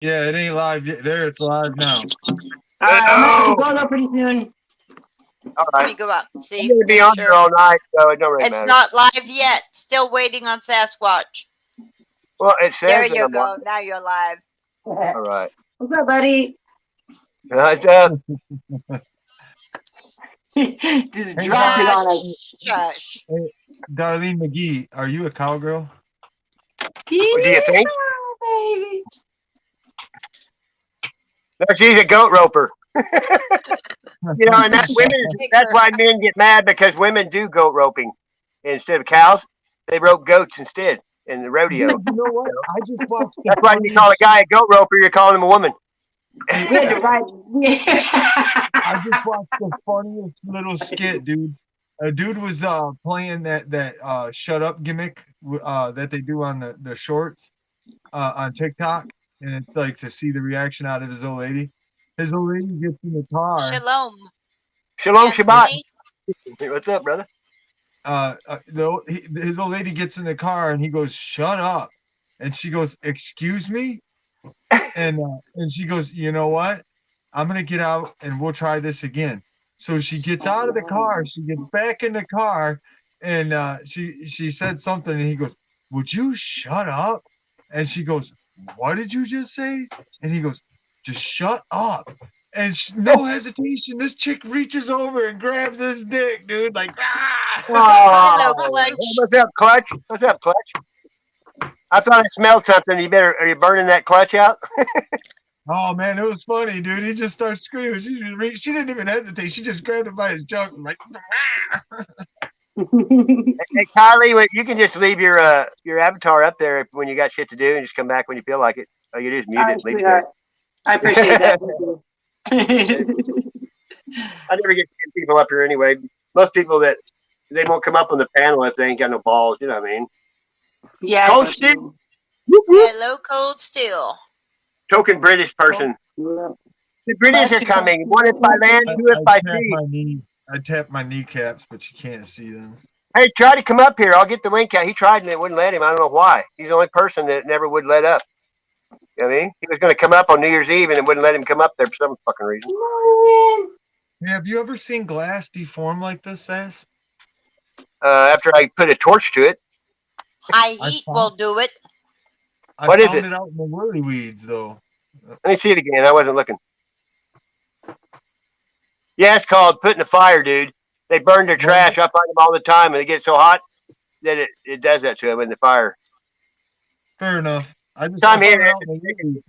Yeah, it ain't live yet. There, it's live now. I'm gonna have to No. go though pretty soon. All Let right. me go up and I'm see. going to be Make on sure. here all night, so it don't really It's matter. not live yet. Still waiting on Sasquatch. Well, it There says that you I'm on. go. Now you're live. All right. What's up, buddy? What's up? Just Hey, dropped it on us. Shush. hey, Darlene McGee, are you a cowgirl? What do you think? Baby. No, she's a goat roper. You know, and that that's why men get mad, because women do goat roping instead of cows. They rope goats instead in the rodeo. Dude, you know what? I just watched the That's why you funniest call a guy a goat roper. You're calling him a woman. Hey, We had to write. I just watched the funniest little skit, dude. A dude was playing that shut up gimmick that they do on the shorts on TikTok, and it's like to see the reaction out of his old lady. His old lady gets in the car. Shalom. Shalom Shabbat. Anthony. Hey, what's up, brother? His old lady gets in the car and he goes, "Shut up," and she goes, "Excuse me," and she goes, "You know what? I'm gonna get out and we'll try this again." So she gets out of the car, she gets back in the car, and she said something, and he goes, "Would you shut up?" And she goes, "What did you just say?" And he goes, "Just shut up." And no hesitation, this chick reaches over and grabs his dick, dude, like, ah! Hello, Oh, Clutch. what's up, Clutch? What's up, Clutch? I thought I smelled something. Are you burning that clutch out? Oh man, it was funny, dude. He just starts screaming. She didn't even hesitate. She just grabbed him by his junk and like, Hey, Kylie, you can just leave your avatar up there when you got shit to do, and just come back when you feel like it. All you do is mute All it right, and leave it sweetheart. I appreciate that. there. I never get people up here anyway. Most people that they won't come up on the panel if they ain't got no balls. You know what I mean? Yeah. Cold Steel. Whoop, whoop. Hello, Cold Steel. Token British person. Yeah. The British are coming. One if by land, two if by sea. I tapped my kneecaps, but you can't see them. Hey, try to come up here. I'll get the link out. He tried and it wouldn't let him. I don't know why. He's the only person that never would let up. You know what I mean? He was going to come up on New Year's Eve and it wouldn't let him come up there for some fucking reason. Hey, have you ever seen glass deform like this, Sass? After I put a torch to it. High heat will do it. I What is found it? it out in the whirly weeds, though. Let me see it again. I wasn't looking. Yeah, it's called putting a fire, dude. They burn their trash. I find them all the time, and they get so hot that it does that to them in the fire. Fair enough. I just Time I here. found it out in the whirly weeds.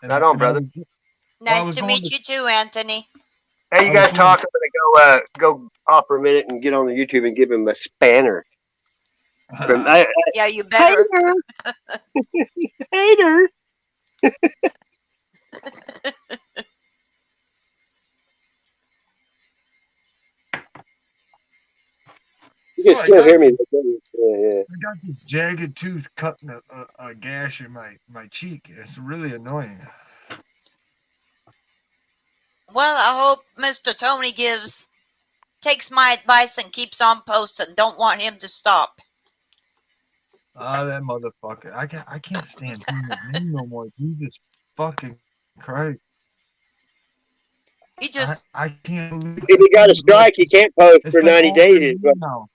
Right on, brother. Nice to meet you too, Anthony. Hey, you guys talk. I'm gonna go off for a minute and get on the YouTube and give him a spanner. Yeah, you better. Hater. You can still hear me. Yeah. I got this jagged tooth cutting a gash in my cheek. It's really annoying. Well, I hope Mr. Tony takes my advice and keeps on posting. Don't want him to stop. That motherfucker. I can't stand him no more. Jesus fucking Christ. He just I can't believe if you got a strike, you can't post for 90 days. Now.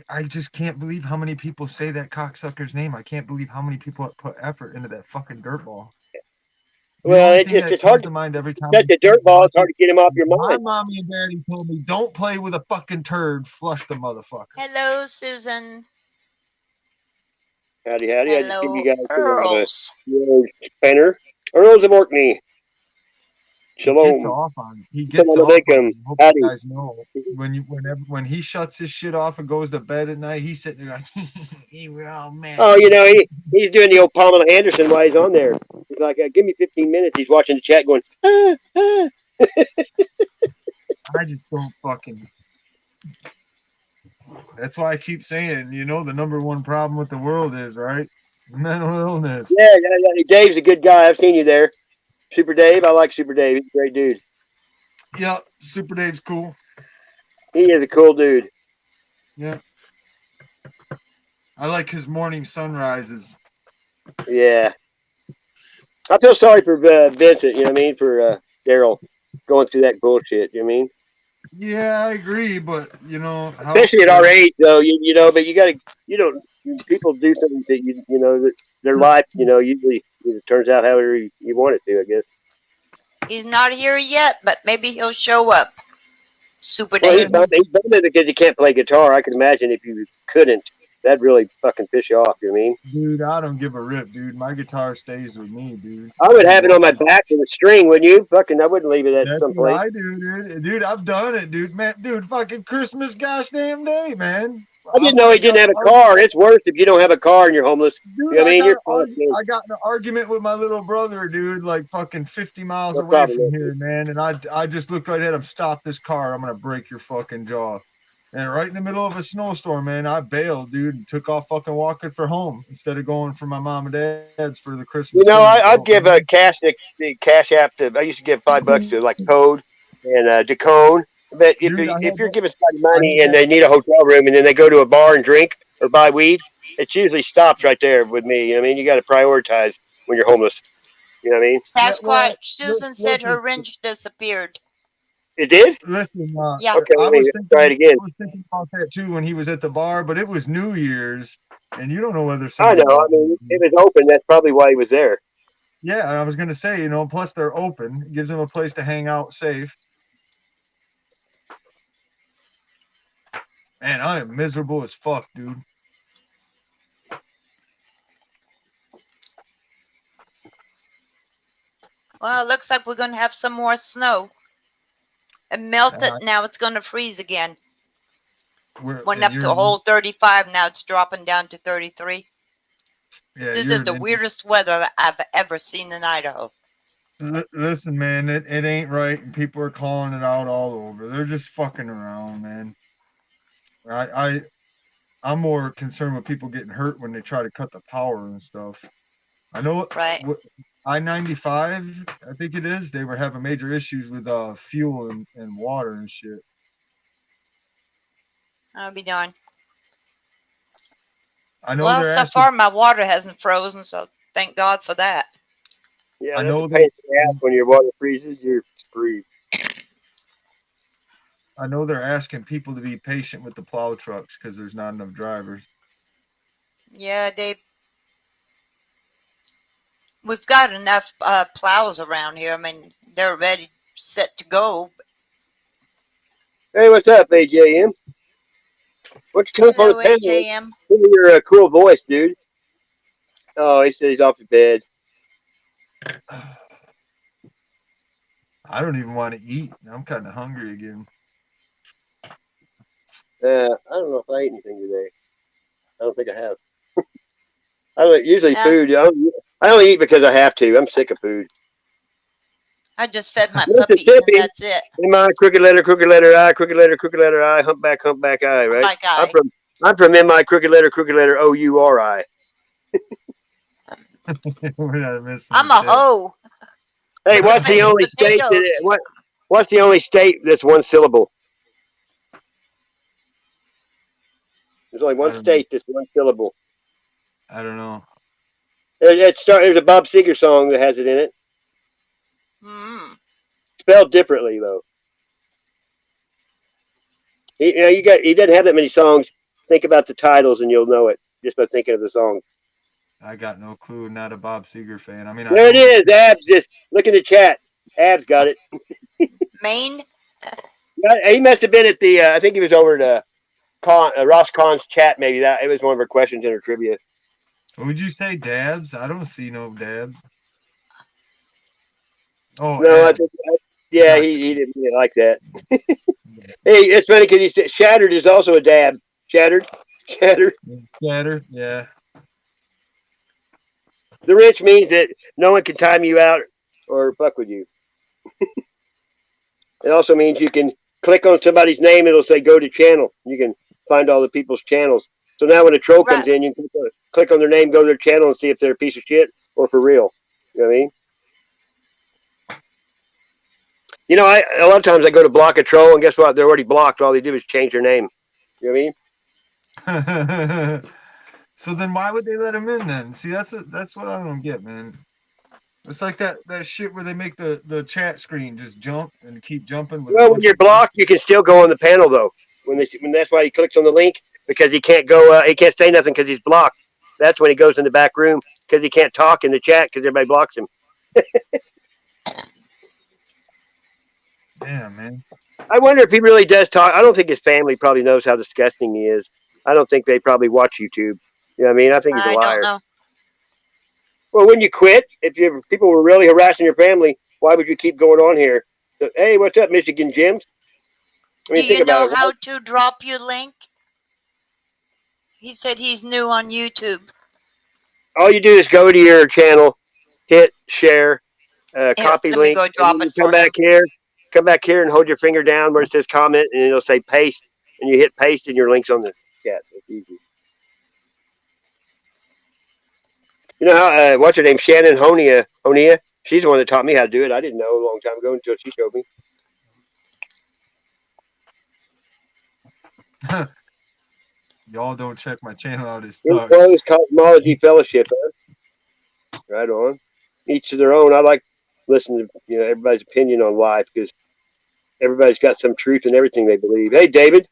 I just can't believe how many people say that cocksucker's name. I can't believe how many people put effort into that fucking dirtball. Well, it's hard to mind every time. Such a dirtball. It's hard to get him off your mind. My mommy and daddy told me, don't play with a fucking turd. Flush the motherfucker. Hello, Susan. Howdy. Hello, I just give you guys Earls. Spanner. Earls of Orkney. Shalom. He gets off on him. Hope you guys know. When he shuts his shit off and goes to bed at night, he's sitting there like, we're all mad. Oh, you know, he's doing the old Pamela Anderson while he's on there. He's like, give me 15 minutes. He's watching the chat going, I just don't fucking. That's why I keep saying, the number one problem with the world is, right? Mental illness. Yeah. Dave's a good guy. I've seen you there. Super Dave. I like Super Dave. He's a great dude. Yeah, Super Dave's cool. He is a cool dude. Yeah. I like his morning sunrises. Yeah. I feel sorry for Vincent, you know what I mean? For Daryl going through that bullshit, you know what I mean? Yeah, I agree, but you know, Especially at our age, though, you know, but you got to, you know, people do things that, you know, that their life, you know, usually it turns out however you want it to, I guess. He's not here yet, but maybe he'll show up. Super Well, Dave. he's done it because he can't play guitar. I can imagine if you couldn't, that'd really fucking piss you off, you know what I mean? Dude, I don't give a rip, dude. My guitar stays with me, dude. I would I have it love on my it. back with a string, wouldn't you? Fucking, I wouldn't leave it at That's some what place. I do, dude. Dude, I've done it, dude. Man, dude, fucking Christmas gosh damn day, man. I I didn't know he fucking didn't got have an a car. It's worse if you don't have a car and you're homeless. You dude, know what I mean? You're fucked. I got in an argument with my little brother, dude, like fucking 50 miles No away problem. from here, man. And I just looked right at him, stop this car, I'm gonna break your fucking jaw. And right in the middle of a snowstorm, man, I bailed, dude, and took off fucking walking for home instead of going for my mom and dad's for the You Christmas know, dinner. I'd give a cash the cash app to. I used to give $5 to like Code and Dacone. But Dude, if you're giving somebody I money had and that they need a hotel room and then they go to a bar and drink or buy weed, it usually stops right there with me. You know what I mean? You got to prioritize when you're homeless. You know what I mean? yeah, Sasquatch well, Susan said listen, her wrench disappeared. It did? listen, Yeah. Okay, I let me was try it again. thinking about that too when he was at the bar, but it was New Year's, and you don't know whether I somebody's know. I mean, it was open. That's probably why he was there. yeah, and I was gonna say, you know, plus they're open, it gives them a place to hang out safe. Man, I am miserable as fuck, dude. Well, it looks like we're going to have some more snow. It melted. Uh, Now it's going to freeze again. Went and up to a whole 35. Now it's dropping down to 33. yeah, This you're is the weirdest weather I've ever seen in Idaho. listen, man, it ain't right, and people are calling it out all over. They're just fucking around, man. I I'm more concerned with people getting hurt when they try to cut the power and stuff. I know Right. I-95, I think it is. They were having major issues with fuel and water and shit. I'll be darned. I know Well, they're so asking. far my water hasn't frozen, so thank God for that. Yeah, I that's know a pain in the ass they. when your water freezes. You're screwed. I know they're asking people to be patient with the plow trucks because there's not enough drivers. Yeah, we've got enough plows around here. I mean, they're ready, set to go. Hey, what's up, AJM? What's coming from the Hello, panel? AJM. Give me your cool voice, dude. Oh, he said he's off the bed. I don't even want to eat. I'm kind of hungry again. I don't know if I ate anything today. I don't think I have. I don't usually Yeah, food. I only eat because I have to. I'm sick of food. I just fed my puppies, and Mississippi. that's it. In my crooked letter I, humpback I, right? Like I'm from in my crooked letter OURI. We're not missing I'm the a tip. hoe. Hey, With what's the baked only state potatoes. what's the only state that's one syllable? There's only I one don't know. state that's one syllable. I don't know. There's a Bob Seger song that has it in it. Mm. Spelled differently though. He doesn't have that many songs. Think about the titles and you'll know it just by thinking of the song. I got no clue. Not a Bob Seger fan. I mean, I There it know. is. Abs, just look in the chat. Abs got it. Maine. He must have been at the. I think he was over at Ross Kahn's chat. Maybe that it was one of her questions in her trivia. Would you say dabs? I don't see no dabs. Oh, No, I Ed. think. Yeah, Gotcha. he didn't really like that. Hey, it's funny because he said shattered is also a dab. Shattered. Scatter. Yeah. The rich means that no one can time you out or fuck with you. It also means you can click on somebody's name, it'll say go to channel. You can find all the people's channels. So now when a troll Right. comes in, you can click on their name, go to their channel, and see if they're a piece of shit or for real. You know what I mean? You know, a lot of times I go to block a troll, and guess what? They're already blocked. All they do is change their name. You know what I mean? So then why would they let him in then? See, that's what I don't get, man. It's like that shit where they make the chat screen just jump and keep jumping with a Well, when bunch you're of blocked, you can still go on the panel though. When that's why he clicks on the link, because he can't go. He can't say nothing because he's blocked. That's when he goes in the back room because he can't talk in the chat because everybody blocks him. Damn, man. I wonder if he really does talk. I don't think his family probably knows how disgusting he is. I don't think they probably watch YouTube. You know what I mean? I think he's a I don't liar. know. Well, when you quit, if people were really harassing your family, why would you keep going on here? So, hey, what's up, Michigan Jims? I Do mean, think you about know it. how to drop your link? He said he's new on YouTube. All you do is go to your channel, hit share, Here, copy let me link, go and drop then you it for him. come back here and hold your finger down where it says comment, and it'll say paste, and you hit paste, and your link's on the chat. It's easy. You know how what's her name, Shannon Honia? She's the one that taught me how to do it. I didn't know a long time ago until she showed me. Y'all don't check my channel out. It sucks. Enclosed Cosmology Fellowship. Huh? Right on. Each to their own. I like listening to everybody's opinion on life because everybody's got some truth in everything they believe. Hey, David.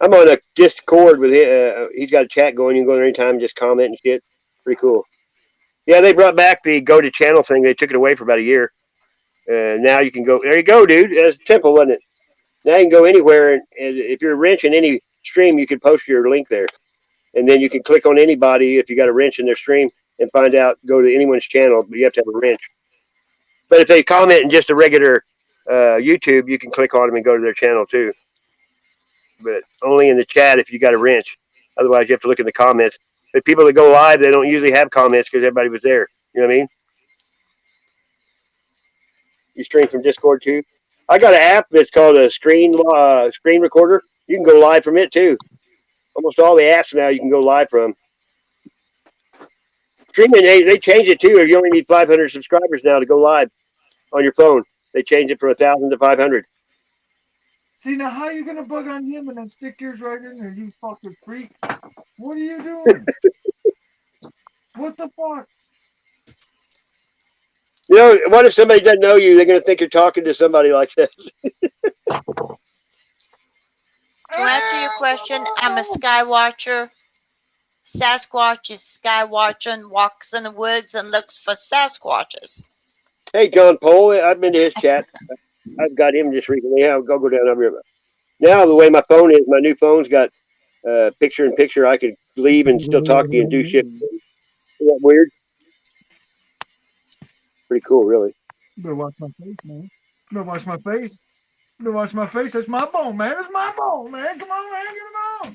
I'm on a Discord with him. He's got a chat going. You can go there anytime and just comment and shit. Pretty cool. Yeah, they brought back the go to channel thing. They took it away for about a year. And now you can go. There you go, dude. It's simple, wasn't it? Now you can go anywhere. And if you're a wrench in any stream, you can post your link there. And then you can click on anybody if you got a wrench in their stream and find out, go to anyone's channel, but you have to have a wrench. But if they comment in just a regular YouTube, you can click on them and go to their channel too. But only in the chat if you got a wrench. Otherwise, you have to look in the comments. But people that go live, they don't usually have comments because everybody was there. You know what I mean? You stream from Discord too. I got an app that's called a screen recorder. You can go live from it too. Almost all the apps now you can go live from. Streaming, they changed it too. If you only need 500 subscribers now to go live on your phone, they changed it from 1,000 to 500. See, now how you gonna bug on him and then stick yours right in there, you fucking freak? What are you doing? What the fuck? You know, what if somebody doesn't know you? They're going to think you're talking to somebody like this. To answer your question, I'm a sky watcher. Sasquatch is sky watching, walks in the woods and looks for Sasquatches. Hey, John Pohl, I've been to his chat. I've got him just recently. I'll go down over here. Now, the way my phone is, my new phone's got picture in picture. I could leave and still talk to you and do shit. Isn't that weird? Pretty cool, really. You better watch my face, man. You better watch my face. You better watch my face. That's my bone, man. That's my bone, man. Come on, man. Get it on.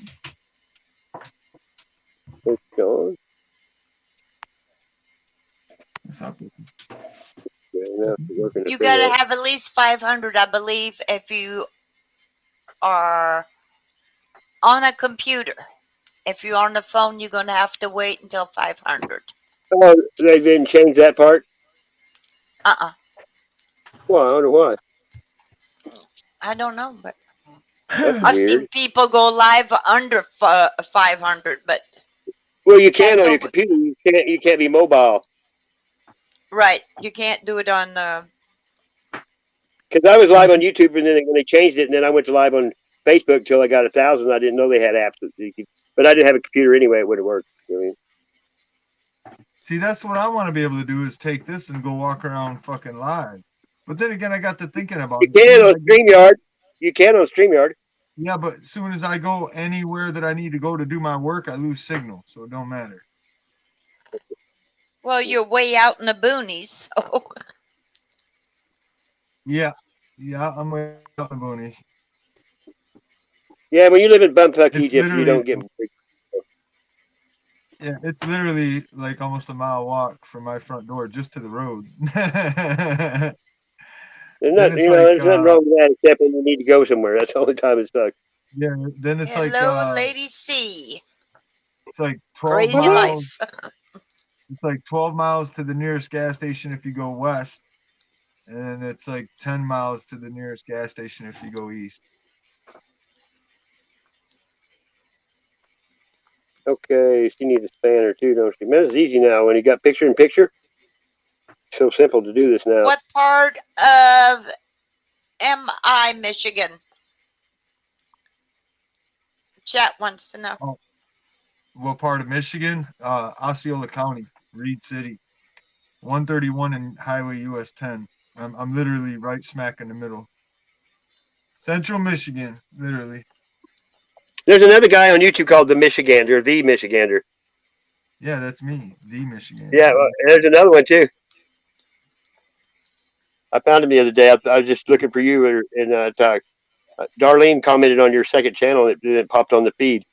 It's gone. You gotta have at least 500, I believe, if you are on a computer. If you're on the phone, you're gonna have to wait until 500. Oh, they didn't change that part? Well, I wonder why. I don't know, but That's I've weird. seen people go live under 500, but well, you can on your computer. You can't be mobile. Right, you can't do it on. Because I was live on YouTube, and then when they changed it, and then I went to live on Facebook until I got 1,000. I didn't know they had apps, but I didn't have a computer anyway. It would have worked. You know what I mean? See, that's what I want to be able to do is take this and go walk around fucking live. But then again, I got to thinking about it. You can on StreamYard. You can on StreamYard. Yeah, but as soon as I go anywhere that I need to go to do my work, I lose signal, so it don't matter. Well, you're way out in the boonies, so. Yeah, I'm way out in the boonies. Yeah, when you live in Bumfuck, Egypt, you don't get. Yeah, it's literally like almost a mile walk from my front door just to the road. There's nothing wrong with that except when you need to go somewhere. That's the only time it sucks. Yeah, then it's Hello, Lady C. It's like 12 Crazy miles. life. It's like 12 miles to the nearest gas station if you go west. And it's like 10 miles to the nearest gas station if you go east. Okay, she needs a spanner too, don't she? Man, it's easy now when you got picture in picture. So simple to do this now. What part of MI, Michigan? Chat wants to know. Oh, what part of Michigan? Osceola County, Reed City, 131 and Highway US 10. I'm literally right smack in the middle. Central Michigan, literally. There's another guy on YouTube called the Michigander. Yeah, that's me, the Michigan. Yeah, there's another one too. I found him the other day. I was just looking for you, and Darlene commented on your second channel, and it popped on the feed.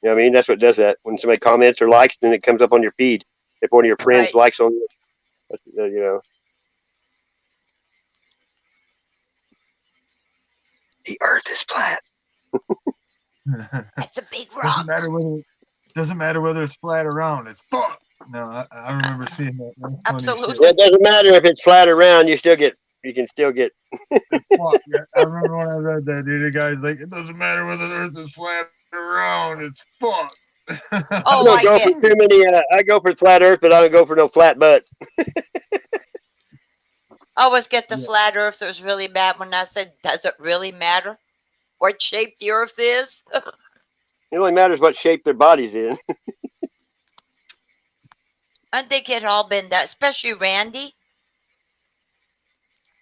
You know what I mean? That's what does that. When somebody comments or likes, then it comes up on your feed. If one of your friends Right. likes on you, you know. The Earth is flat. It's a big rock. Doesn't matter whether it's flat or round. It's fuck. No, I remember seeing that. That's funny Absolutely. shit. Well, it doesn't matter if it's flat or round. You can still get. It's fuck. Yeah, I remember when I read that, dude. The guy's like, it doesn't matter whether the Earth is flat or round. It's fuck. Oh, I don't go for too many. I go for flat Earth, but I don't go for no flat butt. I always get the flat earthers really mad when I said, does it really matter what shape the earth is? It only matters what shape their body's in. I think it all been that, especially Randy.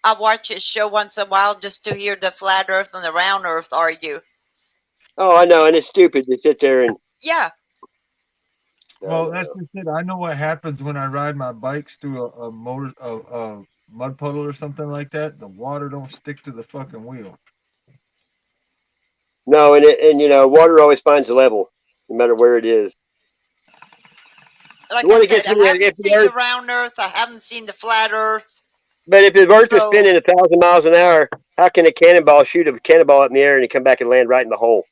I watch his show once in a while just to hear the flat earth and the round earth argue. Oh, I know, and it's stupid to sit there and. Yeah. Well, that's just it. I know what happens when I ride my bikes through a mud puddle or something like that. The water don't stick to the fucking wheel. No, and you know, water always finds a level, no matter where it is. Like I said, I haven't seen the round earth. I haven't seen the flat earth. But if the earth is spinning 1,000 miles an hour, how can a cannonball shoot a cannonball up in the air and come back and land right in the hole?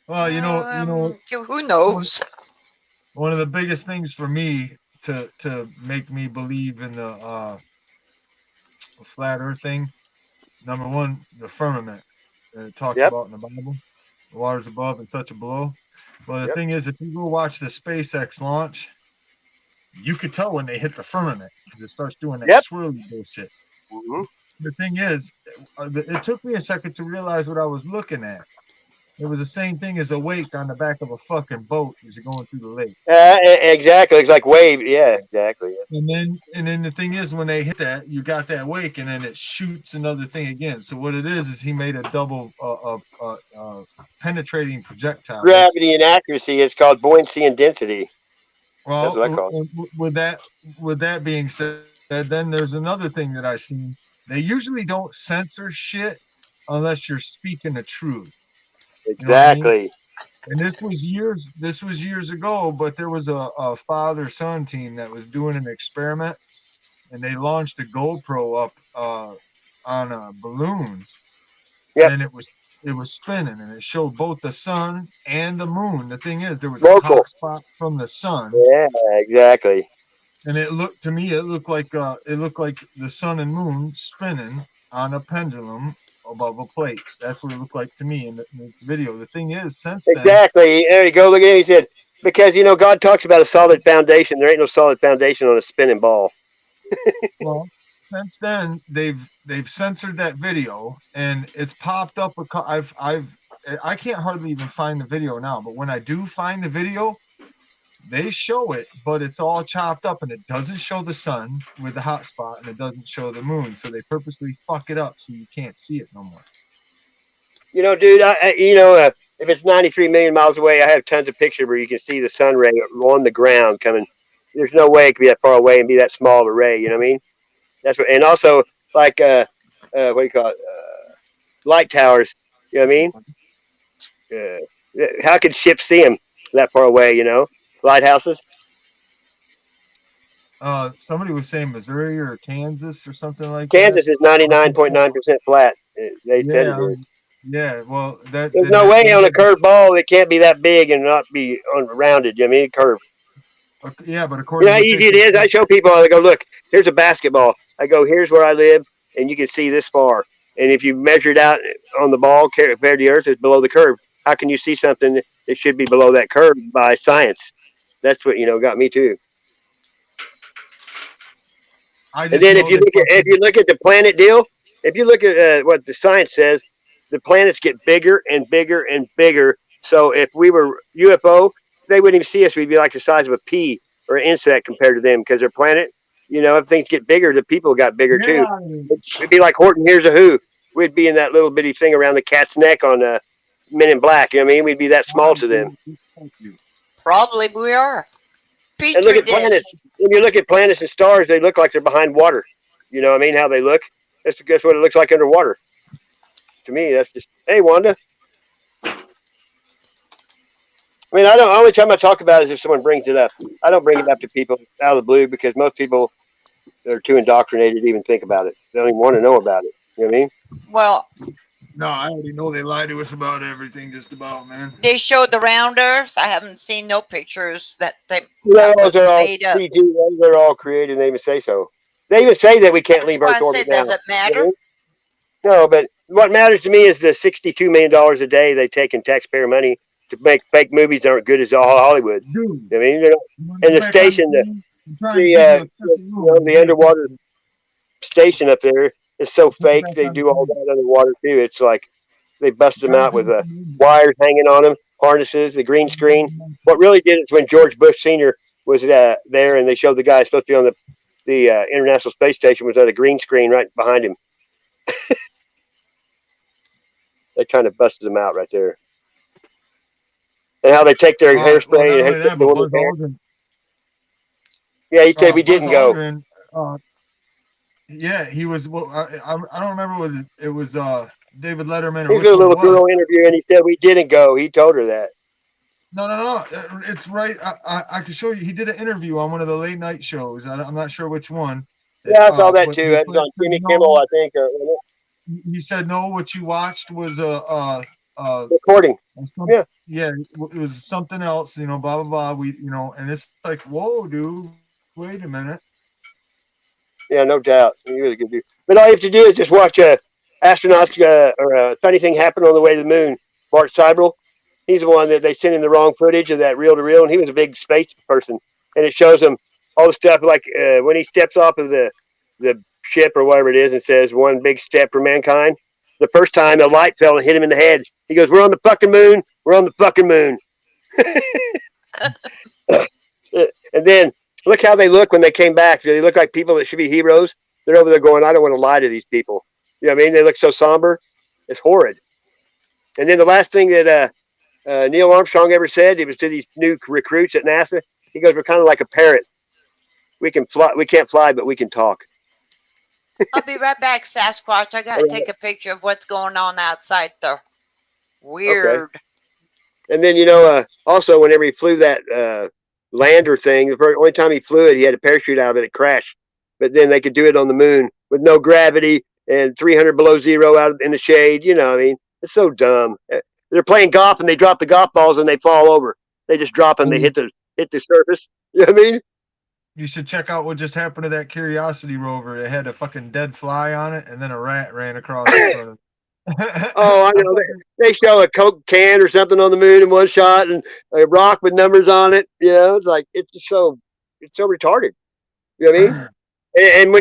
Well, you know, who knows? One of the biggest things for me to make me believe in the flat earth thing, number one, the firmament that it talks about in the Bible. The waters above and such a below. Well, the thing is, if you go watch the SpaceX launch, you could tell when they hit the firmament because it starts doing that swirly bullshit. Mm-hmm. The thing is, it took me a second to realize what I was looking at. It was the same thing as a wake on the back of a fucking boat as you're going through the lake. Exactly. It's like wave. Yeah, exactly. And then the thing is, when they hit that, you got that wake, and then it shoots another thing again. So what it is he made a double penetrating projectile. Gravity and accuracy. It's called buoyancy and density. Well, that's what I call it. With that being said, then there's another thing that I seen. They usually don't censor shit unless you're speaking the truth. Exactly. You know and this was years ago, but there was a father-son team that was doing an experiment, and they launched a GoPro up on a balloon. Yep. And it was spinning, and it showed both the sun and the moon. The thing is, there was a hot spot from the sun. Yeah, exactly. And it looked like the sun and moon spinning on a pendulum above a plate. That's what it looked like to me in the video. The thing is, since then, there you go. Look at him. He said, because God talks about a solid foundation. There ain't no solid foundation on a spinning ball. Well, since then they've censored that video, and it's popped up. I can't hardly even find the video now, but when I do find the video, they show it, but it's all chopped up, and it doesn't show the sun with the hot spot, and it doesn't show the moon. So they purposely fuck it up so you can't see it no more. Dude, if it's 93 million miles away, I have tons of pictures where you can see the sun ray on the ground coming. There's no way it could be that far away and be that small of a ray. You know what I mean? That's what, and also like what do you call it? Light towers. You know what I mean? How could ships see them that far away? Lighthouses. Somebody was saying Missouri or Kansas or something like Kansas that. Kansas is 99.9% flat. They said it is. Yeah, well, there's no way on a curved ball it can't be that big and not be rounded. I mean, curved. Yeah, but according to how easy it is, I show people. I go, look, here's a basketball. I go, here's where I live, and you can see this far. And if you measure it out on the ball compared to the earth, it's below the curve. How can you see something it should be below that curve by science. That's what got me too. I And just then know they if you look at the planet deal, if you look at what the science says, the planets get bigger and bigger and bigger. So if we were UFO, they wouldn't even see us. We'd be like the size of a pea or an insect compared to them because their planet, if things get bigger, the people got bigger too. It'd be like Horton Hears a Who. We'd be in that little bitty thing around the cat's neck on Men in Black. You know what I mean? We'd be that small to them. Probably we are. And look Petri at dish. planets. When you look at planets and stars, they look like they're behind water. You know what I mean? How they look. That's what it looks like underwater. To me, that's just, hey, Wanda. I mean, I don't. Only time I talk about it is if someone brings it up. I don't bring it up to people out of the blue because most people are too indoctrinated to even think about it. They don't even want to know about it. You know what I mean? Well, no, I already know they lie to us about everything, just about, man. they showed the round Earth. I haven't seen no pictures that Those are all made up. CG. Those are all created. They even say so. They even say that we can't leave Earth orbit now. Does it matter? No, but what matters to me is the $62 million a day they take in taxpayer money to make fake movies that aren't good as all Hollywood. Dude, I mean, and the station, the underwater station up there is so fake. They do all that underwater too. It's like they bust them out with wires hanging on them, harnesses, the green screen. What really did it when George Bush Sr. was there, and they showed the guy supposed to be on the International Space Station was at a green screen right behind him. They kind of busted them out right there. And how they take their hairspray and yeah, he said we didn't go. Yeah, he was. Well, I don't remember what it was. David Letterman. He did a little girl interview, and he said we didn't go. He told her that. No. It's right. I can show you. He did an interview on one of the late night shows. I'm not sure which one. Yeah, I saw that too. It was on Jimmy Kimmel, I think. He said no. What you watched was recording. Yeah, it was something else. Blah blah blah. And it's like, whoa, dude. Wait a minute. Yeah, no doubt. He was a good dude. But all you have to do is just watch astronauts or a funny thing happen on the way to the moon. Bart Seibel, he's the one that they sent him the wrong footage of that reel to reel, and he was a big space person. And it shows him all the stuff like when he steps off of the ship or whatever it is and says one big step for mankind. The first time a light fell and hit him in the head. He goes, "We're on the fucking moon. We're on the fucking moon." And then look how they look when they came back. They look like people that should be heroes. They're over there going, "I don't want to lie to these people." You know what I mean? They look so somber. It's horrid. And then the last thing that Neil Armstrong ever said, it was to these new recruits at NASA. He goes, "We're kind of like a parrot. We can fly. We can't fly, but we can talk." I'll be right back, Sasquatch. I gotta take a picture of what's going on outside there. Weird. Okay. And then also whenever he flew that lander thing, the only time he flew it, he had a parachute out of it. It crashed, but then they could do it on the moon with no gravity and 300 below zero out in the shade. I mean, it's so dumb. They're playing golf and they drop the golf balls and they fall over. They just drop them. They hit the surface. You know what I mean? You should check out what just happened to that Curiosity rover. It had a fucking dead fly on it, and then a rat ran across in front of it. Oh, I know. They show a Coke can or something on the moon in one shot, and a rock with numbers on it. It's like it's so retarded. You know what I mean? And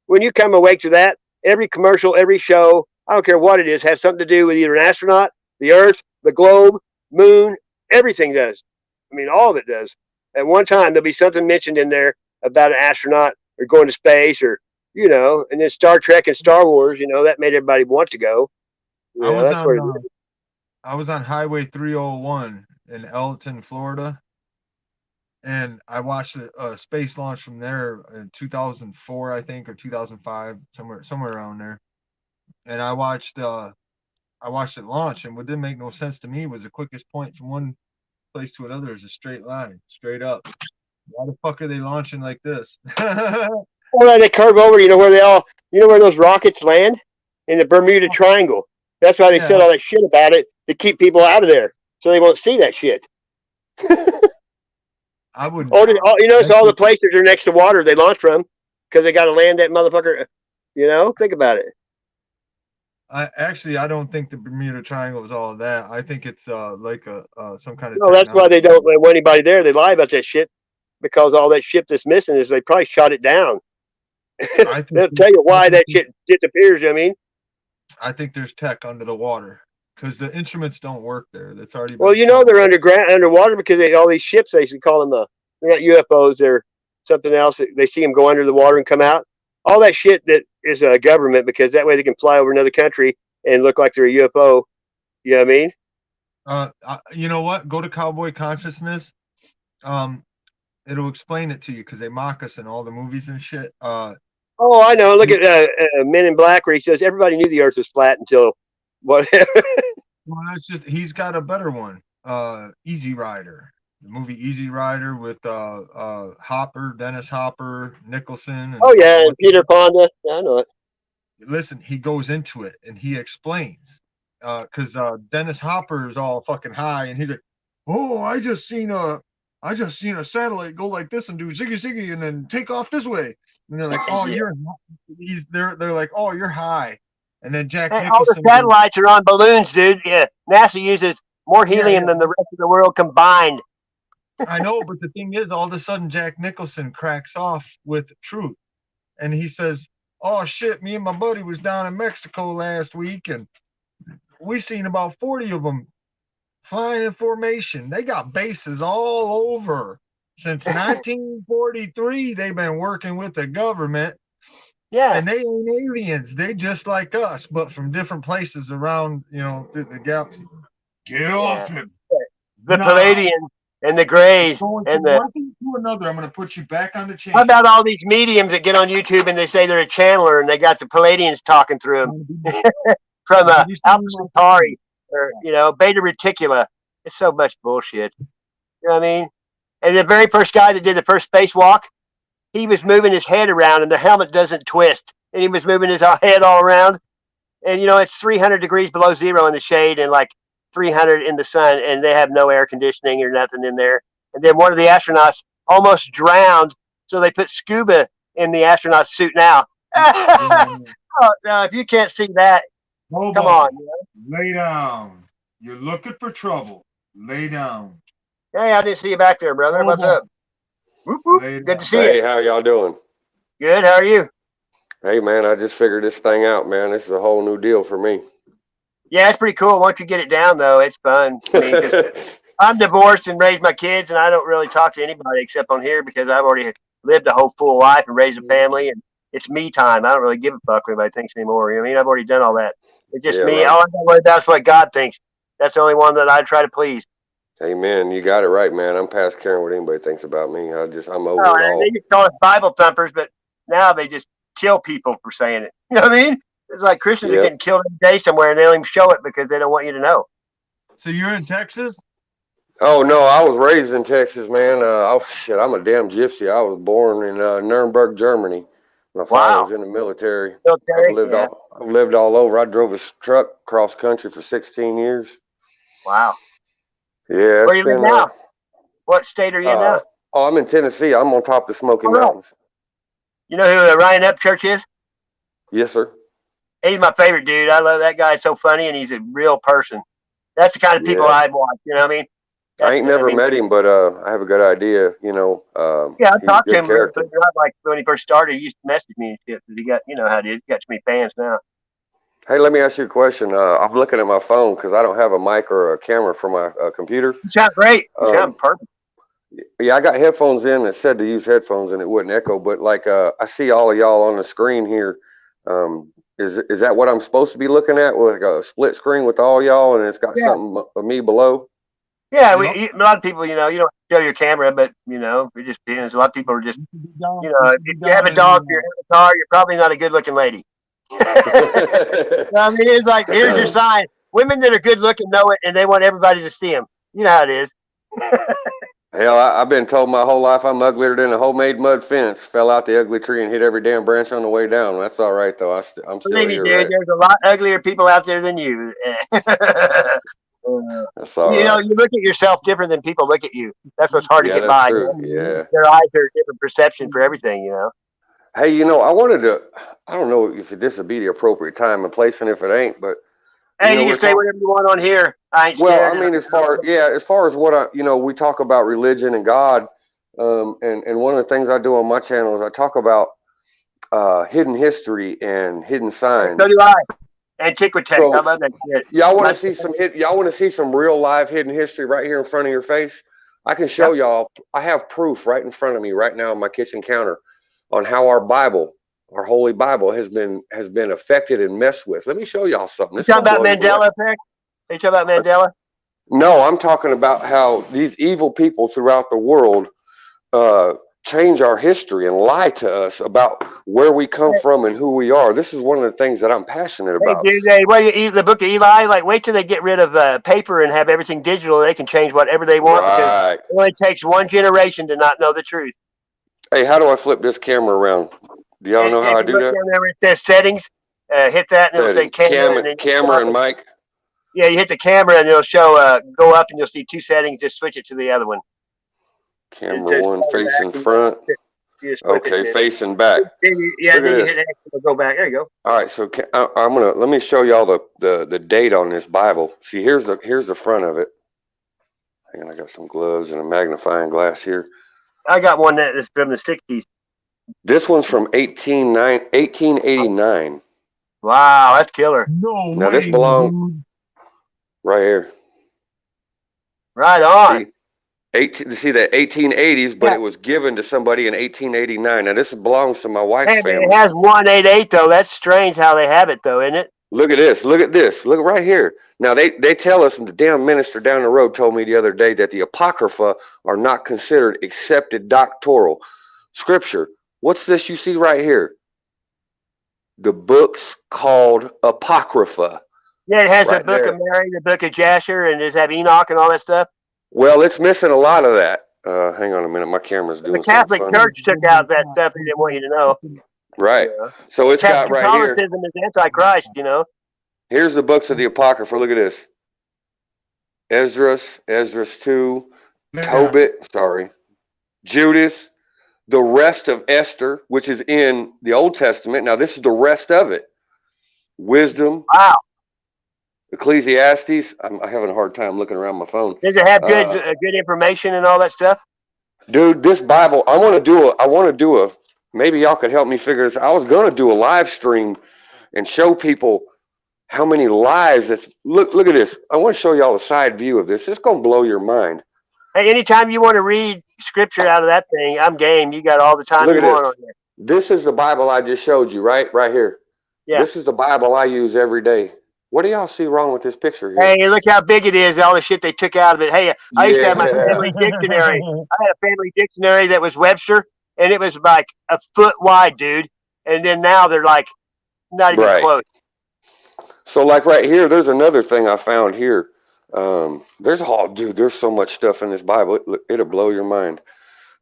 when you come awake to that, every commercial, every show, I don't care what it is, has something to do with either an astronaut, the Earth, the globe, moon. Everything does. I mean, all of it does. At one time, there'll be something mentioned in there about an astronaut or going to space or, and then Star Trek and Star Wars, that made everybody want to go. I was on Highway 301 in Elton, Florida, and I watched a space launch from there in 2004, I think, or 2005, somewhere around there. And I watched it launch, and what didn't make no sense to me was the quickest point from one place to another is a straight line, straight up. Why the fuck are they launching like this? Well, they curve over. Where those rockets land? In the Bermuda Triangle. That's why they said all that shit about it to keep people out of there, so they won't see that shit. I wouldn't. All the places are next to water they launch from because they got to land that motherfucker. Think about it. I don't think the Bermuda Triangle is all of that. I think it's like a some kind of No, that's why technology. they don't want anybody there. They lie about that shit because all that shit that's missing is they probably shot it down. I think They'll tell you I why think that shit disappears. You know what I mean, I think there's tech under the water because the instruments don't work there. That's already well, been you know proven. they're underwater because all these ships they should call them they're not UFOs. They're something else. They see them go under the water and come out. All that shit that is a government because that way they can fly over another country and look like they're a UFO. You know what I mean? You know what? Go to Cowboy Consciousness. Um, it'll explain it to you because they mock us in all the movies and shit. Oh, I know. Look at Men in Black where he says everybody knew the Earth was flat until whatever. Well, that's just he's got a better one. Easy Rider. The movie Easy Rider with Hopper, Dennis Hopper, Nicholson, Oh and yeah, and Peter Fonda. Yeah, I know it. listen, he goes into it and he explains. Because Dennis Hopper is all fucking high and he's like, "Oh, I just seen a satellite go like this and do ziggy ziggy and then take off this way." And they're like, "Oh, Yeah. they're like, "Oh, you're high." And then Jack Hey, all the Nicholson goes, satellites are on balloons, dude. Yeah, NASA uses more "Yeah, helium yeah, than the rest of the world combined. I know, but the thing is, all of a sudden, Jack Nicholson cracks off with truth, and he says, "Oh shit, me and my buddy was down in Mexico last week, and we seen about 40 of them flying in formation. They got bases all over. Since 1943, they've been working with the government, Yeah, and they ain't aliens. They just like us, but from different places around, the galaxy. Get off yeah. him The now." Palladians and the Greys Going from and the. one thing to another, I'm going to put you back on the How chain. about all these mediums that get on YouTube and they say they're a channeler and they got the Palladians talking through them from Did you see Alpha my Centauri or Beta Reticula? It's so much bullshit. You know what I mean? And the very first guy that did the first spacewalk, he was moving his head around and the helmet doesn't twist, and he was moving his head all around. And it's 300 degrees below zero in the shade and like 300 in the sun, and they have no air conditioning or nothing in there. And then one of the astronauts almost drowned, so they put scuba in the astronaut suit now. Yeah, Oh, no, if you can't see that, Hold come on. on. Lay down. You're looking for trouble. Lay down. Hey, I didn't see you back there, brother. Hold What's on. up? Whoop, whoop. Lay Good to down. see you. Hey, how y'all doing? Good. How are you? Hey, man, I just figured this thing out, man. This is a whole new deal for me. Yeah, it's pretty cool. Once you get it down, though, it's fun. I mean, 'cause I'm divorced and raised my kids, and I don't really talk to anybody except on here because I've already lived a whole full life and raised a family, and it's me time. I don't really give a fuck what anybody thinks anymore. You know what I mean? I've already done all that. It's just Yeah, me. right. All I got to worry about is what God thinks. That's the only one that I try to please. Amen. You got it right, man. I'm past caring what anybody thinks about me. I'm over Oh, it and all. they used to call us Bible thumpers, but now they just kill people for saying it. You know what I mean? It's like Christians are Yep. getting killed every day somewhere, and they don't even show it because they don't want you to know. So you're in Texas? Oh, no, I was raised in Texas, man. Shit, I'm a damn gypsy. I was born in Nuremberg, Germany. My father Wow. was in the military. Military? Yeah. I've lived all over. I drove a truck cross country for 16 years. Wow. Yeah, Where it's you live been now? What state are you in now? I'm in Tennessee. I'm on top of the Smoky All right. Mountains. You know who Ryan Upchurch is? Yes, sir. He's my favorite dude. I love that guy. It's so funny, and he's a real person. That's the kind of people Yeah. I'd watch. You know what I mean? I ain't never met him, but I have a good idea. Yeah, I he's talked a to good him real character. quick. Not like when he first started. He used to message me and shit because he got, you know how it is. He got too many fans now. Hey, let me ask you a question. I'm looking at my phone because I don't have a mic or a camera for my computer. You sound great. You sound perfect. Yeah, I got headphones in that said to use headphones and it wouldn't echo. But like, I see all of y'all on the screen here. Is that what I'm supposed to be looking at? With like a split screen with all y'all, and it's got Yeah. something of me below? Yeah, Yep. a lot of people, you don't show your camera, but it just depends. A lot of people are just, if you have a dog for your avatar, you're probably not a good-looking lady. I mean, it's like, here's your sign. Women that are good-looking know it, and they want everybody to see them. You know how it is. Hell, I've been told my whole life I'm uglier than a homemade mud fence. Fell out the ugly tree and hit every damn branch on the way down. That's all right though. I'm still Believe me, here, dude, right? there's a lot uglier people out there than you. That's all right. You look at yourself different than people look at you. That's what's hard to Yeah, get that's by. true. Yeah. Their eyes are a different perception for everything. Hey, you know, I don't know if this would be the appropriate time and place, and if it ain't, but Hey, you we're can say talking. whatever you want on here. I ain't Well, scared. I mean, as far as what we talk about religion and God, and one of the things I do on my channel is I talk about hidden history and hidden So signs. do I. Antiquity. I So love that shit. y'all want to see y'all want to see some real live hidden history right here in front of your face? I can show y'all. I have proof right in front of me right now on my kitchen counter on how our Bible, our Holy Bible, has been affected and messed with. Let me show y'all something. You talking about Mandela effect? Are you talking about Mandela? No, I'm talking about how these evil people throughout the world change our history and lie to us about where we come from and who we are. This is one of the things that I'm passionate about. Hey, dude, what you eat the Book of Eli? Like, wait till they get rid of paper and have everything digital. They can change whatever they want because it only takes one generation to not know the truth. Hey, how do I flip this camera around? Do y'all know how I do that? Down there where it says settings, hit that and it'll say camera. Camera and mic. Yeah, you hit the camera and it'll show go up and you'll see two settings. Just switch it to the other one. Camera one facing front. Okay, facing back. Yeah, then you hit X, it'll go back. There you go. All right, so let me show y'all the date on this Bible. See, here's the front of it. Hang on, I got some gloves and a magnifying glass here. I got one that is from the 60s. This one's from 1889. Wow, that's killer. No now way, this belongs dude. right here. Right on. See that 1880s, but it was given to somebody in 1889. Now this belongs to my wife's family. It has 188 though. That's strange how they have it though, isn't it? Look at this. Look at this. Look right here. Now they tell us, and the damn minister down the road told me the other day that the Apocrypha are not considered accepted doctoral scripture. What's this you see right here? The book's called Apocrypha. Yeah, it has the Book of Mary, the Book of Jasher, and does have Enoch and all that stuff. Well, it's missing a lot of that. Hang on a minute. My camera's doing the Catholic Church took out that stuff they didn't want you to know. Right. So it's got right here. Catholicism is Antichrist, you know. Here's the books of the Apocrypha. Look at this. Esdras 2, Tobit, Judith, the rest of Esther, which is in the Old Testament. Now, this is the rest of it. Wisdom. Wow. Ecclesiastes. I'm having a hard time looking around my phone. Does it have good information and all that stuff? Dude, this Bible, I want to do a, maybe y'all could help me figure this. I was going to do a live stream and show people how many lies that's, look at this. I want to show y'all a side view of this. It's going to blow your mind. Hey, anytime you want to read scripture out of that thing, I'm game. You got all the time you want on there. This is the Bible I just showed you, right here. Yeah. This is the Bible I use every day. What do y'all see wrong with this picture here? Hey, look how big it is, all the shit they took out of it. Hey, I used to have my family dictionary. I had a family dictionary that was Webster, and it was like a foot wide, dude. And then now they're like not even close. So like right here, there's another thing I found here. There's so much stuff in this Bible. It'll blow your mind.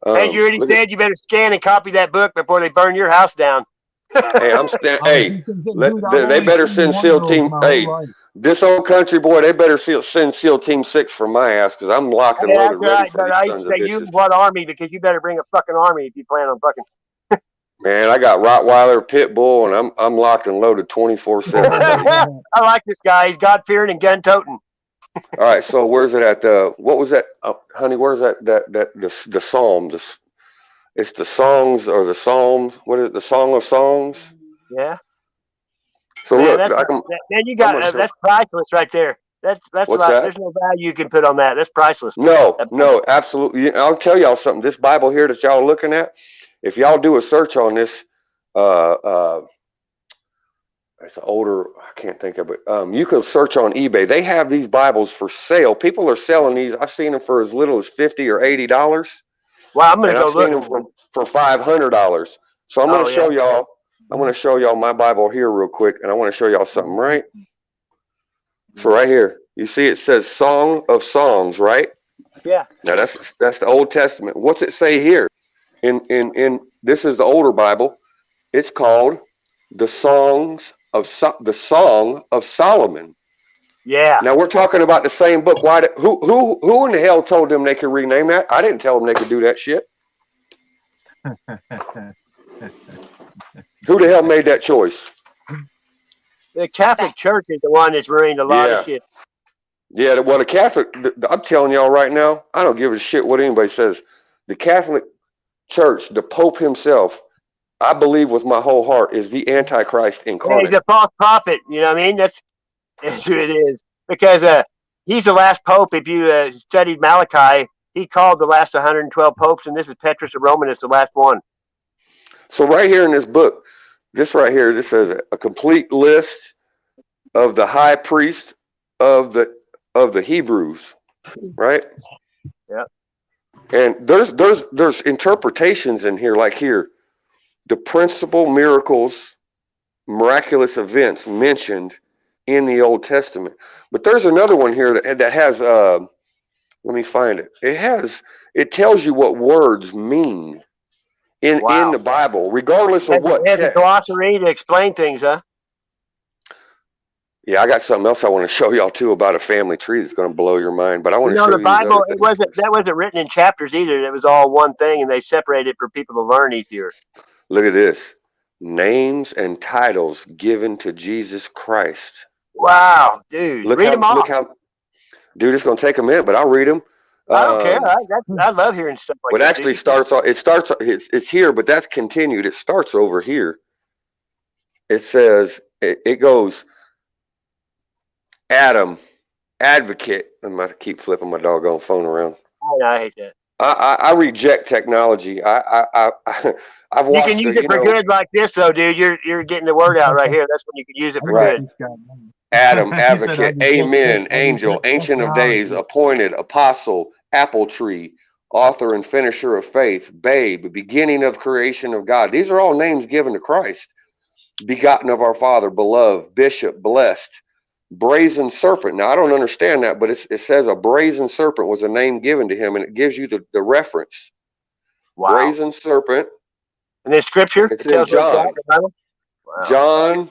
Hey, you already said you better scan and copy that book before they burn your house down. Hey, they better send SEAL Team. Hey, this old country boy, they better send SEAL Team 6 for my ass because I'm locked and loaded ready for these sons of bitches. You what army? Because you better bring a fucking army if you plan on fucking. Man, I got Rottweiler, Pit Bull, and I'm locked and loaded 24/7. I like this guy. He's God-fearing and gun-toting. All right, so where's it at? What was that, honey? Where's the Psalm? It's the songs or the Psalms. What is it? The Song of Songs? Yeah. So man, look, that's priceless right there. That's there's no value you can put on that. That's priceless. No, absolutely. I'll tell y'all something. This Bible here that y'all are looking at, if y'all do a search on this, it's older. I can't think of it. You can search on eBay. They have these Bibles for sale. People are selling these. I've seen them for as little as $50 or $80. Well, I'm gonna go look. I've seen them for $500. So I'm gonna show y'all. I'm gonna show y'all my Bible here real quick, and I want to show y'all something, right? So right here, you see it says Song of Songs, right? Yeah. Now that's the Old Testament. What's it say here? In this is the older Bible. It's called the Song of Solomon. Yeah. Now we're talking about the same book. Why? Who in the hell told them they could rename that? I didn't tell them they could do that shit. Who the hell made that choice? The Catholic Church is the one that's ruined a lot of shit. Yeah, well, the Catholic, I'm telling y'all right now, I don't give a shit what anybody says. The Catholic Church, the Pope himself, I believe with my whole heart, is the Antichrist incarnate. Yeah, he's a false prophet. You know what I mean? That's who it is. Because he's the last Pope. If you studied Malachi, he called the last 112 popes, and this is Petrus of Romanus, the last one. So right here in this book, this right here, this says a complete list of the high priest of the Hebrews, right? Yeah. And there's interpretations in here, like here, the principal miracles, miraculous events mentioned in the Old Testament. But there's another one here that has let me find it. It tells you what words mean in the Bible, regardless of what text. It has a text. glossary to explain things, huh? Yeah, I got something else I want to show y'all too about a family tree that's going to blow your mind. But I want to show you the Bible. these other things That wasn't written in chapters either. It was all one thing, and they separated for people to learn easier. Look at this: names and titles given to Jesus Christ. Wow, dude! Read them all. Dude, it's going to take a minute, but I'll read them. I don't care. I love hearing stuff like that. But actually, it's here, but that's continued. It starts over here. It says it goes. Adam, advocate. I'm about to keep flipping my doggone phone around. I hate that. I reject technology. I've watched. You can use it for good like this, though, dude. You're getting the word out right here. That's when you can use it for good. Adam, advocate, amen, angel, ancient of days, appointed, apostle, apple tree, author and finisher of faith, babe, beginning of creation of God. These are all names given to Christ. Begotten of our Father, beloved, bishop, blessed. Brazen serpent. Now, I don't understand that, but it says a brazen serpent was a name given to him, and it gives you the reference. Wow. Brazen serpent. And there's scripture? It's in John. Wow.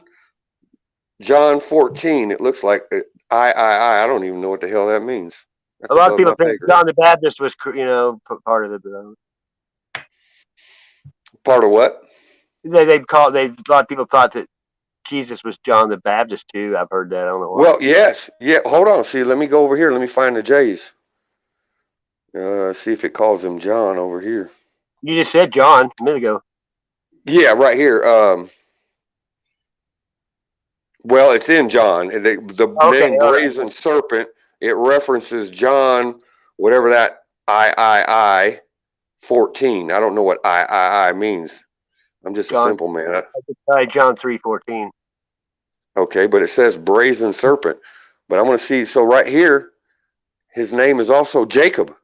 John 14. It looks like I don't even know what the hell that means. That's a lot of people think John the Baptist was, part of it. Part of what? A lot of people thought that Jesus was John the Baptist too. I've heard that. I don't know why. Well, yes. Yeah, hold on. See, let me go over here. Let me find the J's. See if it calls him John over here. You just said John a minute ago. Yeah, right here. Well, it's in John. The name brazen serpent, it references John, whatever that I 14. I don't know what I means. I'm just a simple man. I could try John 3:14. Okay, but it says brazen serpent. But I want to see. So right here, his name is also Jacob.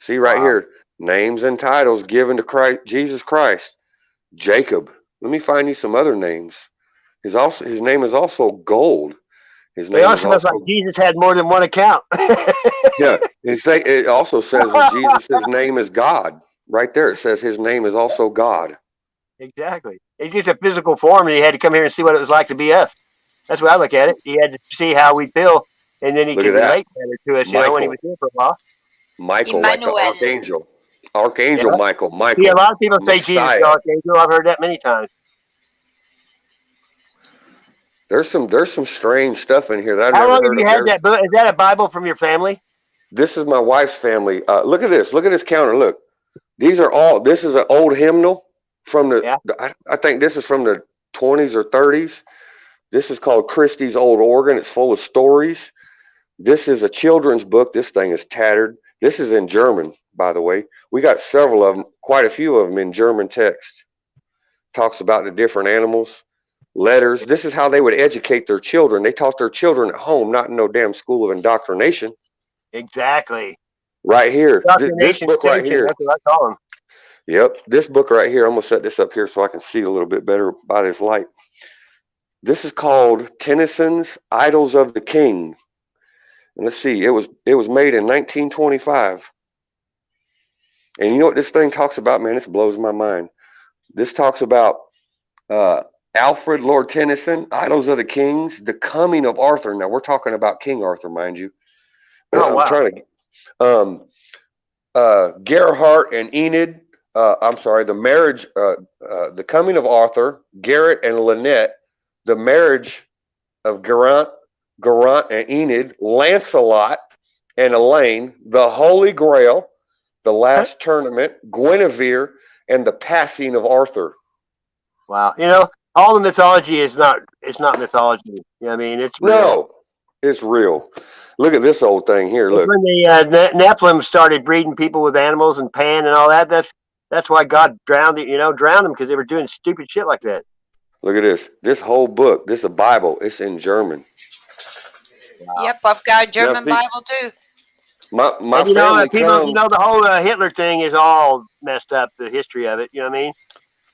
See right here, names and titles given to Christ, Jesus Christ. Jacob. Let me find you some other names. His name is also Gold. His name also looks like Jesus had more than one account. Yeah, it also says that Jesus' name is God. Right there, it says his name is also God. Exactly. He's just a physical form, and he had to come here and see what it was like to be us. That's what I look at it. He had to see how we feel, and then he could relate better to us, when he was here for a while. Michael, like the archangel. Archangel Michael. See, a lot of people say Jesus is the archangel. I've heard that many times. There's some strange stuff in here that I've never heard. How long have you had that book? Is that a Bible from your family? This is my wife's family. Look at this. Look at this counter. Look. This is an old hymnal from I think this is from the 20s or 30s. This is called Christie's Old Organ. It's full of stories. This is a children's book. This thing is tattered. This is in German, by the way. We got several of them, quite a few of them in German text. Talks about the different animals, letters. This is how they would educate their children. They taught their children at home, not in no damn school of indoctrination. Exactly. Right here, this book right here. That's what I call them. Yep, this book right here. I'm gonna set this up here so I can see a little bit better by this light. This is called Tennyson's Idols of the King. And let's see, it was made in 1925. And you know what this thing talks about, man? This blows my mind. This talks about Alfred Lord Tennyson, Idols of the Kings, the coming of Arthur. Now we're talking about King Arthur, mind you. Oh, wow. I'm trying to Gerhardt and Enid, I'm sorry, the marriage, the coming of Arthur, Garrett and Lynette, the marriage of Geraint and Enid, Lancelot and Elaine, the Holy Grail, the last tournament, Guinevere, and the passing of Arthur. Wow. You know, all the mythology is not, it's not mythology. You know what I mean? It's real. No, it's real. Look at this old thing here. It's Look. when the Nephilim started breeding people with animals and Pan and all that. That's why God drowned them because they were doing stupid shit like that. Look at this. This whole book, this is a Bible. It's in German. Wow. Yep, I've got a German Now, Bible too. My And you know, family people, comes. the whole Hitler thing is all messed up. The history of it, you know what I mean?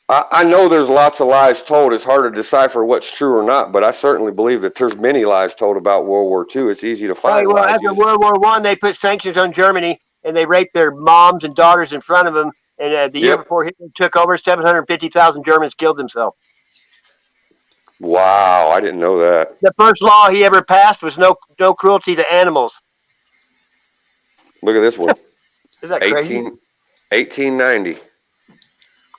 I know there's lots of lies told. It's hard to decipher what's true or not, but I certainly believe that there's many lies told about World War II. It's easy to find. Hey, well, lies. after World War I, they put sanctions on Germany, and they raped their moms and daughters in front of them. And the year before Hitler took over, 750,000 Germans killed themselves. Wow, I didn't know that. The first law he ever passed was no cruelty to animals. Look at this one. Is that crazy? 1890.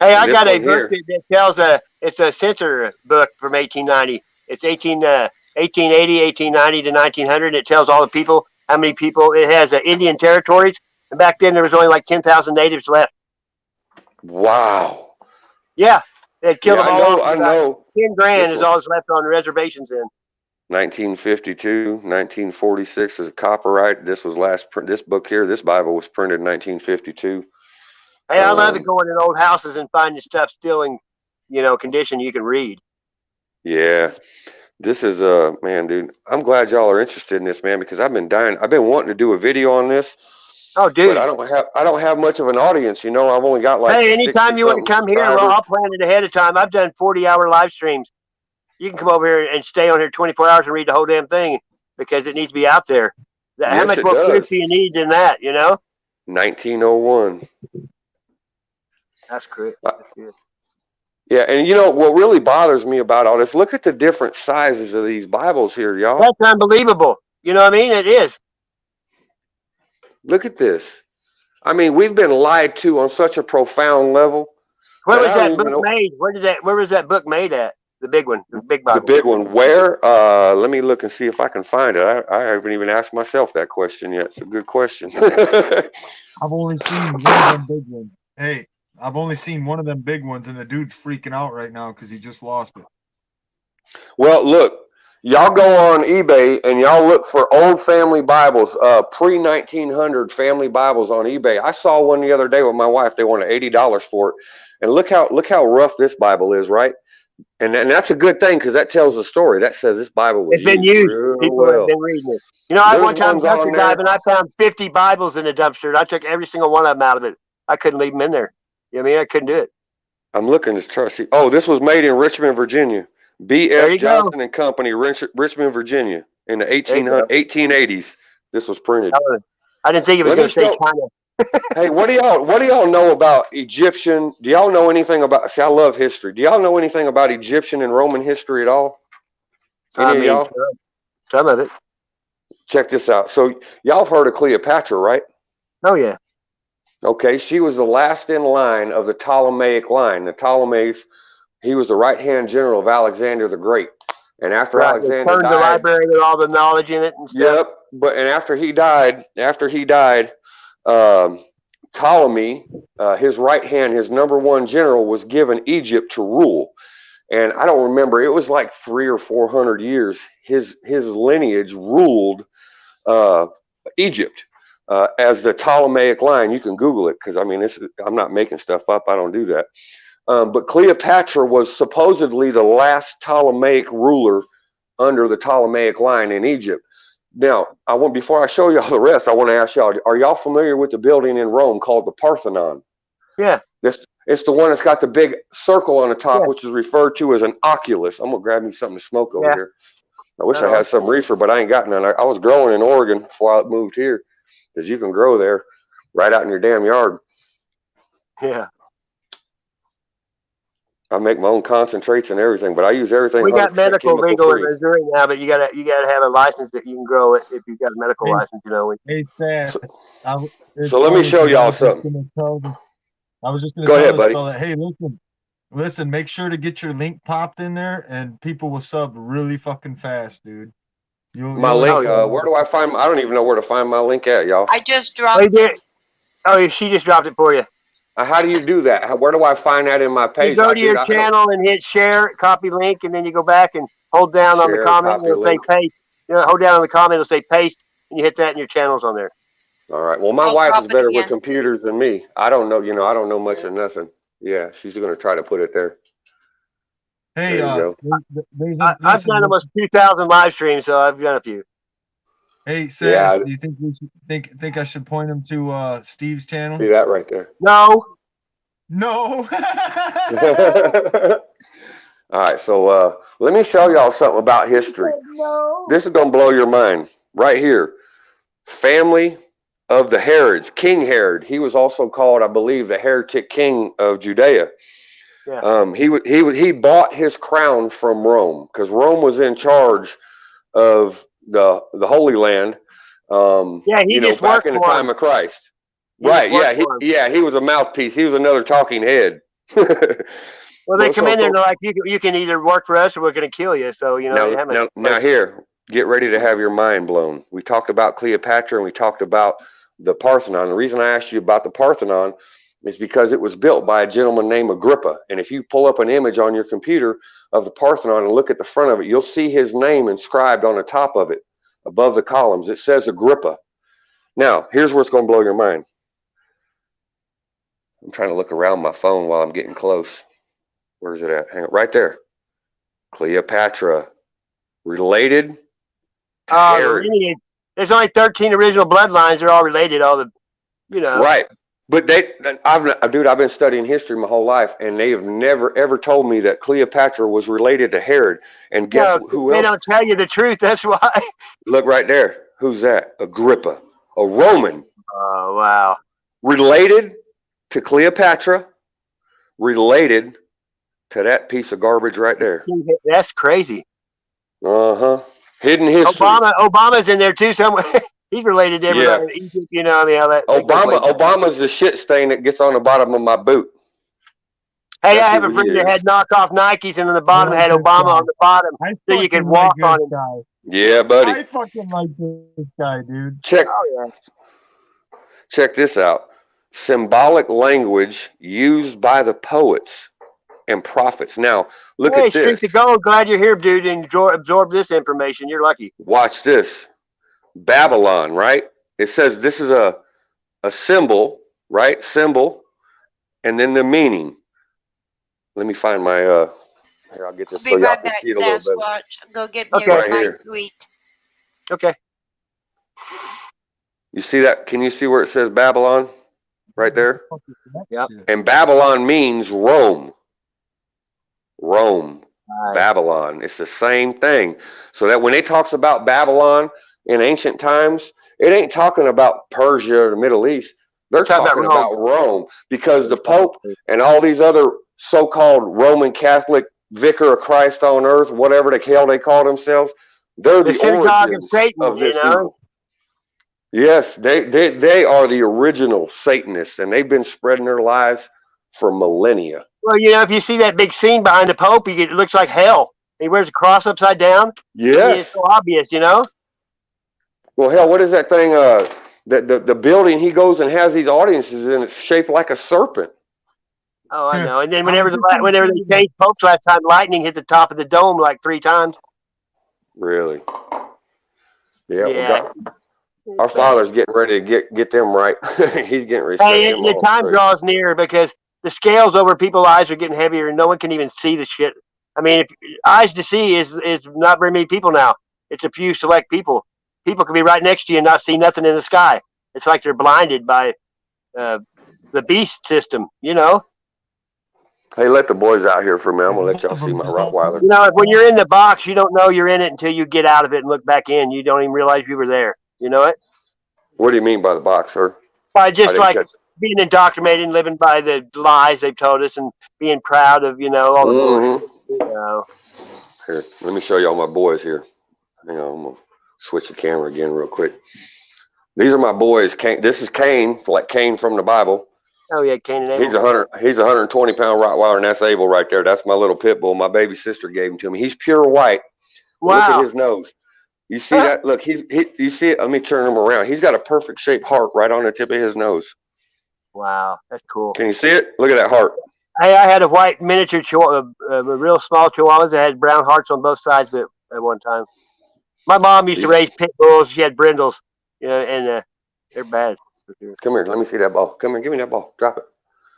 Hey, I this got a one book that tells it's a censor book from 1890. It's 1880, 1890 to 1900. It tells all the people, how many people. It has Indian territories, and back then there was only like 10,000 natives left. Wow. Yeah, they killed them all off. I know. 10 grand is all that's left on the reservations then. 1952, 1946 is a copyright. This was this book here, this Bible was printed in 1952. Hey, I love it going in old houses and finding stuff still in, condition you can read. Yeah. This is man, dude. I'm glad y'all are interested in this, man, because I've been wanting to do a video on this. Oh, dude. But I don't have much of an audience, I've only got like. Hey, anytime you want to come here, well, I'll plan it ahead of time. I've done 40-hour live streams. You can come over here and stay on here 24 hours and read the whole damn thing because it needs to be out there. How much more proof do you need than that, 1901. That's great. Yeah, and what really bothers me about all this, look at the different sizes of these Bibles here, y'all. That's unbelievable. You know what I mean? It is. Look at this. I mean, we've been lied to on such a profound level. Where was that book made? Where was that book made at? The big one, the big Bible. The big one. Where? Let me look and see if I can find it. I haven't even asked myself that question yet. It's a good question. I've only seen one of them big ones. Hey, I've only seen one of them big ones, and the dude's freaking out right now because he just lost it. Well, look, y'all go on eBay and y'all look for old family Bibles, pre-1900 family Bibles on eBay. I saw one the other day with my wife. They wanted $80 for it, and look how rough this Bible is, right? And that's a good thing because that tells the story. That says this Bible was been used. People have been reading it. I one time dumpster diving, I found 50 Bibles in a dumpster, and I took every single one of them out of it. I couldn't leave them in there. You know what I mean? I couldn't do it. I'm looking to try to see. Oh, this was made in Richmond, Virginia. B.F. Johnson and Company, Richmond, Virginia, in the 1880s. This was printed. I didn't think it was going to say China. Hey, what do y'all know about Egyptian? Do y'all know anything about? See, I love history. Do y'all know anything about Egyptian and Roman history at all? Any of y'all? Some of it. Check this out. So y'all have heard of Cleopatra, right? Oh yeah. Okay, she was the last in line of the Ptolemaic line. The Ptolemies, he was the right-hand general of Alexander the Great. And after Alexander died, the library with all the knowledge in it and stuff. Yep, and after he died, Ptolemy, his right hand, his number one general, was given Egypt to rule. And I don't remember, it was like 300 or 400 years. His lineage ruled Egypt as the Ptolemaic line. You can Google it because I'm not making stuff up. I don't do that. But Cleopatra was supposedly the last Ptolemaic ruler under the Ptolemaic line in Egypt. Now, before I show y'all the rest, I want to ask y'all, are y'all familiar with the building in Rome called the Parthenon? Yeah. It's the one that's got the big circle on the top, which is referred to as an oculus. I'm going to grab me something to smoke over here. I wish I had some reefer, but I ain't got none. I was growing in Oregon before I moved here because you can grow there right out in your damn yard. Yeah. I make my own concentrates and everything, but I use everything. We got medical legal in Missouri now, but you gotta have a license that you can grow it if you've got a medical license. Hey, Stan, so let me show y'all something. I was just going to Go tell ahead, this buddy. fella, hey, listen, make sure to get your link popped in there, and people will sub really fucking fast, dude. My You'll link, enjoy where do I find, I don't even know where to find my link at, y'all. I just Oh, you dropped did? it. Oh, she just dropped it for you. How do you do that? Where do I find that in my You page? go to your I don't channel and hit share, copy link, and then you go back and hold down on the share, comment, and copy it'll say link. paste. You know, hold down on the comment, it'll say paste, and you hit that, and your channel's on there. All right. Well, my I'll wife drop is it better with again. computers than me. I don't know, I don't know much of nothing. Yeah, she's going to try to put it there. Hey, There you go. I've done almost 2,000 live streams, so I've done a few. Hey, Sash, Yeah. do you think we should think I should point him to Steve's channel? See that right there. No. No. All right, so let me show y'all something about history. No. This is gonna blow your mind right here. Family of the Herods, King Herod. He was also called, I believe, the heretic king of Judea. Yeah. He bought his crown from Rome because Rome was in charge of the Holy Land. Yeah, he just back worked in the for time him. of Christ. He Right? just worked Yeah. for him. He was a mouthpiece. He was another talking head. Well, they come in there so and they're like, you can either work for us or we're going to kill you. So, they haven't. now here, get ready to have your mind blown. We talked about Cleopatra and we talked about the Parthenon. The reason I asked you about the Parthenon is because it was built by a gentleman named Agrippa. And if you pull up an image on your computer of the Parthenon and look at the front of it, you'll see his name inscribed on the top of it, above the columns. It says Agrippa. Now, here's what's going to blow your mind. I'm trying to look around my phone while I'm getting close. Where's it at? Hang on, right there. Cleopatra, related to Herod. Lineage. There's only 13 original bloodlines. They're all related. All the, Right. But I've been studying history my whole life, and they have never ever told me that Cleopatra was related to Herod. And guess who else? They don't tell you the truth. That's why. Look right there. Who's that? Agrippa, a Roman. Oh, wow. Related to Cleopatra, related to that piece of garbage right there. That's crazy. Hidden history. Obama's in there too somewhere. He's related to everybody. Yeah. Egypt, how that. Obama's the shit stain that gets on the bottom of my boot. Hey, I have a friend that had knockoff Nikes, and on the bottom had Obama on the bottom, so you could walk on him. Guy. Yeah, buddy. I fucking like this guy, dude. Check this out. Symbolic language used by the poets and prophets. Now, look at this. Streets of gold. Glad you're here, dude, and absorb this information. You're lucky. Watch this. Babylon, right? It says this is a symbol, right? Symbol, and then the meaning. Let me find my here. I'll get this. Be right back, Sasquatch. Go get me my tweet. Okay. You see that? Can you see where it says Babylon? Right there? Yeah. And Babylon means Rome. Rome. Right. Babylon. It's the same thing. So that when it talks about Babylon in ancient times, it ain't talking about Persia or the Middle East. They're talking about Rome, because the Pope and all these other so-called Roman Catholic vicar of Christ on earth, whatever the hell they call themselves, they're the synagogue of Satan, of this evil. Yes, they are the original Satanists, and they've been spreading their lies for millennia. Well, if you see that big scene behind the Pope, it looks like hell. He wears a cross upside down. Yes. It's so obvious, Well, hell, what is that thing? The building he goes and has these audiences in, it's shaped like a serpent. Oh, I know. And then whenever they changed popes last time, lightning hit the top of the dome like 3 times. Really? Yeah. Our Father's getting ready to get them right. He's getting ready. Hey, the time draws near because the scales over people's eyes are getting heavier, and no one can even see the shit. I mean, if eyes to see is not very many people now. It's a few select people. People can be right next to you and not see nothing in the sky. It's like they're blinded by the beast system, Hey, let the boys out here for a minute. I'm going to let y'all see my Rottweiler. When you're in the box, you don't know you're in it until you get out of it and look back in. You don't even realize you were there. You know it? What do you mean by the box, sir? By just like being indoctrinated and living by the lies they've told us and being proud of, all the bullshit. Here, let me show y'all my boys here. Hang on, I'm going to switch the camera again real quick. These are my boys. This is Cain, like Cain from the Bible. Oh yeah, Cain and Abel. He's a 120-pound Rottweiler, and that's Abel right there. That's my little pit bull. My baby sister gave him to me. He's pure white. Wow. Look at his nose. You see that? Look, you see it? Let me turn him around. He's got a perfect shaped heart right on the tip of his nose. Wow, that's cool. Can you see it? Look at that heart. Hey, I had a white miniature real small chihuahuas that had brown hearts on both sides, but at one time, my mom used to raise pit bulls. She had brindles, and they're bad. Come here, let me see that ball. Come here, give me that ball. Drop it.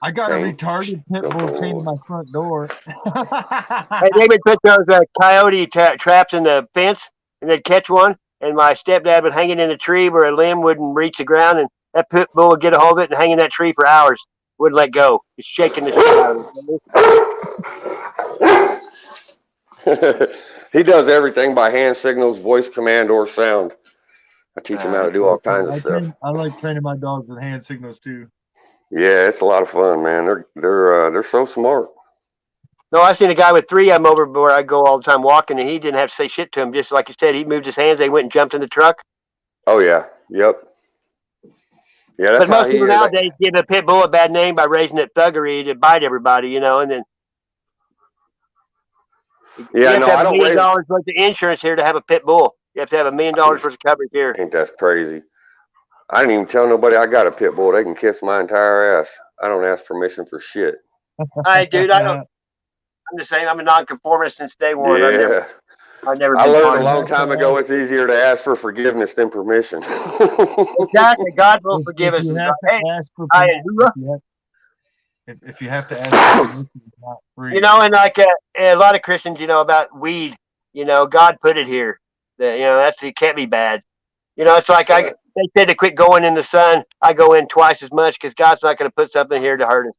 I got a retarded pit bull chained to my front door. Hey, they would put those coyote traps in the fence, and they'd catch one. And my stepdad would hang it in a tree where a limb wouldn't reach the ground, and that pit bull would get a hold of it and hang in that tree for hours. Wouldn't let go. Just shaking the shit out of it. He does everything by hand signals, voice command, or sound. I teach him how to do all kinds of stuff. I like training my dogs with hand signals too. Yeah, it's a lot of fun, man. They're so smart. No, I've seen a guy with 3 of them over where I go all the time walking, and he didn't have to say shit to him. Just like you said, he moved his hands. They went and jumped in the truck. Oh yeah, yep. Yeah, that's but most people nowadays give a pit bull a bad name by raising it thuggery to bite everybody, and then. Yeah, no, I don't. $1 million worth of insurance here to have a pit bull. You have to have $1 million worth of coverage here. Ain't that crazy? I didn't even tell nobody I got a pit bull. They can kiss my entire ass. I don't ask permission for shit. Hi, dude. I'm the same. I'm a nonconformist since day one. Yeah. I've never I learned a long time ago it's easier to ask for forgiveness than permission. Exactly. God will forgive us. If you have to ask for permission, it's not free. And like a lot of Christians, about weed, God put it here. It can't be bad. It's like they said to quit going in the sun. I go in twice as much because God's not going to put something here to hurt us.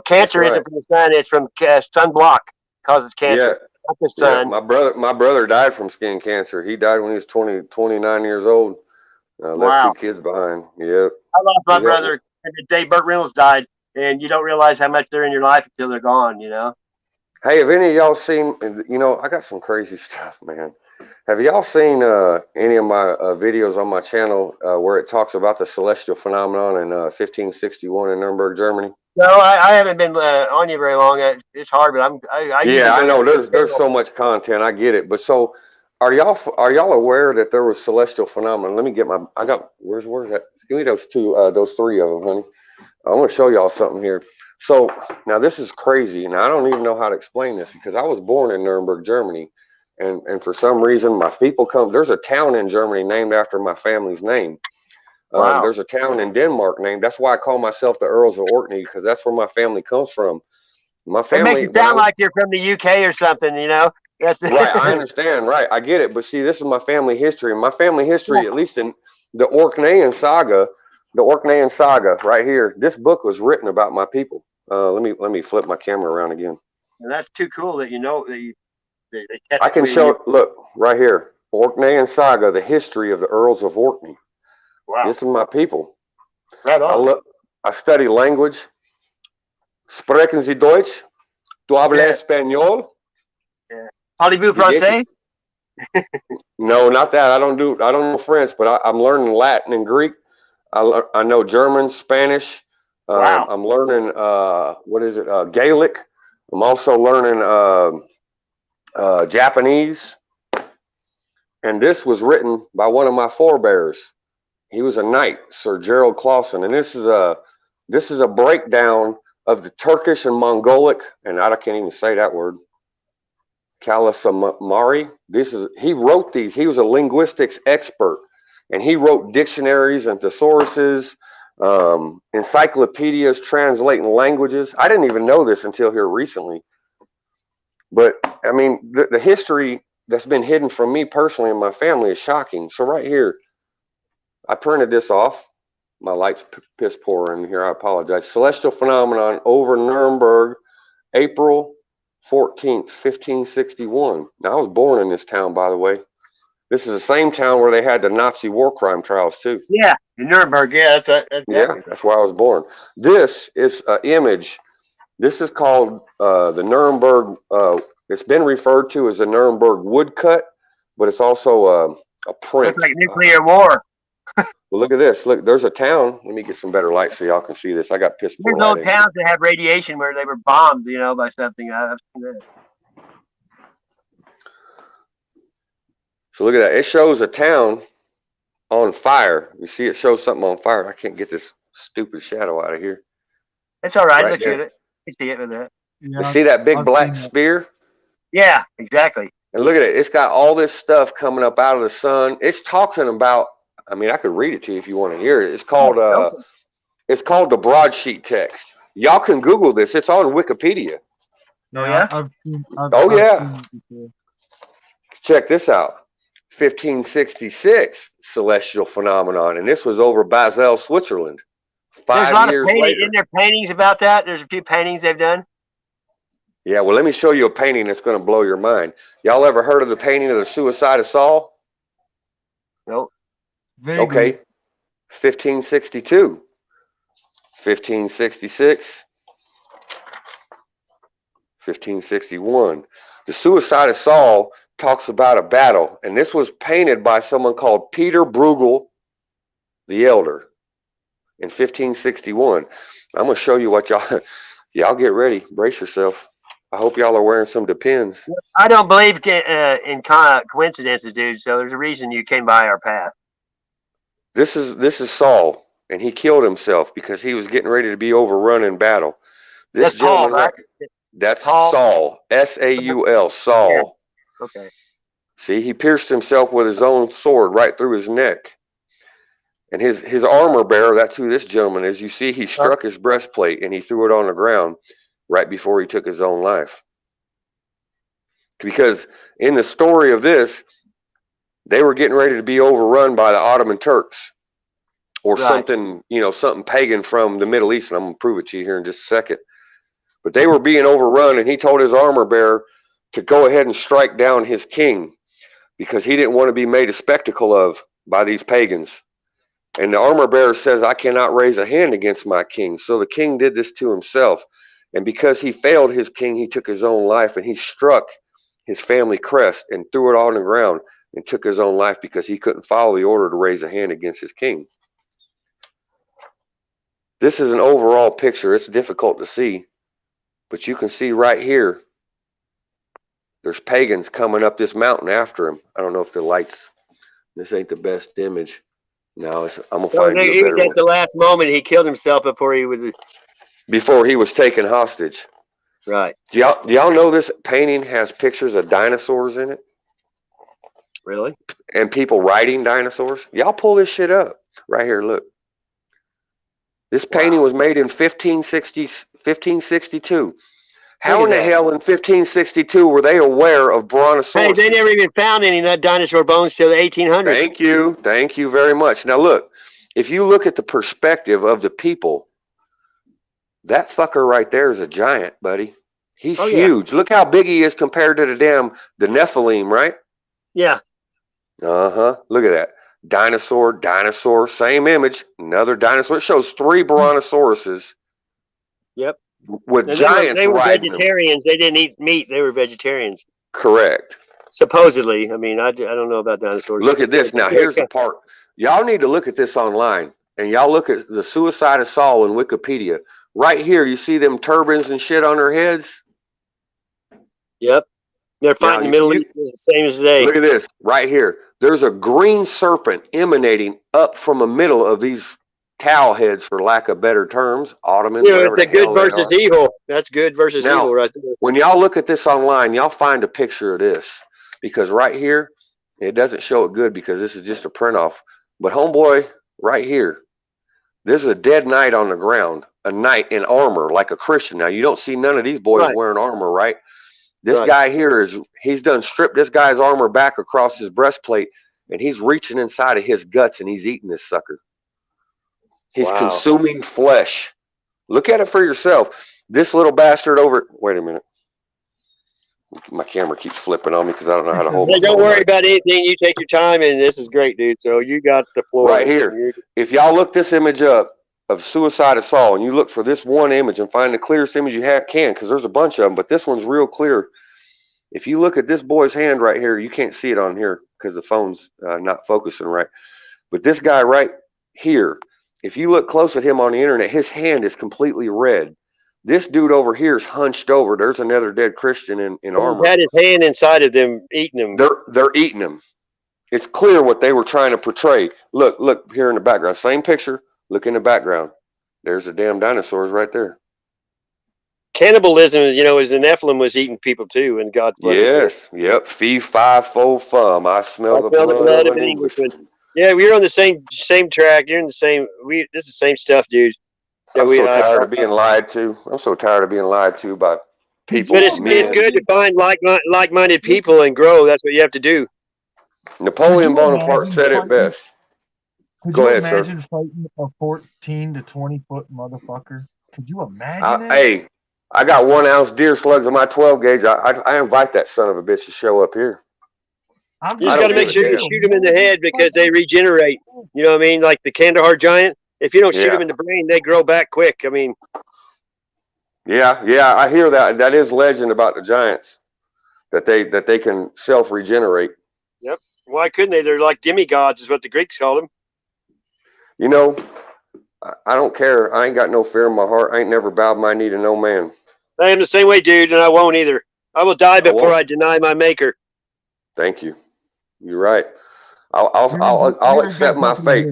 Cancer isn't from the sun; it's from sunblock causes cancer. Yeah. Not the sun. Yeah, my brother died from skin cancer. He died when he was 29 years old. Left 2 kids behind. Yep. I lost my brother the day Burt Reynolds died, and you don't realize how much they're in your life until they're gone. Hey, have any of y'all seen? I got some crazy stuff, man. Have y'all seen any of my videos on my channel where it talks about the celestial phenomenon in 1561 in Nuremberg, Germany? No, I haven't been on you very long. It's hard, but I know there's so much content. I get it, but so are y'all aware that there was celestial phenomenon? Let me get where's that? Give me those 3 of them, honey. I want to show y'all something here. So now this is crazy, and I don't even know how to explain this because I was born in Nuremberg, Germany, and for some reason my people come. There's a town in Germany named after my family's name. Wow. There's a town in Denmark named. That's why I call myself the Earls of Orkney because that's where my family comes from. My family. It makes it sound like you're from the UK or something, That's right. I understand. Right. I get it. But see, this is my family history. My family history, at least in the Orkneyan saga, right here. This book was written about my people. Let me flip my camera around again. And that's too cool that I can show. Look right here, Orkneyan saga, the history of the Earls of Orkney. Wow. This is my people. Right on. I study language. Sprechen Sie Deutsch? Du hablas español? Yeah. Parlez-vous français? No, not that. I don't know French, but I'm learning Latin and Greek. I know German, Spanish. Wow. I'm learning Gaelic. I'm also learning Japanese. And this was written by one of my forebears. He was a knight, Sir Gerald Clausen, and this is a breakdown of the Turkish and Mongolic, and I can't even say that word. Kalasamari. He wrote these. He was a linguistics expert, and he wrote dictionaries and thesauruses, encyclopedias translating languages. I didn't even know this until here recently. But I mean, the history that's been hidden from me personally and my family is shocking. So right here. I printed this off. My light's piss poor in here. I apologize. Celestial phenomenon over Nuremberg, April 14th, 1561. Now, I was born in this town, by the way. This is the same town where they had the Nazi war crime trials, too. Yeah, in Nuremberg. Yeah, that's where I was born. This is an image. This is called the Nuremberg. It's been referred to as the Nuremberg woodcut, but it's also a print. It's like nuclear war. Well, look at this. Look, there's a town. Let me get some better light so y'all can see this. I got piss poor There's light old in here. towns that have radiation where they were bombed, by something. I've seen that. So look at that. It shows a town on fire. You see, it shows something on fire. I can't get this stupid shadow out of here. It's all right. Right Look there. at it. You see it with that. You Yeah, see that big I've black seen that. spear? Yeah, exactly. And look at it. It's got all this stuff coming up out of the sun. It's talking about, I mean, I could read it to you if you want to hear it. It's called the broadsheet text. Y'all can Google this. It's on Wikipedia. Oh, yeah? I've seen it before. Check this out. 1566 celestial phenomenon. And this was over Basel, Switzerland. There's a lot 5 years of painting. later. Isn't there paintings about that? There's a few paintings they've done. Yeah, well, let me show you a painting that's going to blow your mind. Y'all ever heard of the painting of the Suicide of Saul? Nope. Vaguely. Okay. 1562. 1566. 1561. The Suicide of Saul talks about a battle, and this was painted by someone called Peter Bruegel the Elder in 1561. I'm going to show you what y'all get ready. Brace yourself. I hope y'all are wearing some Depends. I don't believe in coincidences, dude. So there's a reason you came by our path. This is Saul, and he killed himself because he was getting ready to be overrun in battle. This That's Paul, gentleman, right? that's Paul. Saul, Saul, Saul. Yeah. Okay. See, he pierced himself with his own sword right through his neck. And his armor bearer, that's who this gentleman is. You see, he struck his breastplate and he threw it on the ground right before he took his own life. Because in the story of this, they were getting ready to be overrun by the Ottoman Turks or something, something pagan from the Middle East. And I'm going to prove it to you here in just a second. But they were being overrun, and he told his armor bearer to go ahead and strike down his king because he didn't want to be made a spectacle of by these pagans. And the armor bearer says, I cannot raise a hand against my king. So the king did this to himself. And because he failed his king, he took his own life, and he struck his family crest and threw it on the ground and took his own life because he couldn't follow the order to raise a hand against his king. This is an overall picture. It's difficult to see, but you can see right here, there's pagans coming up this mountain after him. I don't know if the lights, this ain't the best image. No, I'm going to find you a better one. At the last moment, he killed himself before he was taken hostage. Right. Do y'all know this painting has pictures of dinosaurs in it? Really? And people riding dinosaurs? Y'all pull this shit up. Right here, look. This painting was made in 1562. How in the hell in 1562 were they aware of brontosaurus? Hey, they never even found any dinosaur bones till the 1800s. Thank you very much. Now look, if you look at the perspective of the people, that fucker right there is a giant, buddy. He's huge. Look how big he is compared to the Nephilim, right? Yeah. Look at that. Dinosaur, same image. Another dinosaur. It shows 3 brontosauruses. Yep. With giants they were riding vegetarians. them. They didn't eat meat. They were vegetarians. Correct. Supposedly. I mean, I don't know about dinosaurs. Look at this. Now, here's the part. Y'all need to look at this online. And y'all look at the Suicide of Saul in Wikipedia. Right here, you see them turbans and shit on their heads? Yep. They're fighting the Middle East the same as today. Look at this. Right here. There's a green serpent emanating up from the middle of these towel heads, for lack of better terms. Ottomans, whatever it's the good versus evil. That's good versus evil right there. When y'all look at this online, y'all find a picture of this. Because right here, it doesn't show it good because this is just a print off. But homeboy, right here, this is a dead knight on the ground. A knight in armor, like a Christian. Now, you don't see none of these boys wearing armor, right? This guy here he's done stripped this guy's armor back across his breastplate, and he's reaching inside of his guts and he's eating this sucker. He's consuming flesh. Look at it for yourself. This little bastard over. Wait a minute. My camera keeps flipping on me because I don't know how to hold it. Don't worry about anything. You take your time, and this is great, dude. So you got the floor. Right here. If y'all look this image up of Suicide of Saul, and you look for this one image and find the clearest image you can, because there's a bunch of them, but this one's real clear. If you look at this boy's hand right here, you can't see it on here because the phone's not focusing right. But this guy right here, if you look close at him on the internet, his hand is completely red. This dude over here is hunched over. There's another dead Christian in armor. He had his hand inside of them, eating them. They're eating him. It's clear what they were trying to portray. Look here in the background. Same picture. Look in the background. There's the damn dinosaurs right there. Cannibalism, is the Nephilim was eating people too, and God. Yes. Yep. Fee, fi, fo, fum. I smell the blood of an Englishman. Yeah, we're on the same track. You're in the same. This is the same stuff, dude. I'm so tired of being lied to. I'm so tired of being lied to by people. But it's good to find like-minded people and grow. That's what you have to do. Napoleon Bonaparte said it best. Could you imagine fighting a 14 to 20 foot motherfucker? Could you imagine that? Hey, I got 1 ounce deer slugs in my 12 gauge. I invite that son of a bitch to show up here. You just got to make sure you shoot them in the head because they regenerate. You know what I mean? Like the Kandahar giant. If you don't shoot them in the brain, they grow back quick. I mean. Yeah, I hear that. That is legend about the giants, that they can self-regenerate. Yep. Why couldn't they? They're like demigods, is what the Greeks called them. You know, I don't care. I ain't got no fear in my heart. I ain't never bowed my knee to no man. I am the same way, dude, and I won't either. I will die before I deny my maker. Thank you. You're right. I'll accept my fate.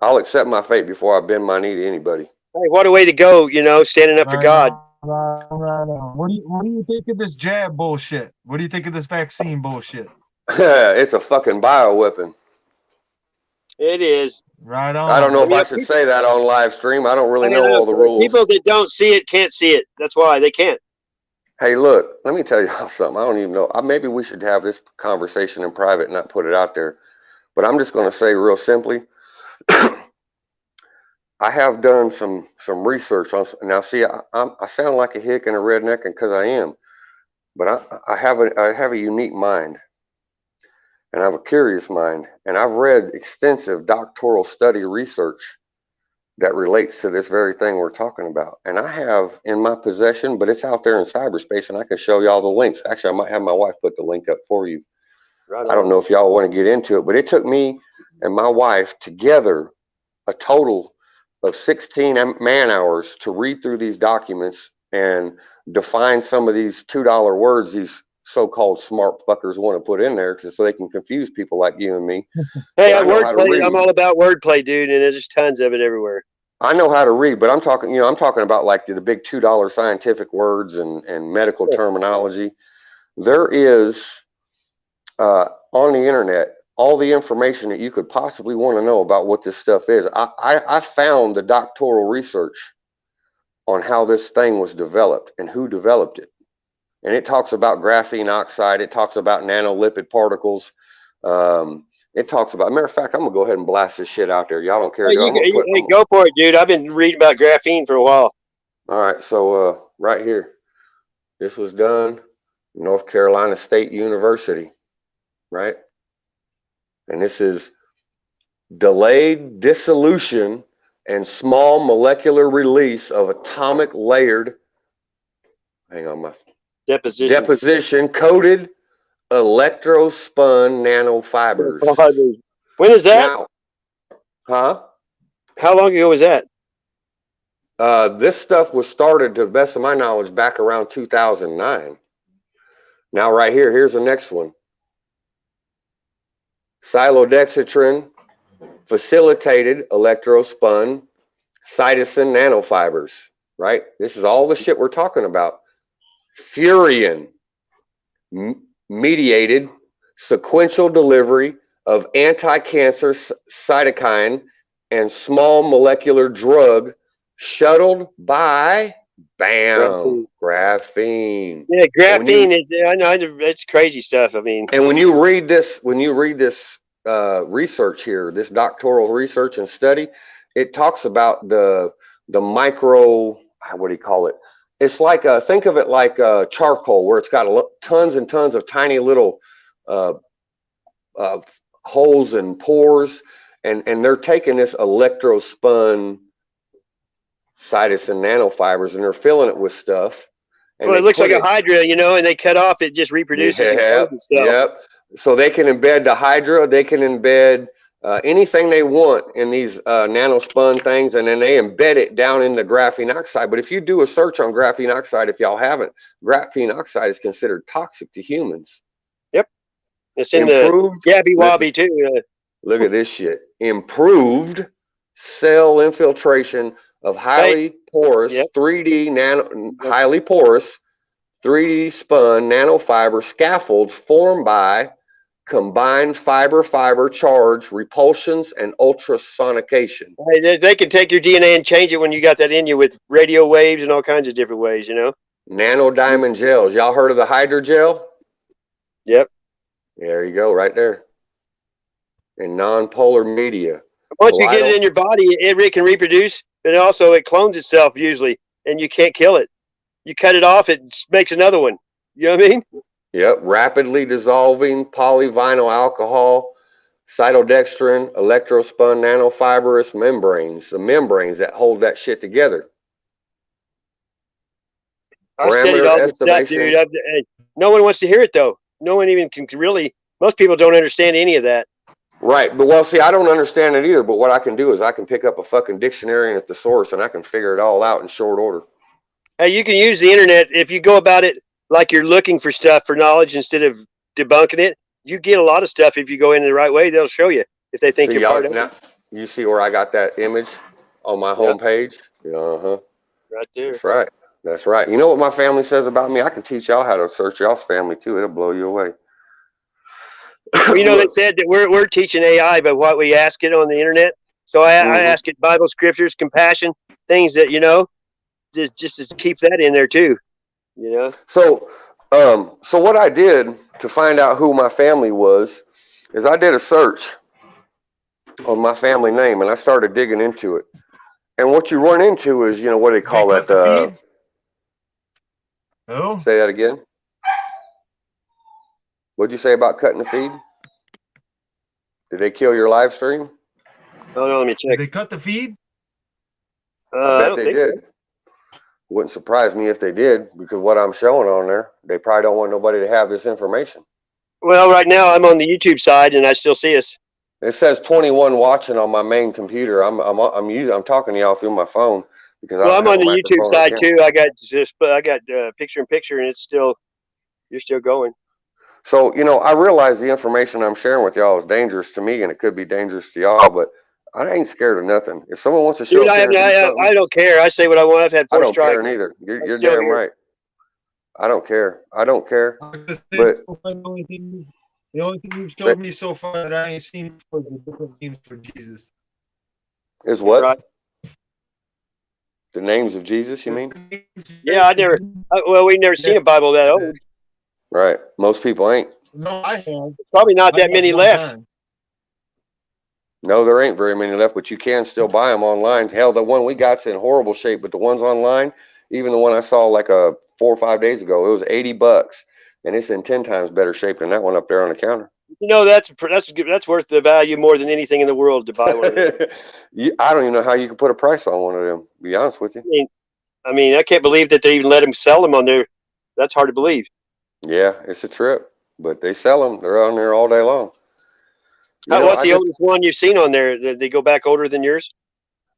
I'll accept my fate before I bend my knee to anybody. Hey, what a way to go, standing up for God. What do you think of this jab bullshit? What do you think of this vaccine bullshit? It's a fucking bioweapon. It is. Right on. I don't know if I should say that on live stream. I don't really know all the rules. People that don't see it can't see it. That's why they can't. Hey, look, let me tell you something. I don't even know. Maybe we should have this conversation in private and not put it out there. But I'm just going to say real simply, I have done some research on. Now, see, I sound like a hick and a redneck, and because I am, but I have a unique mind, and I have a curious mind, and I've read extensive doctoral study research that relates to this very thing we're talking about. And I have in my possession, but it's out there in cyberspace, and I can show y'all the links. Actually, I might have my wife put the link up for you. Right. I don't know if y'all want to get into it, but it took me and my wife together a total of 16 man hours to read through these documents and define some of these $2 words these so-called smart fuckers want to put in there so they can confuse people like you and me. Hey, I'm all about wordplay, dude, and there's just tons of it everywhere. I know how to read, but I'm talking about like the big $2 scientific words and medical terminology. There is on the internet all the information that you could possibly want to know about what this stuff is. I found the doctoral research on how this thing was developed and who developed it. And it talks about graphene oxide. It talks about nanolipid particles. It talks about, matter of fact, I'm going to go ahead and blast this shit out there. Y'all don't care. Hey, go for it, dude. I've been reading about graphene for a while. All right. So right here, this was done North Carolina State University, right? And this is delayed dissolution and small molecular release of atomic layered, deposition coated electrospun nanofibers. When is that? Now, how long ago was that? This stuff was started, to the best of my knowledge, back around 2009. Now, right here, here's the next one. Silodextrin facilitated electrospun cytosine nanofibers, right? This is all the shit we're talking about. Furan mediated sequential delivery of anti-cancer cytokine and small molecular drug shuttled by graphene. Yeah, graphene I know it's crazy stuff. I mean, and when you read this research here, this doctoral research and study, it talks about the micro, what do you call it? It's like think of it like charcoal, where it's got tons and tons of tiny little holes and pores, and they're taking this electrospun cytosine nanofibers and they're filling it with stuff. Well, it looks like a hydra, and they cut off, it just reproduces. Yep. So they can embed the hydra, they can embed anything they want in these nanospun things, and then they embed it down in the graphene oxide. But if you do a search on graphene oxide, if y'all haven't, graphene oxide is considered toxic to humans. Yep. It's in Improved, the Gabby Wobby too. Look at this shit. Improved cell infiltration of highly porous 3D highly porous 3D spun nanofiber scaffolds formed by combined fiber charge repulsions and ultrasonication. They can take your DNA and change it when you got that in you with radio waves and all kinds of different ways, you know. Nano diamond gels. Y'all heard of the hydrogel? Yep. There you go, right there. In non-polar media. Once you get it in your body, it can reproduce, but also it clones itself usually, and you can't kill it. You cut it off, it makes another one. You know what I mean? Yep. Rapidly dissolving polyvinyl alcohol, cytodextrin, electrospun nanofibrous membranes, the membranes that hold that shit together. I studied all this stuff, dude. No one wants to hear it, though. No one even can really, most people don't understand any of that. Right. But, well, see, I don't understand it either. But what I can do is I can pick up a fucking dictionary at the source and I can figure it all out in short order. Hey, you can use the internet if you go about it like you're looking for stuff for knowledge instead of debunking it. You get a lot of stuff if you go in the right way. They'll show you if they think you're part of it. You see where I got that image on my homepage? Right there. That's right. That's right. You know what my family says about me? I can teach y'all how to search y'all's family too. It'll blow you away. Well, you know, they said that we're teaching AI by what we ask it on the internet. So I ask it Bible scriptures, compassion, things that, you know, just to keep that in there too. You know. So what I did to find out who my family was is I did a search on my family name and I started digging into it. And what you run into is, you know, what do they call that? Oh. Say that again. What'd you say about cutting the feed? Did they kill your live stream? Oh, no, let me check. Did they cut the feed? I bet they did. Wouldn't surprise me if they did, because what I'm showing on there, they probably don't want nobody to have this information. Well, right now I'm on the YouTube side and I still see us. It says 21 watching on my main computer. I'm talking to y'all through my phone because I'm on the YouTube side too. I got picture in picture and you're still going. So, you know, I realize the information I'm sharing with y'all is dangerous to me and it could be dangerous to y'all, but I ain't scared of nothing. If someone wants to show I don't care. I say what I want. I've had 4 strikes. I don't care neither. You're damn right. I don't care. But the only thing you've showed me so far that I ain't seen for the different names for Jesus. Is what? Right. The names of Jesus, you mean? Yeah, we've never seen a Bible that old. Right. Most people ain't. No, I have. Probably not that many left. No, there ain't very many left, but you can still buy them online. Hell, the one we got's in horrible shape, but the ones online, even the one I saw like 4 or 5 days ago, it was $80, and it's in 10 times better shape than that one up there on the counter. You know, that's worth the value more than anything in the world to buy one of them. I don't even know how you can put a price on one of them, to be honest with you. I mean, I can't believe that they even let them sell them on there. That's hard to believe. Yeah, it's a trip, but they sell them. They're on there all day long. What's the oldest one you've seen on there? Did they go back older than yours?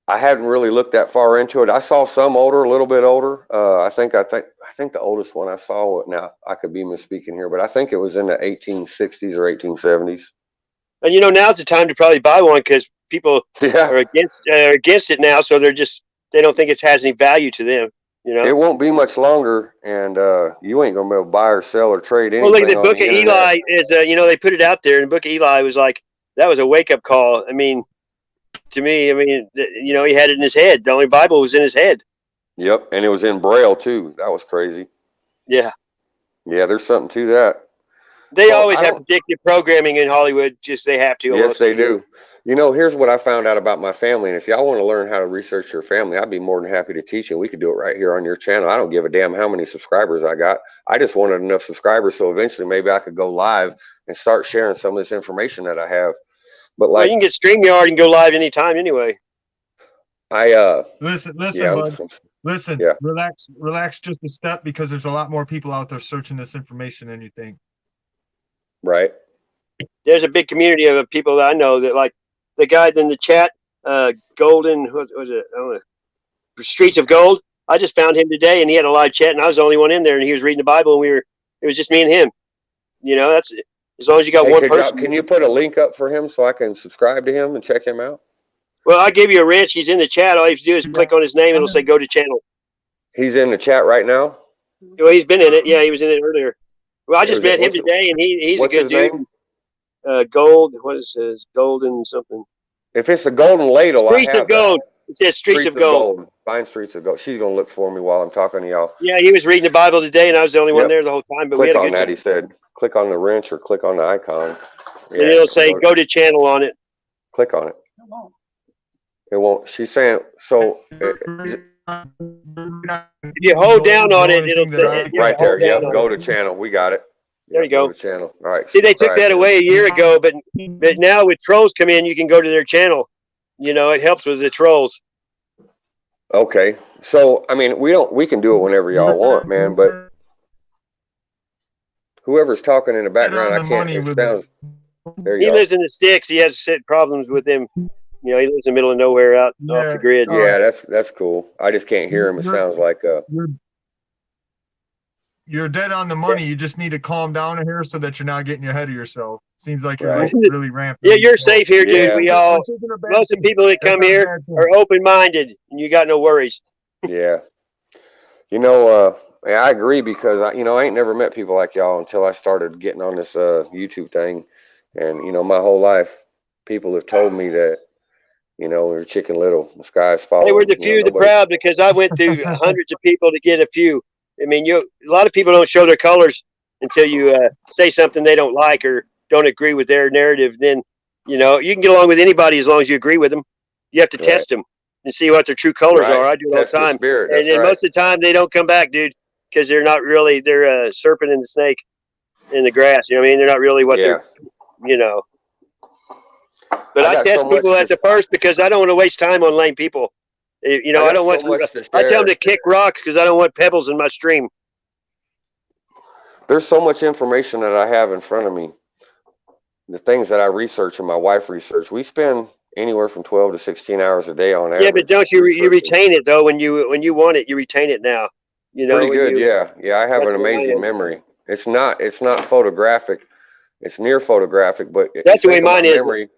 I hadn't really looked that far into it. I saw some older, a little bit older. I think the oldest one I saw, now I could be misspeaking here, but I think it was in the 1860s or 1870s. And you know, now's the time to probably buy one because people are against it now, so they don't think it has any value to them. You know, it won't be much longer, and you ain't gonna be able to buy or sell or trade anything. Well, look, the Book of Eli is, you know, they put it out there, and the Book of Eli was like, that was a wake up call. I mean, to me, you know, he had it in his head. The only Bible was in his head. Yep, and it was in Braille too. That was crazy. Yeah. Yeah, there's something to that. They always have predictive programming in Hollywood. Just they have to. Yes, they do. You know, here's what I found out about my family. And if y'all want to learn how to research your family, I'd be more than happy to teach you. We could do it right here on your channel. I don't give a damn how many subscribers I got. I just wanted enough subscribers so eventually maybe I could go live and start sharing some of this information that I have. But like, you can get StreamYard and go live anytime anyway. Listen, bud. Listen, relax just a step because there's a lot more people out there searching this information than you think. Right. There's a big community of people that I know that like the guy in the chat, Golden, what was it? Streets of Gold. I just found him today, and he had a live chat, and I was the only one in there, and he was reading the Bible, and it was just me and him. You know, that's as long as you got one person. Can you put a link up for him so I can subscribe to him and check him out? Well, I gave you a wrench. He's in the chat. All you have to do is click on his name. It'll say go to channel. He's in the chat right now? Well, he's been in it. Yeah, he was in it earlier. Well, I just met him today, and he's a good dude. Gold. What is his Golden something? If it's the Golden Ladle, Streets of Gold. It says Streets of Gold. Find Streets of Gold. She's gonna look for me while I'm talking to y'all. Yeah, he was reading the Bible today, and I was the only one there the whole time. But click on that. He said, click on the wrench or click on the icon. And it'll say go to channel on it. Click on it. It won't. She's saying so. If you hold down on it, it'll say right there. Yep. Go to channel. We got it. There you go. Go to channel. All right. See, they took that away a year ago, but now with trolls come in, you can go to their channel. You know, it helps with the trolls. Okay. So I mean, we can do it whenever y'all want, man. But whoever's talking in the background, I can't. It sounds. There you go. He lives in the sticks. He has problems with him. You know, he lives in the middle of nowhere out off the grid. Yeah, that's cool. I just can't hear him. It sounds like you're dead on the money. You just need to calm down here so that you're not getting ahead of yourself. Seems like you're really ramping. Yeah, you're safe here, dude. Yeah. Most of the people that come here are open-minded, and you got no worries. Yeah. You know, I agree because I ain't never met people like y'all until I started getting on this YouTube thing, and my whole life, people have told me that. We're Chicken Little. The sky's falling. They were the few, the proud, because I went through hundreds of people to get a few. I mean, a lot of people don't show their colors until you say something they don't like or don't agree with their narrative. Then, you can get along with anybody as long as you agree with them. You have to test them and see what their true colors are. I do it all the time. And then most of the time they don't come back, dude, because they're not really, they're a serpent and the snake in the grass. You know what I mean? They're not really what they're, But I test people at the first because I don't want to waste time on lame people. I don't want I tell them to kick rocks because I don't want pebbles in my stream. There's so much information that I have in front of me. The things that I research and my wife research, we spend anywhere from 12 to 16 hours a day on average. Yeah, but don't you retain it though when you want it, you retain it now. Pretty good, yeah. I have an amazing memory. It's not photographic. It's near photographic, but that's the way mine is. Memory,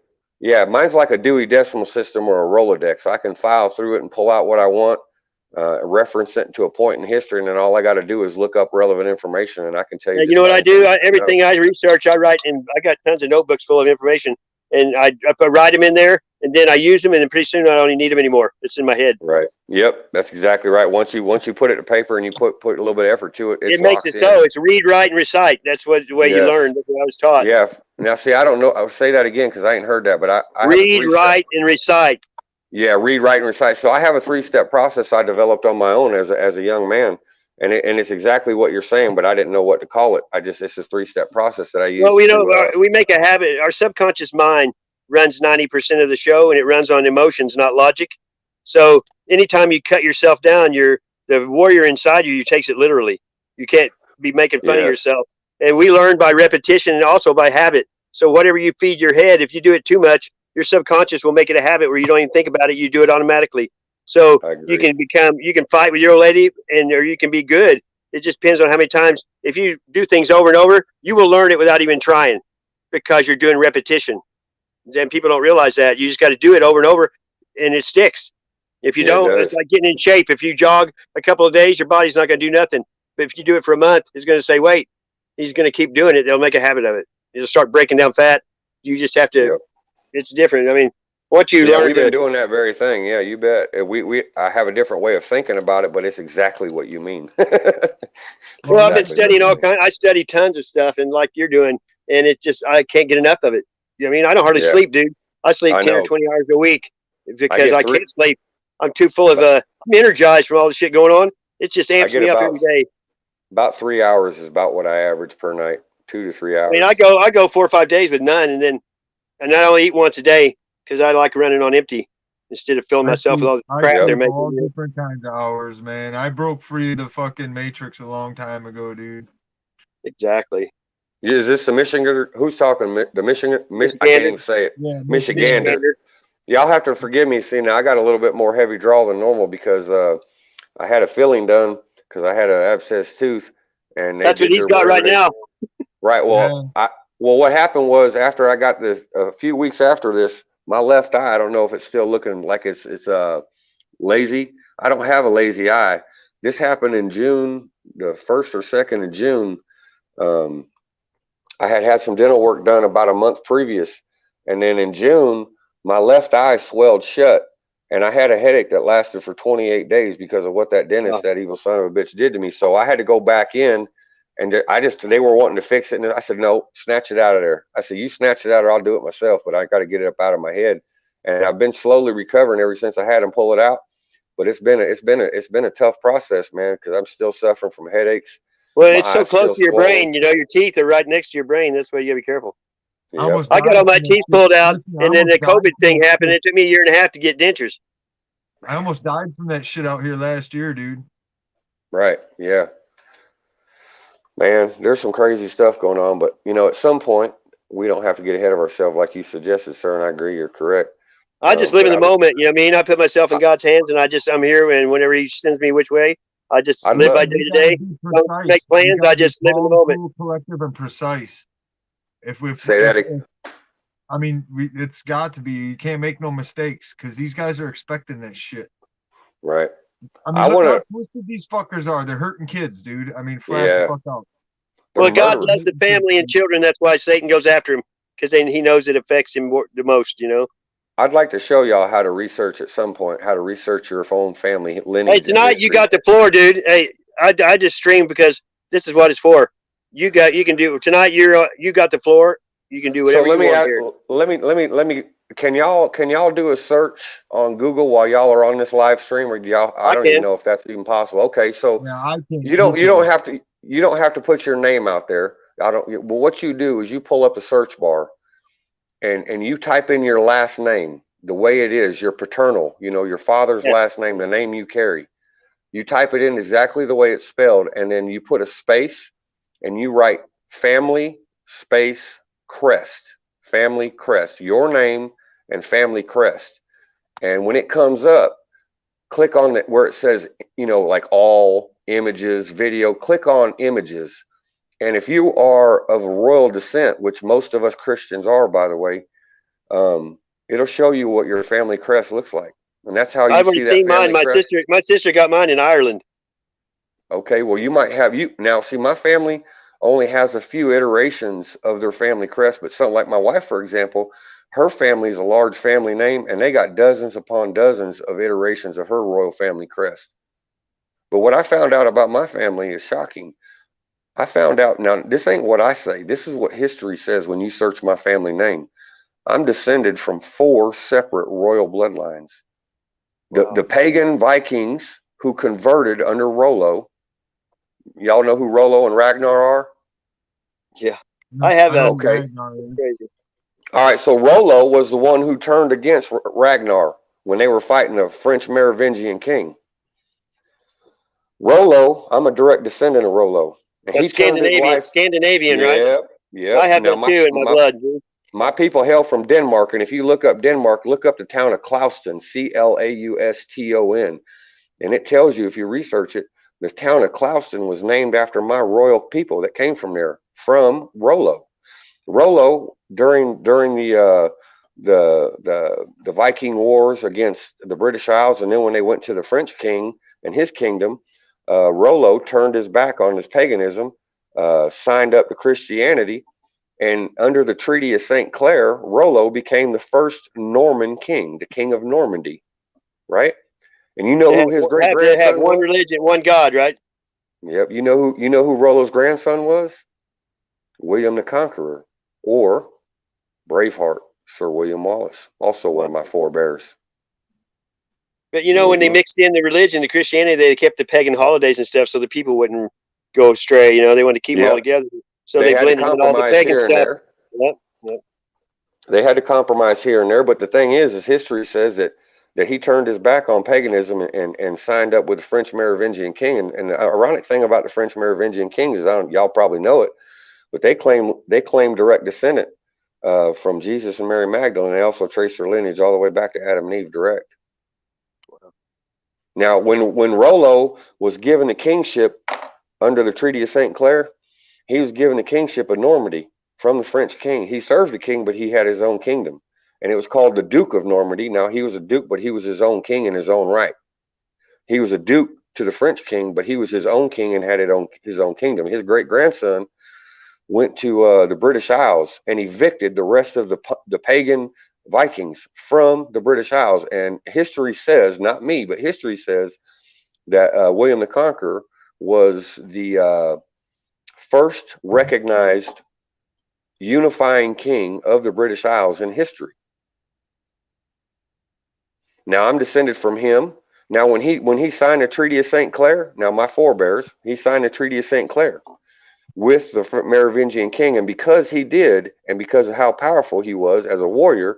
yeah, mine's like a Dewey Decimal System or a Rolodex. I can file through it and pull out what I want, reference it to a point in history, and then all I got to do is look up relevant information, and I can tell you. You know what I do? Everything I research, I write, and I got tons of notebooks full of information, and I write them in there, and then I use them, and then pretty soon I don't even need them anymore. It's in my head. Right. Yep. That's exactly right. Once you put it to paper and you put a little bit of effort to it, it makes it so. It's read, write, and recite. That's the way you learn. That's what I was taught. Yeah. Now, see, I don't know. I'll say that again because I ain't heard that, but I read, write, and recite. Yeah, read, write, and recite. So I have a 3-step process I developed on my own as a young man, and it's exactly what you're saying, but I didn't know what to call it. It's a 3-step process that I use. Well, we make a habit. Our subconscious mind runs 90% of the show, and it runs on emotions, not logic. So anytime you cut yourself down, the warrior inside you takes it literally. You can't be making fun of yourself. And we learn by repetition and also by habit. So whatever you feed your head, if you do it too much, your subconscious will make it a habit where you don't even think about it. You do it automatically. So you can fight with your old lady or you can be good. It just depends on how many times. If you do things over and over, you will learn it without even trying because you're doing repetition. And people don't realize that. You just got to do it over and over and it sticks. If you don't, it's like getting in shape. If you jog a couple of days, your body's not going to do nothing. But if you do it for a month, it's going to say, wait, he's going to keep doing it. They'll make a habit of it. It'll start breaking down fat. You just have to, it's different. I mean, once you learn. We've been doing that very thing. Yeah, you bet. I have a different way of thinking about it, but it's exactly what you mean. Well, I've been studying all kinds. I study tons of stuff and like you're doing, and it just, I can't get enough of it. I mean, I don't hardly sleep, dude. I sleep 10 or 20 hours a week because I can't sleep. I'm too full of, I'm energized from all the shit going on. It just amps me up every day. About 3 hours is about what I average per night. 2 to 3 hours. I mean, I go 4 or 5 days with none, and I only eat once a day because I like running on empty instead of filling myself with all the crap they're making. All different kinds of hours, man. I broke free of the fucking Matrix a long time ago, dude. Exactly. Is this the Michigan? Who's talking? The Michigan? I can't even say it. Yeah, Michigander. Y'all have to forgive me. See, now I got a little bit more heavy draw than normal because I had a filling done because I had an abscessed tooth, and that's what he's got right now. Right. Well, what happened was after I got this, a few weeks after this, my left eye. I don't know if it's still looking like it's lazy. I don't have a lazy eye. This happened in June, the 1st or 2nd of June. I had some dental work done about a month previous, and then in June, my left eye swelled shut, and I had a headache that lasted for 28 days because of what that dentist, that evil son of a bitch, did to me. So I had to go back in, and they were wanting to fix it, and I said, no, snatch it out of there. I said, you snatch it out, or I'll do it myself, but I got to get it up out of my head. And I've been slowly recovering ever since I had them pull it out. But it's been a tough process, man, because I'm still suffering from headaches. Well, it's so close to your brain. You know, your teeth are right next to your brain. That's why you gotta be careful. Yep. I got all my teeth pulled out, and then the COVID thing happened. It took me a year and a half to get dentures. I almost died from that shit out here last year, dude. Right. Yeah. Man, there's some crazy stuff going on, but you know, at some point, we don't have to get ahead of ourselves, like you suggested, sir. And I agree, you're correct. I just live in the moment. You know what I mean? I put myself in God's hands, and I'm here, and whenever He sends me which way, I just live by day to day. Don't make plans. I just live in the moment. Collective and precise. If we say that again. I mean, it's got to be. You can't make no mistakes because these guys are expecting that shit. Right. I mean, look how twisted these fuckers are. They're hurting kids, dude. I mean, flat the fuck out. Well, God loves the family and children. That's why Satan goes after him, because then he knows it affects him the most, you know. I'd like to show y'all how to research at some point, how to research your own family lineage. Hey, tonight you got the floor, dude. Hey, I just streamed because this is what it's for. You can do tonight. You got the floor. You can do whatever you want here. Let me. Can y'all do a search on Google while y'all are on this live stream, or do y'all? I don't even know if that's even possible. Okay, so you don't have to put your name out there. But what you do is you pull up a search bar, and you type in your last name, the way it is, your paternal, you know, your father's last name, the name you carry. You type it in exactly the way it's spelled, and then you put a space, and you write family space crest, family crest, your name and family crest. And when it comes up, click on it where it says, you know, like all images, video, click on images. And if you are of royal descent, which most of us Christians are, by the way, it'll show you what your family crest looks like. And that's how you I've already seen mine. My sister got mine in Ireland. Okay, well, you might have now. See, my family only has a few iterations of their family crest, but something like my wife, for example, her family is a large family name, and they got dozens upon dozens of iterations of her royal family crest. But what I found out about my family is shocking. I found out, now this ain't what I say, this is what history says when you search my family name. I'm descended from 4 separate royal bloodlines. The pagan Vikings who converted under Rollo. Y'all know who Rollo and Ragnar are? Yeah, I have that. Okay. All right, so Rollo was the one who turned against Ragnar when they were fighting the French Merovingian king. Rollo, I'm a direct descendant of Rollo. That's Scandinavian, right? Yeah. I have that too in my blood. Dude. My people hail from Denmark, and if you look up Denmark, look up the town of Clauston, Clauston, and it tells you, if you research it, the town of Clauston was named after my royal people that came from there, from Rollo. Rollo, during the Viking wars against the British Isles, and then when they went to the French king and his kingdom, Rollo turned his back on his paganism, signed up to Christianity, and under the Treaty of St. Clair, Rollo became the first Norman king, the king of Normandy, right? And you know who his great grandson had one religion, one God, right? Yep. You know who Rollo's grandson was? William the Conqueror, or Braveheart, Sir William Wallace, also one of my forebears. But you know, when they mixed in the religion, the Christianity, they kept the pagan holidays and stuff so the people wouldn't go astray. You know, they wanted to keep them all together. So they blended in all the pagan stuff. Yep. They had to compromise here and there, but the thing is history says that he turned his back on paganism and signed up with the French Merovingian king. And the ironic thing about the French Merovingian king is, y'all probably know it, but they claim direct descendant from Jesus and Mary Magdalene. They also trace their lineage all the way back to Adam and Eve direct. Now, when Rollo was given the kingship under the Treaty of St. Clair, he was given the kingship of Normandy from the French king. He served the king, but he had his own kingdom, and it was called the Duke of Normandy. Now, he was a duke, but he was his own king in his own right. He was a duke to the French king, but he was his own king and had his own kingdom. His great grandson went to the British Isles and evicted the rest of the pagan Vikings from the British Isles. And history says, not me, but history says that William the Conqueror was the first recognized unifying king of the British Isles in history. Now, I'm descended from him. Now, when he signed the Treaty of St. Clair, now my forebears, he signed the Treaty of St. Clair with the Merovingian king, and because he did, and because of how powerful he was as a warrior,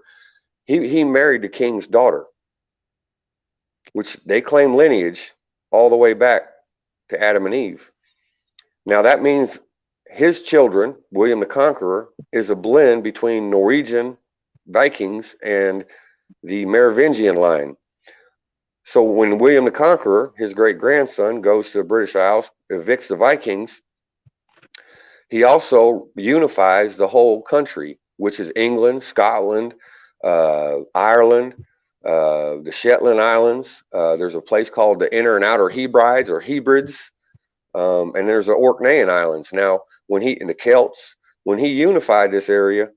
he married the king's daughter, which they claim lineage all the way back to Adam and Eve. Now that means his children, William the Conqueror, is a blend between Norwegian Vikings and the Merovingian line. So when William the Conqueror, his great grandson, goes to the British Isles, evicts the Vikings, he also unifies the whole country, which is England, Scotland, Ireland, the Shetland Islands. There's a place called the Inner and Outer Hebrides or Hebrides, and there's the Orkneyan Islands. Now, in the Celts, when he unified this area,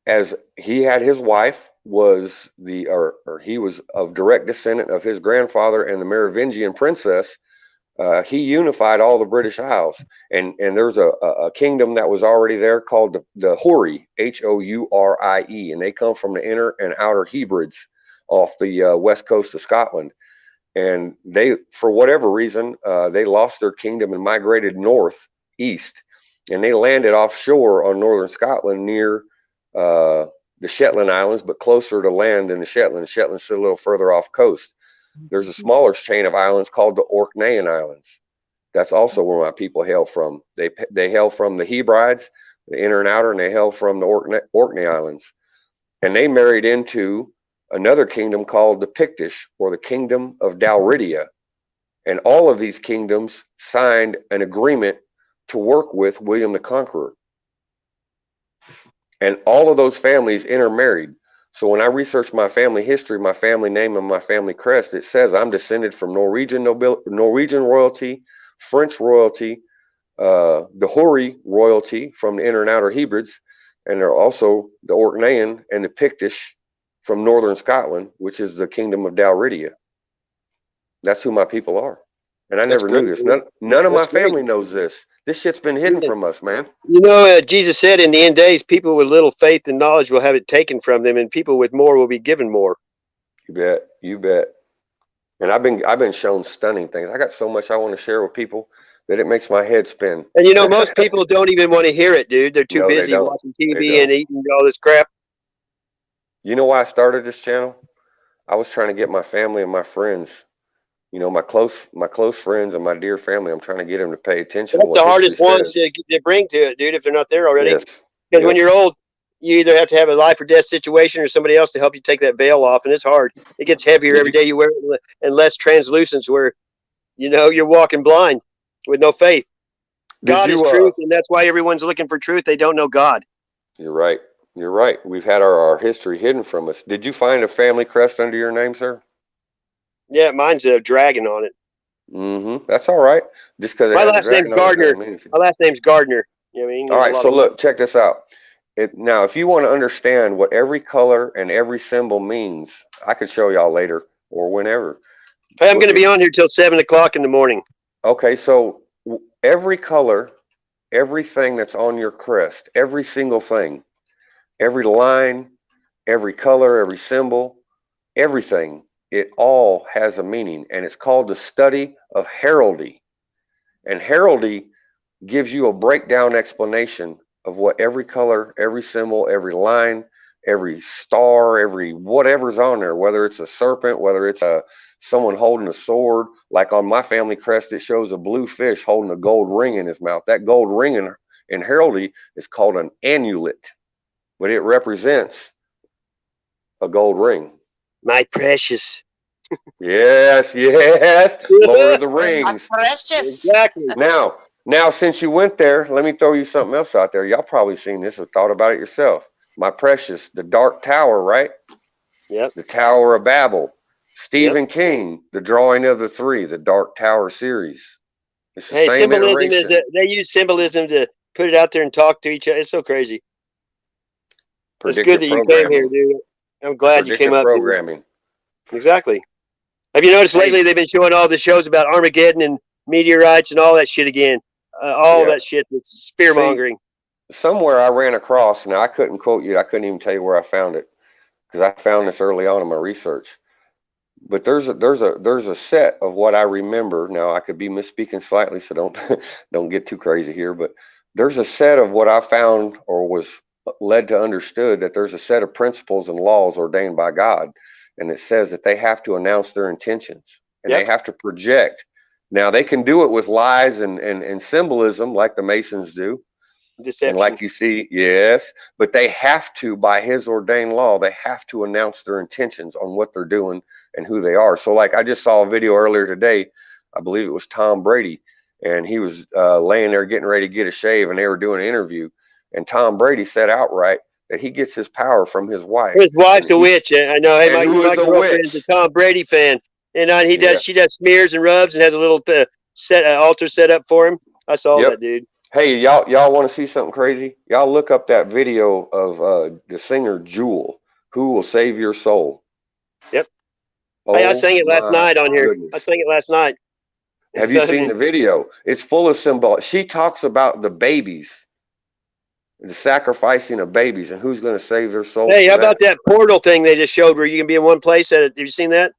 as he had his wife was he was of direct descendant of his grandfather and the Merovingian princess. He unified all the British Isles, and there's a kingdom that was already there called the Houri, Hourie, and they come from the Inner and Outer Hebrides off the west coast of Scotland. And they, for whatever reason, they lost their kingdom and migrated northeast, and they landed offshore on northern Scotland near the Shetland Islands, but closer to land than the Shetland. Shetland's still a little further off coast. There's a smaller chain of islands called the Orkneyan Islands. That's also where my people hail from. They hail from the Hebrides, the Inner and Outer, and they hail from the Orkney Islands. And they married into another kingdom called the Pictish, or the Kingdom of Dalridia. And all of these kingdoms signed an agreement to work with William the Conqueror. And all of those families intermarried. So when I research my family history, my family name, and my family crest, it says I'm descended from Norwegian royalty, French royalty, the Houri royalty from the Inner and Outer Hebrides, and they're also the Orkneyan and the Pictish from northern Scotland, which is the Kingdom of Dalridia. That's who my people are. And I never knew this. None of my family knows this. This shit's been hidden from us, man. You know, Jesus said in the end days, people with little faith and knowledge will have it taken from them, and people with more will be given more. You bet. You bet. And I've been shown stunning things. I got so much I want to share with people that it makes my head spin. And you know, most people don't even want to hear it, dude. They're too busy watching TV and eating all this crap. You know why I started this channel? I was trying to get my family and my friends, you know, my close friends and my dear family. I'm trying to get them to pay attention. That's the hardest ones to bring to it, dude, if they're not there already. Yes. Because when you're old, you either have to have a life or death situation or somebody else to help you take that veil off, and it's hard. It gets heavier every day you wear it, and less translucence, where, you know, you're walking blind with no faith. God is truth, and that's why everyone's looking for truth. They don't know God. You're right. You're right. We've had our history hidden from us. Did you find a family crest under your name, sir? Yeah, mine's a dragon on it. Mm-hmm. That's all right. Just because my last name's Gardner. My last name's Gardner. You know what I mean? All right. So look, check this out. Now, if you want to understand what every color and every symbol means, I could show y'all later or whenever. Hey, I'm going to be on here till 7 o'clock in the morning. Okay. So every color, everything that's on your crest, every single thing, every line, every color, every symbol, everything, it all has a meaning, and it's called the study of heraldry. And heraldry gives you a breakdown explanation of what every color, every symbol, every line, every star, every whatever's on there, whether it's a serpent, whether it's someone holding a sword. Like on my family crest, it shows a blue fish holding a gold ring in his mouth. That gold ring in heraldry is called an amulet, but it represents a gold ring. My precious. Yes, yes. Lord of the Rings. Precious. Exactly. Now, since you went there, let me throw you something else out there. Y'all probably seen this or thought about it yourself. My precious, the Dark Tower, right? Yep. The Tower of Babel. Stephen King, The Drawing of the Three, the Dark Tower series. It's the Hey, same symbolism is iteration. they use symbolism to put it out there and talk to each other. It's so crazy. It's good that you came here, dude. I'm glad you came up. Programming. Dude. Exactly. Have you noticed lately they've been showing all the shows about Armageddon and meteorites and all that shit again? All that shit that's spear mongering. Somewhere I ran across, now I couldn't quote you. I couldn't even tell you where I found it because I found this early on in my research. But there's a set of what I remember. Now I could be misspeaking slightly, so don't get too crazy here. But there's a set of what I found or was led to understood that there's a set of principles and laws ordained by God, and it says that they have to announce their intentions and they have to project. Now they can do it with lies and symbolism like the Masons do. Deception. And like you see, yes, but they have to, by his ordained law, they have to announce their intentions on what they're doing and who they are. So like I just saw a video earlier today, I believe it was Tom Brady, and he was laying there getting ready to get a shave, and they were doing an interview, and Tom Brady said outright that he gets his power from his wife. His wife's a witch. I know. Hey, my girlfriend's a Tom Brady fan, and she does smears and rubs and has a little altar set up for him. I saw that, dude. Hey, y'all want to see something crazy? Y'all look up that video of the singer Jewel, Who Will Save Your Soul. Yep. Hey, I sang it last night on here. I sang it last night. Have you seen the video? It's full of symbol. She talks about the babies, the sacrificing of babies, and who's going to save their soul. Hey, how about that portal thing they just showed where you can be in one place? Have you seen that?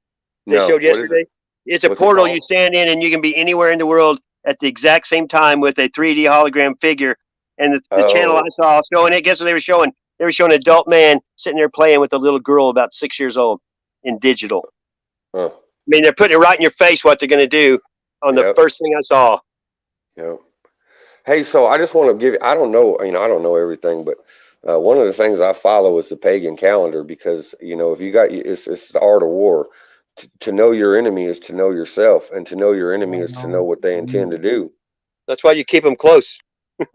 They showed yesterday. It's a portal you stand in, and you can be anywhere in the world at the exact same time with a 3D hologram figure. And the channel I saw showing it, guess what they were showing? They were showing an adult man sitting there playing with a little girl about 6 years old in digital. I mean, they're putting it right in your face what they're going to do on the first thing I saw. Yeah. Hey, so I just want to give you, I don't know everything, but one of the things I follow is the pagan calendar because, if you got, it's the art of war. To know your enemy is to know yourself, and to know your enemy is to know what they intend to do. That's why you keep them close.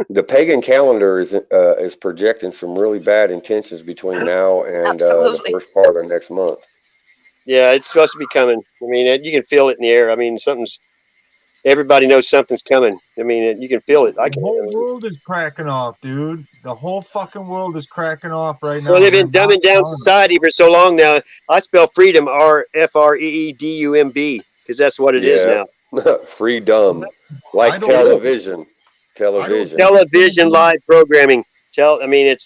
The pagan calendar is projecting some really bad intentions between now and the first part of next month. Yeah, it's supposed to be coming. I mean, you can feel it in the air. I mean, everybody knows something's coming. I mean, you can feel it. The whole world is cracking off, dude. The whole fucking world is cracking off right now. Well, they've been dumbing down society for so long now. I spell freedom FREEDUMB because that's what it is now. Freedom, like television. Television live programming. I mean,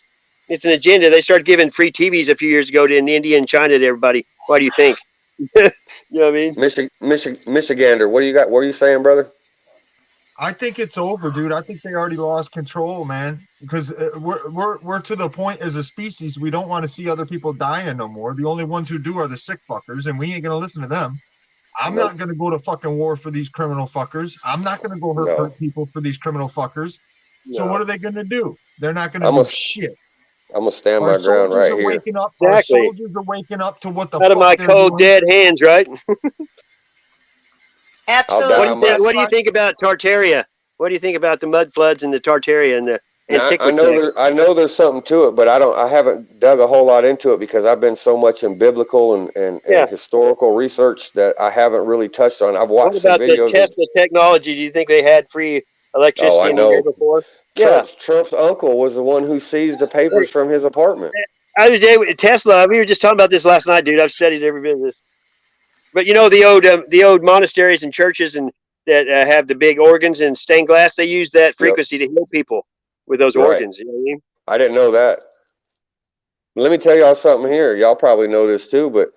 it's an agenda. They started giving free TVs a few years ago to India and China to everybody. Why do you think? You know what I mean? Michigander, what do you got? What are you saying, brother? I think it's over, dude. I think they already lost control, man. Because we're to the point as a species, we don't want to see other people dying no more. The only ones who do are the sick fuckers, and we ain't gonna listen to them. I'm not gonna go to fucking war for these criminal fuckers. I'm not gonna go hurt people for these criminal fuckers. So what are they gonna do? They're not gonna do shit. I'm gonna stand my ground right here. Our soldiers are waking up to what the out of my cold dead hands, right? Absolutely. What do you think about Tartaria? What do you think about the mud floods and the Tartaria and the antiquity? I know there's something to it, but I haven't dug a whole lot into it because I've been so much in biblical and historical research that I haven't really touched on. I've watched some videos. What about the Tesla technology? Do you think they had free electricity in here before? Trump's uncle was the one who seized the papers from his apartment. I was there with Tesla. We were just talking about this last night, dude. I've studied every bit of this. But the old monasteries and churches and that have the big organs and stained glass, they use that frequency to heal people with those organs. You know what I mean? I didn't know that. Let me tell y'all something here. Y'all probably know this too, but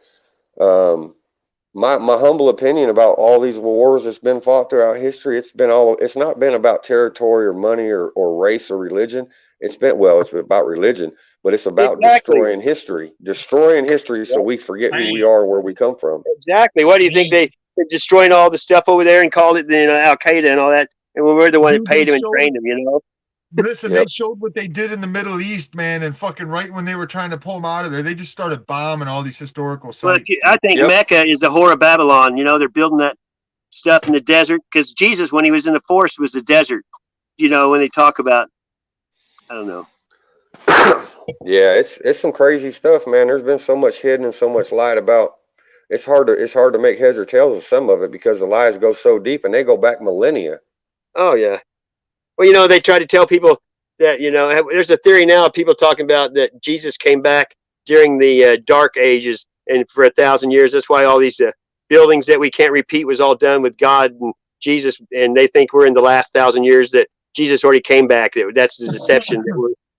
my humble opinion about all these wars that's been fought throughout history, it's not been about territory or money or race or religion. It's about religion, but it's about Exactly. destroying history so we forget who we are, where we come from. Exactly. Why do you think they're destroying all the stuff over there and called it Al Qaeda and all that? And we're the one that paid them and trained them, you know? Listen, they showed what they did in the Middle East, man, and fucking right when they were trying to pull them out of there, they just started bombing all these historical sites. Look, I think Mecca is the whore of Babylon. You know, they're building that stuff in the desert because Jesus, when he was in the forest, was the desert. You know, when they talk about, I don't know. Yeah, it's some crazy stuff, man. There's been so much hidden and so much lied about. It's hard to make heads or tails of some of it because the lies go so deep and they go back millennia. Oh yeah. Well, you know, they try to tell people that, you know, there's a theory now, people talking about that Jesus came back during the dark ages and for 1,000 years. That's why all these buildings that we can't repeat was all done with God and Jesus. And they think we're in the last 1,000 years that Jesus already came back. That's the deception.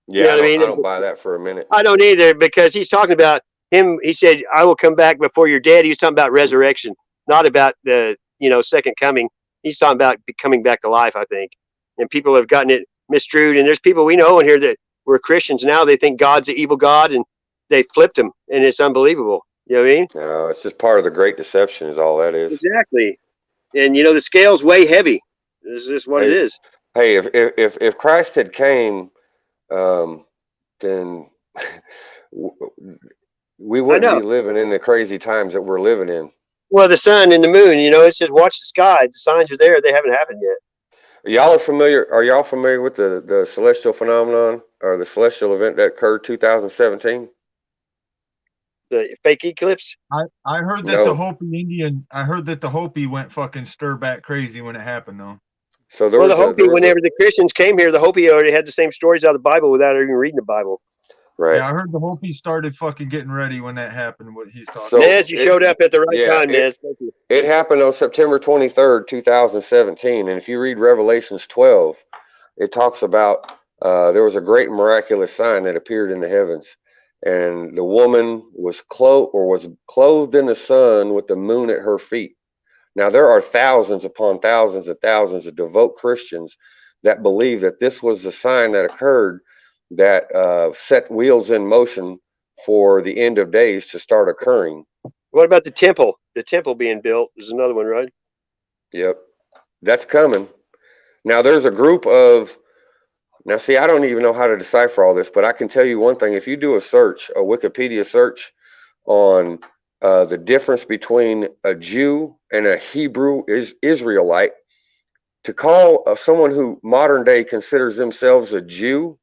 Yeah, you know what I mean? I don't buy that for a minute. I don't either, because he's talking about him. He said, I will come back before you're dead. He was talking about resurrection, not about the, you know, second coming. He's talking about coming back to life, I think. And people have gotten it misconstrued. And there's people we know in here that were Christians now. They think God's an evil God and they flipped him. And it's unbelievable. You know what I mean? No, it's just part of the great deception is all that is. Exactly. And, you know, the scale's way heavy. This is what it is. Hey, if Christ had came, then we wouldn't be living in the crazy times that we're living in. Well, the sun and the moon, you know, it says watch the sky. The signs are there. They haven't happened yet. Are y'all familiar with the celestial phenomenon or the celestial event that occurred 2017? The fake eclipse? I heard that the Hopi went fucking stir back crazy when it happened, though. So the Hopi, whenever the Christians came here, the Hopi already had the same stories out of the Bible without even reading the Bible. Right. Yeah, I heard the Hopi started fucking getting ready when that happened. What he's talking. So Nez, you showed up at the right time, Nez. Thank you. It happened on September 23rd, 2017, and if you read Revelations 12, it talks about there was a great miraculous sign that appeared in the heavens, and the woman was clothed in the sun with the moon at her feet. Now, there are thousands upon thousands and thousands of devout Christians that believe that this was the sign that occurred that set wheels in motion for the end of days to start occurring. What about the temple? The temple being built is another one, right? Yep. That's coming. Now, there's a group of... Now, see, I don't even know how to decipher all this, but I can tell you one thing. If you do a Wikipedia search on the difference between a Jew and a Hebrew Israelite, to call someone who modern day considers themselves a Jew,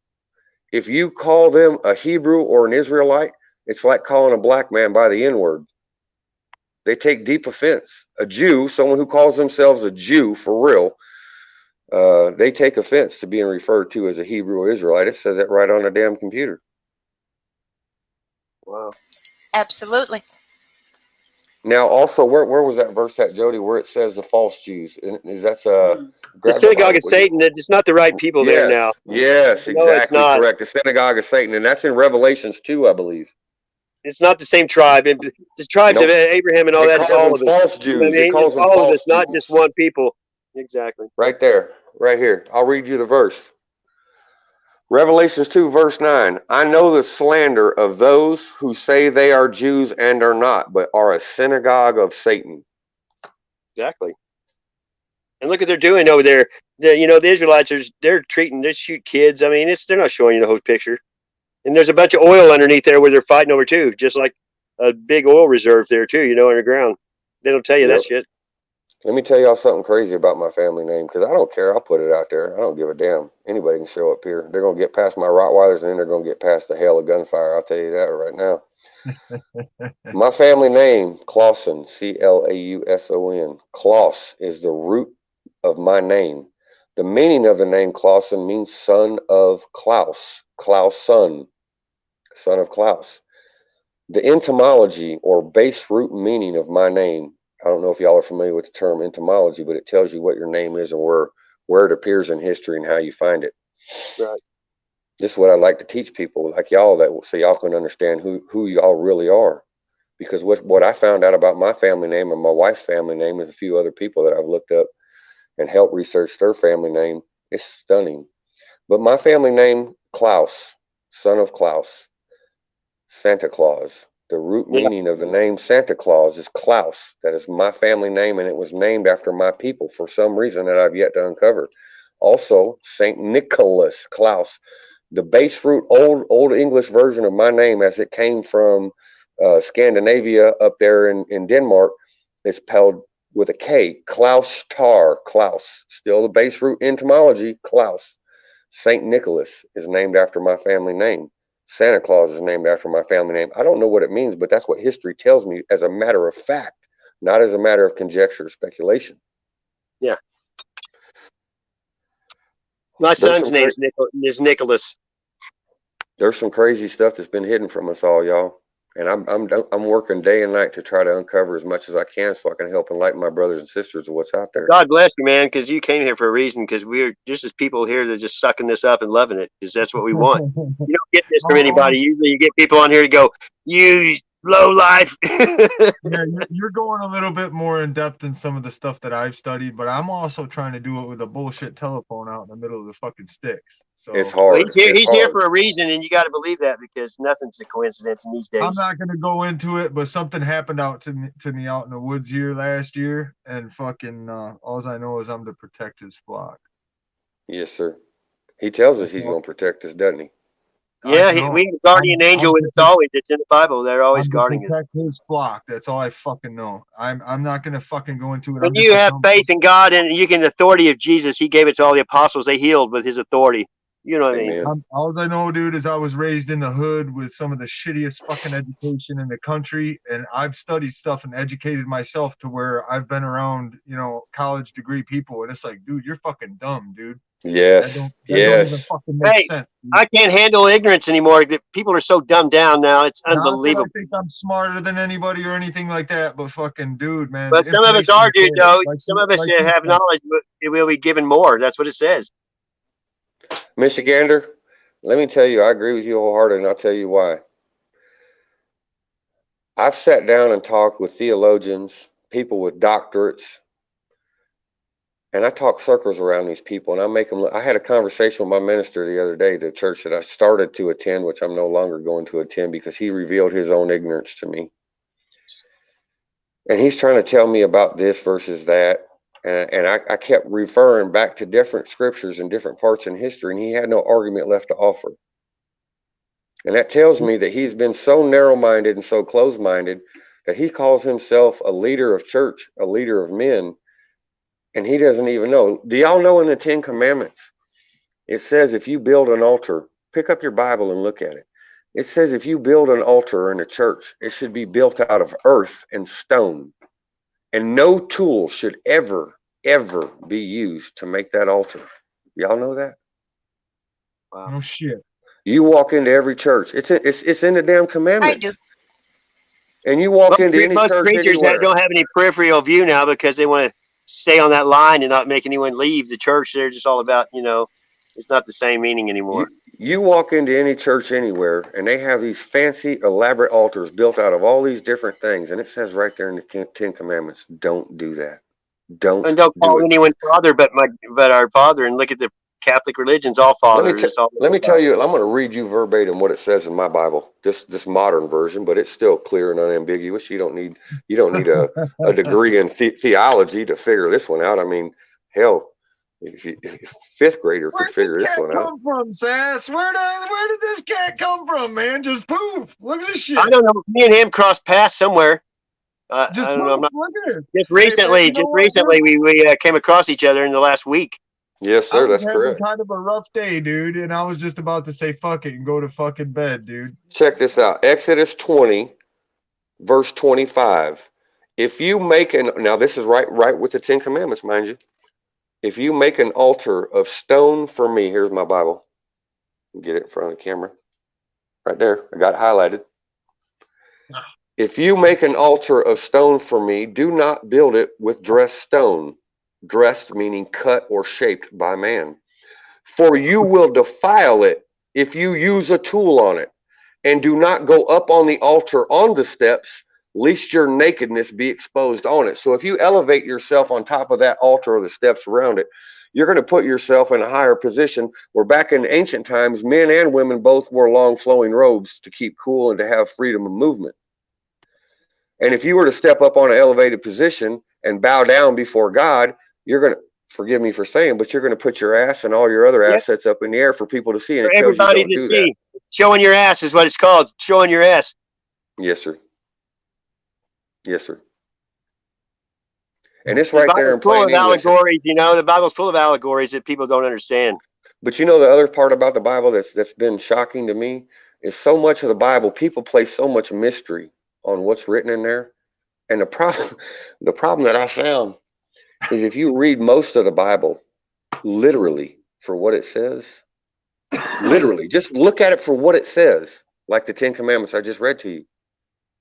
if you call them a Hebrew or an Israelite, it's like calling a black man by the N-word. They take deep offense. A Jew, someone who calls themselves a Jew for real, they take offense to being referred to as a Hebrew or Israelite. It says that right on the damn computer. Wow. Absolutely. Now, also, where was that verse at, Jody, where it says the false Jews? Is that the synagogue of Satan? It's not the right people there now. Yes, No, exactly correct. The synagogue of Satan, and that's in Revelations 2, I believe. It's not the same tribe. And the tribes of Abraham and all that is all of it. False Jews. You know what I mean? It's all of it. It's not just one people. Exactly. Right there, right here. I'll read you the verse. Revelations 2, verse 9. I know the slander of those who say they are Jews and are not, but are a synagogue of Satan. Exactly. And look what they're doing over there. The Israelites they shoot kids. I mean, they're not showing you the whole picture. And there's a bunch of oil underneath there where they're fighting over too, just like a big oil reserve there too, underground. They don't tell you that shit. Let me tell y'all something crazy about my family name, because I don't care. I'll put it out there. I don't give a damn. Anybody can show up here. They're going to get past my Rottweilers, and then they're going to get past the hail of gunfire. I'll tell you that right now. My family name, Clausen, Clauson. Klaus is the root of my name. The meaning of the name Clausen means son of Klaus. Klaus son of Klaus. The etymology or base root meaning of my name, I don't know if y'all are familiar with the term etymology, but it tells you what your name is and where it appears in history and how you find it. Right. This is what I'd like to teach people like y'all, so y'all can understand who y'all really are. Because what I found out about my family name and my wife's family name and a few other people that I've looked up and helped research their family name is stunning. But my family name, Klaus, son of Klaus, Santa Claus. The root Yeah. meaning of the name Santa Claus is Klaus. That is my family name, and it was named after my people for some reason that I've yet to uncover. Also, Saint Nicholas Klaus. The base root old English version of my name, as it came from Scandinavia up there in Denmark, is spelled with a K. Klaus Tar. Klaus. Still the base root etymology. Klaus. Saint Nicholas is named after my family name. Santa Claus is named after my family name. I don't know what it means, but that's what history tells me as a matter of fact, not as a matter of conjecture or speculation. Yeah. My son's name is Nicholas. There's some crazy stuff that's been hidden from us all, y'all. And I'm working day and night to try to uncover as much as I can so I can help enlighten my brothers and sisters of what's out there. God bless you, man, because you came here for a reason. Because we're just as people here that are just sucking this up and loving it, because that's what we want. You don't get this from anybody. Usually, you get people on here to go, "You low life." Yeah, you're going a little bit more in depth than some of the stuff that I've studied, but I'm also trying to do it with a bullshit telephone out in the middle of the fucking sticks. So it's hard. Well, he's here for a reason, and you got to believe that, because nothing's a coincidence in these days. I'm not gonna go into it, but something happened out to me out in the woods here last year, and fucking all I know is I'm to protect his flock. Yes, sir. He tells us he's going to protect us, doesn't he? Yeah, we have a guardian angel with us always. It's in the Bible. They're always guarding us. Protect his flock. That's all I fucking know. I'm not gonna fucking go into it. When you have faith in God and you get the authority of Jesus, He gave it to all the apostles. They healed with His authority. You know what I mean? All I know, dude, is I was raised in the hood with some of the shittiest fucking education in the country, and I've studied stuff and educated myself to where I've been around, college degree people, and it's like, dude, you're fucking dumb, dude. Yes. That don't even fucking make sense. Dude. I can't handle ignorance anymore. People are so dumbed down now. It's unbelievable. I think I'm smarter than anybody or anything like that, but fucking dude, man. But some of us are, dude, though. Some of us have knowledge, but it will be given more. That's what it says. Michigander, let me tell you, I agree with you wholeheartedly, and I'll tell you why. I've sat down and talked with theologians, people with doctorates, and I talk circles around these people, and I make them look. I had a conversation with my minister the other day, the church that I started to attend, which I'm no longer going to attend because he revealed his own ignorance to me. And he's trying to tell me about this versus that. And I kept referring back to different scriptures and different parts in history, and he had no argument left to offer. And that tells me that he's been so narrow-minded and so closed-minded that he calls himself a leader of church, a leader of men, and he doesn't even know. Do y'all know in the 10 Commandments, it says if you build an altar, pick up your Bible and look at it. It says if you build an altar in a church, it should be built out of earth and stone. And no tool should ever be used to make that altar. Y'all know that? Wow. No shit. You walk into every church. It's in the damn commandments. I do. And you walk into any most church preachers anywhere. don't have any peripheral view now because they want to stay on that line and not make anyone leave the church. They're just all about, it's not the same meaning anymore. You walk into any church anywhere, and they have these fancy, elaborate altars built out of all these different things, and it says right there in the 10 Commandments, don't do that. Don't call anyone father but our Father. And look at the Catholic religions, all fathers. Let me tell you, I'm going to read you verbatim what it says in my Bible, this modern version, but it's still clear and unambiguous. You don't need a degree in theology to figure this one out. I mean, hell, if fifth grader could figure this one out. Where did this cat come from, Sass? Where did this cat come from, man? Just poof! Look at this shit. I don't know. Me and him crossed paths somewhere. I don't know. Look at it. Just recently, we came across each other in the last week. Yes, sir. That's correct. Kind of a rough day, dude, and I was just about to say fuck it and go to fucking bed, dude. Check this out. Exodus 20, verse 25. If you make now this is right with the 10 Commandments, mind you. If you make an altar of stone for me, here's my Bible. Get it in front of the camera. Right there. I got it highlighted. If you make an altar of stone for me, do not build it with dressed stone. Dressed meaning cut or shaped by man. For you will defile it if you use a tool on it. And do not go up on the altar on the steps, least your nakedness be exposed on it. So if you elevate yourself on top of that altar or the steps around it, you're going to put yourself in a higher position, where back in ancient times, men and women both wore long flowing robes to keep cool and to have freedom of movement. And if you were to step up on an elevated position and bow down before God, you're going to, forgive me for saying, but you're going to put your ass and all your other assets up in the air for people to see. And For it tells you everybody don't to do see. that. Showing your ass is what it's called. Showing your ass. Yes, sir. Yes, sir. And it's right there in full plain of English. allegories, you know. The Bible's full of allegories that people don't understand. But you know, the other part about the Bible that's been shocking to me is so much of the Bible, people place so much mystery on what's written in there. And the problem that I found is, if you read most of the Bible literally for what it says, literally, just look at it for what it says, like the 10 Commandments I just read to you.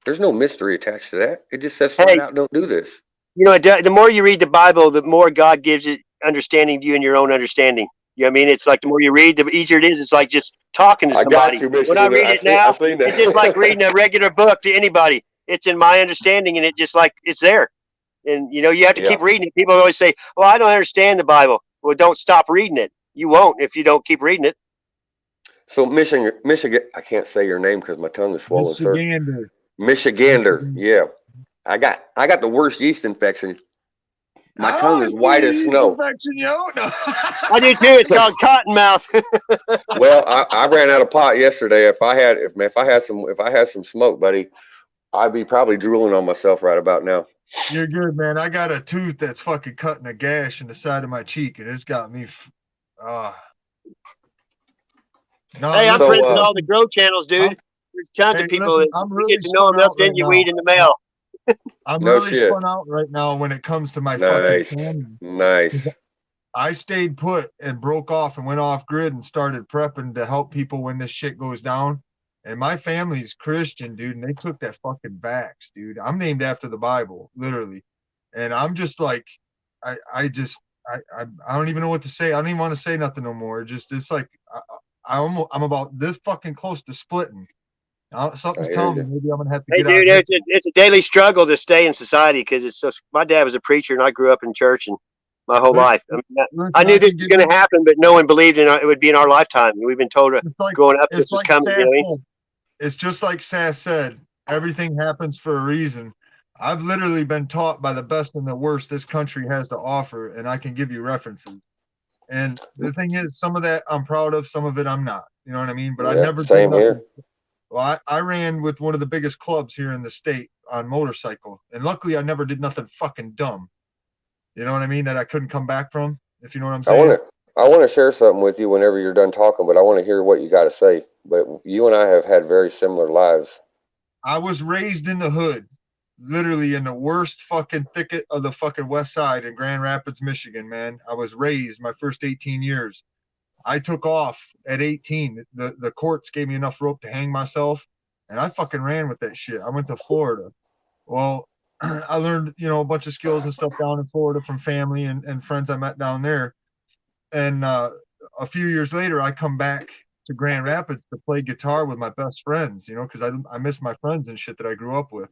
There's no mystery attached to that. It just says flat out, don't do this. You know, the more you read the Bible, the more God gives it understanding to you and your own understanding. You know what I mean? It's like the more you read, the easier it is. It's like just talking to somebody. I got you, When I read it now, seen that. it's just like reading a regular book to anybody. It's in my understanding, and it just like it's there. And you know, you have to keep reading it. People always say, "Well, I don't understand the Bible." Well, don't stop reading it. You won't if you don't keep reading it. So Michigan, I can't say your name because my tongue is swollen, sir. Michigander. Yeah. I got the worst yeast infection. My tongue is white as snow. I do too. It's called cottonmouth. Well, I ran out of pot yesterday. If I had some smoke, buddy, I'd be probably drooling on myself right about now. You're good, man. I got a tooth that's fucking cutting a gash in the side of my cheek, and it's got me. No, hey, I'm friends with all the grow channels, dude. There's tons of people that really get to know them. They'll send you weed in the mail. I'm really spun out right now when it comes to my fucking family. Nice. I stayed put and broke off and went off grid and started prepping to help people when this shit goes down. And my family's Christian, dude, and they took that fucking vax, dude. I'm named after the Bible, literally. And I'm just like, I don't even know what to say. I don't even want to say nothing no more. It's like I'm about this fucking close to splitting. Something's telling me maybe I'm gonna have to get dude, out. It's a daily struggle to stay in society because it's so. My dad was a preacher, and I grew up in church and my whole life. I knew this was going to happen, but no one believed it would be in our lifetime. We've been told growing up this was coming. It's just like Sass said. Everything happens for a reason. I've literally been taught by the best and the worst this country has to offer, and I can give you references. And the thing is, some of that I'm proud of, some of it I'm not. You know what I mean? But I never did nothing. Here. Well, I ran with one of the biggest clubs here in the state on motorcycle, and luckily I never did nothing fucking dumb. You know what I mean? That I couldn't come back from, if you know what I'm saying. I want to share something with you whenever you're done talking, but I want to hear what you got to say. But you and I have had very similar lives. I was raised in the hood, literally in the worst fucking thicket of the fucking west side in Grand Rapids, Michigan, man. I was raised my first 18 years. I took off at 18. The courts gave me enough rope to hang myself, and I fucking ran with that shit. I went to Florida. Well, I learned, a bunch of skills and stuff down in Florida from family and friends I met down there. And a few years later, I come back to Grand Rapids to play guitar with my best friends, because I miss my friends and shit that I grew up with.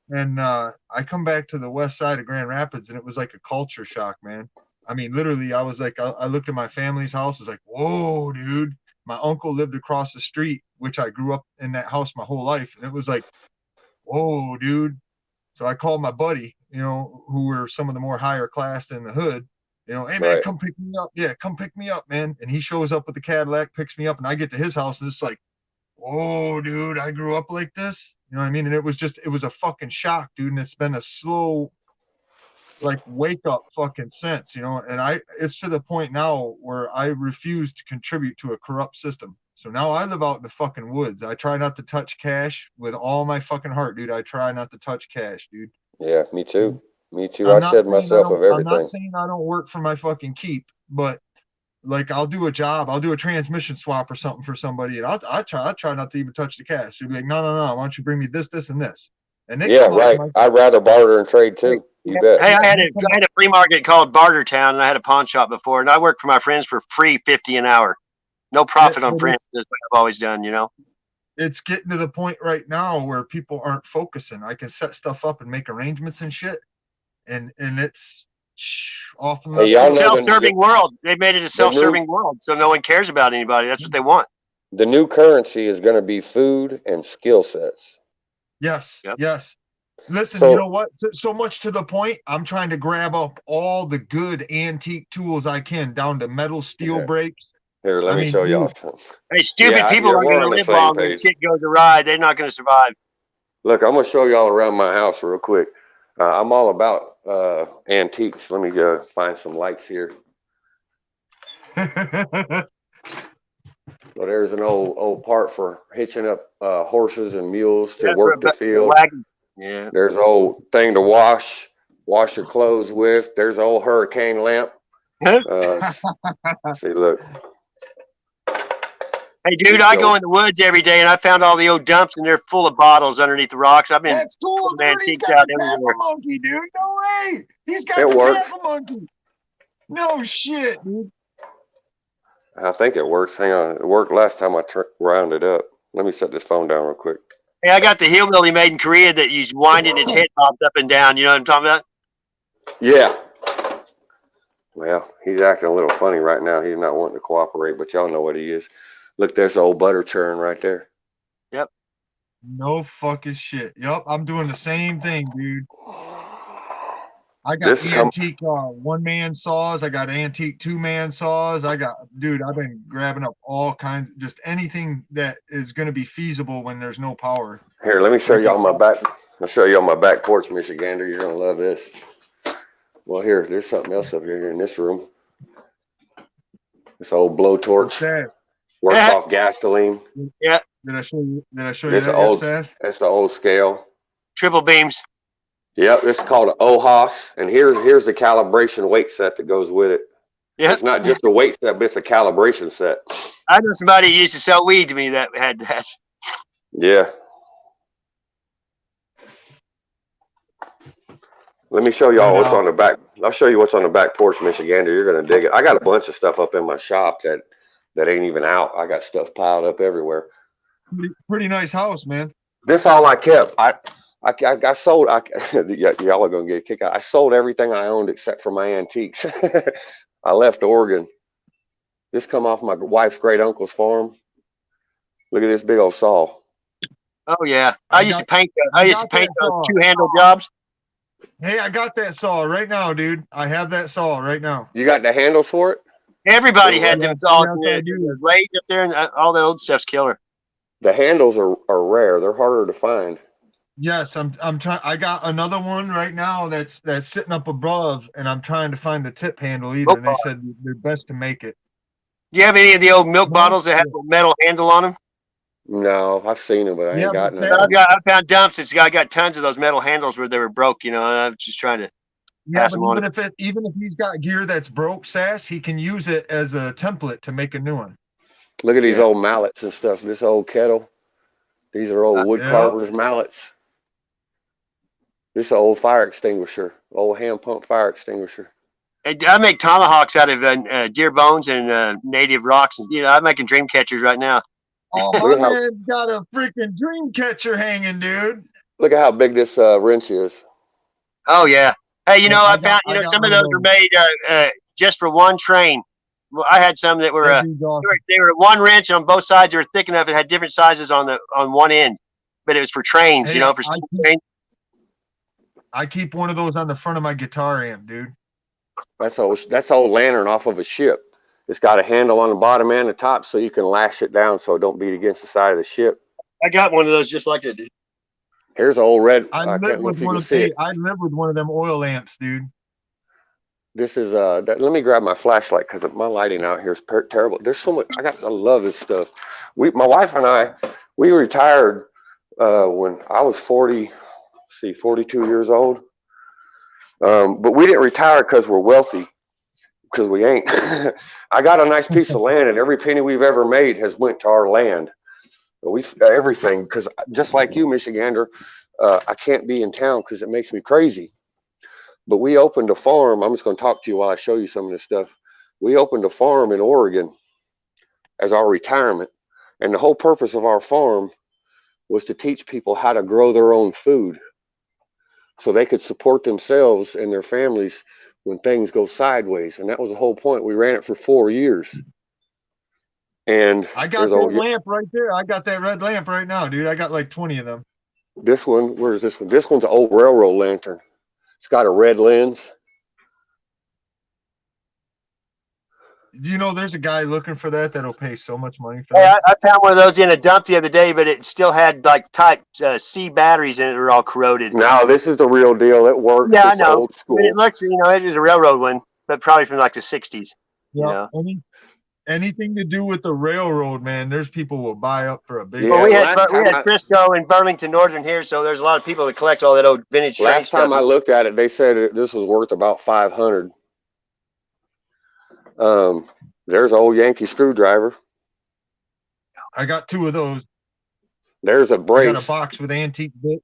And I come back to the west side of Grand Rapids, and it was like a culture shock, man. I mean, literally, I was like, I looked at my family's house. I was like, whoa, dude. My uncle lived across the street, which I grew up in that house my whole life. And it was like, whoa, dude. So I called my buddy, who were some of the more higher class in the hood. Hey, man, come pick me up. Yeah, come pick me up, man. And he shows up with the Cadillac, picks me up, and I get to his house, and it's like, whoa, dude, I grew up like this. You know what I mean? And it was a fucking shock, dude. And it's been a slow, like, wake up fucking sense, and it's to the point now where I refuse to contribute to a corrupt system. So now I live out in the fucking woods. I try not to touch cash with all my fucking heart, dude. I try not to touch cash, dude. Yeah, me too. I shed myself of everything. I'm not saying I don't work for my fucking keep, but like I'll do a job, I'll do a transmission swap or something for somebody, and I try not to even touch the cash. You'd be like, no, why don't you bring me this, and this? And they right. I'd rather barter and trade too. You bet. Hey, I had a flea market called Bartertown, and I had a pawn shop before, and I worked for my friends for free, $50 an hour. No profit on friends. That's what I've always done, it's getting to the point right now where people aren't focusing. I can set stuff up and make arrangements and shit, and it's off and Hey, left y'all It's a know field. self-serving world. They made it a the self-serving world, so no one cares about anybody. That's what they want. the new currency is going to be food and skill sets. Yes, Yep. yes. Listen, you So know what? So much to the point, I'm trying to grab up all the good antique tools I can, down to metal steel here, breaks. here, let I me mean, show y'all dude, something. Hey, stupid people Yeah, aren't we're going on to the live same long. Their page. shit goes awry. They're not going to survive. Look, I'm gonna show y'all around my house real quick. I'm all about antiques. Let me find some lights here. So there's an old part for hitching up horses and mules to Yeah, work the the field. wagon. Yeah. There's an old thing to wash your clothes with. There's an old hurricane lamp. See, look. Hey, dude, I go in the woods every day, and I found all the old dumps, and they're full of bottles underneath the rocks. I've been That's cool, some dude. He's antiques got out the Tappa everywhere. monkey, dude. No way. He's got It the works. Tappa monkey. No shit, dude. I think it works. Hang on. It worked last time I rounded up. Let me set this phone down real quick. Hey, I got the hillbilly made in Korea that he's winding its head bobs up and down. You know what I'm talking about? Yeah. Well, he's acting a little funny right now. He's not wanting to cooperate, but y'all know what he is. Look, there's the old butter churn right there. Yep. No fucking shit. Yup, I'm doing the same thing, dude. I got This antique one-man saws. I got antique two-man saws. Dude, I've been grabbing up all kinds, just anything that is going to be feasible when there's no power. Here, let me show y'all my back. I'll show you on my back porch, Michigander. You're gonna love this. Well, here, there's something else up here in this room. This old blowtorch works off gasoline. Yeah. Did I show you? Did I show you This that old. yet, Seth? That's the old scale. Triple beams. Yep, this is called an OHOS, and here's the calibration weight set that goes with it. Yeah. It's not just a weight set, but it's a calibration set. I know somebody who used to sell weed to me that had that. Yeah. Let me show y'all what's on the back. I'll show you what's on the back porch, Michigander. You're gonna dig it. I got a bunch of stuff up in my shop that ain't even out. I got stuff piled up everywhere. Pretty nice house, man. This all I kept. I sold. Y'all are gonna get a kick out. I sold everything I owned except for my antiques. I left Oregon. This come off my wife's great uncle's farm. Look at this big old saw. Oh yeah, I used to paint two-handle jobs. Hey, I got that saw right now, dude. I have that saw right now. You got the handles for it? Everybody had them saws and I the blades up there, and all the old stuff's killer. The handles are rare. They're harder to find. Yes, I'm trying. I got another one right now that's sitting up above, and I'm trying to find the tip handle either. And they said they're best to make it. Do you have any of the old milk bottles that have a metal handle on them? No, I've seen them, but I ain't got none. I found dumps. I got tons of those metal handles where they were broke. You know, and I'm just trying to. Yeah, but even if he's got gear that's broke, Sass, he can use it as a template to make a new one. Look at these old mallets and stuff. This old kettle. These are old wood carvers mallets. This is an old fire extinguisher, old hand pump fire extinguisher. I make tomahawks out of deer bones and native rocks. You know, I'm making dream catchers right now. Oh, my man's got a freaking dream catcher hanging, dude. Look at how big this wrench is. Oh yeah. Hey, you know, I found some of those were made just for one train. Well, I had some that were they were one wrench on both sides. They were thick enough. It had different sizes on one end, but it was for trains. Hey, you know, for trains. I keep one of those on the front of my guitar amp, dude. That's old lantern off of a ship. It's got a handle on the bottom and the top, so you can lash it down so it don't beat against the side of the ship. I got one of those just like that, dude. Here's an old red. I live with one of them oil lamps, dude. This is let me grab my flashlight because my lighting out here is terrible. There's so much. I love this stuff. My wife and I, we retired when I was 42 years old. But we didn't retire because we're wealthy, because we ain't. I got a nice piece of land, and every penny we've ever made has went to our land. Everything, because just like you, Michigander, I can't be in town because it makes me crazy. But we opened a farm. I'm just going to talk to you while I show you some of this stuff. We opened a farm in Oregon as our retirement. And the whole purpose of our farm was to teach people how to grow their own food so they could support themselves and their families when things go sideways. And that was the whole point. We ran it for 4 years. And I got that lamp right there. I got that red lamp right now, dude. I got like 20 of them. This one, where's this one? This one's an old railroad lantern. It's got a red lens. You know, there's a guy looking for that'll pay so much money for Hey, that. I found one of those in a dump the other day, but it still had like type C batteries in it that are all corroded. No, this is the real deal. It works. Yeah, I It's know. old school. But it looks, it is a railroad one, but probably from like the 60s. Yeah. Anything to do with the railroad, man, there's people will buy up for a big. Yeah, Well, we last had time I- Frisco and Burlington Northern here, so there's a lot of people that collect all that old vintage train Last time stuff. I looked at it, they said this was worth about $500. There's an old Yankee screwdriver. I got 2 of those. There's a I brace, got a box with antique bits.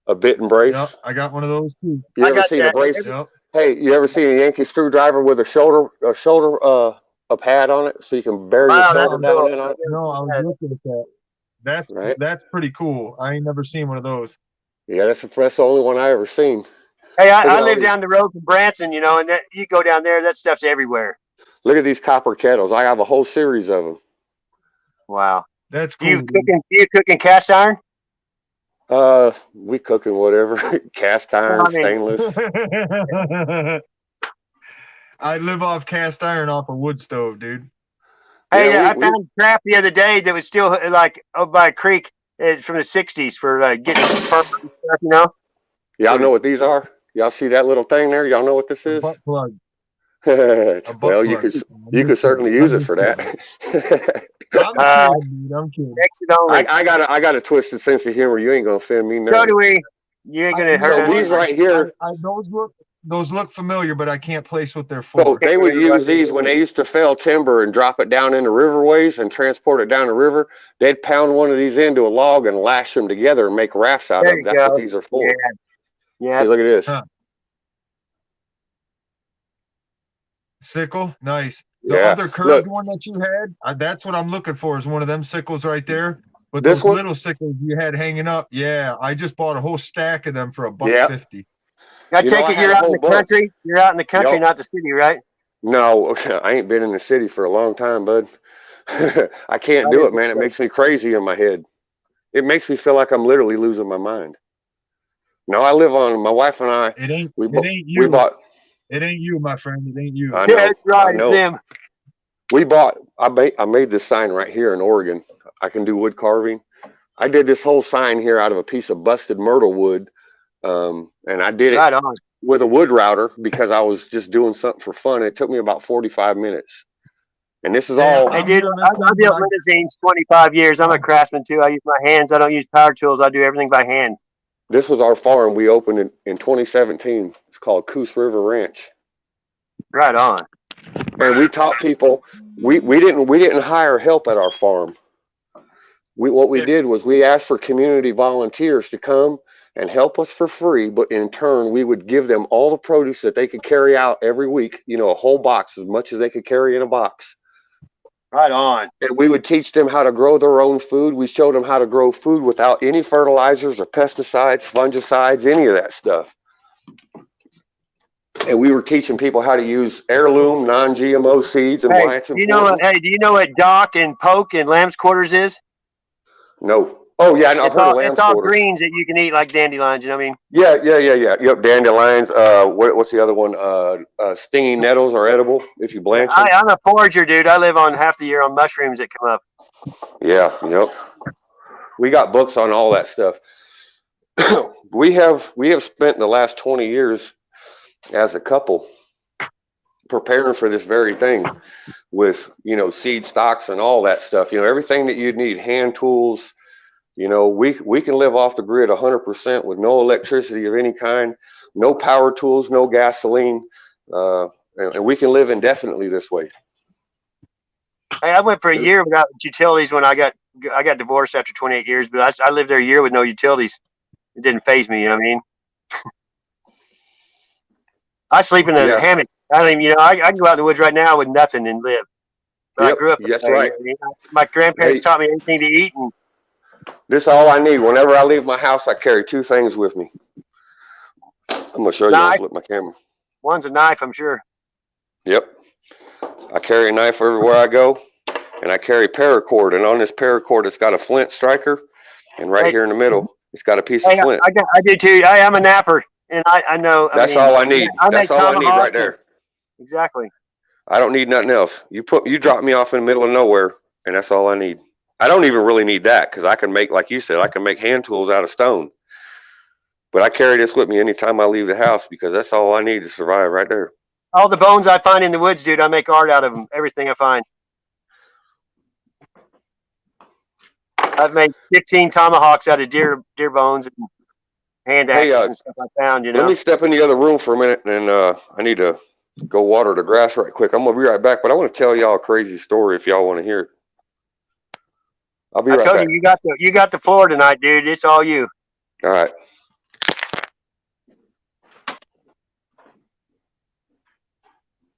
a bit and brace. Yep, I got one of those too. You I ever got seen a that. brace? Yep. Hey, you ever seen a Yankee screwdriver with a shoulder a pad on it so you can bury your Wow, shoulder that's down cool. in on it? No, I was looking at that. Right. That's pretty cool. I ain't never seen one of those. Yeah, that's the only one I ever seen. Hey, Look at I all live these- down the road from Branson, and that you go down there, that stuff's everywhere. Look at these copper kettles. I have a whole series of them. Wow. That's Do cool. you cooking cast iron? We cooking whatever. Cast iron, I mean- stainless. I live off cast iron off a wood stove, dude. Hey, Yeah, I found crap the other day that was still like up by a creek from the 60s for getting stuff, Y'all know what these are? Y'all see that little thing there? Y'all know what this A is? butt plug. Well, you could certainly use it for that. I'm kidding, dude. I'm kidding. Exit only. I got a twisted sense of humor. You ain't gonna offend me. So none. do we. You ain't gonna hurt So us. these right here. Those look familiar, but I can't place what they're for. So they would use these when they used to fell timber and drop it down into riverways and transport it down the river. They'd pound one of these into a log and lash them together and make rafts out of There them. you That's go. what these are for. Yeah. See, look at this. Huh. Sickle, nice. The Yeah. other curved one that you had, that's what I'm looking for. Is one of them sickles right there. But This those one? little sickles you had hanging up, yeah, I just bought a whole stack of them for Yep. $1.50. I You take know, I it had you're a out in whole the bunch. country. You're out in the country, Yup. not the city, right? No, I ain't been in the city for a long time, bud. I can't do it, man. It makes me crazy in my head. It makes me feel like I'm literally losing my mind. No, I live on. My wife and I. It ain't We you. bought. It ain't you, my friend. It ain't you. I know. Yeah, that's right. I It's know. them. We bought. I made this sign right here in Oregon. I can do wood carving. I did this whole sign here out of a piece of busted myrtle wood, and I did it Right on. with a wood router because I was just doing something for fun. It took me about 45 minutes. And this is all. Hey, I'm dude, doing I this one, built but limousines 25 years. I'm a craftsman, too. I use my hands. I don't use power tools. I do everything by hand. This was our farm we opened in 2017. It's called Coos River Ranch. Right on. And we taught people. We didn't hire help at our farm. What we did was we asked for community volunteers to come and help us for free, but in turn we would give them all the produce that they could carry out every week, a whole box, as much as they could carry in a box. Right on. And we would teach them how to grow their own food. We showed them how to grow food without any fertilizers or pesticides, fungicides, any of that stuff. And we were teaching people how to use heirloom, non-GMO seeds and why it's Do important. you know what dock and poke and lamb's quarters is? No. Oh yeah, I've heard of lamb's It's all quarters. greens that you can eat like dandelions. You know what I mean? Yeah. Yep, dandelions. What's the other one? Stinging nettles are edible if you blanch them. I'm a forager, dude. I live on half the year on mushrooms that come up. Yeah. Yep. We got books on all that stuff. we have spent the last 20 years as a couple preparing for this very thing with seed stocks and all that stuff. Everything that you'd need, hand tools. We can live off the grid 100% with no electricity of any kind, no power tools, no gasoline, and we can live indefinitely this way. Hey, I went for a year without utilities when I got divorced after 28 years, but I lived there a year with no utilities. It didn't faze me. You know what I mean? I sleep in a hammock. I mean, I can go out in the woods right now with nothing and live. But I grew up. That's right. My grandparents taught me everything to eat, and This is all I need. Whenever I leave my house, I carry two things with me. I'm going to show you. I'll flip my camera. One's a knife, I'm sure. Yep. I carry a knife everywhere I go, and I carry paracord. And on this paracord, it's got a flint striker, and right here in the middle, it's got a piece of flint. I do too. I'm a napper, and I know. That's all I need. That's all I need right there. Exactly. I don't need nothing else. You drop me off in the middle of nowhere, and that's all I need. I don't even really need that because I can make, like you said, I can make hand tools out of stone. But I carry this with me anytime I leave the house because that's all I need to survive right there. All the bones I find in the woods, dude, I make art out of them. Everything I find. I've made 15 tomahawks out of deer bones and hand axes and stuff I found, you know. Let me step in the other room for a minute, and I need to go water the grass right quick. I'm going to be right back, but I want to tell y'all a crazy story if y'all want to hear it. I'll be right back. I told you, you got the floor tonight, dude. It's all you. All right.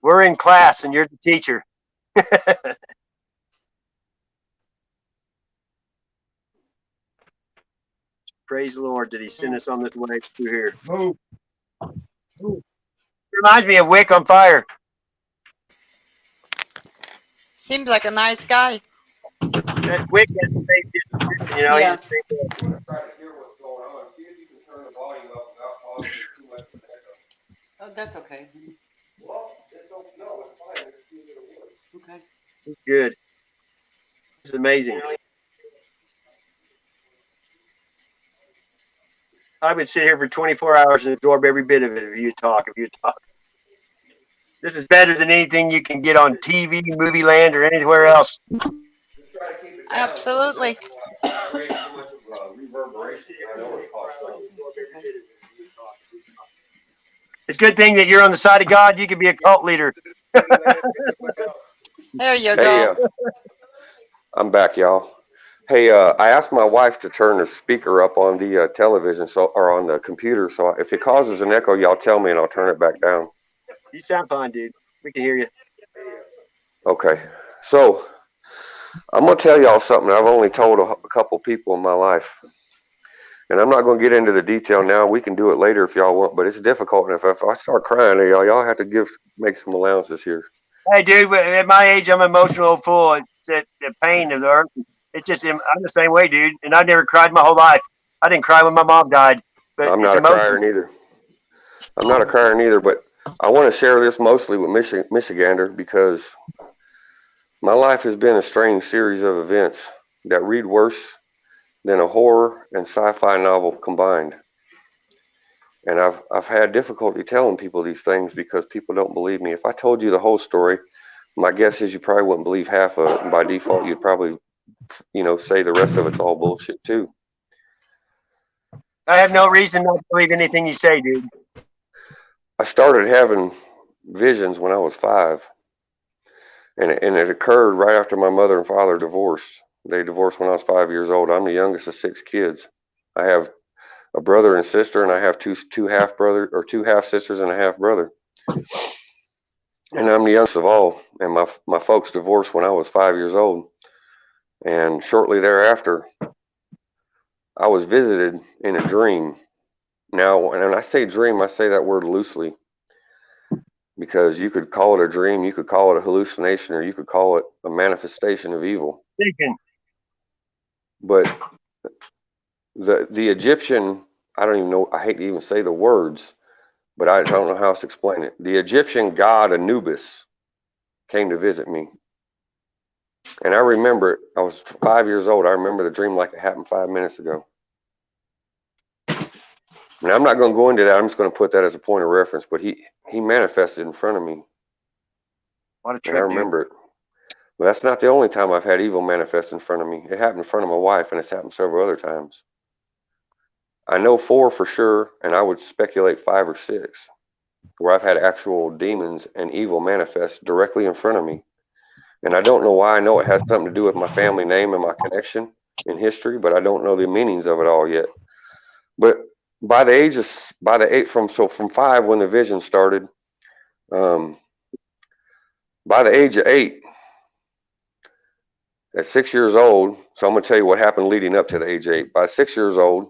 We're in class, and you're the teacher. Praise the Lord that He sent us on this way through here. Move. Reminds me of Wick on Fire. Seems like a nice guy. That Wick has the same discipline, you know. Yeah. He's the same. I'm going to try to hear what's going on. See if you can turn the volume up without causing too much of an echo. Oh, that's okay. Well, no, it's fine. It's usually it'll work. Okay. He's good. It's amazing. I would sit here for 24 hours and absorb every bit of it if you talk. This is better than anything you can get on TV, Movie Land, or anywhere else. Absolutely. It's a good thing that you're on the side of God. You could be a cult leader. There you go. I'm back, y'all. Hey, I asked my wife to turn the speaker up on the television, or on the computer. So if it causes an echo, y'all tell me and I'll turn it back down. You sound fine, dude. We can hear you. Okay. So I'm going to tell y'all something I've only told a couple people in my life. And I'm not going to get into the detail now. We can do it later if y'all want, but it's difficult. And if I start crying, y'all have to make some allowances here. Hey, dude, at my age, I'm emotional fool. It's the pain of the earth. It's just, I'm the same way, dude. And I've never cried my whole life. I didn't cry when my mom died. But I'm not a crier neither. I'm not a crier neither, but I want to share this mostly with Michigander because my life has been a strange series of events that read worse than a horror and sci-fi novel combined. And I've had difficulty telling people these things because people don't believe me. If I told you the whole story, my guess is you probably wouldn't believe half of it, and by default you'd probably, say the rest of it's all bullshit too. I have no reason not to believe anything you say, dude. I started having visions when I was 5, and it occurred right after my mother and father divorced. They divorced when I was 5 years old. I'm the youngest of 6 kids. I have a brother and sister, and I have two half brothers, or 2 half sisters and a half brother. And I'm the youngest of all. And my folks divorced when I was 5 years old. And shortly thereafter, I was visited in a dream. Now, and when I say dream, I say that word loosely, because you could call it a dream, you could call it a hallucination, or you could call it a manifestation of evil. But the Egyptian, I don't even know, I hate to even say the words, but I don't know how else to explain it. The Egyptian god Anubis came to visit me. And I remember it. I was 5 years old. I remember the dream like it happened 5 minutes ago. And I'm not going to go into that. I'm just going to put that as a point of reference. But he manifested in front of me. What a trip, and I remember it. But that's not the only time I've had evil manifest in front of me. It happened in front of my wife, and it's happened several other times. I know 4 for sure, and I would speculate 5 or 6, where I've had actual demons and evil manifest directly in front of me. And I don't know why. I know it has something to do with my family name and my connection in history, but I don't know the meanings of it all yet. But from 5 when the vision started, by the age of 8, At 6 years old, so I'm going to tell you what happened leading up to the age 8. By 6 years old,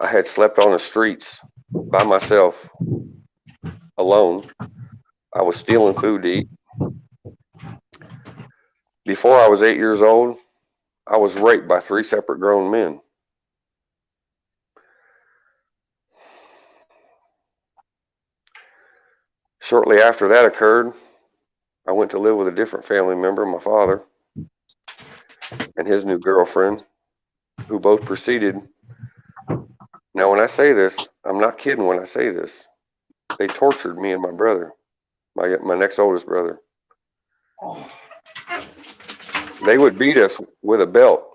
I had slept on the streets by myself, alone. I was stealing food to eat. Before I was 8 years old, I was raped by 3 separate grown men. Shortly after that occurred, I went to live with a different family member, my father, and his new girlfriend, who both proceeded. Now, when I say this, I'm not kidding when I say this. They tortured me and my brother, my next oldest brother. They would beat us with a belt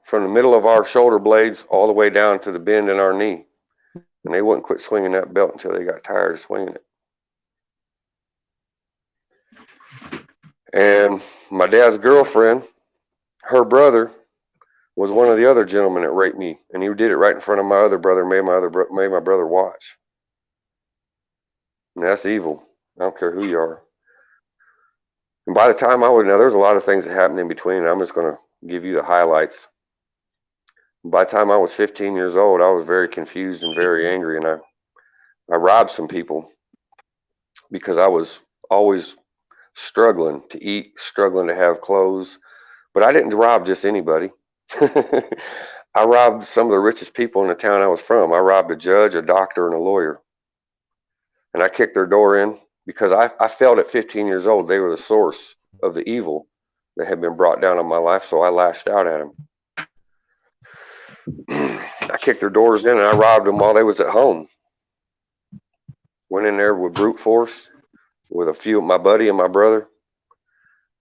from the middle of our shoulder blades all the way down to the bend in our knee. And they wouldn't quit swinging that belt until they got tired of swinging it. And my dad's girlfriend, her brother, was one of the other gentlemen that raped me. And he did it right in front of my other brother, made my brother watch. And that's evil. I don't care who you are. And by the time now there's a lot of things that happened in between, and I'm just going to give you the highlights. By the time I was 15 years old, I was very confused and very angry, and I robbed some people because I was always struggling to eat, struggling to have clothes. But I didn't rob just anybody. I robbed some of the richest people in the town I was from. I robbed a judge, a doctor, and a lawyer. And I kicked their door in because I felt at 15 years old they were the source of the evil that had been brought down on my life, so I lashed out at them. I kicked their doors in and I robbed them while they was at home. Went in there with brute force with a few of my buddy and my brother,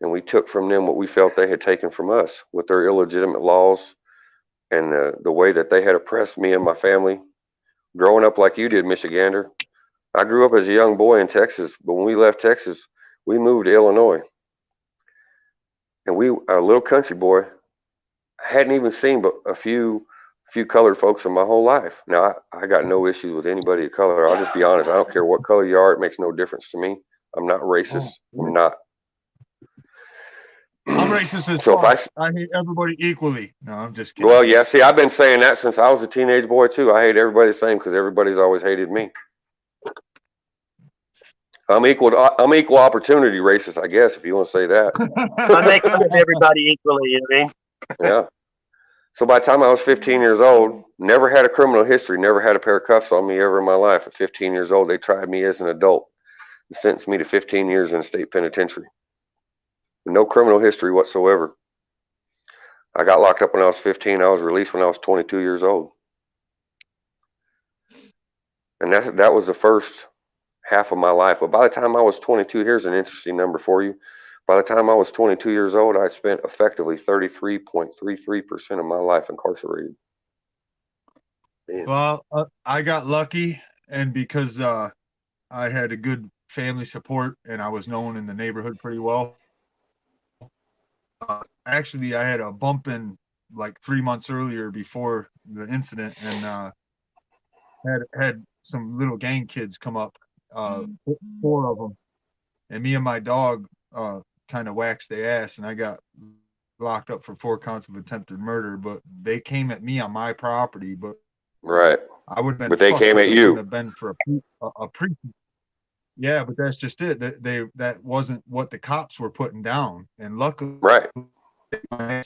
and we took from them what we felt they had taken from us with their illegitimate laws and the way that they had oppressed me and my family. Growing up like you did, Michigander, I grew up as a young boy in Texas, but when we left Texas, we moved to Illinois. And a little country boy, I hadn't even seen but a few colored folks in my whole life. Now, I got no issues with anybody of color. I'll just be honest. I don't care what color you are. It makes no difference to me. I'm not racist. I'm not. I'm racist as So fuck. I hate everybody equally. No, I'm just kidding. Well, yeah, see, I've been saying that since I was a teenage boy, too. I hate everybody the same because everybody's always hated me. I'm equal opportunity racist, I guess, if you want to say that. I make fun of everybody equally, you know what I mean? Yeah. So by the time I was 15 years old, never had a criminal history, never had a pair of cuffs on me ever in my life. At 15 years old, they tried me as an adult and sentenced me to 15 years in a state penitentiary. No criminal history whatsoever. I got locked up when I was 15. I was released when I was 22 years old. And that was the first half of my life. But by the time I was 22, here's an interesting number for you. By the time I was 22 years old, I spent effectively 33.33% of my life incarcerated. Damn. Well, I got lucky, and because I had a good family support and I was known in the neighborhood pretty well. Actually, I had a bump in like 3 months earlier before the incident, and had some little gang kids come up, 4 of them, and me and my dog kind of waxed their ass, and I got locked up for 4 counts of attempted murder. But they came at me on my property, but Right. I would have been. But they came at you. Have been for a pre. Yeah, but that's just it. That wasn't what the cops were putting down, and luckily, Right. I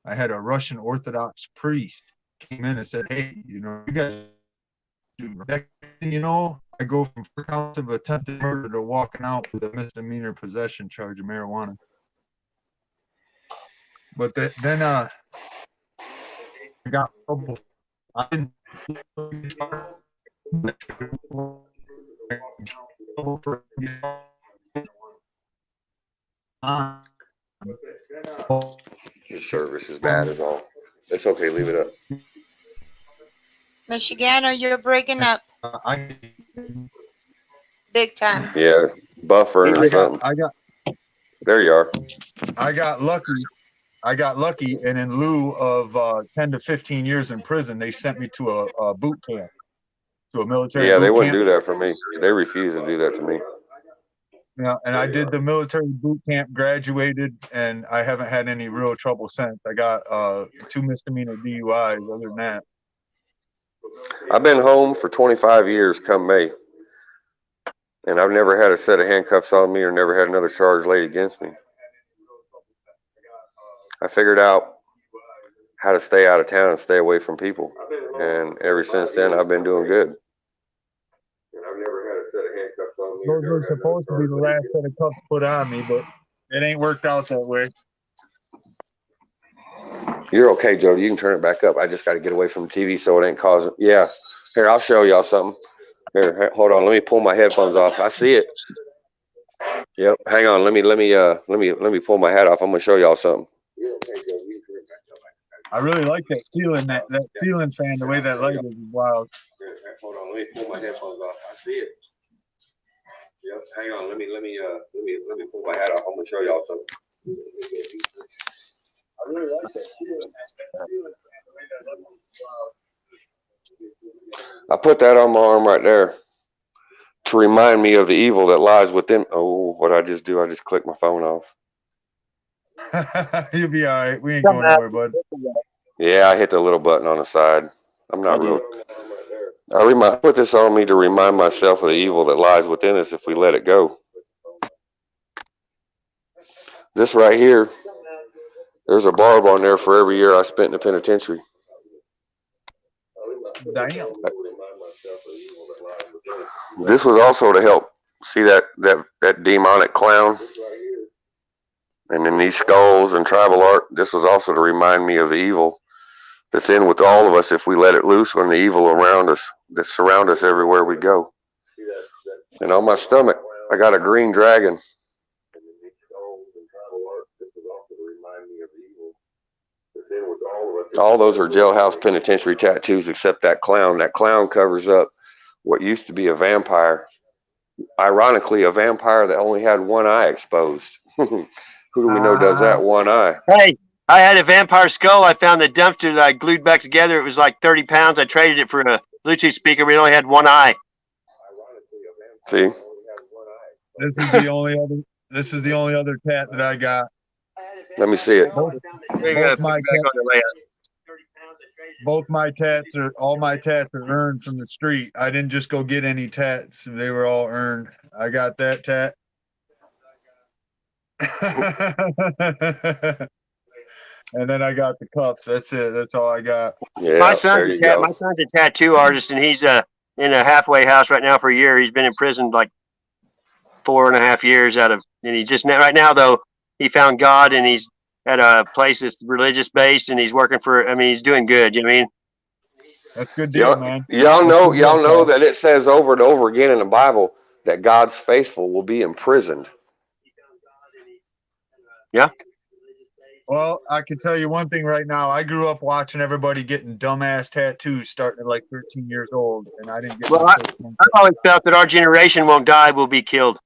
had a Russian Orthodox priest came in and said, "Hey, you guys do that." I go from 4 counts of attempted murder to walking out with a misdemeanor possession charge of marijuana. But then I got trouble. I didn't. Your service is bad as all. It's okay, leave it up. Michigander, you're breaking up big time. Yeah, buffering or something. There you are. I got lucky, and in lieu of 10 to 15 years in prison, they sent me to a boot camp, to a military. Yeah, they boot wouldn't camp. do that for me. They refuse to do that to me. Yeah, and I did the military boot camp, graduated, and I haven't had any real trouble since. I got 2 misdemeanor DUIs. Other than that, I've been home for 25 years come May, and I've never had a set of handcuffs on me or never had another charge laid against me. I figured out how to stay out of town and stay away from people, and ever since then, I've been doing good. those were supposed to be the last set of cuffs put on me, but it ain't worked out that way. You're okay, Jody. You can turn it back up. I just got to get away from the TV so it ain't causing. Yeah. Here, I'll show y'all something. Here, hold on. Let me pull my headphones off. I see it. Yep. Hang on. Let me pull my hat off. I'm gonna show y'all something. I really like that ceiling, that ceiling fan. The way that light is wild. Hold on. Let me pull my headphones off. I see it. Yep. Hang on. Let me pull my hat off. I'm gonna show y'all something. I really like that ceiling. I put that on my arm right there to remind me of the evil that lies within. Oh, what I just do? I just clicked my phone off. You'll be all right. We ain't going nowhere, bud. Yeah, I hit the little button on the side. I'm not real. I put this on me to remind myself of the evil that lies within us if we let it go. This right here, there's a barb on there for every year I spent in the penitentiary. Damn. This was also to help see that demonic clown. And then these skulls and tribal art, this was also to remind me of the evil that's in with all of us if we let it loose, when the evil around us, that surround us everywhere we go. And on my stomach, I got a green dragon. All those are jailhouse penitentiary tattoos except that clown. That clown covers up what used to be a vampire. Ironically, a vampire that only had one eye exposed. Who do we know does that one eye? Hey, I had a vampire skull. I found the dumpster that I glued back together. It was like 30 pounds. I traded it for a Bluetooth speaker. We only had one eye. See? This is the only other tat that I got. Let me see it. Both my tats are, all my tats are earned from the street. I didn't just go get any tats. They were all earned. I got that tat. And then I got the cuffs. That's it. That's all I got. Yeah, my son's a tattoo artist, and he's in a halfway house right now for a year. He's been in prison like 4.5 years and he just right now though he found God, and he's at a place that's religious based, and he's working for. I mean, he's doing good. You know what I mean? That's good deal, man. Y'all know that it says over and over again in the Bible that God's faithful will be imprisoned. Yeah. Well, I can tell you one thing right now. I grew up watching everybody getting dumbass tattoos starting at like 13 years old, and I didn't get. Well, I've always felt that our generation won't die; we'll be killed.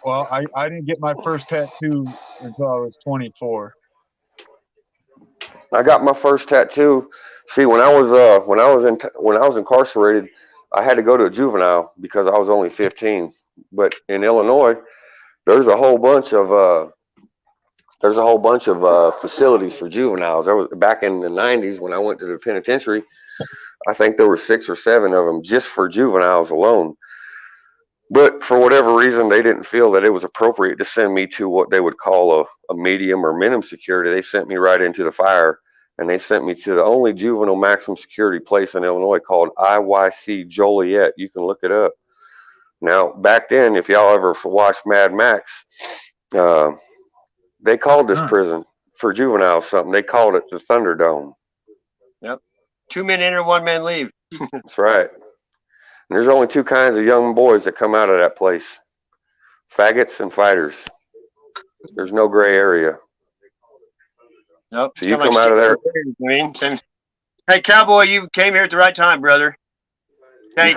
Well, I didn't get my first tattoo until I was 24. I got my first tattoo. See, when I was incarcerated, I had to go to a juvenile because I was only 15. But in Illinois, there's a whole bunch of facilities for juveniles. There was back in the 90s when I went to the penitentiary. I think there were 6 or 7 of them just for juveniles alone. But for whatever reason, they didn't feel that it was appropriate to send me to what they would call a medium or minimum security. They sent me right into the fire, and they sent me to the only juvenile maximum security place in Illinois called IYC Joliet. You can look it up. Now, back then, if y'all ever watched Mad Max, they called this prison for juveniles something. They called it the Thunderdome. Yep. 2 men enter, 1 man leave. That's right. And there's only 2 kinds of young boys that come out of that place: faggots and fighters. There's no gray area. Nope. So you come out of there. Hey, Cowboy, you came here at the right time, brother. Hey,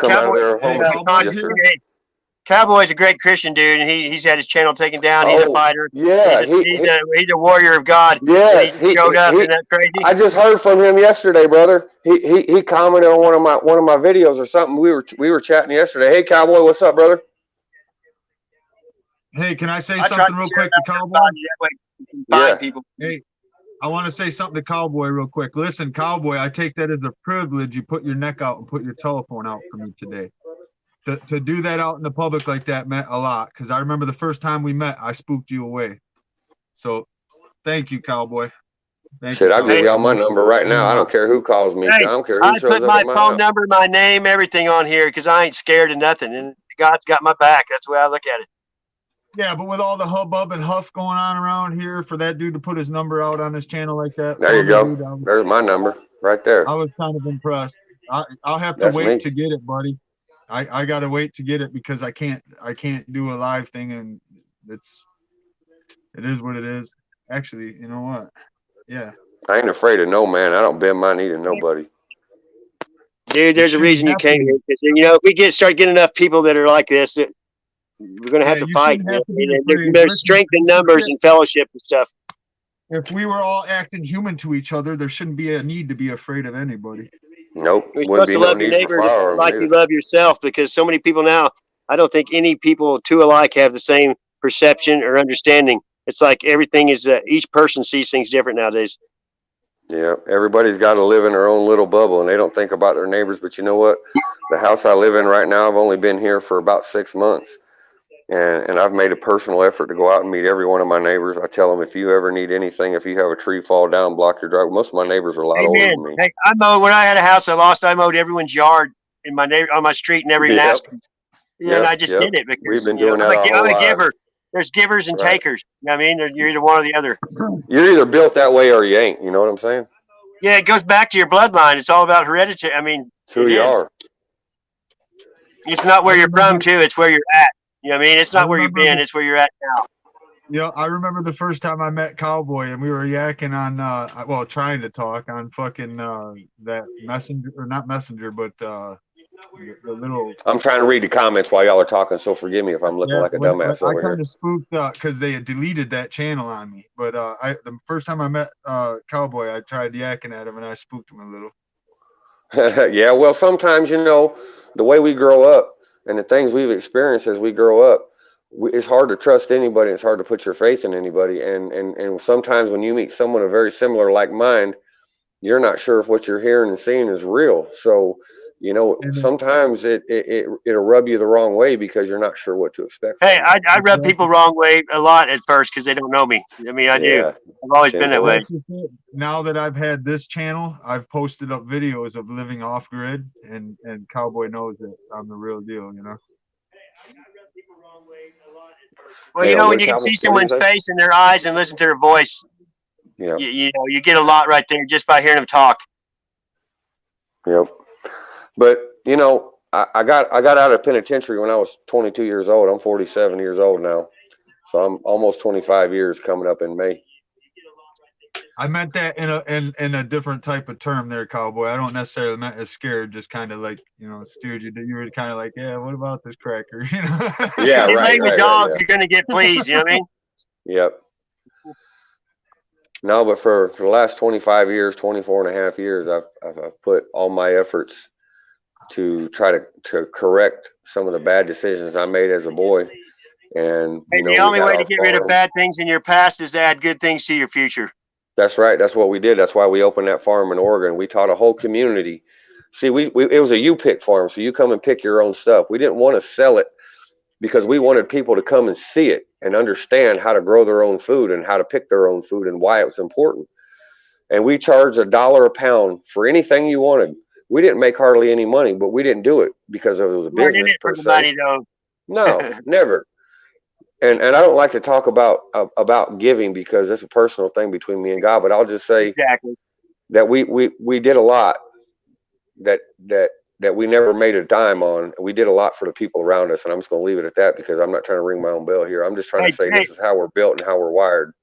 Cowboy's a great Christian dude, and he's had his channel taken down. He's a fighter. Yeah, he's a warrior of God. Yeah, he showed up. Isn't that crazy? I just heard from him yesterday, brother. He commented on one of my videos or something. We were chatting yesterday. Hey, Cowboy, what's up, brother? Hey, can I say I tried something to real share quick to it out Cowboy? to everybody. That way you can find Yeah. people. Hey, I want to say something to Cowboy real quick. Listen, Cowboy, I take that as a privilege. You put your neck out and put your telephone out for me today. To do that out in the public like that meant a lot, because I remember the first time we met, I spooked you away. So thank you, Cowboy. Thank Shit, you, I'll give Cowboy. y'all my number right now. I don't care who calls me. I Hey, don't care I who shows put up my at my phone house. number, my name, everything on here because I ain't scared of nothing, and God's got my back. That's the way I look at it. Yeah, but with all the hubbub and huff going on around here for that dude to put his number out on his channel like that, There you for me, go. dude, There's my number right there. I was kind of impressed. I'll have to That's wait me. to get it, buddy. I gotta wait to get it because I can't do a live thing, and it is what it is. Actually, you know what? Yeah. I ain't afraid of no man. I don't bend my knee to nobody. Dude, there's a shouldn't reason you have to came be. here. Because, you know, if we start getting enough people that are like this, we're going to have Yeah, to you fight. shouldn't have to be afraid. There's Listen, strength in numbers and fellowship and stuff. if we were all acting human to each other, there shouldn't be a need to be afraid of anybody. Nope. You're Wouldn't supposed be to no love your need for neighbor firearms like either. you love yourself, because so many people now, I don't think any people two alike have the same perception or understanding. It's like everything is, each person sees things different nowadays. Yeah, everybody's got to live in their own little bubble, and they don't think about their neighbors. But you know what? The house I live in right now, I've only been here for about 6 months, and I've made a personal effort to go out and meet every one of my neighbors. I tell them, if you ever need anything, if you have a tree fall down, block your driveway. Most of my neighbors are a lot older Amen. than me. Hey, I mowed when I had a house I lost. I mowed everyone's yard in my neighbor on my street and every Yep. nasty. And I just Yep. did it We've because been doing that our I'm whole a lives. giver. There's givers and Right. takers. You know what I mean? You're either one or the other. You're either built that way or you ain't. You know what I'm saying? Yeah, it goes back to your bloodline. It's all about hereditary. I mean, It's who it you is. are. It's not where I you're from, too. It's where you're at. You know what I mean? It's not where you've been. It's where you're at now. Yeah, I remember the first time I met Cowboy, and we were yakking on, well, trying to talk on fucking that messenger, or not messenger, but the little. I'm trying to read the comments while y'all are talking, so forgive me if I'm looking like a dumbass I over kind here. of spooked because they had deleted that channel on me. But the first time I met Cowboy, I tried yakking at him, and I spooked him a little. Yeah, well, sometimes, you know, the way we grow up and the things we've experienced as we grow up, it's hard to trust anybody. It's hard to put your faith in anybody. And sometimes when you meet someone of very similar like mind, you're not sure if what you're hearing and seeing is real. So, you know, sometimes it'll rub you the wrong way because you're not sure what to expect. Hey, I rub people wrong way a lot at first because they don't know me. I mean, I do. I've always been that way. Now that I've had this channel, I've posted up videos of living off grid, and Cowboy knows that I'm the real deal, you know. Well, you know, when you can see someone's face in their eyes and listen to their voice, yeah, you know, you get a lot right there just by hearing them talk. Yep. But you know, I got out of penitentiary when I was 22 years old. I'm 47 years old now, so I'm almost 25 years coming up in May. I meant that in a different type of term there, Cowboy. I don't necessarily meant as scared, just kind of like, you know, steered you. You were kind of like, yeah, what about this cracker? You know? Yeah, you right. lay with dogs, you're gonna get fleas. You know what I mean? Yep. No, but for the last 25 years, 24 and a half years, I've put all my efforts to try to correct some of the bad decisions I made as a boy. And you know, the only way to get rid of bad things in your past is to add good things to your future. That's right. That's what we did. That's why we opened that farm in Oregon. We taught a whole community. See, it was a you-pick farm, so you come and pick your own stuff. We didn't want to sell it because we wanted people to come and see it and understand how to grow their own food and how to pick their own food and why it was important. And we charged $1 a pound for anything you wanted. We didn't make hardly any money, but we didn't do it because it was a business. You weren't in it for the money, though. No, never. And I don't like to talk about giving because it's a personal thing between me and God. But I'll just say that we did a lot that we never made a dime on. We did a lot for the people around us, and I'm just going to leave it at that because I'm not trying to ring my own bell here. I'm just trying to say this is how we're built and how we're wired.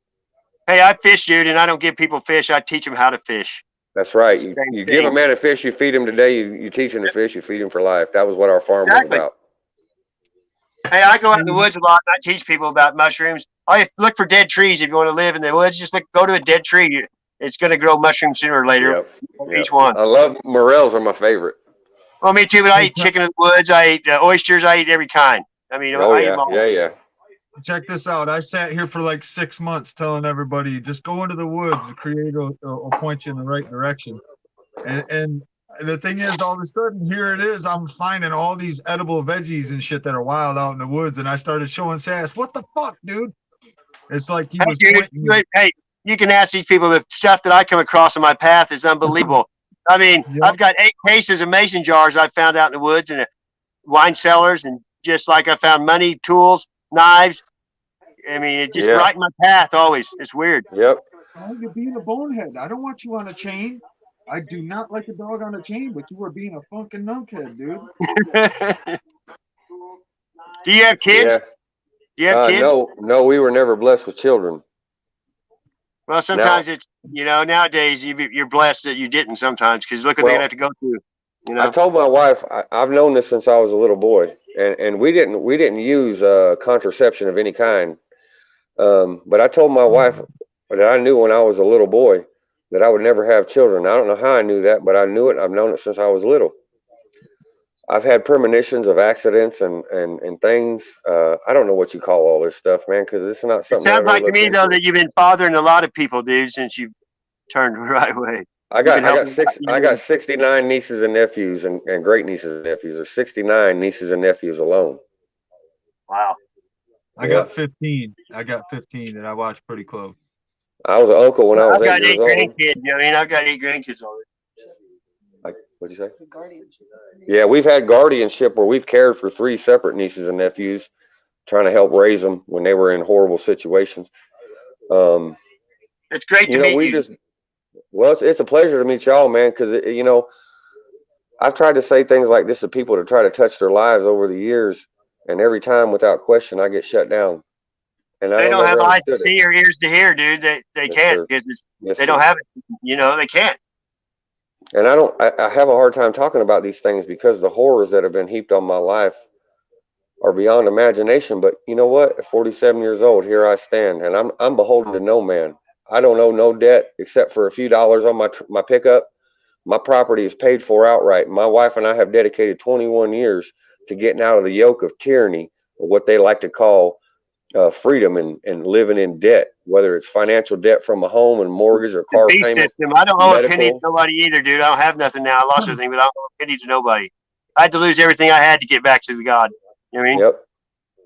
Hey, I fish, dude, and I don't give people fish. I teach them how to fish. That's right. You give a man a fish, you feed him today. You teach him to fish, you feed him for life. That was what our farm was about. Hey, I go out in the woods a lot, and I teach people about mushrooms. I look for dead trees if you want to live in the woods. Just go to a dead tree. It's going to grow mushrooms sooner or later. Yep. Each one. I love morels are my favorite. Well, me too, but I eat chicken in the woods. I eat oysters. I eat every kind. I mean, I eat them all. Yeah. check this out. I sat here for like 6 months telling everybody just go into the woods. The creator will point you in the right direction. And the thing is, all of a sudden, here it is. I'm finding all these edible veggies and shit that are wild out in the woods, and I started showing Sass, "What the fuck, dude?" It's like he Hey, was dude, pointing me. hey, you can ask these people. The stuff that I come across in my path is unbelievable. I mean, Yep. I've got 8 cases of mason jars I found out in the woods and wine cellars, and just like I found money, tools, knives. I mean, it's just right in my path always. It's weird. Yep. Oh, you're being a bonehead. I don't want you on a chain. I do not like a dog on a chain, but you are being a fucking nunkhead, dude. Do you have kids? Yeah. Do you have kids? No, we were never blessed with children. Well, sometimes it's, nowadays you're blessed that you didn't sometimes, because look what they're going to have to go through. I told my wife, I've known this since I was a little boy, and we didn't use contraception of any kind. But I told my wife that I knew when I was a little boy that I would never have children. I don't know how I knew that, but I knew it. I've known it since I was little. I've had premonitions of accidents and things. I don't know what you call all this stuff, man, because it's not something. It sounds like to me though that you've been fathering a lot of people, dude, since you turned the right way. I got 69 nieces and nephews and great nieces and nephews. There's 69 nieces and nephews alone. Wow. I got 15. And I watched pretty close. I was an uncle when I was 8 years old. I've got 8 grandkids. I've got 8 grandkids already. What'd you say? Guardianship. Yeah, we've had guardianship where we've cared for 3 separate nieces and nephews, trying to help raise them when they were in horrible situations. It's great to meet you. Well, it's a pleasure to meet y'all, man, because, I've tried to say things like this to people to try to touch their lives over the years, and every time, without question, I get shut down. And they don't have eyes to see or ears to hear, dude. They can't, because they don't have it. They can't. And I have a hard time talking about these things because the horrors that have been heaped on my life are beyond imagination. But you know what? At 47 years old, here I stand, and I'm beholden to no man. I don't owe no debt except for a few dollars on my pickup. My property is paid for outright. My wife and I have dedicated 21 years to getting out of the yoke of tyranny, or what they like to call freedom, and living in debt, whether it's financial debt from a home and mortgage or car payment. System. I don't owe a penny to nobody either, dude. I don't have nothing now. I lost everything, but I don't owe a penny to nobody. I had to lose everything I had to get back to the God. You know what I mean? Yep.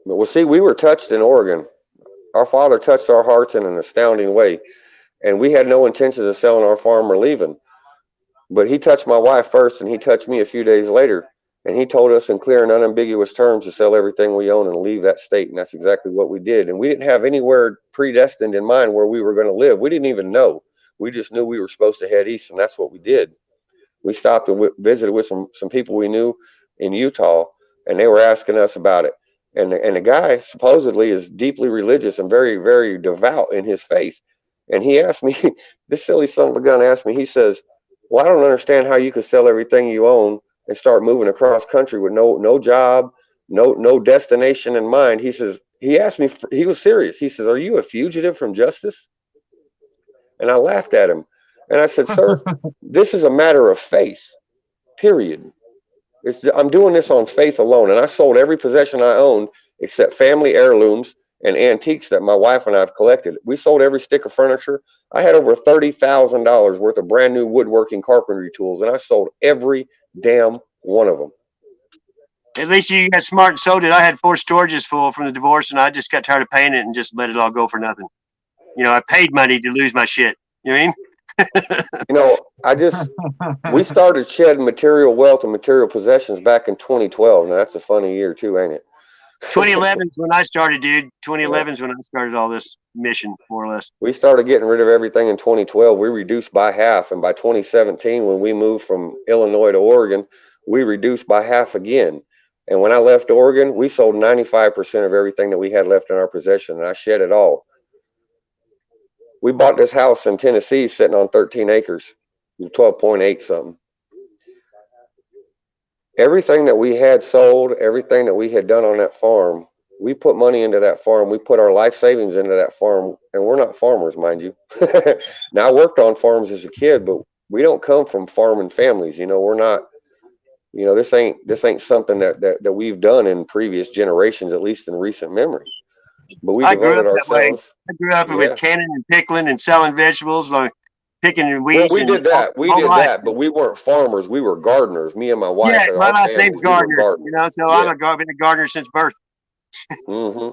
But well, see, we were touched in Oregon. Our Father touched our hearts in an astounding way, and we had no intentions of selling our farm or leaving. But He touched my wife first, and He touched me a few days later. And He told us in clear and unambiguous terms to sell everything we own and leave that state. And that's exactly what we did. And we didn't have anywhere predestined in mind where we were going to live. We didn't even know. We just knew we were supposed to head east, and that's what we did. We stopped and visited with some people we knew in Utah, and they were asking us about it. And the guy supposedly is deeply religious and very, very devout in his faith. And he asked me, this silly son of a gun asked me, he says, well, I don't understand how you could sell everything you own and start moving across country with no job, no destination in mind. He says, he asked me, he was serious. He says, are you a fugitive from justice? And I laughed at him. And I said, sir, this is a matter of faith, period. I'm doing this on faith alone. And I sold every possession I owned except family heirlooms and antiques that my wife and I have collected. We sold every stick of furniture. I had over $30,000 worth of brand new woodworking carpentry tools, and I sold every damn one of them. At least you got smart and sold it. I had 4 storages full from the divorce, and I just got tired of paying it and just let it all go for nothing. I paid money to lose my shit. You know what I mean? We started shedding material wealth and material possessions back in 2012. Now that's a funny year too, ain't it? 2011 is when I started, dude. 2011 is when I started all this mission, more or less. We started getting rid of everything in 2012. We reduced by half. And by 2017, when we moved from Illinois to Oregon, we reduced by half again. And when I left Oregon, we sold 95% of everything that we had left in our possession. And I shed it all. We bought this house in Tennessee sitting on 13 acres, 12.8 something. Everything that we had sold, everything that we had done on that farm, we put money into that farm. We put our life savings into that farm, and we're not farmers, mind you. Now, I worked on farms as a kid, but we don't come from farming families. We're not, this ain't something that we've done in previous generations, at least in recent memory. but we I grew up devoted that way. ourselves. I grew up Yeah. with canning and pickling and selling vegetables, like picking and Well, weeds. we and did that. We whole did life. that, but we weren't farmers. We were gardeners. Me and my wife Yeah, and my our last name's families, we were Gardner. gardeners. You know, so Yeah. been a gardener since birth. hmm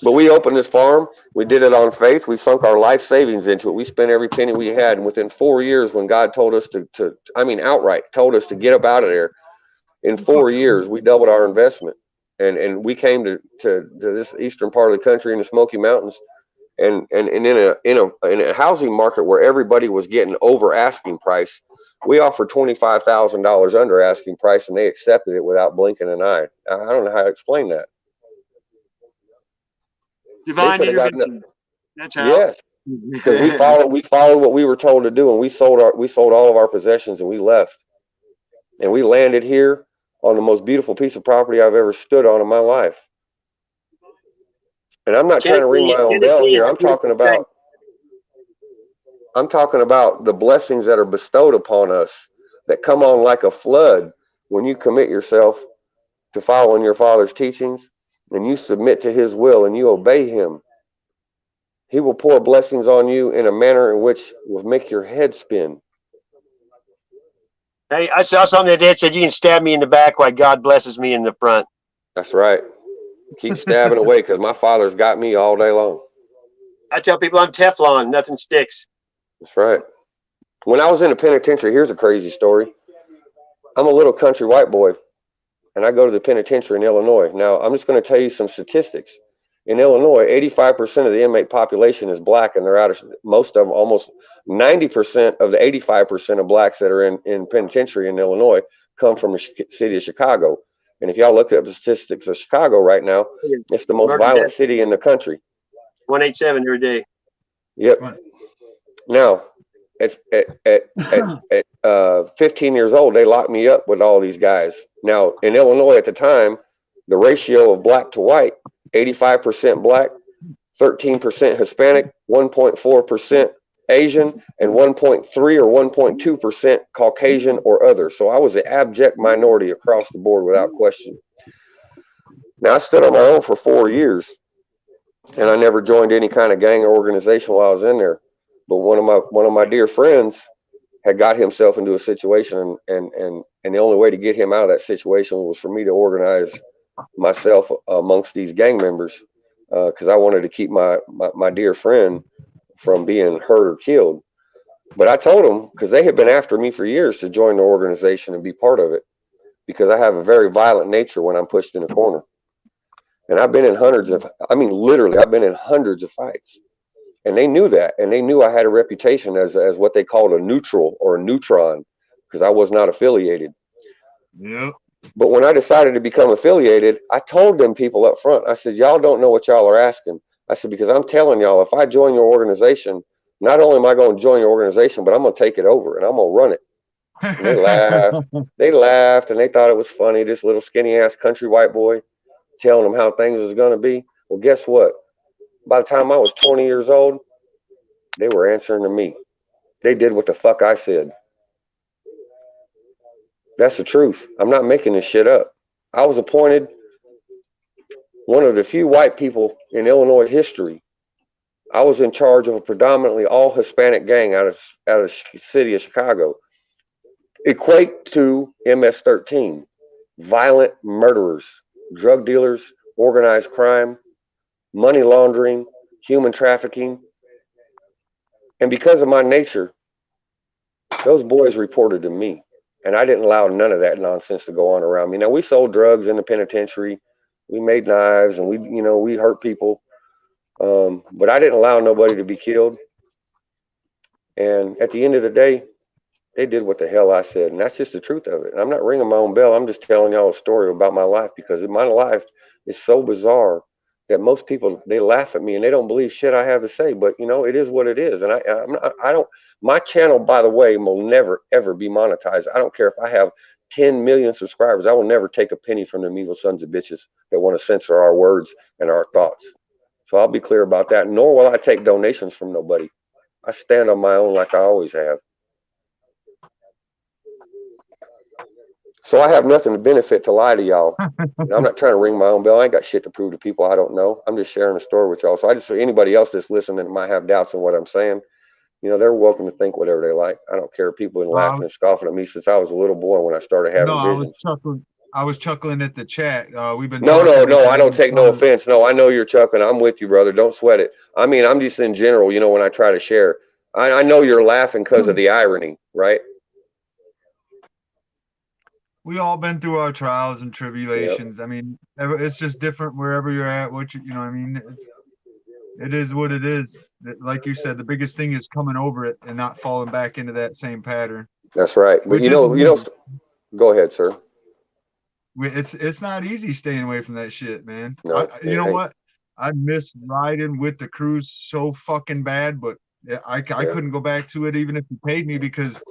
But we opened this farm. We did it on faith. We sunk our life savings into it. We spent every penny we had. And within 4 years, when God told us outright told us to get up out of there, in 4 years, we doubled our investment. And we came to this eastern part of the country in the Smoky Mountains. And in a housing market where everybody was getting over asking price, we offered $25,000 under asking price, and they accepted it without blinking an eye. I don't know how to explain that. Divine They could have intervention. That's how. yes, because we followed what we were told to do, and we sold all of our possessions, and we left, and we landed here on the most beautiful piece of property I've ever stood on in my life. And I'm not trying to ring my own bell here. I'm talking about the blessings that are bestowed upon us that come on like a flood when you commit yourself to following your Father's teachings and you submit to His will and you obey Him. He will pour blessings on you in a manner in which will make your head spin. Hey, I saw something that said you can stab me in the back while God blesses me in the front. That's right. Keep stabbing away, because my Father's got me all day long. I tell people I'm Teflon, nothing sticks. That's right. When I was in the penitentiary, here's a crazy story. I'm a little country white boy, and I go to the penitentiary in Illinois. Now, I'm just going to tell you some statistics. In Illinois, 85% of the inmate population is black, and most of them, almost 90% of the 85% of blacks that are in penitentiary in Illinois come from the city of Chicago. And if y'all look at the statistics of Chicago right now, it's the most violent city in the country. 187 every day. Yep. Now, at 15 years old, they locked me up with all these guys. Now, in Illinois at the time, the ratio of black to white, 85% black, 13% Hispanic, 1.4% Asian, and 1.3 or 1.2% Caucasian or other. So I was an abject minority across the board without question. Now, I stood on my own for 4 years, and I never joined any kind of gang or organization while I was in there. But one of my dear friends had got himself into a situation, and the only way to get him out of that situation was for me to organize myself amongst these gang members, because I wanted to keep my dear friend from being hurt or killed. But I told them, because they had been after me for years, to join the organization and be part of it, because I have a very violent nature when I'm pushed in a corner. And I've been in literally, I've been in hundreds of fights. And they knew that, and they knew I had a reputation as what they called a neutral or a neutron, because I was not affiliated. Yep. But when I decided to become affiliated, I told them people up front, I said, y'all don't know what y'all are asking. I said, because I'm telling y'all, if I join your organization, not only am I going to join your organization, but I'm going to take it over and I'm going to run it. And they laughed. They laughed, and they thought it was funny, this little skinny ass country white boy telling them how things was going to be. Well, guess what? By the time I was 20 years old, they were answering to me. They did what the fuck I said. That's the truth. I'm not making this shit up. I was appointed one of the few white people in Illinois history. I was in charge of a predominantly all Hispanic gang out of the city of Chicago. Equate to MS-13, violent murderers, drug dealers, organized crime, money laundering, human trafficking. And because of my nature, those boys reported to me. And I didn't allow none of that nonsense to go on around me. Now, we sold drugs in the penitentiary. We made knives, and we hurt people. But I didn't allow nobody to be killed. And at the end of the day, they did what the hell I said. And that's just the truth of it. And I'm not ringing my own bell. I'm just telling y'all a story about my life, because my life is so bizarre that most people, they laugh at me and they don't believe shit I have to say. But, it is what it is. And my channel, by the way, will never, ever be monetized. I don't care if I have 10 million subscribers. I will never take a penny from them evil sons of bitches that want to censor our words and our thoughts. So I'll be clear about that. Nor will I take donations from nobody. I stand on my own like I always have. So I have nothing to benefit to lie to y'all. And I'm not trying to ring my own bell. I ain't got shit to prove to people I don't know. I'm just sharing a story with y'all. So I just say anybody else that's listening that might have doubts on what I'm saying, you know, they're welcome to think whatever they like. I don't care. People have been laughing and scoffing at me since I was a little boy when I started having visions. I was chuckling at the chat. We've been No, I don't take no offense. No, I know you're chuckling. I'm with you, brother. Don't sweat it. I mean, I'm just in general, you know, when I try to share. I know you're laughing because of the irony, right? We all been through our trials and tribulations. Yep. I mean, it's just different wherever you're at. You know, I mean, it is what it is. Like you said, the biggest thing is coming over it and not falling back into that same pattern. That's right. But you know, go ahead, sir. It's not easy staying away from that shit, man. No, you know what? I miss riding with the crews so fucking bad, but I couldn't go back to it even if you paid me, because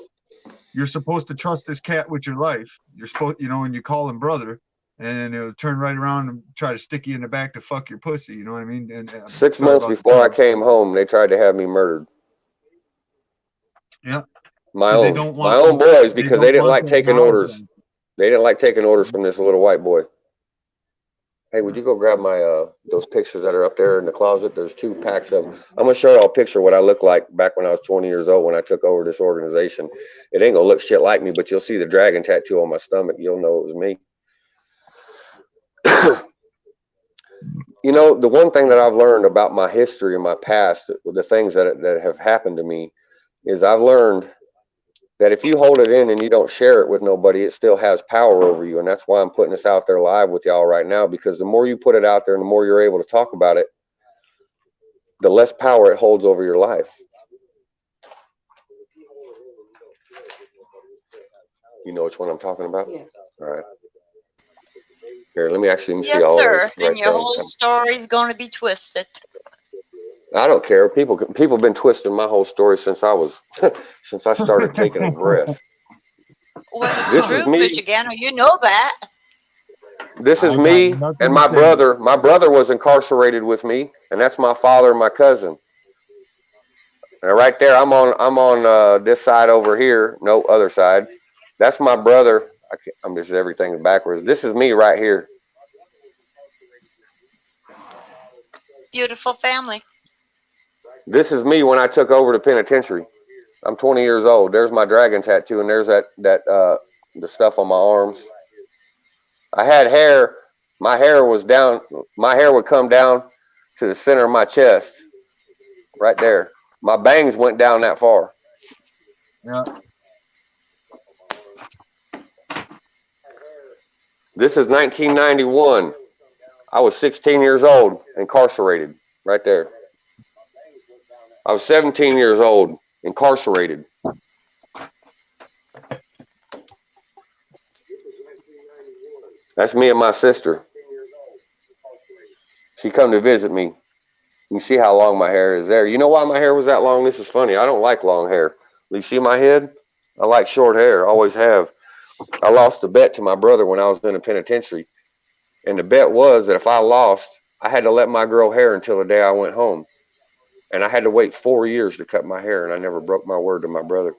you're supposed to trust this cat with your life. You're supposed, you know, and you call him brother, and he'll turn right around and try to stick you in the back to fuck your pussy. You know what I mean? And 6 months before I came home, they tried to have me murdered. Yeah. My own boys, because they didn't like taking orders. They didn't like taking orders from this little white boy. Hey, would you go grab my those pictures that are up there in the closet? There's 2 packs of them. I'm gonna show y'all a picture of what I looked like back when I was 20 years old when I took over this organization. It ain't gonna look shit like me, but you'll see the dragon tattoo on my stomach. You'll know it was me. You know, the one thing that I've learned about my history and my past, the things that have happened to me, is I've learned that if you hold it in and you don't share it with nobody, it still has power over you. And that's why I'm putting this out there live with y'all right now, because the more you put it out there and the more you're able to talk about it, the less power it holds over your life. You know which one I'm talking about? Yes. All right. Here, let me actually Yes, see all sir. of this. And your whole story's going to be twisted. I don't care. People have been twisting my whole story since I was since I started taking a breath. Well, it's This true, is me. Michigano. You know that. This is me and my brother. My brother was incarcerated with me, and that's my father and my cousin. And right there, I'm on this side over here. No, other side. That's my brother. I'm just everything backwards. This is me right here. Beautiful family. This is me when I took over the penitentiary. I'm 20 years old. There's my dragon tattoo, and there's the stuff on my arms. I had hair. My hair was down. My hair would come down to the center of my chest, right there. My bangs went down that far. Yeah. This is 1991. I was 16 years old, incarcerated, right there. I was 17 years old, incarcerated. That's me and my sister. She come to visit me. You see how long my hair is there. You know why my hair was that long? This is funny. I don't like long hair. You see my head? I like short hair. Always have. I lost a bet to my brother when I was in a penitentiary. And the bet was that if I lost, I had to let my grow hair until the day I went home. And I had to wait 4 years to cut my hair, and I never broke my word to my brother.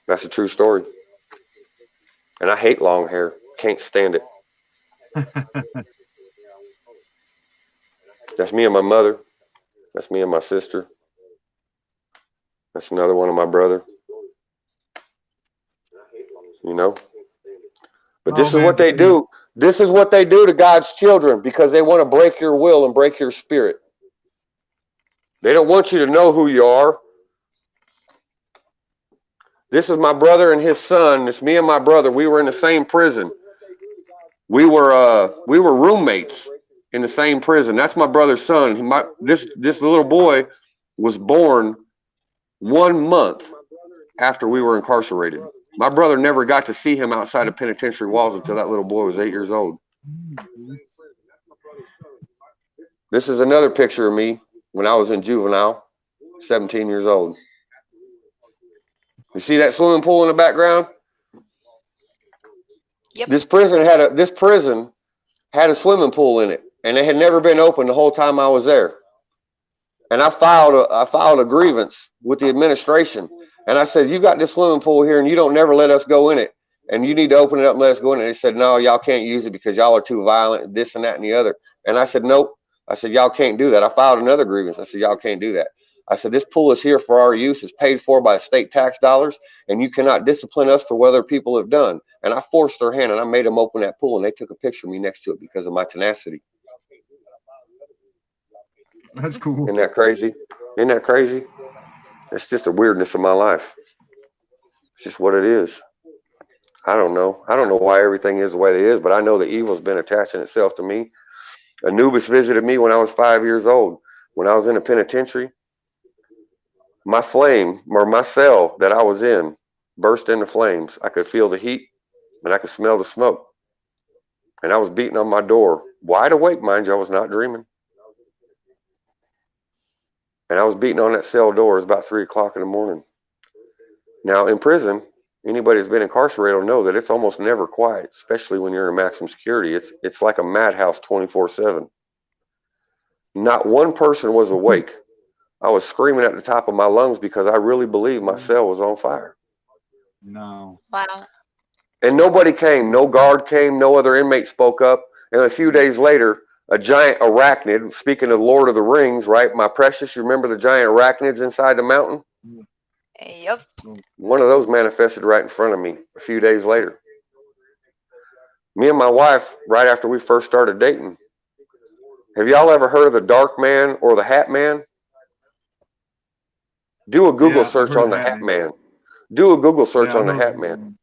That's a true story. And I hate long hair. Can't stand it. That's me and my mother. That's me and my sister. That's another one of my brother. You know? But this is what they do. This is what they do to God's children, because they want to break your will and break your spirit. They don't want you to know who you are. This is my brother and his son. It's me and my brother. We were in the same prison. We were roommates in the same prison. That's my brother's son. This little boy was born 1 month after we were incarcerated. My brother never got to see him outside of penitentiary walls until that little boy was 8 years old. This is another picture of me when I was in juvenile, 17 years old. You see that swimming pool in the background? Yep. This prison had a swimming pool in it, and it had never been opened the whole time I was there. And I filed a grievance with the administration. And I said, you got this swimming pool here and you don't never let us go in it. and you need to open it up and let us go in. And they said, no, y'all can't use it because y'all are too violent, this and that and the other. And I said, nope. I said, y'all can't do that. I filed another grievance. I said, y'all can't do that. I said, this pool is here for our use. It's paid for by state tax dollars, and you cannot discipline us for what other people have done. And I forced their hand, and I made them open that pool, and they took a picture of me next to it because of my tenacity. That's cool. Isn't that crazy? Isn't that crazy? It's just a weirdness of my life. It's just what it is. I don't know. I don't know why everything is the way it is, but I know the evil's been attaching itself to me. Anubis visited me when I was 5 years old. When I was in a penitentiary, my flame, or my cell that I was in, burst into flames. I could feel the heat, and I could smell the smoke. And I was beating on my door, wide awake, mind you. I was not dreaming. And I was beating on that cell door. It was about 3 o'clock in the morning. Now, in prison, anybody that's been incarcerated will know that it's almost never quiet, especially when you're in maximum security. It's like a madhouse 24/7. Not one person was awake. I was screaming at the top of my lungs because I really believed my cell was on fire. No. Wow. And nobody came. No guard came. No other inmate spoke up. And a few days later, a giant arachnid, speaking of Lord of the Rings, right? My precious, you remember the giant arachnids inside the mountain? Yep. One of those manifested right in front of me a few days later. Me and my wife, right after we first started dating, have y'all ever heard of the Dark Man or the Hat Man? Do a Google search on the Hat Man. Do a Google search on the Hat Man.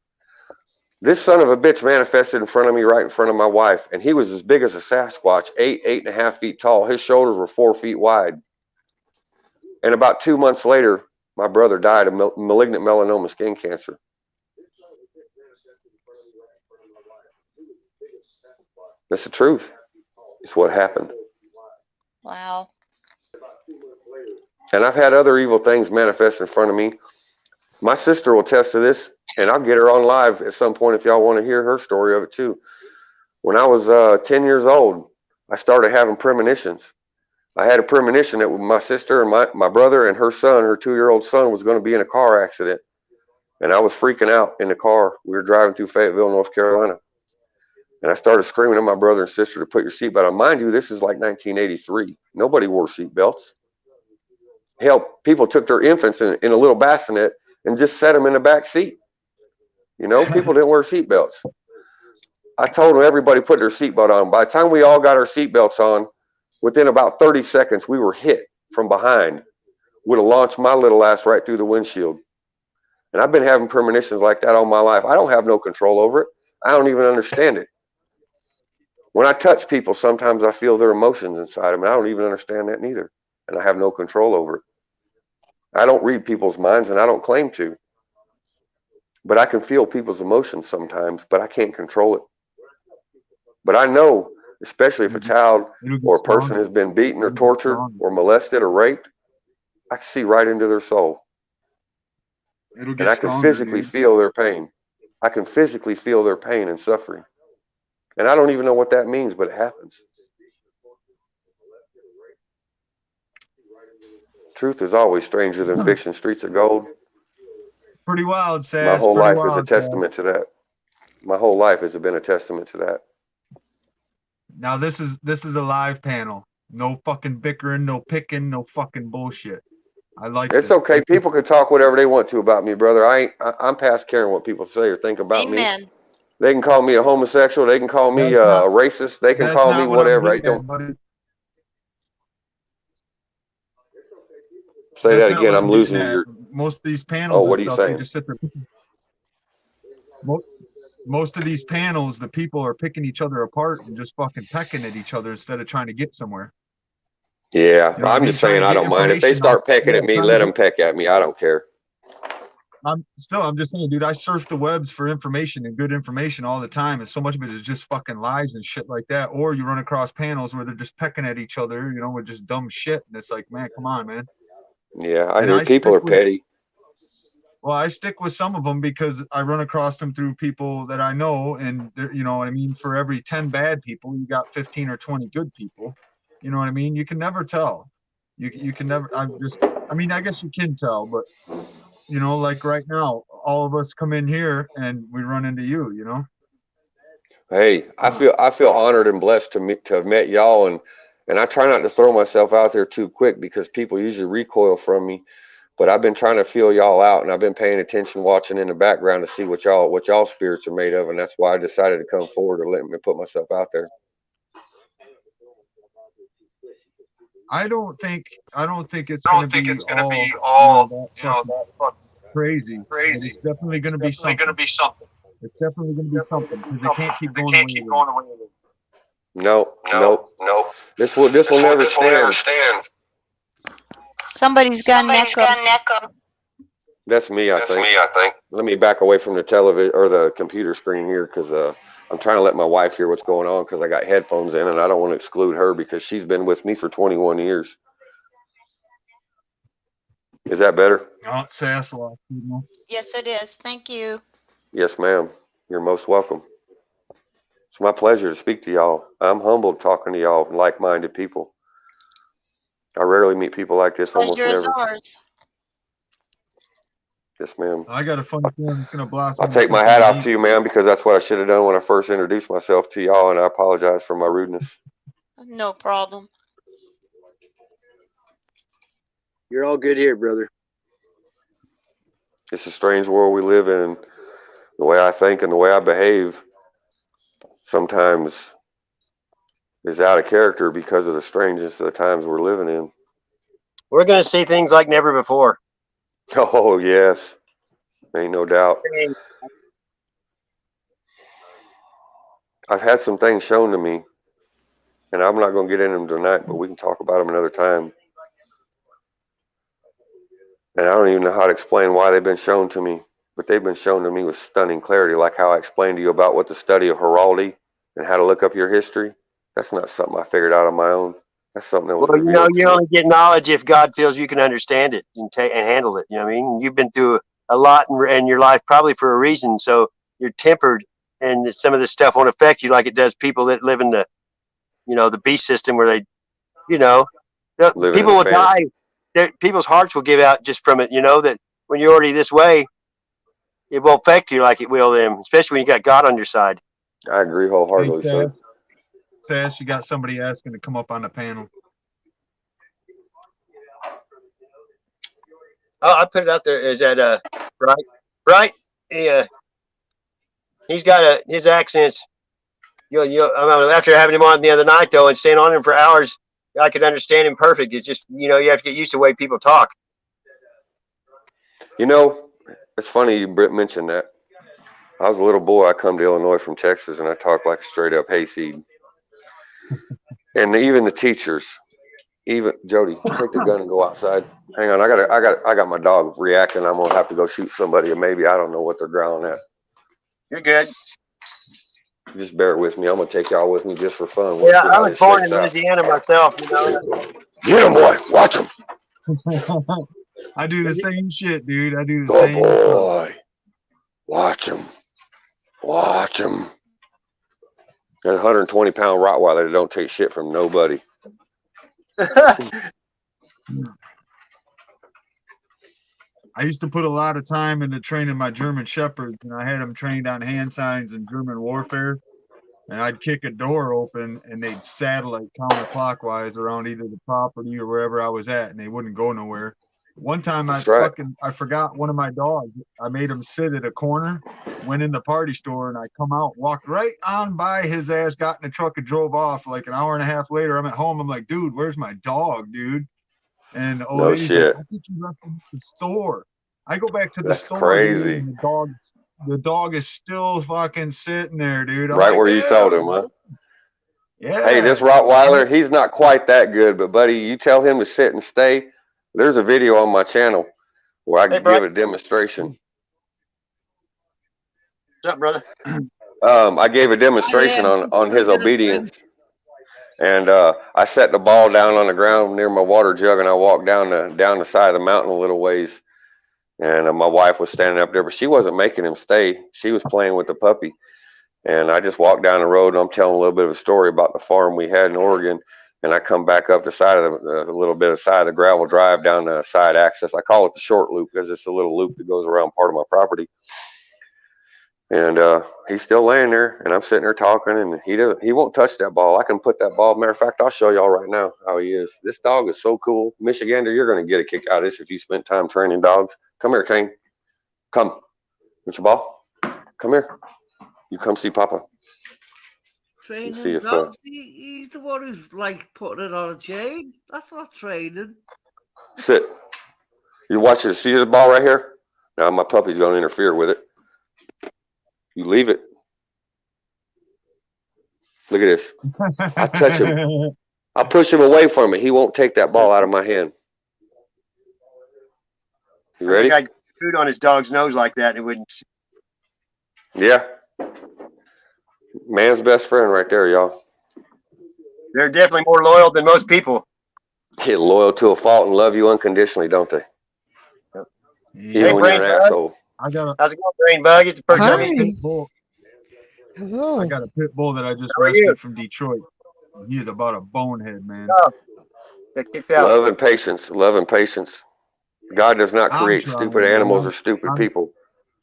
This son of a bitch manifested in front of me, right in front of my wife, and he was as big as a Sasquatch, 8.5 feet tall. His shoulders were 4 feet wide. And about 2 months later, my brother died of malignant melanoma skin cancer. That's the truth. It's what happened. Wow. And I've had other evil things manifest in front of me. My sister will attest to this, and I'll get her on live at some point if y'all want to hear her story of it too. When I was 10 years old, I started having premonitions. I had a premonition that my sister and my brother and her son, her 2-year-old son, was going to be in a car accident. And I was freaking out in the car. We were driving through Fayetteville, North Carolina. And I started screaming at my brother and sister to put your seatbelt on. Mind you, this is like 1983. Nobody wore seatbelts. Hell, people took their infants in a little bassinet and just set them in the back seat. You know, people didn't wear seatbelts. I told them everybody put their seatbelt on. By the time we all got our seatbelts on, within about 30 seconds, we were hit from behind. Would have launched my little ass right through the windshield. And I've been having premonitions like that all my life. I don't have no control over it. I don't even understand it. When I touch people, sometimes I feel their emotions inside them, and I don't even understand that neither. And I have no control over it. I don't read people's minds, and I don't claim to. But I can feel people's emotions sometimes, but I can't control it. But I know, especially if a child or a person has been beaten or tortured or molested or raped, I can see right into their soul. And I can physically feel their pain. I can physically feel their pain and suffering. And I don't even know what that means, but it happens. Truth is always stranger than fiction. Streets of gold. Pretty wild, Sass. My whole life is a testament to that. My whole life has been a testament to that. Now this is a live panel. No fucking bickering, no picking, no fucking bullshit. I like it's this. Okay. People can talk whatever they want to about me, brother. I'm past caring what people say or think about Amen. me. They can call me a homosexual. They can call me a racist. They can call me whatever. I don't say that again. I'm losing your. Most of these panels. Oh, what are you saying? They just sit there. Most of these panels, the people are picking each other apart and just fucking pecking at each other instead of trying to get somewhere. Yeah, you know I'm just saying I don't mind. If they start pecking at me, let them peck at me. I don't care. I'm just saying, dude, I surf the webs for information and good information all the time. And so much of it is just fucking lies and shit like that. Or you run across panels where they're just pecking at each other, you know, with just dumb shit. And it's like, man, come on, man. Yeah, I hear people are petty. Well, I stick with some of them because I run across them through people that I know. And, you know what I mean? For every 10 bad people, you got 15 or 20 good people. You know what I mean? You can never tell. You can never, I guess you can tell, but you know, like right now, all of us come in here and we run into you, you know? Hey, I feel honored and blessed to have met y'all, and I try not to throw myself out there too quick because people usually recoil from me. But I've been trying to feel y'all out, and I've been paying attention, watching in the background to see what y'all spirits are made of, and that's why I decided to come forward and let me put myself out there. I don't think it's going to be all you know, that fucking crazy. But it's definitely going to be something. It's definitely going to be something because it can't keep going away with it. No. This will never stand. Somebody's got an echo. That's me, I think. Let me back away from the television or the computer screen here because I'm trying to let my wife hear what's going on because I got headphones in and I don't want to exclude her because she's been with me for 21 years. Is that better? Oh, sass a lot, you know? Yes, it is. Thank you. Yes, ma'am. You're most welcome. It's my pleasure to speak to y'all. I'm humbled talking to y'all, like-minded people. I rarely meet people like this, almost Pleasure is never. ours. Yes, ma'am. I got a funny feeling it's going to blossom. I'll take my hat off to you, ma'am, because that's what I should have done when I first introduced myself to y'all, and I apologize for my rudeness. No problem. You're all good here, brother. It's a strange world we live in. The way I think and the way I behave sometimes is out of character because of the strangeness of the times we're living in. We're going to see things like never before. Oh, yes. Ain't no doubt. I've had some things shown to me, and I'm not going to get into them tonight, but we can talk about them another time. And I don't even know how to explain why they've been shown to me, but they've been shown to me with stunning clarity, like how I explained to you about what the study of heraldry and how to look up your history. That's not something I figured out on my own. That's something that was Well, you know, revealed you to me. only get knowledge if God feels you can understand it and handle it. You know what I mean? You've been through a lot in your life, probably for a reason. So you're tempered, and some of this stuff won't affect you like it does people that live in the, the beast system where they, people will die. People's hearts will give out just from it. You know that when you're already this way, it won't affect you like it will them, especially when you got God on your side. I agree wholeheartedly, sir. Sass, you got somebody asking to come up on the panel. Oh, I put it out there. Is that Bright? He's got his accents. After having him on the other night though, and staying on him for hours, I could understand him perfect. It's just you have to get used to the way people talk. It's funny you mentioned that. I was a little boy. I come to Illinois from Texas, and I talk like a straight up hayseed. And even the teachers, even Jody, take the gun and go outside. Hang on, I got my dog reacting. I'm gonna have to go shoot somebody, or maybe I don't know what they're growling at. You're good. Just bear with me. I'm gonna take y'all with me just for fun. Yeah, I was born in Louisiana myself. Get him, boy. Watch him. I do the same shit, dude. I do the Good same. Boy. Watch him. Watch him. That 120-pound Rottweiler that don't take shit from nobody. I used to put a lot of time into training my German Shepherds, and I had them trained on hand signs and German warfare. And I'd kick a door open, and they'd saddle it counterclockwise around either the property or wherever I was at, and they wouldn't go nowhere. One time I forgot one of my dogs. I made him sit at a corner, went in the party store, and I come out, walked right on by his ass, got in the truck and drove off. Like an hour and a half later, I'm at home. I'm like, dude, where's my dog, dude? And the old lady's like, I think you left him at the store. I go back to the store. Crazy. Dude, and the dog is still fucking sitting there, dude. I'm right like, where you told him, huh? Yeah. Hey, this Rottweiler, he's not quite that good, but buddy, you tell him to sit and stay. There's a video on my channel where I can give a demonstration. What's up, brother? I gave a demonstration on his obedience. And I set the ball down on the ground near my water jug, and I walked down the side of the mountain a little ways. And my wife was standing up there, but she wasn't making him stay. She was playing with the puppy. And I just walked down the road, and I'm telling a little bit of a story about the farm we had in Oregon. and I come back up the side of the little bit of side of the gravel drive down the side access. I call it the short loop because it's a little loop that goes around part of my property. And he's still laying there, and I'm sitting there talking, and he won't touch that ball. I can put that ball. Matter of fact, I'll show y'all right now how he is. This dog is so cool. Michigander, you're going to get a kick out of this if you spent time training dogs. Come here, Kane. Come. Get your ball. Come here. You come see Papa. Training see if, dogs. He's the one who's like putting it on a chain. That's not training. Sit. You watch it. See this ball right here? Now my puppy's going to interfere with it. You leave it. Look at this. I touch him. I push him away from it. He won't take that ball out of my hand. You ready? I think I'd food on his dog's nose like that, and it wouldn't. Yeah. Man's best friend right there, y'all. They're definitely more loyal than most people. Get loyal to a fault and love you unconditionally, don't they? Yeah. Even when you're an asshole. I got a How's it going, Brain Bug? It's the first time pit you bull. Hello. I got a pit bull that I just How are you? rescued from Detroit. He is about a bonehead, man. got kicked out. Love and patience. Love and patience. God does not I'm create trying, stupid animals man. or stupid I'm- people.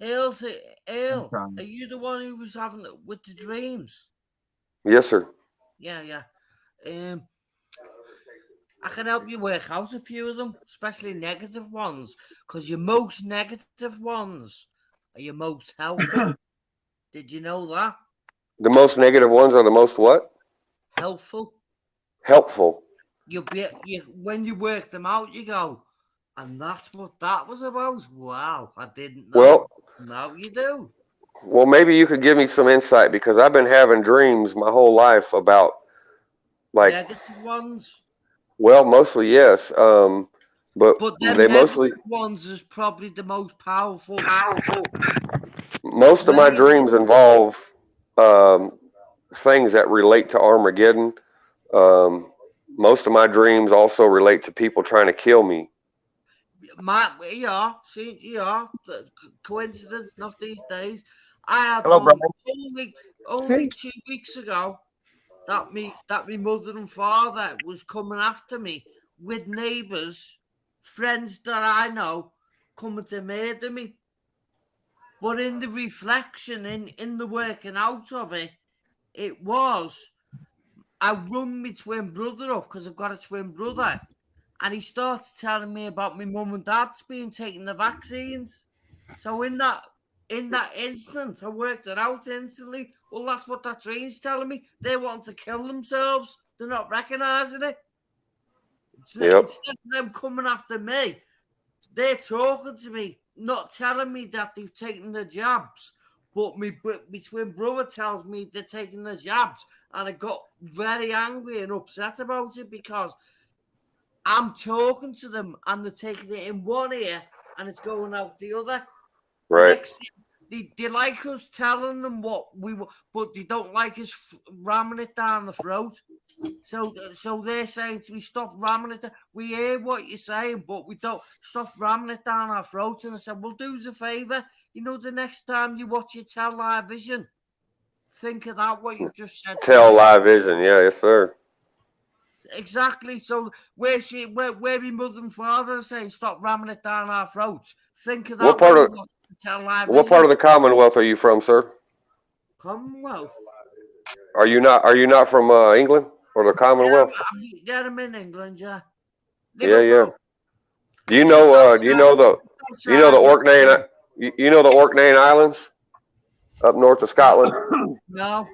Ale, trying. are you the one who was having it with the dreams? Yes, sir. Yeah. I can help you work out a few of them, especially negative ones, because your most negative ones are your most helpful. Did you know that? The most negative ones are the most what? Helpful. Helpful. When you work them out, you go, and that's what that was about. Wow, I didn't know. Well, now you do. Well, maybe you could give me some insight because I've been having dreams my whole life about like Negative ones. Well, mostly yes. But them they mostly ones is probably the most powerful. Most of my dreams involve things that relate to Armageddon. Most of my dreams also relate to people trying to kill me. Coincidence, not these days. I had Hello, one Brian. only 2 weeks ago that me mother and father was coming after me with neighbours, friends that I know, coming to murder me. But in the reflection, in the working out of it, it was, I rung my twin brother up because I've got a twin brother, and he started telling me about my mum and dad's being taking the vaccines. So in that instant, I worked it out instantly. Well, that's what that dream's telling me. They want to kill themselves. They're not recognising it. Yep. Instead of them coming after me, they're talking to me, not telling me that they've taken the jabs. But my twin brother tells me they're taking the jabs. And I got very angry and upset about it because I'm talking to them and they're taking it in one ear and it's going out the other. Right. They like us telling them what we want, but they don't like us ramming it down the throat. So they're saying to me, stop ramming it down. We hear what you're saying, but we don't. Stop ramming it down our throat. And I said, well, do us a favour. You know, the next time you watch your television, think of that, what you've just said. Television, yeah, yes, sir. Exactly. So where my mother and father are saying, stop ramming it down our throats. Think of that. What part of the Commonwealth are you from, sir? Commonwealth. Are you not from England or the Commonwealth? Yeah, I'm in England. Yeah. Yeah. Do you know the Orkney Islands up north of Scotland? No,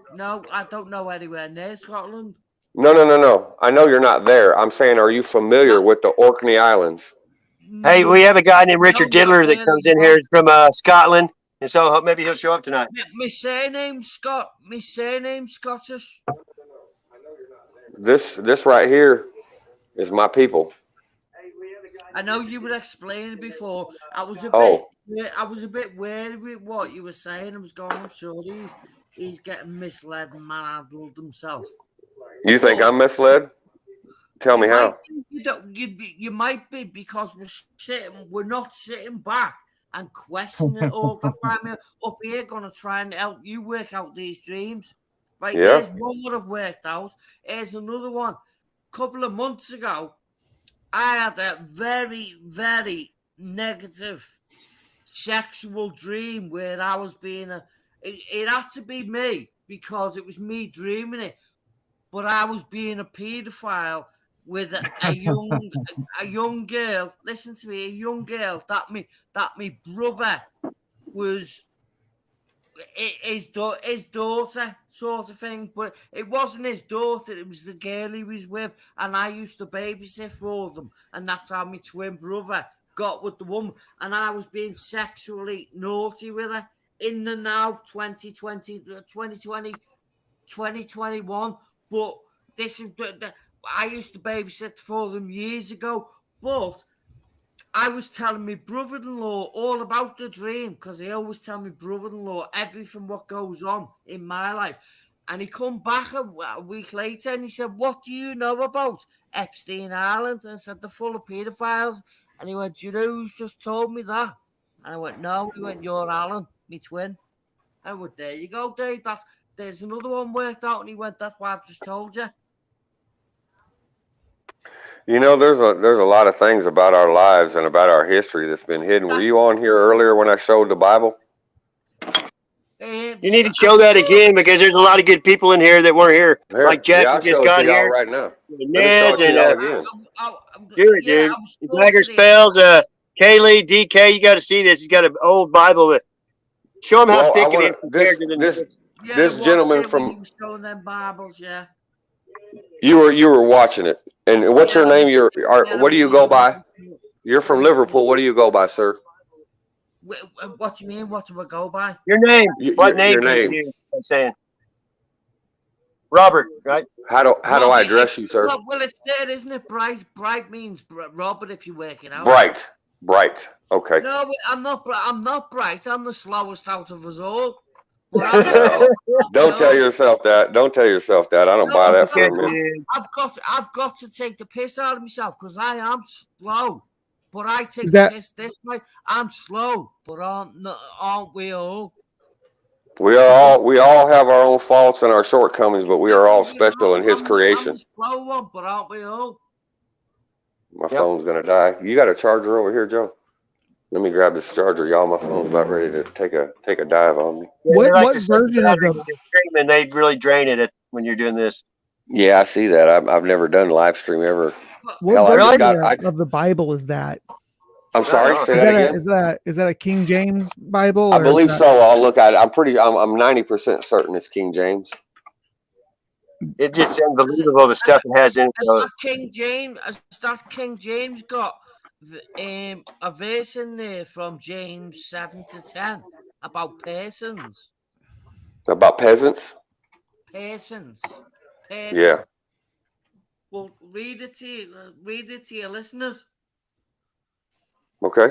I don't know anywhere near Scotland. No. I know you're not there. I'm saying, are you familiar with the Orkney Islands? Hey, we have a guy named Richard Diddler that comes in here from Scotland, and so maybe he'll show up tonight. My surname's Scottish. This right here is my people. I know you were explaining before. I was a bit wary with what you were saying. I was going, I'm sure he's getting misled and manhandled himself. You think I'm misled? Tell me how. You might be, because we're not sitting back and questioning it all the time. Up here, gonna try and help you work out these dreams. Right, Yeah. There's one that I've worked out. Here's another one. couple of months ago, I had a very, very negative sexual dream where I was being it had to be me because it was me dreaming it, but I was being a paedophile with a young girl. Listen to me, a young girl that me brother was his daughter, sort of thing, but it wasn't his daughter, it was the girl he was with, and I used to babysit for them, and that's how my twin brother got with the woman, and I was being sexually naughty with her in the now 2020, 2020, 2021, but this is I used to babysit for them years ago, but I was telling my brother-in-law all about the dream because I always tell my brother-in-law everything what goes on in my life. And he come back a week later and he said, "What do you know about Epstein Island?" And I said, "They're full of paedophiles." And he went, "You know who's just told me that?" And I went, "No." He went, "You're Alan, me twin." I went, "There you go, Dave. There's another one worked out." And he went, "That's why I've just told you." You know, there's a lot of things about our lives and about our history that's been hidden. Were you on here earlier when I showed the Bible? You need to show that again because there's a lot of good people in here that weren't here. Like Jack I'll just show got it to y'all here. right now. Let me Nez show it to y'all and again. do it, dude. Bagger Spells, Kaylee, DK, you got to see this. He's got an old Bible that show him how thick it is compared to the this gentleman from he was showing them Bibles, yeah. You were watching it, and what's your name? What do you go by? You're from Liverpool. What do you go by, sir? What do you mean? What do I go by? Your name. What name? Your name. I'm saying. Robert, right? How do I address you, sir? Well, it's there, isn't it? Bright means Robert if you work it out. Bright. Okay. No, I'm not bright. I'm the slowest out of us all. Don't tell yourself that. Don't tell yourself that. I don't buy that for a minute. I've got to take the piss out of myself because I am slow. But I take the piss this way. I'm slow, but aren't we all? We all have our own faults and our shortcomings, but we are all special in His creation. I'm the slow one, but aren't we all? My phone's gonna die. You got a charger over here, Joe? Let me grab this charger, y'all. My phone's about ready to take a dive on me. Yeah, what version of the stream? And they really drain it when you're doing this. Yeah, I see that. I've never done live stream ever. What version of the Bible is that? I'm sorry. Say that again. Is that a King James Bible? I believe so. I'll look at it. I'm 90% certain it's King James. It's just unbelievable the stuff it has in it. Has King James got a verse in there from James 7-10 about persons? About peasants? Persons. Yeah. Well, read it to your listeners. Okay.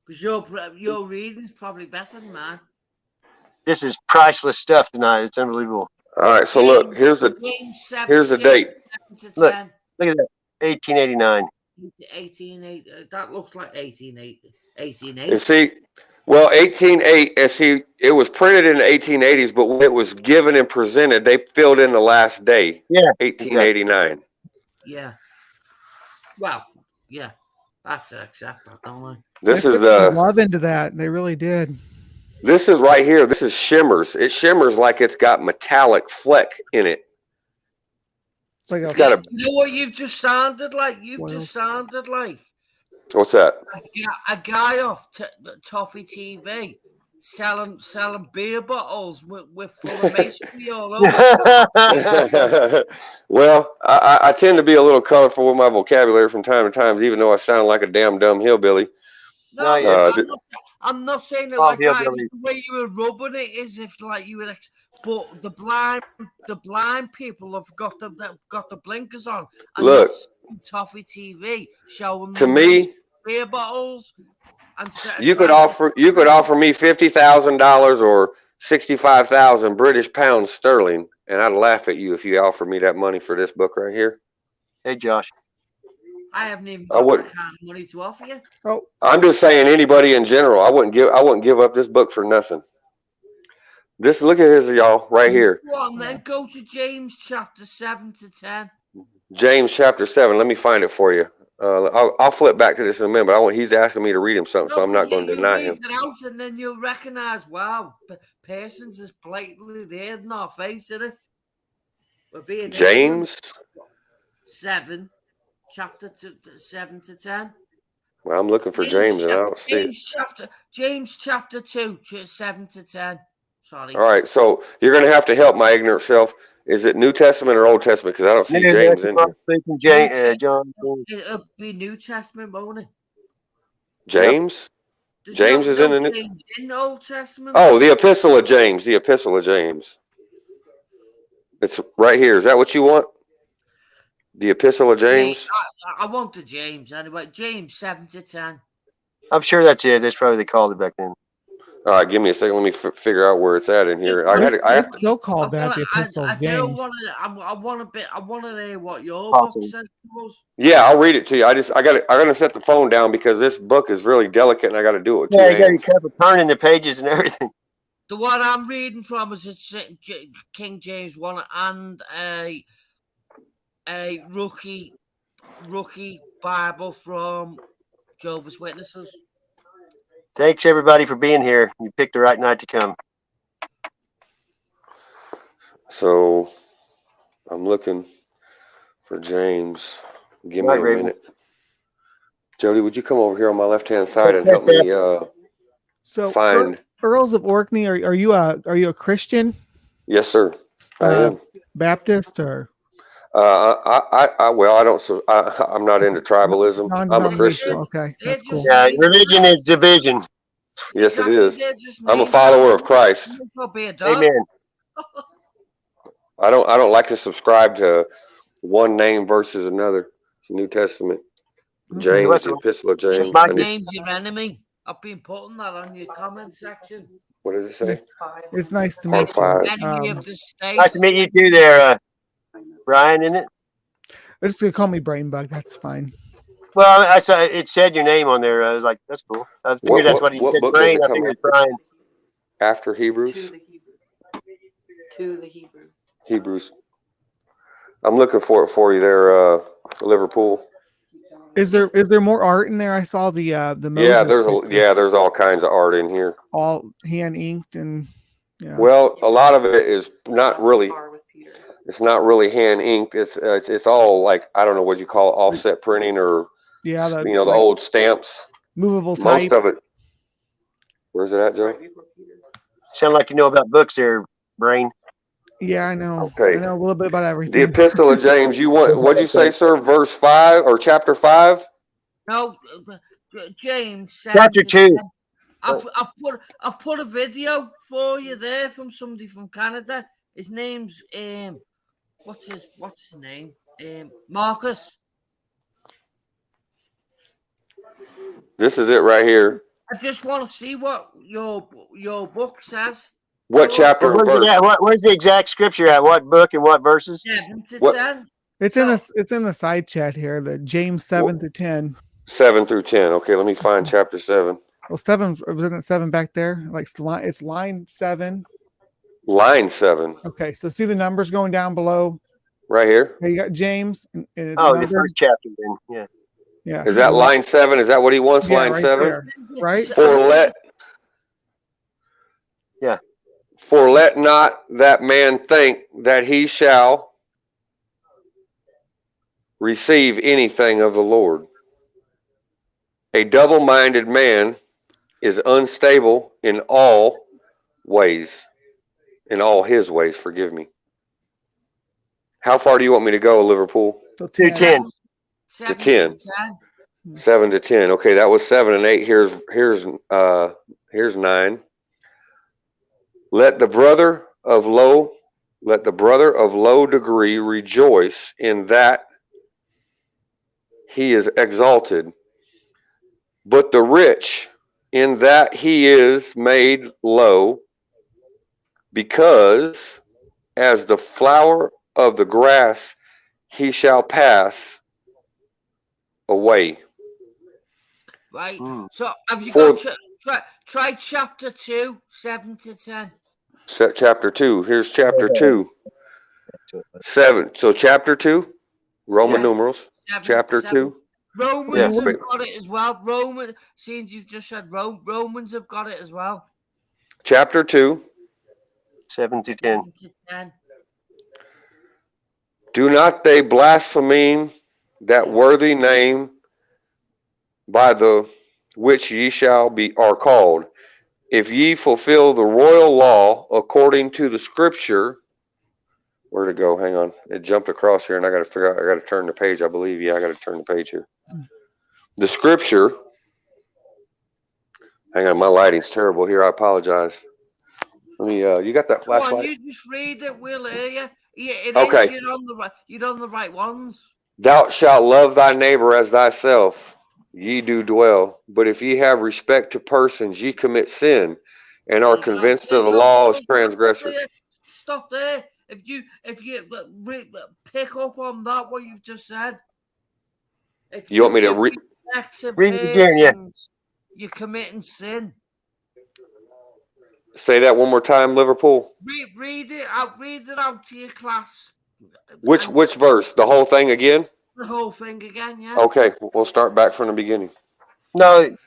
Because your reading's probably better than mine. This is priceless stuff tonight. It's unbelievable. All right, so look, here's the date. Look at that, 1889. 1880. That looks like 1880. You see, well, 1808. See, it was printed in the 1880s, but when it was given and presented, they filled in the last day. Yeah, 1889. Yeah. Well, yeah. I have to accept that, don't I? This is love into that. They really did. This is right here. This is shimmers. It shimmers like it's got metallic fleck in it. It's like got a. You know what you've just sounded like? Just sounded like. What's that? A guy off Toffee TV selling beer bottles with full of masonry all over. Well, I tend to be a little colorful with my vocabulary from time to time, even though I sound like a damn dumb hillbilly. No, I'm not saying it like that. The way you were rubbing it is if like you were, but the blind people have got the blinkers on. And look, Toffee TV showing to me beer bottles. And you could offer me $50,000 or 65,000 British pounds sterling, and I'd laugh at you if you offered me that money for this book right here. Hey, Josh. I haven't even got that kind of money to offer you. Oh, I'm just saying, anybody in general, I wouldn't give up this book for nothing. This, look at this, y'all, right here. Go on, then go to James chapter 7 to 10. James chapter 7. Let me find it for you. I'll flip back to this in a minute, but he's asking me to read him something, so I'm not going to deny him. Read it out and then you'll recognize, wow, persons is blatantly there in our face, isn't it? We're being James 7, chapter 7 to 10. Well, I'm looking for James and I don't see it. James chapter 2, 7 to 10. Sorry. All right, so you're going to have to help my ignorant self. Is it New Testament or Old Testament? Because I don't see James in here. John. It'll be New Testament, won't it? James? There's James is in the New... James in the Old Testament. Oh, the Epistle of James. The Epistle of James. It's right here. Is that what you want? The Epistle of James? I want the James anyway. James 7 to 10. I'm sure that's it. That's probably they called it back then. All right, give me a second. Let me figure out where it's at in here. I have to. Still called that the Epistle of James. I want to hear what your book said to us. Yeah, I'll read it to you. I got to set the phone down because this book is really delicate and I got to do it with two hands. You got to be careful turning the pages and everything. The one I'm reading from is King James 1 and a rookie Bible from Jehovah's Witnesses. Thanks everybody for being here. You picked the right night to come. So I'm looking for James. Give me a minute. Jody, would you come over here on my left-hand side and help me find Earls of Orkney? Are you a Christian? Yes, sir. I am. Baptist or? I don't. I'm not into tribalism. I'm a Christian. Okay, that's cool. Yeah, religion is division. Yes, it is. I'm a follower of Christ. Amen. I don't like to subscribe to one name versus another. It's New Testament. James, the Epistle of James. My name's your enemy. I've been putting that on your comment section. What does it say? It's nice to meet you. Enemy of the state. Nice to meet you too there, Brian, isn't it? They're just going to call me Brainbug. That's fine. Well, I saw it said your name on there. I was like, that's cool. I figured that's what he said. Brain, I figured Brian. After Hebrews? To the Hebrews. Hebrews. I'm looking for it for you there, Liverpool. Is there more art in there? I saw the there's all kinds of art in here. All hand inked and Well, a lot of it is not really. It's not really hand inked. It's all like, I don't know what you call it, offset printing or the old stamps. Movable type. Most of it. Where's it at, Joe? Sound like you know about books there, Brain. Yeah, I know. Okay. I know a little bit about everything. The Epistle of James. What'd you say, sir? Verse 5 or chapter 5? No, James. Chapter 2. I've put a video for you there from somebody from Canada. His name's what's his name? Marcus. This is it right here. I just want to see what your book says. What chapter and verse? Where's the exact scripture at? What book and what verses? 7 to 10. It's in the side chat here. The James 7 to 10. 7 through 10. Okay, let me find chapter 7. Well, 7 wasn't it 7 back there? Like it's line 7. Line 7. Okay, so see the numbers going down below. Right here. Okay, you got James. And the first chapter then. Yeah. Yeah. Is that line 7? Is that what he wants? Line right 7. there, right. For let not that man think that he shall receive anything of the Lord. A double-minded man is unstable in all ways. In all his ways, forgive me. How far do you want me to go, Liverpool? To 10. To 10. 7 to 10. Okay, that was 7 and 8. Here's 9. Let the brother of low degree rejoice in that he is exalted, but the rich in that he is made low, because as the flower of the grass he shall pass away. Right. So have you got try chapter 2, 7 to 10? Set chapter 2. Here's chapter 2. 7. So chapter 2, Roman numerals. Chapter 2. Romans have got it as well. Since you've just said Romans have got it as well. Chapter 2. 7 to 10. 7 to 10. Do not they blaspheme that worthy name by the which ye are called, if ye fulfill the royal law according to the scripture. Where to go? Hang on. It jumped across here and I got to figure out. I got to turn the page, I believe. Yeah, I got to turn the page here. The scripture. Hang on. My lighting's terrible here. I apologize. Let me, you got that flashlight? Come on, you just read it. We'll hear you. Okay. You're on the right ones. Thou shalt love thy neighbor as thyself. Ye do dwell. But if ye have respect to persons, ye commit sin and are convinced of the law as transgressors. Stop there. If you pick up on that, what you've just said. If you want me to read it again? Yeah. You're committing sin. Say that one more time, Liverpool. Read it out. Read it out to your class. Which verse? The whole thing again? The whole thing again, yeah. Okay, we'll start back from the beginning. No.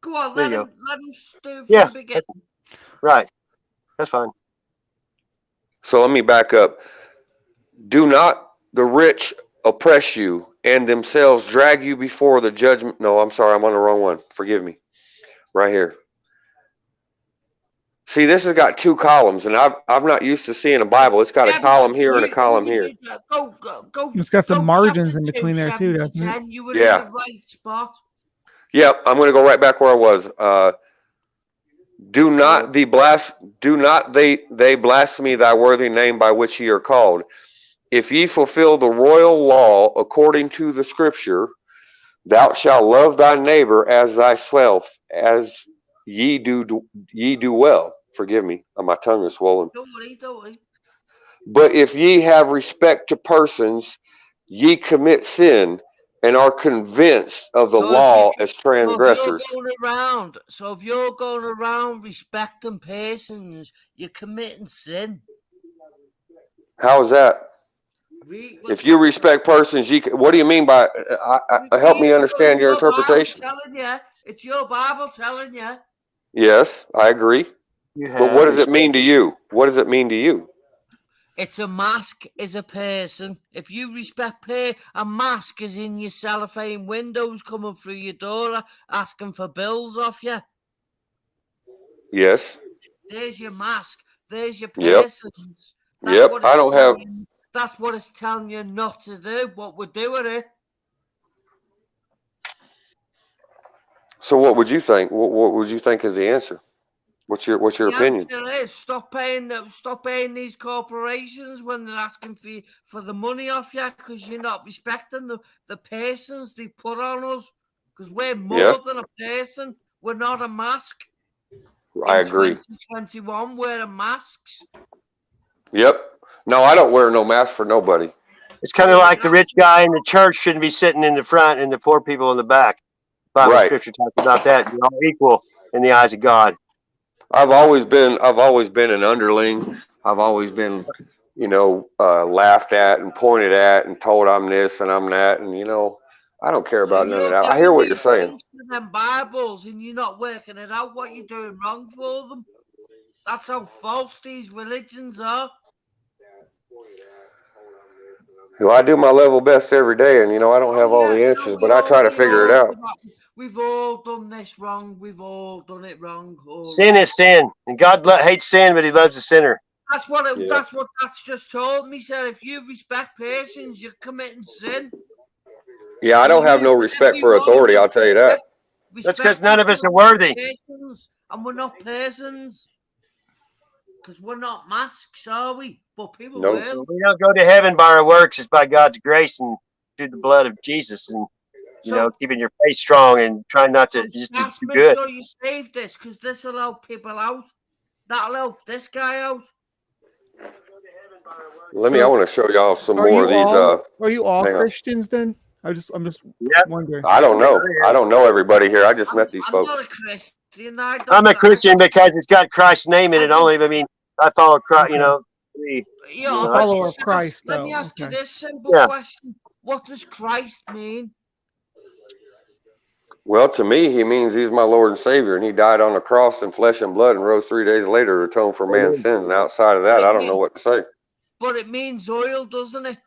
Go on, let him do from the beginning. Right. That's fine. So let me back up. Do not the rich oppress you and themselves drag you before the judgment. No, I'm sorry. I'm on the wrong one. Forgive me. Right here. See, this has got two columns, and I'm not used to seeing a Bible. It's got a column here and a column here. Go. It's got some margins in between there too, doesn't it? You were in the right spot. Yep, I'm going to go right back where I was. Do not they blaspheme thy worthy name by which ye are called. If ye fulfill the royal law according to the scripture, thou shalt love thy neighbor as thyself, as ye do well. Forgive me, my tongue is swollen. Don't worry. But if ye have respect to persons, ye commit sin and are convinced of the law as transgressors. So if you're going around respecting persons, you're committing sin. How is that? If you respect persons, what do you mean by? Help me understand your interpretation. It's your Bible telling you. Yes, I agree. But what does it mean to you? What does it mean to you? It's a mask is a person. If you respect a mask is in your cellophane windows coming through your door asking for bills off you. Yes. There's your mask. There's your persons. Yep. I don't have. That's what it's telling you not to do. What we're doing it. So what would you think? What would you think is the answer? What's your opinion? The answer is stop paying these corporations when they're asking for the money off you because you're not respecting the persons they put on us. Because we're more than a person. We're not a mask. I agree. 2021, wearing masks. Yep. No, I don't wear no mask for nobody. It's kind of like the rich guy in the church shouldn't be sitting in the front and the poor people in the back. Bible scripture talks about that. You're all equal in the eyes of God. I've always been an underling. I've always been, laughed at and pointed at and told I'm this and I'm that, and I don't care about none of that. I hear what you're saying. Them Bibles and you're not working it out. What you're doing wrong for them. That's how false these religions are. Well, I do my level best every day, and I don't have all the answers, but I try to figure it out. We've all done this wrong. We've all done it wrong. Sin is sin, and God hates sin, but He loves the sinner. That's that's just told me, sir. If you respect persons, you're committing sin. Yeah, I don't have no respect for authority. I'll tell you that. That's because none of us are worthy, and we're not persons. Because we're not masks, are we? But people will. We don't go to heaven by our works. It's by God's grace and through the blood of Jesus, and keeping your faith strong and trying not to just to do good. So you save this because this will help people out. That'll help this guy out. I want to show y'all some more of these. Are you all Christians then? I'm just Yep. wondering. I don't know. I don't know everybody here. I just met these I'm folks. not a Christian. I'm a Christian because it's got Christ's name in it only. I mean, I follow Christ, Okay. you know. Yeah, A know, follower of Christ, let though. me ask you Okay. this simple Yeah. question. What does Christ mean? Well, to me, he means he's my Lord and Savior, and he died on the cross in flesh and blood and rose 3 days later to atone for man's sins. And outside of that, I don't know what to say. But it means oil, doesn't it?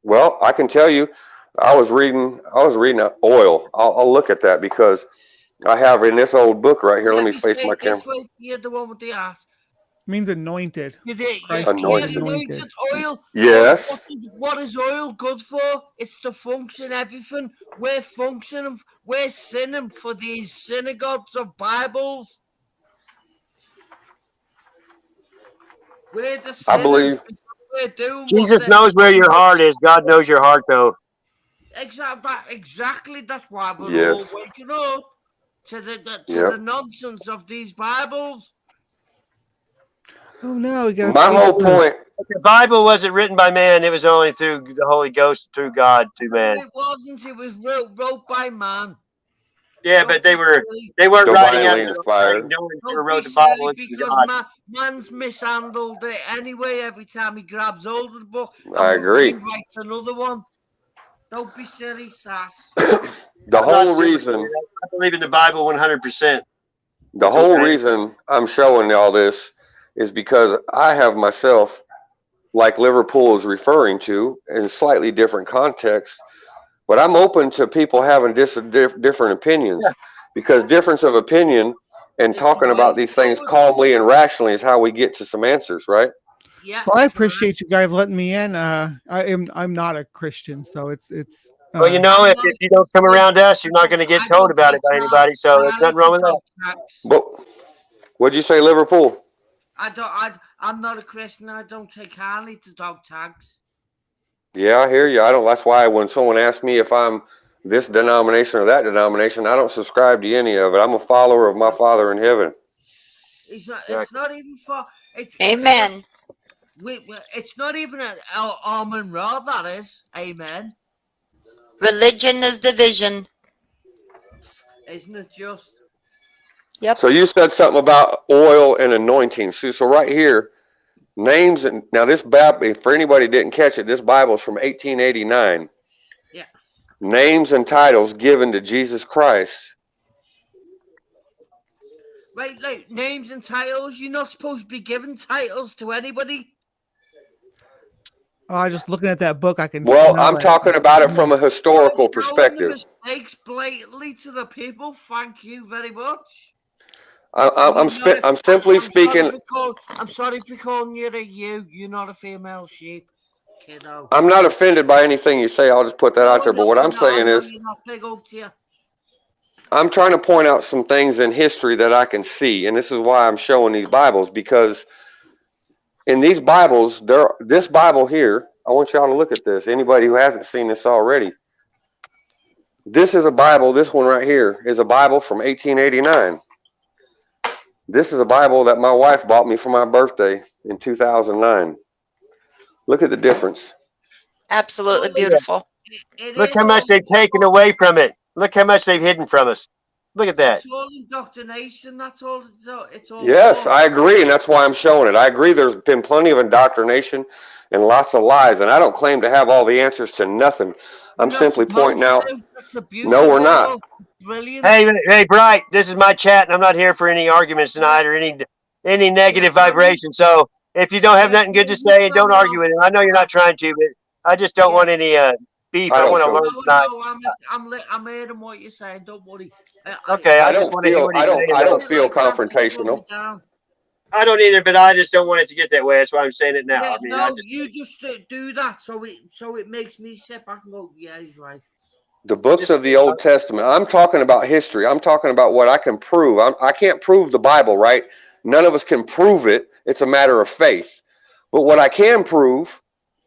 Well, I can tell you, I was reading oil. I'll look at that because I have in this old book right here. Let me face my camera. You're the one with the ass. Means anointed. Christ Anointed. Oil. Yes. What is oil good for? It's to function everything. We're functioning. We're sinning for these synagogues of Bibles. We're the sinners. I believe we're doing Jesus knows where your heart is. God knows your heart, though. Exactly. That's why we're all waking up to the nonsense of these Bibles. Oh no! My whole point. The Bible wasn't written by man; it was only through the Holy Ghost, through God, to man. It wasn't. It was wrote by man. Yeah, but they weren't writing out inspired. No one wrote the Bible because man's mishandled it anyway. Every time he grabs hold of the book, I agree. He writes another one. Don't be silly, sass. The whole reason I believe in the Bible 100%. The whole reason I'm showing all this is because I have myself, like Liverpool is referring to, in slightly different contexts. But I'm open to people having different opinions, because difference of opinion and talking about these things calmly and rationally is how we get to some answers, right? Yeah. Well, I appreciate you guys letting me in. I'm not a Christian, so it's. Well, you know, if you don't come around us, you're not going to get told about it by anybody. So there's nothing wrong with that. But what'd you say, Liverpool? I'm not a Christian. I don't take kindly to dog tags. Yeah, I hear you. That's why when someone asks me if I'm this denomination or that denomination, I don't subscribe to any of it. I'm a follower of my Father in heaven. It's not even for. Amen. It's not even an Amen Ra, that is. Amen. Religion is division. Isn't it just? Yep. So you said something about oil and anointing. So right here, names, and now this Bible, for anybody who didn't catch it, this Bible is from 1889. Yeah. Names and titles given to Jesus Christ. Right, like names and titles. You're not supposed to be giving titles to anybody. Just looking at that book, I can. Well, I'm talking about it from a historical perspective. Mistakes blatantly to the people. Thank you very much. I'm simply speaking. I'm sorry for calling you a you. You're not a female sheep, kiddo. I'm not offended by anything you say. I'll just put that out there. But what I'm saying is, I'm trying to point out some things in history that I can see, and this is why I'm showing these Bibles, because in these Bibles, this Bible here, I want y'all to look at this. Anybody who hasn't seen this already, this is a Bible. This one right here is a Bible from 1889. This is a Bible that my wife bought me for my birthday in 2009. Look at the difference. Absolutely beautiful. Look how much they've taken away from it. Look how much they've hidden from us. Look at that. It's all indoctrination. That's all. It's all. Yes, I agree, and that's why I'm showing it. I agree. There's been plenty of indoctrination and lots of lies, and I don't claim to have all the answers to nothing. I'm simply pointing out. No, we're not. Brilliant. Hey, Bright. This is my chat, and I'm not here for any arguments tonight or any negative vibration. So if you don't have nothing good to say, don't argue with it. I know you're not trying to, but I just don't want any beef. I want to learn tonight. I'm hearing what you're saying. Don't worry. Okay, I just want to hear what he's saying. I don't feel confrontational. I don't either, but I just don't want it to get that way. That's why I'm saying it now. Yeah, I mean, you just do that, so it makes me sit back and go, yeah, he's right. The books of the Old Testament. I'm talking about history. I'm talking about what I can prove. I can't prove the Bible, right? None of us can prove it. It's a matter of faith. But what I can prove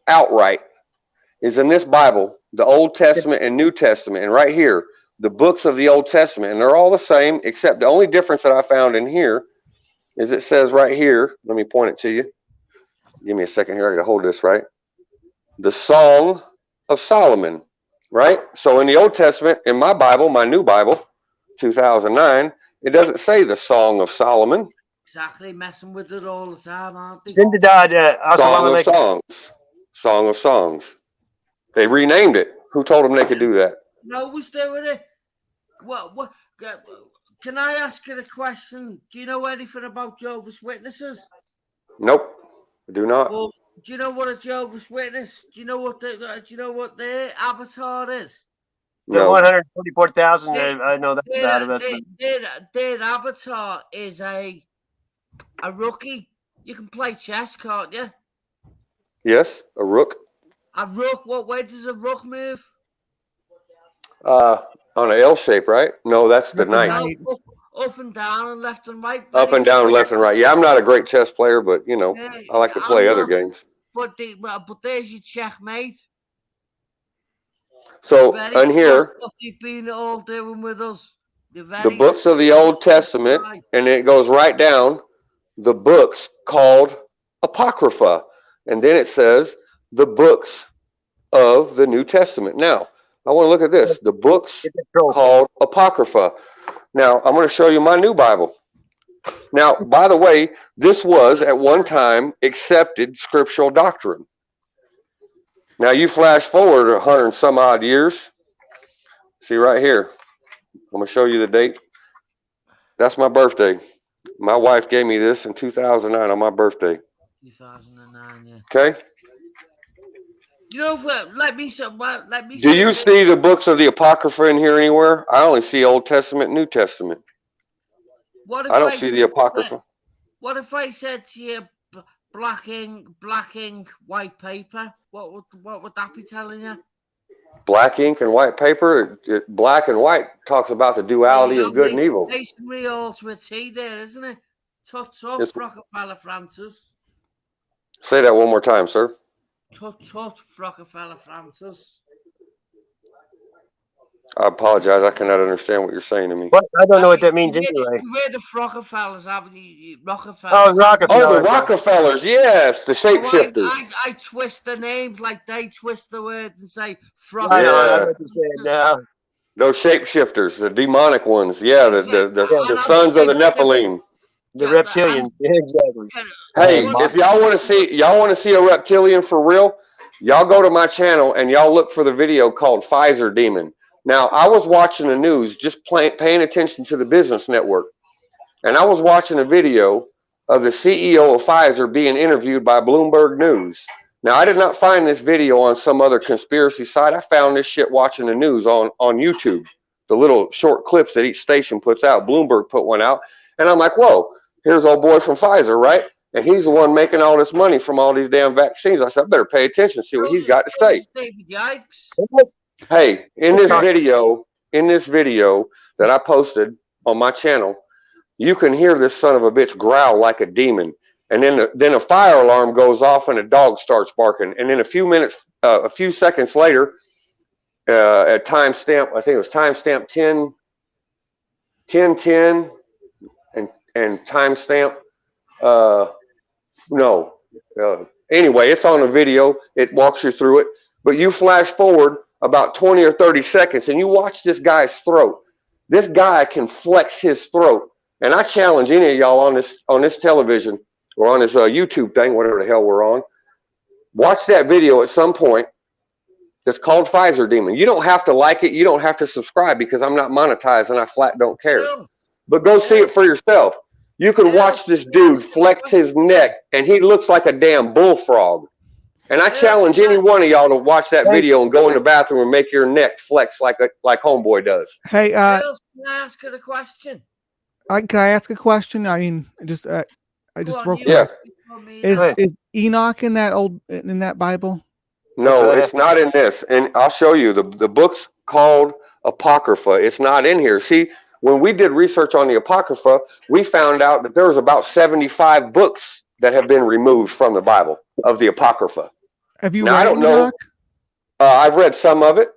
outright is in this Bible, the Old Testament and New Testament, and right here, the books of the Old Testament, and they're all the same, except the only difference that I found in here is it says right here, let me point it to you. Give me a second here. I got to hold this right. The Song of Solomon. right? So in the Old Testament, in my Bible, my new Bible, 2009, it doesn't say the Song of Solomon. Exactly, messing with it all the time, aren't they? Song of Songs. Song of Songs. They renamed it. Who told them they could do that? No one's doing it. What? Can I ask you a question? Do you know anything about Jehovah's Witnesses? Nope, I do not. Well, do you know what a Jehovah's Witness? Do you know what their avatar is? The No. 124,000. I know that about it. Their avatar is a rookie. You can play chess, can't you? Yes, a rook. A rook. What way does a rook move? On an L shape, right? No, that's the knight. Up and down and left and right. Up and down, left and right. Yeah, I'm not a great chess player, but you know, I like to play other games. But there's your checkmate. So in here, You've been all doing with us. the books of the Old Testament, and it goes right down the books called Apocrypha, and then it says the books of the New Testament. Now, I want to look at this. The books called Apocrypha. Now, I'm going to show you my new Bible. Now, by the way, this was at one time accepted scriptural doctrine. Now, you flash forward 100 and some odd years. See right here. I'm going to show you the date. That's my birthday. My wife gave me this in 2009 on my birthday. 2009, yeah. Okay. You know, let me. Do you see the books of the Apocrypha in here anywhere? I only see Old Testament, New Testament. I don't see the Apocrypha. What if I said to you, black ink, white paper? What would that be telling you? Black ink and white paper. Black and white talks about the duality of good and evil. Masonry all to a T there, isn't it? Tut, Rockefeller Francis. Say that one more time, sir. Tut, Rockefeller Francis. I apologize. I cannot understand what you're saying to me. What? I don't know what that means anyway. You heard of Rockefellers, haven't you? Rockefellers. Oh, Rockefeller. Oh, the Rockefellers. Yes, the shapeshifters. I twist the names like they twist the words and say I know what you're saying now. Those shapeshifters, the demonic ones. Yeah, the sons of the Nephilim. The reptilian. Exactly. Hey, if y'all want to see a reptilian for real, y'all go to my channel and y'all look for the video called Pfizer Demon. Now, I was watching the news, just paying attention to the business network, and I was watching a video of the CEO of Pfizer being interviewed by Bloomberg News. Now, I did not find this video on some other conspiracy site. I found this shit watching the news on YouTube, the little short clips that each station puts out. Bloomberg put one out, and I'm like, whoa, here's old boy from Pfizer, right? And he's the one making all this money from all these damn vaccines. I said, I better pay attention, see what he's got to say. Hey, in this video that I posted on my channel, you can hear this son of a bitch growl like a demon. And then a fire alarm goes off and a dog starts barking. And then a few seconds later, at timestamp, I think it was timestamp 10:10 and timestamp, anyway, it's on a video. It walks you through it. But you flash forward about 20 or 30 seconds and you watch this guy's throat. This guy can flex his throat. And I challenge any of y'all on this television or on this YouTube thing, whatever the hell we're on, watch that video at some point. It's called Pfizer Demon. You don't have to like it. You don't have to subscribe because I'm not monetized and I flat don't care. But go see it for yourself. You can watch this dude flex his neck and he looks like a damn bullfrog. And I challenge any one of y'all to watch that video and go in the bathroom and make your neck flex like Homeboy does. Hey, can I ask you a question? Can I ask a question? I mean, just real quick. Yeah. Is Enoch in that Bible? No, it's not in this. And I'll show you the book's called Apocrypha. It's not in here. See, when we did research on the Apocrypha, we found out that there was about 75 books that have been removed from the Bible of the Apocrypha. Have you now, read I don't know. I've read some of it.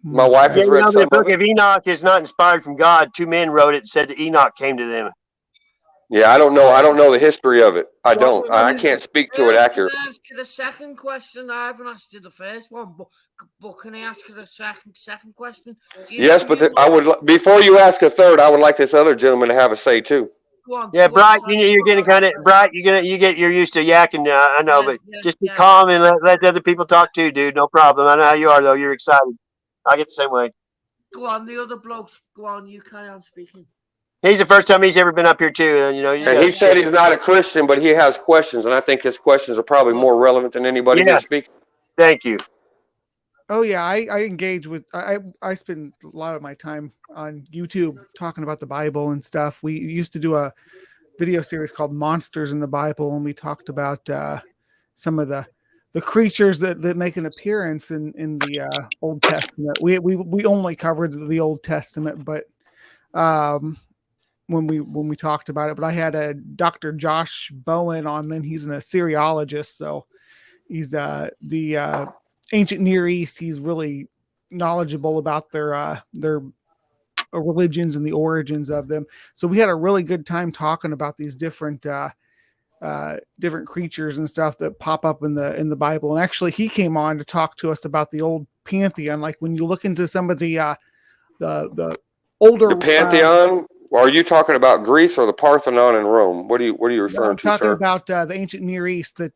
My wife has read some the book of it. of Enoch is not inspired from God. Two men wrote it and said that Enoch came to them. Yeah, I don't know. I don't know the history of it. I don't. I Can can't speak to it I accurately. ask you the second question? I haven't asked you the first one, but can I ask you the second question? Yes, but I would, before you ask a third, I would like this other gentleman to have a say too. Yeah, Bright, you're getting kind of Bright. You're used to yakking. I know, but just be calm and let the other people talk too, dude. No problem. I know how you are, though. You're excited. I get the same way. Go on, the other blokes. Go on, you carry on speaking. He's the first time he's ever been up here too, and And he said he's not a Christian, but he has questions, and I think his questions are probably more relevant than anybody here speaking. Thank you. Oh yeah, I engage with I spend a lot of my time on YouTube talking about the Bible and stuff. We used to do a video series called Monsters in the Bible, and we talked about some of the creatures that make an appearance in the Old Testament. We only covered the Old Testament, but when we talked about it, but I had a Dr. Josh Bowen on, then he's an Assyriologist, so he's the ancient Near East. He's really knowledgeable about their religions and the origins of them. So we had a really good time talking about these different creatures and stuff that pop up in the Bible. And actually, he came on to talk to us about the old pantheon. Like when you look into some of the older pantheon. Are you talking about Greece or the Parthenon in Rome? What are you referring to, sir? I'm talking about the ancient Near East that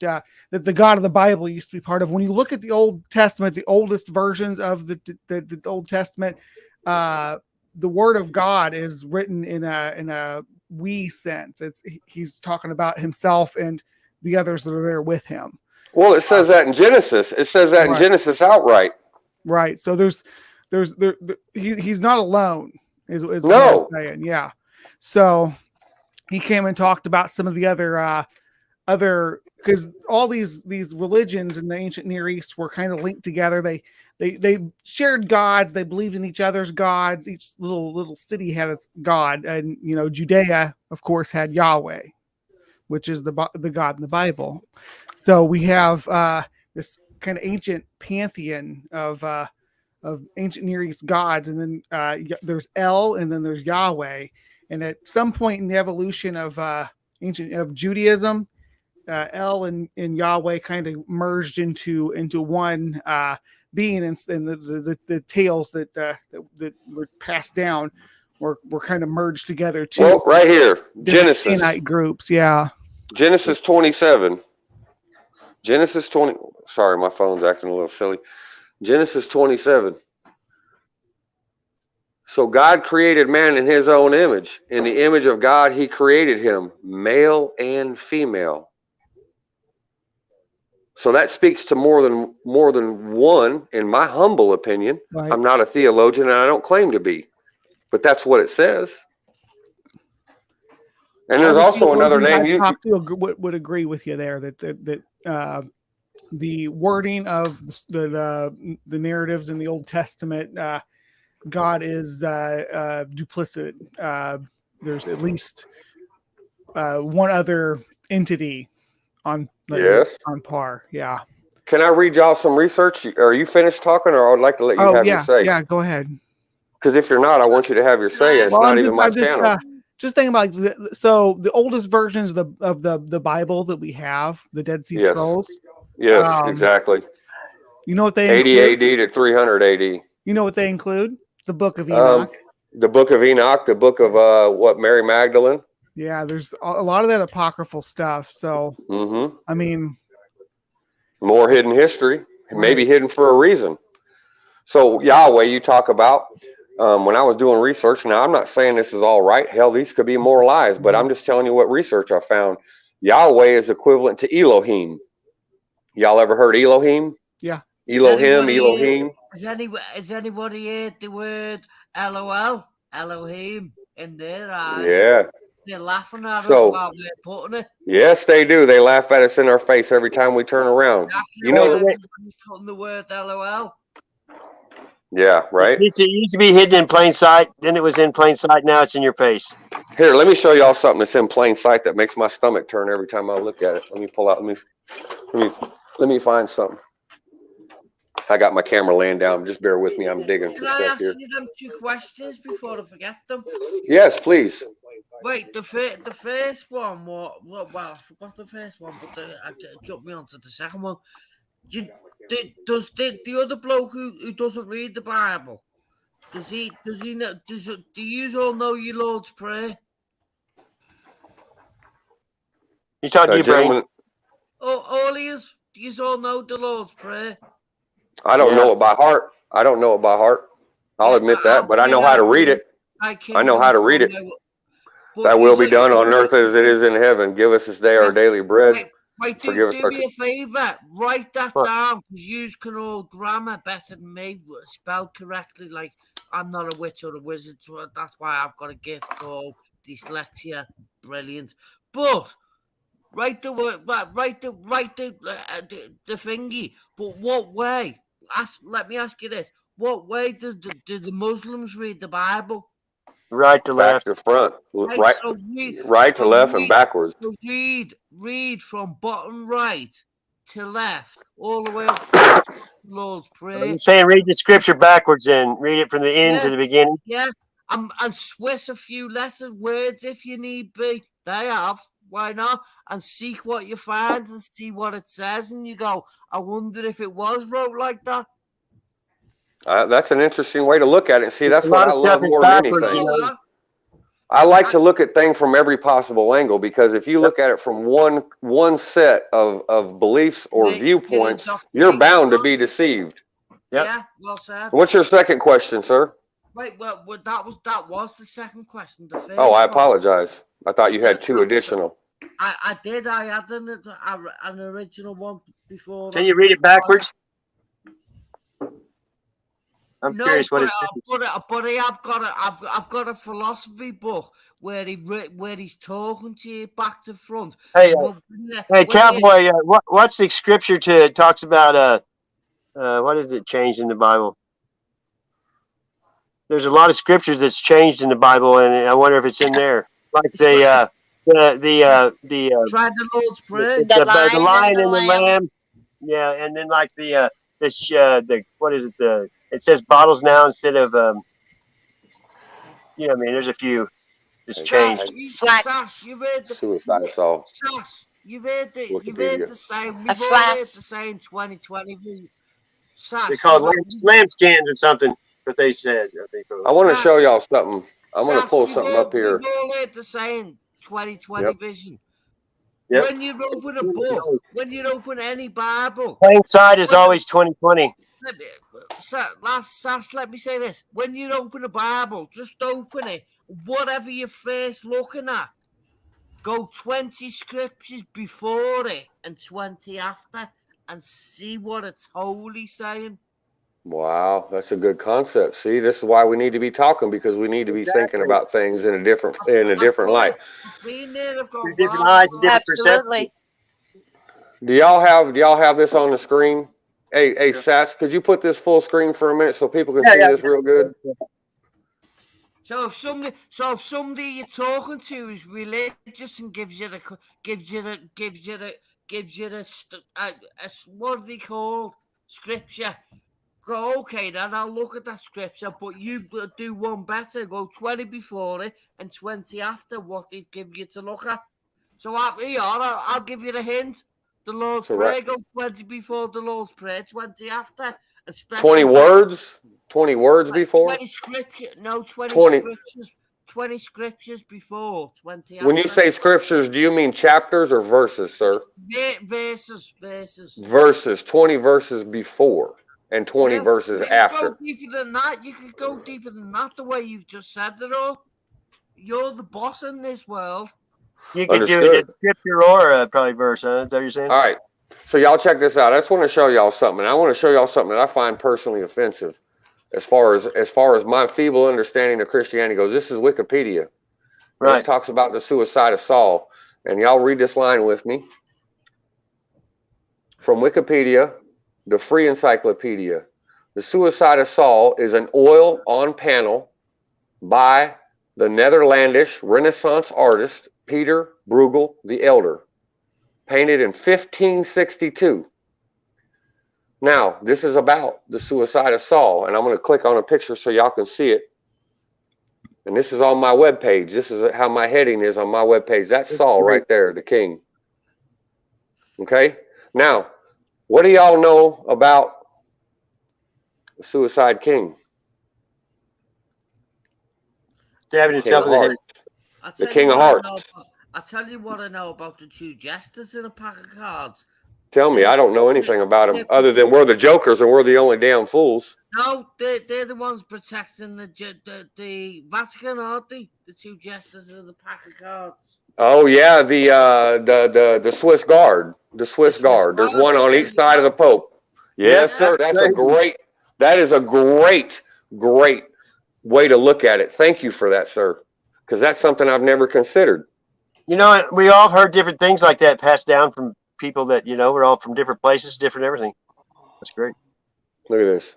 the God of the Bible used to be part of. When you look at the Old Testament, the oldest versions of the Old Testament, the Word of God is written in a we sense. He's talking about himself and the others that are there with him. Well, it says that in Genesis. It says that in Genesis outright. Right. So he's not alone. Is no. What I'm saying. Yeah. So he came and talked about some of the other because all these religions in the ancient Near East were kind of linked together. They shared gods. They believed in each other's gods. Each little city had its god, and Judea, of course, had Yahweh, which is the God in the Bible. So we have this kind of ancient pantheon of ancient Near East gods, and then there's El, and then there's Yahweh. And at some point in the evolution of Judaism, El and Yahweh kind of merged into one being, and the tales that were passed down were kind of merged together too. Well, right here, Genesis. Canaanite groups, yeah. Genesis 27. Genesis 20. Sorry, my phone's acting a little silly. Genesis 27. So God created man in his own image. In the image of God, he created him, male and female. So that speaks to more than one, in my humble opinion. Right. I'm not a theologian, and I don't claim to be, but that's what it says. And there's also another name you would agree with you there that the wording of the narratives in the Old Testament, God is duplicit. There's at least one other entity on par. Yeah. Can I read y'all some research? Are you finished talking, or I'd like to let you have your say? Yeah, go ahead. Because if you're not, I want you to have your say. It's not even my channel. Just thinking about the oldest versions of the Bible that we have, the Dead Sea Scrolls. Yes, exactly. You know what they 80 AD to 300 AD. You know what they include? The Book of Enoch. The Book of Enoch, the Book of Mary Magdalene. Yeah, there's a lot of that apocryphal stuff. So, I mean, more hidden history, maybe hidden for a reason. So Yahweh, you talk about. When I was doing research, now I'm not saying this is all right. Hell, these could be more lies, but I'm just telling you what research I found. Yahweh is equivalent to Elohim. Y'all ever heard Elohim? Yeah. Elohim. Has anybody heard the word LOL? Elohim in their eyes? Yeah. They're laughing at us while we're putting it. Yes, they do. They laugh at us in our face every time we turn around. You know, everybody's putting the word LOL. Yeah, right. It used to be hidden in plain sight. Then it was in plain sight. Now it's in your face. Here, let me show y'all something that's in plain sight that makes my stomach turn every time I look at it. Let me pull out. Let me find something. I got my camera laying down. Just bear with me. I'm digging for stuff here. Can I ask you them 2 questions before I forget them? Yes, please. Wait, the first one, well, I forgot the first one, but I jumped me onto the second one. Does the other bloke who doesn't read the Bible, does he know, do you all know your Lord's Prayer? You talking to your brain? Gentlemen, All he is, do you all know the Lord's Prayer? I don't Yeah. know it by heart. I don't know it by heart. I'll Yeah, admit that, but I know how to read it. I know how to read it. Thy will be done on earth as it is in heaven. Give us this day our daily bread. Wait, Forgive us do our me a favour. Write that What? down, because you can all grammar better than me, spelled correctly. Like, I'm not a witch or a wizard, so that's why I've got a gift called dyslexia. Brilliant. But write the word, write the thingy. But what way? Let me ask you this: what way do the Muslims read the Bible? Right to Back left. to front, right, So right to left, and backwards. So read from bottom right to left, all the way up to the Lord's Prayer. You're saying read the scripture backwards and read it from the end to the beginning. Yeah, and Swiss a few letters, words if you need be. They have. Why not? And seek what you find and see what it says, and you go, I wonder if it was wrote like that. That's an interesting way to look at it. See, that's A what lot I of love stuff is more than backwards, anything. you know. I like to look at things from every possible angle, because if you look at it from one set of beliefs or viewpoints, you're bound to be deceived. Yep. Yeah, well said. What's your second question, sir? Right, well, that was the second question. The first Oh, I one. apologize. I thought you had two additional. I did. I had an original one before. Can you read it backwards? I'm No, curious what but, it says. but I've got a philosophy book where he's talking to you back to front. Hey, When Cowboy, what's the scripture to it talks about what is it changed in the Bible? There's a lot of scriptures that's changed in the Bible, and I wonder if it's in there. Like the try the Lord's Prayer. the lion and and the lamb. Yeah, and then like the what is it? It says bottles now instead of I mean, there's a few that's changed. Sass, you've heard the Suicide assault. Sass, you've heard the Wikipedia. saying. We've all heard the saying 2020. Sass, They call it lampstands or something. What they said, I think. I want to show y'all something. I'm going to pull something up here. We've all heard the saying 2020 vision. Yep. When you open a book, when you open any Bible, plain side is always 2020. Sass, let me say this. When you open a Bible, just open it. Whatever you're first looking at, go 20 scriptures before it and 20 after, and see what it's wholly saying. Wow, that's a good concept. See, this is why we need to be talking, because we need to be thinking about things in a different light. Different eyes, different perceptions. Do y'all have this on the screen? Hey, Sats, could you put this full screen for a minute so people can see this real good? So if somebody you're talking to is religious and gives you what are they called? Scripture. Go, okay, then I'll look at that scripture, but you do one better. Go 20 before it and 20 after what they've given you to look at. So I'll give you the hint. The Lord's Prayer, go 20 before the Lord's Prayer, 20 after. 20 words? 20 words before? 20 scripture, no, 20 scriptures. 20 scriptures before, 20 after. When you say scriptures, do you mean chapters or verses, sir? Verses. Verses, 20 verses before and 20 verses after. Go deeper than that. You could go deeper than that the way you've just said it all. You're the boss in this world. You could do it in scripture or probably verse, huh? Is that what you're saying? All right. So y'all check this out. I just want to show y'all something. I want to show y'all something that I find personally offensive as far as my feeble understanding of Christianity goes. This is Wikipedia. Right. This talks about the suicide of Saul. And y'all read this line with me. From Wikipedia, the Free Encyclopedia. The suicide of Saul is an oil on panel by the Netherlandish Renaissance artist Peter Bruegel the Elder, painted in 1562. Now, this is about the suicide of Saul, and I'm going to click on a picture so y'all can see it. And this is on my webpage. This is how my heading is on my webpage. That's Saul right there, the king. Okay? Now, what do y'all know about the suicide king? Stabbing himself in the head. The king of hearts. I'll tell you what I know about the two jesters in a pack of cards. Tell me, I don't know anything about them other than we're the jokers and we're the only damn fools. No, they're the ones protecting the Vatican, aren't they? The two jesters in the pack of cards. Oh yeah, the Swiss Guard. The Swiss Guard. There's one on each side of the Pope. Yes, sir. That is a great way to look at it. Thank you for that, sir. Because that's something I've never considered. You know, we all heard different things like that passed down from people that, you know, we're all from different places, different everything. That's great. Look at this.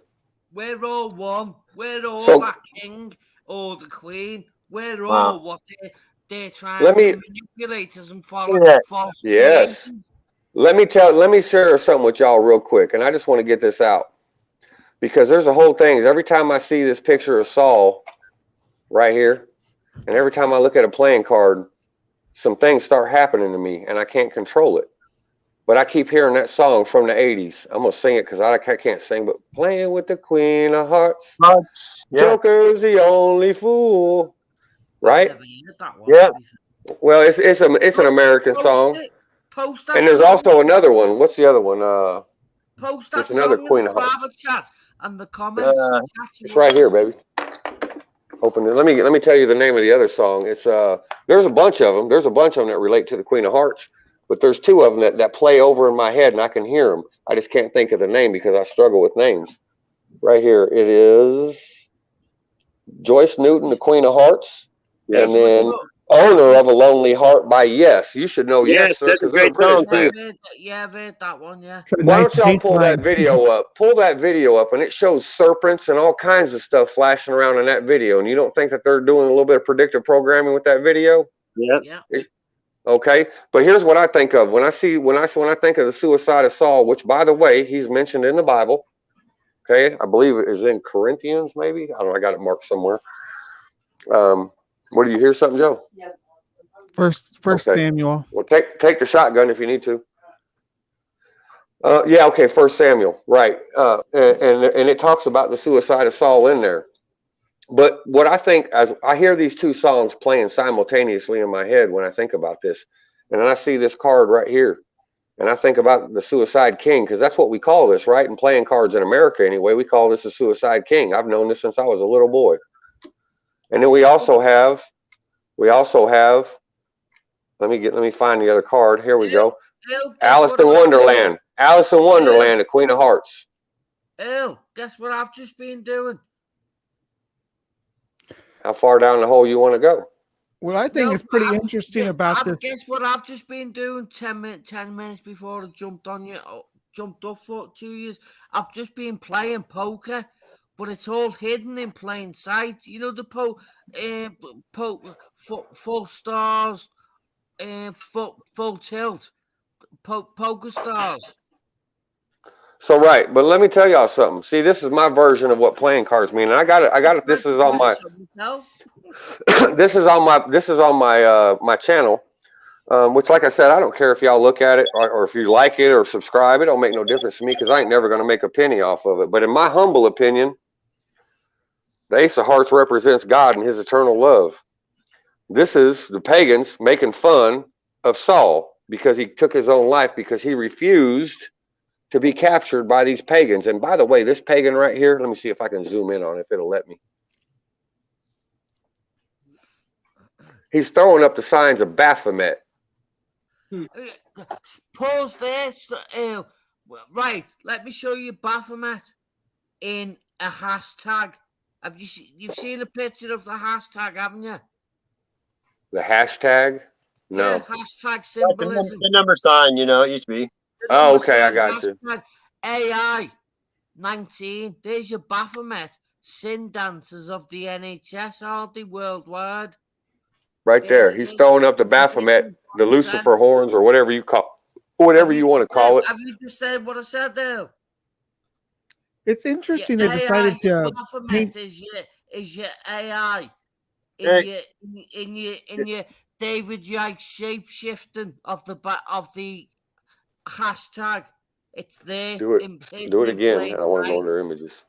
We're all one. We're all that king or the queen. We're all what they're trying to manipulate us and follow false Yes. Let me share something with y'all real quick, and I just want to get this out. Because there's a whole thing. Every time I see this picture of Saul right here, and every time I look at a playing card, some things start happening to me, and I can't control it. But I keep hearing that song from the 80s. I'm going to sing it because I can't sing, but playing with the Queen of Hearts. Joker's the only fool. Right? Yeah. Well, it's an American song. And there's also another one. What's the other one? Post that another song Queen in of the Hearts. private chat and the comments. It's right here, baby. Open it. Let me tell you the name of the other song. It's there's a bunch of them. There's a bunch of them that relate to the Queen of Hearts, but there's two of them that play over in my head, and I can hear them. I just can't think of the name because I struggle with names. Right here, it is Joyce Newton, the Queen of Hearts, and then Owner of a Lonely Heart by Yes. You should know Yes, sir, that's a great song too. Yeah, I've heard that one. Yeah. Why don't y'all pull that video up? Pull that video up, and it shows serpents and all kinds of stuff flashing around in that video. And you don't think that they're doing a little bit of predictive programming with that video? Yeah. Okay, but here's what I think of when I think of the suicide of Saul, which, by the way, he's mentioned in the Bible. Okay, I believe it is in Corinthians, maybe. I don't know. I got it marked somewhere. What do you hear? Something, Joe? Yeah. First Samuel. Well, take the shotgun if you need to. Yeah, okay, 1 Samuel, right. And it talks about the suicide of Saul in there. But what I think, as I hear these two songs playing simultaneously in my head when I think about this, and then I see this card right here, and I think about the suicide king, because that's what we call this, right? In playing cards in America anyway, we call this a suicide king. I've known this since I was a little boy. And then we also have, let me find the other card. Here we go. Alice in Wonderland. Alice in Wonderland, the Queen of Hearts. Guess what I've just been doing? How far down the hole you want to go? What I think is pretty interesting about this. Guess what I've just been doing 10 minutes before I jumped on you, jumped up for 2 years. I've just been playing poker, but it's all hidden in plain sight. You know, the full stars, full tilt, poker stars. So right, but let me tell y'all something. See, this is my version of what playing cards mean, and I got it. This is on my. This is on my channel, which, like I said, I don't care if y'all look at it or if you like it or subscribe. It don't make no difference to me because I ain't never going to make a penny off of it. But in my humble opinion, the Ace of Hearts represents God and His eternal love. This is the pagans making fun of Saul because he took his own life because he refused to be captured by these pagans. And by the way, this pagan right here, let me see if I can zoom in on it, if it'll let me. He's throwing up the signs of Baphomet. Pause there. Right, let me show you Baphomet in a hashtag. You've seen a picture of the hashtag, haven't you? The hashtag? No. Yeah, hashtag symbolism. The number sign, you know, it used to be. Oh, okay, I got you. AI 19. There's your Baphomet. Sin dancers of the NHS, aren't they, worldwide? Right there. He's throwing up the Baphomet, the Lucifer horns, or whatever you want to call it. Have you just said what I said there? It's interesting they decided to Baphomet is your AI. in your David Yates shape shifting of the hashtag. It's there. Do it. Hidden Do it in again. plain I want to go sight. under images.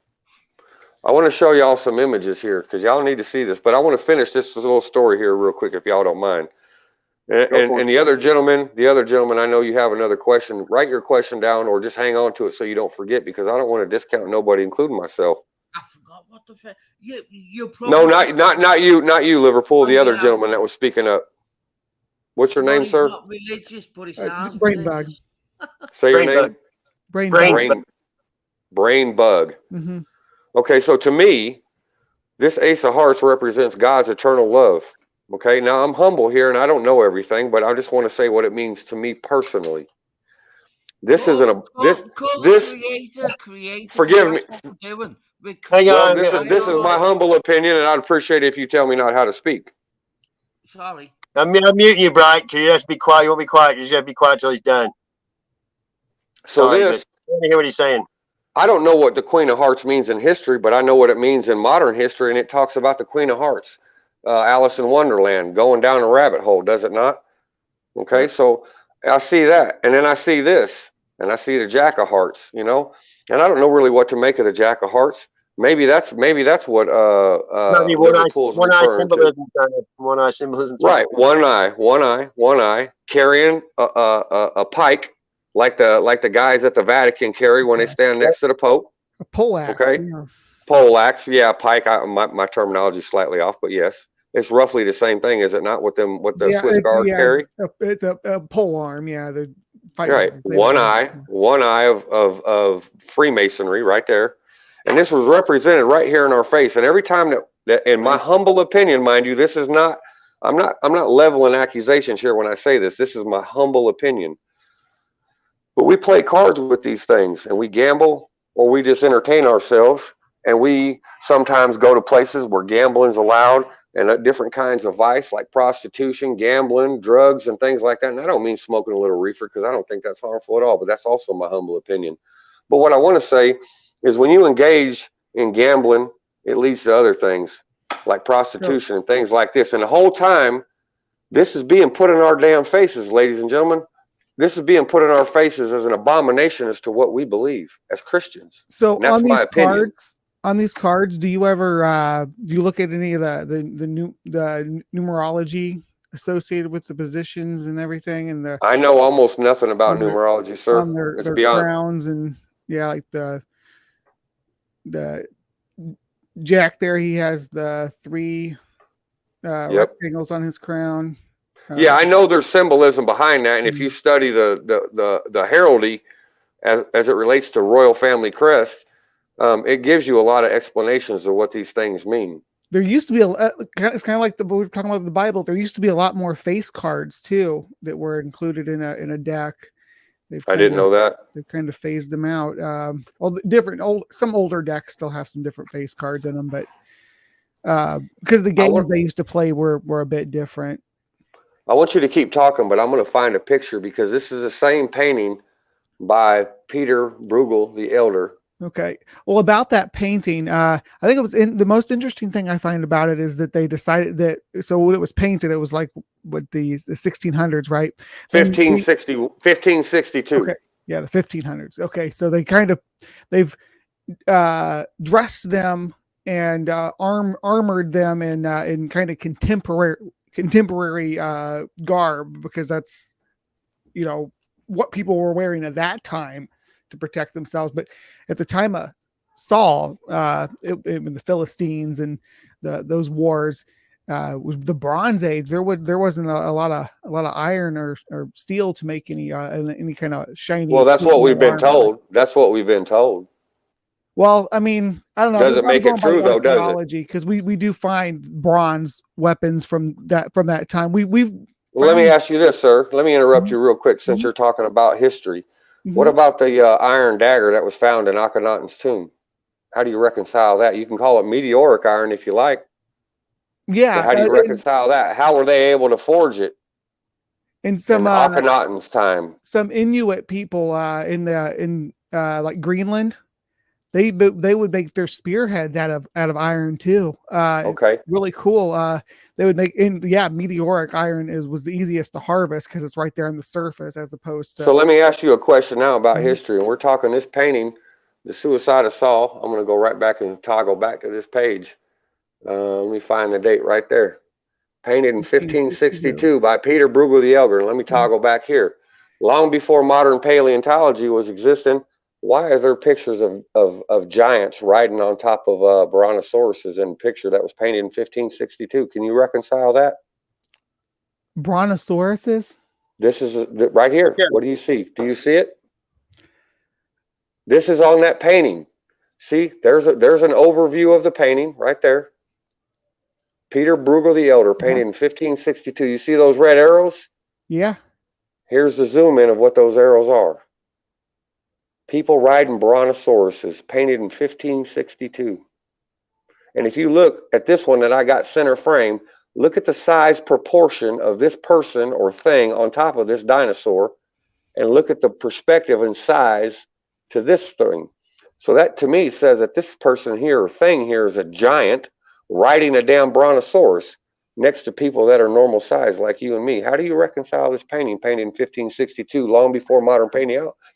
I want to show y'all some images here because y'all need to see this. But I want to finish this little story here real quick, if y'all don't mind. And the other gentleman, I know you have another question. Write your question down or just hang on to it so you don't forget, because I don't want to discount nobody, including myself. I forgot what the fuck. You No, probably not you, Liverpool. The other gentleman that was speaking up. What's your name, he's sir? not religious, but he sounds Brain bug. religious. Say your Brain name. bug. Brain Brain bug. Mm-hmm. Okay, so to me, this Ace of Hearts represents God's eternal love. Okay, now I'm humble here and I don't know everything, but I just want to say what it means to me personally. This isn't a this. Creator. Forgive me. That's what we're doing. Hang Well, on. this is my humble opinion, and I'd appreciate it if you tell me not how to speak. Sorry. I'm muting you, Bright. You have to be quiet. You won't be quiet. You just have to be quiet till he's done. So Sorry, this, but I want to hear what he's saying. I don't know what the Queen of Hearts means in history, but I know what it means in modern history, and it talks about the Queen of Hearts, Alice in Wonderland, going down a rabbit hole, does it not? Okay, so I see that, and then I see this, and I see the Jack of Hearts, you know, and I don't know really what to make of the Jack of Hearts. Maybe that's what Liverpool's one eye referring to. symbolism. One eye symbolism. Right, one eye, carrying a pike, like the guys at the Vatican carry when they stand next to the Pope. A poleaxe. Okay, Yeah. poleaxe, yeah, pike. My terminology is slightly off, but yes, it's roughly the same thing, is it not? What the Swiss guards carry? It's a pole arm. Yeah, they're fighting. Right, one eye of Freemasonry right there, and this was represented right here in our face. And every time that, in my humble opinion, mind you, this is not. I'm not leveling accusations here when I say this. This is my humble opinion. But we play cards with these things, and we gamble, or we just entertain ourselves, and we sometimes go to places where gambling's allowed, and different kinds of vice like prostitution, gambling, drugs, and things like that. And I don't mean smoking a little reefer, because I don't think that's harmful at all, but that's also my humble opinion. But what I want to say is when you engage in gambling, it leads to other things like prostitution and things like this. And the whole time, this is being put in our damn faces, ladies and gentlemen. This is being put in our faces as an abomination as to what we believe as Christians. So that's my opinion. On these cards, do you ever do you look at any of the numerology associated with the positions and everything? And I know almost nothing about numerology, sir. On their crowns, and yeah, like the Jack there, he has the 3 rectangles on his crown. Yeah, I know there's symbolism behind that, and if you study the heraldry as it relates to royal family crests, it gives you a lot of explanations of what these things mean. There used to be it's kind of like we were talking about the Bible. There used to be a lot more face cards too that were included in a deck. I didn't know that. They've kind of phased them out. Some older decks still have some different face cards in them, but because the games they used to play were a bit different. I want you to keep talking, but I'm going to find a picture because this is the same painting by Peter Bruegel the Elder. Okay. Well, about that painting, I think it was the most interesting thing I find about it is that they decided that, so when it was painted, it was like what the 1600s, right? 1562. Okay. Yeah, the 1500s. Okay. So they've dressed them and armored them in kind of contemporary garb, because that's what people were wearing at that time to protect themselves. But at the time of Saul, in the Philistines and those wars, was the Bronze Age. There wasn't a lot of iron or steel to make any kind of shiny. Well, that's what we've been told. That's what we've been told. Well, I mean, I don't know. Does it make it true though? Does it? Because we do find bronze weapons from that time. Well, let me ask you this, sir. Let me interrupt you real quick since you're talking about history. What about the iron dagger that was found in Akhenaten's tomb? How do you reconcile that? You can call it meteoric iron if you like. Yeah. But how do you reconcile that? How were they able to forge it in Akhenaten's time? Some Inuit people in like Greenland, they would make their spearheads out of iron too. Okay. Really cool. They would make meteoric iron was the easiest to harvest because it's right there on the surface as opposed to. So let me ask you a question now about Mhm. history, and we're talking this painting, the Suicide of Saul. I'm going to go right back and toggle back to this page. Let me find the date right there. Painted in 1562 by Peter Bruegel the Elder. And let me toggle back here. Long before modern paleontology was existing, why are there pictures of giants riding on top of brontosauruses in a picture that was painted in 1562? Can you reconcile that? Brontosauruses? This is right here. Yeah. What do you see? Do you see it? This is on that painting. See, there's an overview of the painting right there. Peter Bruegel the Elder, painted in 1562. You see those red arrows? Yeah. Here's the zoom in of what those arrows are. People riding brontosauruses, painted in 1562. And if you look at this one that I got center frame, look at the size proportion of this person or thing on top of this dinosaur, and look at the perspective and size to this thing. So that to me says that this person here or thing here is a giant riding a damn brontosaurus next to people that are normal size like you and me. How do you reconcile this painting painted in 1562, long before modern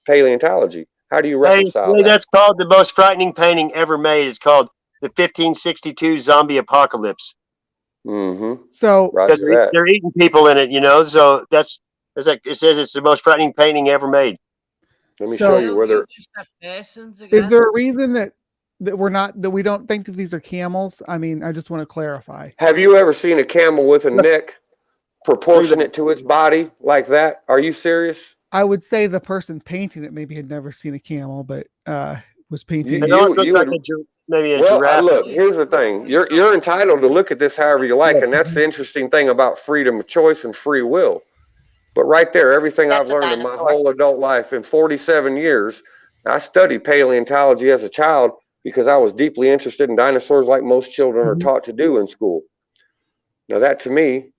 paleontology? How do you reconcile that? That's called the most frightening painting ever made. It's called the 1562 Zombie Apocalypse. Mm-hmm. So Because they're eating people in it, so it's like it says it's the most frightening painting ever made. Let me show you where they're. Is there a reason that we don't think that these are camels? I mean, I just want to clarify. Have you ever seen a camel with a neck proportionate to its body like that? Are you serious? I would say the person painting it maybe had never seen a camel, but was painting. It almost looks like maybe a giraffe. Look, here's the thing. You're entitled to look at this however you like, and that's the interesting thing about freedom of choice and free will. But right there, everything I've learned in my whole adult life in 47 years, I studied paleontology as a child because I was deeply interested in dinosaurs like most children are taught to do in school. Now that to me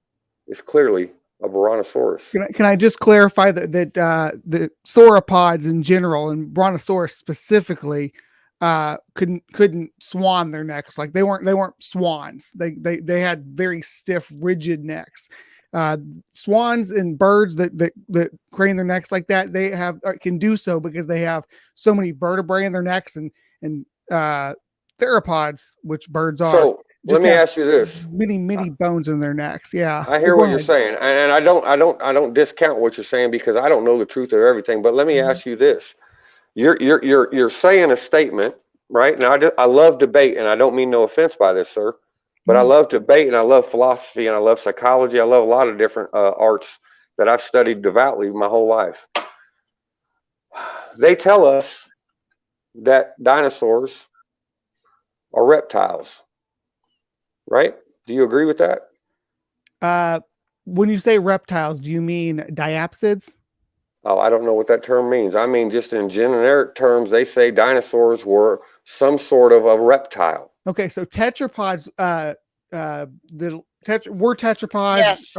is clearly a brontosaurus. Can I just clarify that the sauropods in general and brontosaurus specifically couldn't swan their necks, like they weren't swans. They had very stiff, rigid necks. Swans and birds that crane their necks like that, they can do so because they have so many vertebrae in their necks, and theropods, which birds are. So let me ask you this: many bones in their necks. Yeah, I hear what you're saying, and I don't discount what you're saying because I don't know the truth of everything. But let me ask you this: you're saying a statement, right? Now I love debate, and I don't mean no offense by this, sir. But I love debate, and I love philosophy, and I love psychology. I love a lot of different arts that I've studied devoutly my whole life. They tell us that dinosaurs are reptiles, right? Do you agree with that? When you say reptiles, do you mean diapsids? Oh, I don't know what that term means. I mean, just in generic terms, they say dinosaurs were some sort of a reptile. Okay, so tetrapods, we're tetrapods. Yes.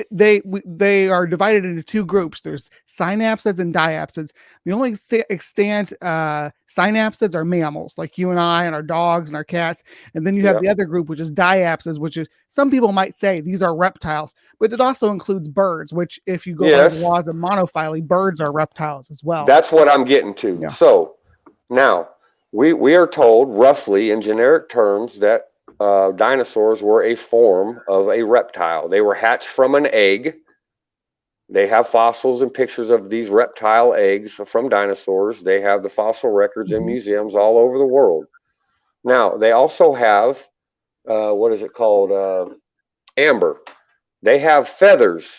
They are divided into two groups. There's synapsids and diapsids. The only extant synapsids are mammals, like you and I, and our dogs and our cats. And then you have the other group, which is diapsids, which is, some people might say these are reptiles, but it also includes birds, which if you go by the laws of monophily, birds are reptiles as well. That's what I'm getting to. Yeah. So now we are told roughly in generic terms that dinosaurs were a form of a reptile. They were hatched from an egg. They have fossils and pictures of these reptile eggs from dinosaurs. They have the fossil records in museums all over the world. Now, they also have, what is it called? Amber. They have feathers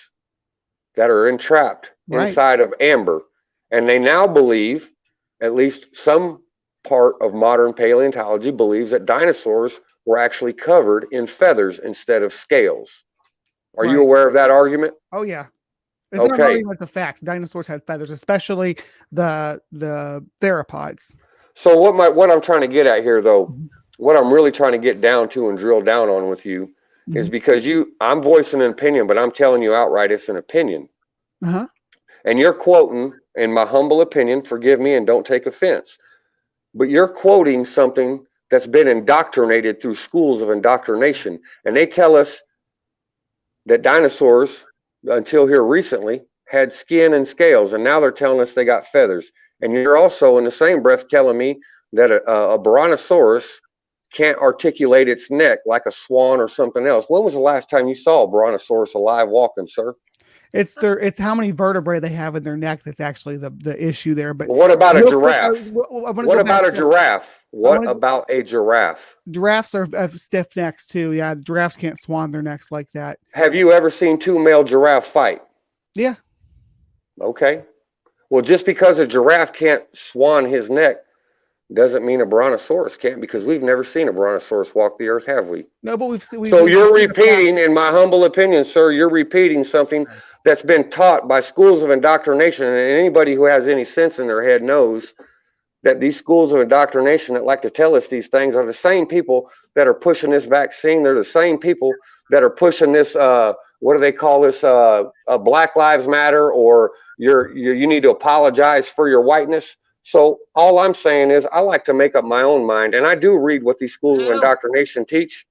that are entrapped inside of amber. And they now believe, at least some part of modern paleontology believes, that dinosaurs were actually covered in feathers instead of scales. Are you aware of that argument? Oh yeah. It's not an argument, the fact dinosaurs had feathers, especially the theropods. So what I'm trying to get at here, though, what I'm really trying to get down to and drill down on with you is because I'm voicing an opinion, but I'm telling you outright it's an opinion. And you're quoting, in my humble opinion, forgive me and don't take offense, but you're quoting something that's been indoctrinated through schools of indoctrination. And they tell us that dinosaurs, until here recently, had skin and scales, and now they're telling us they got feathers. And you're also in the same breath telling me that a brontosaurus can't articulate its neck like a swan or something else. When was the last time you saw a brontosaurus alive walking, sir? It's how many vertebrae they have in their neck that's actually the issue there. But Well, what about a real quick, giraffe? what about a giraffe? What about a giraffe? Giraffes have stiff necks too. Yeah, giraffes can't swan their necks like that. Have you ever seen two male giraffe fight? Yeah. Okay. Well, just because a giraffe can't swan his neck doesn't mean a brontosaurus can't, because we've never seen a brontosaurus walk the earth, have we? No, but we've seen. So you're repeating, in my humble opinion, sir, you're repeating something that's been taught by schools of indoctrination. And anybody who has any sense in their head knows that these schools of indoctrination that like to tell us these things are the same people that are pushing this vaccine. They're the same people that are pushing this, what do they call this, Black Lives Matter, or you need to apologize for your whiteness. So all I'm saying is I like to make up my own mind, and I do read what these schools of indoctrination teach,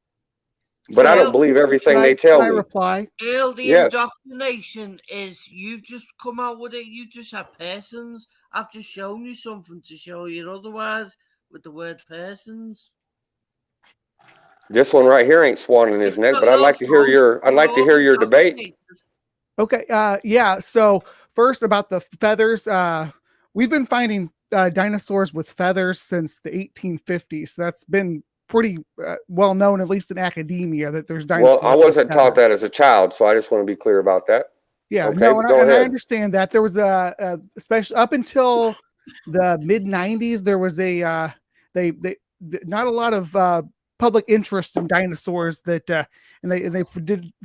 but I don't believe everything they tell me. Reply? The indoctrination is you've just come out with it. You just have persons. I've just shown you something to show you otherwise with the word persons. This one right here ain't swanning his neck, but I'd like to hear your debate. Okay. Yeah. So first about the feathers, we've been finding dinosaurs with feathers since the 1850s. So that's been pretty well known, at least in academia, that there's dinosaurs. Well, I wasn't taught that as a child, so I just want to be clear about that. Yeah, okay, no, and I understand that. There was especially up until the mid 90s, there was not a lot of public interest in dinosaurs that, and they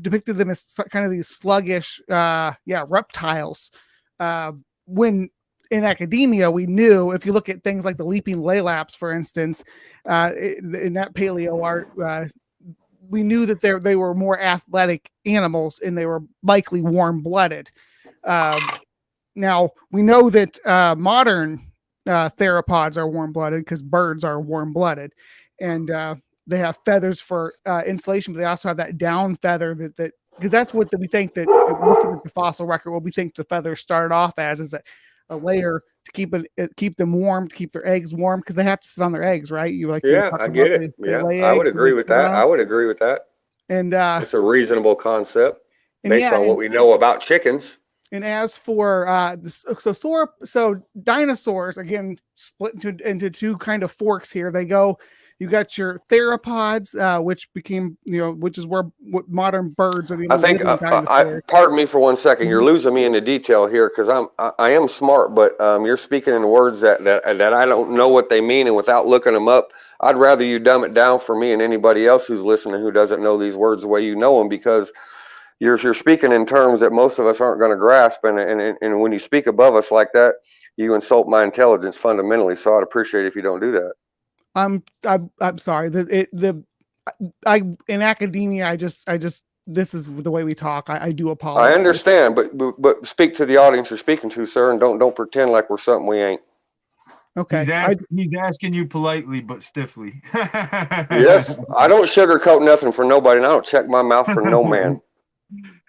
depicted them as kind of these sluggish, reptiles. When in academia, we knew, if you look at things like the leaping laylaps, for instance, in that paleo art, we knew that they were more athletic animals and they were likely warm-blooded. Now, we know that modern theropods are warm-blooded because birds are warm-blooded. And they have feathers for insulation, but they also have that down feather that because that's what we think that, looking at the fossil record, what we think the feathers started off as is a layer to keep them warm, to keep their eggs warm, because they have to sit on their eggs, right? I get it. I would agree with that. And it's a reasonable concept based on what we know about chickens. And as for so dinosaurs, again, split into two kind of forks here. You got your theropods, which became, which is what modern birds are. I think, pardon me for 1 second. You're losing me in the detail here, because I am smart, but you're speaking in words that I don't know what they mean, and without looking them up, I'd rather you dumb it down for me and anybody else who's listening who doesn't know these words the way you know them, because you're speaking in terms that most of us aren't going to grasp, and when you speak above us like that, you insult my intelligence fundamentally. So I'd appreciate it if you don't do that. I'm sorry. In academia, I just this is the way we talk. I do apologize. I understand, but speak to the audience you're speaking to, sir, and don't pretend like we're something we ain't. Okay. He's asking you politely but stiffly. Yes, I don't sugarcoat nothing for nobody, and I don't check my mouth for no man.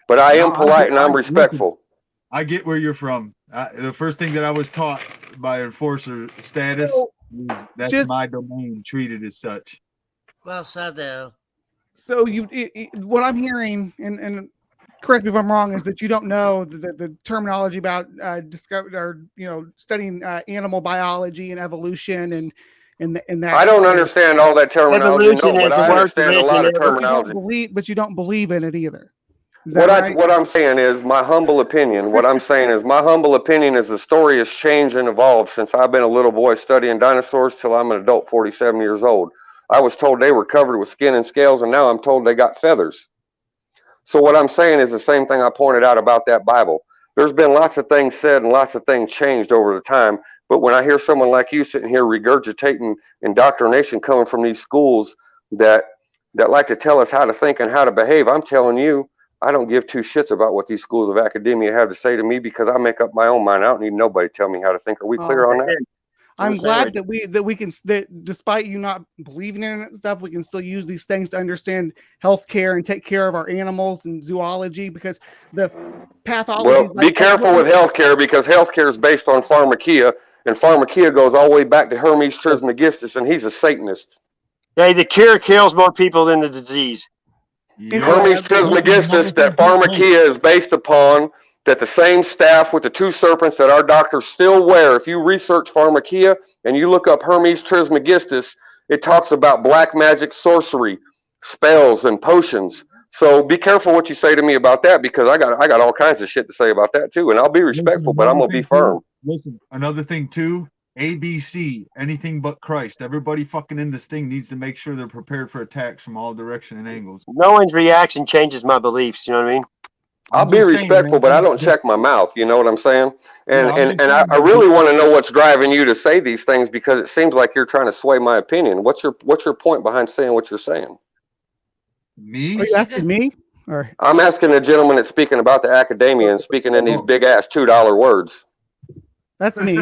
But I am polite and I'm respectful. Listen, I get where you're from. The first thing that I was taught by enforcer status. That's my domain, treated as such. Well said there. So what I'm hearing, and correct me if I'm wrong, is that you don't know the terminology about studying animal biology and evolution and that. I don't understand all that terminology, but I understand a lot of terminology. But you don't believe in it either. What I'm saying is my humble opinion. What I'm saying is my humble opinion is the story has changed and evolved since I've been a little boy studying dinosaurs till I'm an adult, 47 years old. I was told they were covered with skin and scales, and now I'm told they got feathers. So what I'm saying is the same thing I pointed out about that Bible. There's been lots of things said and lots of things changed over the time, but when I hear someone like you sitting here regurgitating indoctrination coming from these schools that like to tell us how to think and how to behave, I'm telling you, I don't give two shits about what these schools of academia have to say to me, because I make up my own mind. I don't need nobody to tell me how to think. Are we clear on that? I'm glad that we can despite you not believing in it and stuff, we can still use these things to understand healthcare and take care of our animals and zoology, because the pathology. Well, be careful with healthcare, because healthcare is based on pharmakia, and pharmakia goes all the way back to Hermes Trismegistus, and he's a Satanist. Hey, the cure kills more people than the disease. Hermes Trismegistus, that pharmakia is based upon, that the same staff with the two serpents that our doctors still wear. If you research pharmakia and you look up Hermes Trismegistus, it talks about black magic, sorcery, spells, and potions. So be careful what you say to me about that, because I got all kinds of shit to say about that too, and I'll be respectful, but I'm gonna be firm. Listen, another thing too, ABC, anything but Christ. Everybody fucking in this thing needs to make sure they're prepared for attacks from all directions and angles. No one's reaction changes my beliefs. You know what I mean? I'll be respectful, but I don't check my mouth. You know what I'm saying? And I really want to know what's driving you to say these things, because it seems like you're trying to sway my opinion. What's your point behind saying what you're saying? Me? Are you asking me? Or I'm asking the gentleman that's speaking about the academia and speaking in these big ass $2 words. that's me.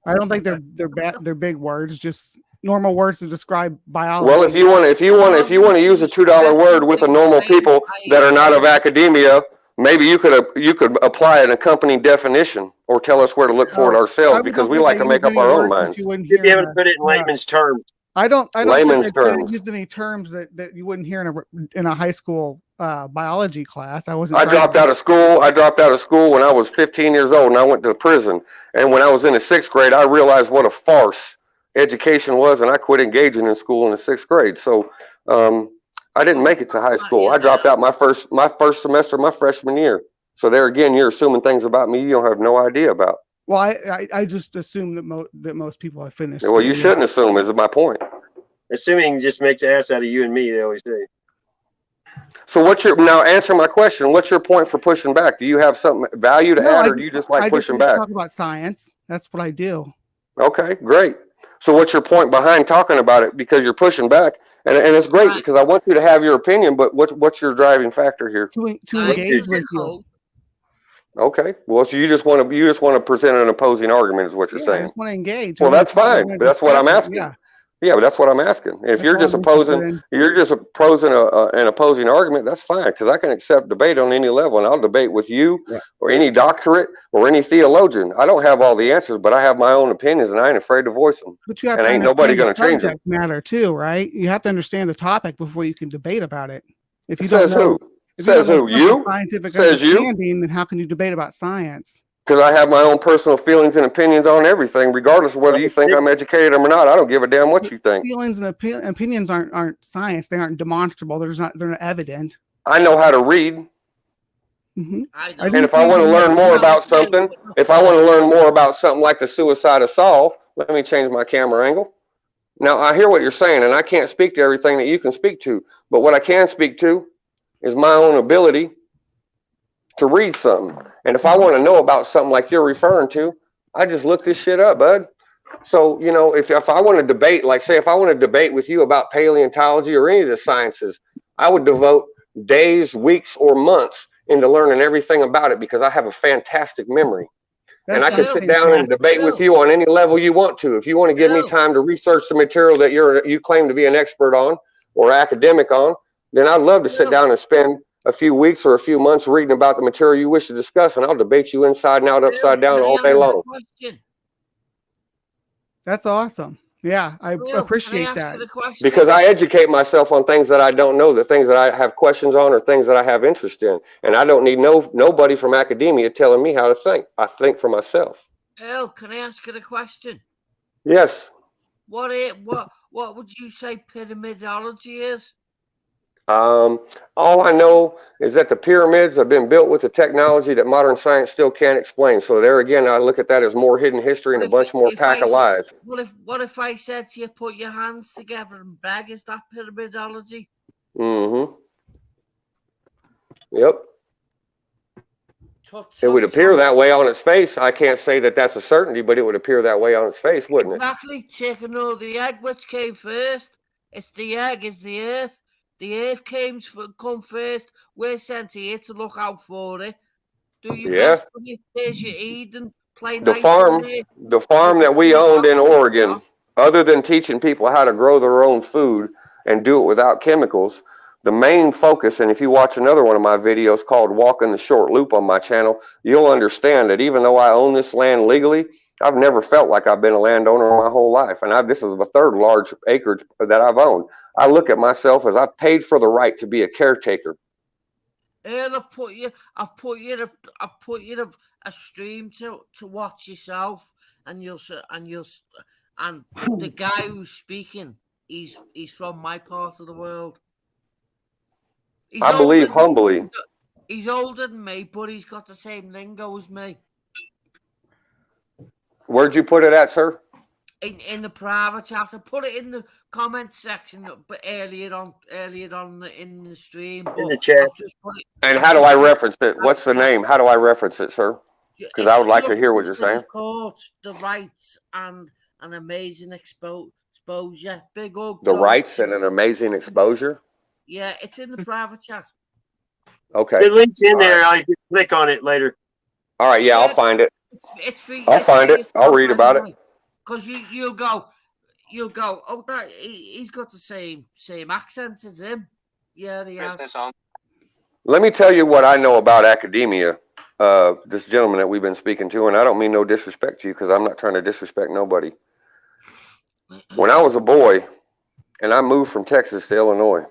I don't think they're big words, just normal words to describe biology. Well, if you want to use a $2 word with a normal people that are not of academia, maybe you could apply an accompanying definition, or tell us where to look for it ourselves, because we like to make up our own minds. You'd be able to put it in layman's terms. I don't layman's think I terms. used any terms that you wouldn't hear in a high school biology class. I dropped out of school when I was 15 years old, and I went to prison. And when I was in the 6th grade, I realized what a farce education was, and I quit engaging in school in the 6th grade. So I didn't make it to high school. I dropped out my first semester, my freshman year. So there again, you're assuming things about me you don't have no idea about. Well, I just assume that most people have finished. Well, you shouldn't assume, is my point. Assuming just makes an ass out of you and me, they always say. So now answer my question. What's your point for pushing back? Do you have something value to add, or do you just like pushing back? Talk about science. That's what I do. Okay, great. So what's your point behind talking about it? Because you're pushing back, and it's great, because I want you to have your opinion, but what's your driving factor here? To engage with you. Okay. Well, so you just want to present an opposing argument, is what you're saying. I just want to engage. Well, that's fine. But that's what I'm asking. Yeah, but that's what I'm asking. If you're just opposing an opposing argument, that's fine, because I can accept debate on any level, and I'll debate with you or any doctorate or any theologian. I don't have all the answers, but I have my own opinions, and I ain't afraid to voice them. But you have and to ain't nobody going to change it. Matter too, right? You have to understand the topic before you can debate about it. If you Says don't know, who? Says who? You? Scientific Says you? understanding, then how can you debate about science? Because I have my own personal feelings and opinions on everything, regardless of whether you think I'm educated or not. I don't give a damn what you think. Feelings and opinions aren't science. They aren't demonstrable. They're not evident. I know how to read. Mm-hmm. And if I want to learn more about something, like the suicide of Saul, let me change my camera angle. Now, I hear what you're saying, and I can't speak to everything that you can speak to. But what I can speak to is my own ability to read something. And if I want to know about something like you're referring to, I just look this shit up, bud. So, if I want to debate, like say if I want to debate with you about paleontology or any of the sciences, I would devote days, weeks, or months into learning everything about it, because I have a fantastic memory. And I can sit down and debate with you on any level you want to. If you want to give me time to research the material that you claim to be an expert on or academic on, then I'd love to sit down and spend a few weeks or a few months reading about the material you wish to discuss, and I'll debate you inside and out, upside down, all day long. That's awesome. Yeah, I appreciate that. Because I educate myself on things that I don't know, the things that I have questions on, or things that I have interest in. And I don't need nobody from academia telling me how to think. I think for myself. Earl, can I ask you a question? Yes. What would you say pyramidology is? All I know is that the pyramids have been built with the technology that modern science still can't explain. So there again, I look at that as more hidden history and a bunch more pack of lies. What if I said to you, put your hands together and beg? Is that pyramidology? Mm-hmm. Yep. It would appear that way on its face. I can't say that that's a certainty, but it would appear that way on its face, wouldn't it? Exactly. Chicken or the egg, which came first? It's the egg, is the earth. The earth come first. We're sent here to look out for it. Do your best. There's your Eden. play The nice farm, in there. the farm that we owned in Oregon, other than teaching people how to grow their own food and do it without chemicals, the main focus, and if you watch another one of my videos called Walking the Short Loop on my channel, you'll understand that even though I own this land legally, I've never felt like I've been a landowner my whole life. And this is the third large acreage that I've owned. I look at myself as I've paid for the right to be a caretaker. And I've put you to a stream to watch yourself, and and the guy who's speaking, he's from my part of the world. I believe humbly. He's older than me, but he's got the same lingo as me. Where'd you put it at, sir? In the private chat. I put it in the comment section, but earlier on in the stream. In the chat. And how do I reference it? What's the name? How do I reference it, sir? Because I would like to hear what you're saying. The rights and an amazing exposure. Big old the rights and an amazing exposure. Yeah, it's in the private chat. Okay. The link's in there. I can click on it later. All right. Yeah, I'll find it. I'll find it. I'll read about it. Because you'll go. Oh, he's got the same accent as him. Yeah, he has. Let me tell you what I know about academia. This gentleman that we've been speaking to, and I don't mean no disrespect to you because I'm not trying to disrespect nobody. When I was a boy, and I moved from Texas to Illinois,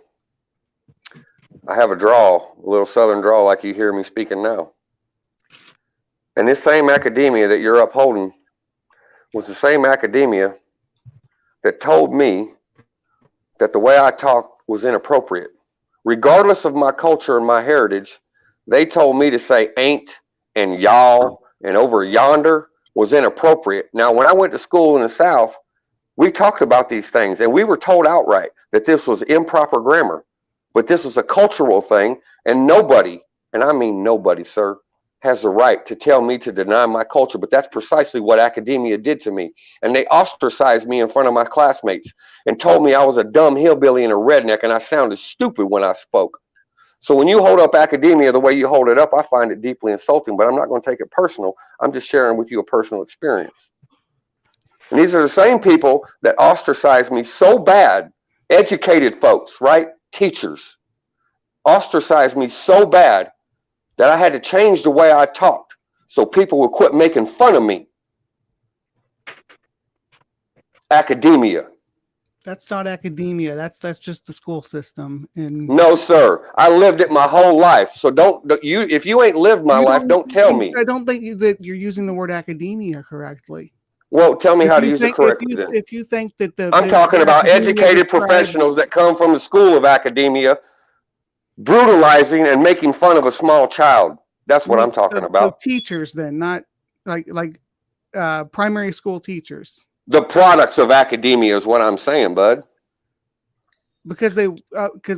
I have a little southern drawl like you hear me speaking now. And this same academia that you're upholding was the same academia that told me that the way I talked was inappropriate. Regardless of my culture and my heritage, they told me to say ain't and y'all and over yonder was inappropriate. Now, when I went to school in the South, we talked about these things and we were told outright that this was improper grammar, but this was a cultural thing, and nobody, and I mean nobody, sir, has the right to tell me to deny my culture. But that's precisely what academia did to me. And they ostracized me in front of my classmates and told me I was a dumb hillbilly and a redneck and I sounded stupid when I spoke. So when you hold up academia the way you hold it up, I find it deeply insulting, but I'm not going to take it personal. I'm just sharing with you a personal experience. And these are the same people that ostracized me so bad, educated folks, right? Teachers ostracized me so bad that I had to change the way I talked so people would quit making fun of me. Academia. That's not academia. That's just the school system. And no, sir, I lived it my whole life. So if you ain't lived my life, don't tell me. I don't think that you're using the word academia correctly. Well, tell me how to use it correctly. If you think that I'm talking about educated professionals that come from the school of academia, brutalizing and making fun of a small child. That's what I'm talking about. So teachers, then, not like primary school teachers. The products of academia is what I'm saying, bud. Because they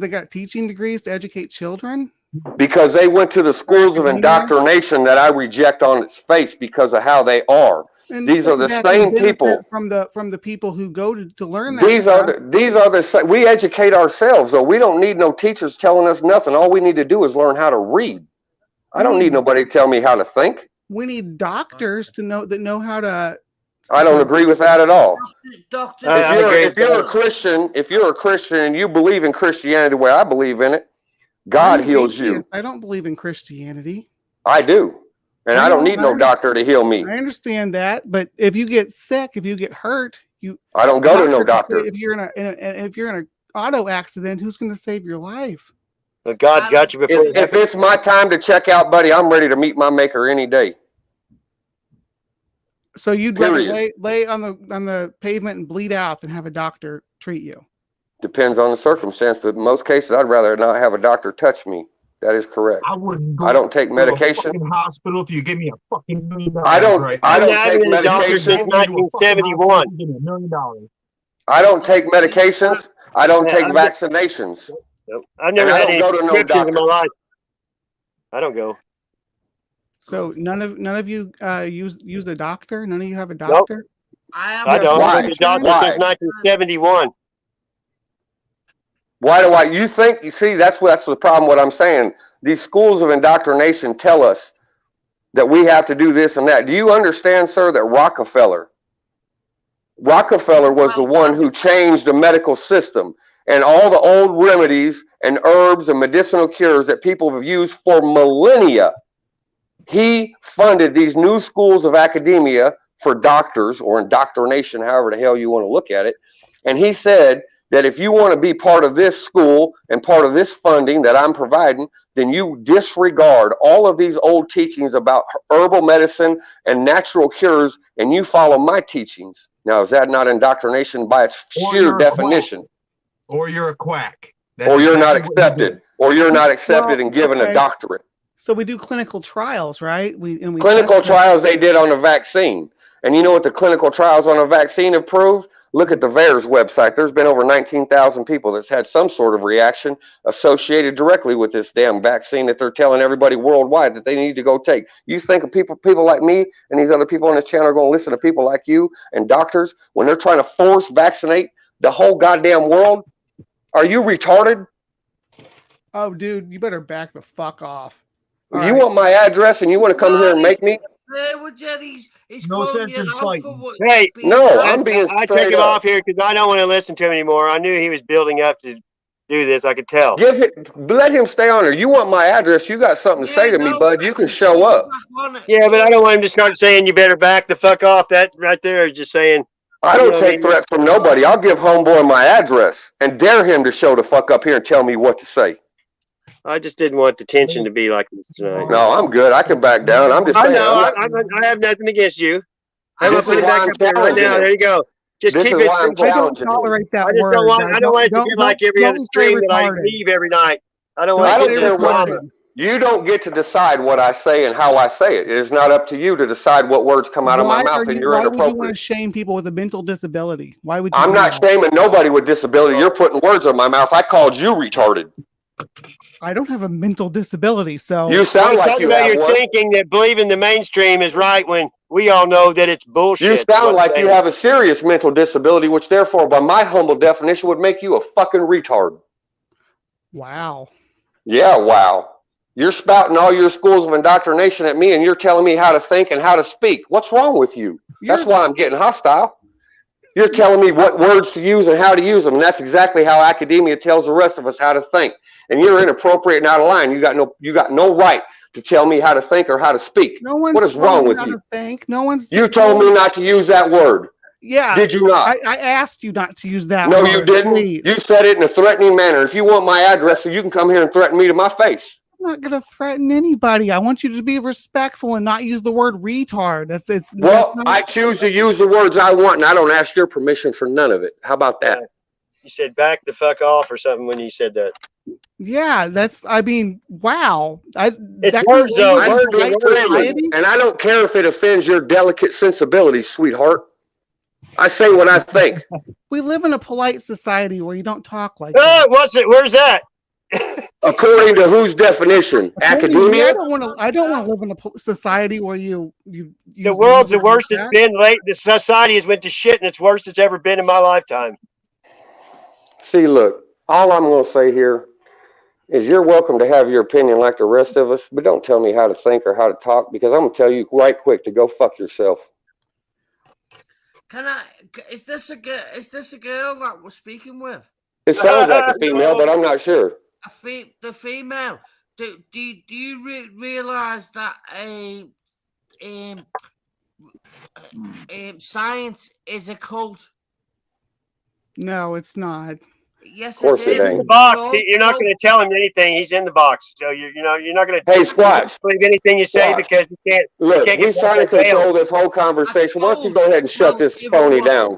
got teaching degrees to educate children. Because they went to the schools of indoctrination that I reject on its face because of how they are. And these are the same people from the people who go to learn that. We educate ourselves, though. We don't need no teachers telling us nothing. All we need to do is learn how to read. I don't need nobody to tell me how to think. We need doctors to know how to. I don't agree with that at all. If you're a Christian and you believe in Christianity the way I believe in it, God heals you. I don't believe in Christianity. I do. And I don't need no doctor to heal me. I understand that, but if you get sick, if you get hurt, I don't go to no doctor. If you're in an auto accident, who's going to save your life? Well, God's got you before. If it's my time to check out, buddy, I'm ready to meet my maker any day. So you'd rather lay on the pavement and bleed out than have a doctor treat you? Depends on the circumstance, but in most cases, I'd rather not have a doctor touch me. That is correct. I wouldn't go. I don't take medication. To a hospital if you give me a fucking $1 million. I don't take medication since 1971. $1 million. I don't take medications. I don't take vaccinations. Nope. I've never had any prescriptions in my life. I don't go. So none of you use a doctor. None of you have a doctor. Nope. I don't. I've been a doctor since 1971. Why do you think, you see, that's the problem, what I'm saying. These schools of indoctrination tell us that we have to do this and that. Do you understand, sir, that Rockefeller was the one who changed the medical system, and all the old remedies and herbs and medicinal cures that people have used for millennia? He funded these new schools of academia for doctors, or indoctrination, however the hell you want to look at it. And he said that if you want to be part of this school and part of this funding that I'm providing, then you disregard all of these old teachings about herbal medicine and natural cures, and you follow my teachings. Now, is that not indoctrination by its sheer definition? Or you're a quack. Or you're not accepted. Or you're not accepted and given a doctorate. So we do clinical trials, right? Clinical trials they did on a vaccine. And you know what the clinical trials on a vaccine have proved? Look at the VAERS website. There's been over 19,000 people that's had some sort of reaction associated directly with this damn vaccine that they're telling everybody worldwide that they need to go take. You think of people like me and these other people on this channel are going to listen to people like you and doctors when they're trying to force vaccinate the whole goddamn world? Are you retarded? Oh, dude, you better back the fuck off. You want my address and you want to come here and make me? No sense in fighting. Hey, no, I'm being I straight took him up. off here because I don't want to listen to him anymore. I knew he was building up to do this. I could tell. Let him stay on there. You want my address? You got something to say to me, bud? You can show up. Yeah, but I don't want him to start saying you better back the fuck off. That right there is just saying. I don't take threats from nobody. I'll give homeboy my address and dare him to show the fuck up here and tell me what to say. I just didn't want the tension to be like this tonight. No, I'm good. I can back down. I'm just saying. I know. I have nothing against you. I'm gonna put it back up there right now. There you go. Just keep it simple. I don't tolerate that word. I don't want it to be like every other stream that I leave every night. I don't want to care what. You don't get to decide what I say and how I say it. It is not up to you to decide what words come out of my mouth, and you're inappropriate. Why would you want to shame people with a mental disability? Why would you? I'm not shaming nobody with disability. You're putting words in my mouth. I called you retarded. I don't have a mental disability, so you sound like you have you're one. Thinking that believing the mainstream is right when we all know that it's bullshit. You sound like you have a serious mental disability, which therefore, by my humble definition, would make you a fucking retard. Wow. Yeah, wow. You're spouting all your schools of indoctrination at me, and you're telling me how to think and how to speak. What's wrong with you? That's why I'm getting hostile. You're telling me what words to use and how to use them, and that's exactly how academia tells the rest of us how to think. And you're inappropriate and out of line. You got no right to tell me how to think or how to speak. What is wrong with you? You told me not to use that word. Yeah. Did you not? I asked you not to use that word. No, you didn't. Please. You said it in a threatening manner. If you want my address, so you can come here and threaten me to my face. I'm not going to threaten anybody. I want you to be respectful and not use the word retard. I choose to use the words I want, and I don't ask your permission for none of it. How about that? You said back the fuck off or something when you said that. Yeah, wow. It's words though. And I don't care if it offends your delicate sensibilities, sweetheart. I say what I think. We live in a polite society where you don't talk like that. What's it? Where's that? According to whose definition? Academia? I don't want to live in a society where you the world's the worst it's been late. The society has went to shit, and it's worst it's ever been in my lifetime. See, look, all I'm going to say here is you're welcome to have your opinion like the rest of us, but don't tell me how to think or how to talk, because I'm going to tell you right quick to go fuck yourself. Is this a girl that we're speaking with? It sounds like a female, but I'm not sure. The female. Do you realize that science is a cult? No, it's not. Yes, of course it ain't. In the box. You're not going to tell him anything. He's in the box, so you're not going to. Hey, Squatch, believe anything you say because you can't. Look, he's trying to control this whole conversation. Why don't you go ahead and shut this phony down?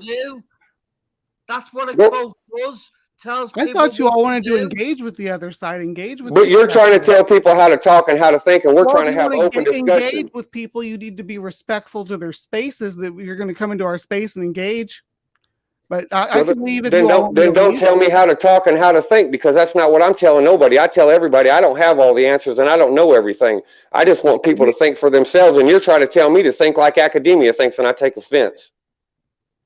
That's what a cult does. I thought you all wanted to engage with the other side. But you're trying to tell people how to talk and how to think, and we're trying to have open discussion. Engage with people. You need to be respectful to their spaces. That you're going to come into our space and engage. But I can leave it. Then don't tell me how to talk and how to think, because that's not what I'm telling nobody. I tell everybody I don't have all the answers and I don't know everything. I just want people to think for themselves, and you're trying to tell me to think like academia thinks, and I take offense.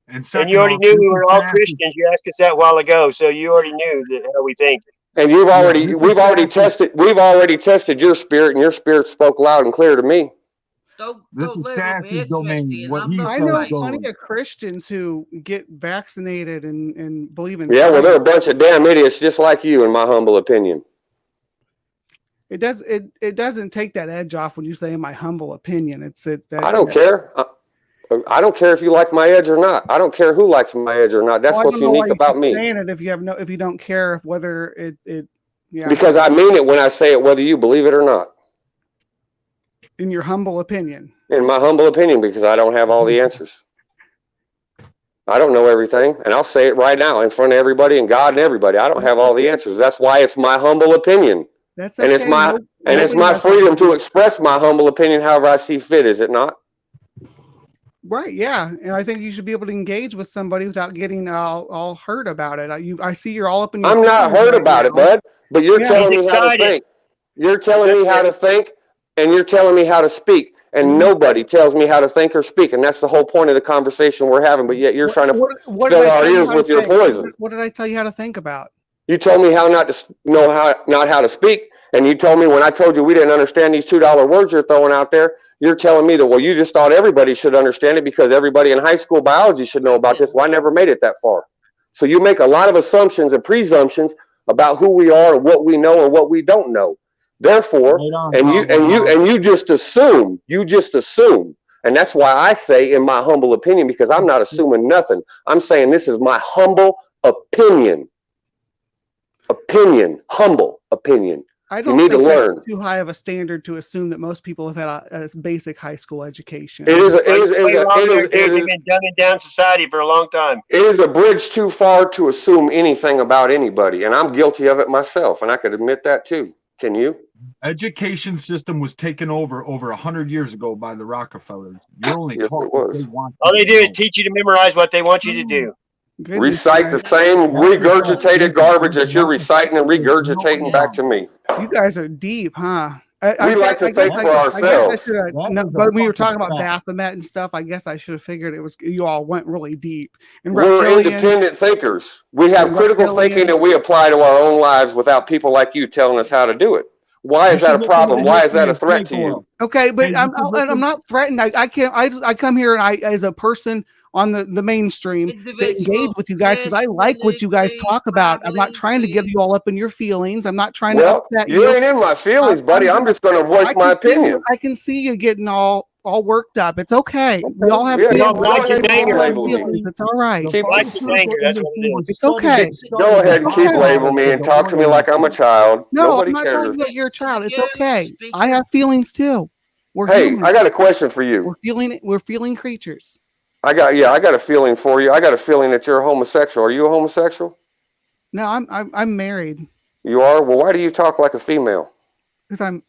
And you already knew we were all Christians. You asked us that a while ago, so you already knew how we think. And we've already tested your spirit, and your spirit spoke loud and clear to me. Don't This is label me Sassy's a domain. Christian. What I'm he not I says know Christ. goes. plenty of Christians who get vaccinated and believe in. Yeah, well, they're a science. bunch of damn idiots, just like you, in my humble opinion. It doesn't take that edge off when you say, "In my humble opinion." I don't care. I don't care if you like my edge or not. I don't care who likes my edge or not. That's Well, I what's don't know why unique you about keep me. saying it if you don't care whether it yeah. Because I mean it when I say it, whether you believe it or not. In your humble opinion. In my humble opinion, because I don't have all the answers. I don't know everything, and I'll say it right now in front of everybody and God and everybody. I don't have all the answers. That's why it's my humble opinion. That's And okay. it's my freedom to express my humble opinion however I see fit, is it not? Right, yeah, and I think you should be able to engage with somebody without getting all hurt about it. I see you're all up in your. I'm not hurt about it, bud. But you're telling me how to think. You're telling me how to think, and you're telling me how to speak. And nobody tells me how to think or speak, and that's the whole point of the conversation we're having. But yet you're trying to fill our ears with your poison. What did I tell you how to think about? You told me how not to know not how to speak, and you told me when I told you we didn't understand these $2 words you're throwing out there. You're telling me that, well, you just thought everybody should understand it because everybody in high school biology should know about this. Well, I never made it that far. So you make a lot of assumptions and presumptions about who we are and what we know and what we don't know. Therefore, you just assume. And that's why I say, in my humble opinion, because I'm not assuming nothing. I'm saying this is my humble opinion. Humble opinion. I don't need to think learn. That's too high of a standard to assume that most people have had a basic high school education. You've been dumbing down society for a long time. It is a bridge too far to assume anything about anybody, and I'm guilty of it myself, and I could admit that too. Can you? Education system was taken over 100 years ago by the Rockefellers. You're only Yes, taught it was. what they want. All they do is teach you to memorize what they want you to do. Recite the same regurgitated garbage that you're reciting and regurgitating back to me. You guys are deep, huh? We like to think for ourselves. But we were talking about Baphomet and stuff. I guess I should have figured it was you all went really deep. And we're independent thinkers. We have critical thinking that we apply to our own lives without people like you telling us how to do it. Why is that a problem? Why is that a threat to you? Okay, but I'm not threatened. I come here and I, as a person on the mainstream, to engage with you guys because I like what you guys talk about. I'm not trying to get you all up in your feelings. I'm not trying to upset you. You ain't in my feelings, buddy. I'm just going to voice my opinion. I can see you getting all worked up. It's okay. We all have feelings. It's all right. That's what it is. It's okay. Go ahead and keep labeling me and talk to me like I'm a child. No, nobody I'm not cares. talking about you're a child. It's okay. I have feelings too. Hey, I got a question for you. We're feeling creatures. I got a feeling for you. I got a feeling that you're a homosexual. Are you a homosexual? No, I'm married. You are? Well, why do you talk like a female? Because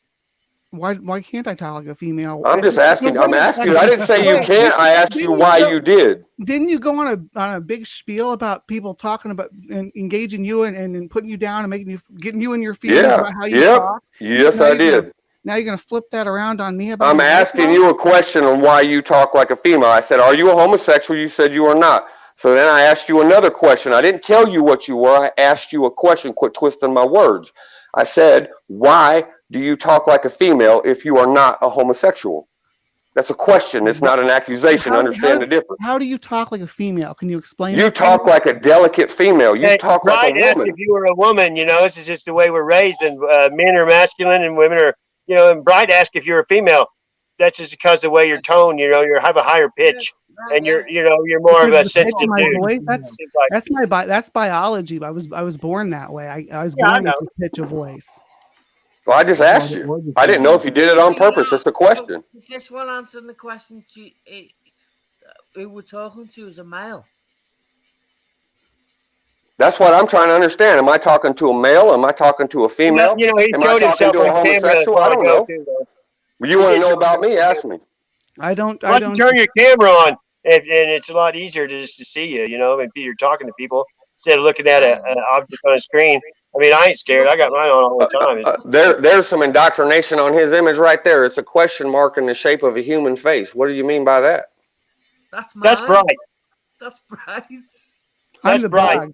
why can't I talk like a female? I'm just asking. I'm asking you. I didn't say you can't. I asked you why you did. Didn't you go on a big spiel about people talking about and engaging you and putting you down and getting you in your feelings about how you talk? Yes, I did. Now you're going to flip that around on me about I'm asking you a question on why you talk like a female. I said, are you a homosexual? You said you are not. So then I asked you another question. I didn't tell you what you were. I asked you a question. Quit twisting my words. I said, why do you talk like a female if you are not a homosexual? That's a question. It's not an accusation. Understand the difference. How do you talk like a female? Can you explain? You talk like a delicate female. You talk like a woman. Asked if you were a woman. This is just the way we're raised, and men are masculine and women are. And Bright asked if you're a female. That's just because the way you're toned, you have a higher pitch, and you're more of a sensitive dude. That's biology. I was born that way. I was born with a pitch of voice. Well, I just asked you. I didn't know if you did it on purpose. That's the question. Is this one answering the question to who we're talking to as a male? That's what I'm trying to understand. Am I talking to a male? Am I talking to a female? He showed himself to a homosexual? I don't know. You want to know about me? Ask me. I don't. Turn your camera on, and it's a lot easier to see you. And you're talking to people instead of looking at an object on a screen. I mean, I ain't scared. I got mine on all the time. There's some indoctrination on his image right there. It's a question mark in the shape of a human face. What do you mean by that? That's Bright. That's Bright. I'm the Bright. bug.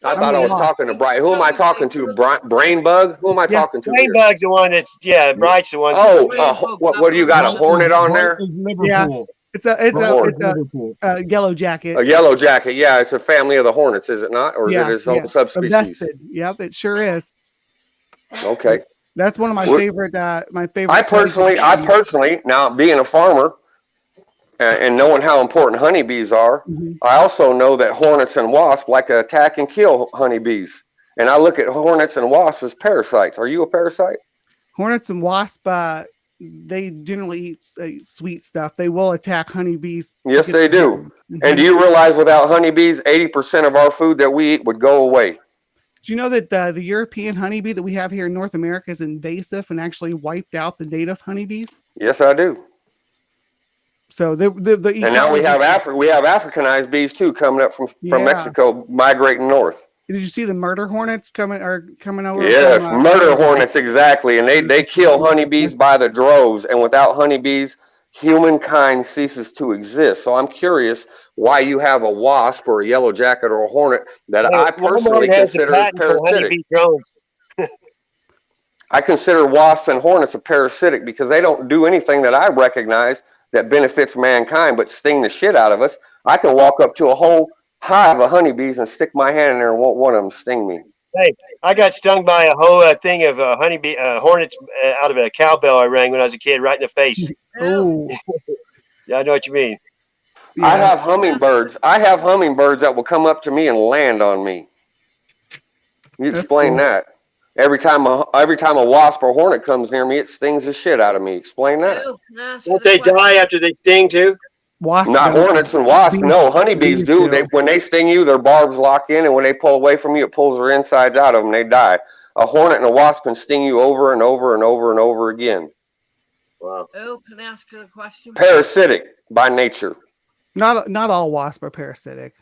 I thought I was talking to Bright. Who am I talking to? Brain Bug? Who am I talking to? Brain Bug's the one that's Bright's the one. What do you got? A hornet on there? Yeah, it's a yellow jacket. A yellow jacket. Yeah, it's a family of the hornets, is it not? Or is it its own subspecies? Yep, it sure is. Okay. That's one of my favorite. I personally, now being a farmer and knowing how important honeybees are, I also know that hornets and wasps like to attack and kill honeybees. And I look at hornets and wasps as parasites. Are you a parasite? Hornets and wasps, they generally eat sweet stuff. They will attack honeybees. Yes, they do. And do you realize without honeybees, 80% of our food that we eat would go away? Do you know that the European honeybee that we have here in North America is invasive and actually wiped out the native honeybees? Yes, I do. So and now we have Africanized bees too coming up from Mexico, migrating north. Did you see the murder hornets coming over? Yes, murder hornets, exactly. And they kill honeybees by the droves. And without honeybees, humankind ceases to exist. So I'm curious why you have a wasp or a yellow jacket or a hornet that I personally consider parasitic. I consider wasps and hornets a parasitic because they don't do anything that I recognize that benefits mankind but sting the shit out of us. I can walk up to a whole hive of honeybees and stick my hand in there and won't one of them sting me. Hey, I got stung by a whole thing of hornets out of a cowbell I rang when I was a kid, right in the face. Oh, yeah, I know what you mean. Yeah. I have hummingbirds that will come up to me and land on me. You explain that. Every time a wasp or hornet comes near me, it stings the shit out of me. Explain that. Won't they die after they sting too? Not hornets and wasps. No, honeybees do. When they sting you, their barbs lock in, and when they pull away from you, it pulls their insides out of them. They die. A hornet and a wasp can sting you over and over and over and over again. Wow. Earl, can I ask you a question? Parasitic by nature. Not all wasps are parasitic.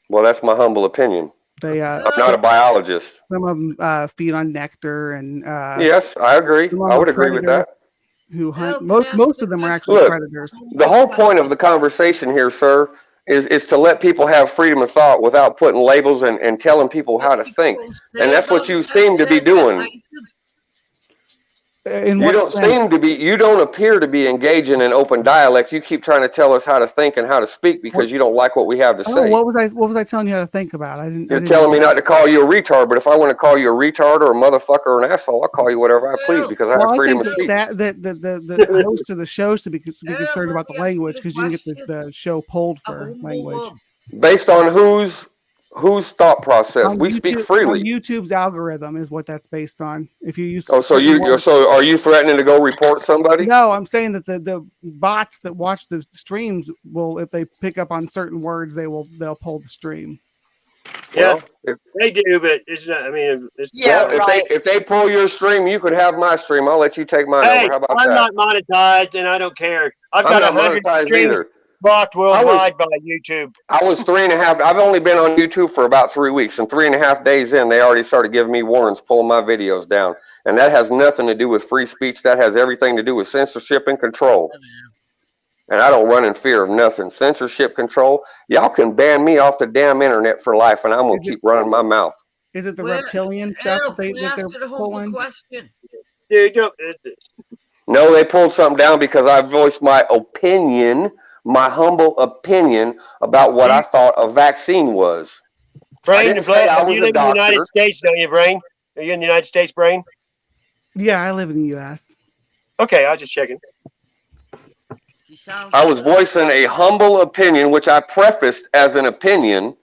Well, that's my humble opinion. I'm not a biologist. Some of them feed on nectar and. Yes, I agree. I would agree with that. Who hunt most of them are actually predators. The whole point of the conversation here, sir, is to let people have freedom of thought without putting labels and telling people how to think. And that's what you seem to be doing. You don't appear to be engaging in open dialect. You keep trying to tell us how to think and how to speak because you don't like what we have to say. What was I telling you how to think about? You're telling me not to call you a retard, but if I want to call you a retard or a motherfucker or an asshole, I'll call you whatever I please because I have freedom of speech. The host of the shows to be concerned about the language because you can get the show pulled for language. Based on whose thought process? We speak freely. YouTube's algorithm is what that's based on. If you use so are you threatening to go report somebody? No, I'm saying that the bots that watch the streams will, if they pick up on certain words, they'll pull the stream. Yeah, they do, but it's not. I mean, if they pull your stream, you could have my stream. I'll let you take mine over. How about that? I'm not monetized, and I don't care. I've got 100 streams. Either. Blocked worldwide by YouTube. I was 3.5. I've only been on YouTube for about 3 weeks, and 3.5 days in, they already started giving me warnings, pulling my videos down. And that has nothing to do with free speech. That has everything to do with censorship and control. And I don't run in fear of nothing. Censorship, control. Y'all can ban me off the damn internet for life, and I'm gonna keep running my mouth. Is it the reptilian stuff that they're pulling? Dude, no, they pulled something down because I voiced my opinion. My humble opinion about what I thought a vaccine was. Brain, you live in the United States, don't you, Brain? Are you in the United States, Brain? Yeah, I live in the U.S. Okay, I was just checking. I was voicing a humble opinion, which I prefaced as an opinion.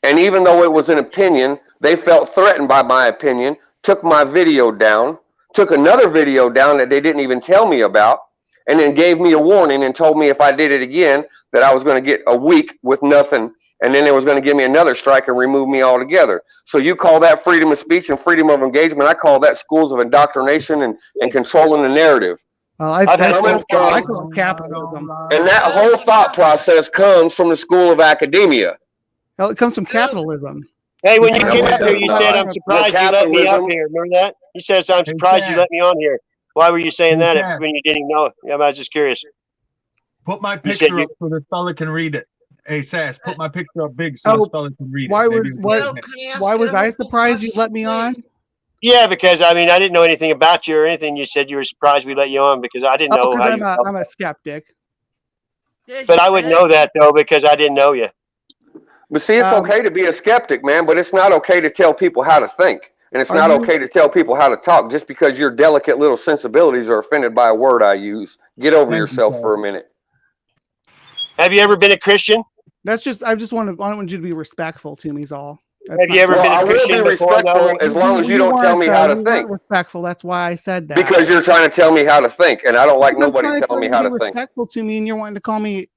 And even though it was an opinion, they felt threatened by my opinion, took my video down, took another video down that they didn't even tell me about, and then gave me a warning and told me if I did it again that I was going to get a week with nothing, and then they was going to give me another strike and remove me altogether. So you call that freedom of speech and freedom of engagement? I call that schools of indoctrination and controlling the narrative. I call capitalism. And that whole thought process comes from the school of academia. Well, it comes from capitalism. Hey, when you came up here, you said, I'm surprised you let me up here. Remember that? You said, I'm surprised you let me on here. Why were you saying that when you didn't know it? Yeah, I was just curious. Put my picture up so the fella can read it. Hey, Sass, put my picture up big so Oh, the speller can read why it. would Maybe what? Bill, can I ask Why was him I a surprised you question, let me on? please? Yeah, because I mean, I didn't know anything about you or anything. You said you were surprised we let you on because I didn't Oh, know because how you felt. I'm a skeptic. But I wouldn't know that though because I didn't know you. But see, it's okay to be a skeptic, man, but it's not okay to tell people how to think. And it's Are not you- okay to tell people how to talk just because your delicate little sensibilities are offended by a word I use. Get over Thank you, yourself sir. for a minute. Have you ever been a Christian? That's just. I just want you to be respectful to me. Is all. That's Have not you ever Well, been I a will Christian be before, though? respectful as long as you don't tell me how to think. Respectful. That's why I said that. Because you're trying to tell me how to think, and I don't like nobody I'm trying telling me tell how you to be think. respectful to me, and you're wanting to call me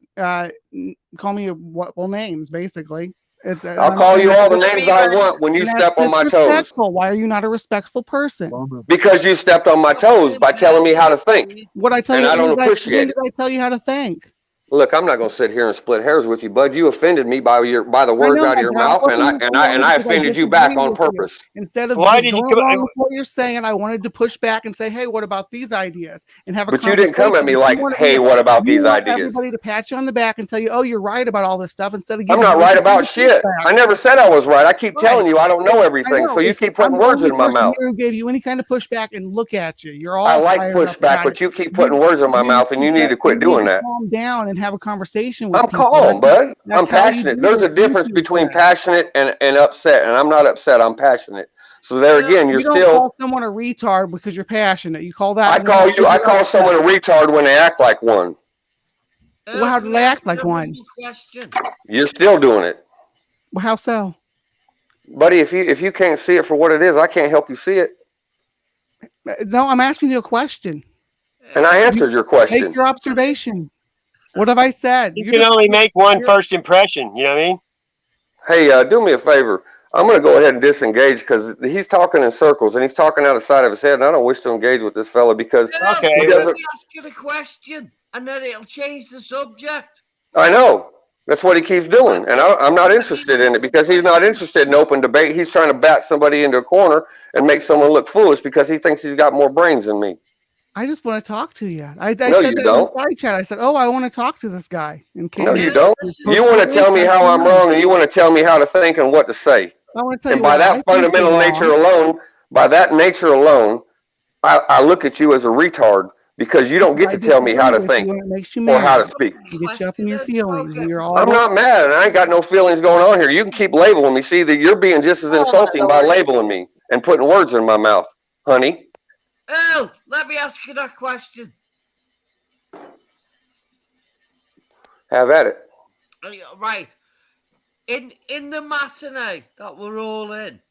what names, basically. I'll call you all the names I want when you step on my toes. Why are you not a respectful person? Because you stepped on my toes by telling me how to think. What I tell And you? I don't When appreciate did I tell you how to think? Look, I'm not going to sit here and split hairs with you, bud. You offended me by the words out of your mouth, and I offended you back on purpose. Instead of Why just did you going come? along with what you're saying, I wanted to push back and say, "Hey, what about these ideas?" And have a But you conversation. didn't come at me like, You want "Hey, what about these ideas?" Everybody to pat you on the back and tell you, "Oh, you're right about all this stuff," instead of I'm giving not you right any about shit. feedback. I never said I was right. I keep Right. telling you I don't know I everything, know. so you keep putting words in my mouth. Who gave you any kind of pushback? And look at you. You're all I like fired up pushback, about but it. you keep putting words in my mouth, and you need to quit doing that. Calm down and have a conversation with I'm people. calm, bud. I'm That's how you passionate. do There's this. a difference Thank you, between sir. passionate and upset, and I'm not upset. I'm passionate. So there again, you're You don't still. call someone a retard because you're passionate. You call that. I call someone a retard when they act like one. Well, how do they act like one? Question. You're still doing it, Well, how so? buddy. If you can't see it for what it is, I can't help you see it. No, I'm asking you a question. And I answered your question. Make your observation. What have I said? You can only make one first impression. You know what I mean? Hey, do me a favor. I'm going to go ahead and disengage because he's talking in circles and he's talking out of the side of his head, and I don't wish to engage with this fella because he Okay. let me ask you the question, and then it'll change the subject. I know. That's what he keeps doing, and I'm not interested in it because he's not interested in open debate. He's trying to bat somebody into a corner and make someone look foolish because he thinks he's got more brains than me. I just want to talk to you. I No, said you that don't. in the side chat. I said, "Oh, I want to talk to this guy." No, you don't. You want to tell me how I'm wrong, and you want to tell me how to think and what to say. I want to tell And you by what I that think fundamental you're nature wrong. alone, I look at you as a retard because you don't get to tell me how to think It makes you or how mad. to speak. It gets you up in your feelings. Okay. You're all. I'm not mad, and I ain't got no feelings going on here. You can keep labeling me. See that you're being just as insulting by labeling me and putting words in my mouth, honey. Oh, let me ask you that question. Have at it. Right. In the matinee that we're all in,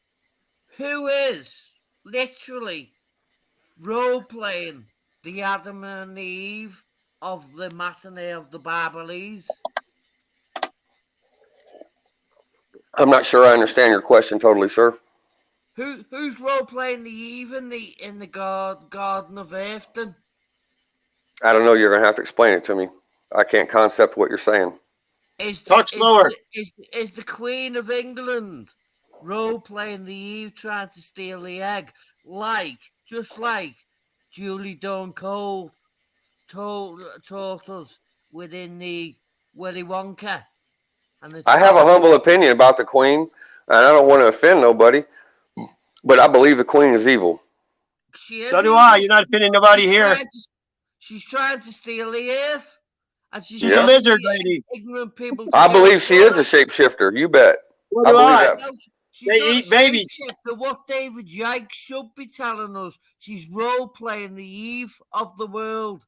who is literally role-playing the Adam and Eve of the matinee of the Barbalese? I'm not sure I understand your question totally, sir. Who's role-playing the Eve in the Garden of Eden? I don't know. You're gonna have to explain it to me. I can't concept what you're saying. Talk slower. Is the Queen of England role-playing the Eve trying to steal the egg, just like Julie Dunn-Cole taught us within the Willy Wonka? I have a humble opinion about the Queen, and I don't want to offend nobody, but I believe the Queen is evil. So do I. You're not offending nobody here. She's trying to steal the earth. And she's a lizard lady. Ignorant people. I believe she is a shapeshifter. You bet. So I do believe I. that. No, They eat babies. What David Icke should be telling us, she's role-playing the Eve of the world.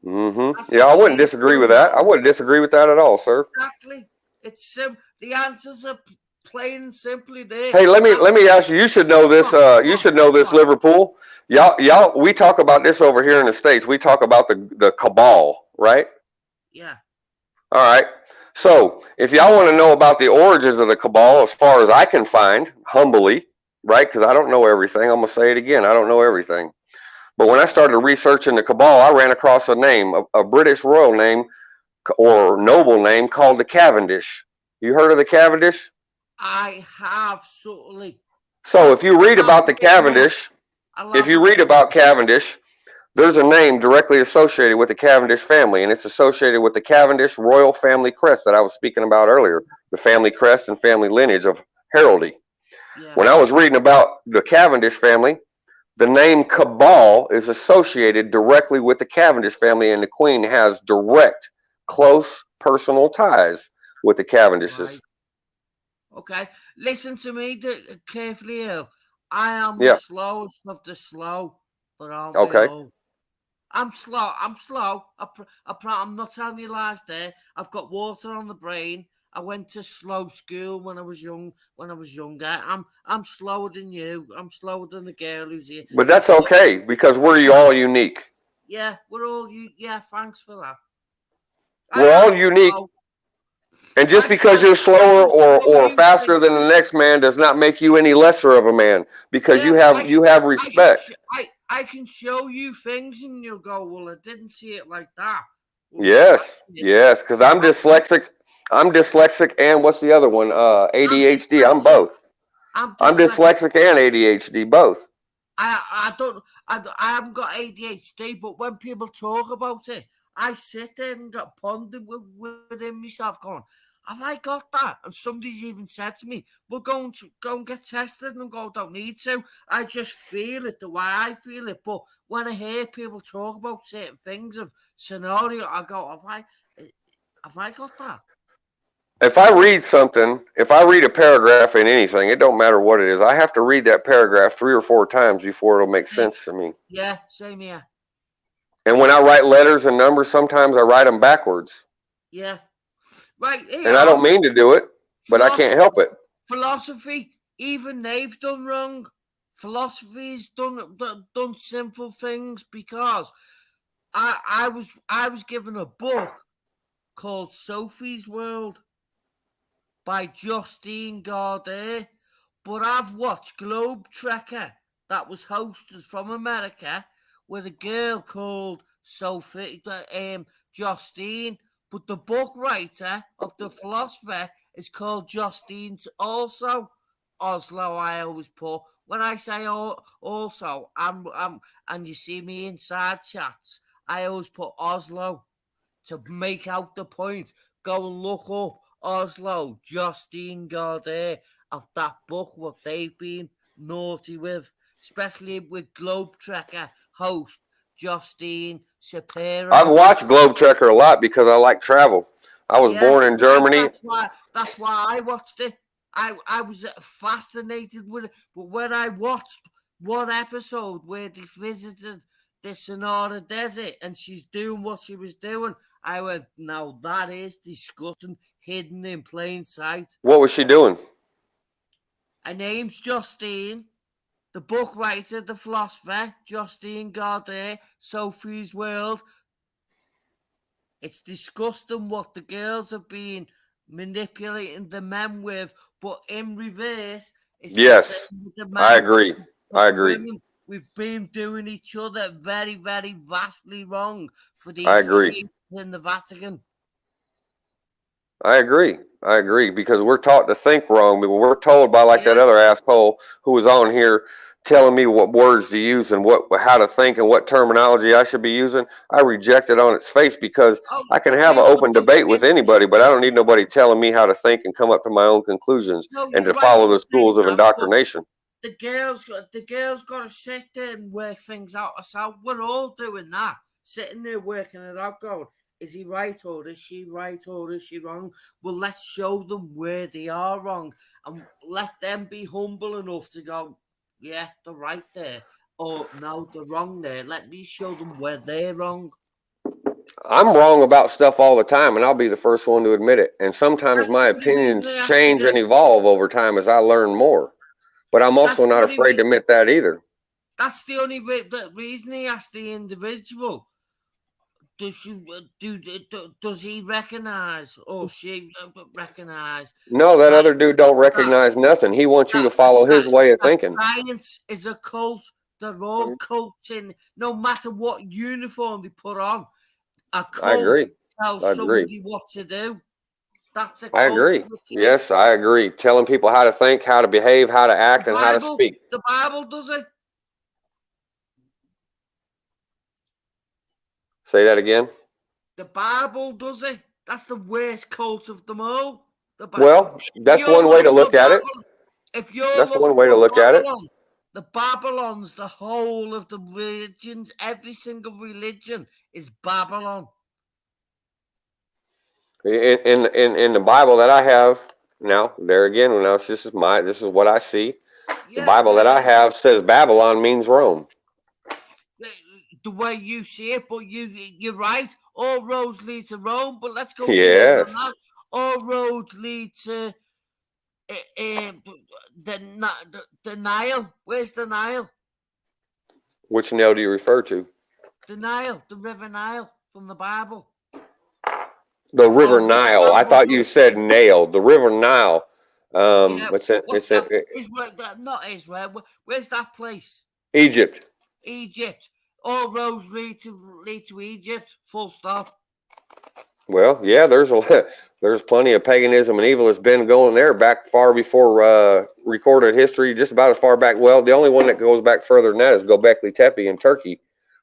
Mm-hmm. Yeah, I wouldn't disagree with that. I wouldn't disagree with that at all, sir. Exactly. It's the answers are plain and simply there. Hey, let me ask you. You should know this. You should know this, Liverpool. Y'all. We talk about this over here in the States. We talk about the cabal, right? Yeah. All right. So if y'all want to know about the origins of the cabal, as far as I can find, humbly, right? Because I don't know everything. I'm gonna say it again. I don't know everything. But when I started researching the cabal, I ran across a name, a British royal name or noble name called the Cavendish. You heard of the Cavendish? I have subtly. So if you read about the Cavendish, there's a name directly associated with the Cavendish family, and it's associated with the Cavendish royal family crest that I was speaking about earlier, the family crest and family lineage of heraldry. Yeah. When I was reading about the Cavendish family, the name Cabal is associated directly with the Cavendish family, and the Queen has direct, close personal ties with the Cavendishes. Right. Okay, listen to me carefully, Earl. I am the Yeah. slowest of the slow, but aren't we Okay. all? I'm slow. I'm slow. I'm not telling you lies there. I've got water on the brain. I went to slow school when I was young. When I was younger, I'm slower than you. I'm slower than the girl who's here. But that's okay because we're all unique. Yeah, we're all you. Yeah, thanks for that. We're all unique. Slow. And just because you're slower or faster than the next man does not make you any lesser of a man, because you have respect. I can show you things and you'll go, well, I didn't see it like that. Well, yes, because I'm dyslexic. I'm dyslexic and what's the other one? ADHD. I'm both. I'm dyslexic and ADHD, both. I haven't got ADHD, but when people talk about it, I sit there and got pondered within myself going, have I got that? And somebody's even said to me, we're going to go and get tested, and go, don't need to. I just feel it the way I feel it. But when I hear people talk about certain things of scenario, I go, have I got that? If I read something, if I read a paragraph in anything, it don't matter what it is, I have to read that paragraph 3 or 4 times before it'll make sense to me. Yeah, same here. And when I write letters and numbers, sometimes I write them backwards. Yeah. Right. And I don't mean to do it, but I can't help it. Philosophy, even they've done wrong. Philosophy's done sinful things because I was given a book called Sophie's World by Justine Gaudet, but I've watched Globe Trekker that was hosted from America with a girl called Sophie, Justine, but the book writer of the philosopher is called Justine also. Oslo, I always put. When I say also, and you see me inside chats, I always put Oslo to make out the point. Go and look up Oslo, Justine Gaudet, of that book, what they've been naughty with, especially with Globe Trekker host Justine Shapiro. I've watched Globe Trekker a lot because I like travel. I was born in Germany. That's why I watched it. I was fascinated with it. But when I watched one episode where they visited the Sonora Desert and she's doing what she was doing, I went, now that is disgusting, hidden in plain sight. What was she doing? Her name's Justine. The book writer, the philosopher, Justine Gaudet, Sophie's World. It's disgusting what the girls have been manipulating the men with, but in reverse, it's yes, the same with the men. I agree. I agree. Women, we've been doing each other very, very vastly wrong for these in the Vatican. I agree. I agree because we're taught to think wrong. But we're told by that other asshole who was on here telling me what words to use and how to think and what terminology I should be using. I reject it on its face because I can have an open debate with anybody, but I don't need nobody telling me how to think and come up to my own conclusions and to follow the schools of indoctrination. The girls got to sit there and work things out ourselves. We're all doing that, sitting there working it out, going, is he right or is she right or is she wrong? Well, let's show them where they are wrong and let them be humble enough to go, yeah, they're right there. Or no, they're wrong there. Let me show them where they're wrong. I'm wrong about stuff all the time, and I'll be the first one to admit it. And sometimes my opinions change and evolve over time as I learn more. But I'm also not afraid to admit that either. That's the only reason he asked the individual. Does he recognize or she recognize? No, that other dude don't recognize nothing. He wants you to follow his way of thinking. Science is a cult. They're all cults in, no matter what uniform they put on. A cult I agree. tells somebody what to do. That's a cult. I agree. Yes, I agree. Telling people how to think, how to behave, how to act, and how to speak. The Bible does it. Say that again. The Bible does it. That's the worst cult of them all. The Bible. Well, that's one way to look at it. If you're That's looking one way to for look at it. Babylon, the Babylon's the whole of the religions. Every single religion is Babylon. In the Bible that I have now, there again, this is what I see. The Bible that I have says Babylon means Rome. The way you see it, but you're right. All roads lead to Rome, but let's go. Yes. All roads lead to the Nile. Where's the Nile? Which Nile do you refer to? The Nile, the River Nile from the Bible. The River Nile. I thought you said nail. The River Nile. Not Israel. Where's that place? Egypt. Egypt. All roads lead to Egypt. Full stop. Well, yeah, there's plenty of paganism and evil that's been going there back far before recorded history, just about as far back. Well, the only one that goes back further than that is Göbekli Tepe in Turkey,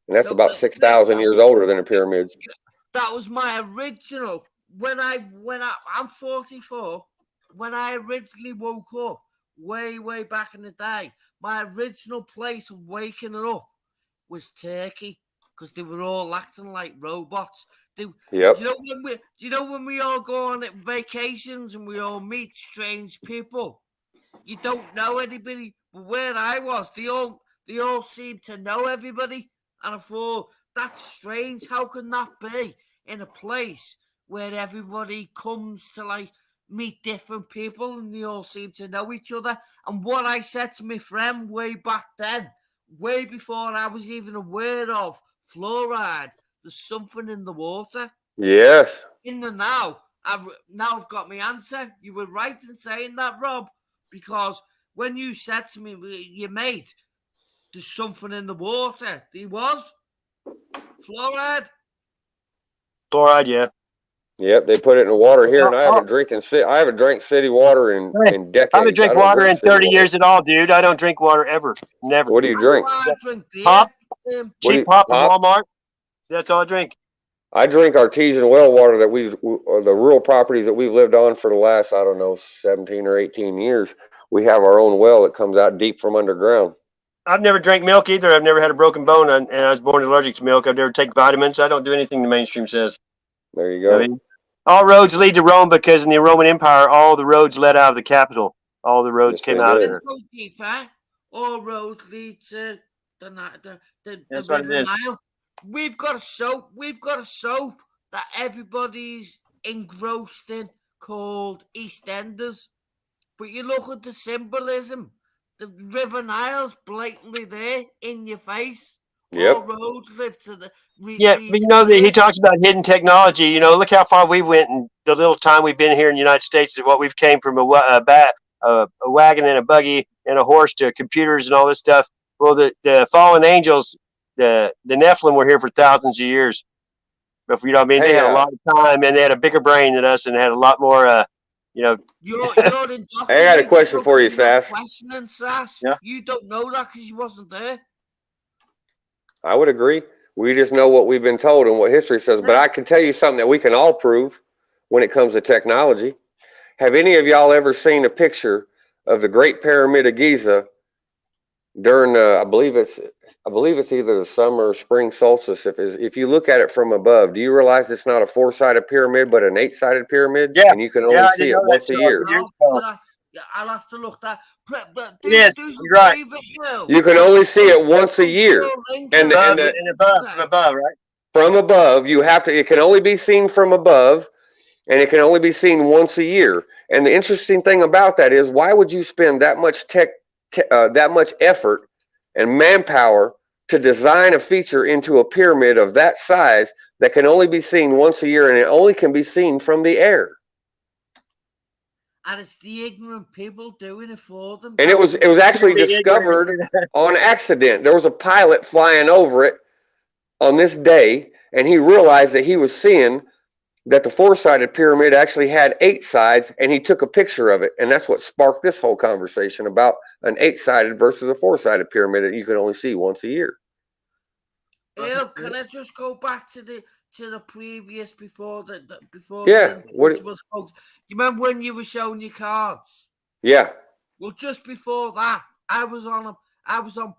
and that's about 6,000 years older than the pyramids. That was my original. When I'm 44. When I originally woke up, way back in the day, my original place of waking up was Turkey, because they were all acting like robots. Do you know when we all go on vacations and we all meet strange people? You don't know anybody, but where I was, they all seem to know everybody, and I thought, that's strange. How can that be in a place where everybody comes to like meet different people and they all seem to know each other? And what I said to my friend way back then, way before I was even aware of fluoride, there's something in the water. Yes. In the now, I've got my answer. You were right in saying that, Rob, because when you said to me, your mate, there's something in the water, there was fluoride. Fluoride, yeah. Yep, they put it in the water here, and I haven't drank city water in decades. I haven't drank water in 30 years at all, dude. I don't drink water ever. Never. What do you drink? Pop. Cheap pop from Walmart. That's all I drink. I drink artesian well water that the rural properties that we've lived on for the last, 17 or 18 years. We have our own well that comes out deep from underground. I've never drank milk either. I've never had a broken bone, and I was born allergic to milk. I've never taken vitamins. I don't do anything the mainstream says. There you go. I mean, all roads lead to Rome, because in the Roman Empire, all the roads led out of the capital. All the roads came out of there. All roads lead to the That's what it is. Nile. We've got a soap that everybody's engrossed in called EastEnders. But you look at the symbolism, the River Nile's blatantly there in your face. Yep. All roads live to the. But you know that he talks about hidden technology. You know, look how far we went in the little time we've been here in the United States. What we've came from a wagon and a buggy and a horse to computers and all this stuff. Well, the fallen angels, the Nephilim, were here for thousands of years. But you know, what I mean, they had a lot of time, and they had a bigger brain than us, and had a lot more. You're I got a question for you, Sass. Yeah. You don't know that because you wasn't there. I would agree. We just know what we've been told and what history says. But I can tell you something that we can all prove when it comes to technology. Have any of y'all ever seen a picture of the Great Pyramid of Giza during I believe it's either the summer or spring solstice? If you look at it from above, do you realize it's not a 4-sided pyramid but an 8-sided pyramid? Yeah. And you can only see it once a year. I'll have to look that. Yes, you're right. You can only see it once a year. And above, right? From above, it can only be seen from above, and it can only be seen once a year. And the interesting thing about that is, why would you spend that much that much effort and manpower to design a feature into a pyramid of that size that can only be seen once a year, and it only can be seen from the air? And it's the ignorant people doing it for them. And it was actually discovered on accident. There was a pilot flying over it on this day, and he realized that he was seeing that the 4-sided pyramid actually had 8 sides, and he took a picture of it. And that's what sparked this whole conversation about an 8-sided versus a 4-sided pyramid that you can only see once a year. Earl, can I just go back to the previous before the Yeah, what? was called? Do you remember when you were showing your cards? Yeah, Well, just before that, I was on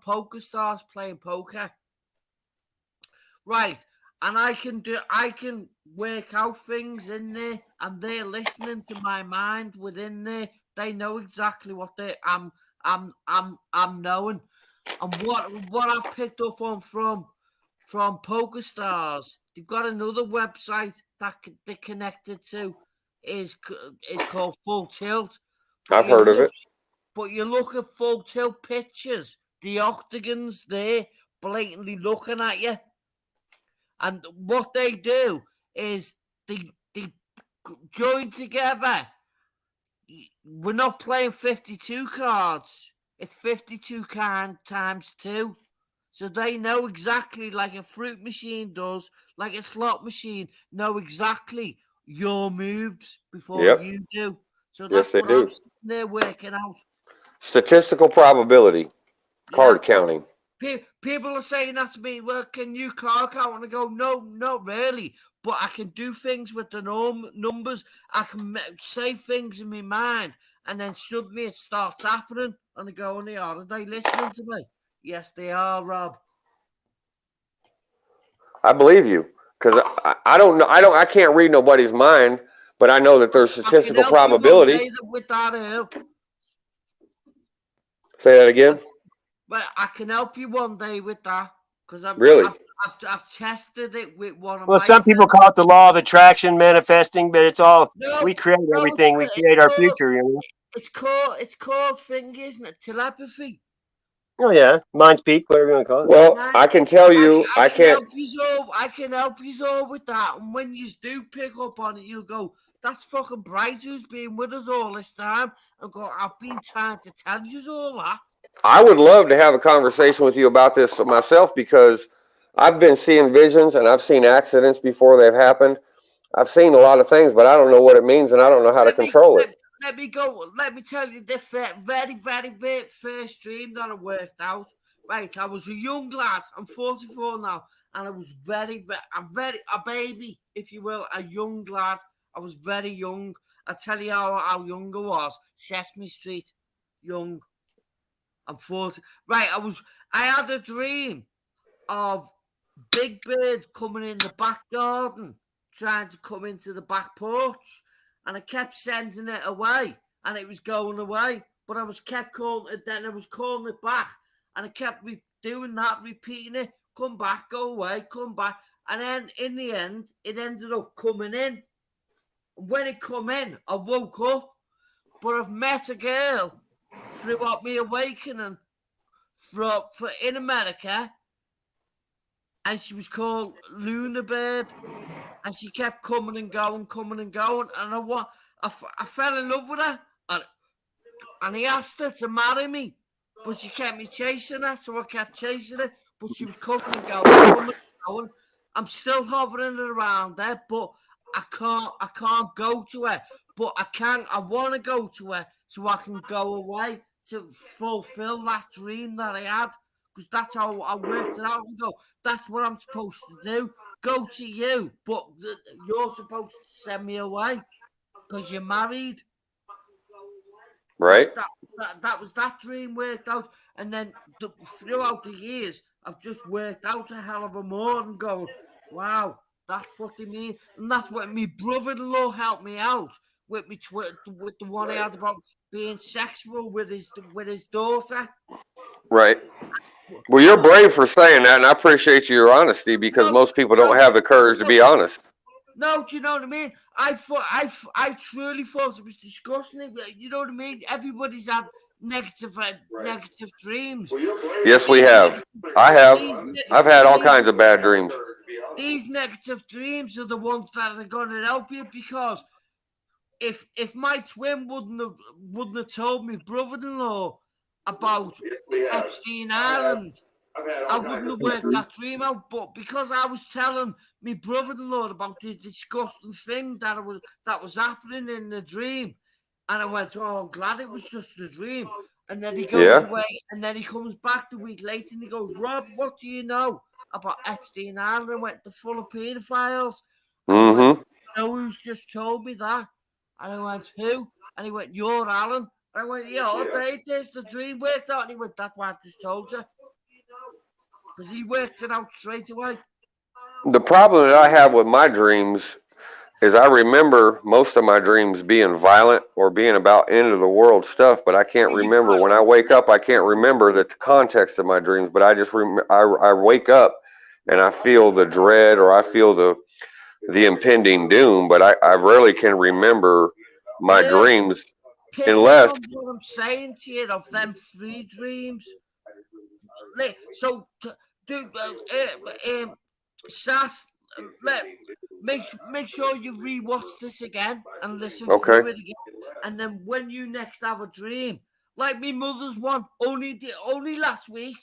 Poker Stars playing poker. Right. And I can work out things in there, and they're listening to my mind within there. They know exactly what I'm knowing. And what I've picked up on from Poker Stars, they've got another website that they're connected to is called Full Tilt. I've heard of it. But you look at Full Tilt pictures, the octagons there blatantly looking at you. And what they do is they join together. We're not playing 52 cards. It's 52 times 2. So they know exactly, like a fruit machine does, like a slot machine, know exactly your moves before you do. So that's what I'm sitting there working out. Statistical probability, card counting. People are saying that to me. Well, can you card count? And I go, no, not really. But I can do things with the numbers. I can say things in my mind, and then suddenly it starts happening. And I go, are they listening to me? Yes, they are, Rob. I believe you, because I don't know. I can't read nobody's mind, but I know that there's statistical probability. With that, Earl. Say that again. But I can help you one day with that, because I've tested it with one of my some people call it the law of attraction, manifesting, but it's all we create everything. We create our future. You know. It's called thing, isn't it? Telepathy. Oh yeah, mind speak, whatever you want to call it. Well, I can tell you, I can't. I can help you all with that, and when you do pick up on it, you'll go, "That's fucking Bright who's been with us all this time." And go, "I've been trying to tell you all that." I would love to have a conversation with you about this myself, because I've been seeing visions and I've seen accidents before they've happened. I've seen a lot of things, but I don't know what it means and I don't know how to control it. Let me tell you the very, very, very first dream that I worked out. Right, I was a young lad. I'm 44 now, and I was a baby, if you will, a young lad. I was very young. I tell you how young I was. Sesame Street, young. I'm 40. Right, I had a dream of big birds coming in the back garden, trying to come into the back porch, and I kept sending it away, and it was going away, but I kept calling it, then I was calling it back, and I kept doing that, repeating it, come back, go away, come back, and then in the end, it ended up coming in. When it come in, I woke up, but I've met a girl throughout my awakening in America, and she was called Luna Bird, and she kept coming and going, and I fell in love with her, and he asked her to marry me, but she kept me chasing her, so I kept chasing her, but she was coming and going. I'm still hovering around there, but I can't go to her, but I want to go to her so I can go away to fulfill that dream that I had, because that's how I worked it out and go, that's what I'm supposed to do, go to you, but you're supposed to send me away because you're married. Right. That was that dream worked out, and then throughout the years, I've just worked out a hell of a more and going, wow, that's what they mean, and that's what my brother-in-law helped me out with me with the one I had about being sexual with his daughter. Right. Well, you're brave for saying that, and I appreciate your honesty, because most people don't have the courage to be honest. No, do you know what I mean? I truly thought it was disgusting. You know what I mean? Everybody's had negative dreams. Yes, we have. I have. I've had all kinds of bad dreams. These negative dreams are the ones that are going to help you, because if my twin wouldn't have told me brother-in-law about Epstein Island, I wouldn't have worked that dream out. But because I was telling my brother-in-law about the disgusting thing that was happening in the dream, and I went, "Oh, I'm glad it was just a dream." And then he goes away, and then he comes back the week later, and he goes, "Rob, what do you know about Epstein Island and went, they're full of paedophiles. And he Mm-hmm. went, you know who's just told me that? And I went, who? And he went, you're Alan. And I went, yeah, all day, there's the dream worked out. And he went, that's what I've just told you. Because he worked it out straight away. The problem that I have with my dreams is I remember most of my dreams being violent or being about end of the world stuff, but I can't remember. When I wake up, I can't remember the context of my dreams, but I just I wake up and I feel the dread or I feel the impending doom, but I rarely can remember my dreams unless. From what I'm saying to you of them 3 dreams. So, do Sass, make sure you rewatch this again and listen through it again. And then when you next have a dream, like me mother's one, only last week,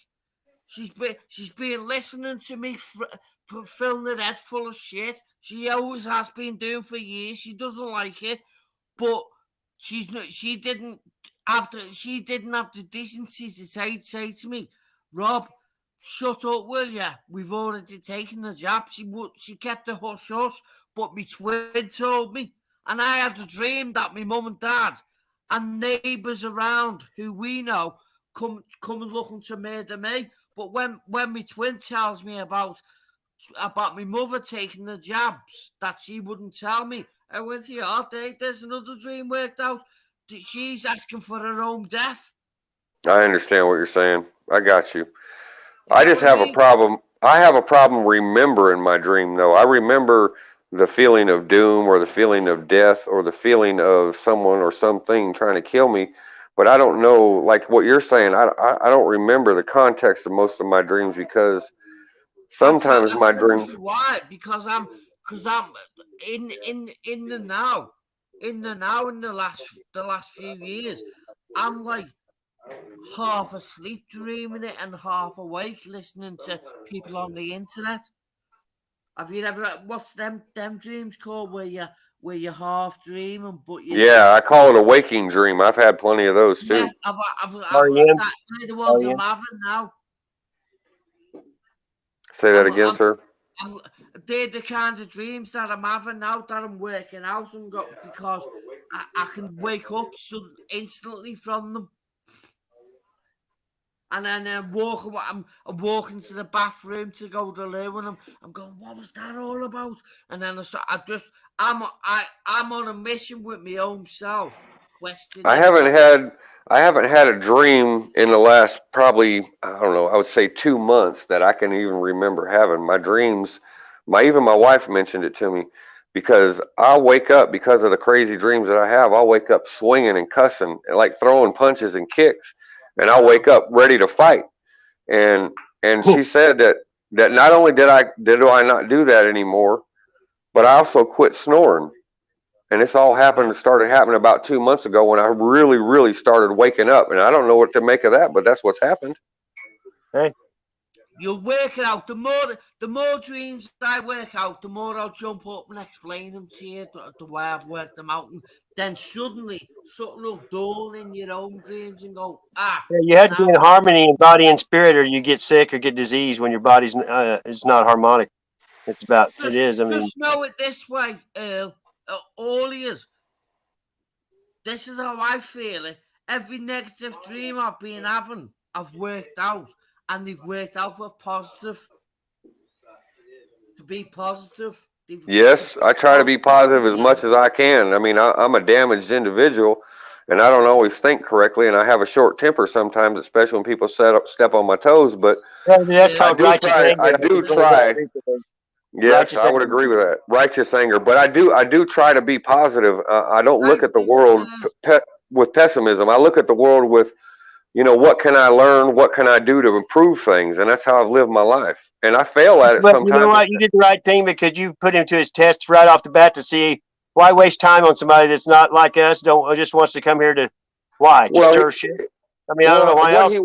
she's been listening to me filling her head full of shit. She always has been doing for years. She doesn't like it, but she didn't have the decency to say to me, Rob, shut up, will ya? We've already taken the jab. She kept the hush hush, but my twin told me, and I had a dream that my mum and dad and neighbours around who we know come and looking to murder me. But when my twin tells me about my mother taking the jabs that she wouldn't tell me, I went to your day. There's another dream worked out. She's asking for her own death. I understand what you're saying. I got you. I just have a problem. I have a problem remembering my dream, though. I remember the feeling of doom or the feeling of death or the feeling of someone or something trying to kill me. But I don't know, like what you're saying, I don't remember the context of most of my dreams because sometimes my dreams. Why? Because I'm in the now. In the last few years, I'm like half asleep dreaming it and half awake listening to people on the internet. Have you ever, what's them dreams called where you half dreaming but you... Yeah, I call it a waking dream. I've had plenty of those too. Yeah, they're the ones I'm having now. Say that again, sir. They're the kind of dreams that I'm having now that I'm working out because I can wake up instantly from them. And then I'm walking to the bathroom to go to the loo, and I'm going, what was that all about? And then I'm on a mission with my own self. I haven't had a dream in the last probably, I don't know, I would say 2 months that I can even remember having. My dreams, even my wife mentioned it to me, because I'll wake up because of the crazy dreams that I have. I'll wake up swinging and cussing and like throwing punches and kicks. And I'll wake up ready to fight. And she said that not only do I not do that anymore, but I also quit snoring. And this all started happening about 2 months ago when I really, really started waking up. And I don't know what to make of that, but that's what's happened. Hey. You'll work it out. The more dreams I work out, the more I'll jump up and explain them to you the way I've worked them out. And then suddenly something will dawn in your own dreams and go, Yeah, you have to be in harmony in body and spirit, or you get sick or get disease when your body's is not harmonic. It's about it is. I mean, just know it this way, Earl. All he is. This is how I feel it. Every negative dream I've been having, I've worked out. And they've worked out for positive. To be positive. Yes, I try to be positive as much as I can. I mean, I'm a damaged individual, and I don't always think correctly, and I have a short temper sometimes, especially when people step on my toes. But that's called righteous anger. I do try. Yes, I would agree with that. Righteous anger, but I do try to be positive. I don't look at the world with pessimism. I look at the world with, what can I learn? What can I do to improve things? And that's how I've lived my life. And I fail at it sometimes. You know what? You did the right thing because you put him to his test right off the bat to see why waste time on somebody that's not like us, just wants to come here to stir shit. I mean, I don't know why else.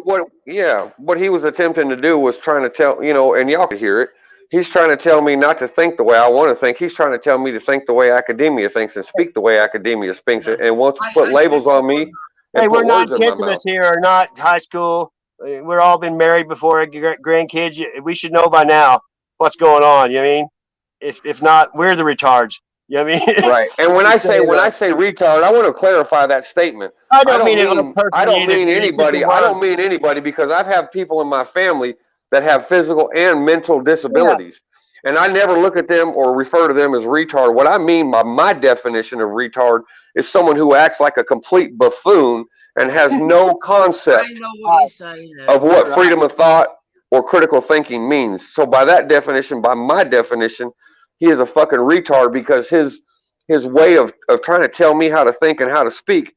What he was attempting to do was trying to tell, and y'all could hear it. He's trying to tell me not to think the way I want to think. He's trying to tell me to think the way academia thinks and speak the way academia speaks, and wants to put labels on me. Hey, we're not intensivists here, or not high school. We're all been married before grandkids. We should know by now what's going on. You know what I mean? If not, we're the retards. You know what I mean? Right. And when I say retard, I want to clarify that statement. I don't mean it personally. I don't mean It's just a anybody. I word. don't mean anybody because I've had people in my family that have physical and mental disabilities. And I never look at them or refer to them as retard. What I mean by my definition of retard is someone who acts like a complete buffoon and has no concept I know what you're saying. of what freedom of thought or critical thinking means. So by that definition, by my definition, he is a fucking retard because his way of trying to tell me how to think and how to speak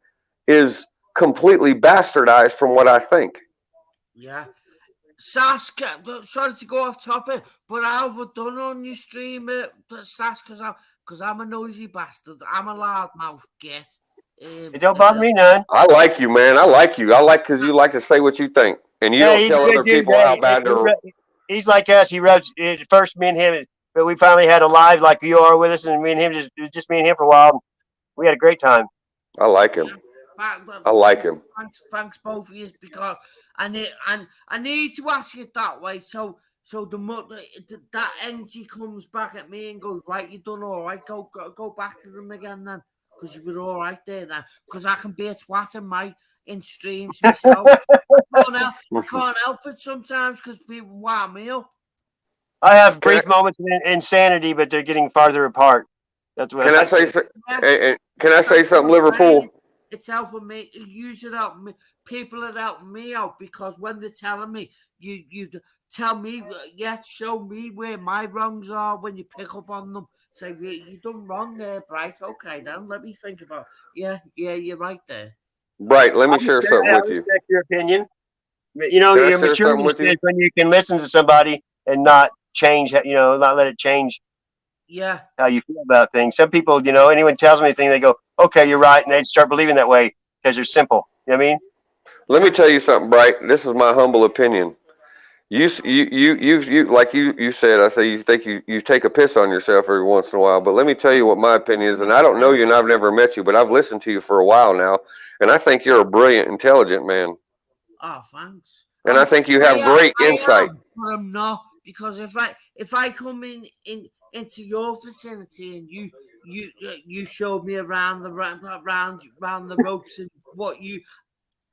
is completely bastardized from what I think. Yeah. Saska, sorry to go off topic, but how have I done on your stream, Sask? Because I'm a noisy bastard. I'm a loudmouth, get. It don't bother me none. I like you, man. I like you. I like because you like to say what you think, and you don't tell other people how bad they're. He's like us. He rubs. First, me and him, but we finally had a live like you are with us, and me and him just me and him for a while. We had a great time. I like him. I like him. Thanks both of you, because I need to ask it that way. So that energy comes back at me and goes, right, you done all right. Go back to them again then, because you were all right there now. Because I can be a twat in streams myself. I can't help it sometimes because people wind me up. I have brief moments of insanity, but they're getting farther apart. That's what. Can I say something, Liverpool? It's helping me. Use it out. People are helping me out because when they're telling me, you tell me, show me where my wrongs are. When you pick up on them, say you done wrong there, Bright. Okay, then let me think about. Yeah, you're right there. Bright, let me share something with you. Your opinion. You know, your maturity is when you can listen to somebody and not change. You know, not let it change. Yeah. How you feel about things. Some people, anyone tells me anything, they go, okay, you're right. And they start believing that way because they're simple. You know what I mean? Let me tell you something, Bright. This is my humble opinion. You like you said, I say you think you take a piss on yourself every once in a while. But let me tell you what my opinion is. And I don't know you and I've never met you, but I've listened to you for a while now. And I think you're a brilliant, intelligent man. Oh, thanks. And I think you have great insight. But I'm not, because if I come into your vicinity and you showed me around the ropes and what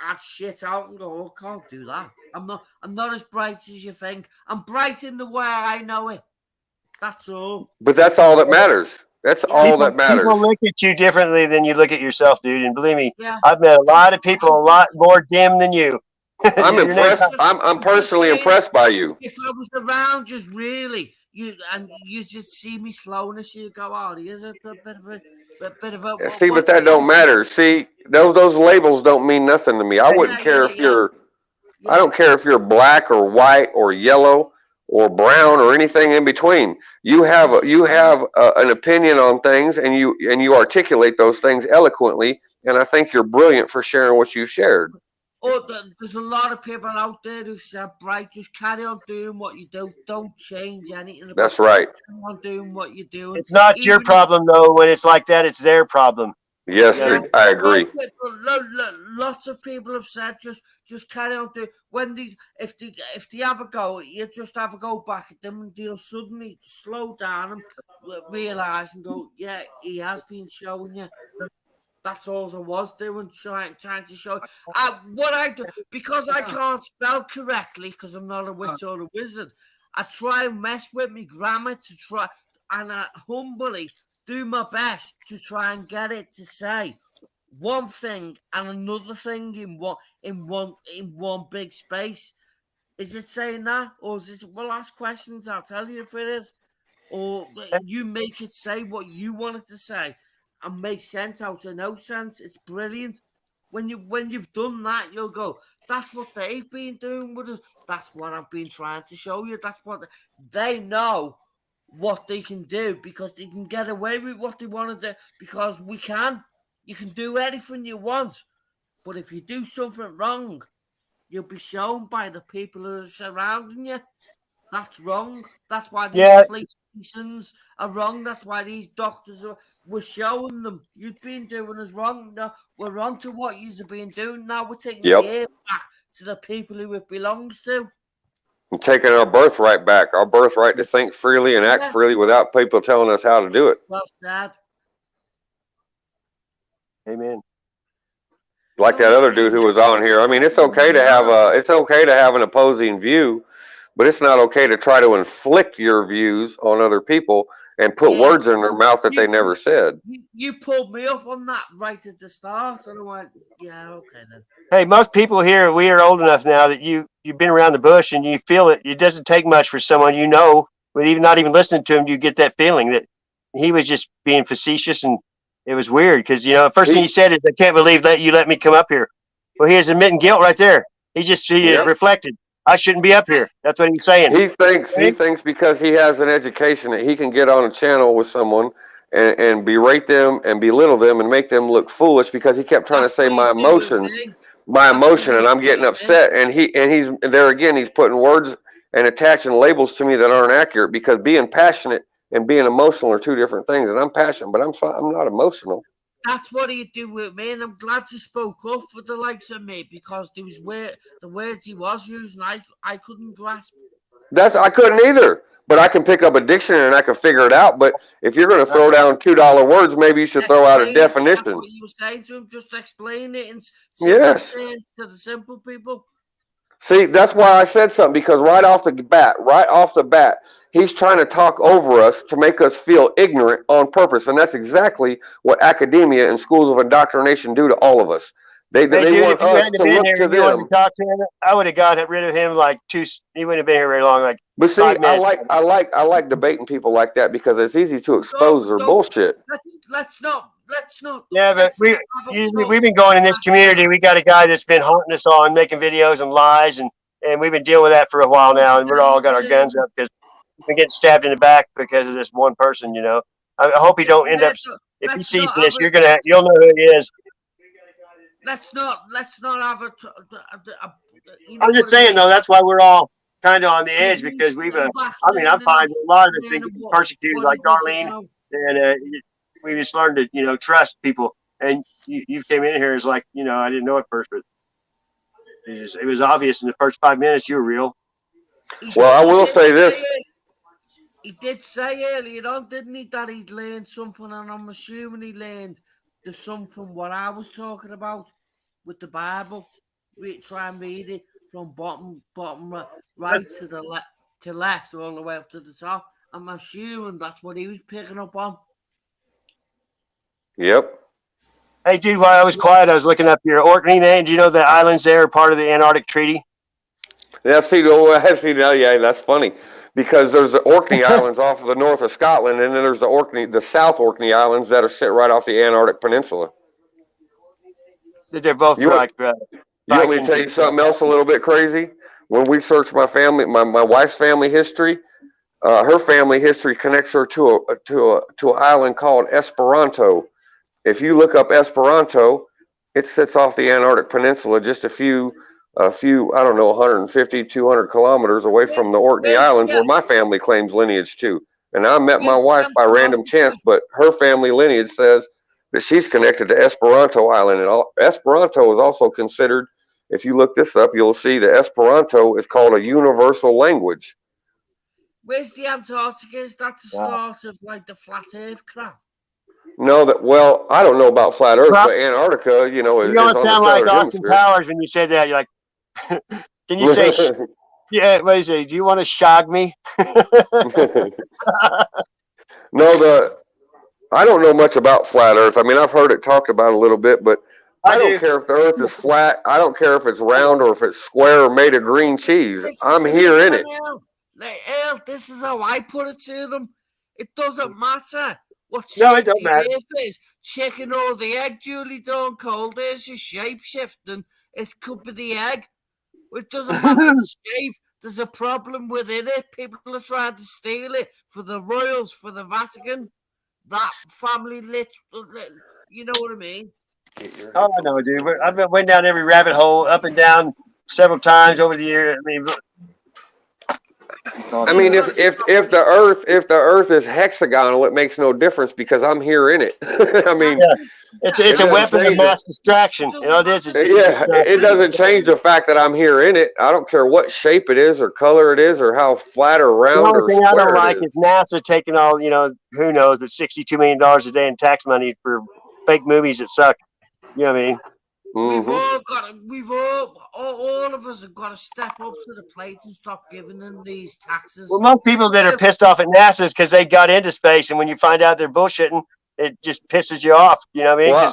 I'd shit out and go, I can't do that. I'm not as bright as you think. I'm bright in the way I know it. That's all. But that's all that matters. That's all that matters. People look at you differently than you look at yourself, dude. And believe me, I've met a lot of people a lot more dim than you. I'm impressed. I'm personally impressed by you. If I was around just really, you just see me slowness, you go, oh, here's a bit of a. See, but that don't matter. See, those labels don't mean nothing to me. I wouldn't care if you're. I don't care if you're black or white or yellow or brown or anything in between. You have an opinion on things, and you articulate those things eloquently. And I think you're brilliant for sharing what you've shared. Oh, there's a lot of people out there who say, Bright, just carry on doing what you do. Don't change anything. That's right. Carry on doing what you're doing. It's not your problem, though. When it's like that, it's their problem. Yes, I agree. Lots of people have said just carry on doing. If they have a go, you just have a go back at them, and they'll suddenly slow down and realise and go, yeah, he has been showing you. That's all I was doing, trying to show. What I do, because I can't spell correctly, because I'm not a witch or a wizard, I try and mess with my grammar to try, and I humbly do my best to try and get it to say one thing and another thing in one big space. Is it saying that, or is it? Well, ask questions. I'll tell you if it is, or you make it say what you want it to say. And make sense out of no sense. It's brilliant. When you've done that, you'll go, that's what they've been doing with us. That's what I've been trying to show you. That's what they know what they can do, because they can get away with what they want to do, because we can. You can do anything you want. But if you do something wrong, you'll be shown by the people who are surrounding you. That's wrong. That's why these police stations are wrong. That's why these doctors we're showing them. You've been doing us wrong. No, we're on to what you've been doing. Now we're taking the air back to the people who it belongs to. And taking our birthright back, our birthright to think freely and act freely without people telling us how to do it. Well said. Amen. Like that other dude who was on here. I mean, it's okay to have an opposing view, but it's not okay to try to inflict your views on other people and put words in their mouth that they never said. You pulled me up on that right at the start, and I went, yeah, okay then. Hey, most people here, we are old enough now that you've been around the bush and you feel it. It doesn't take much for someone with even not even listening to him, you get that feeling that he was just being facetious, and it was weird because the first thing he said is, "I can't believe that you let me come up here." Well, he is admitting guilt right there. He reflected, "I shouldn't be up here." That's what he's saying. He thinks because he has an education that he can get on a channel with someone and berate them and belittle them and make them look foolish because he kept trying to say my emotion, and I'm getting upset. And he's there again. He's putting words and attaching labels to me that aren't accurate, because being passionate and being emotional are two different things. And I'm passionate, but I'm not emotional. That's what he do with me, and I'm glad you spoke up for the likes of me, because there was the words he was using, I couldn't grasp. I couldn't either, but I can pick up a dictionary and I can figure it out. But if you're going to throw down $2 words, maybe you should throw out a definition. That's what you were saying to him. Just explain it and to the simple people. See, that's why I said something, because right off the bat, he's trying to talk over us to make us feel ignorant on purpose. And that's exactly what academia and schools of indoctrination do to all of us. They want us to look to them. I would have gotten rid of him he wouldn't have been here very long. But see, I like debating people like that, because it's easy to expose their bullshit. Let's not. Yeah, but we've been going in this community. We got a guy that's been haunting us on, making videos and lies, and we've been dealing with that for a while now, and we're all got our guns up because we've been getting stabbed in the back because of this one person. I hope he don't end up. If he sees this, you'll know who he is. Let's not have a. I'm just saying though, that's why we're all kind of on the edge, because we've. I'm finding a lot of us being persecuted, like Darlene, and we just learned to trust people. And you came in here as I didn't know at first, but it was obvious in the first 5 minutes you were real. Well, I will say this. He did say earlier on, didn't he, that he'd learned something, and I'm assuming he learned the something what I was talking about with the Bible. Try and read it from bottom right to left, all the way up to the top. I'm assuming that's what he was picking up on. Yep. Hey, dude, while I was quiet, I was looking up your Orkney name. Do you know the islands there are part of the Antarctic Treaty? Yeah, yeah, that's funny, because there's the Orkney Islands off of the north of Scotland, and then there's the South Orkney Islands that are sit right off the Antarctic Peninsula. They're both you want me to tell you something else a little bit crazy? When we searched my family, my wife's family history, her family history connects her to an island called Esperanto. If you look up Esperanto, it sits off the Antarctic Peninsula, just a few, I don't know, 150, 200 kilometers away from the Orkney Islands, where my family claims lineage to. And I met my wife by random chance, but her family lineage says that she's connected to Esperanto Island. And Esperanto is also considered, if you look this up, you'll see that Esperanto is called a universal language. Where's the Antarctica? Is that the start of the flat Earth crap? No, I don't know about flat Earth, but Antarctica, is on the sound like Austin Powers when you said that. You're like, can you say, yeah, what do you say? Do you want to shog me? No, I don't know much about flat Earth. I mean, I've heard it talked about a little bit, but I don't care if the Earth is flat. I don't care if it's round or if it's square or made of green cheese. I'm here in it. This is how I put it to them. It doesn't matter what it don't matter. Earth is. Chicken or the egg, Julie Dawn Cole. There's your shape shifting. It could be the egg. It doesn't matter the shape. There's a problem within it. People are trying to steal it for the royals, for the Vatican. That family you know what I mean? Oh, I know, dude. I've went down every rabbit hole, up and down, several times over the year. I mean, I mean, if the Earth is hexagonal, it makes no difference because I'm here in it. I mean, it's it a doesn't weapon of change mass distraction. You know, it is. It's just a yeah, distraction. it doesn't change the fact that I'm here in it. I don't care what shape it is or color it is or how flat or The round only or thing I don't square like it is NASA taking all, you know, who knows, but $62 million a day in tax money for fake movies that suck. You know what I mean? We've all of us have got to step up to the plate and stop giving them these taxes. Well, most people that are pissed off at NASA is because they got into space, and when you find out they're bullshitting, it just pisses you off. You know what I mean?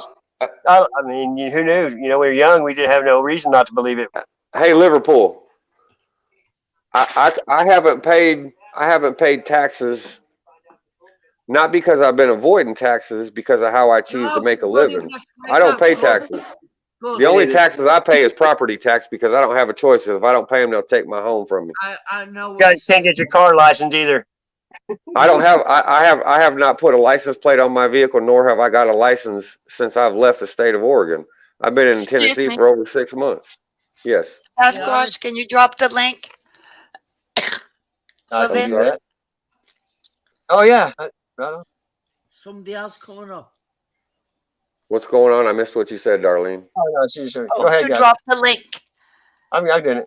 Well, I mean, who knew? You know, we were young. We didn't have no reason not to believe it. hey, Liverpool, I haven't paid taxes. Not because I've been avoiding taxes, because of how I choose to make a living. I don't pay taxes. Good. The only taxes I pay is property tax because I don't have a choice. If I don't pay them, they'll take my home from me. I know. You guys can't get your car license either. I don't have. I have not put a license plate on my vehicle, nor have I got a license since I've left the state of Oregon. I've been in Tennessee for over 6 months. Yes. Sasquatch, can you drop the link? I So can do Vince, that. Oh yeah. Right on. Somebody else coming up. What's going on? I missed what you said, Darlene. Oh no, seriously. Go oh, ahead, to guys. drop the link. I'm doing it.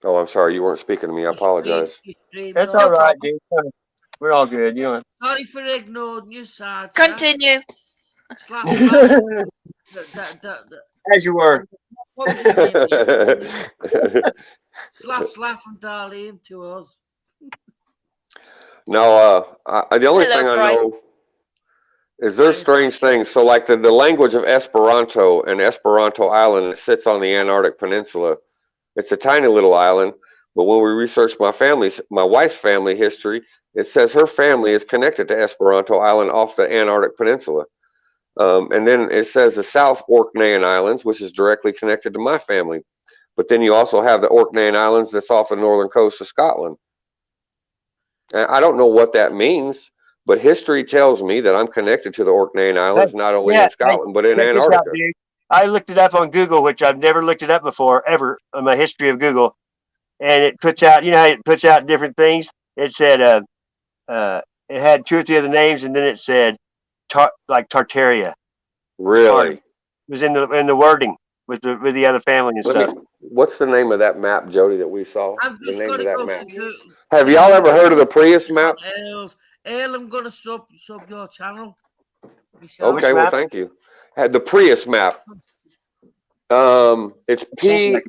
Oh, I'm sorry. You weren't speaking to me. I apologize. That's all right, dude. We're all good. You know. Sorry for ignoring you, Sarge. Continue. Slap, slap. As you were. What was your name? Slap and Darlene to us. No, the only Hello, thing I Brian. know is there's strange things. So, like the language of Esperanto and Esperanto Island, it sits on the Antarctic Peninsula. It's a tiny little island, but when we researched my wife's family history, it says her family is connected to Esperanto Island off the Antarctic Peninsula. And then it says the South Orkneyan Islands, which is directly connected to my family. But then you also have the Orkneyan Islands that's off the northern coast of Scotland. And I don't know what that means, but history tells me that I'm connected to the Orkneyan Islands, not only in Scotland, but in Antarctica. I looked it up on Google, which I've never looked it up before, ever, in my history of Google. And it puts out, you know how it puts out different things? It said, it had 2 or 3 other names, and then it said, like Tartaria. Really? It was in the wording with the other family and stuff. What's the name of that map, Jody, that we saw? I'm The just name of gonna that go map. to Have y'all ever heard of the Prius map? Earl, I'm gonna sub your channel. Myself. Okay, well, thank you. Had the Prius map. It's Piri,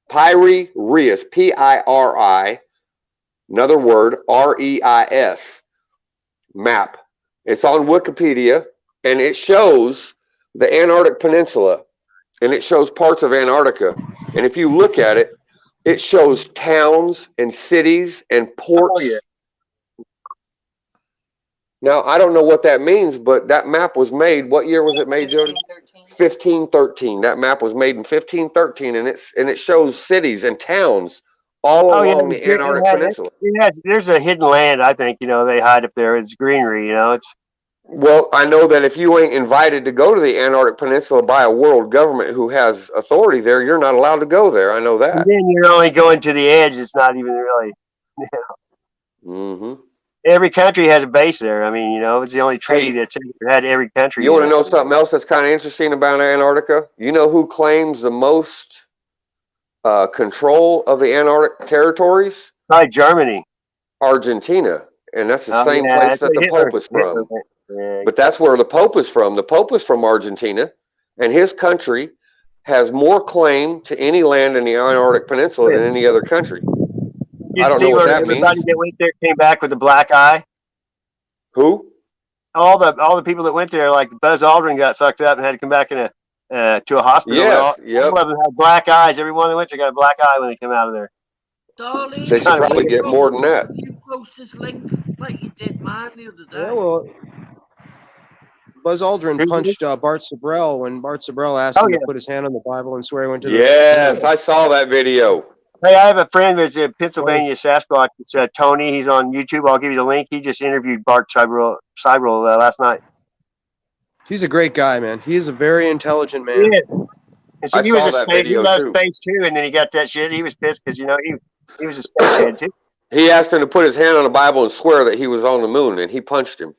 Piri-Reis, P-I-R-I, another word, R-E-I-S, map. It's on Wikipedia, and it shows the Antarctic Peninsula, and it shows parts of Antarctica. And if you look at it, it shows towns and cities and ports. Oh, yeah. Now, I don't know what that means, but that map was made. What year was it made, Jody? 1513. That map was made in 1513, and it shows cities and towns all along the Antarctic Peninsula. There's a hidden land, I think, you know, they hide up there. It's greenery, you know. Well, I know that if you ain't invited to go to the Antarctic Peninsula by a world government who has authority there, you're not allowed to go there. I know that. And then you're only going to the edge. It's not even really, you know. Mm-hmm. Every country has a base there. I mean, you know, it's the only treaty that's had every country. You want to know something else that's kind of interesting about Antarctica? You know who claims the most control of the Antarctic territories? Probably Germany. Argentina. And that's the same place that the Pope is from. Yeah. But that's where the Pope is from. The Pope is from Argentina, and his country has more claim to any land in the Antarctic Peninsula than any other country. I don't know what that means. Everybody that went there came back with a black eye. Who? All the people that went there, like Buzz Aldrin, got fucked up and had to come back to a hospital. Yes, all of them had black eyes. Everyone that went there got a black eye when they came out of there. Darlene, They should probably get more than that. You post this link like you did mine the other day. Yeah, well, Buzz Aldrin punched Bart Sabrell when Bart Sabrell asked him to put his hand on the Bible and swear he went to the... Yes, I saw that video. Hey, I have a friend that's a Pennsylvania Sasquatch. It's Tony. He's on YouTube. I'll give you the link. He just interviewed Bart Sabrell last night. He's a great guy, man. He is a very intelligent He man. is. And see, I he was saw a that space. He video loves too. space too, and then he got that shit. He was pissed because he was a space head too. He asked him to put his hand on the Bible and swear that he was on the moon, and he punched him.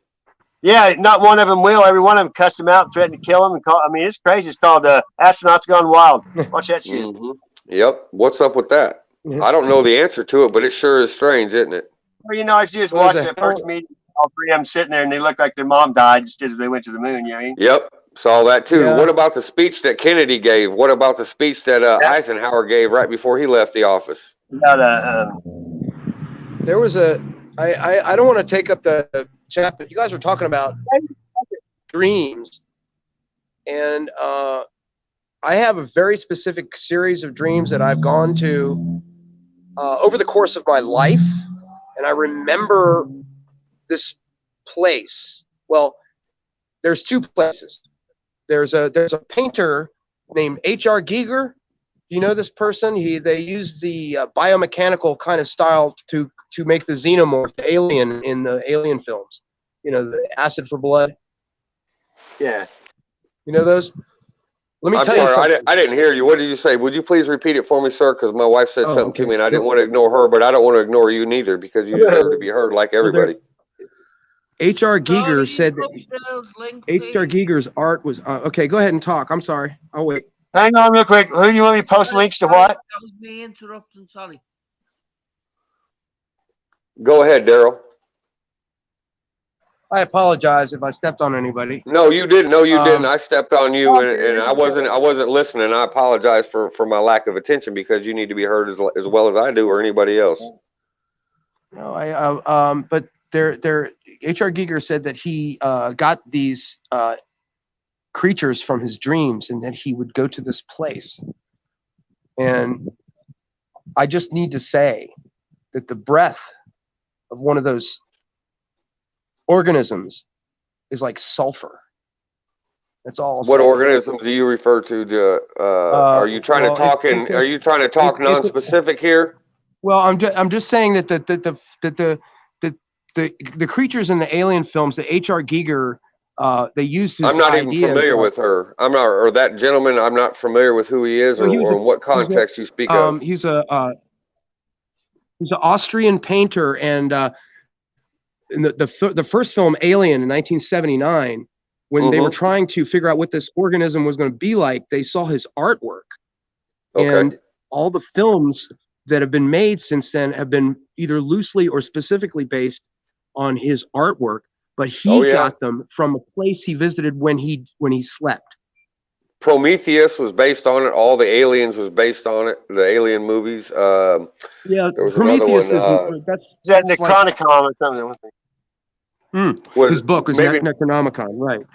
Yeah, not one of them will. Every one of them cussed him out, and threatened to kill him, and I mean, it's crazy. It's called Astronauts Gone Wild. Watch that shit. Mm-hmm. Yep. What's up with that? I don't know the answer to it, but it sure is strange, isn't it? Well, if you just watch that first meeting, all three of them sitting there and they look like their mom died instead of they went to the moon. You know what I mean? Yep. Saw that too. Yeah. What about the speech that Kennedy gave? What about the speech that Eisenhower gave right before he left the office? There was I don't want to take up the chat, but you guys were talking about dreams, and I have a very specific series of dreams that I've gone to over the course of my life, and I remember this place. Well, there's two places. There's a painter named H.R. Giger. Do you know this person? They used the biomechanical kind of style to make the xenomorph, the alien in the Alien films. The acid for blood. Yeah. You know those? Let me I'm tell you sorry, something. I didn't hear you. What did you say? Would you please repeat it for me, sir? Because my wife said something to me, and I didn't want to ignore her, but I don't want to ignore you neither, because you deserve to be heard like everybody. H.R. Giger said that H.R. Giger's art was okay. Go ahead and talk. I'm sorry. I'll wait. Hang on real quick. Who do you want me to post links to what? That was me interrupting, sorry. Go ahead, Daryl. I apologize if I stepped on anybody. No, you didn't. No, you didn't. I stepped on you, and I wasn't listening. I apologize for my lack of attention, because you need to be heard as well as I do, or anybody else. No, but H.R. Giger said that he got these creatures from his dreams, and that he would go to this place. And I just need to say that the breath of one of those organisms is like sulfur. That's all. What organisms do you refer to? Are you trying to talk Are you trying to talk non-specific here? Well, I'm just saying that the creatures in the Alien films, the H.R. Giger, they used his. I'm not even familiar with her. I'm not, or that gentleman. I'm not familiar with who he is, or in what context you speak of. He's an Austrian painter, and in the first film, Alien, in 1979, when they were trying to figure out what this organism was going to be like, they saw his artwork, and all the films that have been made since then have been either loosely or specifically based on his artwork, but he got them from a place he visited when he slept. Prometheus was based on it. All the Aliens was based on it. The Alien movies. There was Prometheus another one. that's Necronomicon or something. His book was Necronomicon, right?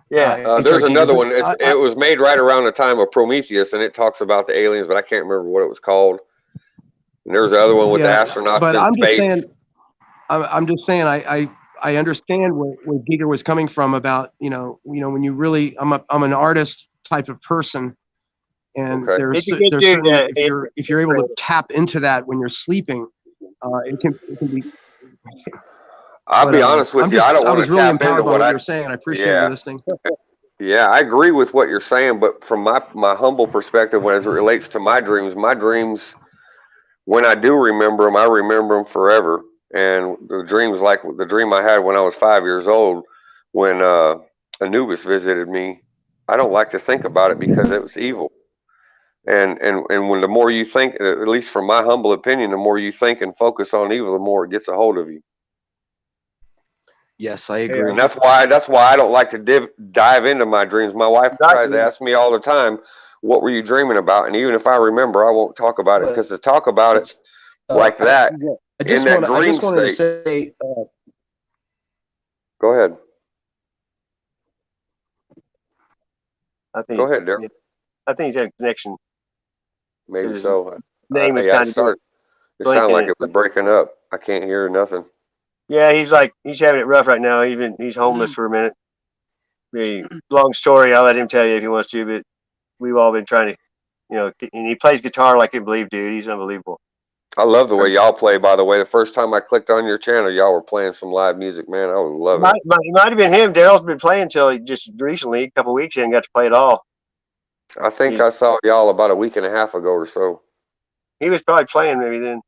Yeah. There's another one. It was made right around the time of Prometheus, and it talks about the aliens, but I can't remember what it was called. And there's the other one with the astronauts in space. I'm just saying, I understand where Giger was coming from about, when you really, I'm an artist type of person, and there's certain, if you're able to tap into that when you're sleeping, it can be. I'll be honest with you, I don't want to really tap into what you're saying. I appreciate you listening. Yeah, I agree with what you're saying, but from my humble perspective, as it relates to my dreams, when I do remember them, I remember them forever. And the dreams, like the dream I had when I was 5 years old, when Anubis visited me, I don't like to think about it because it was evil. And when the more you think, at least from my humble opinion, the more you think and focus on evil, the more it gets a hold of you. Yes, I agree. And that's why I don't like to dive into my dreams. My wife tries to ask me all the time, "What were you dreaming about?" And even if I remember, I won't talk about it, because to talk about it like that in that dream state. Go ahead. Go ahead, Derek. I think he's had a connection. Maybe so. Name is it sounded like it was breaking up. I can't hear nothing. Yeah, he's having it rough right now. He's homeless for a minute. Long story. I'll let him tell you if he wants to. But we've all been trying to, and he plays guitar like you believe, dude. He's unbelievable. I love the way y'all play, by the way. The first time I clicked on your channel, y'all were playing some live music, man. I was loving it. It might have been him. Daryl's been playing until he just recently, a couple of weeks, and got to play it all. I think I saw y'all about a week and a half ago or so. He was probably playing maybe then.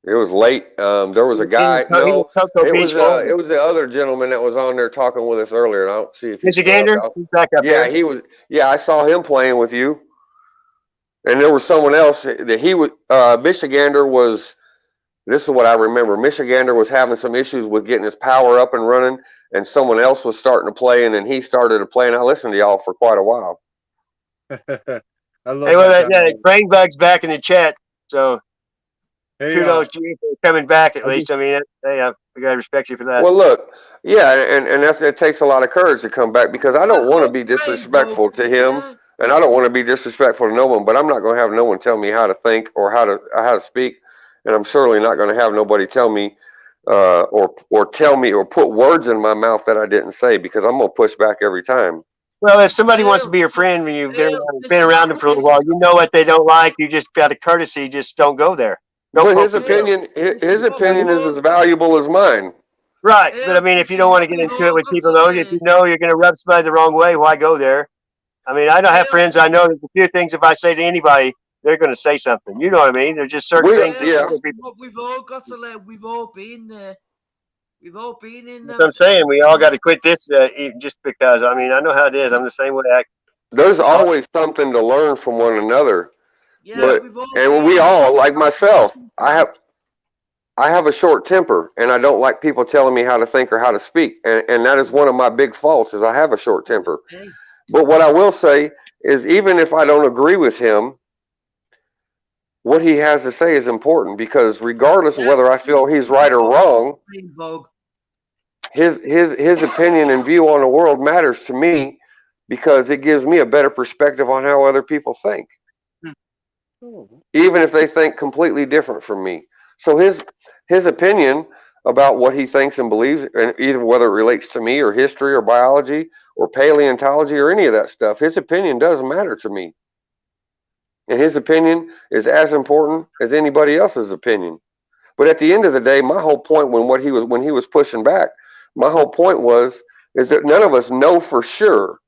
It was late. There was a guy. No, it was the other gentleman that was on there talking with us earlier. And I don't see if he's Gander. He's back up there. He was. Yeah, I saw him playing with you. And there was someone else that he was. Michigander was. This is what I remember. Michigander was having some issues with getting his power up and running, and someone else was starting to play, and then he started to play. And I listened to y'all for quite a while. I love Brainbug's back in the chat, so kudos to you for coming back at least. I mean, we gotta respect you for that. Well, look, yeah, and it takes a lot of courage to come back, because I don't want to be disrespectful to him, and I don't want to be disrespectful to no one. But I'm not going to have no one tell me how to think or how to speak, and I'm certainly not going to have nobody tell me or tell me or put words in my mouth that I didn't say, because I'm going to push back every time. Well, if somebody wants to be your friend when you've been around them for a little while, you know what they don't like. You just out of courtesy, just don't go there. But his opinion is as valuable as mine. Right, but I mean, if you don't want to get into it with people, though, if you know you're going to rub somebody the wrong way, why go there? I mean, I don't have friends. I know there's a few things if I say to anybody, they're going to say something. You know what I mean? There's just certain things. We've all got to learn. We've all been there. We've all been in. That's what I'm saying. We all got to quit this just because. I mean, I know how it is. I'm the same way. There's always something to learn from one another. Yeah, we all, like myself, I have a short temper, and I don't like people telling me how to think or how to speak, and that is one of my big faults, is I have a short temper. Okay. But what I will say is, even if I don't agree with him, what he has to say is important, because regardless of whether I feel he's right or wrong, his opinion and view on the world matters to me, because it gives me a better perspective on how other people think, even if they think completely different from me. So his opinion about what he thinks and believes, and either whether it relates to me or history or biology or paleontology or any of that stuff, his opinion does matter to me. And his opinion is as important as anybody else's opinion. But at the end of the day, my whole point when he was pushing back, my whole point is that none of us know for sure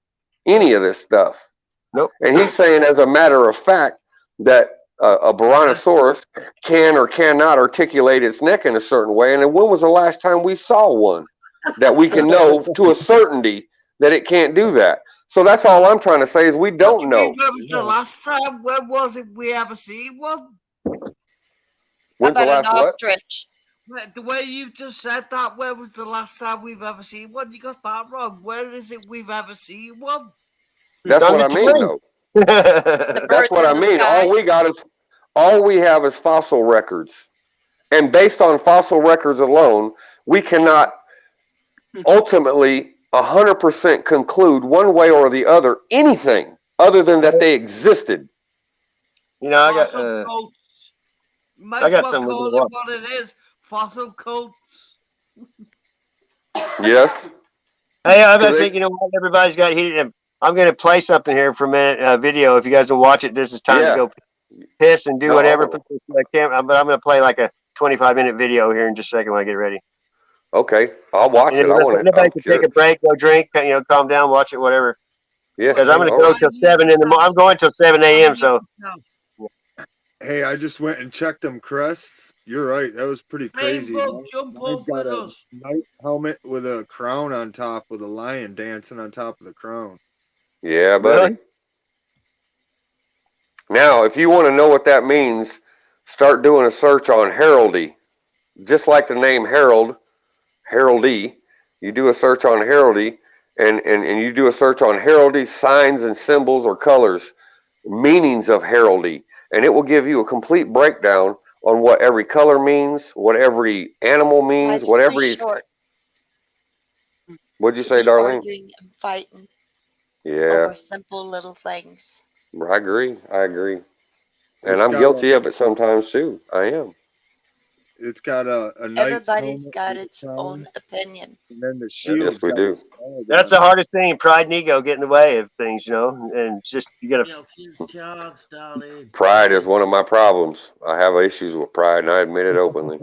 any of this stuff. Nope. And he's saying, as a matter of fact, that a brontosaurus can or cannot articulate its neck in a certain way. And when was the last time we saw one that we can know to a certainty that it can't do that? So that's all I'm trying to say, is we don't know. When was the last time? When was it we ever seen one? When's the last ostrich? The way you've just said that, when was the last time we've ever seen one? You got that wrong. Where is it we've ever seen one? That's what I mean, though. That's what I mean. All we have is fossil records. And based on fossil records alone, we cannot ultimately 100% conclude one way or the other anything other than that they existed. You know, I got something call it what it is. Fossil cults. Yes. Hey, I think, you know what, everybody's got heated. I'm going to play something here for a minute, video. If you guys will watch it, this is time to go piss and do whatever. But I'm going to play like a 25-minute video here in just a second when I get ready. Okay, I'll watch it. Anybody can take a break, go drink, calm down, watch it, whatever. Yeah. Because I'm going to go till 7 in the morning. I'm going till 7 a.m. So. Hey, I just went and checked them crests. You're right. That was pretty crazy. Jump over us. Knight helmet with a crown on top, with a lion dancing on top of the crown. Yeah, buddy. Really? Now, if you want to know what that means, start doing a search on heraldry. Just like the name Herald, heraldry. You do a search on heraldry, and you do a search on heraldry, signs and symbols or colors, meanings of heraldry, and it will give you a complete breakdown on what every color means, what every animal means, what every. What'd you say, Darlene? Fighting. Yeah. Over simple little things. I agree. And I'm guilty of it sometimes too. I am. It's got a knight's Everybody's helmet got with a its crown, own opinion. and then the shield. Yes, we do. That's the hardest thing. Pride and ego get in the way of things, you know. And it's just you gotta. Guilty as charged, darling. Pride is one of my problems. I have issues with pride, and I admit it openly.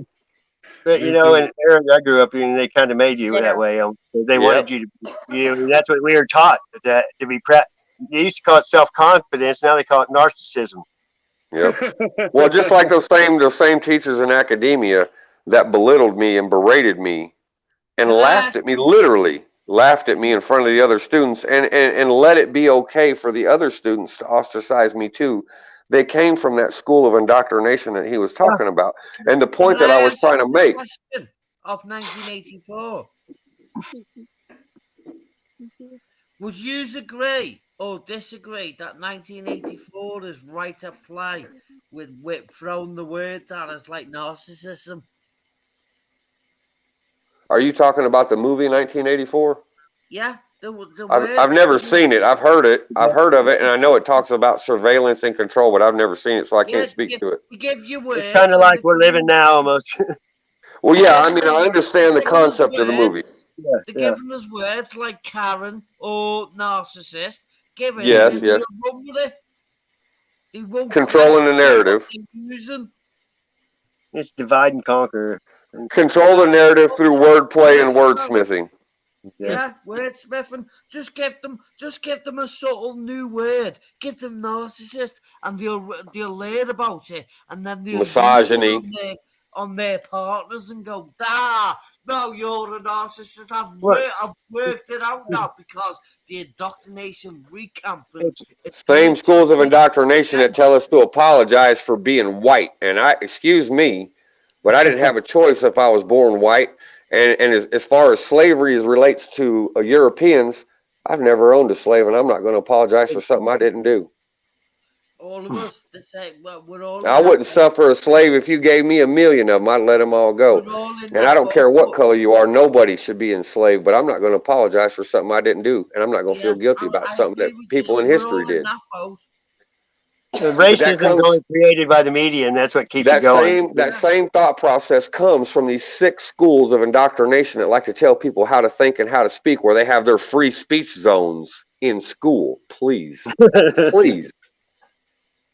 But you know, in the area I grew up in, they kind of made you that way. They wanted you to. That's what we were taught, that to be proud. They used to call it self-confidence. Now they call it narcissism. Yep. Well, just like those same teachers in academia that belittled me and berated me and laughed at me, literally laughed at me in front of the other students, and let it be okay for the other students to ostracize me too. They came from that school of indoctrination that he was talking about. And the point that I was trying to make. Of 1984. Would you agree or disagree that 1984 is right at play with throwing the word at us like narcissism? Are you talking about the movie 1984? Yeah. I've never seen it. I've heard it. I've heard of it, and I know it talks about surveillance and control, but I've never seen it, so I can't speak to it. We give you words. It's kind of like we're living now, almost. Well, yeah, I mean, I understand the concept of the movie. They're giving us words like Karen or narcissist. Yes. Run with it. Controlling the narrative. It's divide and conquer. Control the narrative through wordplay and wordsmithing. Yeah, wordsmithing. Just give them a subtle new word. Give them narcissist, and they'll learn about it, and then they'll misogyny use it on their partners and go, no, you're a narcissist. I've worked it out now because the indoctrination recamping. Same schools of indoctrination that tell us to apologize for being white. And excuse me, but I didn't have a choice if I was born white. And as far as slavery relates to Europeans, I've never owned a slave, and I'm not going to apologize for something I didn't do. All of us, the same. We're all. I wouldn't suffer a slave if you gave me 1,000,000 of them. I'd let them all go. And I don't care what color you are. Nobody should be enslaved. But I'm not going to apologize for something I didn't do, and I'm not going to feel guilty about something that people in history did. Racism is only created by the media, and that's what keeps it going. That same thought process comes from these 6 schools of indoctrination that like to tell people how to think and how to speak, where they have their free speech zones in school. Please, please.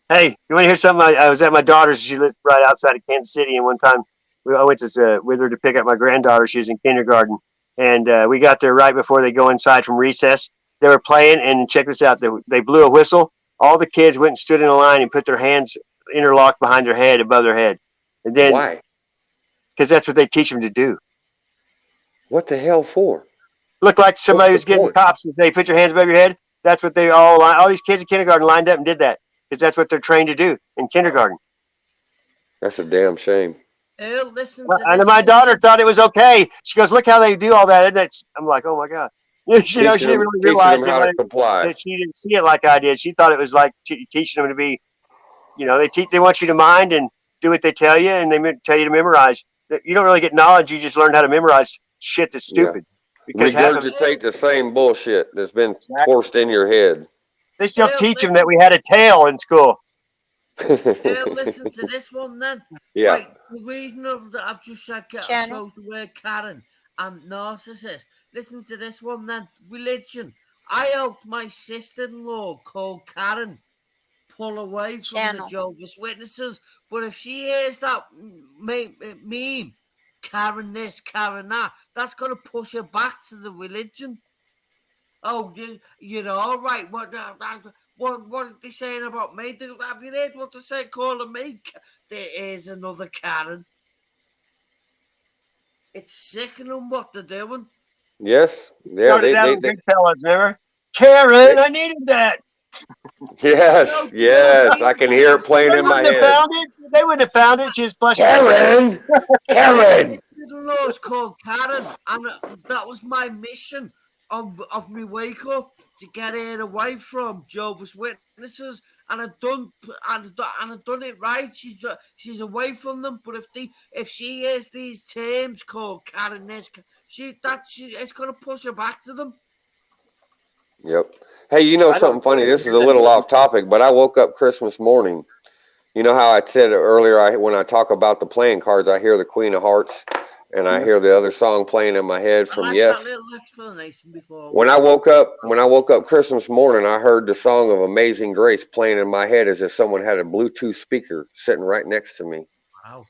Hey, you want to hear something? I was at my daughter's. She lived right outside of Kansas City, and one time I went with her to pick up my granddaughter. She was in kindergarten, and we got there right before they go inside from recess. They were playing, and check this out. They blew a whistle. All the kids went and stood in a line and put their hands interlocked behind their head, above their head. And then, why? Because that's what they teach them to do. What the hell for? Look like somebody was getting the cops and say, "Put your hands above your head." That's what they all these kids in kindergarten lined up and did that. Because that's what they're trained to do in kindergarten. That's a damn shame. Listen and my daughter thought it was okay. She goes, "Look how they do all that." And I'm like, "Oh my God." She didn't really realize that she didn't see it like I did. She thought it was like teaching them to be, they want you to mind and do what they tell you, and they tell you to memorize. You don't really get knowledge. You just learn how to memorize shit that's stupid. Yeah. Regurgitate the same bullshit that's been forced in your head. They still teach them that we had a tail in school. Listen to this one then. Yeah. Right, the reason I've just said chose the word Karen and narcissist. Listen to this one then. Religion. I helped my sister-in-law called Karen pull away from the Jehovah's Witnesses. But if she hears that meme, Karen this, Karen that, that's going to push her back to the religion. Oh, you're all right. What are they saying about me? Have you heard what they say calling me? There is another Karen. It's sickening what they're doing. Yes. Yeah, they Goodfellas, remember? Karen, I needed that. Yes, yes. I can hear it playing in my head. They wouldn't have found it. She's flushing. Karen! Karen! It's called Karen, and that was my mission of me wake up to get her away from Jehovah's Witnesses, and I've done it right. She's away from them. But if she hears these terms called Karen, it's gonna push her back to them. Yep. Hey, something funny? This is a little off topic, but I woke up Christmas morning You know how I said earlier, when I talk about the playing cards, I hear the Queen of Hearts, and I hear the other song playing in my head I from like Yes. that little explanation before. When I woke up Christmas morning, I heard the song of Amazing Grace playing in my head as if someone had a Bluetooth speaker sitting right next to me. Wow.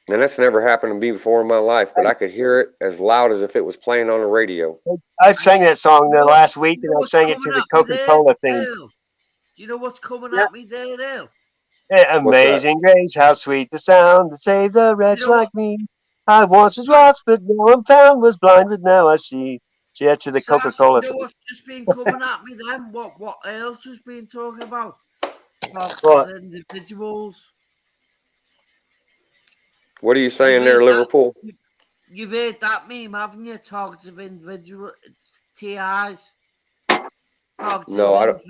And that's never happened to me before in my life, but I could hear it as loud as if it was playing on the radio. I've sang that song the last week, You and know I what's sang it coming to the at me there, Coca-Cola thing. Earl? Do you know what's coming Yeah. at me there, Earl? Yeah, What's that? Amazing Grace, how sweet the sound that saved a wretch You know like me. I once was lost, but now I'm found, was blind, but now I see. See, that's to the Sash, Coca-Cola you know thing. what's just been coming at me then? What else has been talking about? What? Individuals. What are you saying there, Liverpool? You've heard that meme, haven't you? Targeted individual TIs. No, I don't.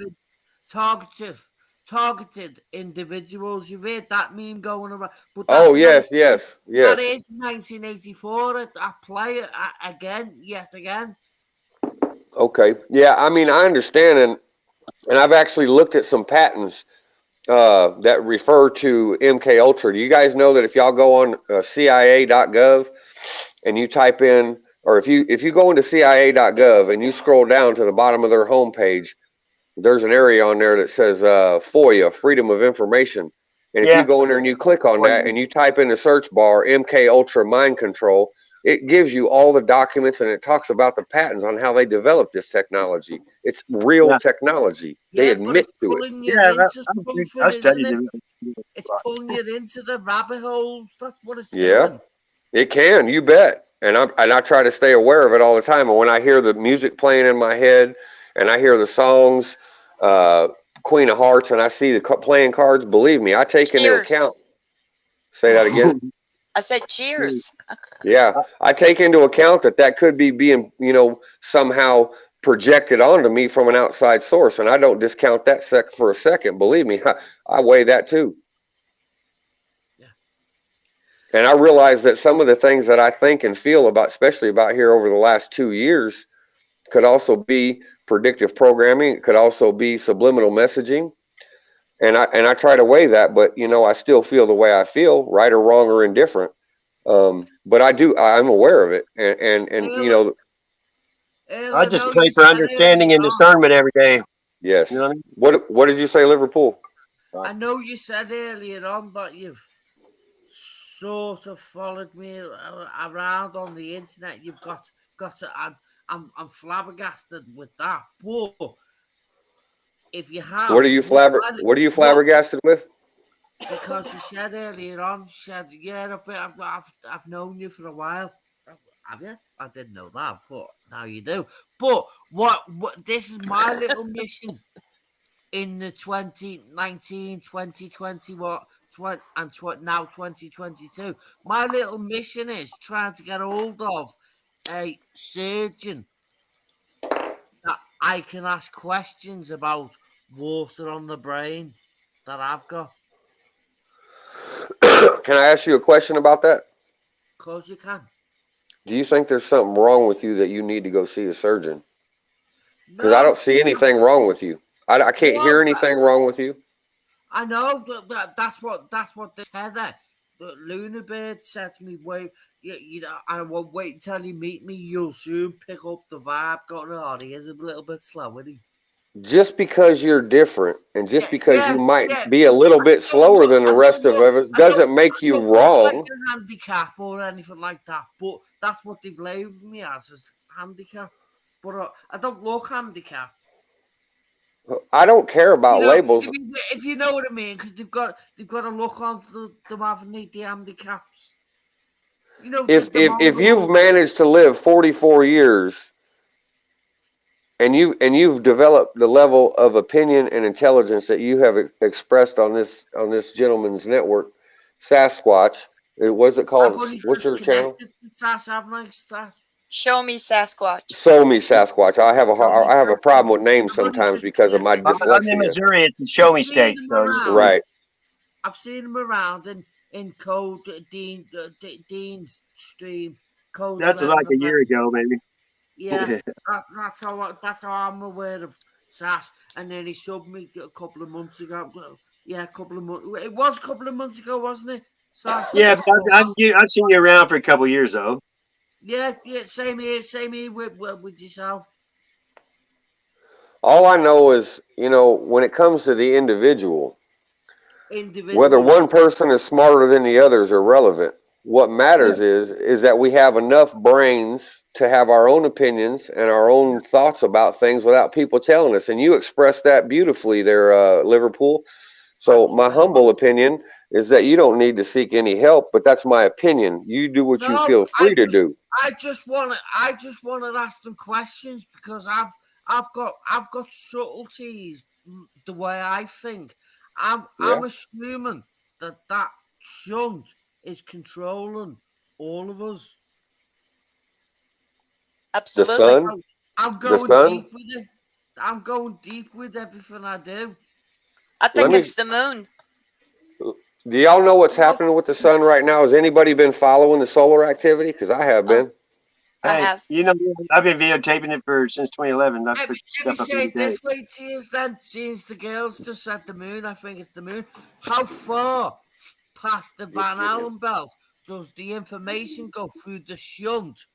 Targeted individuals. You've heard that meme going around. But Oh, that's yes. that is 1984 at play again, yet again. Okay. Yeah, I mean, I understand, and I've actually looked at some patents that refer to MK Ultra. Do you guys know that if y'all go on CIA.gov and you type in, or if you go into CIA.gov and you scroll down to the bottom of their homepage, there's an area on there that says FOIA, Freedom of Information. And if you go in there and you click on that and you type in the search bar MK Ultra mind control, it gives you all the documents and it talks about the patents on how they developed this technology. It's real technology. They admit to it. I studied it. It's pulling you into the rabbit holes. That's what it's Yeah, doing. it can. You bet. And I try to stay aware of it all the time. And when I hear the music playing in my head, and I hear the songs, Queen of Hearts, and I see the playing cards, believe me, I take into account. Say that again. I said cheers. Yeah, I take into account that could be being, somehow projected onto me from an outside source, and I don't discount that for a second. Believe me, I weigh that too. Yeah. And I realize that some of the things that I think and feel about, especially about here over the last 2 years, could also be predictive programming. It could also be subliminal messaging. And I try to weigh that, but I still feel the way I feel, right or wrong or indifferent. But I'm aware of it, and I just pray for understanding and discernment every day. Yes. You know what I mean? What did you say, Liverpool? I know you said earlier on that you've sort of followed me around on the internet. You've got to. I'm flabbergasted with that. But if you have, What are you flabbergasted with? Because you said earlier on, yeah, I've known you for a while. Have you? I didn't know that, but now you do. But what this is my little mission in the 2019, 2020, now 2022. My little mission is trying to get hold of a surgeon that I can ask questions about water on the brain that I've got. Can I ask you a question about that? Of course you can. Do you think there's something wrong with you that you need to go see a surgeon? Because I don't see anything wrong with you. I can't hear anything wrong with you. I know that's what this Heather, the Luna Bird said to me. Wait, I won't wait until you meet me. You'll soon pick up the vibe. Going on, he is a little bit slow, isn't he? Just because you're different, and just because you might be a little bit slower than the rest of us, doesn't make you wrong. Like a handicap or anything like that, but that's what they've labelled me as handicap. But I don't look handicapped. I don't care about labels. If you know what I mean, because they've got to look on them having the handicaps. If you've managed to live 44 years and you've developed the level of opinion and intelligence that you have expressed on this gentleman's network, Sasquatch, what's it called? What's your channel? Show me Sasquatch. Show me Sasquatch. I have a problem with names sometimes because of my dyslexia. I'm in Missouri. It's a show me state. So right. I've seen them around in Code Dean's stream. Code. That's like a year ago, maybe. Yeah, that's how I'm aware of Sash. And then he subbed me a couple of months ago. Yeah, a couple of months. It was a couple of months ago, wasn't it? So Yeah, but I've seen you around for a couple of years though. yeah, same here with yourself. All I know is, when it comes to the individual, whether Individual. one person is smarter than the other is irrelevant. What matters is that we have enough brains to have our own opinions and our own thoughts about things without people telling us. And you expressed that beautifully there, Liverpool. So my humble opinion is that you don't need to seek any help, but that's my opinion. You do what you feel free to do. I just want to ask them questions because I've got subtleties the way I think. I'm assuming that shunt is controlling all of us. Absolutely. The sun? I'm going deep with it. I'm going deep with everything I do. I think it's the moon. Do y'all know what's happening with the sun right now? Has anybody been following the solar activity? Because I have been. I have. I've been videotaping it since 2011. I've put Let me stuff up say every it day. this way, since the girls just said the moon, I think it's the moon. How far past the Van Allen belt does the information go through the shunt?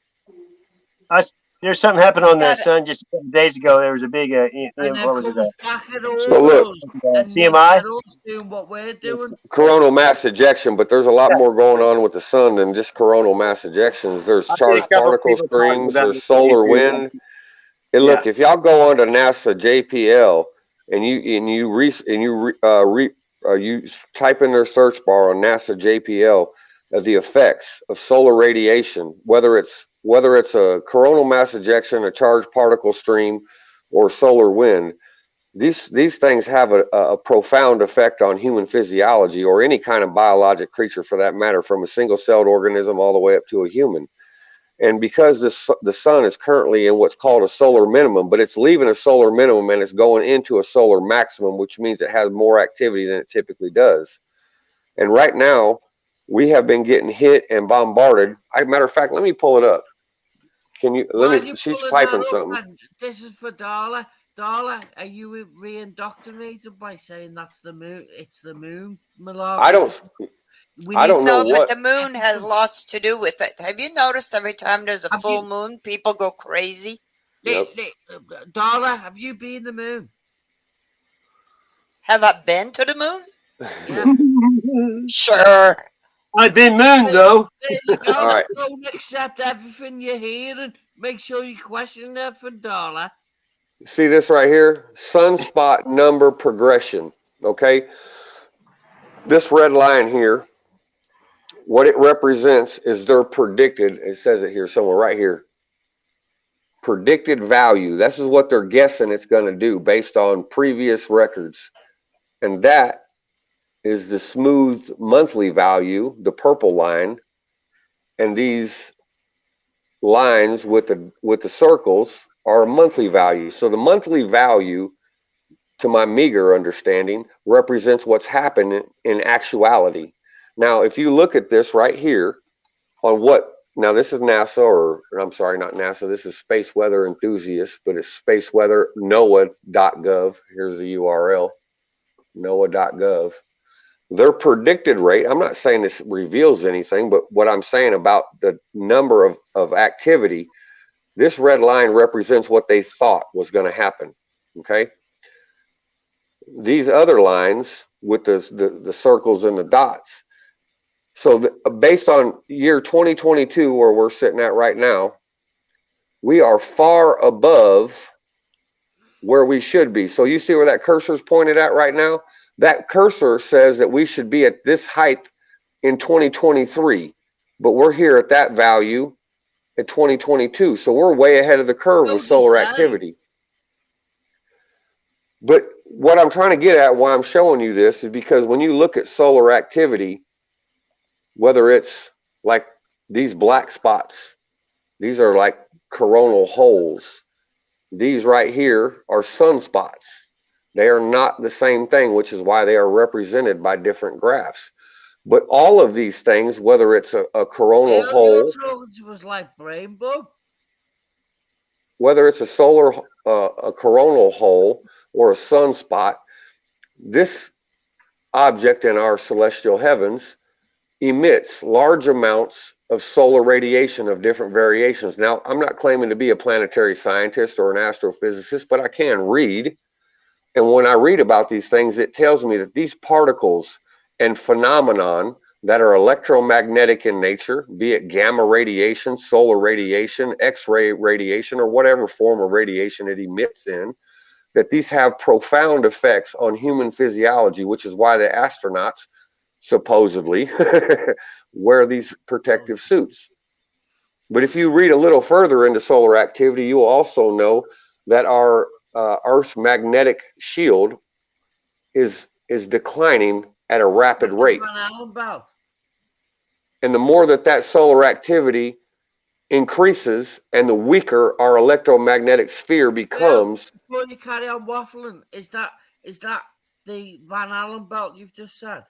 There's something happened on the sun just a couple days ago. There was a big, and then what was comes it? back at all So look, and CMI? us doing what we're doing. Coronal mass ejection, but there's a lot more going on with the sun than just coronal mass ejections. There's charged particle streams, there's solar wind. And look, if y'all go onto NASA JPL and you type in their search bar on NASA JPL the effects of solar radiation, whether it's a coronal mass ejection, a charged particle stream, or solar wind, these things have a profound effect on human physiology or any kind of biologic creature for that matter, from a single-celled organism all the way up to a human. And because the sun is currently in what's called a solar minimum, but it's leaving a solar minimum and it's going into a solar maximum, which means it has more activity than it typically does. And right now, we have been getting hit and bombarded. Matter of fact, let me pull it up. She's typing something. This is for Darla. Darla, are you re-indoctrinated by saying that's the moon? It's the moon, Malarkey? I don't know what. But the moon has lots to do with it. Have you noticed every time there's a full moon, people go crazy? Yep. Darla, have you been the moon? Have I been to the moon? Yeah. Sure. I've been mooned though. There you go. All right. Don't accept everything you hear and make sure you question it for Darla. See this right here? Sunspot number progression. Okay. This red line here, what it represents is their predicted, it says it here somewhere right here, predicted value. This is what they're guessing it's going to do based on previous records. And that is the smooth monthly value, the purple line. And these lines with the circles are a monthly value. So the monthly value, to my meager understanding, represents what's happening in actuality. Now, if you look at this right here on now this is NASA, or I'm sorry, not NASA, this is Space Weather Enthusiast, but it's Space Weather NOAA.gov. Here's the URL, NOAA.gov. Their predicted rate, I'm not saying this reveals anything, but what I'm saying about the number of activity, this red line represents what they thought was going to happen, okay? These other lines with the circles and the dots. So based on year 2022, where we're sitting at right now, we are far above where we should be. So you see where that cursor is pointed at right now? That cursor says that we should be at this height in 2023, but we're here at that value in 2022. So we're way ahead of the curve with solar activity. But what I'm trying to get at, why I'm showing you this, is because when you look at solar activity, whether it's like these black spots, these are like coronal holes. These right here are sunspots. They are not the same thing, which is why they are represented by different graphs. But all of these things, whether it's a coronal hole, was like brain bug. Whether it's a coronal hole or a sunspot, this object in our celestial heavens emits large amounts of solar radiation of different variations. Now, I'm not claiming to be a planetary scientist or an astrophysicist, but I can read. And when I read about these things, it tells me that these particles and phenomenon that are electromagnetic in nature, be it gamma radiation, solar radiation, X-ray radiation, or whatever form of radiation it emits in, that these have profound effects on human physiology, which is why the astronauts supposedly wear these protective suits. But if you read a little further into solar activity, you will also know that our Earth's magnetic shield is declining at a rapid rate. And the more that solar activity increases and the weaker our electromagnetic sphere becomes. Before you carry on waffling, is that the Van Allen belt you've just said?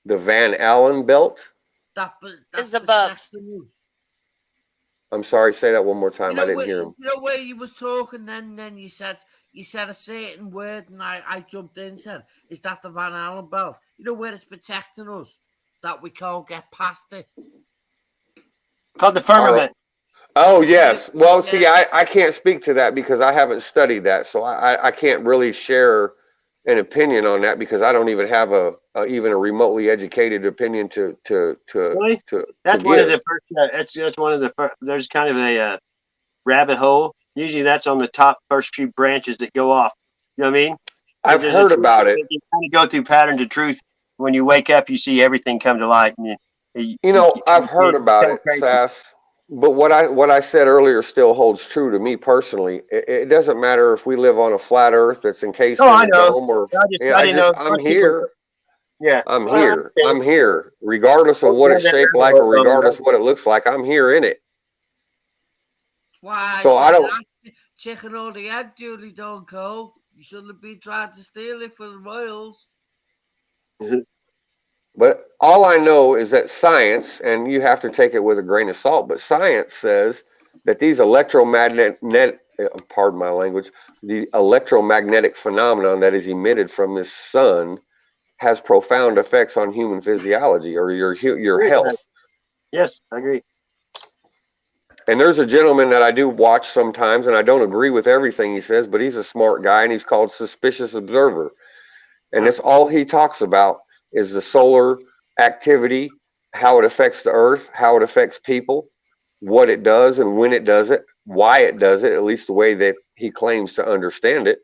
The Van Allen belt? That is above. I'm sorry, say that one more time. I didn't hear him. You know where you was talking, then you said a certain word, and I jumped in and said, is that the Van Allen belt? You know where it's protecting us, that we can't get past it? Called the firmament. Oh, yes. Well, see, I can't speak to that because I haven't studied that, so I can't really share an opinion on that because I don't even have even a remotely educated opinion to Really? That's to one give. of the first. That's one of the first. There's kind of a rabbit hole. Usually, that's on the top first few branches that go off. You know what I mean? I've heard about it. You kind of go through patterns of truth. When you wake up, you see everything come to light. And I've heard about it, Sass. But what I said earlier still holds true to me personally. It doesn't matter if we live on a flat Earth that's encased in a dome or. I didn't know. I'm here. Yeah, I'm here. I'm here. Regardless of what it's shaped like or regardless of what it looks like, I'm here in it. Why? So I don't. Chicken or the egg, Julie Don't Cole. You shouldn't be trying to steal it for the royals. But all I know is that science, and you have to take it with a grain of salt, but science says that these pardon my language, the electromagnetic phenomenon that is emitted from this sun has profound effects on human physiology or your health. Yes, I agree. And there's a gentleman that I do watch sometimes, and I don't agree with everything he says, but he's a smart guy, and he's called Suspicious Observer. And that's all he talks about is the solar activity, how it affects the earth, how it affects people, what it does and when it does it, why it does it, at least the way that he claims to understand it.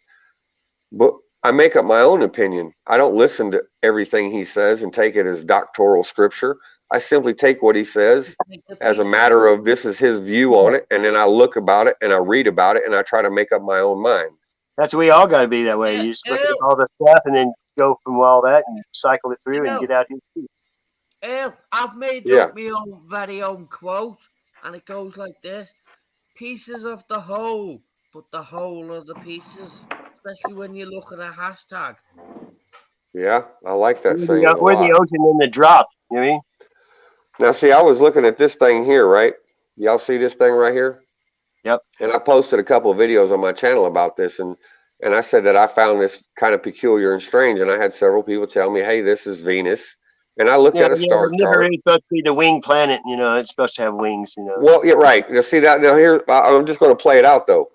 But I make up my own opinion. I don't listen to everything he says and take it as doctoral scripture. I simply take what he says as a matter of this is his view on it, and then I look about it and I read about it and I try to make up my own mind. That's we all got to be that way. You just look at all the stuff and then go from all that and cycle it through and get out here. I've made up my own very own quote, and it goes like this: "Pieces of the whole, but the whole of the pieces." Especially when you look at a hashtag. Yeah, I like that saying. We're the ocean in the drop. You know what I mean? Now, see, I was looking at this thing here, right? Y'all see this thing right here? Yep. And I posted a couple of videos on my channel about this, and I said that I found this kind of peculiar and strange, and I had several people tell me, hey, this is Venus. And I looked at a star chart. It's supposed to be the winged planet, it's supposed to have wings, Well, yeah, right. Now, see that? Now, here, I'm just going to play it out, though.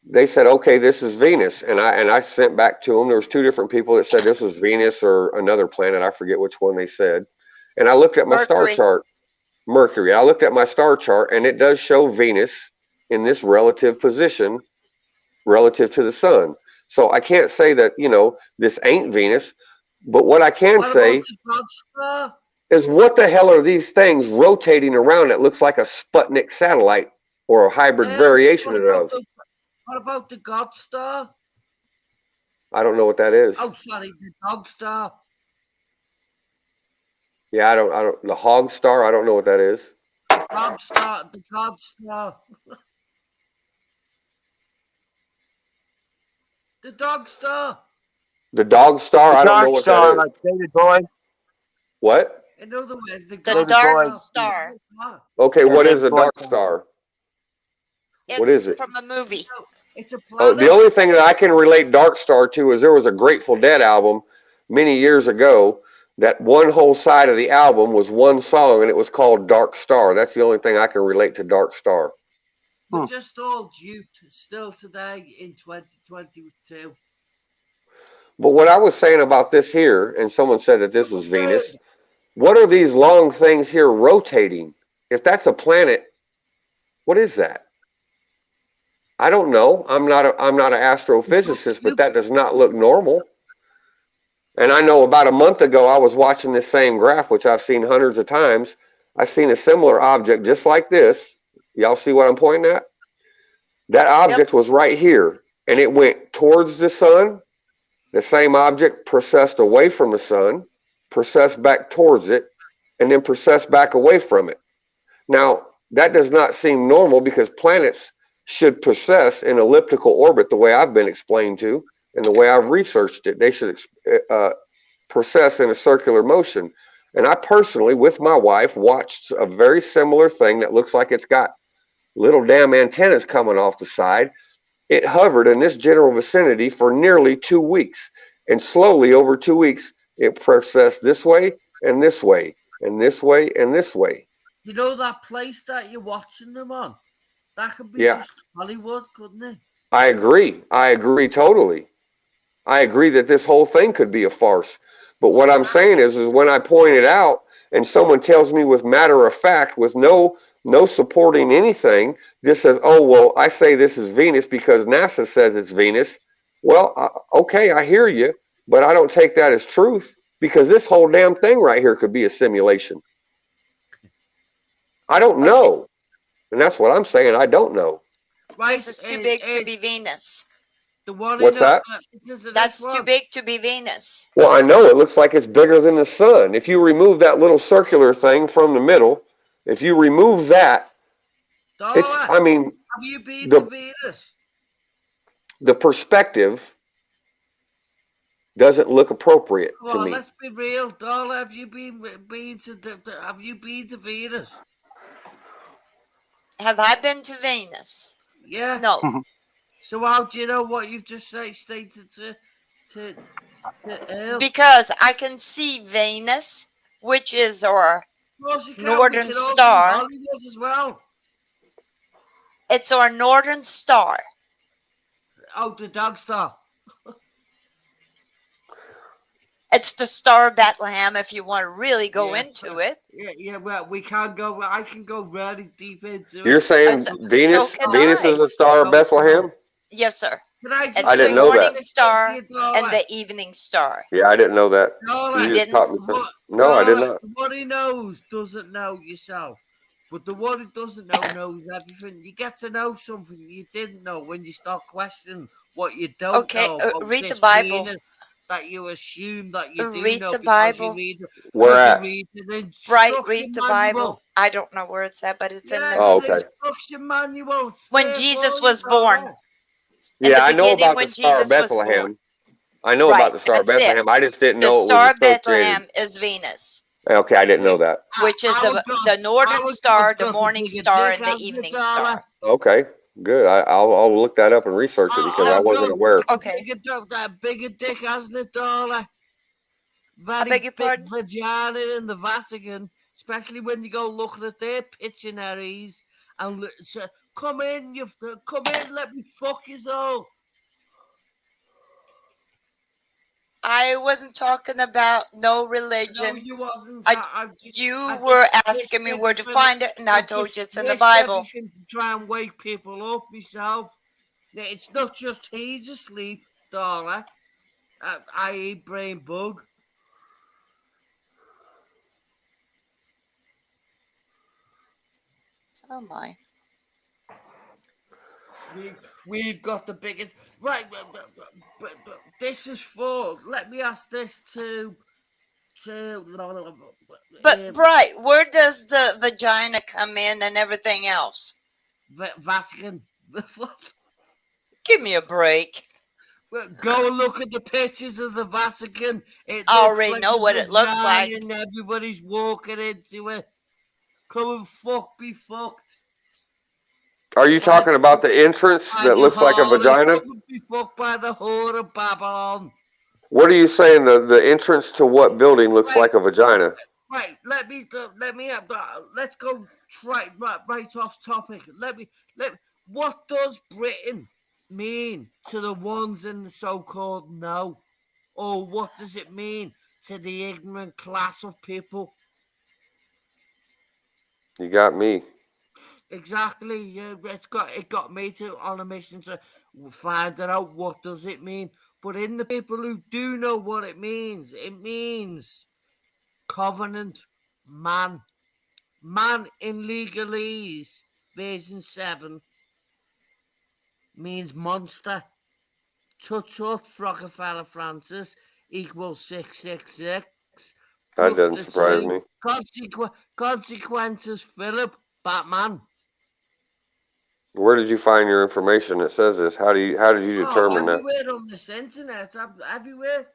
They said, okay, this is Venus. And I sent back to them. There was two different people that said this was Venus or another planet. I forget which one they said. And I looked at my star chart. Mercury. I looked at my star chart, and it does show Venus in this relative position relative to the sun. So I can't say that, this ain't Venus. But what I can say is what the hell are these things rotating around that looks like a Sputnik satellite or a hybrid variation of? What about the God Star? I don't know what that is. Oh, sorry, the Dog Star. Yeah, I don't. The Hog Star. I don't know what that is. The God Star. The God Star. The Dog Star. The Dog Star. I don't know what that is. Like David Boy. What? In other words, the Dark Star. Okay, what is a Dark Star? What is it? From a movie. It's a planet. The only thing that I can relate Dark Star to is there was a Grateful Dead album many years ago that one whole side of the album was one song, and it was called Dark Star. That's the only thing I can relate to Dark Star. We're just all duped still today in 2022. But what I was saying about this here, and someone said that this was Venus, what are these long things here rotating? If that's a planet, what is that? I don't know. I'm not an astrophysicist, but that does not look normal. And I know about a month ago, I was watching this same graph, which I've seen hundreds of times. I've seen a similar object just like this. Y'all see what I'm pointing at? That object was right here, and it went towards the sun. The same object processed away from the sun, processed back towards it, and then processed back away from it. Now, that does not seem normal because planets should process in elliptical orbit the way I've been explained to and the way I've researched it. They should process in a circular motion. And I personally, with my wife, watched a very similar thing that looks like it's got little damn antennas coming off the side. It hovered in this general vicinity for nearly 2 weeks. And slowly over 2 weeks, it processed this way and this way and this way and this way. You know that place that you're watching them on? That could be just Hollywood, couldn't it? I agree. I agree totally. I agree that this whole thing could be a farce. But what I'm saying is when I point it out and someone tells me with matter of fact, with no supporting anything, just says, oh, well, I say this is Venus because NASA says it's Venus. Well, okay, I hear you, but I don't take that as truth because this whole damn thing right here could be a simulation. I don't know. And that's what I'm saying. I don't know. Right, this is too big to be Venus. What's that? That's too big to be Venus. Well, I know it looks like it's bigger than the sun. If you remove that little circular thing from the middle, if you remove that, it's, I mean, have you been to Venus? The perspective doesn't look appropriate to me. Let's be real, Darla. Have you been to Venus? Have I been to Venus? Yeah. No. So how do you know what you've just stated to because I can see Venus, which is our northern star. As well. It's our northern star. Oh, the dog star. It's the Star of Bethlehem if you want to really go into it. Yeah, well, we can't go. I can go really deep into it. You're saying Venus is the Star of Bethlehem? Yes, sir. It's I didn't the know morning that. star and the evening star. Yeah, I didn't know that. You just taught me something. No, I did not. What he knows doesn't know yourself. But the one who doesn't know knows everything. You get to know something you didn't know when you start questioning what you don't know. Okay, read the Bible. Venus that you assume that you do read know the Bible. Where at? Read the Bible. I don't know where it's at, but it's in there. Oh, okay. Instruction manual. When Jesus was born. Yeah, I know about the Star of Bethlehem. I know about the Star of Bethlehem. I just didn't know it was associated. The Star of Bethlehem is Venus. Okay, I didn't know that. Which is the northern star, the morning star, and the evening star. Okay, good. I'll look that up and research it because I wasn't aware. Okay. That bigger dick, hasn't it, Darla? I beg your pardon? Vagina in the Vatican, especially when you go looking at their pictionaries and say, come in, let me fuck you all. I wasn't talking about no religion. No, you wasn't. You were asking me where to find it, and I told you it's in the Bible. To try and wake people up myself. It's not just he's asleep, Darla. I.e. brain bug. Oh my. We've got the biggest right, but this is for. Let me ask this to. But Bright, where does the vagina come in and everything else? Vatican. Give me a break. Go and look at the pictures of the Vatican. I already know what it looks like. And everybody's walking into it. Come and be fucked. Are you talking about the entrance that looks like a vagina? Be fucked by the whore of Babylon. What are you saying? The entrance to what building looks Right. like a vagina? Right, let's go right off topic. What does Britain mean to the ones in the so-called no? Or what does it mean to the ignorant class of people? You got me. Exactly. Yeah, it got me on a mission to find it out. What does it mean? But in the people who do know what it means covenant, man. Man in legalese version 7 means monster. Tut tut Rockefeller Francis equals 666 That plus doesn't the surprise same me. consequences Philip Batman. Where did you find your information that says this? How did you determine that? Everywhere on this internet, everywhere.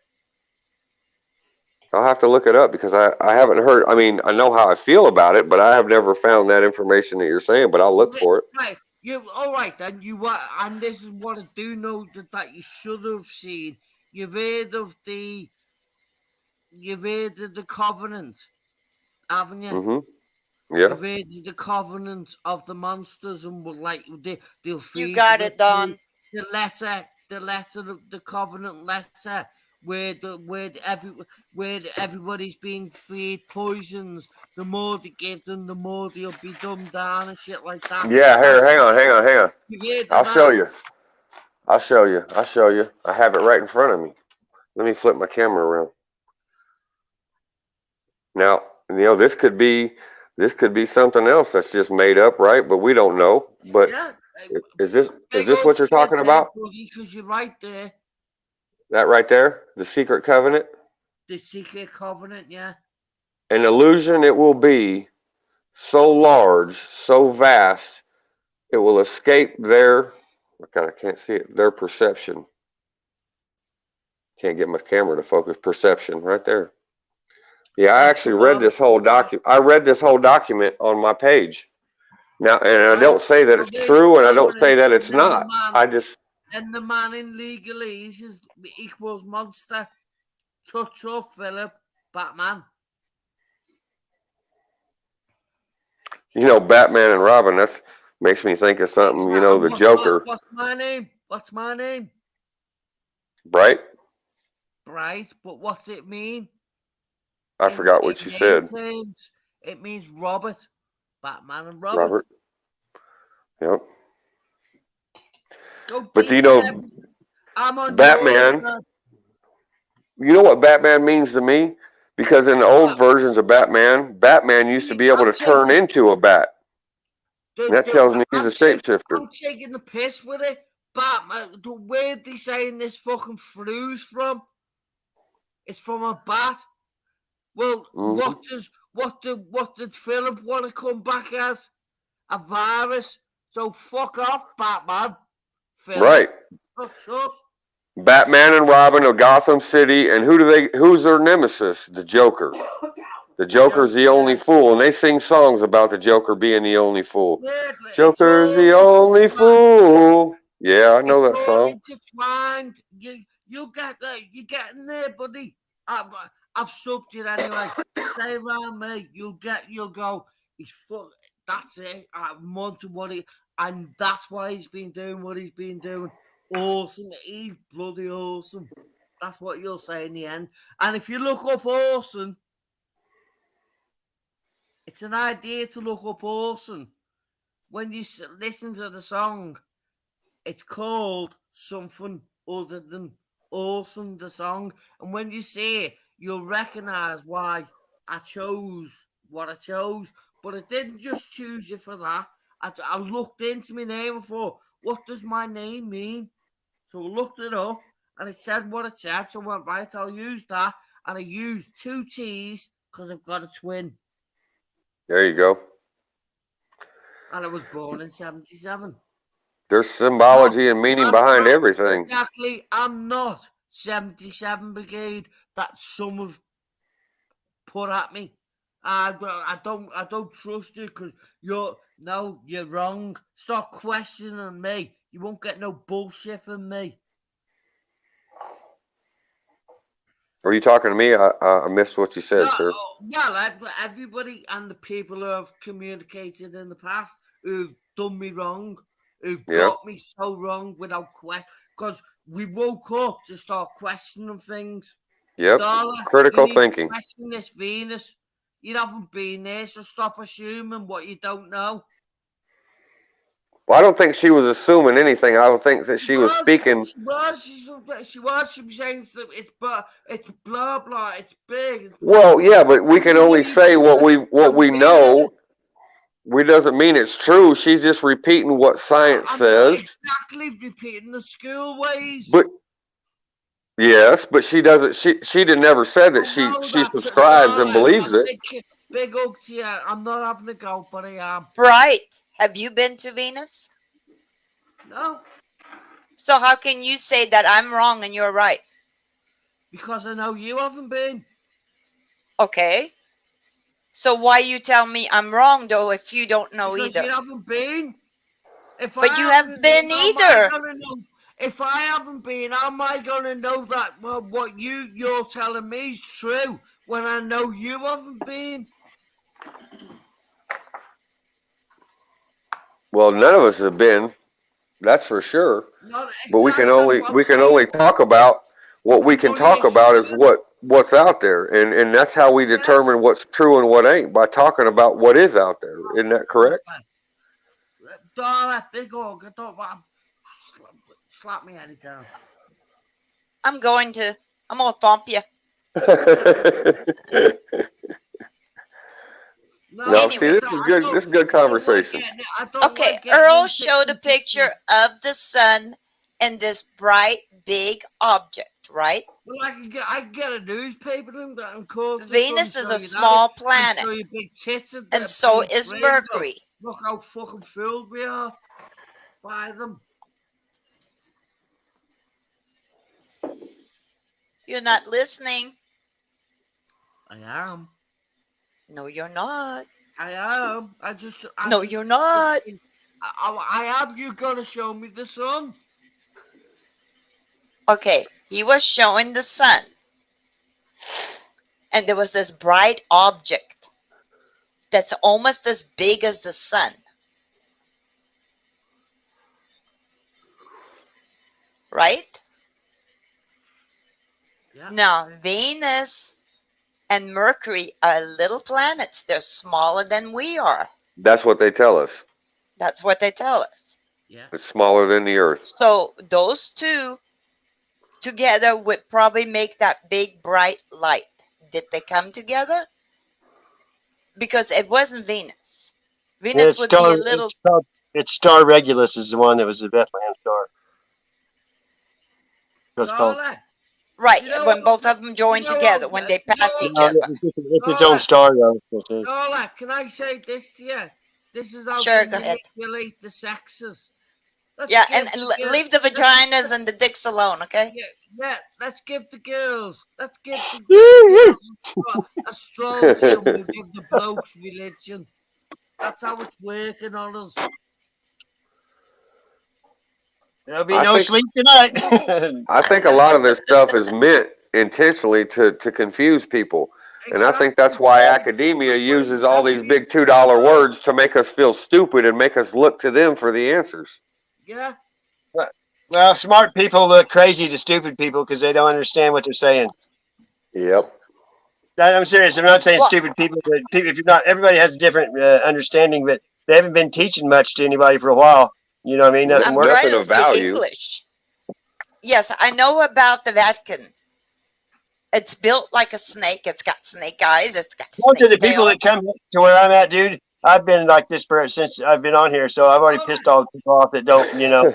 I'll have to look it up because I haven't heard. I mean, I know how I feel about it, but I have never found that information that you're saying. But I'll look for it. Right, you all right? Then and this is what I do know that you should have seen. You've heard of the covenant, haven't you? Mm-hmm. Yeah. You've heard of the covenant of the monsters, and they'll feed You got you it, Don. the letter of the covenant letter, where everybody's being fed poisons. The more they give them, the more they'll be dumbed down and shit like that. Yeah. Here, hang on. You've heard of I'll that? show you. I have it right in front of me. Let me flip my camera around. Now, this could be something else that's just made up, right? But we don't know. But Yeah. is this what you're talking about? Because you're right there. That right there, the secret covenant. The secret covenant, yeah. An illusion it will be, so large, so vast, it will escape their. God, I can't see it. Their perception. Can't get my camera to focus. Perception, right there. Yeah, I actually read this whole document. I read this whole document on my page. Now, and I don't say that it's true, and I don't say that it's not. And the man in legalese equals monster. Tut Philip Batman. Batman and Robin. That makes me think of something. The Joker. What's my name? Right. Right, but what's it mean? I forgot what you said. It means Robert. Batman and Robert. Yep. But Batman. You know what Batman means to me? Because in the old versions of Batman used to be able to turn into a bat. And that tells me he's a shapeshifter. I'm taking the piss with it. Batman, where they saying this fucking flu's from? It's from a bat. Well, what did Philip want to come back as? A virus. So fuck off, Batman. Philip. Right. Batman and Robin of Gotham City, and who's their nemesis? The Joker. The Joker's the only fool, and they sing songs about the Joker being the only fool. Yeah, Joker's the only fool. Yeah, I know that song. Intertwined. You get that. You're getting there, buddy. I've subbed it anyway. Stay around me. You'll go. He's full. That's it. I'm to what and that's why he's been doing what he's been doing. Awesome. He's bloody awesome. That's what you'll say in the end. And if you look up awesome, it's an idea to look up awesome. When you listen to the song, it's called something other than awesome, the song. And when you see it, you'll recognize why I chose what I chose. But I didn't just choose it for that. I looked into my name and thought, what does my name mean? So I looked it up and it said what it said. So I went, right, I'll use that. And I used 2 T's because I've got a twin. There you go. And I was born in 77. There's symbology and meaning behind everything. Exactly. I'm not 77 Brigade that some have put at me. I don't trust you because you're wrong. Stop questioning me. You won't get no bullshit from me. Are you talking to me? I missed what you said, No, sir. well, everybody and the people who have communicated in the past who've done me wrong, who've Yeah. got me so wrong without question, because we woke up to start questioning things. Yep. Darla, Critical you need to thinking. question this Venus. You haven't been there, so stop assuming what you don't know. Well, I don't think she was assuming anything. I don't think that she was speaking. She was saying that it's blah blah. It's big. It's Well, yeah, but we can only say what we know. We doesn't mean it's true. She's just repeating what science says. Exactly, repeating the school ways. But yes, but she doesn't. She never said that she subscribes and believes it. Big hug to you. I'm not having a go, but I am. Right. Have you been to Venus? No. So how can you say that I'm wrong and you're right? Because I know you haven't been. Okay. So why you tell me I'm wrong though if you don't know because either? You haven't been. But you haven't been either. If I haven't been, how am I going to know that what you're telling me is true when I know you haven't been? Well, none of us have been. That's for sure. But we can only talk about what we can talk about is what's out there, and that's how we determine what's true and what ain't, by talking about what is out there. Isn't that correct? Darla, big hug. I don't want slap me anytime. I'm gonna thump you. No, anyway, see, this is good. This is good conversation. Okay, Earl showed a picture of the sun and this bright, big object, right? Well, I can get a newspaper and call Venus is a small planet, and so is Mercury. Look how fucking fooled we are by them. You're not listening. I am. No, you're not. I am. You're not. I am. You're gonna show me the sun. Okay, he was showing the sun. And there was this bright object that's almost as big as the sun. Right? Yeah. Now, Venus and Mercury are little planets. They're smaller than we are. That's what they tell us. That's what they tell us. Yeah. It's smaller than the Earth. So those two together would probably make that big bright light. Did they come together? Because it wasn't Venus. Venus would be a little... It's Star Regulus is the one that was the Bethlehem star. Right, when both of them join together, when they pass each other. It's its own star, though. Lola, can I say this to you? This is how sure, we go ahead. manipulate the sexes. Yeah, and leave the vaginas and the dicks alone, okay? Yeah, let's give the girls. Let's give the girls astrology and we'll give the blokes religion. That's how it's working on us. There'll be no sleep tonight. I think a lot of this stuff is meant intentionally to confuse people. And I think that's why academia uses all these big $2 words to make us feel stupid and make us look to them for the answers. Yeah. Well, smart people look crazy to stupid people because they don't understand what they're saying. Yep. I'm serious. I'm not saying stupid people, but people, if you're not, everybody has a different understanding, but they haven't been teaching much to anybody for a while. You know what I mean? I'm trying to speak English. Yes, I know about the Vatican. It's built like a snake. It's got snake eyes. It's got snake Most of the people that come to where I'm at, dude, I've been like this since I've been on here, so I've already pissed all the people off that don't, you know.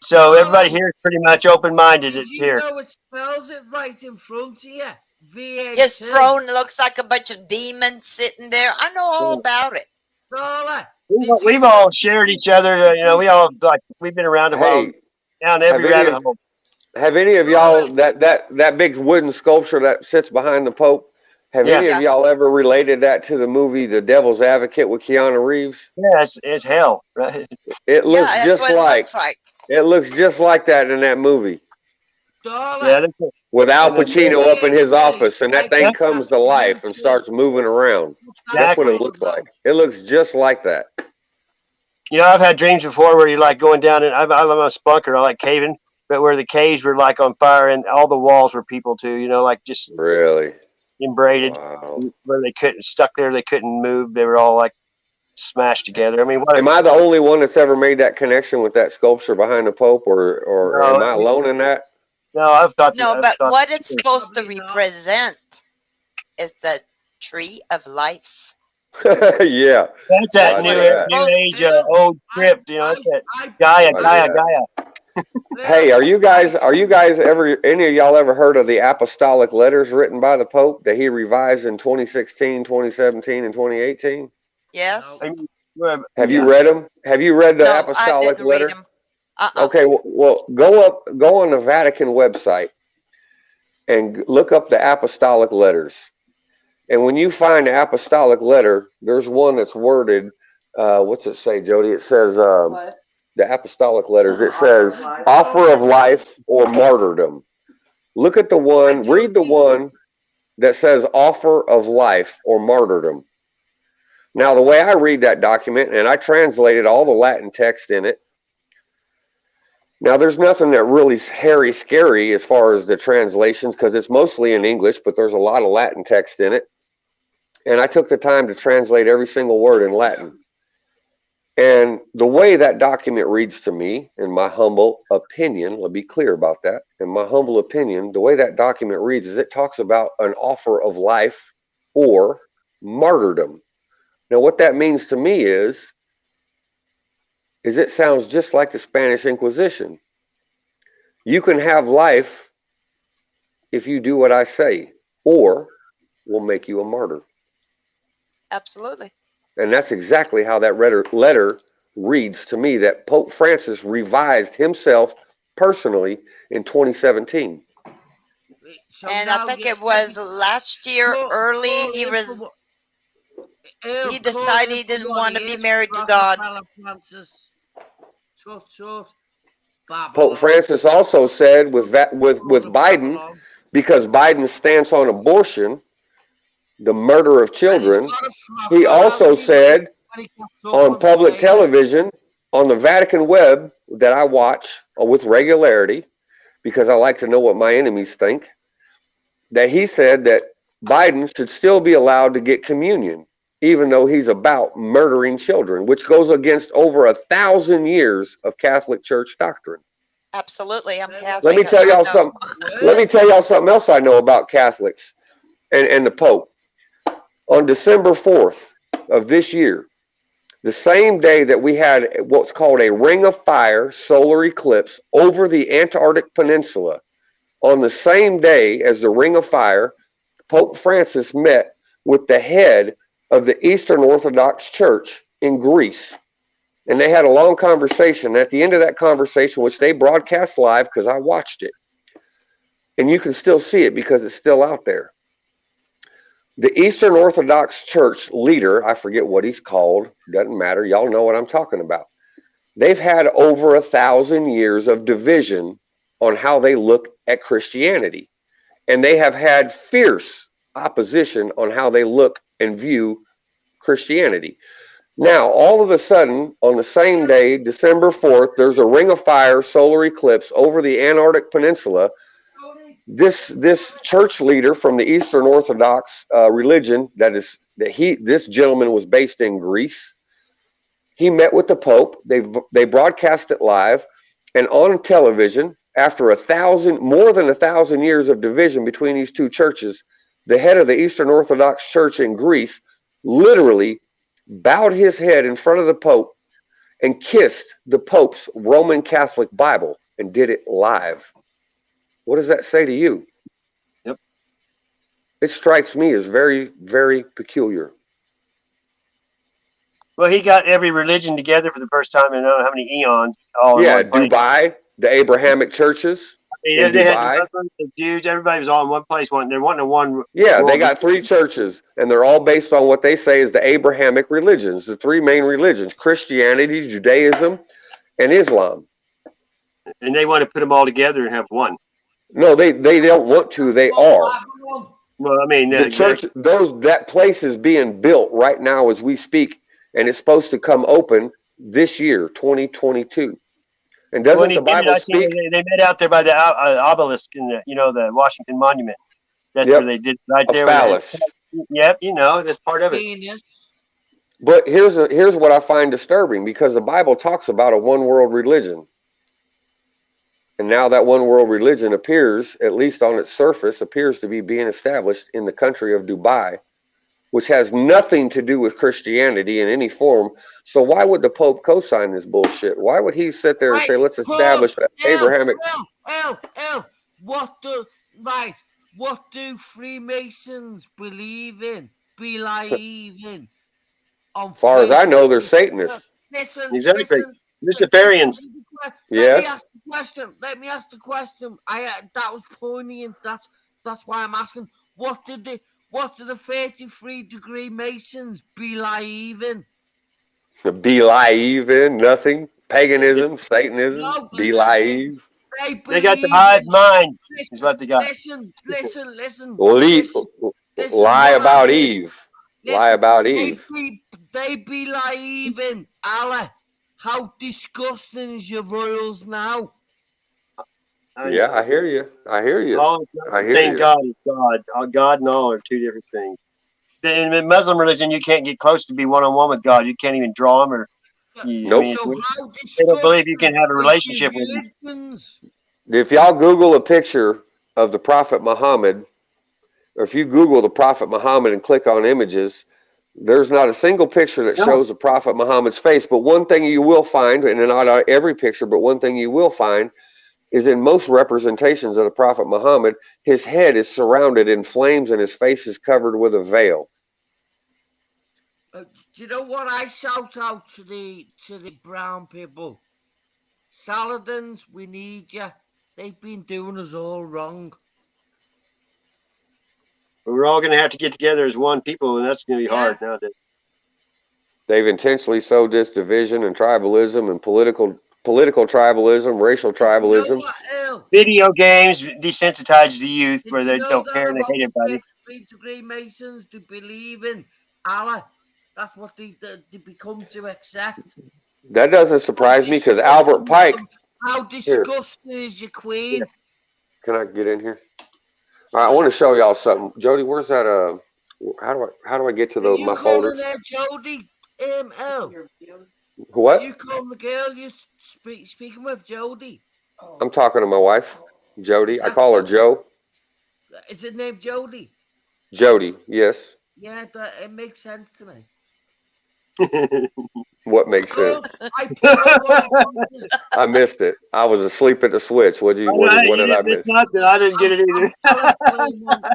So everybody here is pretty much open-minded. It's here. You know it spells it right in front of you. V-A-T. His throne looks like a bunch of demons sitting there. I know all about it. We've all shared each other. You know, we've been around a while, down every rabbit hole. Have any of y'all that big wooden sculpture that sits behind the Pope? Have any of y'all ever related that to the movie The Devil's Advocate with Keanu Reeves? Yeah, it's hell, right? It looks just like it looks just like that in that movie. Yeah, with Al And then- Pacino up in his office, and that thing comes to life and starts moving around. That's what it looks like. It looks just like that. You know, I've had dreams before where you're like going down, and I'm a spunker. I like caving, but where the caves were like on fire and all the walls were people too. You know, like just Really. embraided, Wow. where they couldn't stuck there. They couldn't move. They were all like smashed together. I mean, what? Am I the only one that's ever made that connection with that sculpture behind the Pope, or No, am I alone in that? No, I've thought. No, I've but thought- what it's supposed to represent is the tree of life. Yeah. That's that Well, I new, like that. new age old crypt. You know, that's that Gaia, I Gaia, like Gaia. Hey, are you guys ever, any of y'all ever heard of the apostolic letters written by the Pope that he revised in 2016, 2017, and 2018? Yes. I mean, well, Have yeah. you read them? Have you read the No, I apostolic didn't read letter? them. Okay, well, go on the Vatican website and look up the apostolic letters. And when you find the apostolic letter, there's one that's worded, what's it say, Jody? It says, What? the apostolic letters, it says offer of life or martyrdom. Look at the one, read the one that says offer of life or martyrdom. Now, the way I read that document, and I translated all the Latin text in it. Now, there's nothing that really hairy scary as far as the translations, because it's mostly in English, but there's a lot of Latin text in it. And I took the time to translate every single word in Latin. And the way that document reads to me, in my humble opinion, I'll be clear about that. In my humble opinion, the way that document reads is it talks about an offer of life or martyrdom. Now, what that means to me is it sounds just like the Spanish Inquisition. You can have life if you do what I say, or we'll make you a martyr. Absolutely. And that's exactly how that letter reads to me, that Pope Francis revised himself personally in 2017. So And now I think you- it was last year Call- early. call He in was. for what- He call decided in he for didn't what want to he be is, married to Brother God. Francis. Short. Pope Francis also said with Biden, because Biden's stance on abortion, the murder of children, he also said on public television, on the Vatican web that I watch with regularity, because I like to know what my enemies think, that he said that Biden should still be allowed to get communion, even though he's about murdering children, which goes against over 1,000 years of Catholic Church doctrine. Absolutely, I'm Catholic. Let me tell y'all something. Let me tell y'all something else I know about Catholics and the Pope. On December 4th of this year, the same day that we had what's called a ring of fire solar eclipse over the Antarctic Peninsula, on the same day as the ring of fire, Pope Francis met with the head of the Eastern Orthodox Church in Greece. And they had a long conversation. At the end of that conversation, which they broadcast live because I watched it, and you can still see it because it's still out there. The Eastern Orthodox Church leader, I forget what he's called, doesn't matter, y'all know what I'm talking about. They've had over 1,000 years of division on how they look at Christianity. And they have had fierce opposition on how they look and view Christianity. Now, all of a sudden, on the same day, December 4th, there's a ring of fire solar eclipse over the Antarctic Peninsula. This church leader from the Eastern Orthodox religion, this gentleman was based in Greece. He met with the Pope. They broadcast it live, and on television, after more than 1,000 years of division between these two churches, the head of the Eastern Orthodox Church in Greece literally bowed his head in front of the Pope and kissed the Pope's Roman Catholic Bible and did it live. What does that say to you? Yep. It strikes me as very, very peculiar. Well, he got every religion together for the first time in I don't know how many eons. All Yeah, in one place. Dubai, the Abrahamic churches. Yeah, in they had Dubai. the dudes. Everybody was all in one place. They're wanting one. Yeah, they got 3 churches, and they're all based on what they say is the Abrahamic religions, the 3 main religions: Christianity, Judaism, and Islam. And they want to put them all together and have one. No, they don't want to. They are. Well, I mean, The church, that place is being built right now as we speak, and it's supposed to come open this year, 2022. And doesn't when he the did it, Bible I seen speak? they met out there by the obelisk in the, the Washington Monument. That's Yep. where they did right A there. phallus. Yep, that's part of it. Venus. But here's what I find disturbing, because the Bible talks about a one world religion. And now that one world religion appears, at least on its surface, appears to be being established in the country of Dubai, which has nothing to do with Christianity in any form. So why would the Pope co-sign this bullshit? Why would he sit there and say, let's establish Abrahamic? What do Freemasons believe in? As far as I know, they're Satanists. Exactly. Luciferians. Yes. Let me ask the question. That was poignant. That's why I'm asking. What do the 33-degree Masons believe in? Believe in nothing. Paganism, Satanism, No, believe. They got the hive mind. Is what they got. Listen. Lie about Eve. Lie about Eve. They believe in Allah. How disgusting is your royals now? Yeah, I hear you. I hear you. Saying God is God. God and all are two different things. In the Muslim religion, you can't get close to be one-on-one with God. You can't even draw him, or nope. they don't believe you can have a relationship with him. If y'all Google a picture of the Prophet Muhammad, or if you Google the Prophet Muhammad and click on images, there's not a single picture that shows the Prophet Muhammad's face. But one thing you will find, and not every picture, but one thing you will find, is in most representations of the Prophet Muhammad, his head is surrounded in flames and his face is covered with a veil. Do you know what I shout out to the brown people? Saladins, we need you. They've been doing us all wrong. We're all going to have to get together as one people, and that's going to be hard nowadays. They've intentionally sowed this division and tribalism and political tribalism, racial tribalism. Video games desensitize the youth where they don't care and they hate everybody. 33-degree Masons, they believe in Allah. That's what they become to accept. That doesn't surprise me, because Albert Pike. How disgusting is your queen? Can I get in here? All right, I want to show y'all something. Jody, where's that? How do I get to my folders? Jody, L. What? You calling the girl you speaking with, Jody? I'm talking to my wife, Jody. I call her Joe. Is it named Jody? Jody, yes. Yeah, it makes sense to me. What makes sense? I missed it. I was asleep at the switch. What did I miss? Nothing. I didn't get it either.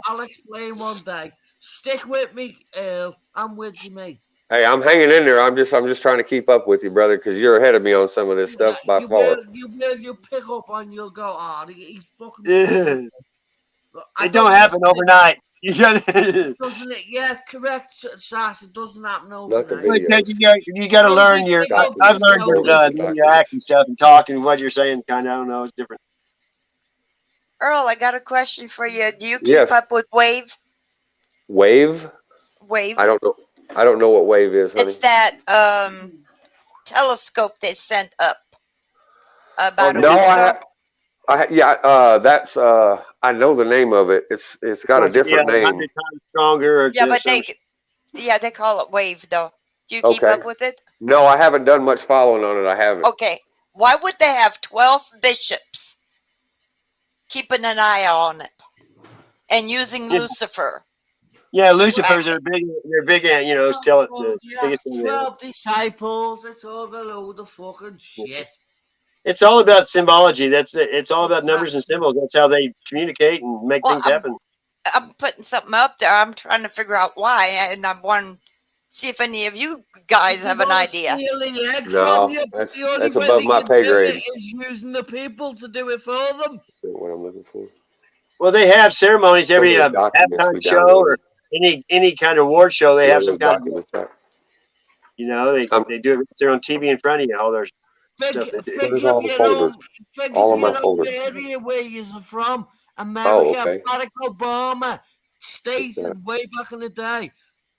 I'll explain one day. Stick with me, Earl. I'm with you, mate. Hey, I'm hanging in there. I'm just trying to keep up with you, brother, because you're ahead of me on some of this stuff by far. You pick up and you'll go, he's fucking. It don't happen overnight. Doesn't it? Yeah, correct, Sass. It doesn't happen overnight. You got to learn your. I've learned your acting stuff and talking. What you're saying, kind of, I don't know, it's different. Earl, I got a question for you. Do you keep up with Wave? Wave? Wave. I don't know what Wave is, honey. It's that telescope they sent up about a week ago. That's I know the name of it. It's got a different name. 100 times stronger. But they call it Wave though. Do you keep up with it? No, I haven't done much following on it. I haven't. Okay. Why would they have 12 bishops keeping an eye on it and using Lucifer? Yeah, Lucifers are big. They're big. Still the biggest thing. 12 disciples. It's all a load of fucking shit. It's all about symbology. It's all about numbers and symbols. That's how they communicate and make things happen. I'm putting something up there. I'm trying to figure out why, and I want to see if any of you guys have an idea. No, that's above my pay grade. Is using the people to do it for them. What I'm looking for. Well, they have ceremonies every halftime show or any kind of award show. They have some kind of. They do it. They're on TV in front of you. All their. All of my folders. Area where you're from, America, okay. Barack Obama stated Yeah. way back in the day,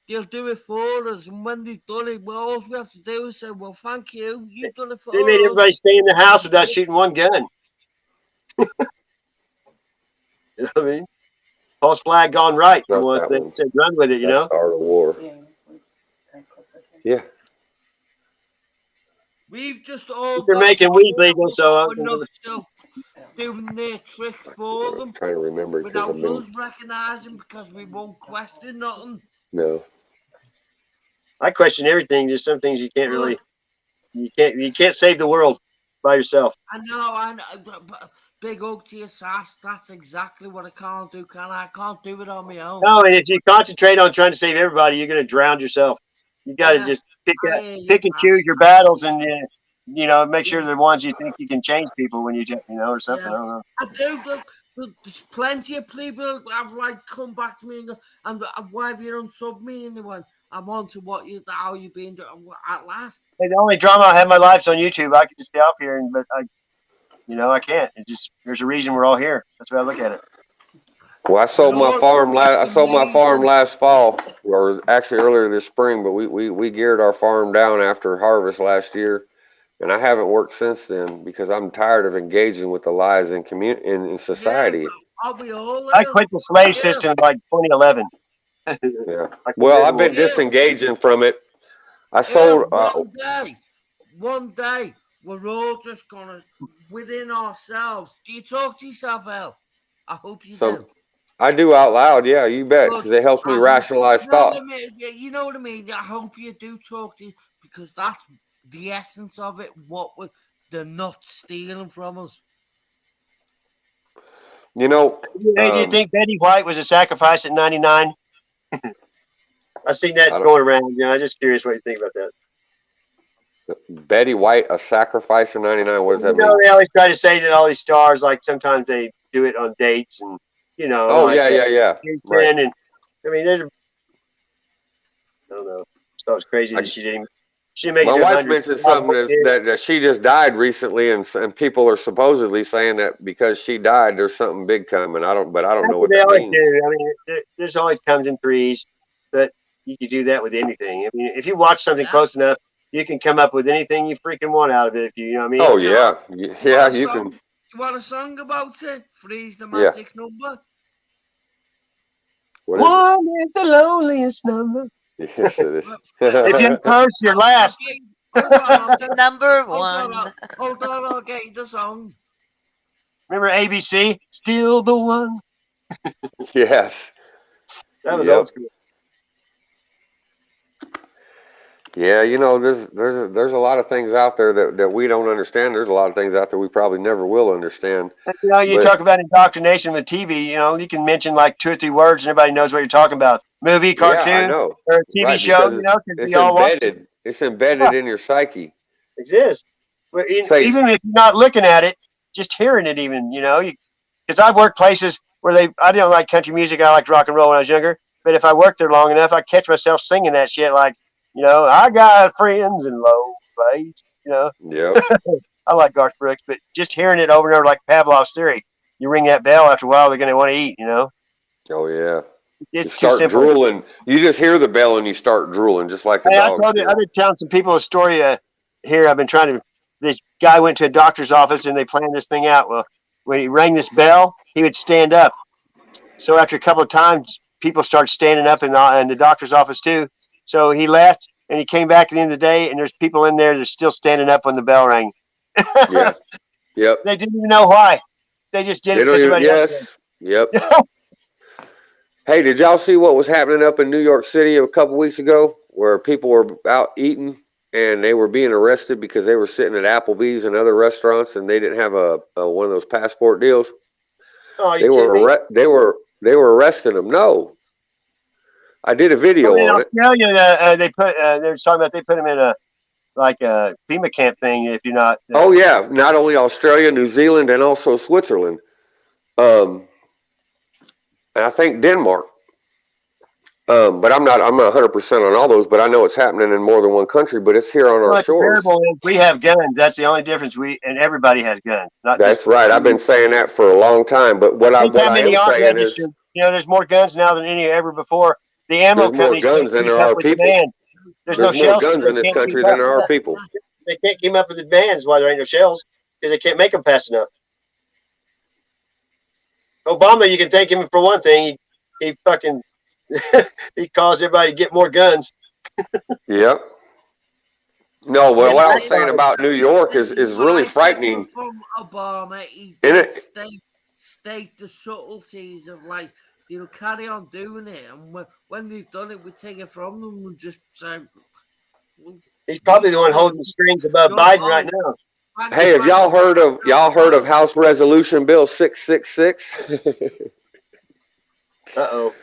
they'll do it for us. And when they've done it, well, all we have to do is say, well, thank you. You've done it for They made us. everybody stay in the house without shooting one gun. You know what I mean? False flag gone right for Not once. that They one. said run with it, you That's know? Art of War. Yeah. We've just all They're got to making be weed careful legal, so that we're not still doing their trick for I'm them trying to remember because without I've been us recognising, because we won't question nothing. no. I question everything. Just some things you can't really, Good. you can't save the world by yourself. I know, but big hug to your sass. That's exactly what I can't do, can I? I can't do it on my own. No, and if you concentrate on trying to save everybody, you're going to drown yourself. You got to Yeah, just pick I and choose your battles, and you know, make sure they're the ones you think you can change people when you know, or something. Yeah. I don't know. I do. Look, there's plenty of people have like come back to me and go, and why have you unsub me? And they went, I'm on to how you've been doing at last. Hey, the only drama I have in my life's on YouTube. I could just stay off here, but I can't. It just there's a reason we're all here. That's the way I look at it. Well, I sold my farm last fall, or actually earlier this spring. But we geared our farm down after harvest last year, and I haven't worked since then because I'm tired of engaging with the lies in in society. Yeah, I'll be all I quit the slave system in like 2011. Yeah. Well, I've been disengaging from it. I sold. One day, we're all just gonna within ourselves. Do you talk to yourself, El? I hope you do. I do out loud, yeah, you bet, because it helps me rationalize thought. You know what I mean? I hope you do talk to you, because that's the essence of it. They're not stealing from us. You know, hey, do you think Betty White was a sacrifice at 99? I've seen that going around. Yeah, I'm just curious what you think about that. Betty White, a sacrifice in 99. What does that mean? They always try to say that all these stars, like sometimes they do it on dates, and you know. Oh like, yeah. Right. And I mean, I don't know. I thought it was crazy that she didn't make it. My wife mentioned something that she just died recently, and people are supposedly saying that because she died, there's something big coming. I don't know what that means. I mean, there's always comes in threes, but you can do that with anything. I mean, if you watch something close enough, you can come up with anything you freaking want out of it. If you know what I mean. Oh yeah, yeah, you can. You want a song about it? Freeze the magic number. One is the loneliest number. Yes, it is. If you curse, you're last. Number one. Hold on, I'll get you the song. Remember ABC? Still the one. Yes. That was old school. Yeah, you know, there's a lot of things out there that we don't understand. There's a lot of things out there we probably never will understand. You know, you talk about indoctrination with TV. You know, you can mention like 2 or 3 words, and everybody knows what you're talking about. Movie, cartoon, or a TV show. You know, it's embedded. It's embedded in your psyche. Exists. Even if you're not looking at it, just hearing it. Even because I've worked places where I didn't like country music. I liked rock and roll when I was younger. But if I worked there long enough, I catch myself singing that shit like. I got friends in low place, Yeah. I like Garth Brooks, but just hearing it over and over like Pavlov's theory, you ring that bell, after a while they're going to want to eat, Oh, yeah. It's you too start simple. Drooling. You just hear the bell and you start drooling, just like the dog. I've been telling some people a story here. I've been this guy went to a doctor's office and they planned this thing out. Well, when he rang this bell, he would stand up. So after a couple of times, people started standing up in the doctor's office too. So he left and he came back at the end of the day, and there's people in there that are still standing up when the bell rang. Yeah. Yep. They didn't even know why. They just did it. Yes. Yep. Hey, did y'all see what was happening up in New York City a couple weeks ago, where people were out eating and they were being arrested because they were sitting at Applebee's and other restaurants and they didn't have a one of those passport deals? Oh, they were arresting them. No. I did a video in on Australia, they were talking about they put them in a FEMA camp thing. If you're not, oh yeah, not only Australia, New Zealand, and also Switzerland, and I think Denmark. But I'm not 100% on all those, but I know it's happening in more than one country, but it's here on our Well, shores. comparable is we have guns. That's the only difference. And everybody has guns. Not That's just, right. I've been saying that for a long time, but what I think how many am aren't saying is registered. You know, there's more guns now than any ever before. The ammo there's more companies guns can't than keep there up are with people. demand. There's no There's more shells. guns in this country than there are people. They can't keep up with the demand. Is why there ain't no shells, because they can't make them fast enough. Obama, you can thank him for one thing. He fucking he caused everybody to get more guns. Yep. No, what I was saying Right. about New York is really frightening. From Obama, he In did it, state the subtleties of like they'll carry on doing it, and when they've done it, we take it from them and just say. Well, he's probably the one holding the strings above Biden right now. hey, have y'all heard of House Resolution Bill 666? Uh-oh.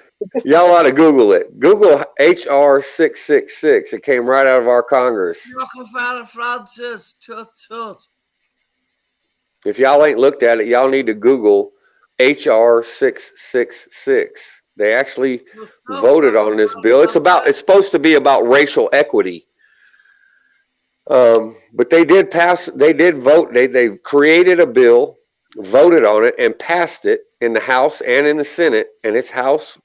Y'all ought to Google it. Google HR 666. It came right out of our Congress. Rockefeller Francis, tut tut. If y'all ain't looked at it, y'all need to Google HR 666. They actually voted on this bill. It's supposed to be about racial equity. But they did vote. They created a bill, voted on it, and passed it in the House and in the Senate. And it's House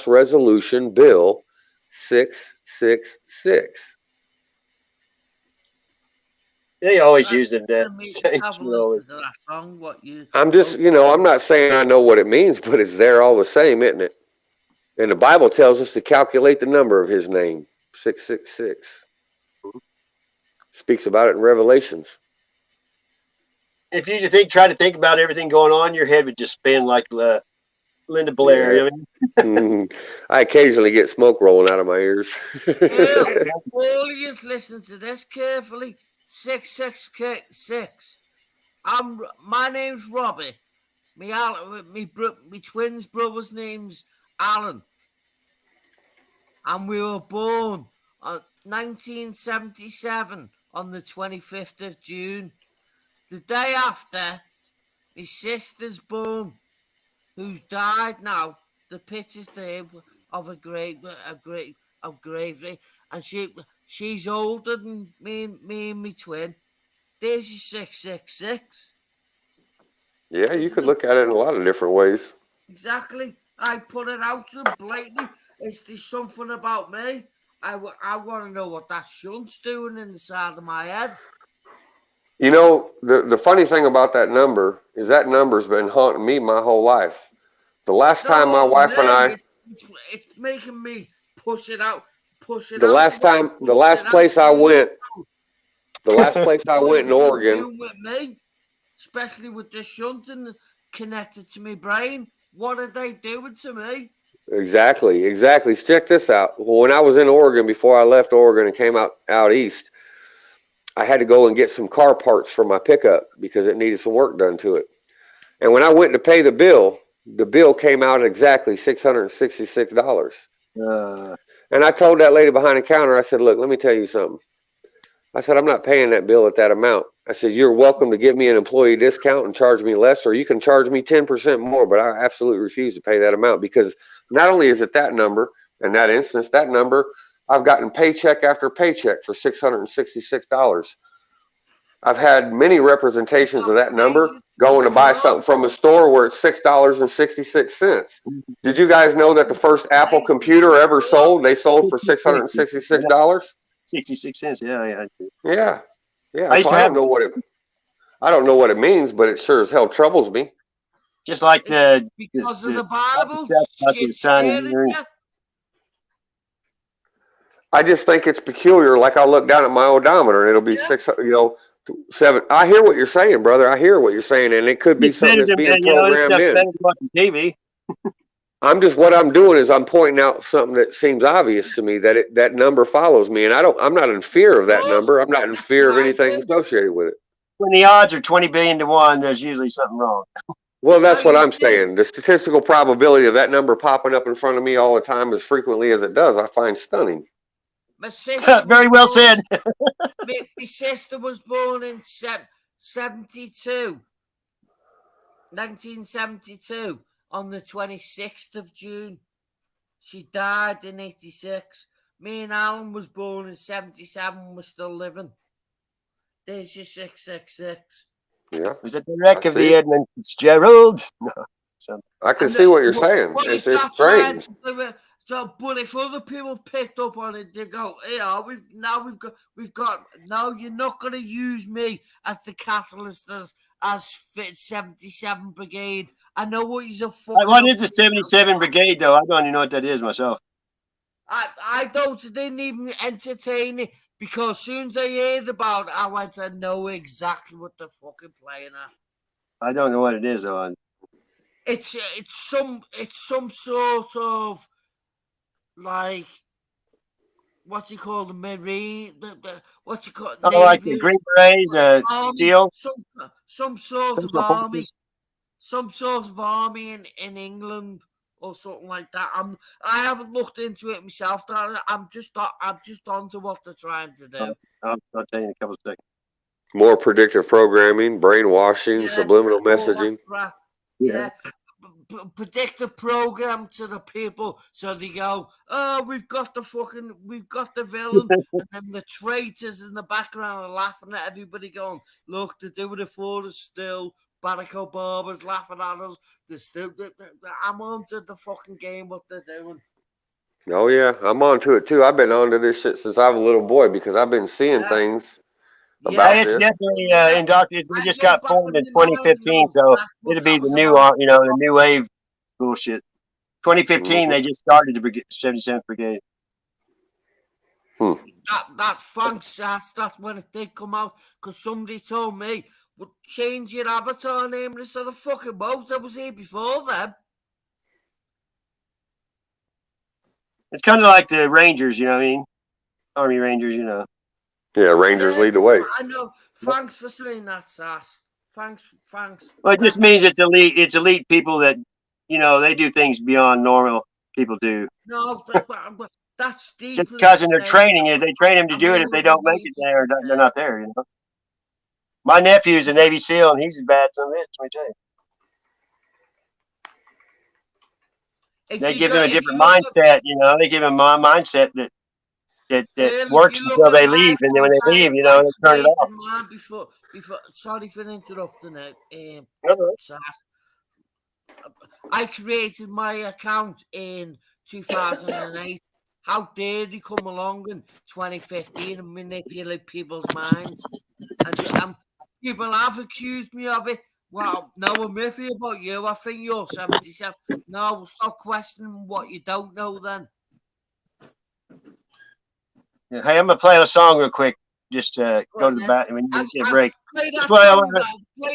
Resolution Bill 666. They always use that. I'm just, I'm not saying I know what it means, but it's there all the same, isn't it? And the Bible tells us to calculate the number of his name, 666. Speaks about it in Revelations. If you try to think about everything going on, your head would just spin like Linda Blair. Yeah. I occasionally get smoke rolling out of my ears. All you just listen to this carefully. 666. My name's Robbie. Me twins brother's name's Alan. And we were born on 1977 on the 25th of June. The day after, my sister's born, who's died now. The picture's there of a grave, and she's older than me and my twin. There's your 666. Yeah, you could look at it in a lot of different ways. Exactly. I put it out to them blatantly. Is there something about me? I want to know what that shunt's doing inside of my head. You know, the funny thing about that number is that number's been haunting me my whole life. The last time my wife and I... It's making me push it out. The last place I went in Oregon... With me, especially with the shunting connected to my brain. What are they doing to me? Exactly. Check this out. When I was in Oregon, before I left Oregon and came out east, I had to go and get some car parts for my pickup because it needed some work done to it. And when I went to pay the bill came out at exactly $666. And I told that lady behind the counter, I said, look, let me tell you something. I said, I'm not paying that bill at that amount. I said, you're welcome to give me an employee discount and charge me less, or you can charge me 10% more, but I absolutely refuse to pay that amount, because not only is it that number, in that instance, that number, I've gotten paycheck after paycheck for $666. I've had many representations of that number going to buy something from a store where it's $6.66. Did you guys know that the first Apple computer ever sold, they sold for $666? 66 cents. Yeah. Yeah. I don't know what it means, but it sure as hell troubles me. Just like because of the Bible. I just think it's peculiar. Like I'll look down at my odometer and it'll be 7. I hear what you're saying, brother. I hear what you're saying, and it could be something that's being programmed in. TV. What I'm doing is I'm pointing out something that seems obvious to me, that that number follows me, and I'm not in fear of that number. I'm not in fear of anything associated with it. When the odds are 20 billion to 1, there's usually something wrong. Well, that's what I'm saying. The statistical probability of that number popping up in front of me all the time, as frequently as it does, I find stunning. Very well said. My sister was born in 1972, on the 26th of June. She died in 86. Me and Alan was born in 77. We're still living. There's your 666. Yeah. Was it the wreck I of see. the Edmund Fitzgerald? No. I can see what you're saying. What It's is that trying strange. to do it? So, but if other people picked up on it, they go, "Yeah, we've got. No, you're not going to use me as the catalyst as fit 77 Brigade. I know what he's a fucking. What is the 77 Brigade, though? I don't even know what that is myself. I didn't even entertain it because as soon as I heard about it, I went to know exactly what they're fucking playing at. I don't know what it is, though. It's some sort of like what's he called, the Marine, what's he called? Oh, Navy, like the Green Berets, army, SEAL? some sort of Special army, Forces? some sort of army in England or something like that. I haven't looked into it myself. I'm just onto what they're trying to do. I'll tell you in a couple of seconds. More predictive programming, brainwashing, Yeah, subliminal all that messaging. crap. Yeah. Predictive program to the people, so they go, "Oh, we've got the villain," and then the traitors in the background are laughing at everybody, going, "Look, they're doing it for us still." Barack Obama's laughing at us. I'm onto the fucking game. What they're doing. Oh yeah, I'm onto it too. I've been onto this shit since I was a little boy because I've been seeing things about It's this. definitely indoctrinated. We just got formed in 2015, so it'll be the new, the new wave bullshit. 2015, they just started the 77th Brigade. That thanks, that's when it did come out, because somebody told me, "Well, change your avatar name instead of fucking boat. I was here before then." It's kind of like the Rangers, you know what I mean? Army Rangers, you know. Yeah, Rangers lead the way. I know. Thanks for saying that, Sass. Thanks. Well, it just means it's elite. It's elite people that, they do things beyond normal people do. No, that's deep. Just because in their training, they train them to do it. If they don't make it there, they're not there, you know. My nephew's a Navy SEAL, and he's as bad as some of it, let me tell you. They give him a different mindset, They give him a mindset that works until they leave, and then when they leave, they turn it off. Before, sorry for interrupting it. I created my account in 2008. How dare they come along in 2015 and manipulate people's minds? And people have accused me of it. Well, no, I'm iffy about you. I think you're 77. No, stop questioning what you don't know then. Hey, I'm going to play a song real quick. Just go to the bathroom and you get a break. Play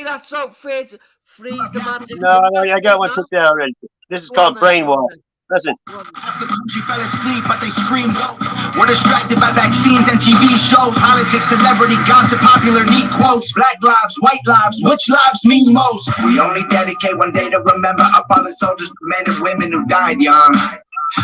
that song, freeze the magic. No, I got one put down already. This is called Brainwash. Listen. She fell asleep, but they screamed. We're distracted by vaccines and TV shows, politics, celebrity gossip, popular neat quotes, black lives, white lives, which lives mean most? We only dedicate one day to remember our fallen soldiers, men and women who died young.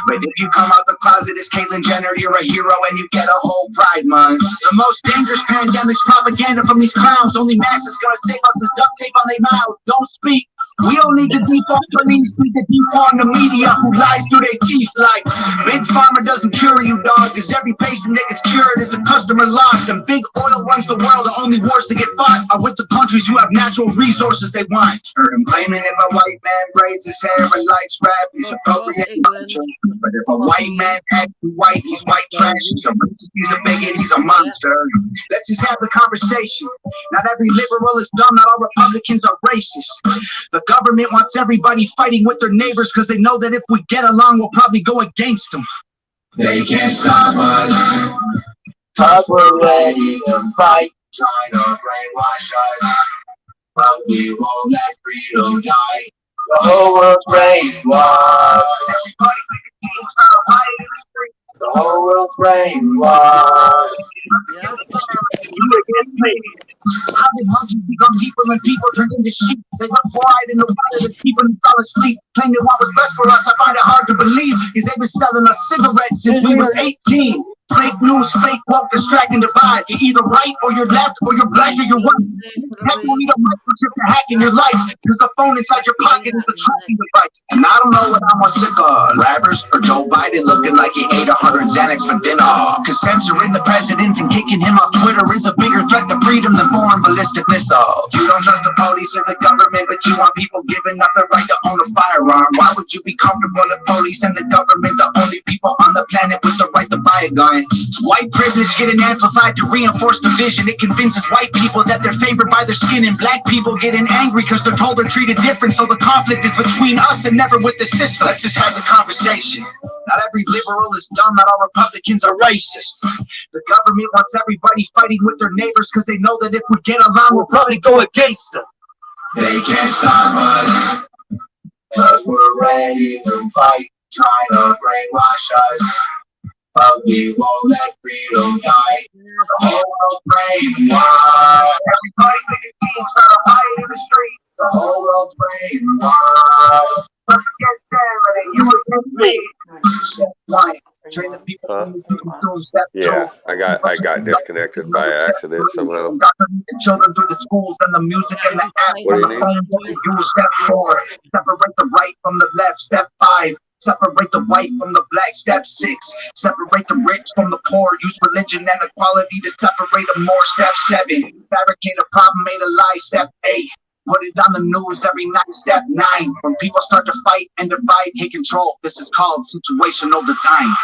But if you come out the closet as Caitlyn Jenner, you're a hero and you get a whole Pride Month. The most dangerous pandemic's propaganda from these clowns. Only masses gonna save us is duct tape on their mouths. Don't speak. We don't need to defund police, we need to defund the media who lies through their teeth like Big Pharma doesn't cure you, dog, cause every patient that gets cured is a customer lost. And big oil runs the world, the only wars that get fought are with the countries who have natural resources they want. Heard him claiming if a white man braids his hair and likes rap, he's appropriate culture. But if a white man acts white, he's white trash, he's a bigot, he's a monster. Let's just have the conversation. Not every liberal is dumb, not all Republicans are racist. The government wants everybody fighting with their neighbors because they know that if we get along, we'll probably go against them. They can't stop us, cause we're ready to fight. Trying to brainwash us, but we won't let freedom die. The whole world's brainwashed. The whole world's brainwashed. Yeah. How did monkeys become people and people turn into sheep? They got fluoride in the water that's keeping them fall asleep. Claim they want what's best for us, I find it hard to believe. Cause they've been selling us cigarettes since we was 18. Fake news, fake woke, distract and divide. You're either right or you're left or you're black or you're white. Heck, you need a microchip to hack in your life, because the phone inside your pocket is the tracking device. And I don't know what I'm more sick of, rappers or Joe Biden looking like he ate 100 Xanax for dinner. Because censoring the president and kicking him off Twitter is a bigger threat to freedom than foreign ballistic missiles. You don't trust the police or the government, but you want people giving up the right to own a firearm. Why would you be comfortable if police and the government the only people on the planet with the right to buy a gun? White privilege getting amplified to reinforce division. It convinces white people that they're favored by their skin, and black people getting angry because they're told they're treated different. So the conflict is between us and never with the system. Let's just have the conversation. Not every liberal is dumb, not all Republicans are racist. The government wants everybody fighting with their neighbors because they know that if we get along, we'll probably go against them. They can't stop us, because we're ready to fight, trying to brainwash us. But we won't let freedom die. The whole world praying why. Everybody making teams trying to fight in the street. The whole world's praying why. Us against them and you against me. Why? Train the people Yeah, I got disconnected by accident somehow. The children through the schools and the music and the app. What do you need? Use step 4. Separate the right from the left. Step 5. Separate the white from the black. Step 6. Separate the rich from the poor. Use religion and equality to separate them more. Step 7. Fabricate a problem, made a lie. Step 8. Put it on the news every night. Step 9. When people start to fight and divide, take control. This is called situational design.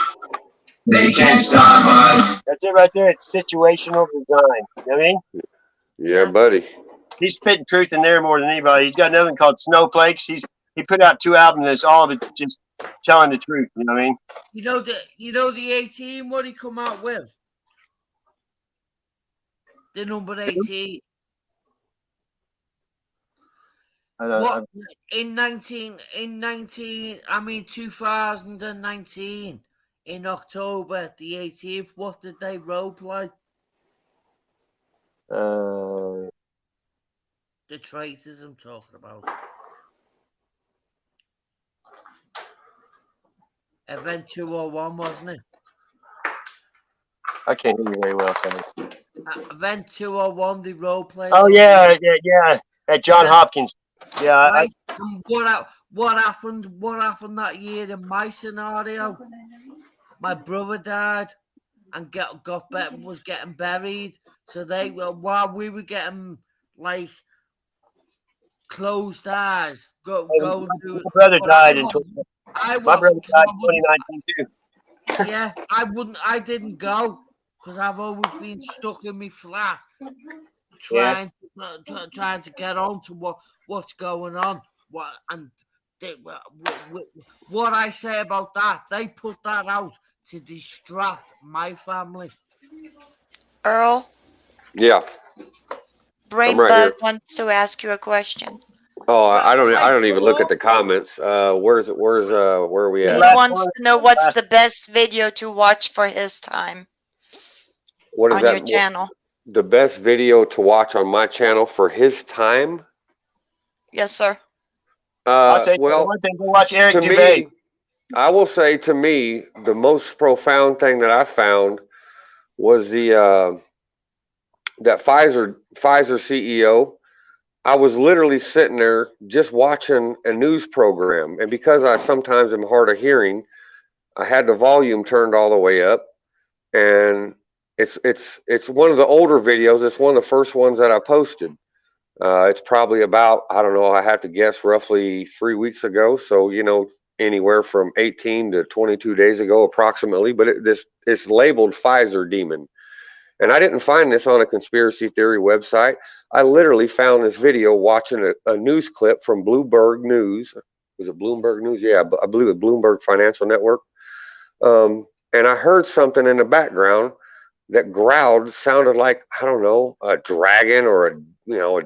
They can't stop us. That's it right there. It's situational design. You know what I mean? Yeah, buddy. He's spitting truth in there more than anybody. He's got another one called Snowflakes. He put out 2 albums that's all of it just telling the truth. You know what I mean? You know the 18 what he come out with? The number 18. What in 2019 in October the 18th, what did they role play? The traitors I'm talking about. Event 201, wasn't it? I can't hear you very well, sorry. Event 201, the role play. Oh yeah. At John Hopkins. Yeah. Right? What happened that year in my scenario? My brother died and was getting buried. So they were, while we were getting like closed eyes, going through. My brother died in my brother died in 2019 too. Yeah, I didn't go because I've always been stuck in my flat trying to get on to what's going on. What I say about that, they put that out to distract my family. Earl? Yeah. Brainbug wants to ask you a question. Oh, I don't even look at the comments. Where are we at? He wants to know what's the best video to watch for his time. What is on that? Your channel? The best video to watch on my channel for his time? Yes, sir. I'll tell you one thing. Go watch Eric Dubay. I will say, to me, the most profound thing that I found was that Pfizer CEO. I was literally sitting there just watching a news program, and because I sometimes am hard of hearing, I had the volume turned all the way up, and it's one of the older videos. It's one of the first ones that I posted. It's probably about, I don't know, I have to guess, roughly 3 weeks ago. So, anywhere from 18 to 22 days ago, approximately. But it's labeled Pfizer Demon. And I didn't find this on a conspiracy theory website. I literally found this video watching a news clip from Bloomberg News. Was it Bloomberg News? Yeah, I believe it, Bloomberg Financial Network. And I heard something in the background that growled, sounded like, I don't know, a dragon or a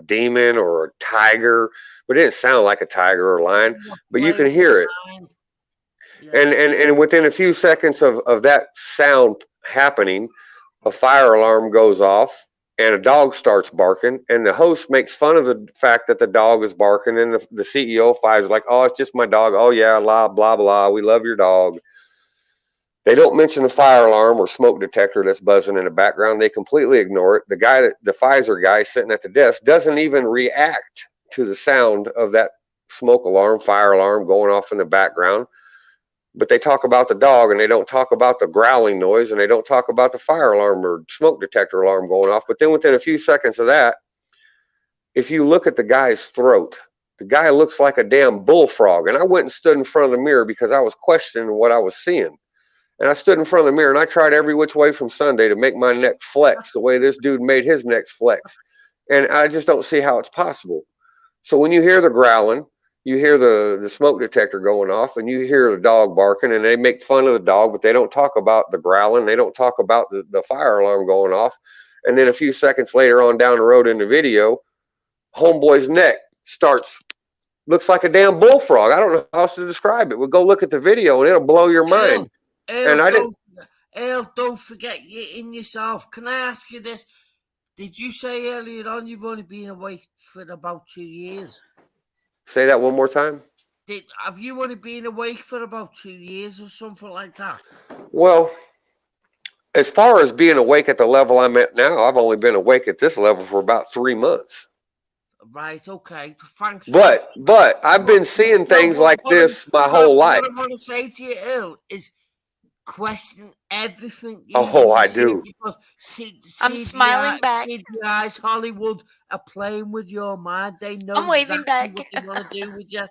demon or a tiger, but it didn't sound like a tiger or a lion, but you can hear it. And within a few seconds of that sound happening, a fire alarm goes off and a dog starts barking, and the host makes fun of the fact that the dog is barking, and the CEO of Pfizer is like, oh, it's just my dog. Oh yeah, blah, blah, blah. We love your dog. They don't mention the fire alarm or smoke detector that's buzzing in the background. They completely ignore it. The Pfizer guy sitting at the desk doesn't even react to the sound of that smoke alarm, fire alarm going off in the background. But they talk about the dog, and they don't talk about the growling noise, and they don't talk about the fire alarm or smoke detector alarm going off. But then within a few seconds of that, if you look at the guy's throat, the guy looks like a damn bullfrog. And I went and stood in front of the mirror because I was questioning what I was seeing. And I stood in front of the mirror, and I tried every which way from Sunday to make my neck flex the way this dude made his neck flex. And I just don't see how it's possible. So when you hear the growling, you hear the smoke detector going off, and you hear the dog barking, and they make fun of the dog, but they don't talk about the growling. They don't talk about the fire alarm going off. And then a few seconds later on down the road in the video, homeboy's neck looks like a damn bullfrog. I don't know how else to describe it. We'll go look at the video, and it'll blow your mind. And I didn't. Don't forget you in yourself. Can I ask you this? Did you say earlier on you've only been awake for about 2 years? Say that one more time. Have you only been awake for about 2 years or something like that? Well, as far as being awake at the level I'm at now, I've only been awake at this level for about 3 months. Right, okay. Thanks. But I've been seeing things like this my whole life. What I want to say to you, Earl, is question everything. I do. I'm smiling back. CGI's Hollywood are playing with your mind. They know I'm waving exactly back. what they want to do with you.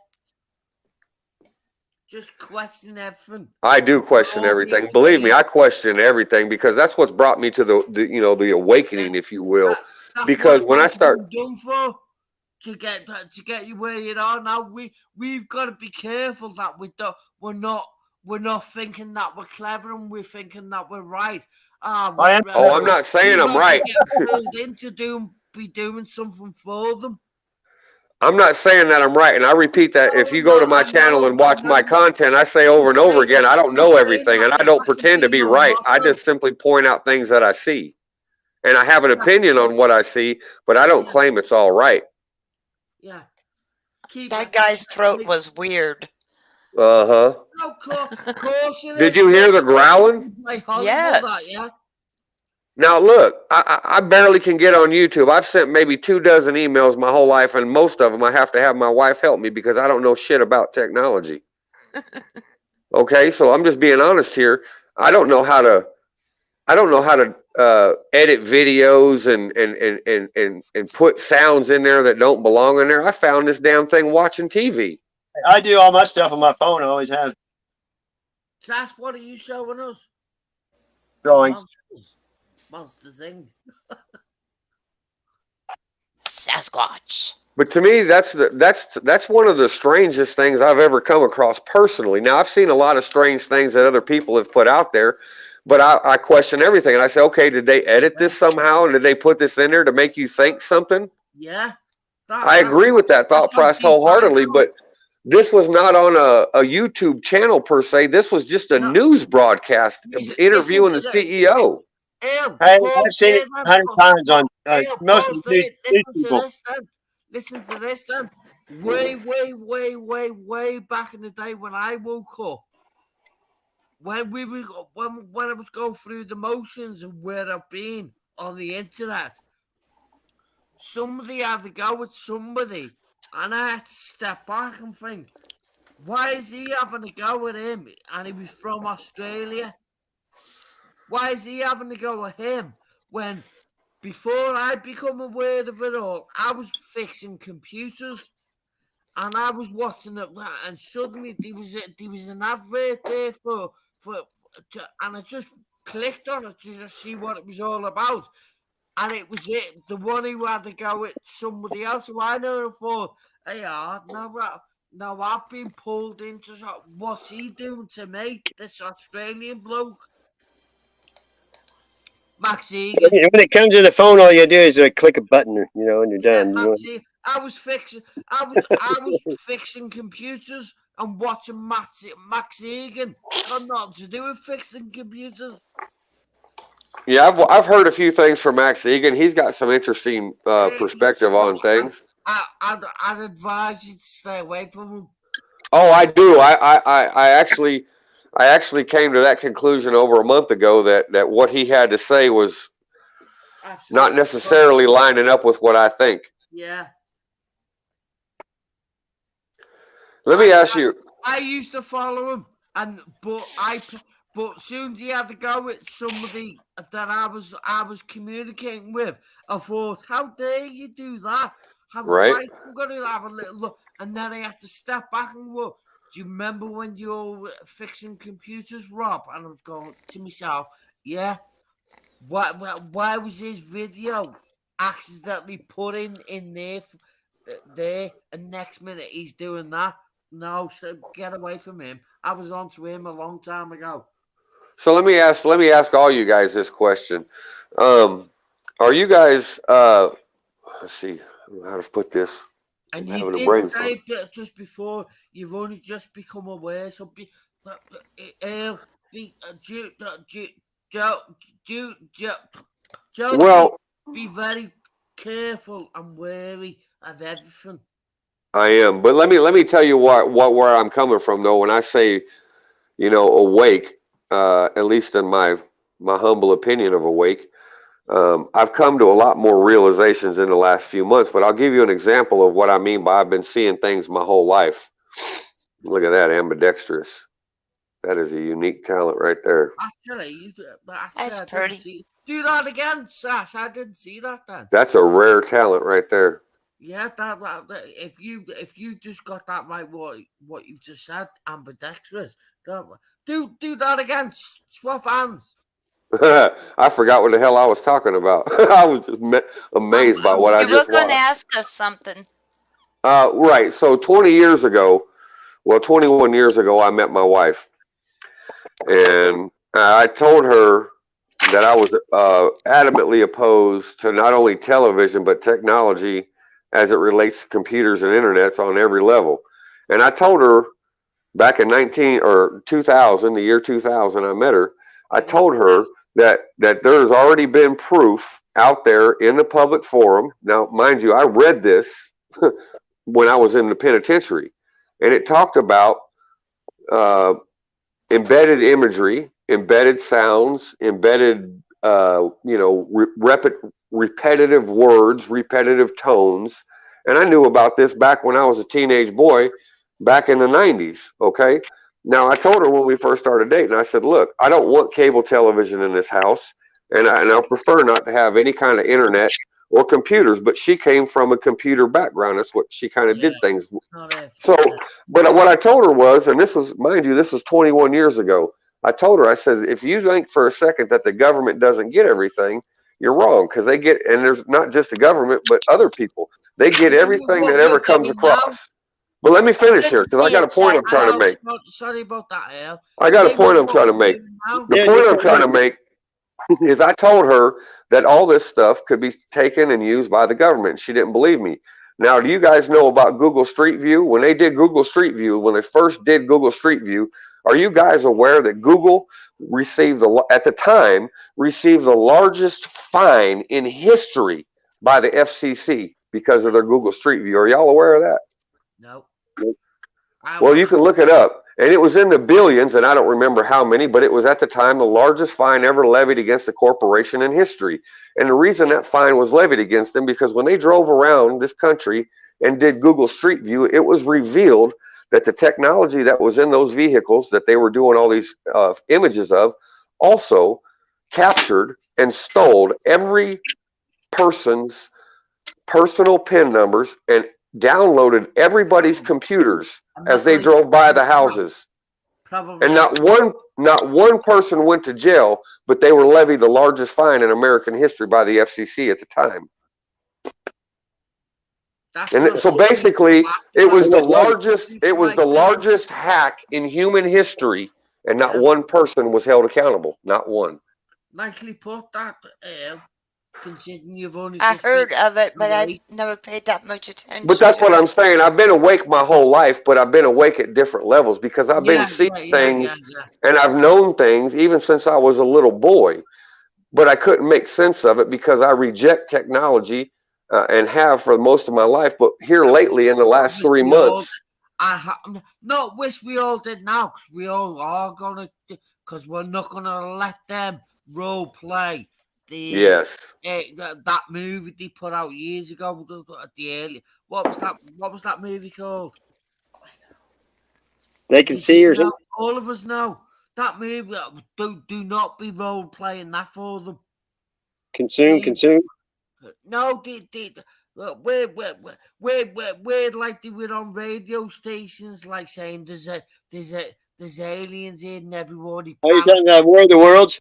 Just question everything. I do question everything. Believe me, I question everything because that's what's brought me to the awakening, if you will. Because when I start done for to get you where you are now, we've got to be careful that we're not thinking that we're clever and we're thinking that we're right. I'm not saying I'm right. Get pulled into be doing something for them. I'm not saying that I'm right, and I repeat that if you go to my channel and watch my content, I say over and over again, I don't know everything, and I don't pretend to be right. I just simply point out things that I see, and I have an opinion on what I see, but I don't claim it's all right. Yeah. That guy's throat was weird. Uh-huh. Did you hear the growling? Yes. Now, look, I barely can get on YouTube. I've sent maybe 24 emails my whole life, and most of them I have to have my wife help me because I don't know shit about technology. Okay, so I'm just being honest here. I don't know how to edit videos and put sounds in there that don't belong in there. I found this damn thing watching TV. I do all my stuff on my phone. I always have. Sass, what are you showing us? Drawings. Monsters Inc. Sasquatch. But to me, that's one of the strangest things I've ever come across personally. Now, I've seen a lot of strange things that other people have put out there, but I question everything. And I say, okay, did they edit this somehow? And did they put this in there to make you think something? Yeah. I agree with that thought process wholeheartedly, but this was not on a YouTube channel per se. This was just a news broadcast interviewing the CEO. I've seen it 100 times on most of these people. Listen to this then. Way back in the day when I woke up, when I was going through the motions of where I've been on the internet, somebody had to go with somebody, and I had to step back and think, why is he having a go with him? And he was from Australia. Why is he having to go with him when before I become aware of it all, I was fixing computers and I was watching it, and suddenly there was an advert there and I just clicked on it to just see what it was all about, and it was the one who had to go with somebody else who I never thought, hey, now I've been pulled into what's he doing to me, this Australian bloke. Max Egan. When it comes to the phone, all you do is click a button, and you're done. I was fixing computers and watching Max Egan. Got nothing to do with fixing computers. Yeah, I've heard a few things from Max Egan. He's got some interesting perspective on things. I'd advise you to stay away from him. Oh, I do. I actually I actually came to that conclusion over a month ago that what he had to say was not necessarily lining up with what I think. Yeah. Let me ask you. I used to follow him, but soon as he had to go with somebody that I was communicating with, I thought, how dare you do that? Right. I'm gonna have a little look, and then I had to step back and look. Do you remember when you were fixing computers, Rob? And I was going to myself, yeah. Why was his video accidentally put in there, and next minute he's doing that? No, so get away from him. I was on to him a long time ago. So let me ask all you guys this question. Are you guys let's see how to put this. And you did say just before, you've only just become aware, so be very careful and wary of everything. I am, but let me tell you where I'm coming from though. When I say, awake, at least in my humble opinion of awake, I've come to a lot more realizations in the last few months. But I'll give you an example of what I mean by I've been seeing things my whole life. Look at that, ambidextrous. That is a unique talent right there. Actually, that's pretty. Do that again, Sass. I didn't see that then. That's a rare talent right there. Yeah, if you just got that right, what you've just said, ambidextrous. Do that again. Swap hands. I forgot what the hell I was talking about. I was just amazed by what I just watched. You were going to ask us something. Right. So 21 years ago, I met my wife, and I told her that I was adamantly opposed to not only television but technology as it relates to computers and internets on every level. And I told her back in 2000, the year 2000, I met her. I told her that there's already been proof out there in the public forum. Now, mind you, I read this when I was in the penitentiary, and it talked about embedded imagery, embedded sounds, embedded, repetitive words, repetitive tones. And I knew about this back when I was a teenage boy back in the 90s. Okay. Now, I told her when we first started dating, I said, look, I don't want cable television in this house, and I prefer not to have any kind of internet or computers. But she came from a computer background. That's what she kind of did things. So, but what I told her was, and this is, mind you, this was 21 years ago. I told her, I said, if you think for a second that the government doesn't get everything, you're wrong, because they get, and there's not just the government, but other people. They get everything that ever comes across. But let me finish here, because I got a point I'm trying to make. Sorry about that, Al. I got a point I'm trying to make. The point I'm trying to make is I told her that all this stuff could be taken and used by the government. She didn't believe me. Now, do you guys know about Google Street View? When they did Google Street View, when they first did Google Street View, are you guys aware that Google at the time received the largest fine in history by the FCC because of their Google Street View? Are y'all aware of that? No. Well, you can look it up, and it was in the billions, and I don't remember how many, but it was at the time the largest fine ever levied against a corporation in history. And the reason that fine was levied against them, because when they drove around this country and did Google Street View, it was revealed that the technology that was in those vehicles that they were doing all these images of also captured and stole every person's personal PIN numbers and downloaded everybody's computers as they drove by the houses. And not one person went to jail, but they were levied the largest fine in American history by the FCC at the time. And so basically, it was the largest hack in human history, and not one person was held accountable. Not one. Nicely put, that. Considering you've only I heard of it, but I never paid that much attention. But that's what I'm saying. I've been awake my whole life, but I've been awake at different levels because I've been seeing things and I've known things even since I was a little boy. But I couldn't make sense of it because I reject technology and have for most of my life. But here lately, in the last 3 months, not wish we all did now, because we all are gonna, because we're not gonna let them role play Yes. that movie they put out years ago at the early. What was that movie called? They can see or something. All of us know that movie. Do not be role playing that for them. Consume. No, we're like they were on radio stations, like saying there's aliens here and everybody. Are you talking about War of the Worlds?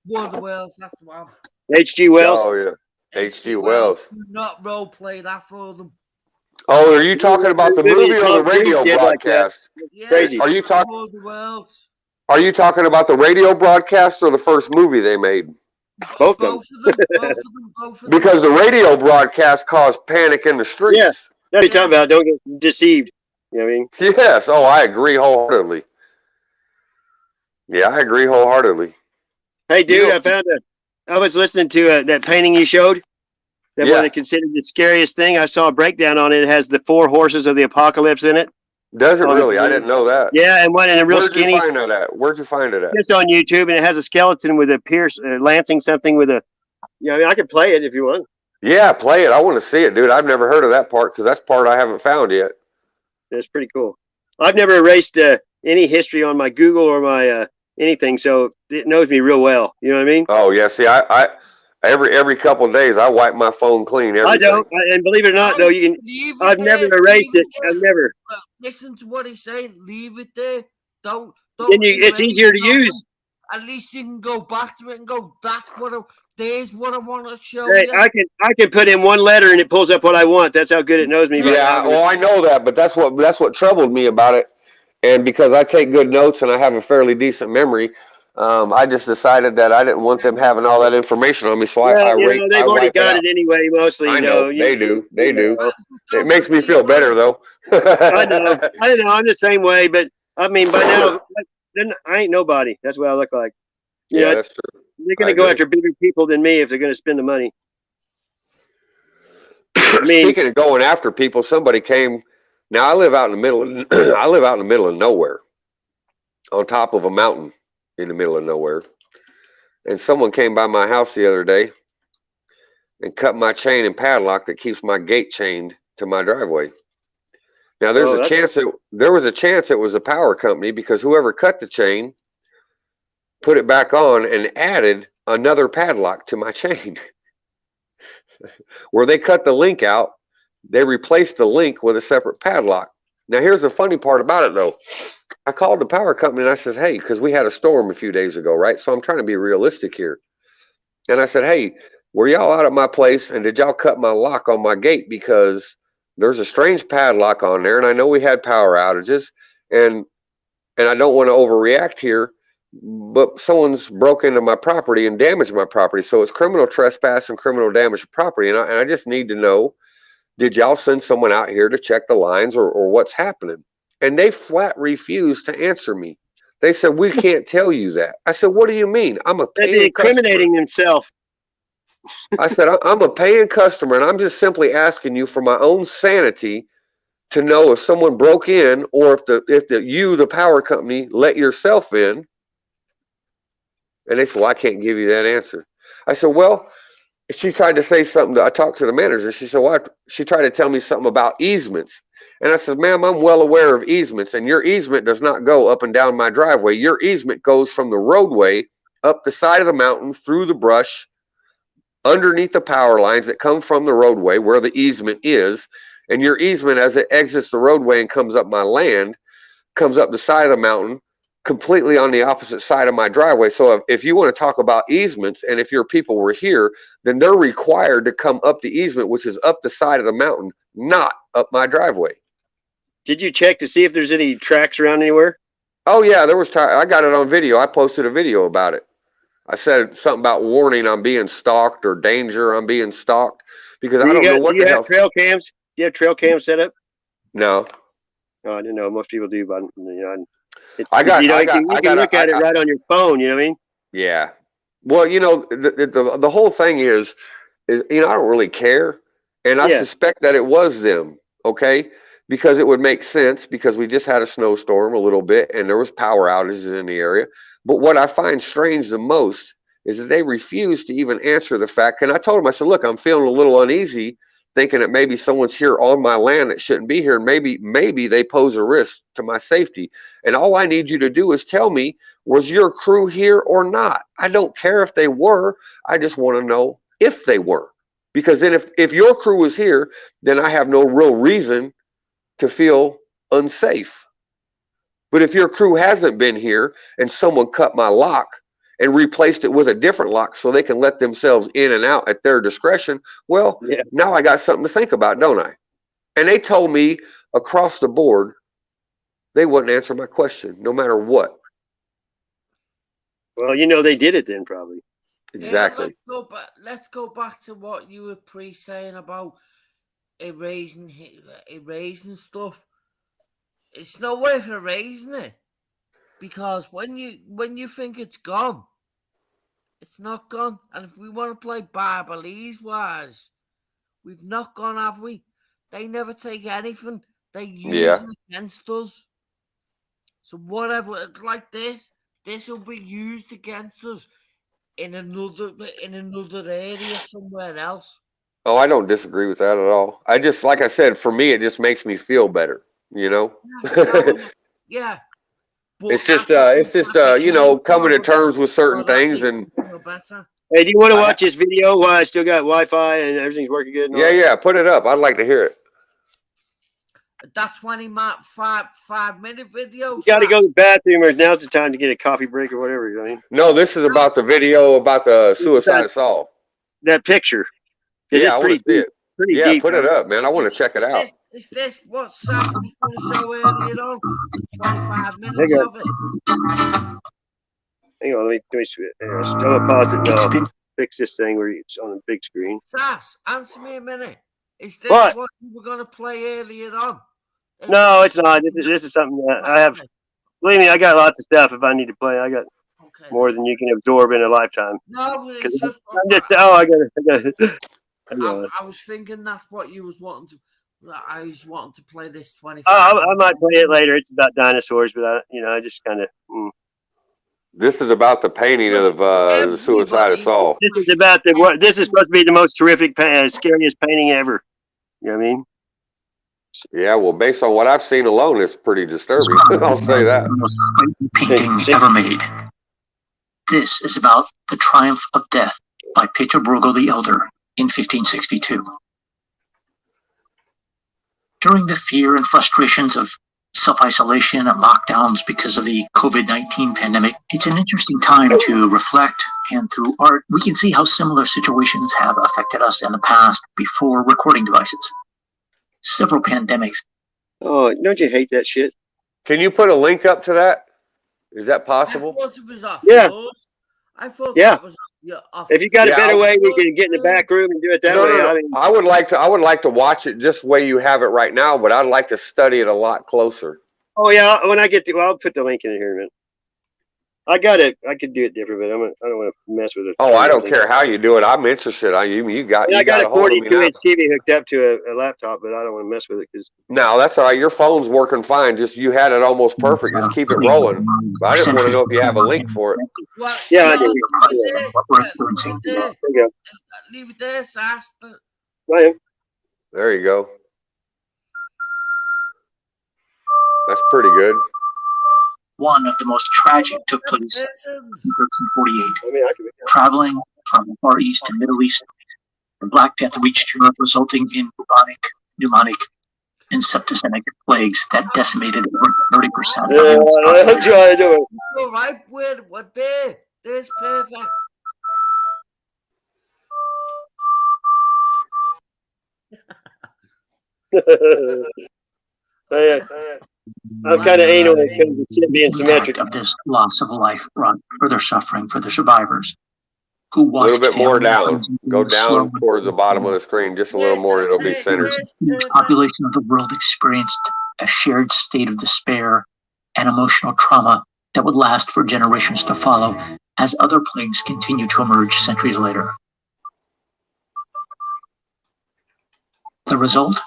War of the Worlds, that's the one. H.G. Wells. Oh yeah, H.G. Wells. Do not role play that for them. Oh, are you talking about the movie or the radio broadcast? Yeah, Crazy. Are you talking? War of the Worlds. Are you talking about the radio broadcast or the first movie they made? Both of them. Both of them. Because the radio broadcast caused panic in the streets. Yeah. That's what you're talking about. Don't get deceived. You know what I mean? Yes. Oh, I agree wholeheartedly. Yeah, I agree wholeheartedly. Hey, dude, I was listening to that painting you showed. That one that considered the scariest thing. I saw a breakdown on it. It has the 4 horses of the apocalypse in it. Does it really? I didn't know that. Yeah, and a real skinny. Where'd you find it at? Where'd you find it at? Just on YouTube, and it has a skeleton with a pierce, lancing something with a. Yeah, I mean, I could play it if you want. Yeah, play it. I want to see it, dude. I've never heard of that part because that's part I haven't found yet. That's pretty cool. I've never erased any history on my Google or my anything, so it knows me real well. You know what I mean? Oh yeah. See, I every couple of days I wipe my phone clean. Everything. I don't, and believe it or not, though, you can. I've never erased it. I've never. Listen to what he's saying. Leave it there. Don't. Then it's easier to use. At least you can go back to it and go. There's what I want to show you. I can put in 1 letter and it pulls up what I want. That's how good it knows me. Yeah. Well, I know that, but that's what troubled me about it. And because I take good notes and I have a fairly decent memory, I just decided that I didn't want them having all that information on me. So they've already got it anyway, mostly. I know. They do. It makes me feel better, though. I know. I'm the same way, but I mean, by now, then I ain't nobody. That's what I look like. Yeah, that's true. They're going to go after bigger people than me if they're going to spend the money. Speaking of going after people, somebody came. Now I live out in the middle. I live out in the middle of nowhere, on top of a mountain in the middle of nowhere. And someone came by my house the other day and cut my chain and padlock that keeps my gate chained to my driveway. Now there was a chance it was a power company, because whoever cut the chain put it back on and added another padlock to my chain. Where they cut the link out, they replaced the link with a separate padlock. Now here's the funny part about it, though. I called the power company and I said, hey, because we had a storm a few days ago, right? So I'm trying to be realistic here. And I said, hey, were y'all out at my place and did y'all cut my lock on my gate? Because there's a strange padlock on there, and I know we had power outages, and I don't want to overreact here, but someone's broke into my property and damaged my property. So it's criminal trespass and criminal damage to property. And I just need to know, did y'all send someone out here to check the lines or what's happening? And they flat refused to answer me. They said, we can't tell you that. I said, what do you mean? I'm a paying incriminating himself. I said, I'm a paying customer, and I'm just simply asking you for my own sanity to know if someone broke in, or if the power company, let yourself in. And they said, well, I can't give you that answer. I said, well, she tried to say something. I talked to the manager. She said, well, she tried to tell me something about easements. And I said, ma'am, I'm well aware of easements, and your easement does not go up and down my driveway. Your easement goes from the roadway up the side of the mountain, through the brush, underneath the power lines that come from the roadway where the easement is. And your easement, as it exits the roadway and comes up my land, comes up the side of the mountain, completely on the opposite side of my driveway. So if you want to talk about easements, and if your people were here, then they're required to come up the easement, which is up the side of the mountain, not up my driveway. Did you check to see if there's any tracks around anywhere? Oh yeah, there was. I got it on video. I posted a video about it. I said something about warning, I'm being stalked, or danger, I'm being stalked, because I don't know what the hell. Do you have trail cams? Do you have trail cams set up? No. Oh, I didn't know. Most people do, but you can look at it right on your phone. You know what I mean? Yeah. Well, the whole thing is I don't really care, and I suspect that it was them. Okay. because it would make sense, because we just had a snowstorm a little bit and there was power outages in the area. But what I find strange the most is that they refuse to even answer the fact. And I told them, I said, look, I'm feeling a little uneasy, thinking that maybe someone's here on my land that shouldn't be here. And maybe they pose a risk to my safety. And all I need you to do is tell me, was your crew here or not? I don't care if they were. I just want to know if they were. Because then if your crew was here, then I have no real reason to feel unsafe. But if your crew hasn't been here and someone cut my lock and replaced it with a different lock so they can let themselves in and out at their discretion, well, now I got something to think about, don't I? And they told me across the board they wouldn't answer my question, no matter what. Well, you know, they did it then, probably. Exactly. Yeah, let's go back to what you were saying about erasing stuff. It's not worth erasing it, because when you think it's gone, it's not gone. And if we want to play Barbalese wise, we've not gone, have we? They never take anything. They use it against us. So whatever, like this will be used against us in another area somewhere else. Oh, I don't disagree with that at all. I just, like I said, for me, it just makes me feel better, you know? Yeah. It's just, you know, coming to terms with certain things. And hey, do you want to watch this video while I still got Wi-Fi and everything's working good? Yeah, put it up. I'd like to hear it. That's 5-minute video. You got to go to the bathroom, or now's the time to get a coffee break or whatever. You know what I mean? No, this is about the video about the suicide assault. That picture. Yeah, I want to see it. Pretty deep. Put it up, man. I want to check it out. Is this what Sas was going to show earlier on? 25 minutes of it. Hang on, let me switch. I'm gonna pause it now. Fix this thing where it's on the big screen. Sas, answer me a minute. Is this what you were going to play earlier on? No, it's not. This is something that I have. Believe me, I got lots of stuff. If I need to play, I got more than you can absorb in a lifetime. No, it's just. I was thinking that's what you was wanting to. I was wanting to play this 25. I might play it later. It's about dinosaurs, but I just kind of. This is about the painting of the suicide assault. This is about this is supposed to be the most terrific, scariest painting ever. You know what I mean? Yeah, well, based on what I've seen alone, it's pretty disturbing. I'll say that. Painting ever made. This is about the triumph of death by Peter Bruegel the Elder in 1562. During the fear and frustrations of self-isolation and lockdowns because of the COVID-19 pandemic, it's an interesting time to reflect, and through art, we can see how similar situations have affected us in the past before recording devices. Several pandemics. Oh, don't you hate that shit? Can you put a link up to that? Is that possible? I thought it was off. Yeah. I thought that was off. If you got a better way, we can get in the back room and do it that way. No. I mean, I would like to watch it just the way you have it right now, but I'd like to study it a lot closer. Oh yeah, when I get to, I'll put the link in here in a minute. I got it. I could do it different, but I don't want to mess with it. Oh, I don't care how you do it. I'm interested. I got a 42-inch TV hooked up to a laptop, but I don't want to mess with it because. No, that's all right. Your phone's working fine. Just you had it almost perfect. Just keep it rolling. But I just want to know if you have a link for it. Well, yeah, I do. Leave it there, Sas. There you go. That's pretty good. One of the most tragic took place in 1348. Traveling from the Far East and Middle East, the Black Death reached Europe, resulting in pneumonic, and septicemic plagues that decimated over 30% of the I'm trying to do it. All right, what there? There's perfect. I'm kind of anal when it comes to shit being symmetric. Of this loss of life brought further suffering for the survivors, who watched a little bit more down. Go down towards the bottom of the screen, just a little more, and it'll be centered. The population of the world experienced a shared state of despair and emotional trauma that would last for generations to follow, as other plagues continue to emerge centuries later. The result?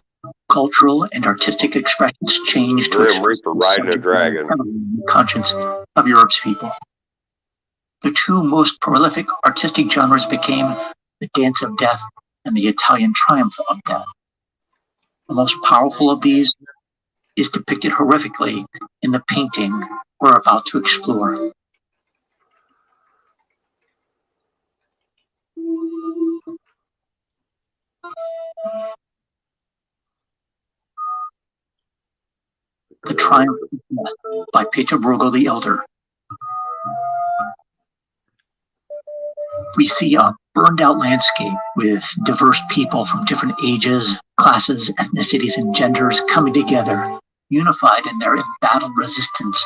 Cultural and artistic expressions changed to Grim express Reaper the riding a subject dragon. matter heavily in the conscience of Europe's people. The two most prolific artistic genres became the dance of death and the Italian triumph of death. The most powerful of these is depicted horrifically in the painting we're about to explore. The Triumph of Death by Peter Bruegel the Elder. We see a burned out landscape with diverse people from different ages, classes, ethnicities, and genders coming together, unified in their embattled resistance.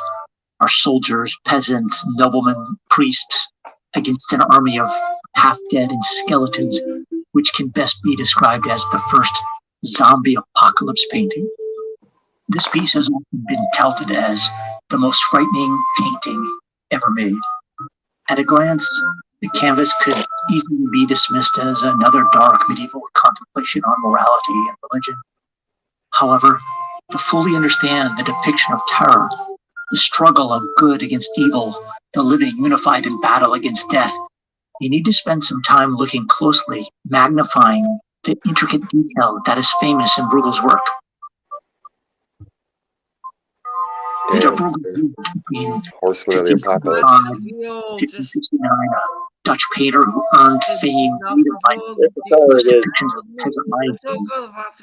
Our soldiers, peasants, noblemen, priests, against an army of half-dead and skeletons, which can best be described as the first zombie apocalypse painting. This piece has often been touted as the most frightening painting ever made. At a glance, the canvas could easily be dismissed as another dark medieval contemplation on morality and religion. However, to fully understand the depiction of terror, the struggle of good against evil, the living unified in battle against death, you need to spend some time looking closely, magnifying the intricate details that is famous in Bruegel's work. Peter Bruegel lived between Horseman of the Apocalypse. 1569, a Dutch painter who earned fame later by his depictions of peasant life and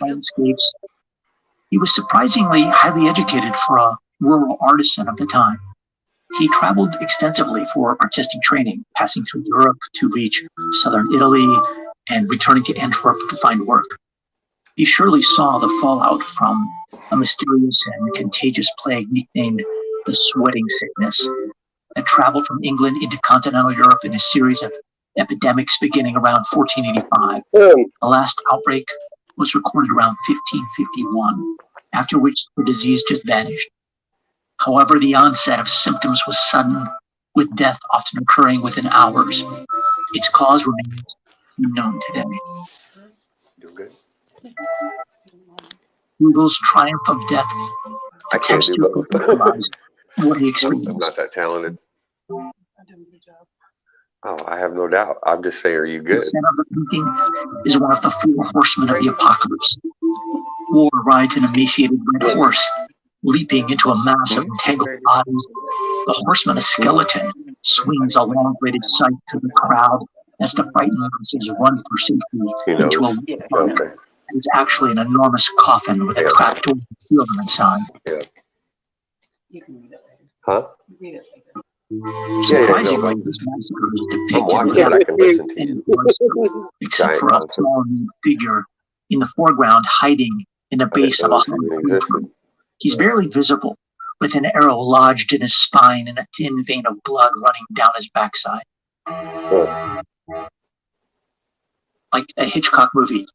landscapes. He was surprisingly highly educated for a rural artisan of the time. He traveled extensively for artistic training, passing through Europe to reach southern Italy and returning to Antwerp to find work. He surely saw the fallout from a mysterious and contagious plague nicknamed the sweating sickness that traveled from England into continental Europe in a series of epidemics beginning around 1485. The last outbreak was recorded around 1551, after which the disease just vanished. However, the onset of symptoms was sudden, with death often occurring within hours. Its cause remains unknown today. You're good. Bruegel's Triumph of Death I can't do both. what he I'm experienced. not that talented. Oh, I have no doubt. I'm just saying, are you good? The center of the painting is one of the four horsemen of the apocalypse. War rides an emaciated red horse, leaping into a mass of entangled bodies. The horseman, a skeleton, swings a long-bladed scythe to the crowd as the frightened masses run for safety into a wheat farm. Okay. It is actually an enormous coffin with a trapdoor and seal inside. Yeah. You can read it later. Huh? Read it later. Surprisingly, this massacre is I'm depicted watching it. I can listen to you. except for a small figure in the foreground hiding in the base of a humble. He's barely visible, with an arrow lodged in his spine and a thin vein of blood running down his backside. Like a Hitchcock movie.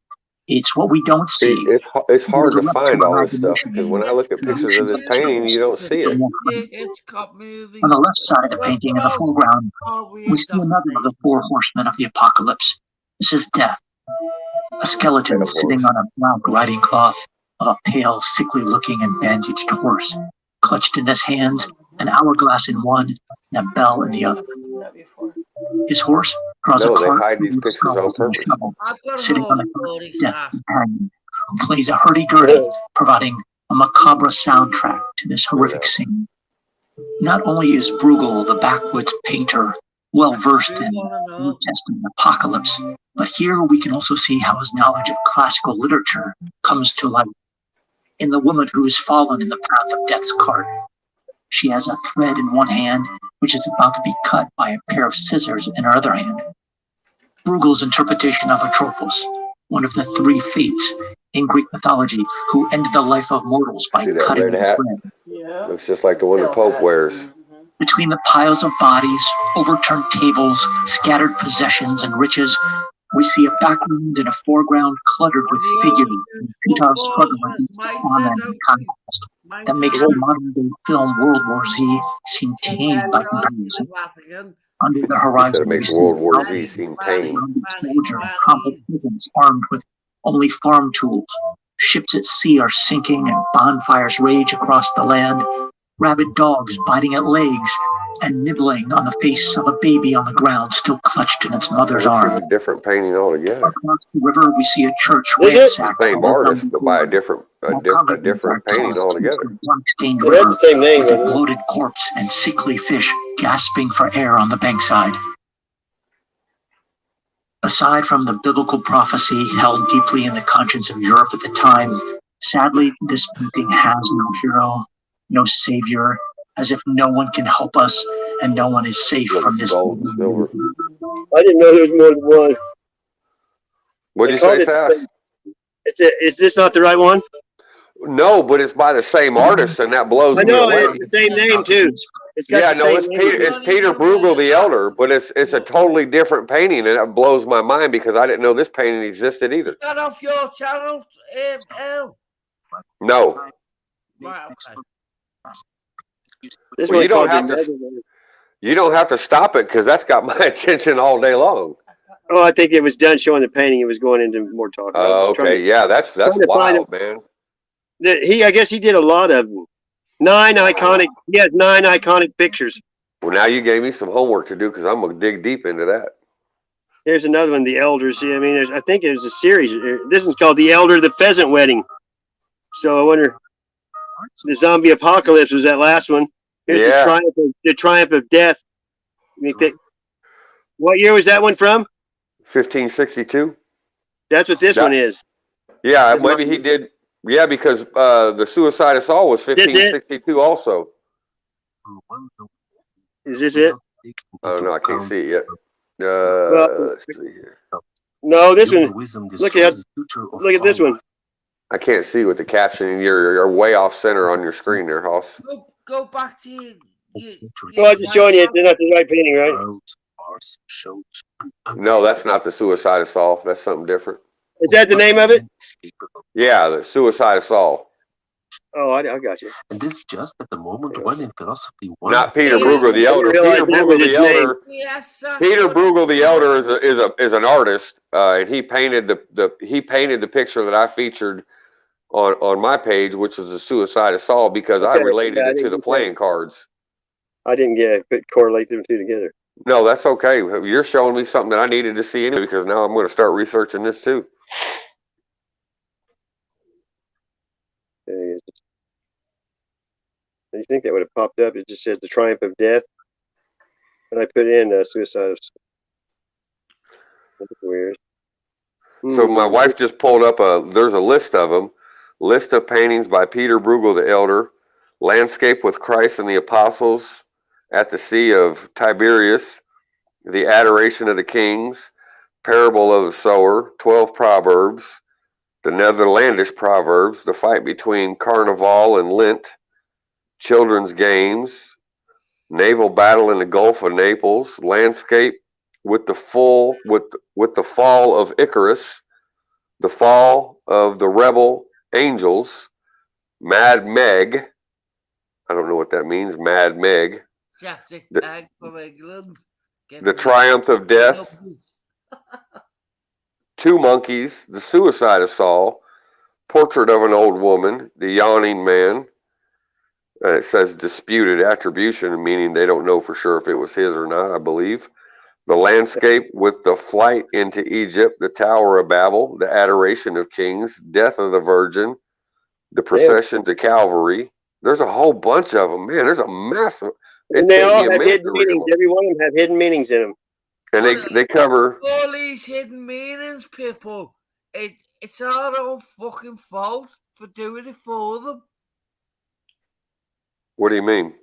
It's what we don't see. It's hard to find all this stuff, because when I look at pictures of this painting, you don't see it. On the left side of the painting, in the foreground, we see another of the four horsemen of the apocalypse. This is Death, a skeleton sitting on a black riding cloth of a pale, sickly-looking and bandaged horse, clutched in his hands, an hourglass in one and a bell in the other. His horse draws a cart hide these pictures on purpose. sitting on a Death's companion, who plays a hurdy-gurdy, providing a macabre soundtrack to this horrific scene. Not only is Bruegel, the backwoods painter, well-versed in New Testament apocalypse, but here we can also see how his knowledge of classical literature comes to light. In the woman who has fallen in the path of Death's cart, she has a thread in one hand, which is about to be cut by a pair of scissors in her other hand. Bruegel's interpretation of Atropos, one of the three fates in Greek mythology, who ended the life of mortals by cutting the thread. Yeah. Looks just like the one the Pope wears. Between the piles of bodies, overturned tables, scattered possessions and riches, we see a background and a foreground cluttered with figures and futile struggle against torment and conquest that makes the modern-day film World War Z seem tame by comparison. Under the horizon, It makes World War Z seem tame. soldier and crumpled peasants armed with only farm tools, Ships at sea are sinking and bonfires rage across the land. Rabid dogs biting at legs and nibbling on the face of a baby on the ground still clutched in its mother's arms. A different painting altogether. Across the river, we see a church Is it? ransacked. Same by artist, zombie but by a horde. different While congregants are painting tossed altogether. into a black-stained Well, that's river the same name, with a isn't it? bloated corpse and sickly fish gasping for air on the bankside. Aside from the biblical prophecy held deeply in the conscience of Europe at the time, sadly, this painting has no hero, no savior, as if no one can help us and no one is safe from this. Gold and silver. I didn't know there was more than one. What'd you They called say, it- Seth? Is this not the right one? No, but it's by the same artist, and that blows I me know, away. it's the same name too. It's got Yeah, the no, same it's name. Peter. It's Peter Bruegel the Elder, but it's a totally different painting, and it blows my mind because I didn't know this painting existed either. Is that off your channel, El? No, Right, okay. This Well, one you don't called have the to- Netherlands. you don't have to stop it because that's got my attention all day long. Oh, I think it was done showing the painting. It was going into more talk. Oh, okay, yeah, that's trying to find wild, man. I guess he did a lot of them. He has 9 iconic pictures. Well, now you gave me some homework to do because I'm gonna dig deep into that. There's another one, The Elders. I mean, I think it was a series. This one's called The Elder, the Pheasant Wedding. So I wonder, the zombie apocalypse was that last one. Here's Yeah. the triumph of death. What year was that one from? 1562. That's what this That- one is. Yeah, It's maybe not- he did. Yeah, because the Suicide of Saul was This it? 1562 also. Is this it? I don't know. I can't see it yet. Well- Let's see here. No, this one. Look at this one. I can't see with the captioning. You're way off center on your screen there, Hoss. Go back to your Oh, I'm just showing you. They're not the right painting, right? No, that's not the Suicide of Saul. That's something different. Is that the name of it? Yeah, the Suicide of Saul. Oh, I got you. And this just at the moment when in philosophy Not Peter Yeah. Bruegel the Elder. realize Peter that was Bruegel the his name. Elder. Yes, that's Peter what- Bruegel the Elder is an artist, and he painted the picture that I featured on my page, which is the Suicide of Saul, because I Okay, related yeah, I it to didn't the get playing cards. I didn't correlate them two together. No, that's okay. You're showing me something that I needed to see anyway, because now I'm going to start researching this too. Okay. You think that would have popped up? It just says the triumph of death, and I put in suicide of. That's weird. So my wife just pulled up there's a list of them. List of paintings by Peter Bruegel the Elder. Landscape with Christ and the Apostles at the Sea of Tiberias. The Adoration of the Kings. Parable of the Sower. 12 Proverbs. The Netherlandish Proverbs. The fight between Carnival and Lent. Children's Games. Naval Battle in the Gulf of Naples. Landscape with the fall of Icarus, the fall of the rebel angels, Mad Meg. I don't know what that means, Mad Meg. Septic The- tank from England. The Triumph of Death, Two Monkeys, The Suicide of Saul, Portrait of an Old Woman, The Yawning Man. It says disputed attribution, meaning they don't know for sure if it was his or not, I believe. The Landscape with the Flight into Egypt, The Tower of Babel, The Adoration of Kings, Death of the Virgin, The Procession to Calvary. There's a whole bunch of them, man. There's a massive. And they all have hidden meanings. Every one of them have hidden meanings in them. And they cover. all these hidden meanings, people. It's our own fucking fault for doing it for them. What do you mean?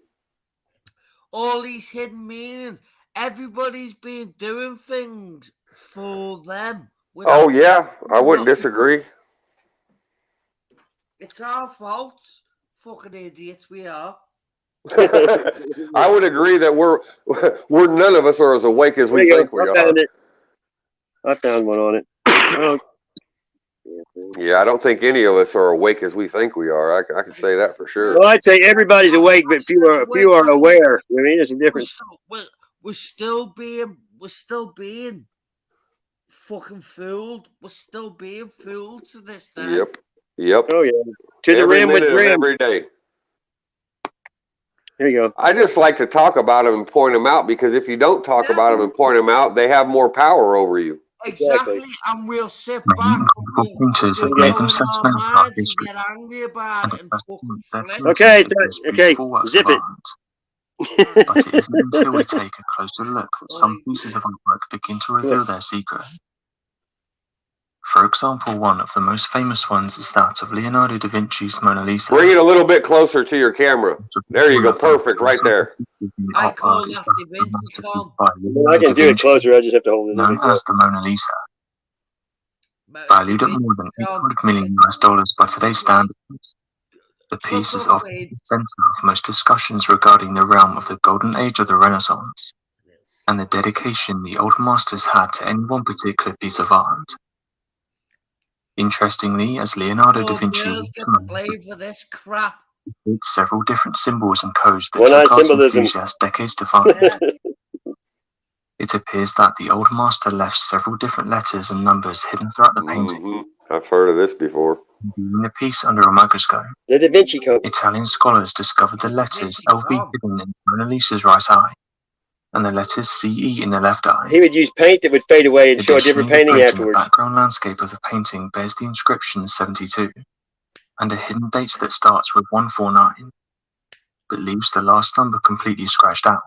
All these hidden meanings. Everybody's been doing things for them. Oh yeah, I wouldn't disagree. It's our fault. Fucking idiots we are. I would agree that we're none of us are as awake as we There you think go. we I are. found it. I found one on it. Oh. Yeah, I don't think any of us are awake as we think we are. I can say that for sure. Well, I'd say everybody's awake, but few are aware. I mean, there's a difference. We're still being fucking fooled. We're still being fooled to this day. Yep. Yep. Oh, yeah. To the Every rim with minute of rim. every day. There you go. I just like to talk about them and point them out, because if you don't talk about them and point them out, they have more power over you. Exactly, and we'll sit back and we'll Thinkers have go made in themselves our known throughout minds and history. get angry about it and fucking flip. Okay, zip it. But it isn't until we take a closer look that some pieces of our work begin to reveal their secret. For example, one of the most famous ones is that of Leonardo da Vinci's Mona Lisa. Bring it a little bit closer to your camera. There you go. Perfect, right there. I call that Da Vinci, Tom. I can do it closer. I just have to hold it. Known as the Mona Lisa. Valued at more than $800 million by today's standards, the piece is often the center of most discussions regarding the realm of the golden age of the Renaissance and the dedication the old masters had to any one particular piece of art. Interestingly, as Leonardo da Vinci for this crap. includes several different symbols and codes that One-eye took art symbolism. enthusiasts decades to find. It appears that the old master left several different letters and numbers hidden throughout the painting. I've heard of this before. Viewing the piece under a microscope, The Da Vinci Code. Italian scholars discovered the letters LV hidden in Mona Lisa's right eye and the letters CE in the left eye. He would use paint that would fade away and show a different painting afterwards. The background landscape of the painting bears the inscription 72 and a hidden date that starts with 149, but leaves the last number completely scratched out.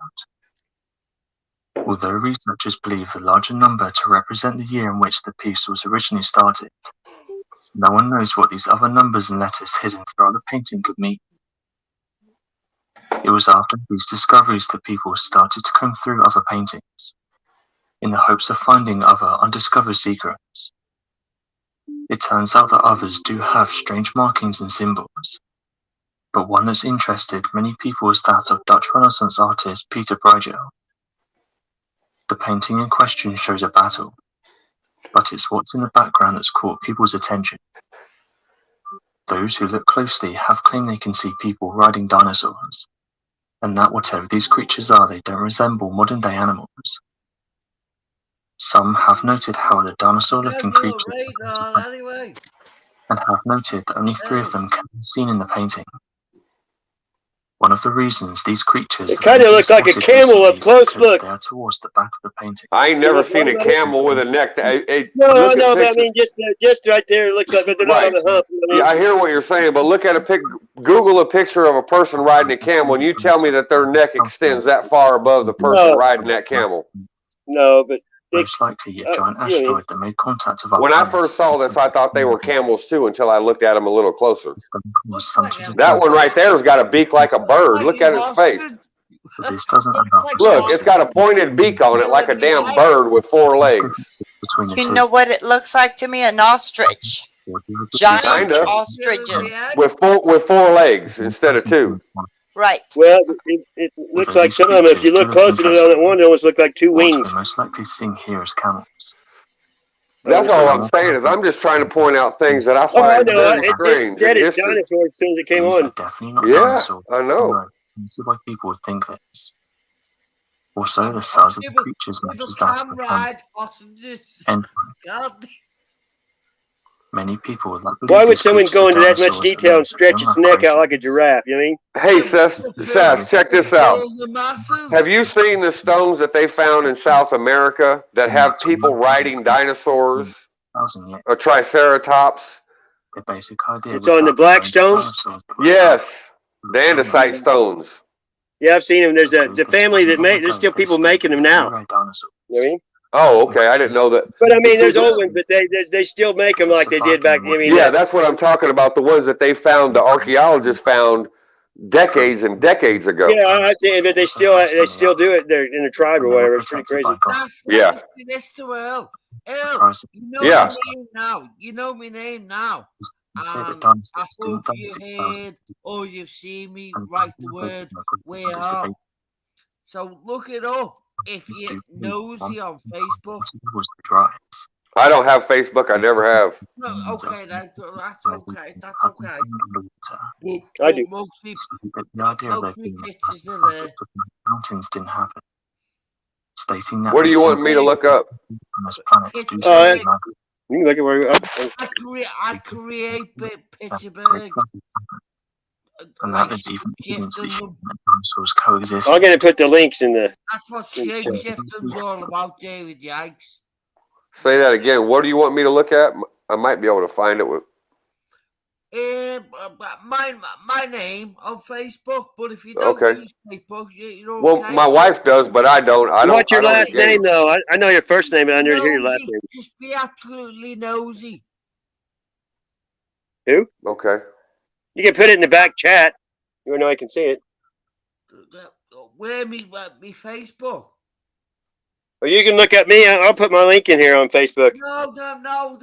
Although researchers believe the larger number to represent the year in which the piece was originally started, no one knows what these other numbers and letters hidden throughout the painting could mean. It was after these discoveries that people started to comb through other paintings, in the hopes of finding other undiscovered secrets. It turns out that others do have strange markings and symbols, but one that's interested many people is that of Dutch Renaissance artist Peter Bruegel. The painting in question shows a battle, but it's what's in the background that's caught people's attention. Those who look closely have claimed they can see people riding dinosaurs, and that whatever these creatures are, they don't resemble modern-day animals. Some have noted how the dinosaur-looking creatures and have noted that only 3 of them can be seen in the painting. One of the reasons these creatures It kind of looks like a camel up close. Look. They are towards the back of the painting. I ain't never seen a camel with a neck. No, but I mean, just right there, it looks like, but they're not on the hump. You know what I mean? Yeah, I hear what you're saying, but look at Google a picture of a person riding a camel, and you tell me that their neck extends that far above the person riding that camel. No, but most likely a giant asteroid that made contact with our When I planet. first saw this, I thought they were camels too, until I looked at them a little closer. That That one right there has got a beak like a bird. Look at its face. This doesn't Look, it's got a pointed beak on it like a damn bird with 4 legs. You know what it looks like to me? An ostrich. Giant Kinda. ostriches. With 4 legs instead of 2. Right. Well, it looks like some of them, if you look closer to that one, they almost look like 2 wings. We're most likely seeing here as camels. That's all I'm saying, is I'm just trying to point out things that I Oh, I find know. very It strange. said in it's history. dinosaur as soon as it came These on. are definitely not Yeah, dinosaurs. I know. You see why people would think this. Also, the size of the creatures matches that of the planet. And many people would like to Why believe would these someone go into creatures that are much dinosaurs detail and that stretch live its in neck out operations. like a giraffe? You know what I mean? Hey, Seth, check this out. Have you seen the stones that they found in South America that have people riding dinosaurs, a triceratops? The basic idea It's was on the that black those stones? dinosaurs that were Yes, the andesite stones. Yeah, I've seen them. There's the family that make. There's still people making them now. T-Rex dinosaurs. You know what I mean? Oh, okay, I didn't know that. But I mean, there's old ones, but they still make them like they did back. I mean, Yeah, that's what I'm talking about. The ones that they found, the archaeologists found decades and decades ago. Yeah, I see, but they still do it. They're in a tribe or whatever. It's pretty crazy. Yeah. This to Earl. Earl, you know Yeah. my name now. You know my name now. You say that I dinosaurs hope didn't you 6,000 heard or you've seen me and write the people word think "we it's are." debate. So look it up if you're nosy on Facebook. Was the dries. I don't have Facebook. I never have. No, okay, that's okay. That's okay. I do. Most people, The idea of there most being pictures are there. mountains didn't happen. Stating that What do you want me to look up? on this planet to do Uh, something like You can look at where I create picture birds. And Like that is even shifting them. those coexist. I'm gonna put the links in the. That's what shape shifting's all about, David Yikes. Say that again. What do you want me to look at? I might be able to find it with. My name on Facebook, but if you don't use Facebook, you're okay. Well, my wife does, but I don't. What's your last engage. name though? I know your first name, but I never hear your last name. Just be absolutely nosy. Who? Okay. You can put it in the back chat. You know I can see it. Where me Facebook? Well, you can look at me. I'll put my link in here on Facebook. No.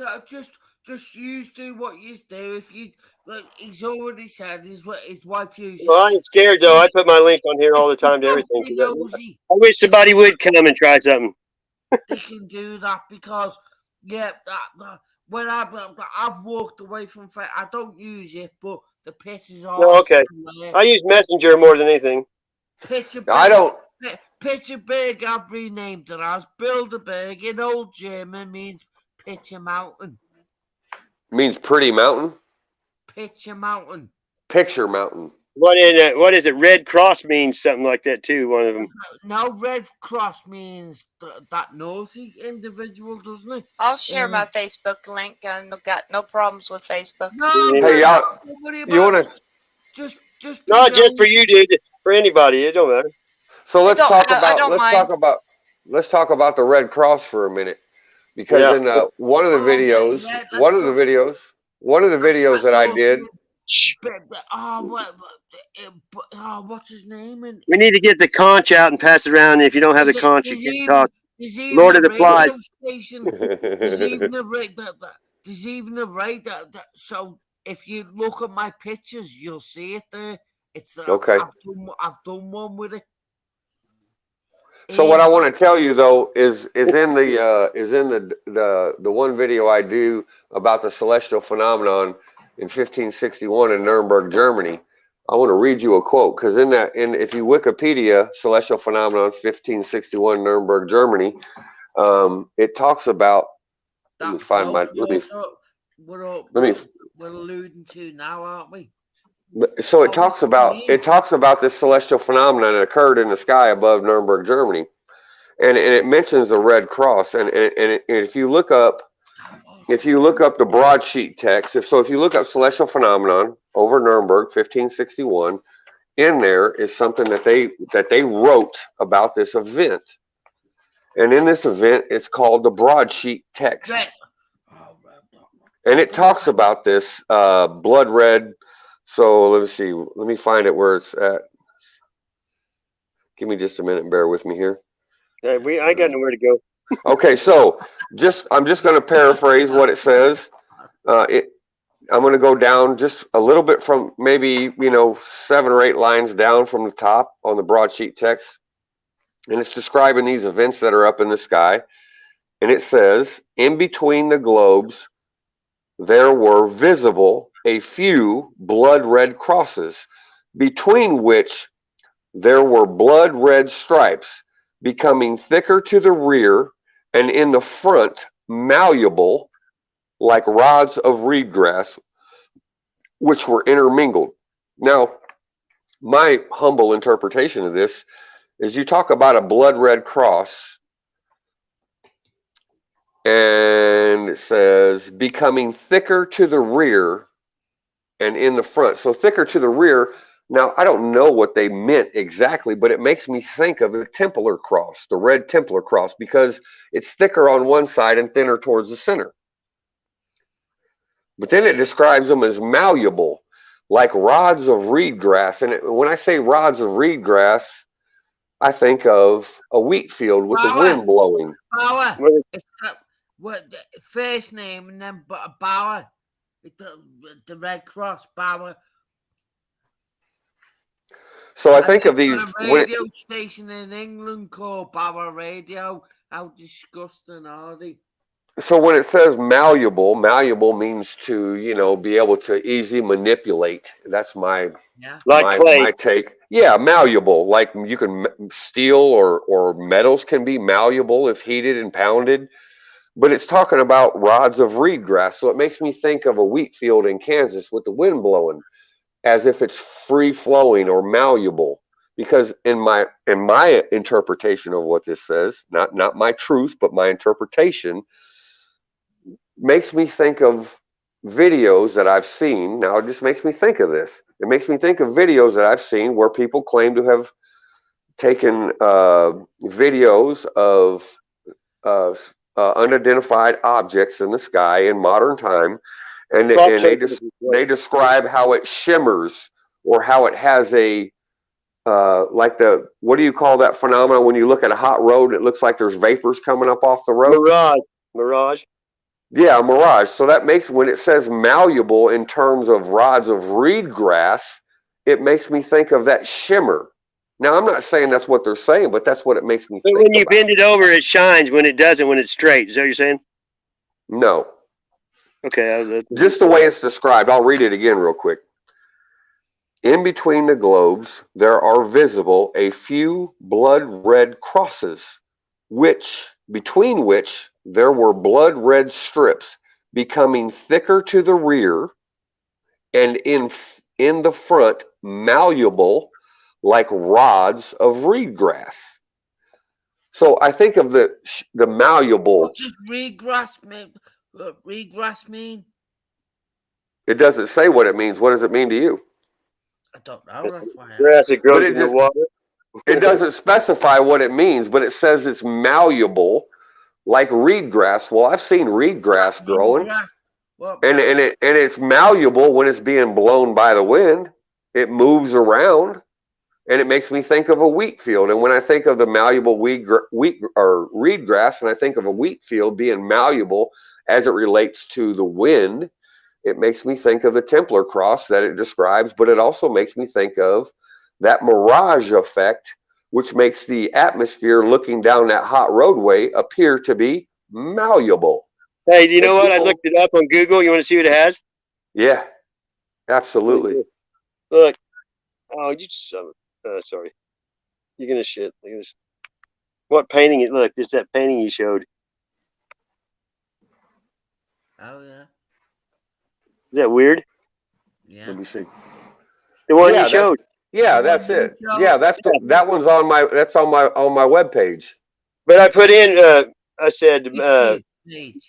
Just you do what you do. If you like, he's already said his wife uses. Well, I ain't scared though. I put my link on here all the time to everything. I wish somebody would come and try something. They can do that because when I've walked away from Facebook, I don't use it, but the pictures are. Oh, okay. I use Messenger more than anything. I don't. Pittsburgh, I've renamed it as Bilderberg. In Old German means Picture Mountain. Means pretty mountain. Picture Mountain. Picture mountain. What is it? Red Cross means something like that too. One of them. No, Red Cross means that naughty individual, doesn't it? I'll share my Facebook link, and I've got no problems with Facebook. Hey, y'all. You want to? Just not just for you, dude. For anybody, it don't matter. So let's talk about the Red Cross for a minute, because in one of the videos that I did. What's his name? We need to get the conch out and pass it around. If you don't have the conch, you can't talk. Lord of the Flies. There's even a rate that. So if you look at my pictures, you'll see it there. It's okay. I've done one with it. So what I want to tell you though is in the one video I do about the celestial phenomenon in 1561 in Nuremberg, Germany. I want to read you a quote, because if you Wikipedia celestial phenomenon 1561 Nuremberg, Germany, it talks about. Let me find my. We're alluding to now, aren't we? So it talks about this celestial phenomenon that occurred in the sky above Nuremberg, Germany, and it mentions the Red Cross. And if you look up the broadsheet text, if you look up celestial phenomenon over Nuremberg 1561, in there is something that they wrote about this event, and in this event it's called the broadsheet text, and it talks about this blood red. So let me see. Let me find it where it's at. Give me just a minute and bear with me here. Yeah, I got nowhere to go. Okay, so I'm just going to paraphrase what it says. I'm going to go down just a little bit from maybe 7 or 8 lines down from the top on the broadsheet text, and it's describing these events that are up in the sky. And it says, in between the globes, there were visible a few blood red crosses, between which there were blood red stripes, becoming thicker to the rear, and in the front malleable like rods of reed grass, which were intermingled. Now, my humble interpretation of this is, you talk about a blood red cross, and it says becoming thicker to the rear and in the front. So thicker to the rear. Now, I don't know what they meant exactly, but it makes me think of the Templar cross, the red Templar cross, because it's thicker on one side and thinner towards the center. But then it describes them as malleable, like rods of reed grass. And when I say rods of reed grass, I think of a wheat field with the wind blowing. Bauer. What the first name and then Bauer. The Red Cross, Bauer. So I think of these. A radio station in England called Bauer Radio. How disgusting are they? So when it says malleable means to, be able to easily manipulate. That's my take. Yeah, malleable. Like you can steel or metals can be malleable if heated and pounded. but it's talking about rods of reed grass. So it makes me think of a wheat field in Kansas with the wind blowing, as if it's free flowing or malleable. Because in my interpretation of what this says, not my truth, but my interpretation, makes me think of videos that I've seen. Now it just makes me think of this. It makes me think of videos that I've seen where people claim to have taken videos of unidentified objects in the sky in modern time, and they describe how it shimmers, or how it has a like the, what do you call that phenomenon when you look at a hot road? It looks like there's vapors coming up off the road. Mirage. Yeah, mirage. So that makes, when it says malleable in terms of rods of reed grass, it makes me think of that shimmer. Now, I'm not saying that's what they're saying, but that's what it makes me think. But when you bend it over, it shines. When it doesn't, when it's straight. Is that what you're saying? No. Okay. Just the way it's described. I'll read it again real quick. In between the globes, there are visible a few blood-red crosses, between which there were blood-red strips, becoming thicker to the rear, and in the front malleable, like rods of reed grass. So I think of the malleable. What does reed grass mean? It doesn't say what it means. What does it mean to you? I don't know. That's why grass that grows in the water. It doesn't specify what it means, but it says it's malleable, like reed grass. Well, I've seen reed grass growing, and it's malleable when it's being blown by the wind. It moves around, and it makes me think of a wheat field. And when I think of the malleable reed grass, and I think of a wheat field being malleable as it relates to the wind, it makes me think of the Templar cross that it describes, but it also makes me think of that mirage effect, which makes the atmosphere looking down that hot roadway appear to be malleable. Hey, do you know what? I looked it up on Google. You want to see what it has? Yeah, absolutely. Look. Oh, you just sorry. You're gonna shit. Look at this. What painting? Look, just that painting you showed. Oh yeah. Is that weird? Yeah. Let me see. The one you showed. Yeah, that's it. Yeah, that one's on my webpage. But I put in I said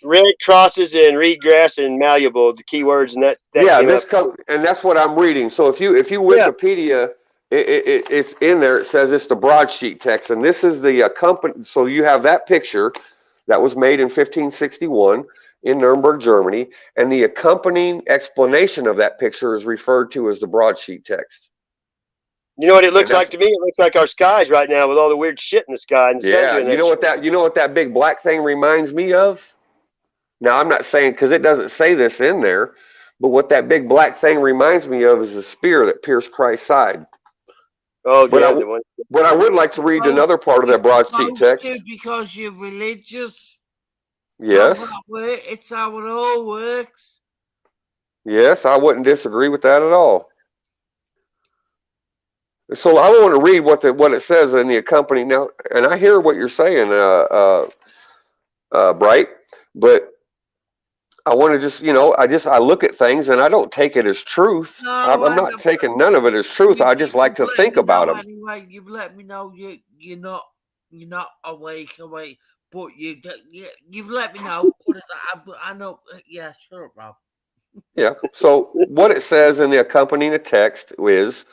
red crosses and reed grass and malleable, the keywords, and that yeah, and that's what I'm reading. So if you Wikipedia, it's in there. It says it's the broadsheet text, and this is the company. So you have that picture that was made in 1561 in Nuremberg, Germany, and the accompanying explanation of that picture is referred to as the broadsheet text. You know what it looks like to me? It looks like our skies right now with all the weird shit in the sky. And the yeah, you know what that big black thing reminds me of? Now, I'm not saying, because it doesn't say this in there, but what that big black thing reminds me of is the spear that pierced Christ's side. Oh, but yeah. But I would like to read another part of that broadsheet text. Because you're religious. Yes. It's how it all works. Yes, I wouldn't disagree with that at all. So I want to read what it says in the accompanying now, and I hear what you're saying, Bright, but I want to just, I look at things and I don't take it as truth. No, I'm not taking none of it as truth. I just like to think about them. Anyway, you've let me know you're not awake, but you've let me know. I know. Yeah, sure, Rob. Yeah. So what it says in the accompanying text is,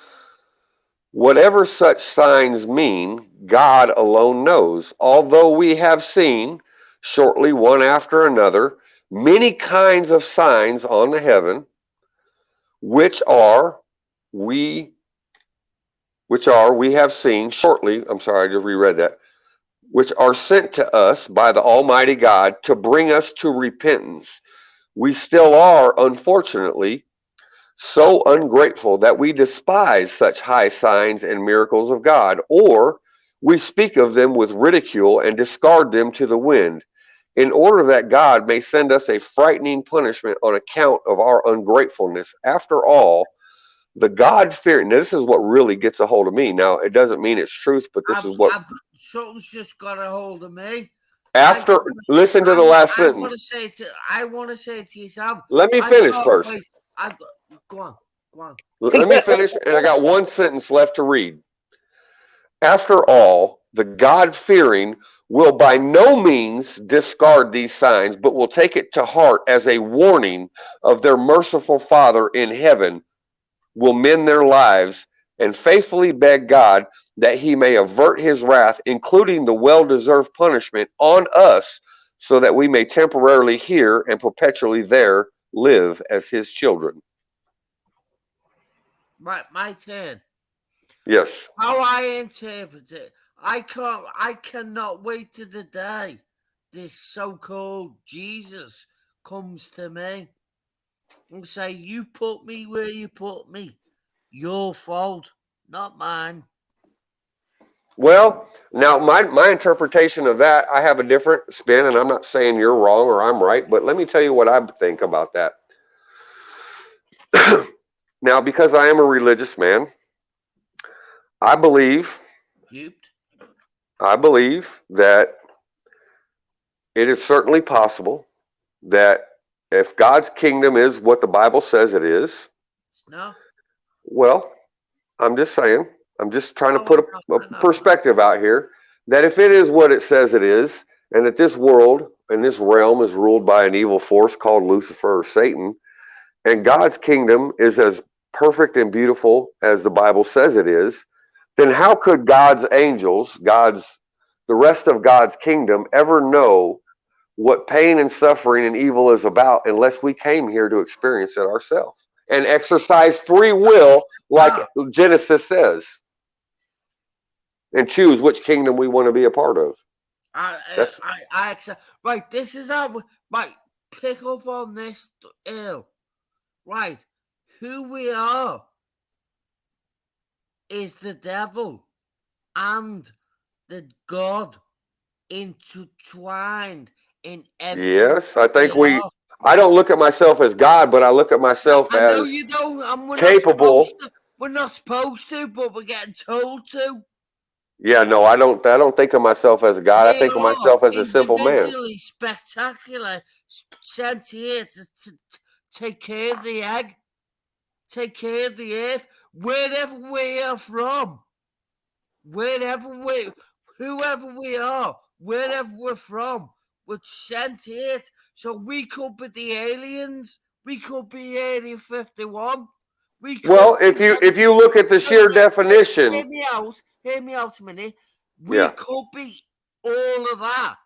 whatever such signs mean, God alone knows. Although we have seen, shortly one after another, many kinds of signs on the heaven, which we have seen shortly. I'm sorry, I just reread that. Which are sent to us by the Almighty God to bring us to repentance. We still are, unfortunately, so ungrateful that we despise such high signs and miracles of God, or we speak of them with ridicule and discard them to the wind, in order that God may send us a frightening punishment on account of our ungratefulness. After all, the God-fearing, this is what really gets a hold of me. Now, it doesn't mean it's truth, but this is what... Something's just got a hold of me. After, listen to the last I sentence. I want to say to yourself. Let me finish first. Go on. Let me finish, and I got one sentence left to read. After all, the God-fearing will by no means discard these signs, but will take it to heart as a warning of their merciful Father in heaven, will mend their lives, and faithfully beg God that he may avert his wrath, including the well-deserved punishment on us, so that we may temporarily here and perpetually there live as his children. My turn. Yes. How I interpret it, I cannot wait to the day this so-called Jesus comes to me and say, you put me where you put me. Your fault, not mine. Well, now my interpretation of that, I have a different spin, and I'm not saying you're wrong or I'm right, but let me tell you what I think about that. Now, because I am a religious man, I believe that it is certainly possible that if God's kingdom is what the Bible says it is, no. Well, I'm just saying, I'm just trying to put a perspective out here, that if it is what it says it is, and that this world and this realm is ruled by an evil force called Lucifer or Satan, and God's kingdom is as perfect and beautiful as the Bible says it is, then how could God's angels, the rest of God's kingdom, ever know what pain and suffering and evil is about unless we came here to experience it ourselves and exercise free will, like Genesis says, and choose which kingdom we want to be a part of? I accept. Right, this is how. Right, pick up on this, Earl. Right, who we are is the devil and the God intertwined in everything. Yes, I think I don't look at myself as God, but I look at myself I know as you don't, and we're capable. We're not supposed to, but we're getting told to. Yeah, no, I don't think of myself as a God. I think of myself as a simple man. Individually spectacular, sent here to take care of the egg, take care of the earth, wherever we are from, whoever we are, wherever we're from, we're sent here. So we could be the aliens. We could be Area 51. Well, if you look at the sheer definition, hear me out a minute. We could be all of that,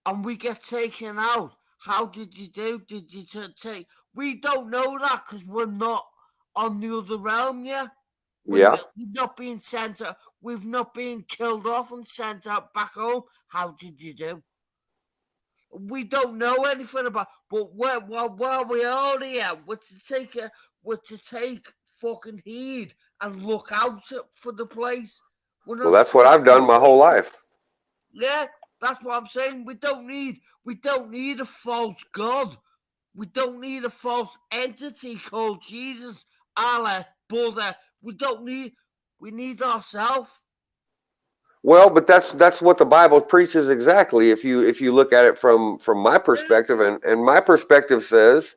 and we get taken out. How did you do? Did you take? We don't know that because we're not on the other realm yet. We've not been sent out. We've not been killed off and sent out back home. How did you do? We don't know anything about. But while we are here, we're to take fucking heed and look out for the place. Well, that's what I've done my whole life. Yeah, that's what I'm saying. We don't need a false God. We don't need a false entity called Jesus, Allah, Buddha. We need ourselves. Well, but that's what the Bible preaches exactly. If you look at it from my perspective, and my perspective says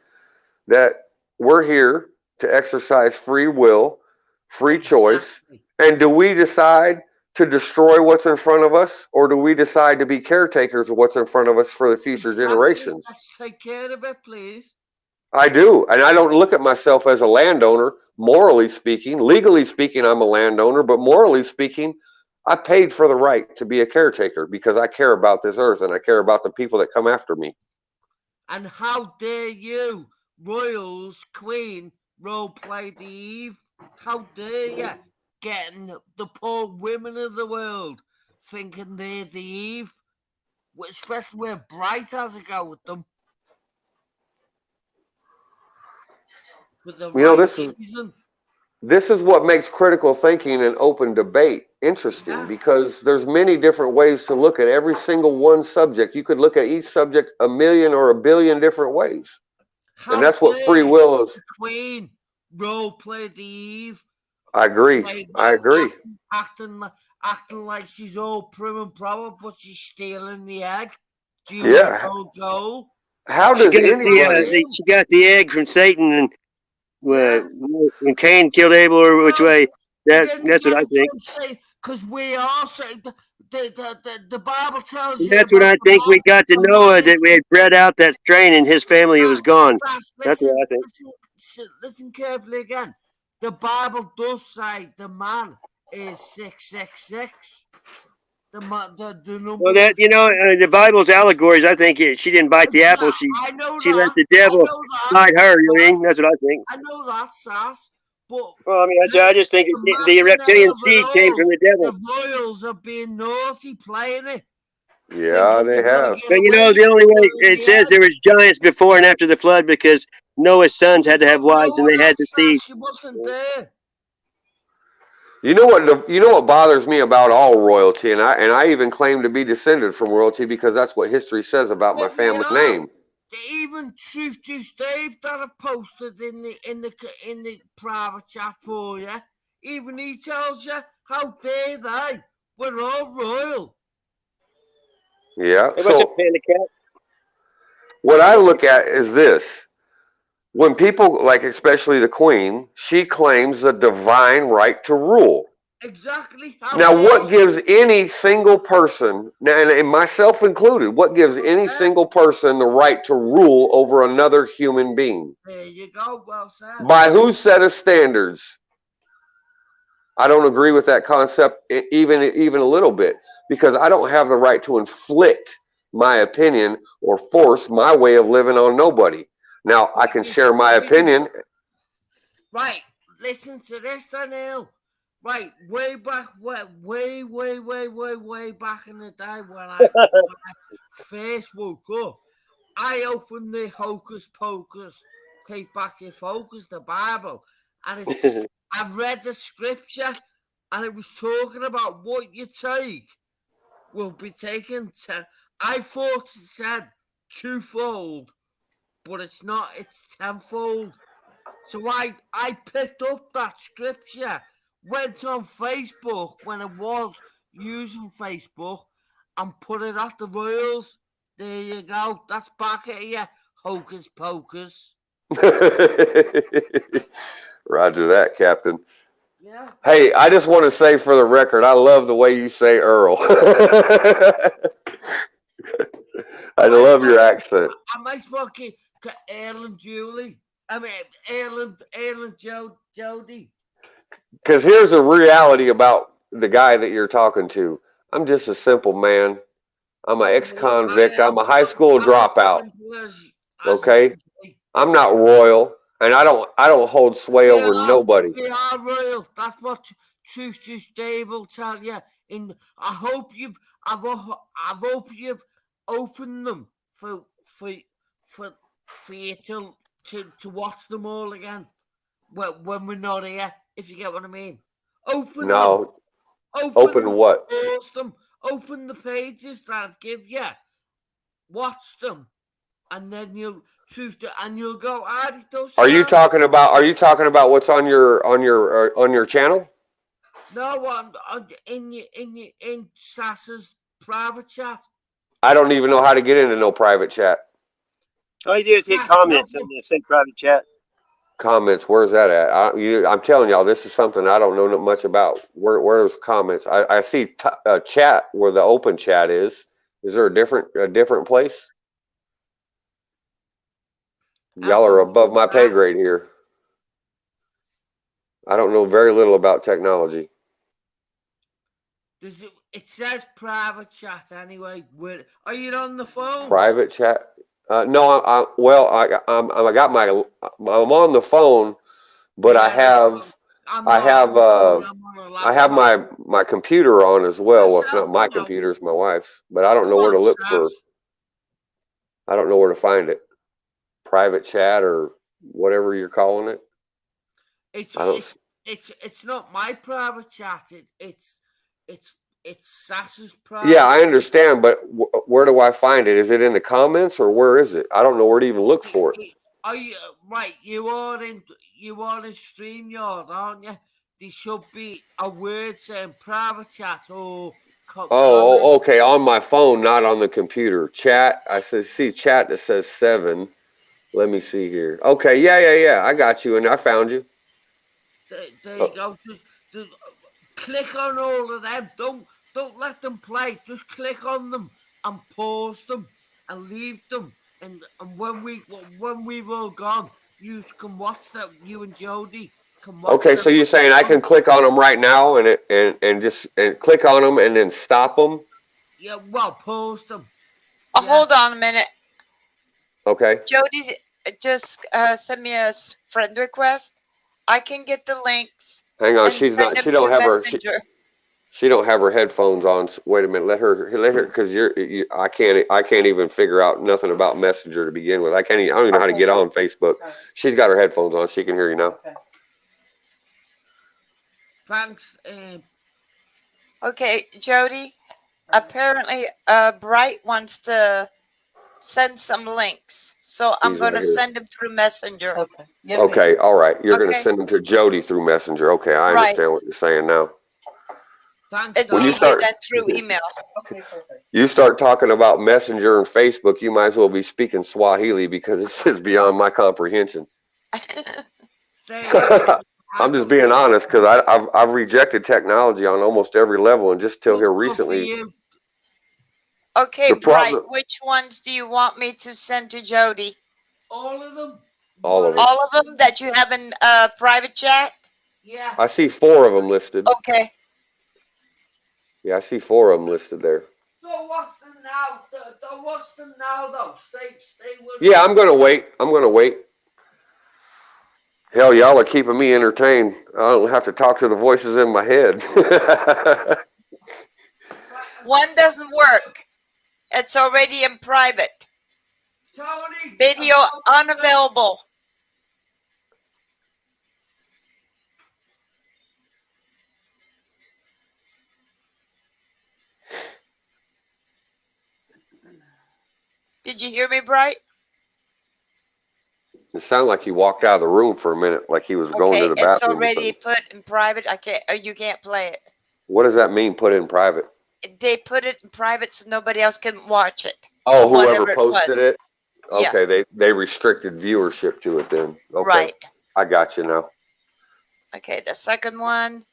that we're here to exercise free will, free choice, and do we decide to destroy what's in front of us, or do we decide to be caretakers of what's in front of us for the future generations? Let's take care of it, please. I do, and I don't look at myself as a landowner, morally speaking. Legally speaking, I'm a landowner, but morally speaking, I paid for the right to be a caretaker because I care about this earth and I care about the people that come after me. And how dare you, royals, queen, role play the Eve? How dare you, getting the poor women of the world thinking they're the Eve, especially where Bright has a go with them. This is what makes critical thinking and open debate interesting, because there's many different ways to look at every single one subject. You could look at each subject a million or a billion different ways. And that's what free will is. Queen, role play the Eve. I agree. Acting acting like she's all prim and proper, but she's stealing the egg. Yeah. Goal. How She does got anybody? she got the egg from Satan, and when Cain killed Abel, or which way? That's what I think. Because we are saying the Bible tells And you. that's what I think. We got to Noah that we had bred out that strain, and his family was gone. That's what I think. Listen carefully again. The Bible does say the man is 666. The number. Well, that the Bible's allegories. I think she didn't bite the apple. She let the devil bite her. You know, that's what I think. I know that, Sass. But well, I mean, I just think the reptilian seed came from the devil. The royals are being naughty, playing it. Yeah, they have. But the only way it says there was giants before and after the flood because Noah's sons had to have wives and they had to see. She wasn't there. You know what bothers me about all royalty, and I even claim to be descended from royalty because that's what history says about my family name. Even Truth Juice Dave that I've posted in the private chat for you, even he tells you how dare they? We're all royal. Yeah. So what I look at is this. When people, like especially the Queen, she claims the divine right to rule. Exactly. Now, what gives any single person, and myself included, what gives any single person the right to rule over another human being? There you go. Well said. By whose set of standards? I don't agree with that concept even a little bit, because I don't have the right to inflict my opinion or force my way of living on nobody. Now, I can share my opinion. Right. Listen to this, Daniel. Right. Way back in the day when I first woke up, I opened the Hocus Pocus, Take Back Your Focus, the Bible, and I read the scripture, and it was talking about what you take will be taken to. I thought it said twofold, but it's not, it's tenfold. So I picked up that scripture, went on Facebook when I was using Facebook, and put it at the Royals. There you go. That's back at you, Hocus Pocus. Roger that, Captain. Yeah. Hey, I just want to say for the record, I love the way you say Earl. I love your accent. Am I smoking Earl and Julie? I mean, Earl and Jody. Because here's the reality about the guy that you're talking to. I'm just a simple man. I'm an ex-convict. I'm a high school dropout. Okay? I'm not royal, and I don't hold sway over nobody. We are royal. That's what Truth Juice Dave will tell you. I hope you've opened them for you to watch them all again when we're not here, if you get what I mean. Open them. Open what? Pause them. Open the pages that I've give you. Watch them, and then you'll go. Are you talking about what's on your channel? No, in Sassa's private chat. I don't even know how to get into no private chat. All you do is hit comments in the same private chat. Comments, where's that at? I'm telling y'all, this is something I don't know much about. Where's comments? I see chat where the open chat is. Is there a different place? Y'all are above my pay grade here. I don't know very little about technology. It says private chat anyway. Are you on the phone? Private chat? No, I'm on the phone, but I have my computer on as well. Well, it's not my computer, it's my wife's. But I don't know where to look for. I don't know where to find it. Private chat or whatever you're calling it. It's not my private chat. It's Sassa's private. Yeah, I understand, but where do I find it? Is it in the comments or where is it? I don't know where to even look for it. Are you right? You are in StreamYard, aren't you? there should be a word saying private chat or Oh, okay. On my phone, not on the computer. Chat. I see chat that says 7. Let me see here. Okay. Yeah. I got you, and I found you. There you go. Just click on all of them. Don't let them play. Just click on them and pause them and leave them. And when we've all gone, you can watch that. You and Jody can watch. Okay, so you're saying I can click on them right now and just click on them and then stop them? Yeah, well, pause them. Hold on a minute. Okay. Jody just sent me a friend request. I can get the links. Hang on, she don't have her headphones on. Wait a minute, let her because I can't even figure out nothing about Messenger to begin with. I don't even know how to get on Facebook. She's got her headphones on. She can hear you now. Thanks. Okay, Jody. Apparently, Bright wants to send some links, so I'm going to send them through Messenger. Okay, all right. You're going to send them to Jody through Messenger. Okay, I understand what you're saying now. It's easier than through email. You start talking about Messenger and Facebook, you might as well be speaking Swahili because this is beyond my comprehension. I'm just being honest because I've rejected technology on almost every level, and just till here recently. Okay, Bright, which ones do you want me to send to Jody? All of them. All of them. All of them that you have in private chat? Yeah. I see 4 of them listed. Okay. Yeah, I see 4 of them listed there. Don't watch them now. Don't watch them now, though. Stay with me. Yeah, I'm gonna wait. Hell, y'all are keeping me entertained. I don't have to talk to the voices in my head. One doesn't work. It's already in private. Tony, video unavailable. Did you hear me, Bright? It sounded like he walked out of the room for a minute, like he was going to the bathroom. It's already put in private. You can't play it. What does that mean, put in private? They put it in private so nobody else can watch it. Oh, whoever posted it? Okay, yeah. They restricted viewership to it then. Okay. Right. I got you now. Okay, the second one.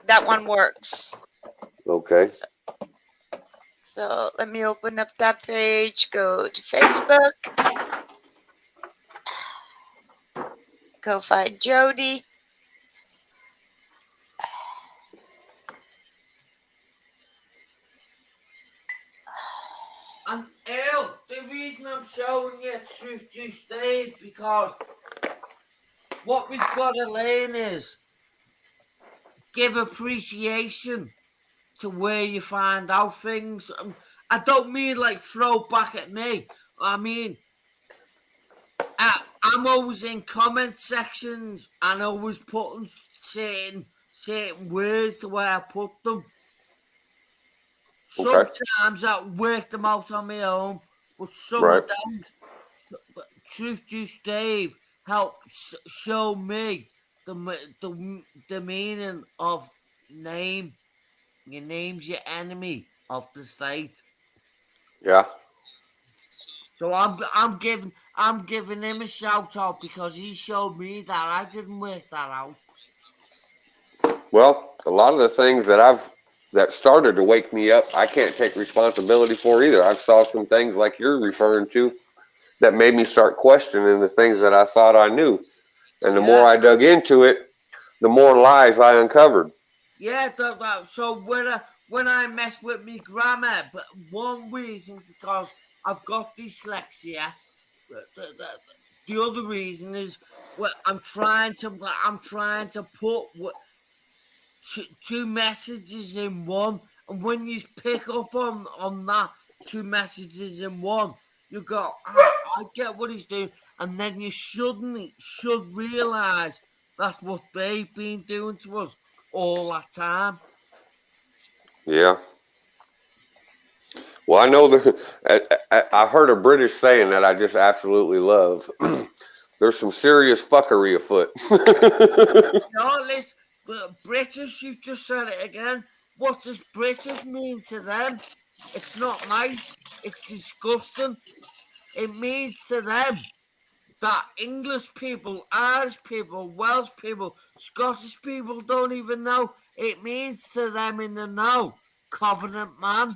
That one works. Okay. So let me open up that page, go to Facebook, go find Jody. And El, the reason I'm showing you Truth You Stayed because what we've got to learn is give appreciation to where you find out things. I don't mean like throw back at me. I mean, I'm always in comment sections and always putting certain words the way I put them. Sometimes I work them out on my own, but some of them, Truth You Stave helps show me the meaning of name. Your name's your enemy of the state. Yeah. So I'm giving him a shout out because he showed me that. I didn't work that out. Well, a lot of the things that started to wake me up, I can't take responsibility for either. I've saw some things like you're referring to that made me start questioning the things that I thought I knew. And the more I dug into it, the more lies I uncovered. Yeah, so when I mess with me grammar, but one reason because I've got dyslexia. The other reason is I'm trying to put two messages in one, and when you pick up on that 2 messages in one, you go, I get what he's doing, and then you should realize that's what they've been doing to us all that time. Yeah. Well, I know I heard a British saying that I just absolutely love. There's some serious fuckery afoot. No, listen, British, you've just said it again. What does British mean to them? It's not nice. It's disgusting. It means to them that English people, Irish people, Welsh people, Scottish people don't even know. It means to them in the know, covenant man.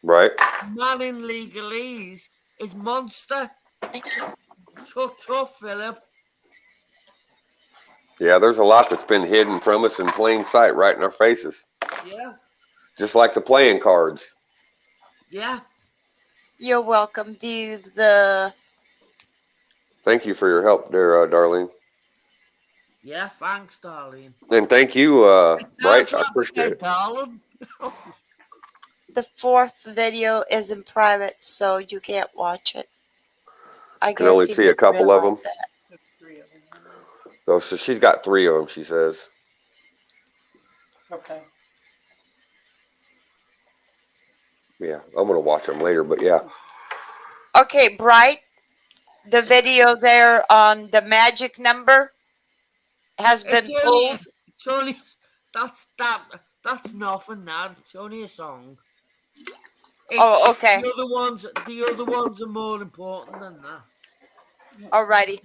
Right. Man in legalese is monster. Tough, Philip. Yeah, there's a lot that's been hidden from us in plain sight, right in our faces. Yeah. Just like the playing cards. Yeah. You're welcome. The Thank you for your help there, Darlene. Yeah, thanks, Darlene. And thank you, Bright. I appreciate it. Darling. the fourth video is in private, so you can't watch it. I Can only guess he see a didn't couple of them. realize that. There's 3 of them. Oh, so she's got 3 of them, she says. Okay. Yeah, I'm going to watch them later, but yeah. Okay, Bright, the video there on the magic number has been pulled. It's only that's nothing now. It's only a song. Oh, okay. The other ones are more important than that. Alrighty.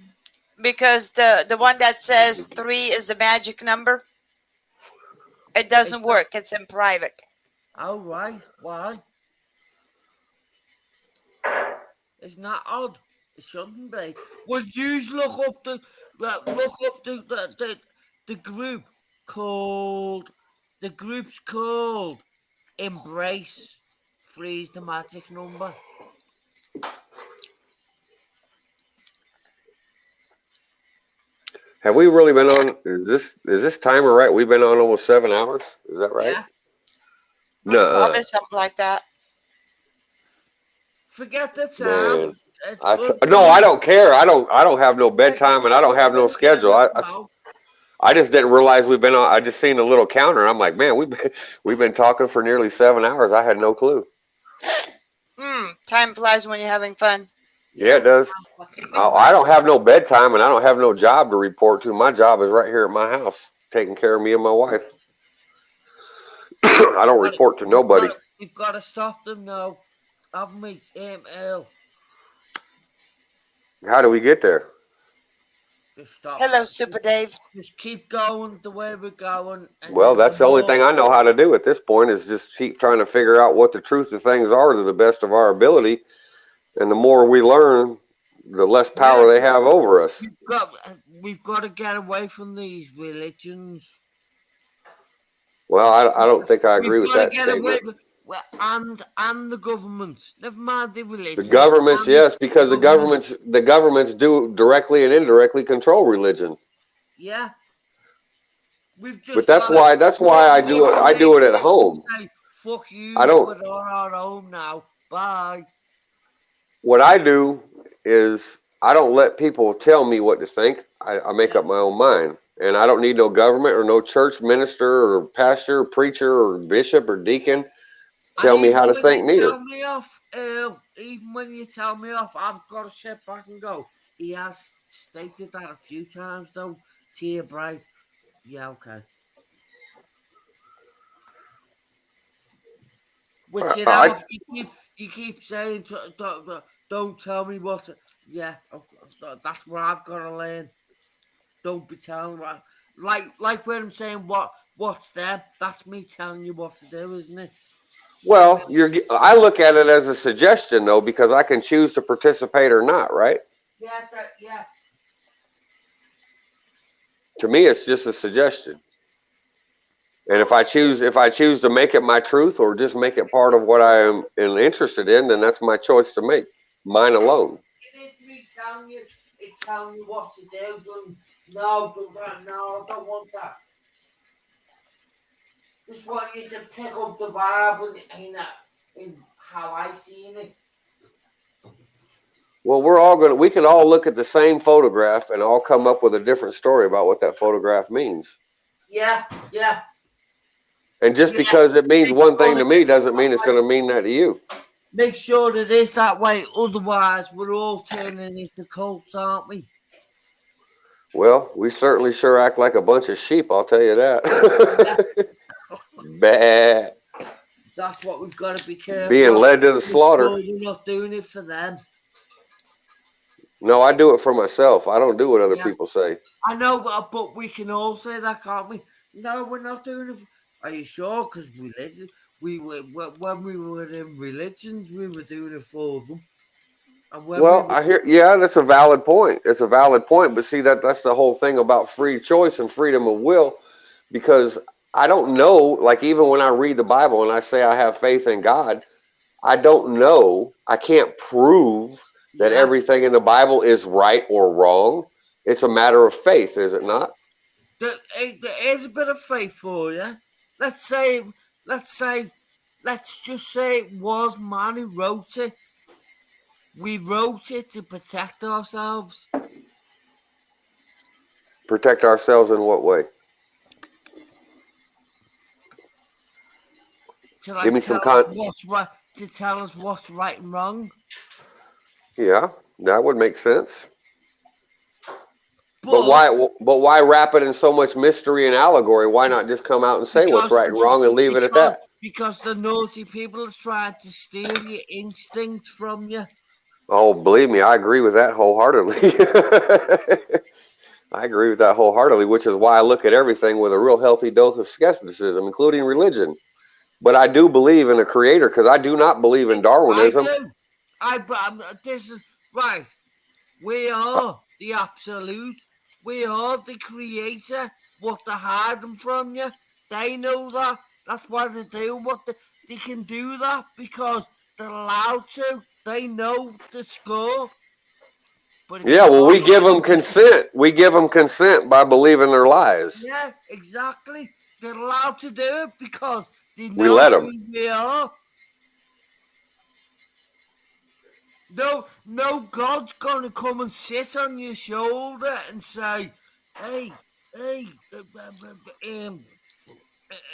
Because the one that says 3 is the magic number, it doesn't work. It's in private. Oh, right. Why? It's not odd. It shouldn't be. Well, you look up the group called. The group's called Embrace. Freeze the magic number. Have we really been on? Is this timer right? We've been on almost 7 hours. Is that right? Yeah. No. Probably something like that. Forget the time. No, I don't care. I don't have no bedtime and I don't have no schedule. I just didn't realize we've been on. I just seen a little counter. I'm like, man, we've been talking for nearly 7 hours. I had no clue. Time flies when you're having fun. Yeah, it does. I don't have no bedtime and I don't have no job to report to. My job is right here at my house, taking care of me and my wife. I don't report to nobody. We've got to stop them now. Haven't we, Earl? How do we get there? Just stop. Hello, Super Dave. Just keep going the way we're going. Well, that's the only thing I know how to do at this point is just keep trying to figure out what the truth of things are to the best of our ability. And the more we learn, the less power they have over us. We've got to get away from these religions. Well, I don't think I agree with that statement. And the governments. Never mind the religions. The governments, yes, because the governments do directly and indirectly control religion. Yeah. But that's why I do it. I do it at home. Say, fuck you. I don't. We're all at home now. Bye. What I do is I don't let people tell me what to think. I make up my own mind. And I don't need no government or no church minister or pastor or preacher or bishop or deacon tell me how to think neither. Tell me off, even when you tell me off, I've got to sit back and go. He has stated that a few times though. Tia Bright. Yeah, okay. Which you keep saying, don't tell me what to, yeah, that's what I've got to learn. Don't be telling me. Like when I'm saying what's there, that's me telling you what to do, isn't it? Well, I look at it as a suggestion though, because I can choose to participate or not, right? Yeah. To me, it's just a suggestion. And if I choose to make it my truth or just make it part of what I am interested in, then that's my choice to make, mine alone. It is me telling you what to do. No, I don't want that. Just want you to pick up the vibe in how I seen it. Well, we can all look at the same photograph and all come up with a different story about what that photograph means. Yeah. And just because it means one thing to me doesn't mean it's going to mean that to you. Make sure it is that way. Otherwise, we're all turning into cults, aren't we? Well, we certainly sure act like a bunch of sheep, I'll tell you that. Bad. That's what we've got to be careful Being of. led to the slaughter. No, we're not doing it for them. No, I do it for myself. I don't do what other Yeah. people say. I know, but we can all say that, can't we? No, we're not doing it. Are you sure? Because religion, when we were in religions, we were doing it for them. And when Well, I hear, yeah, that's a valid point. It's a valid point, but see that's the whole thing about free choice and freedom of will, because I don't know, like even when I read the Bible and I say I have faith in God, I don't know, I can't prove that everything in the Bible is right or wrong. It's a matter of faith, is it not? There is a bit of faith for you. Let's just say it was man who wrote it. We wrote it to protect ourselves. Protect ourselves in what way? To Give me some to tell us what's right and wrong. Yeah, that would make sense. But why wrap it in so much mystery and allegory? Why not just come out and say what's right and wrong and leave it at that? Because the naughty people are trying to steal your instinct from you. Oh, believe me, I agree with that wholeheartedly. I agree with that wholeheartedly, which is why I look at everything with a real healthy dose of skepticism, including religion. But I do believe in a creator, because I do not believe in Darwinism. I do. This is right. We are the absolute. We are the creator. What they're hiding from you, they know that. That's why they do what they can do that, because they're allowed to. They know the score. But yeah, well, we give them consent. We give them consent by believing their lies. Yeah, exactly. They're allowed to do it because they know we let them. who we are. No God's gonna come and sit on your shoulder and say, "Hey,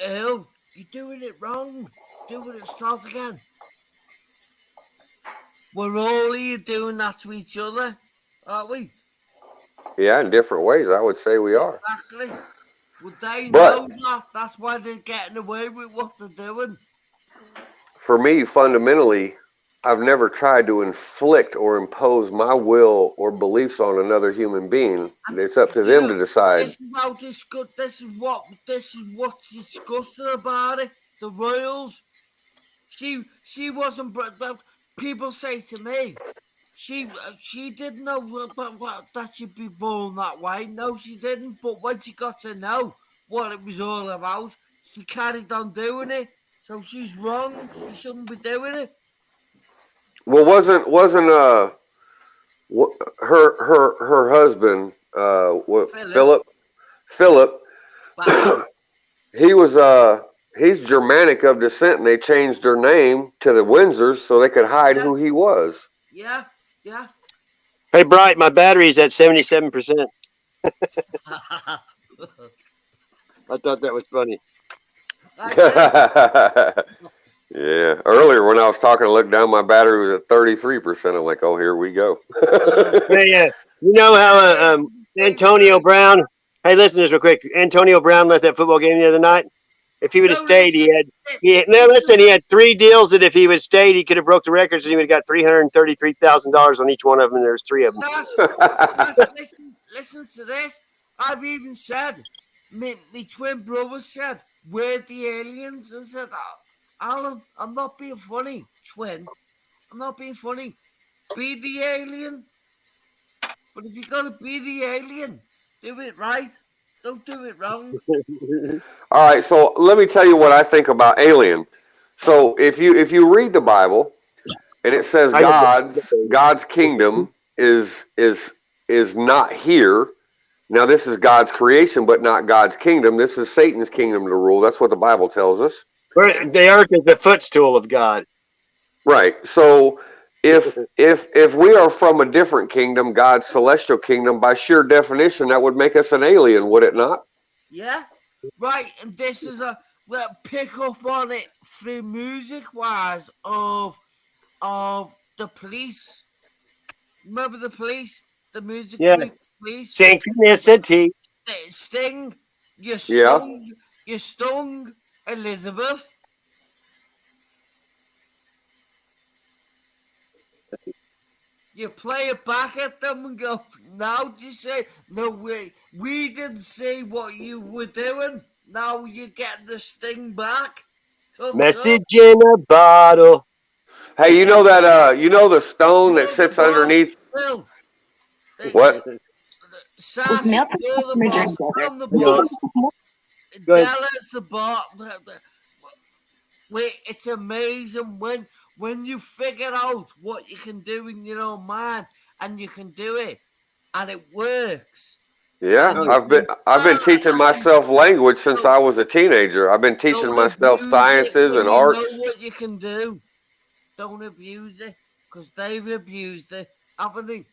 Earl, you're doing it wrong. Doing it, start again." We're all here doing that to each other, aren't we? Yeah, in different ways, I would say we are. Exactly. Would they know that? That's why they're getting away with what they're doing. For me, fundamentally, I've never tried to inflict or impose my will or beliefs on another human being. It's up to them to decide. This is what's disgusting about it. The royals. She wasn't. People say to me, she didn't know that she'd be born that way. No, she didn't. But when she got to know what it was all about, she carried on doing it. So she's wrong. She shouldn't be doing it. Well, wasn't her husband Philip he was he's Germanic of descent, and they changed their name to the Windsors so they could hide who he was. Yeah. Hey, Bright, my battery's at 77%. I thought that was funny. Yeah. Earlier when I was talking, I looked down, my battery was at 33%. I'm like, oh, here we go. Hey, you know how Antonio Brown, hey, listen to this real quick. Antonio Brown left that football game the other night. If he would have stayed, he had 3 deals that if he would have stayed, he could have broke the records, and he would have got $333,000 on each one of them, and there's 3 of them. Listen to this. I've even said, my twin brother said, we're the aliens. I said, Alan, I'm not being funny, twin. I'm not being funny. Be the alien. But if you're going to be the alien, do it right. Don't do it wrong. All right, so let me tell you what I think about alien. So if you read the Bible, and it says God's kingdom is not here. Now this is God's creation, but not God's kingdom. This is Satan's kingdom to rule. That's what the Bible tells us. The earth is the footstool of God. Right. So if we are from a different kingdom, God's celestial kingdom, by sheer definition, that would make us an alien, would it not? Yeah. Right. And this is we'll pick up on it through music wise of the Police. Remember the Police? The music group? please. Synchronicity. Sting. You Yeah. stung. You stung Elizabeth. You play it back at them and go, now you say, no, we didn't see what you were doing. Now you get the sting back. Message in a bottle. Hey, you know that you know the stone that You're sits the boss, underneath Bill. what? Sass, you're the boss. I'm the You know, boss. go ahead. Della's the boss. Wait, it's amazing when you figure out what you can do in your own mind and you can do it and it works. Yeah, I've been teaching myself language since I was a teenager. I've been teaching myself sciences and arts. You know what you can do. Don't abuse it, because they've abused it, haven't they?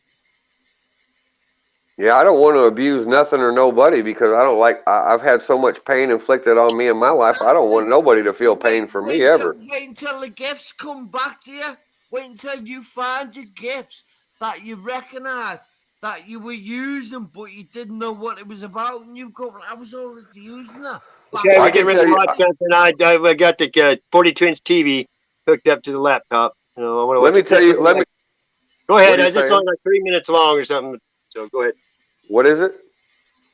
Yeah, I don't want to abuse nothing or nobody because I don't like. I've had so much pain inflicted on me in my life. I don't want nobody to feel pain for me ever. Wait until the gifts come back to you. Wait until you find your gifts that you recognise that you were using, but you didn't know what it was about, and you go, "I was already using that." Okay, we're getting ready to watch something. I got the 42-inch TV hooked up to the laptop. You know, I want to let me tell you. Let me. Go ahead. It's only like 3 minutes long or something. So go ahead. What is it?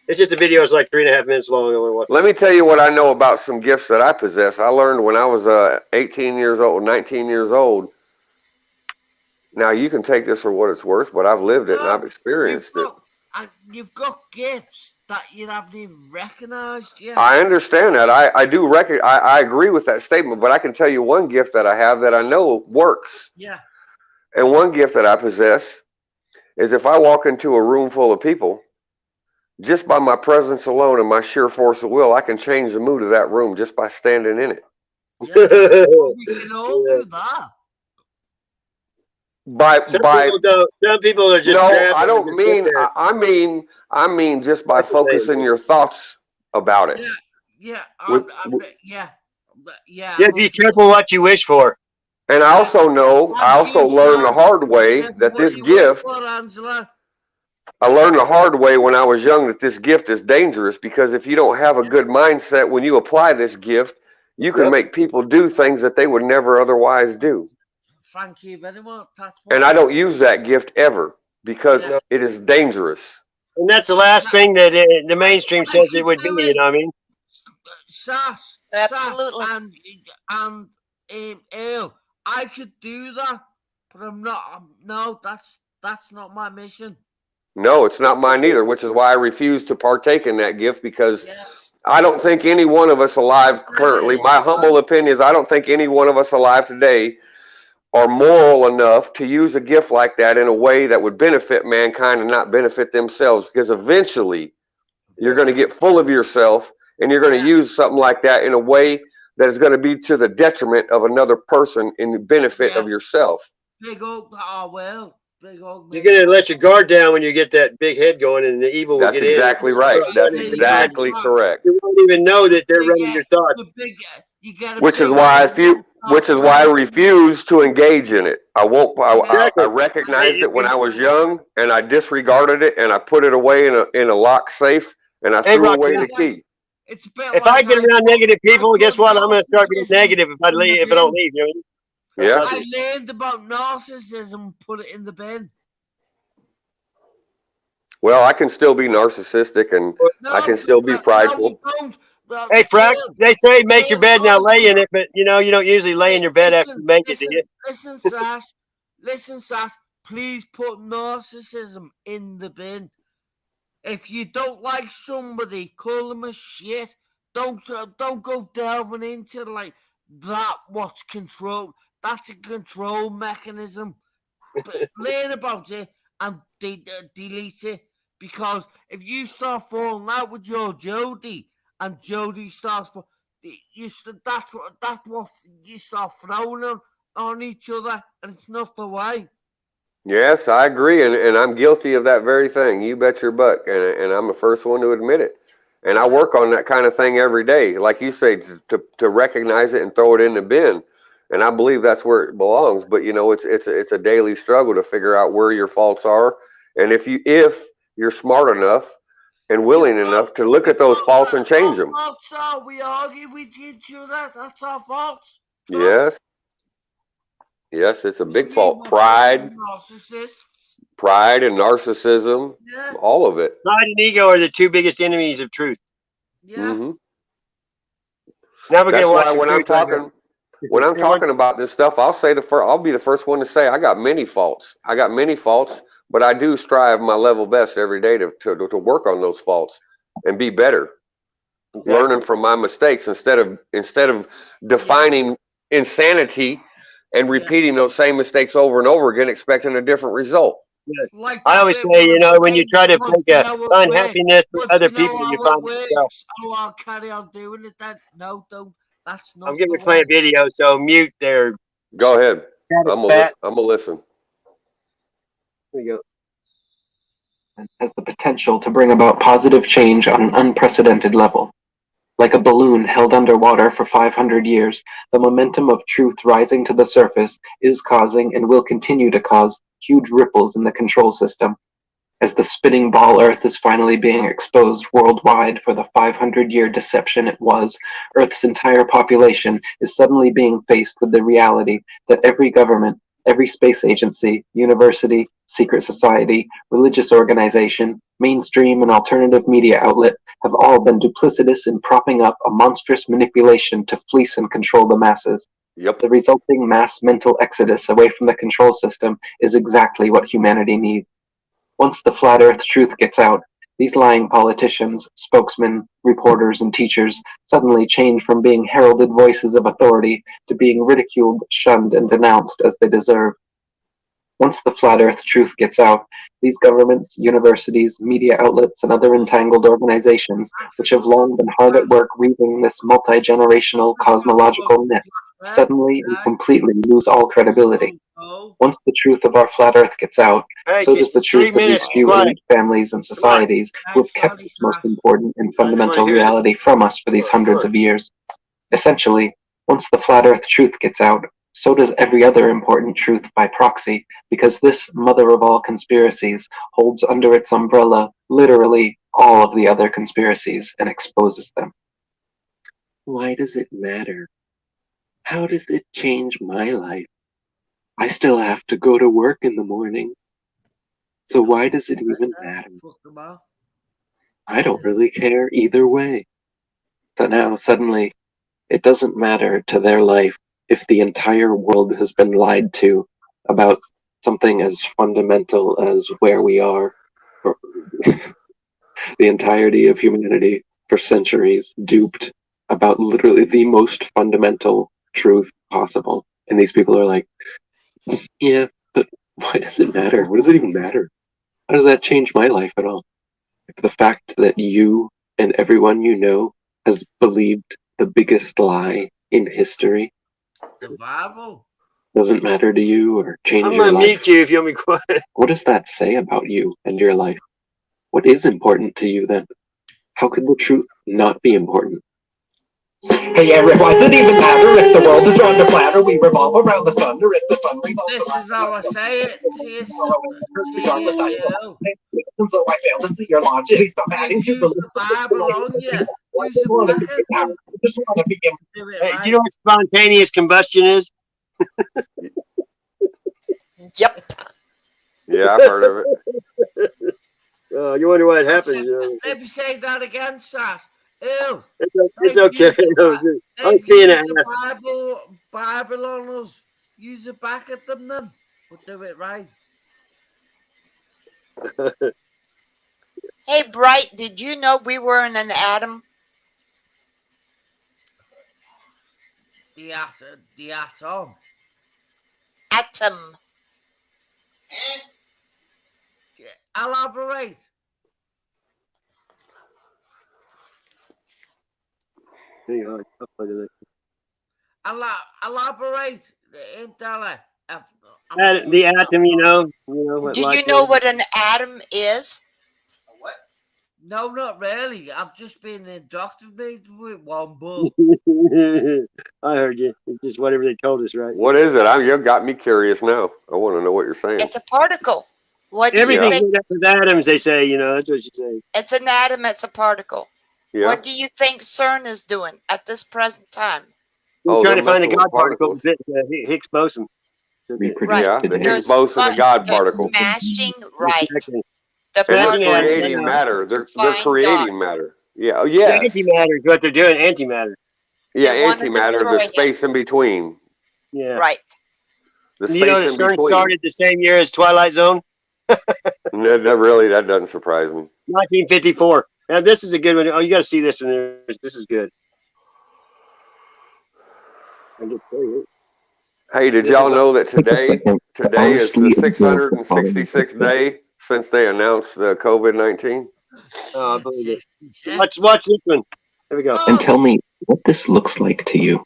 It's just a video. It's like 3.5 minutes long. Let me tell you what I know about some gifts that I possess. I learned when I was 18 years old, 19 years old. Now you can take this for what it's worth, but I've lived it and I've experienced it. And you've got gifts that you haven't even recognized yet. I understand that. I do I agree with that statement, but I can tell you one gift that I have that I know works. Yeah. And one gift that I possess is if I walk into a room full of people, just by my presence alone and my sheer force of will, I can change the mood of that room just by standing in it. Yeah, we can all do that. Some people are just. No, I don't mean. I mean just by focusing your thoughts about it. Yeah. Be careful what you wish for. And I also know. I also learned the hard way that this gift. I learned the hard way when I was young that this gift is dangerous because if you don't have a good mindset when you apply this gift, you can make people do things that they would never otherwise do. Thank you very much. And I don't use that gift ever because it is dangerous. And that's the last thing that the mainstream says it would be. You know what I mean? Sass, absolutely. And Earl, I could do that, but I'm not. No, that's not my mission. No, it's not mine either, which is why I refuse to partake in that gift because I don't think any one of us alive currently, my humble opinion is I don't think any one of us alive today are moral enough to use a gift like that in a way that would benefit mankind and not benefit themselves because eventually you're going to get full of yourself and you're going to use something like that in a way that is going to be to the detriment of another person in the benefit of yourself. Big old, big old. You're going to let your guard down when you get that big head going and the evil will get in. That's exactly right. That's exactly correct. You won't even know that they're running your thoughts. Which is why I refuse to engage in it. I won't. I recognized it when I was young, and I disregarded it, and I put it away in a lock safe, and I threw away the key. If I get around negative people, guess what? I'm going to start being negative if I don't leave. You know? Yeah. I learned about narcissism. Put it in the bin. Well, I can still be narcissistic, and I can still be prideful. Hey, Frank, they say make your bed, now lay in it, but you know, you don't usually lay in your bed after you make it, do you? Listen, Sash, please put narcissism in the bin. If you don't like somebody, call them a shit. Don't go delving into like that. What's control? That's a control mechanism. But learn about it and delete it, because if you start falling out with your Jody, and Jody starts for that's what you start throwing on each other, and it's not the way. Yes, I agree, and I'm guilty of that very thing. You bet your butt, and I'm the first one to admit it. And I work on that kind of thing every day, like you say, to recognize it and throw it in the bin. And I believe that's where it belongs. But you know, it's a daily struggle to figure out where your faults are, and if you're smart enough and willing enough to look at those faults and change them. We argue with each other. That's our fault. Yes. Yes, it's a big fault. Pride, narcissists, pride and narcissism, all of it. Pride and ego are the two biggest enemies of truth. Yeah. Mm-hmm. Now we're That's gonna watch why when I'm talking about this stuff, I'll be the first one to say I got many faults. But I do strive my level best every day to work on those faults and be better. Exactly. Learning from my mistakes instead of defining insanity and repeating those same mistakes over and over again, expecting a different result. Like I always say, when you try to find happiness with other people, you find yourself. Oh, I'll carry on doing it then. No, don't. That's not. I'm going to play a video, so mute there. Go ahead. I'm gonna listen. There you go. Has the potential to bring about positive change on an unprecedented level. Like a balloon held underwater for 500 years, the momentum of truth rising to the surface is causing and will continue to cause huge ripples in the control system. As the spinning ball Earth is finally being exposed worldwide for the 500-year deception it was, Earth's entire population is suddenly being faced with the reality that every government, every space agency, university, secret society, religious organization, mainstream and alternative media outlet have all been duplicitous in propping up a monstrous manipulation to fleece and control the masses. Yep. The resulting mass mental exodus away from the control system is exactly what humanity needs. Once the flat earth truth gets out, these lying politicians, spokesmen, reporters, and teachers suddenly change from being heralded voices of authority to being ridiculed, shunned, and denounced as they deserve. Once the flat earth truth gets out, these governments, universities, media outlets, and other entangled organizations, which have long been hard at work weaving this multi-generational cosmological myth, suddenly and completely lose all credibility. Once the truth of our flat earth gets out, so does the truth of these few elite families and societies who have kept this most important and fundamental reality from us for these hundreds of years. Essentially, once the flat earth truth gets out, so does every other important truth by proxy, because this mother of all conspiracies holds under its umbrella literally all of the other conspiracies and exposes them. Why does it matter? How does it change my life? I still have to go to work in the morning. So why does it even matter? I don't really care either way. So now suddenly, it doesn't matter to their life if the entire world has been lied to about something as fundamental as where we are. The entirety of humanity for centuries duped about literally the most fundamental truth possible. And these people are like, yeah, but why does it matter? What does it even matter? How does that change my life at all? If the fact that you and everyone you know has believed the biggest lie in history doesn't matter to you or change your life. I'm gonna mute you if you want me quiet. What does that say about you and your life? What is important to you then? How could the truth not be important? Hey Eric, why does it even matter if the world is drawn to platter? We revolve around the sun, or if the sun revolves This is how I say it. And so I fail to see your logic. Stop adding to the Bible on you. Use the back Hey, do you know what spontaneous combustion is? Yep. Yeah, I've heard of it. You wonder what happens. Let me say that again, Sass. Ew. It's okay. I was being an ass. Bible on us. Use it back at them then. But do it right. Hey, Bright, did you know we were in an atom? The atom. Atom. Elaborate. Elaborate. The atom, you know. Do you know what an atom is? What? No, not really. I've just been indoctrinated with one book. I heard you. It's just whatever they told us, right? What is it? You got me curious now. I want to know what you're saying. It's a particle. What do you Everything's think? made up of atoms, they say. You know, that's what you say. It's an atom. It's a particle. Yeah. What do you think CERN is doing at this present time? We're Oh, trying they're to find the messing with God particle, particles. Higgs boson. Reproduce Right. Yeah, the today. Higgs boson, the God They're particle. smashing right. The And they're Smashing atoms, creating yeah. matter. to They're find creating God. matter. Yeah. Oh, The yes. antimatter is what they're doing. Antimatter. Yeah, They want to antimatter, destroy the him. space in between. Yeah. Right. The You know, space the in CERN between. started the same year as Twilight Zone, That doesn't surprise me. 1954. Now this is a good one. Oh, you got to see this one. This is good. I get paid. Hey, did This y'all is know that Take a today second to is the honestly observe the following 666th picture. day since they announced the COVID-19? Oh, I believe it. Watch this one. Here we go. And tell me what this looks like to you.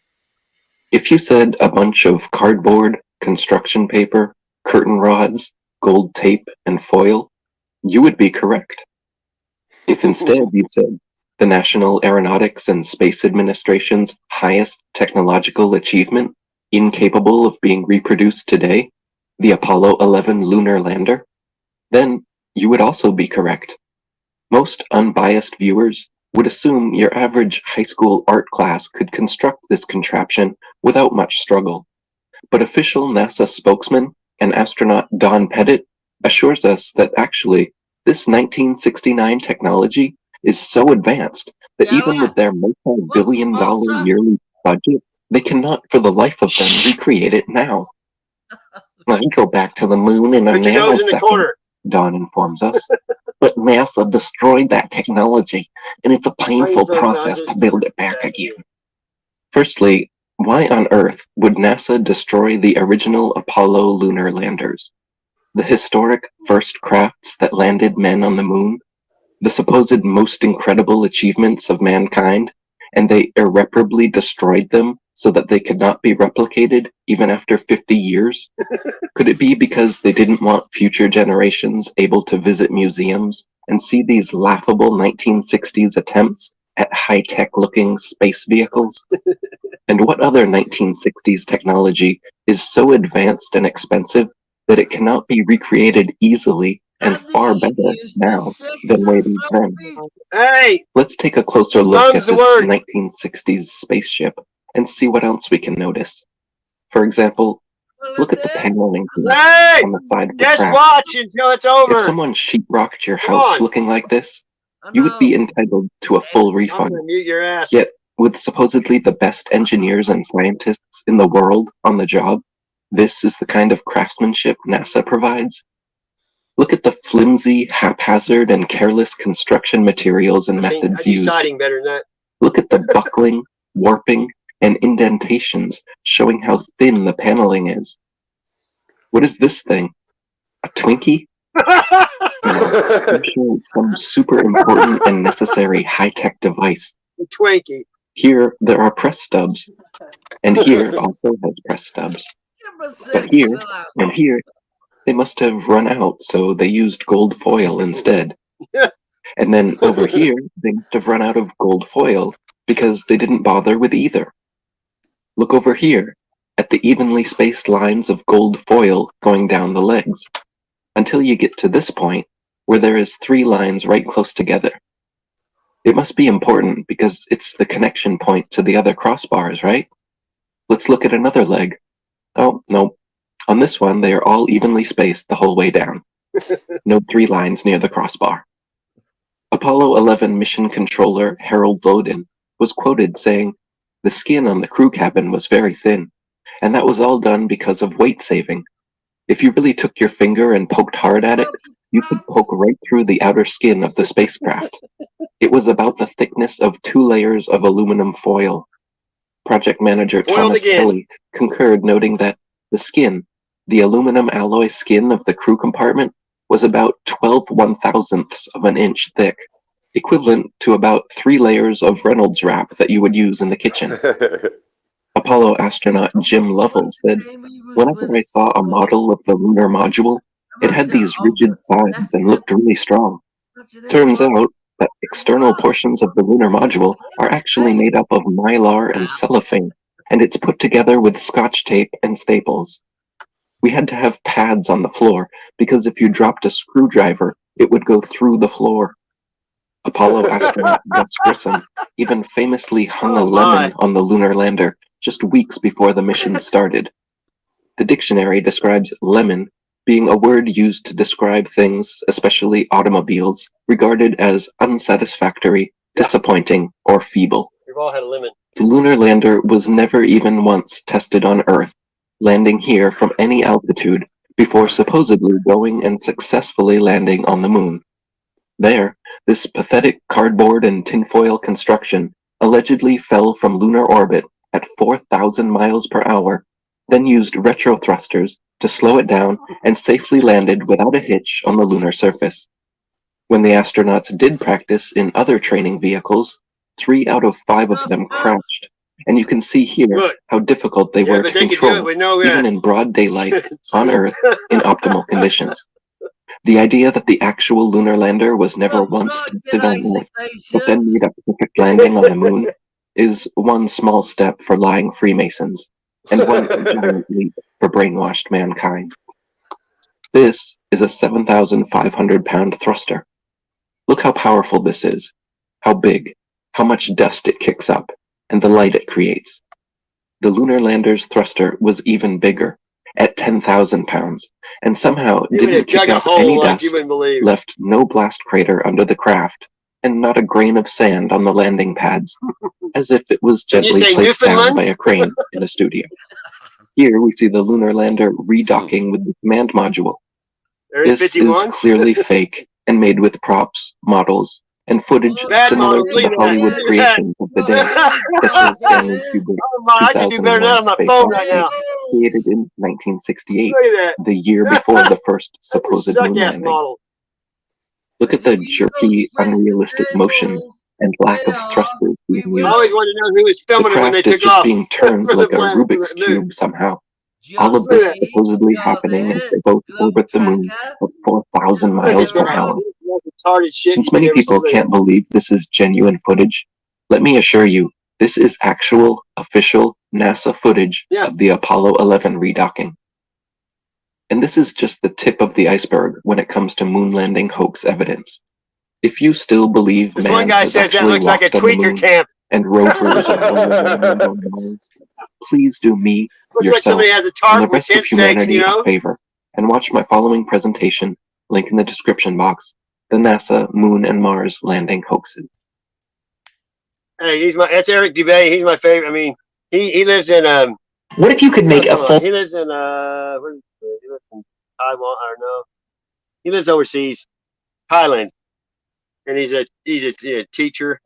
If you said a bunch of cardboard, construction paper, curtain rods, gold tape, and foil, you would be correct. If instead you said the National Aeronautics and Space Administration's highest technological achievement, incapable of being reproduced today, the Apollo 11 lunar lander, then you would also be correct. Most unbiased viewers would assume your average high school art class could construct this contraption without much struggle. But official NASA spokesman and astronaut Don Pettit assures us that actually this 1969 technology is so advanced that even with their multi-billion-dollar yearly budget, they cannot for the life of them recreate it now. Let me go back to the moon in a Put your nose in the nanosecond, corner. Don informs us. But NASA destroyed that technology, and it's a painful process to build it back again. Firstly, why on earth would NASA destroy the original Apollo lunar landers? The historic first crafts that landed men on the moon? The supposed most incredible achievements of mankind, and they irreparably destroyed them so that they could not be replicated even after 50 years? Could it be because they didn't want future generations able to visit museums and see these laughable 1960s attempts at high-tech looking space vehicles? And what other 1960s technology is so advanced and expensive that it cannot be recreated easily and far better now than way back then? Hey, Let's take a closer look at the this word. 1960s spaceship and see what else we can notice. For example, look at the paneling here Hey, on the side of the just craft. watch until it's over. If someone sheetrocked your Come house on. looking like this, you would be entitled to a full I'm refund. gonna mute your ass. Yet, with supposedly the best engineers and scientists in the world on the job, this is the kind of craftsmanship NASA provides? Look at the flimsy, haphazard, and careless construction materials and I methods do used. siding better than that. Look at the buckling, warping, and indentations showing how thin the paneling is. What is this thing? A Twinkie? I'm sure it's some super important and necessary high-tech device. A Twinkie. Here, there are press stubs. And here also has press stubs. But here, and here, they must have run out, so they used gold foil instead. And then over here, they must have run out of gold foil because they didn't bother with either. Look over here at the evenly spaced lines of gold foil going down the legs, until you get to this point where there is 3 lines right close together. It must be important because it's the connection point to the other crossbars, right? Let's look at another leg. Oh, no. On this one, they are all evenly spaced the whole way down. No 3 lines near the crossbar. Apollo 11 mission controller Harold Loden was quoted saying, "The skin on the crew cabin was very thin, and that was all done because of weight saving. If you really took your finger and poked hard at it, you could poke right through the outer skin of the spacecraft. It was about the thickness of 2 layers of aluminum foil." Project manager Thomas Kelly concurred, noting that the skin, the aluminum alloy skin of the crew compartment, was about 12 1/1000ths of an inch thick, equivalent to about 3 layers of Reynolds wrap that you would use in the kitchen. Apollo astronaut Jim Lovell said, "Whenever I saw a model of the lunar module, it had these rigid sides and looked really strong. Turns out that external portions of the lunar module are actually made up of mylar and cellophane, and it's put together with Scotch tape and staples." We had to have pads on the floor because if you dropped a screwdriver, it would go through the floor. Apollo astronaut Gus Grissom even famously hung a lemon on the lunar lander just weeks before the mission started. The dictionary describes lemon being a word used to describe things, especially automobiles, regarded as unsatisfactory, disappointing, or feeble. We've all had a lemon. The lunar lander was never even once tested on Earth, landing here from any altitude before supposedly going and successfully landing on the moon. There, this pathetic cardboard and tinfoil construction allegedly fell from lunar orbit at 4,000 miles per hour, then used retro thrusters to slow it down and safely landed without a hitch on the lunar surface. When the astronauts did practice in other training vehicles, 3 out of 5 of them crashed, and you can see here how difficult they were to control, even in broad daylight, on Earth, in optimal conditions. The idea that the actual lunar lander was never once tested on Earth, but then made a perfect landing on the moon, is one small step for lying Freemasons, and one giant leap for brainwashed mankind. This is a 7,500-pound thruster. Look how powerful this is, how big, how much dust it kicks up, and the light it creates. The lunar lander's thruster was even bigger, at 10,000 pounds, and somehow didn't kick up any dust, left no blast crater under the craft, and not a grain of sand on the landing pads, as if it was gently placed down by a crane in a studio. Here we see the lunar lander redocking with the command module. This is clearly fake and made with props, models, and footage similar to the Hollywood creations of the day, such as Stanley Kubrick's 2001 Space Odyssey, created in 1968, the year before the first supposed moon landing. Look at the jerky, unrealistic motions and lack of thrusters being used. I always wanted to know who was filming it when they took off. The craft is just being turned like a Rubik's Cube somehow. All of this supposedly happening as they both orbit the moon at 4,000 miles per hour. Since many people can't believe this is genuine footage, let me assure you, this is actual, official NASA footage of the Apollo 11 redocking. And this is just the tip of the iceberg when it comes to moon landing hoax evidence. If you still believe man has actually walked on the moon and rovers are on Mars, please do me, yourself, and the rest of humanity a favor, and watch my following presentation, link in the description box, the NASA Moon and Mars landing hoaxes. Hey, that's Eric Dubay. He's my favorite. I mean, he lives in What if you could make a full? He lives in he lives in Taiwan. I don't know. He lives overseas, Thailand, and he's a teacher,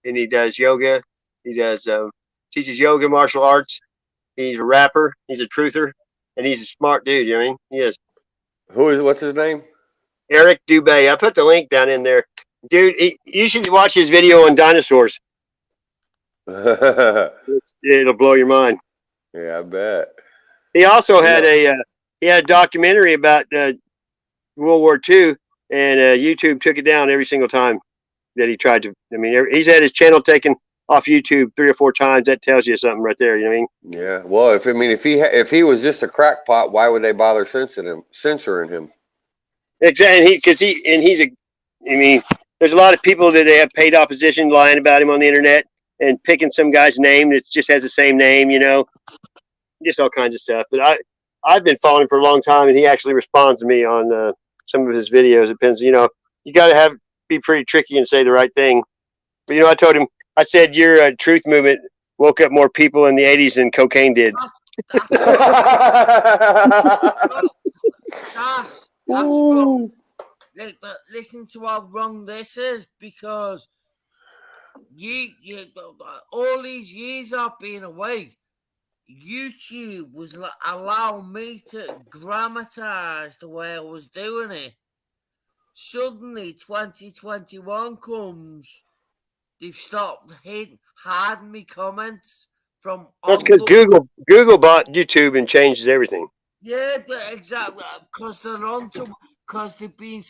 and he does yoga. He does teaches yoga, martial arts. He's a rapper. He's a truther, and he's a smart dude. You know what I mean? He is. What's his name? Eric Dubay. I put the link down in there, dude. You should watch his video on dinosaurs. It'll blow your mind. Yeah, I bet. He also had a documentary about World War II, and YouTube took it down every single time that he tried to. I mean, he's had his channel taken off YouTube 3 or 4 times. That tells you something right there. You know what I mean? Yeah. Well, if he was just a crackpot, why would they bother censoring him? Exactly, I mean, there's a lot of people that they have paid opposition lying about him on the internet and picking some guy's name that just has the same name, you know, just all kinds of stuff. But I've been following him for a long time, and he actually responds to me on some of his videos. It depends, you know, you got to be pretty tricky and say the right thing. But, you know, I told him, I said, your truth movement woke up more people in the 80s than cocaine did. That's wrong. Listen to how wrong this is, because you all these years I've been away, YouTube was allowing me to grammatize the way I was doing it. Suddenly 2021 comes, they've stopped hiding me comments from. That's because Google bought YouTube and changed everything. Yeah, exactly. Because they've been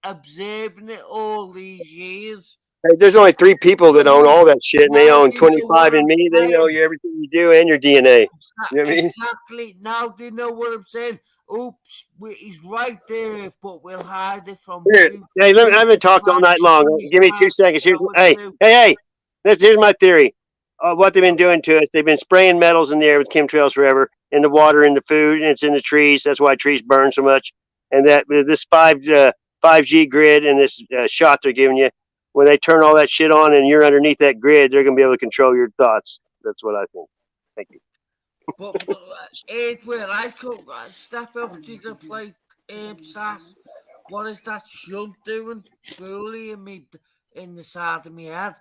observing it all these years. Hey, there's only 3 people that own all that shit, and they Now own do you know 25 what in I'm me. They know saying? everything you do and your DNA. You know what I mean? Exactly. Now do you know what I'm saying? Oops, he's right there, but we'll hide it from Here, you. hey, I haven't talked all night long. Give me 2 seconds. Hey. Here's my theory. What they've been doing to us, they've been spraying metals in the air with chemtrails forever, in the water, in the food, and it's in the trees. That's why trees burn so much. And that this 5G grid and this shot they're giving you, when they turn all that shit on and you're underneath that grid, they're going to be able to control your thoughts. That's what I think. Thank you. But here's where I could step up to the plate, Sass. What is that shunt doing truly in the side of my head?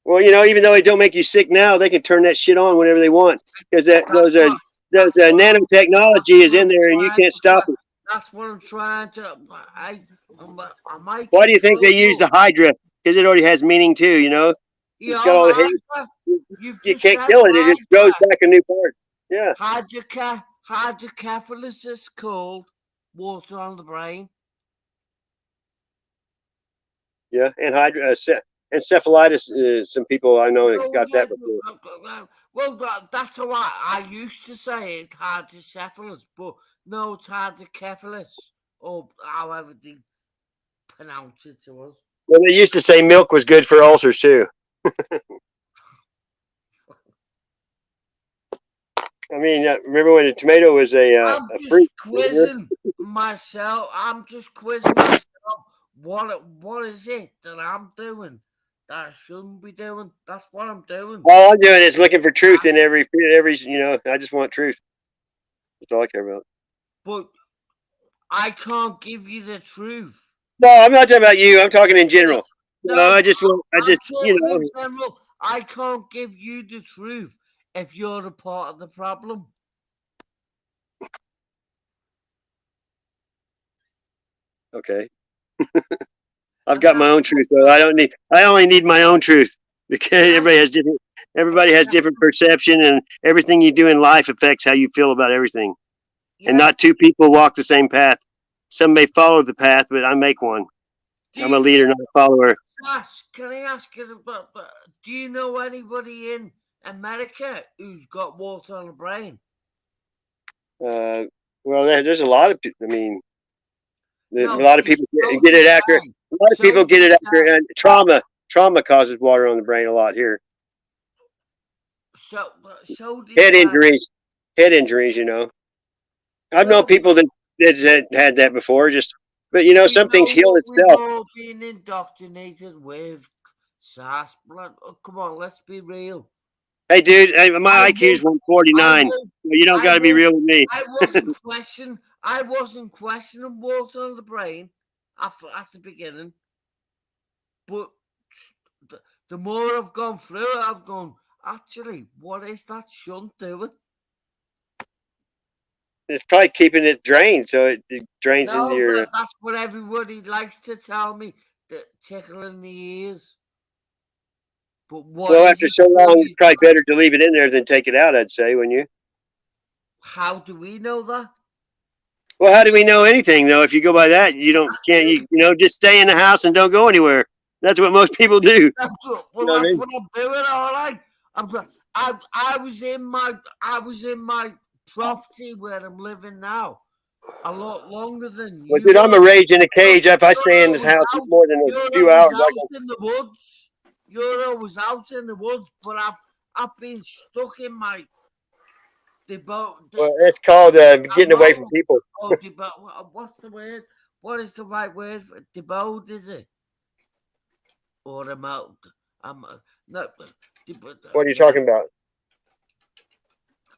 Well, even though it don't make you sick now, they can turn that shit on whenever they want because those nanotechnology is in there and you can't stop it. That's what I'm trying to. I might. Why do you think they use the Hydra? Because it already has meaning too. It's got all the hate. You can't kill it. It just grows back a new part. Yeah. Hydrocephalus is called water on the brain. Yeah, and encephalitis. Some people I know got that before. Well, that's how I used to say it, hydrocephalus, but no, it's hydrocephalus, or however they pronounce it to us. Well, they used to say milk was good for ulcers too. I mean, remember when the tomato was a fruit? Quizzing myself. I'm just quizzing myself. What is it that I'm doing that I shouldn't be doing? That's what I'm doing. All I'm doing is looking for truth in every. I just want truth. That's all I care about. But I can't give you the truth. No, I'm not talking about you. I'm talking in general. No, I just want. in general, I can't give you the truth if you're a part of the problem. Okay. I've got my own truth though. I only need my own truth because everybody has different perception, and everything you do in life affects how you feel about everything. Yeah. And not 2 people walk the same path. Some may follow the path, but I make one. I'm a leader, not a follower. Can I ask you about? Do you know anybody in America who's got water on the brain? Well, there's a lot of people. I mean, a lot of people get it after. A lot of people get it after, and trauma causes water on the brain a lot here. So head injuries. I've known people that had that before. But some things heal itself. We've all been indoctrinated with SAS blood. Oh, come on, let's be real. Hey, dude, my IQ is 149. You don't got to be real with me. I wasn't questioning water on the brain at the beginning, but the more I've gone through it, I've gone, actually, what is that shunt doing? It's probably keeping it drained, so it drains into your. That's what everybody likes to tell me. The tickle in the ears. But after so long, it's probably better to leave it in there than take it out. I'd say, wouldn't you? How do we know that? Well, how do we know anything though? If you go by that, can't just stay in the house and don't go anywhere. That's what most people do. That's what I'm doing. All right. I was in my property where I'm living now a lot longer than you. Well, dude, I'm a rage in a cage. If I stay in this house more than a few hours, in the woods. You're always out in the woods, but I've been stuck in my well, it's called getting away from people. What's the word? What is the right word for debode? Is it or remote? No. What are you talking about?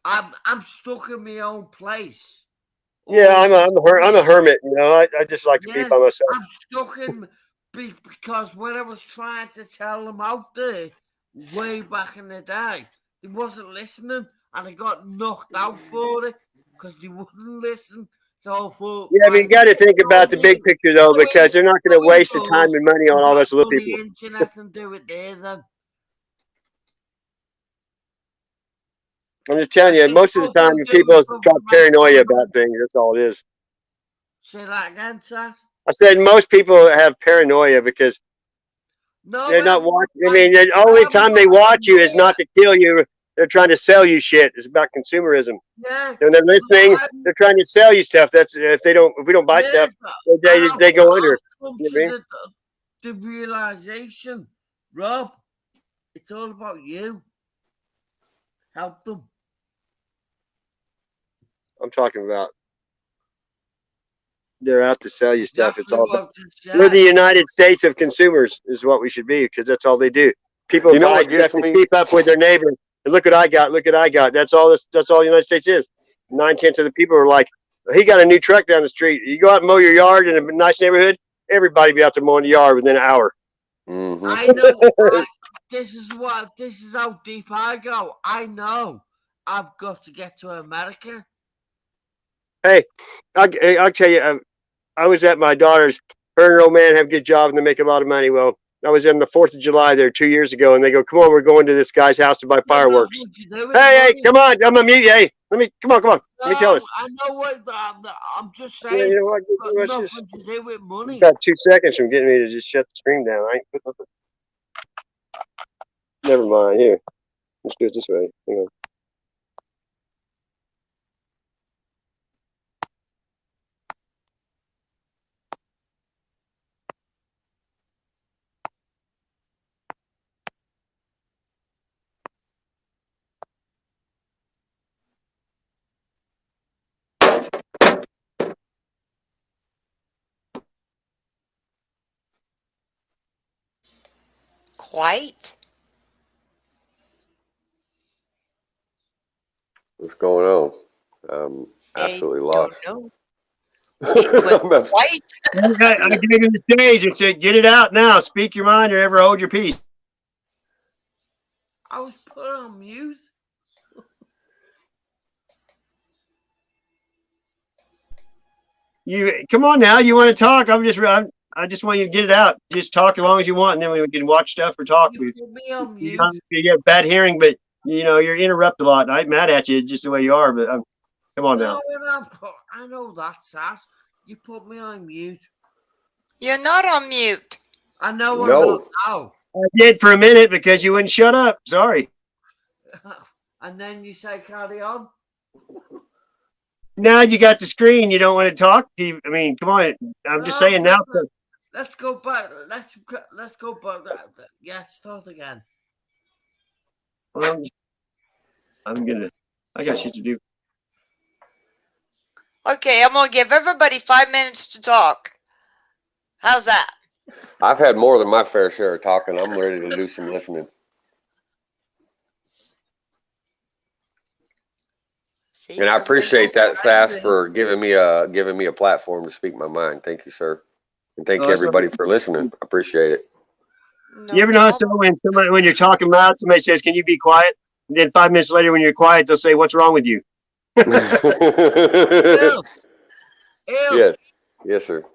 I'm stuck in my own place. Yeah, I'm a hermit. I just like to be by myself. I'm stuck in because when I was trying to tell them out there way back in the day, they wasn't listening, and I got knocked out for it because they wouldn't listen. So I thought, you got to think about the big picture though, because they're not going to waste the time and money on all us little people. The internet and do it there then. I'm just telling you, most of the time, people got paranoia about things. That's all it is. Say that again, sir. I said most people have paranoia because No, they're not watching. I I mean, the only haven't time they got watch you is not paranoia. to kill you. They're trying to sell you shit. It's about consumerism. Yeah, When they're but listening, they're trying to sell you stuff. That's if we don't buy yeah, stuff, but they go under. I've come You know to what I mean? the realization, Rob, it's all about you. Help them. I'm talking about they're out to sell you stuff. It's Exactly all what you we're the said. United States of consumers is what we should be because that's all they do. People You know buy what stuff gets to me? keep up with their neighbor. And look what I got. Look what I got. That's all. That's all the United States is. 9/10 of the people are like, he got a new truck down the street. You go out and mow your yard in a nice neighborhood. Everybody be out there mowing the yard within an hour. Mm-hmm. I know. This is how deep I go. I know. I've got to get to America. Hey, I'll tell you. I was at my daughter's. Her and her old man have a good job and they make a lot of money. Well, I was in the 4th of July there 2 years ago, and they go, "Come on, we're going to this guy's house to buy But that's fireworks." what you do with Hey, money. come on! I'm a mute. Hey, come on. Let me tell No, us. I know what. I'm just Yeah, saying. you know what? Got Let's nothing just to do with money. got 2 seconds from getting me to just shut the stream down. Never mind. Here, let's do it this way. Hang on. Quite. What's going on? I'm I absolutely don't lost. know. It went I'm abs- white. I gave you the stage and said, "Get it out now. Speak your mind or ever hold your peace." I was put on mute. You come on now. You want to talk? I just want you to get it out. Just talk as long as you want, and then we can watch stuff or talk. You put me on mute. You have bad hearing, but you're interrupted a lot. And I'm mad at you just the way you are. But come on now. No, I know that, Sass. You put me on mute. You're not on mute. I know. No. I know now. I did for a minute because you wouldn't shut up. Sorry. And then you say carry on. Now you got the screen. You don't want to talk. I mean, come on. I'm just saying now. Let's go back. Let's go back. Yeah, start again. Well, I got shit to do. Okay, I'm gonna give everybody 5 minutes to talk. How's that? I've had more than my fair share of talking. I'm ready to do some listening. See, And I appreciate that, Sass, for giving me a platform to speak my mind. Thank you, sir. And thank everybody for listening. I appreciate it. No You ever notice when you're talking loud, somebody says, "Can you be quiet?" And then 5 minutes later, when you're quiet, they'll say, "What's wrong with you?" Yes. Yes, sir.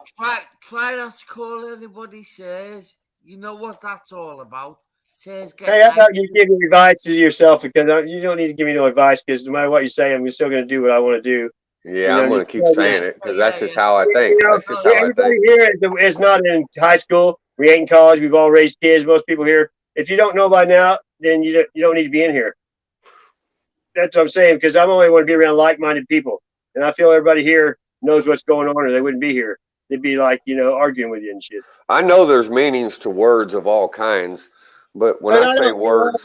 Try not to call anybody says. You know what that's all about. Says get Hey, how about you give your advice to yourself because you don't need to give me no advice because no matter what you say, I'm still going to do what I want to do. Yeah, I'm going to keep saying it because that's just how I think. That's just how I Everybody think. here is not in high school. We ain't in college. We've all raised kids. Most people here. If you don't know by now, then you don't need to be in here. That's what I'm saying because I only want to be around like-minded people, and I feel everybody here knows what's going on, or they wouldn't be here. They'd be like arguing with you and shit. I know there's meanings to words of all kinds, but when I say words,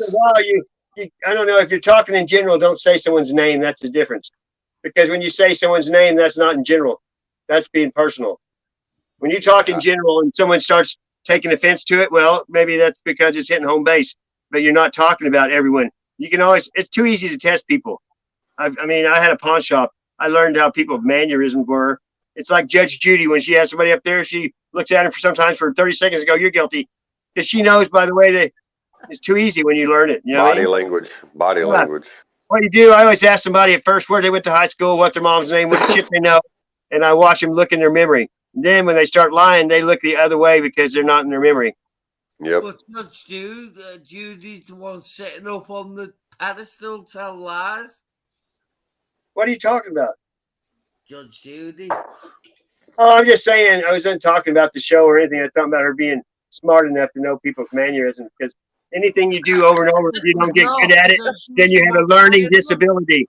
I don't know if you're talking in general. Don't say someone's name. That's the difference. Because when you say someone's name, that's not in general. That's being personal. When you talk in general and someone starts taking offense to it, well, maybe that's because it's hitting home base. But you're not talking about everyone. You can always. It's too easy to test people. I mean, I had a pawn shop. I learned how people's mannerisms were. It's like Judge Judy when she has somebody up there. She looks at him sometimes for 30 seconds and go, "You're guilty," because she knows by the way that it's too easy when you learn it. You know body language. What you do? I always ask somebody at first where they went to high school, what their mom's name, what shit they know, and I watch them look in their memory. And then when they start lying, they look the other way because they're not in their memory. Yep. But Judge Judy's the one sitting up on the pedestal tell lies. What are you talking about? Judge Judy. Oh, I'm just saying, I wasn't talking about the show or anything. I was talking about her being smart enough to know people's mannerisms, because anything you do over and over, if you don't get good at it, then you have a learning disability.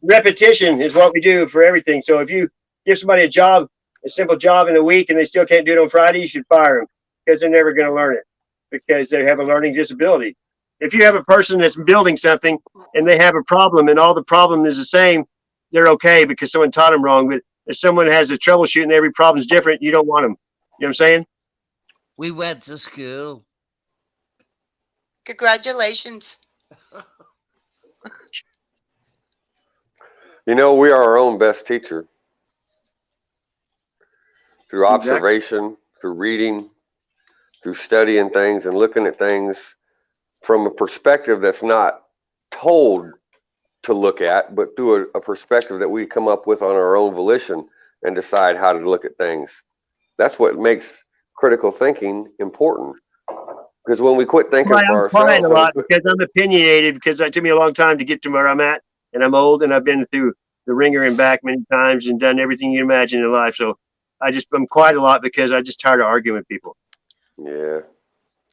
Repetition is what we do for everything. So if you give somebody a job, a simple job in a week, and they still can't do it on Friday, you should fire them, because they're never going to learn it, because they have a learning disability. If you have a person that's building something and they have a problem and all the problem is the same, they're okay because someone taught them wrong. But if someone has a troubleshoot and every problem's different, you don't want them. You know what I'm saying? We went to school. Congratulations. You know, we are our own best teacher. Through Exactly. observation, through reading, through studying things and looking at things from a perspective that's not told to look at, but through a perspective that we come up with on our own volition and decide how to look at things. That's what makes critical thinking important. Because when we quit thinking I'm for quiet a ourselves, lot because I'm opinionated, because it took me a long time to get to where I'm at, and I'm old and I've been through the ringer and back many times and done everything you imagine in life. So I'm quiet a lot because I just tired of arguing with people. yeah,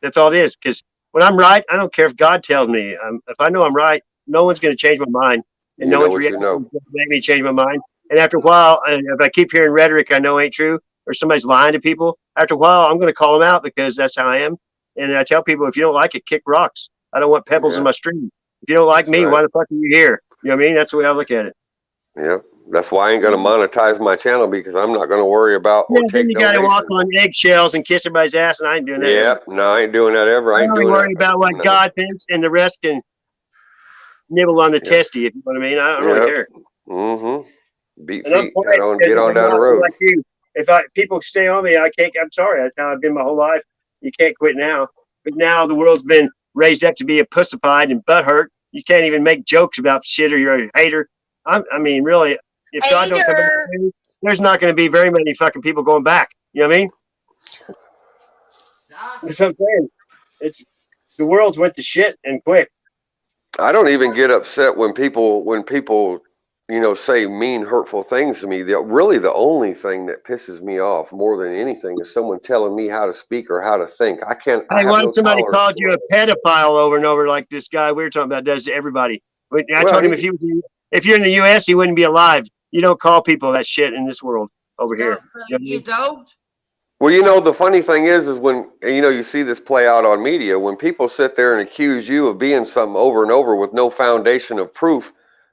That's all it is. Because when I'm right, I don't care if God tells me. If I know I'm right, no one's going to change my mind, and you no know one's what you reaction know. is going to make me change my mind. And after a while, if I keep hearing rhetoric I know ain't true, or somebody's lying to people, after a while, I'm going to call them out because that's how I am. And I tell people, if you don't like it, kick rocks. I don't want pebbles in Yeah. my stream. If you don't like me, Right. why the fuck are you here? You know what I mean? That's the way I look at it. Yeah, that's why I ain't gonna monetize my channel, because I'm not gonna worry about or Yeah, then take you got to walk donations. on eggshells and kiss everybody's ass, and I ain't doing that. Yeah, no, I ain't doing that ever. I I ain't only doing worry that. about what No. God thinks, and the rest can nibble on the Yeah. testy, if you know what I mean. I don't really Yep. care. Mm-hmm. Beat And I'm feet, quiet because get on I'm down not the road. like you. If people stay on me, I can't. I'm sorry. That's how I've been my whole life. You can't quit now. But now the world's been raised up to be a pussified and butthurt. You can't even make jokes about shit, or you're a hater. I mean, really, if God don't come back, Hater. there's not going to be very many fucking people going back. You know what I mean? That's what I'm saying. It's the world's went to shit and quick. I don't even get upset when people say mean, hurtful things to me. Really, the only thing that pisses me off more than anything is someone telling me how to speak or how to think. I Hey, have what no if somebody tolerance called for you it. a pedophile over and over, like this guy we were talking about does to everybody? I Well, told him if you're in the U.S., he wouldn't be alive. You don't call people that shit in this world over here. You know what I You mean? don't? Well, the funny thing is when, you see this play out on media, when people sit there and accuse you of being something over and over with no foundation of proof,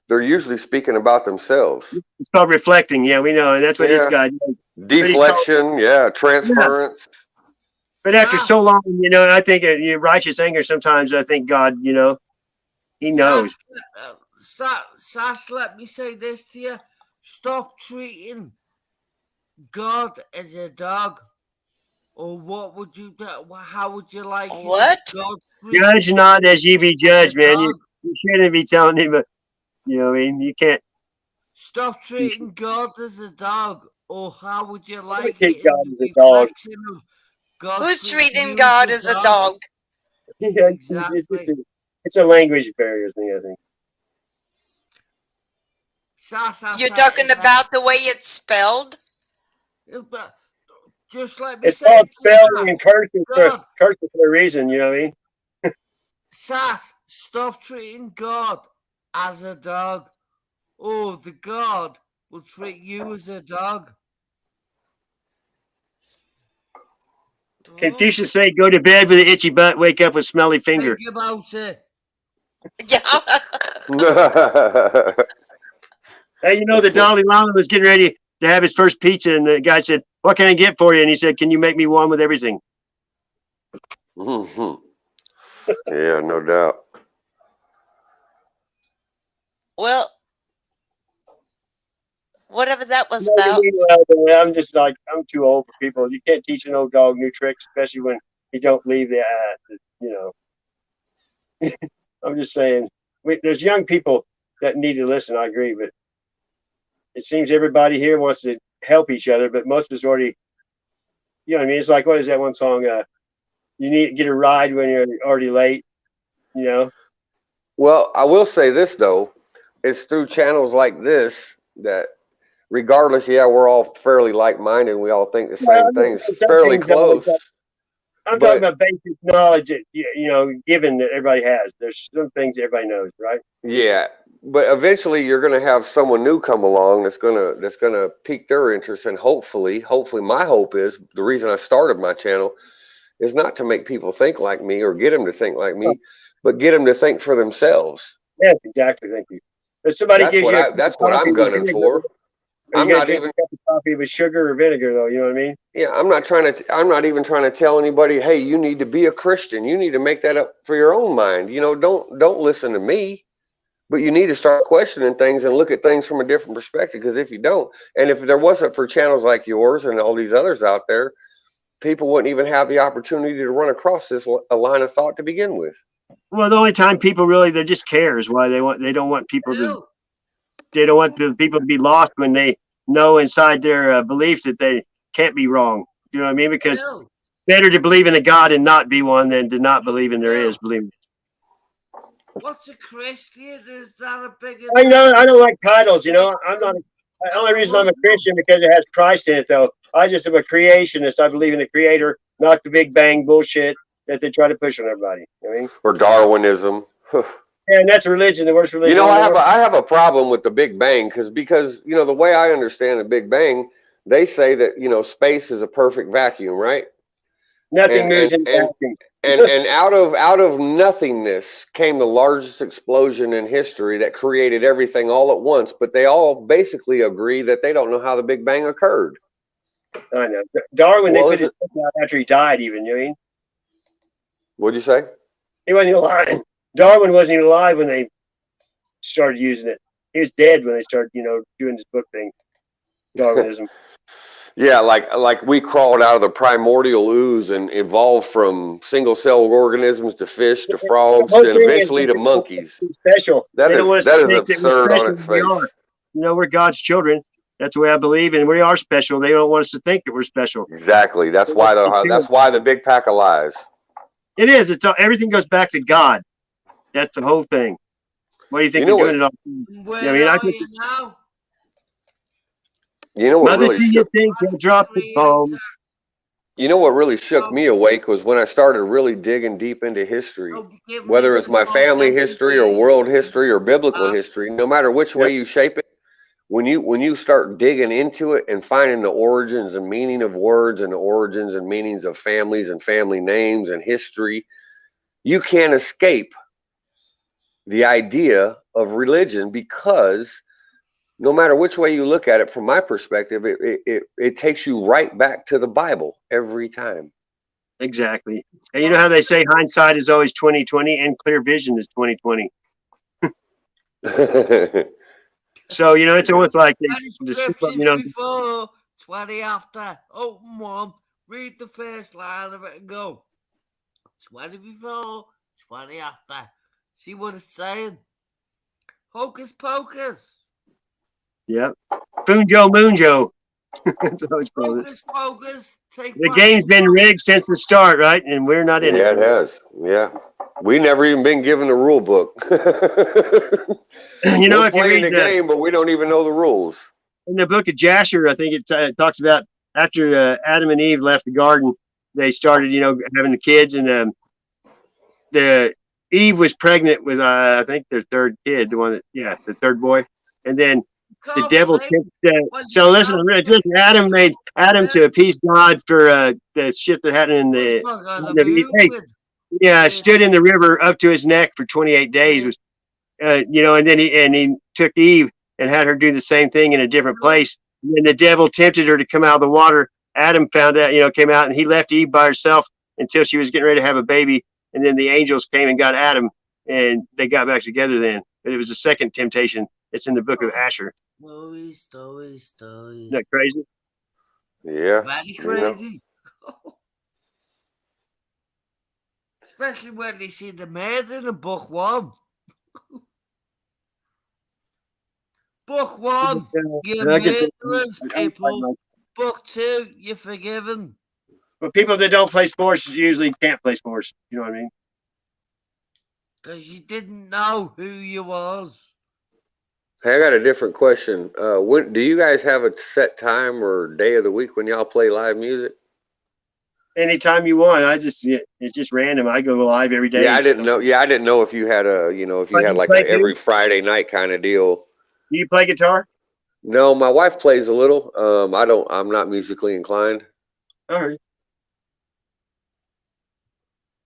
they're usually speaking about themselves. It's called reflecting. Yeah, we know, and that's what this Yeah. guy does. Deflection, Yeah. transference. But after so long, I think righteous anger. Sometimes I think God, He knows. Sass, let me say this to you. Stop treating God as a dog. Or what would you do? How would you like it? What? God Judge not as ye be judged, man. dog. You shouldn't be telling him, you know what I mean? You can't. Stop treating God as a dog. Or how would you like Treat it in God the as a dog. reflection of God Who's treating treating you God as as a dog? Yeah, Exactly. it's a language barrier thing, I think. You're talking about the way it's spelled? Just let me It's say called this, spelling and cursive for God, a reason, you know what I mean? Sass, stop treating God as a dog. Oh, the God will treat you as a dog. Confucius say, go to bed with an itchy butt, wake up with smelly finger. Think about it. Yeah. Hey, the Dalai Lama was getting ready to have his first pizza, and the guy said, what can I get for you? And he said, can you make me one with everything? Mm-hmm. Yeah, no doubt. Well, whatever that was You know what I about. mean? Well, I'm just like, I'm too old for people. You can't teach an old dog new tricks, especially when you don't leave the, I'm just saying, there's young people that need to listen. I agree, but it seems everybody here wants to help each other, but most of us already, you know what I mean? It's like, what is that one song? You need to get a ride when you're already late, Well, I will say this, though. It's through channels like this that regardless, yeah, we're all fairly like-minded. We all think the same things, fairly close. I'm talking about basic knowledge that, you know, given that everybody has. There's some things that everybody knows, right? Yeah, but eventually you're going to have someone new come along that's gonna pique their interest, and hopefully my hope is, the reason I started my channel is not to make people think like me or get them to think like me, but get them to think for themselves. Yes, exactly. Thank you. If somebody That's gives what you that's what I'm gunning for. I'm I'm not drink even a cup of coffee with sugar or vinegar, though. You know what I mean? Yeah, I'm not even trying to tell anybody, hey, you need to be a Christian. You need to make that up for your own mind. You know, don't listen to me, but you need to start questioning things and look at things from a different perspective. Because if you don't, and if there wasn't for channels like yours and all these others out there, people wouldn't even have the opportunity to run across a line of thought to begin with. Well, the only time people really, they just care is why they don't want people to, they don't want the people to be lost when they know inside their belief that they can't be wrong. You know what I mean? Because better to believe in a God and not be one than to not believe in there is. Believe me. What's a Christian? Is that a big? I know I don't like titles. You know, I'm not. The only reason I'm a Christian because it has Christ in it, though. I just am a creationist. I believe in the Creator, not the Big Bang bullshit that they try to push on everybody. You know what I mean? Or Darwinism. And that's religion, the worst religion. You know, I have a problem with the Big Bang because you know, the way I understand the Big Bang, they say that, you know, space is a perfect vacuum, right? Nothing moves in vacuum. And out of nothingness came the largest explosion in history that created everything all at once. But they all basically agree that they don't know how the Big Bang occurred. I know. Darwin, they put his book out after he died, even. You know what I mean? What'd you say? He wasn't even alive. Darwin wasn't even alive when they started using it. He was dead when they started, you know, doing this book thing, Darwinism. Yeah, like we crawled out of the primordial ooze and evolved from single-celled organisms to fish to frogs and eventually to monkeys. Special. That is absurd on its face. You know, we're God's children. That's the way I believe, and we are special. They don't want us to think that we're special. Exactly. That's why the big pack of lies. It is. It's all, everything goes back to God. That's the whole thing. What do you think you're doing it all? Where are you now? You know what Mother, really do you think you'll drop the bomb? You know what really shook me awake was when I started really digging deep into history, whether it's my family history or world history or biblical history. No matter which way you shape it, when you start digging into it and finding the origins and meaning of words and the origins and meanings of families and family names and history, you can't escape the idea of religion, because no matter which way you look at it, from my perspective, it takes you right back to the Bible every time. Exactly. And you know how they say hindsight is always 20/20 and clear vision is 20/20. So, you know, it's almost like you know, before, 20 after, open one, read the first line of it and go 20 before, 20 after. See what it's saying? Hocus pocus. Yep. Boonjo Moonjo. That's what it's called. Hocus pocus. The game's been rigged since the start, right? And we're not in it. Yeah, it has. Yeah. We never even been given the rule book. You know, we're if you playing read the game, but we don't even know the rules. In the book of Jasher, I think it talks about after Adam and Eve left the garden, they started, you know, having the kids, and the Eve was pregnant with I think their third kid, the third boy, and then the devil so listen, Adam made Adam to appease God for the shit that happened in stood in the river up to his neck for 28 days, was you know, and then he took Eve and had her do the same thing in a different place. And then the devil tempted her to come out of the water. Adam found out, you know, came out, and he left Eve by herself until she was getting ready to have a baby. And then the angels came and got Adam, and they got back together then. But it was the second temptation. It's in the book of Asher. Stories. Isn't that crazy? Yeah. Very crazy. Especially when they see the murder in book one. Book one, you're murderers, people. Book two, you're forgiven. But people that don't play sports usually can't play sports. You know what I mean? Because you didn't know who you was. Hey, I got a different question. When do you guys have a set time or day of the week when y'all play live music? Anytime you want. It's just random. I go live every day. Yeah, I didn't so. know. Yeah, I didn't know if you had a, if you But had you like play a every too? Friday night kind of deal. Do you play guitar? No, my wife plays a little. I don't. I'm not musically inclined. All right.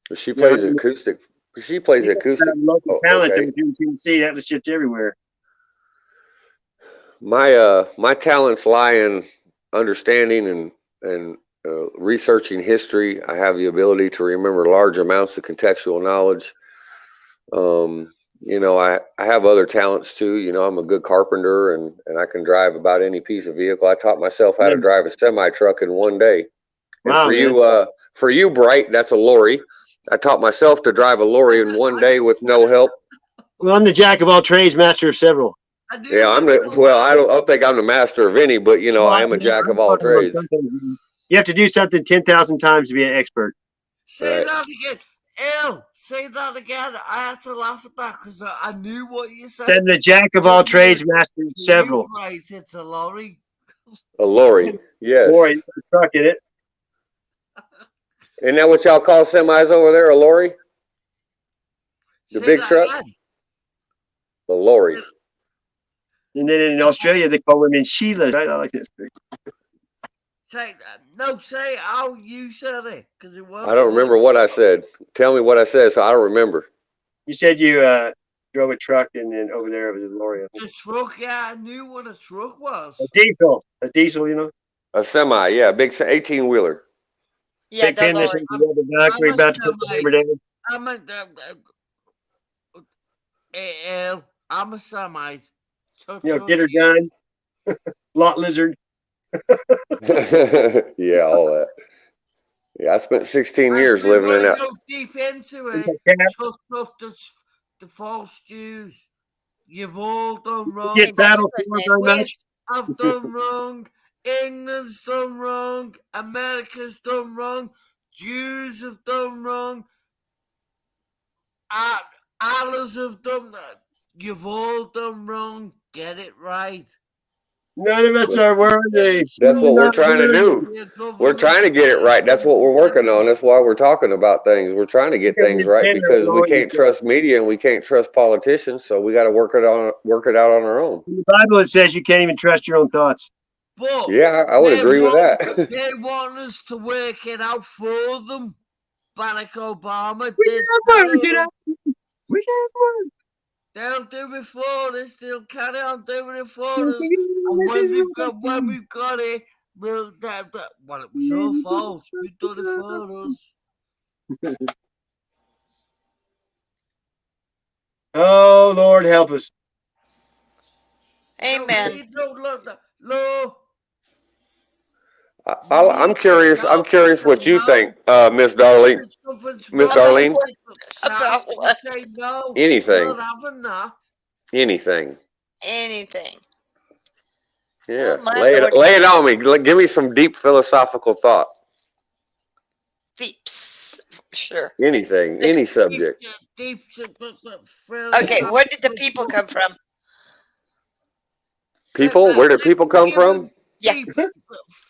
But she Yeah, plays acoustic. She plays you got acoustic. local Oh, talent okay. that you can see. That shit's everywhere. My talents lie in understanding and researching history. I have the ability to remember large amounts of contextual knowledge. I have other talents too. I'm a good carpenter and I can drive about any piece of vehicle. I taught myself how to drive a semi truck in one day. And Wow, man. For you, Bright, that's a lorry. I taught myself to drive a lorry in one day with no help. Well, I'm the jack of all trades, master of several. Yeah, I don't think I'm the master of any, but I am a jack of all trades. You have to do something 10,000 times to be an expert. Say that again. Earl, say that again. I had to laugh at that because I knew what you said. Said the jack of all trades, master of several. Right, it's a lorry. A lorry, yes. Lorry, truck in it. Isn't that what y'all call semis over there? A lorry? The big truck? A lorry. And then in Australia, they call women Sheilas. I like this. Say how you said it, because it was. I don't remember what I said. Tell me what I said, so I don't remember. You said you drove a truck, and then over there it was a lorry. The truck, yeah, I knew what a truck was. A diesel, A semi, yeah, big 18-wheeler. Yeah, big pin. We're about to put the hammer down. I'm a Semite. Get her done. Lot lizard. Yeah, all that. Yeah, I spent 16 years living in that. Go deep into it. Took the false Jews. You've all done wrong. Get saddled very much. I've done wrong. England's done wrong. America's done wrong. Jews have done wrong. Others have done that. You've all done wrong. Get it right. None of us are worthy. That's what we're trying to do. We're trying to get it right. That's what we're working on. That's why we're talking about things. We're trying to get things right because we can't trust media and we can't trust politicians. So we got to work it out on our own. In the Bible, it says you can't even trust your own thoughts. But yeah, I would agree with that. They want us to work it out for them. Barack Obama We did. can't work it out. We can't work. They'll do it for us. They'll carry on doing it for us. And when we've got it, well, it was your fault. You done it for us. Oh, Lord, help us. Amen. I'm curious. I'm curious what you think, Miss Darlene. Miss Darlene. About what? Anything. Anything. Anything. Yeah. Lay it on me. Give me some deep philosophical thought. Deeps. Sure. Anything. Any subject. Okay, where did the people come from? People? Where did people come from? Yeah.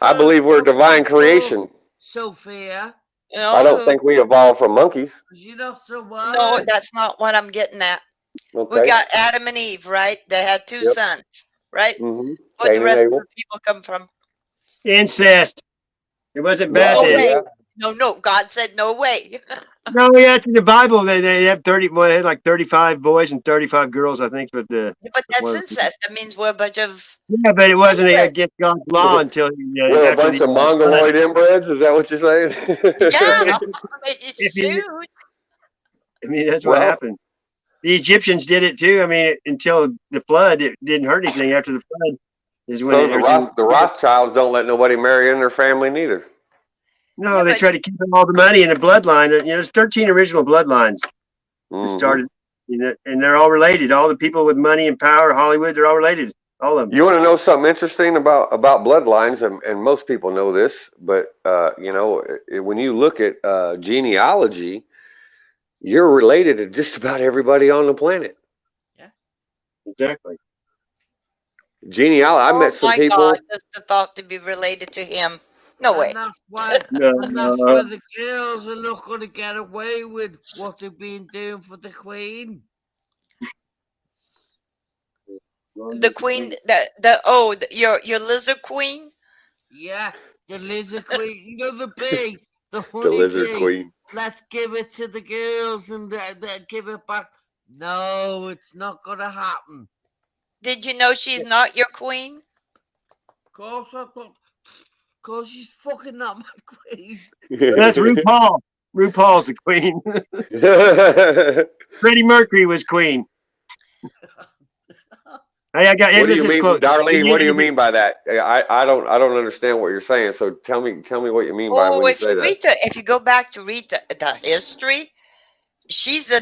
I believe we're divine creation. Sophia. I don't think we evolved from monkeys. No, that's not what I'm getting at. Okay. We got Adam and Eve, right? They had two sons, right? Mm-hmm. What the rest of the people come from? Incest. It wasn't bad then. No, God said no way. No, yeah, it's in the Bible. They have 30. Well, they had like 35 boys and 35 girls, I think. But that's incest. That means we're a bunch of. Yeah, but it wasn't against God's law until we're a bunch of mongoloid inbreds. Is that what you're saying? Yeah. I mean, that's what happened. The Egyptians did it too. I mean, until the flood, it didn't hurt anything. After the flood, is when the Rothschilds don't let nobody marry in their family neither. No, they try to keep all the money in the bloodline. There's 13 original bloodlines that started, and they're all related. All the people with money and power, Hollywood, they're all related. All of them. You want to know something interesting about bloodlines, and most people know this, but when you look at genealogy, you're related to just about everybody on the planet. Yeah, exactly. Genealogy. I Oh met some my people. God, just the thought to be related to him. No way. And that's why, and that's why the girls are not going to get away with what they've been doing for the Queen. The Queen, your lizard queen. Yeah, the lizard queen. You know the bee, the The honey lizard bee. queen. Let's give it to the girls and give it back. No, it's not going to happen. Did you know she's not your queen? Of course I thought. Because she's fucking not my queen. That's RuPaul. RuPaul's the queen. Freddie Mercury was queen. Hey, I got. What do you this mean, quote. Darlene? What do you mean by that? I don't understand what you're saying. So tell me what you mean by when you if say you read that. if you go back to read the history, she's a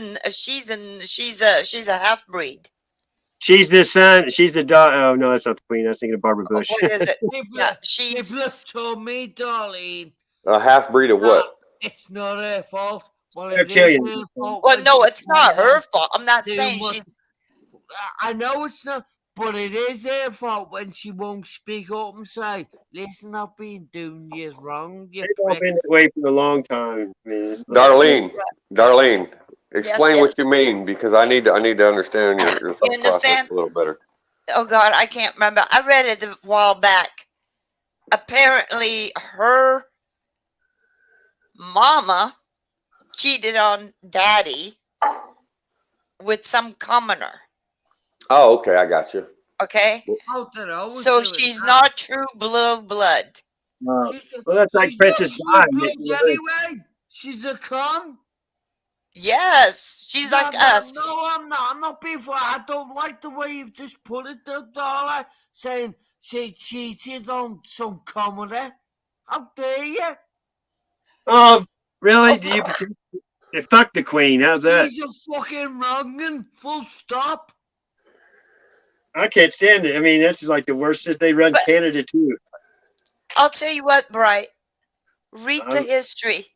half breed. She's the son. She's the daughter. Oh no, that's not the queen. I was thinking of Barbara Bush. What is it? Yeah, People have told me, Darlene. A half breed of what? It's not her fault. Well, Reptilian. Well, no, it's not her fault. I'm not saying she's. I know it's not, but it is her fault when she won't speak up and say, "Listen, I've been doing you wrong." They've all been that way for a long time. I mean, Darlene, explain Yes. what you mean, because I need to understand your thought process a little better. Oh God, I can't remember. I read it a while back. Apparently, her mama cheated on daddy with some commoner. Oh, okay, I got you. Okay, so she's not true blue blood. well, that's like Princess Di. Anyway, she's a con. Yes, she's like us. No, I'm not. I'm not being for. I don't like the way you've just put it, Darla, saying she cheated on some commoner. How dare you? Oh, really? Do you fuck the queen? How's that? She's a fucking wrongin'. Full stop. I can't stand it. I mean, that's like the worst since they run Canada too. I'll tell you what, Bright. Read the history.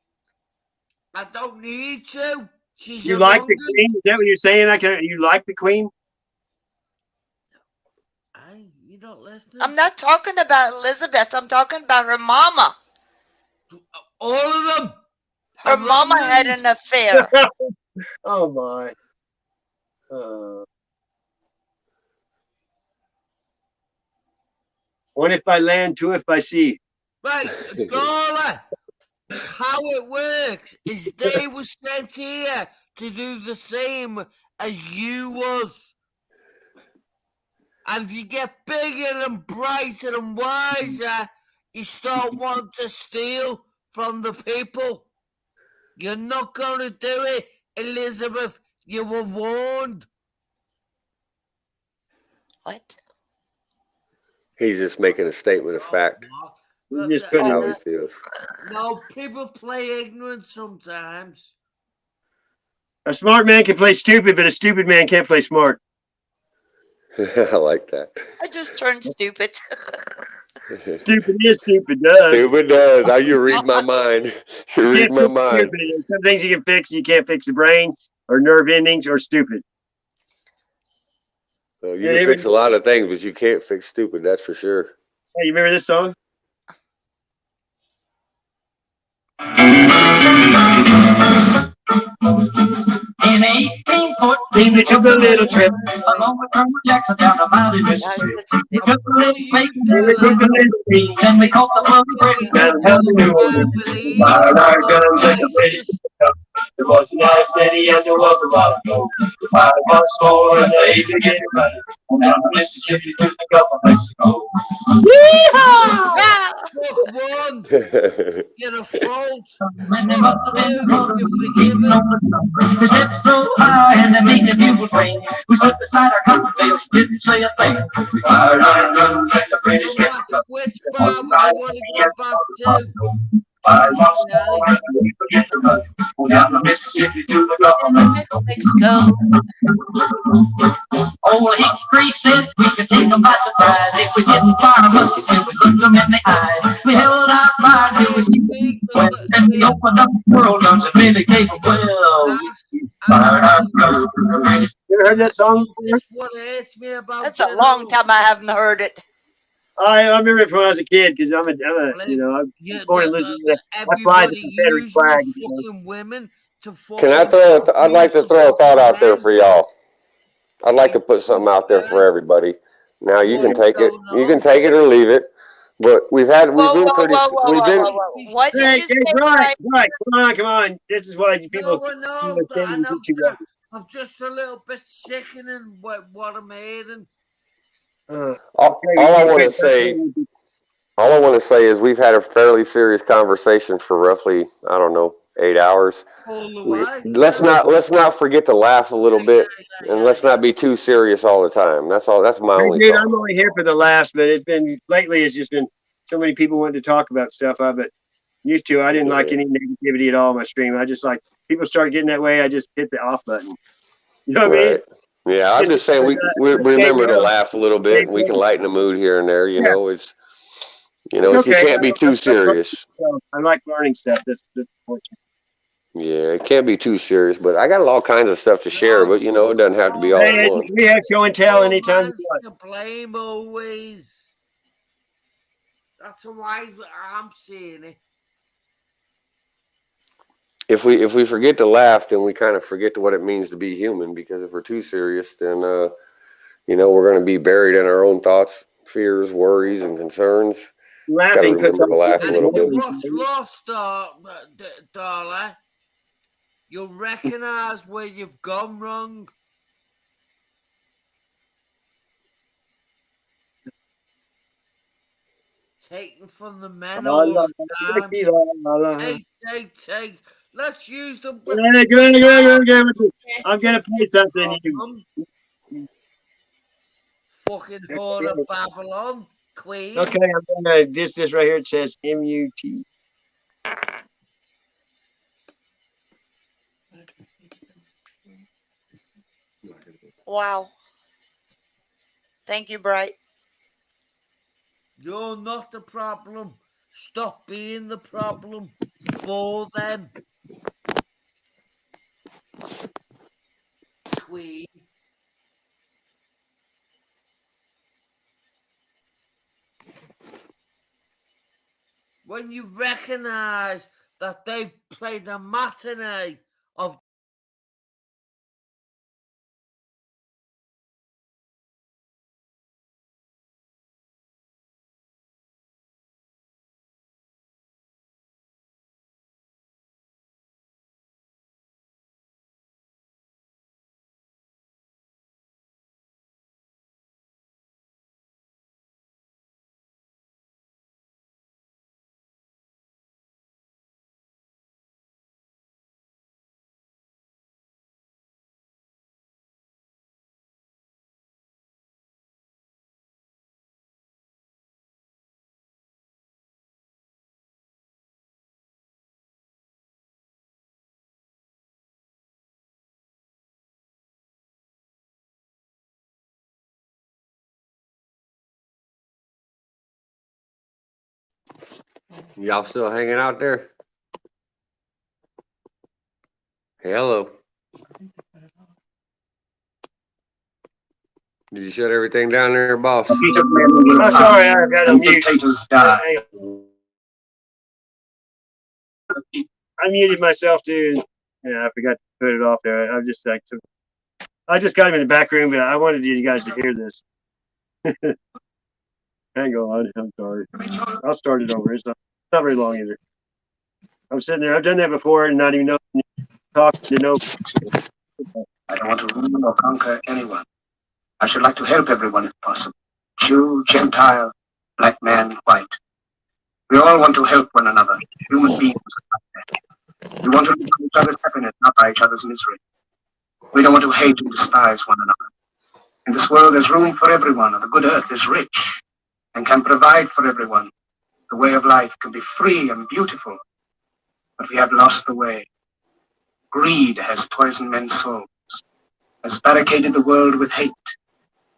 I don't need to. She's You like the queen? Is that what you're saying? You like the queen? You don't listen. I'm not talking about Elizabeth. I'm talking about her mama. All of them. Her mama had an affair. Oh my. One if by land, two if by sea. Right, Darla. How it works is they were sent here to do the same as you was. And if you get bigger and brighter and wiser, you start wanting to steal from the people. You're not going to do it, Elizabeth. You were warned. What? He's just making a statement of fact. He's just putting how he feels. No, people play ignorant sometimes. A smart man can play stupid, but a stupid man can't play smart. I like that. I just turned stupid. Stupid is stupid does. Stupid does. How you read my mind? You read my mind. Some things you can fix, you can't fix the brain or nerve endings or stupid. So you can fix a lot of things, but you can't fix stupid. That's for sure. Hey, you remember this song? In 1814, we took a little trip along with Colonel Jackson down the mountain Mississippi. We took a little bacon, we took a little beans, and we caught the blueberry. Fired our guns at the British. There wasn't as many as there was a while ago. We fired once more, and they began running down the Mississippi to the Gulf of Mexico. One. You're a fault. We stepped so high and they made the bugles ring. We stood beside our cotton bales, didn't say a thing. We fired our guns at the British. Which bar would you want to go back to? Fired once more and we began to run down the Mississippi to the Gulf of Mexico. Old Hickory said we could take them by surprise. If we didn't fire a musket, still we looked them in the eye. We held our fire till we see well, and we opened up the world guns and really gave them well. You ever heard that song before? That's what hurts me about That's a long time I haven't heard it. I remember it from when I was a kid because I'm a you know, I'm born in Louisiana. I fly the Confederate flag. Fucking women to Can I throw? I'd like to throw a thought out there for y'all. I'd like to put something out there for everybody. Now you can take it. You can take it or leave it. But we've been pretty. What did you say? Right. Come on. This is why people. I'm just a little bit sickening what I'm hearing. All I want to say is we've had a fairly serious conversation for roughly, I don't know, 8 hours. Let's not forget to laugh a little bit, and let's not be too serious all the time. That's all. That's my only thought. I'm only here for the laughs, but it's just been so many people wanting to talk about stuff. But used to, I didn't like any negativity at all on my stream. I just like people start getting that way. I just hit the off button. You know what I mean? Yeah, I'm just saying we remember to laugh a little bit, and we can lighten the mood here and there. You know, you can't be too serious. I like learning stuff. That's important. Yeah, it can't be too serious, but I got all kinds of stuff to share. But it doesn't have to be all at once. We have show and tell anytime. To blame always. That's why I'm seeing it. If we forget to laugh, then we kind of forget what it means to be human. Because if we're too serious, then we're going to be buried in our own thoughts, fears, worries, and concerns. Laughing puts to laugh a little bit. What's lost, darling? You'll recognize where you've gone wrong. Taking from the men all the time. Take. Let's use the. I'm gonna play something. Fucking whore of Babylon, queen. Okay, I'm gonna this right here. It says MUT. Wow. Thank you, Bright. You're not the problem. Stop being the problem for them. Queen. When you recognize that they've played a matinee of Y'all still hanging out there? Hello. Did you shut everything down there, boss? Oh, sorry, I've got to mute. I muted myself too. Yeah, I forgot to put it off there. I'm just like, I just got him in the back room, but I wanted you guys to hear this. Hang on, I'm sorry. I'll start it over. It's not very long either. I'm sitting there. I've done that before and not even know talk to know. I don't want to rule or conquer anyone. I should like to help everyone if possible. Jew, Gentile, black man, white. We all want to help one another. Human beings. We want to live for each other's happiness, not by each other's misery. We don't want to hate and despise one another. In this world, there's room for everyone, and the good earth is rich and can provide for everyone. The way of life can be free and beautiful, but we have lost the way. Greed has poisoned men's souls, has barricaded the world with hate,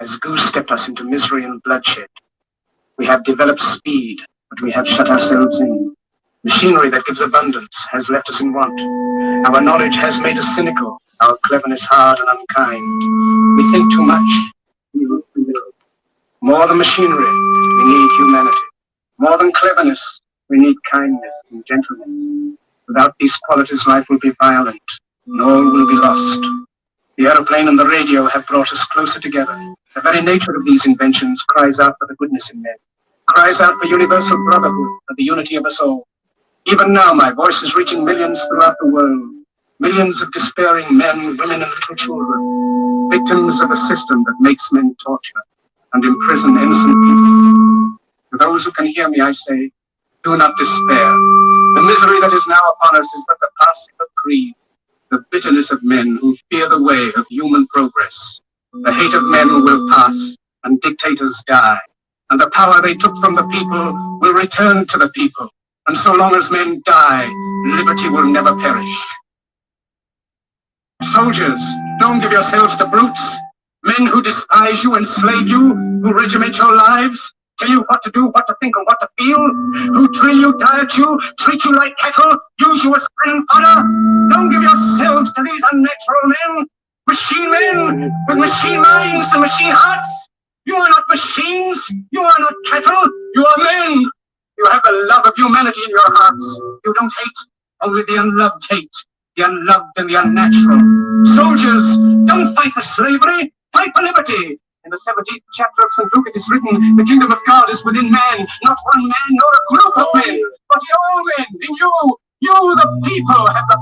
has goose-stepped us into misery and bloodshed. We have developed speed, but we have shut ourselves in. Machinery that gives abundance has left us in want. Our knowledge has made us cynical, our cleverness hard and unkind. We think too much. We rule too little. More than machinery, we need humanity. More than cleverness, we need kindness and gentleness. Without these qualities, life will be violent, and all will be lost. The aeroplane and the radio have brought us closer together. The very nature of these inventions cries out for the goodness in men, cries out for universal brotherhood, for the unity of us all. Even now, my voice is reaching millions throughout the world. Millions of despairing men, women, and little children, victims of a system that makes men torture and imprison innocent people. To those who can hear me, I say, do not despair. The misery that is now upon us is but the passing of greed, the bitterness of men who fear the way of human progress. The hate of men will pass, and dictators die, and the power they took from the people will return to the people. And so long as men die, liberty will never perish. Soldiers, don't give yourselves to brutes. Men who despise you, enslave you, who regiment your lives, tell you what to do, what to think, and what to feel, who drill you, diet you, treat you like cattle, use you as cannon fodder. Don't give yourselves to these unnatural men, machine men with machine minds and machine hearts. You are not machines, you are not cattle, you are men. You have the love of humanity in your hearts. You don't hate, only the unloved hate, the unloved and the unnatural. Soldiers, don't fight for slavery, fight for liberty. In the 17th chapter of St. Luke it is written, the kingdom of God is within man, not one man nor a group of men, but in all men, in you. You, the people, have the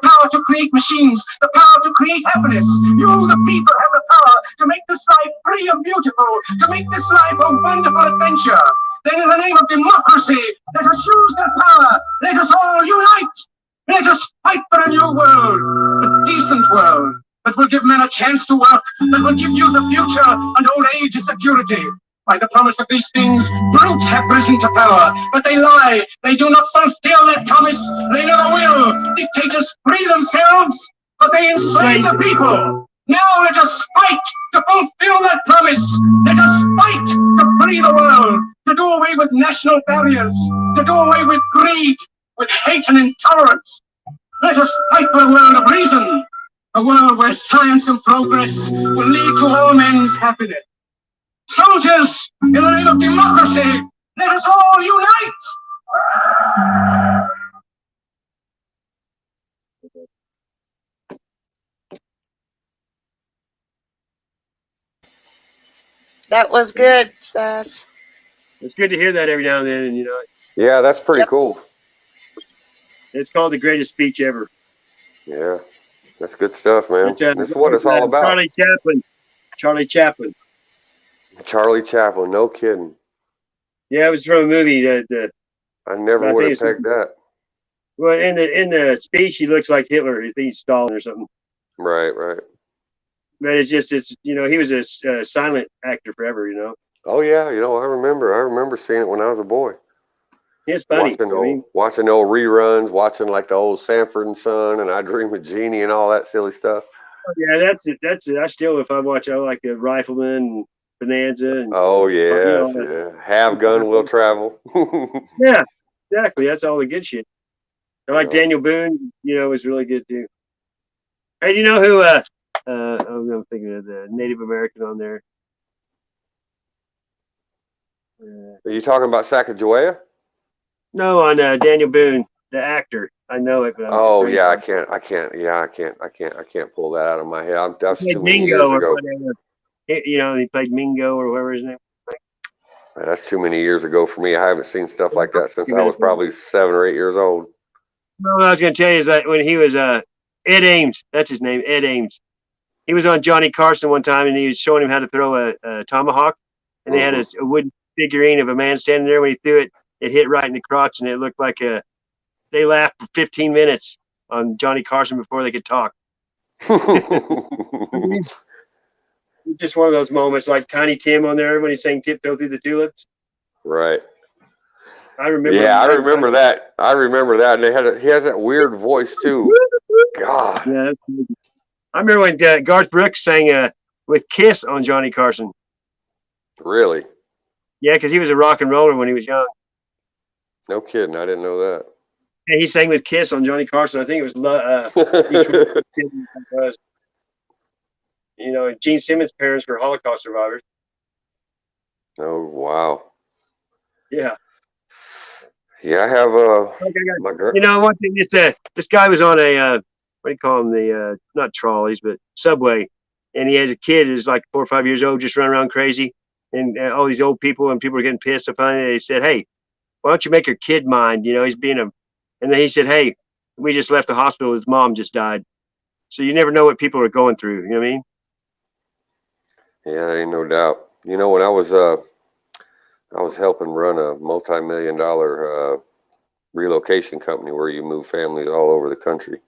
power to create machines, the power to create happiness. You, the people, have the power to make this life free and beautiful, to make this life a wonderful adventure. Then in the name of democracy, let us use that power. Let us all unite. Let us fight for a new world, a decent world, that will give men a chance to work, that will give youth a future and old age a security. By the promise of these things, brutes have risen to power, but they lie. They do not fulfill that promise. They never will. Dictators free themselves, but they enslave the people. Now let us fight to fulfill that promise. Let us fight to free the world, to do away with national barriers, to do away with greed, with hate and intolerance. Let us fight for a world of reason, a world where science and progress will lead to all men's happiness. Soldiers, in the name of democracy, let us all unite! That was good, Sass. It's good to hear that every now and then, and you know. Yeah, that's pretty cool. It's called the greatest speech ever. Yeah, that's good stuff, man. It's, this is what it's all about. Charlie Chaplin. Charlie Chaplin, no kidding. Yeah, it was from a movie that I never would have pegged that. Well, in the speech, he looks like Hitler. He thinks Stalin or something. Right. But it's he was a silent actor forever, you know. Oh yeah, I remember seeing it when I was a boy. It's funny. Watching old reruns, watching like the old Sanford and Son and I Dream of Jeannie and all that silly stuff. Yeah, that's it. I still, if I watch, I like the Rifleman and Bonanza. And, yeah. Have Gun Will Travel. Yeah, exactly. That's all the good shit. I like Daniel Boone. Was really good too. Hey, do you know who? I'm thinking of the Native American on there. Are you talking about Sacagawea? No, on Daniel Boone, the actor. I know it. But I can't pull that out of my head. That's too many years ago. He played Mingo or whatever his name. That's too many years ago for me. I haven't seen stuff like that since I was probably 7 or 8 years old. Well, what I was going to tell you is that when he was Ed Ames, that's his name, Ed Ames. He was on Johnny Carson one time, and he was showing him how to throw a tomahawk, and they had a wooden figurine of a man standing there. When he threw it, it hit right in the crotch, and it looked like they laughed for 15 minutes on Johnny Carson before they could talk. Just one of those moments, like Tiny Tim on there when he sang "Tiptoe Through the Tulips." Right. I remember. Yeah, I remember that. And he has that weird voice too. God. Yeah. I remember when Garth Brooks sang with Kiss on Johnny Carson. Really? Yeah, because he was a rock and roller when he was young. No kidding. I didn't know that. Yeah, he sang with Kiss on Johnny Carson. I think it was Detroit. You know, Gene Simmons' parents were Holocaust survivors. Oh, wow. Yeah. Yeah, I have my girl. You know, one thing, this guy was on a what do you call them, the not trolleys but subway, and he has a kid who's like 4 or 5 years old, just running around crazy, and all these old people and people are getting pissed. So finally they said, hey, why don't you make your kid mind, you know, he's being a, and then he said, hey, we just left the hospital, his mom just died. So you never know what people are going through, you know what I mean? Yeah, ain't no doubt. You know, when I was helping run a multi-million-dollar relocation company where you move families all over the country,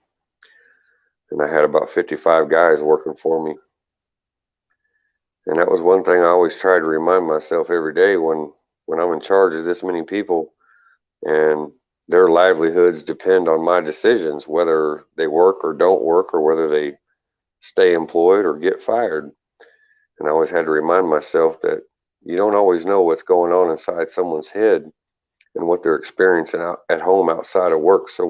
and I had about 55 guys working for me. And that was one thing I always tried to remind myself every day when I'm in charge of this many people and their livelihoods depend on my decisions, whether they work or don't work, or whether they stay employed or get fired. And I always had to remind myself that you don't always know what's going on inside someone's head and what they're experiencing out at home outside of work. So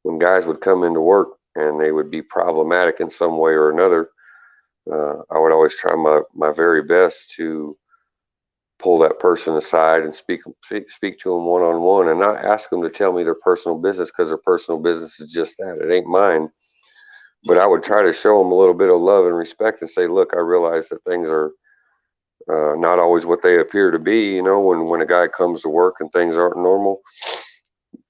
when guys would come into work and they would be problematic in some way or another, I would always try my very best to pull that person aside and speak to them one-on-one, and not ask them to tell me their personal business, because their personal business is just that. It ain't mine. But I would try to show them a little bit of love and respect and say, look, I realize that things are not always what they appear to be. You know, when a guy comes to work and things aren't normal,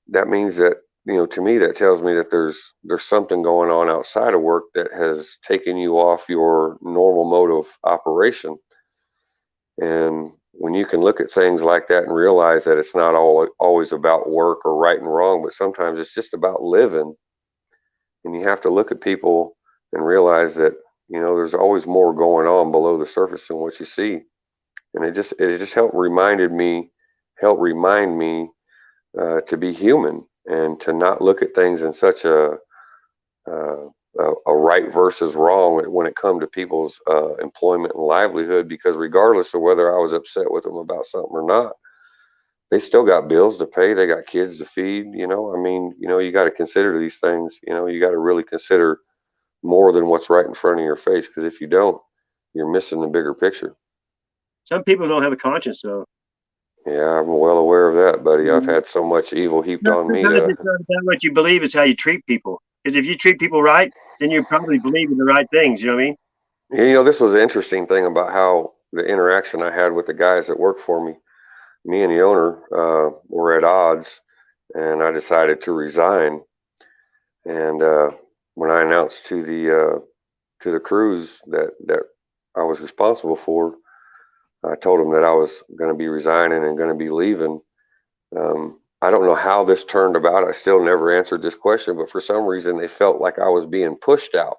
that means that, you know, to me, that tells me that there's something going on outside of work that has taken you off your normal mode of operation. And when you can look at things like that and realize that it's not always about work or right and wrong, but sometimes it's just about living. And you have to look at people and realize that, you know, there's always more going on below the surface than what you see. And it just helped remind me to be human and to not look at things in such a right versus wrong when it comes to people's employment and livelihood, because regardless of whether I was upset with them about something or not, they still got bills to pay. They got kids to feed. You know, I mean, you know, you got to consider these things. You know, you got to really consider more than what's right in front of your face, because if you don't, you're missing the bigger picture. Some people don't have a conscience, though. Yeah, I'm well aware of that, buddy. I've had so much evil heaped on me. It's not about what you believe, it's how you treat people. Because if you treat people right, then you probably believe in the right things. You know what I mean? You know, this was an interesting thing about how the interaction I had with the guys that work for me. Me and the owner were at odds, and I decided to resign. And when I announced to the crews that I was responsible for, I told them that I was going to be resigning and going to be leaving. I don't know how this turned about. I still never answered this question, but for some reason they felt like I was being pushed out.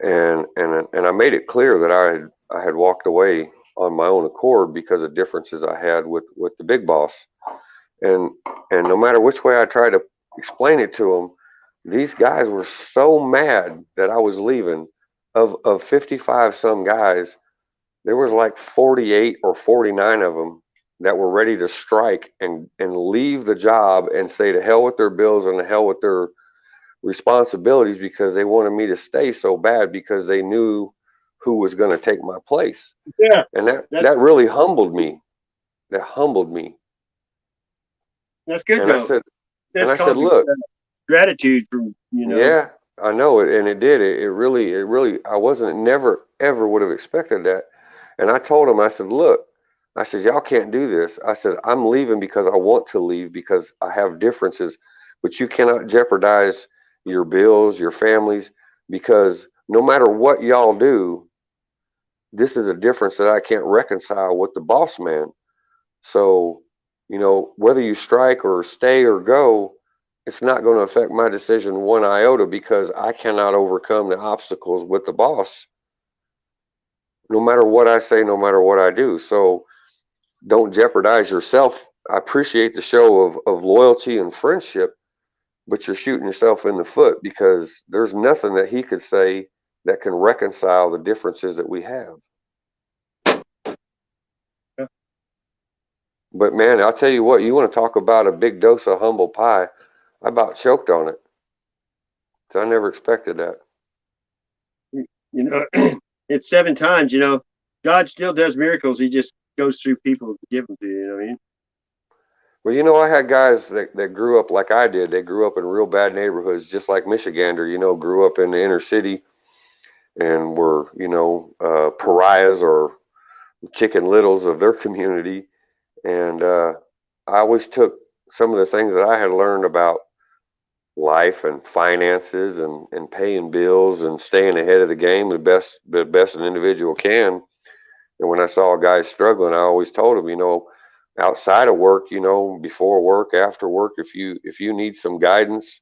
And I made it clear that I had walked away on my own accord because of differences I had with the big boss. And no matter which way I tried to explain it to them, these guys were so mad that I was leaving. Of 55 some guys, there was like 48 or 49 of them that were ready to strike and leave the job and say to hell with their bills and to hell with their responsibilities, because they wanted me to stay so bad because they knew who was going to take my place. Yeah. And that really humbled me. That humbled me. That's good, and though. I said, look, gratitude from, you know. Yeah, I know it, and it did. It really. I never ever would have expected that. And I told him, I said, look, I said, y'all can't do this. I said, I'm leaving because I want to leave, because I have differences, but you cannot jeopardize your bills, your families, because no matter what y'all do, this is a difference that I can't reconcile with the boss man. So, you know, whether you strike or stay or go, it's not going to affect my decision one iota, because I cannot overcome the obstacles with the boss, no matter what I say, no matter what I do. So don't jeopardize yourself. I appreciate the show of loyalty and friendship, but you're shooting yourself in the foot, because there's nothing that he could say that can reconcile the differences that we have. But man, I'll tell you what, you want to talk about a big dose of humble pie. I about choked on it. I never expected that. You know, it's 7 times. You know, God still does miracles. He just goes through people to give them to you. You know what I mean? Well, you know, I had guys that grew up like I did. They grew up in real bad neighborhoods, just like Michigander, you know, grew up in the inner city and were, you know, pariahs or chicken littles of their community. And I always took some of the things that I had learned about life and finances and paying bills and staying ahead of the game the best an individual can. And when I saw guys struggling, I always told them, you know, outside of work, you know, before work, after work, if you need some guidance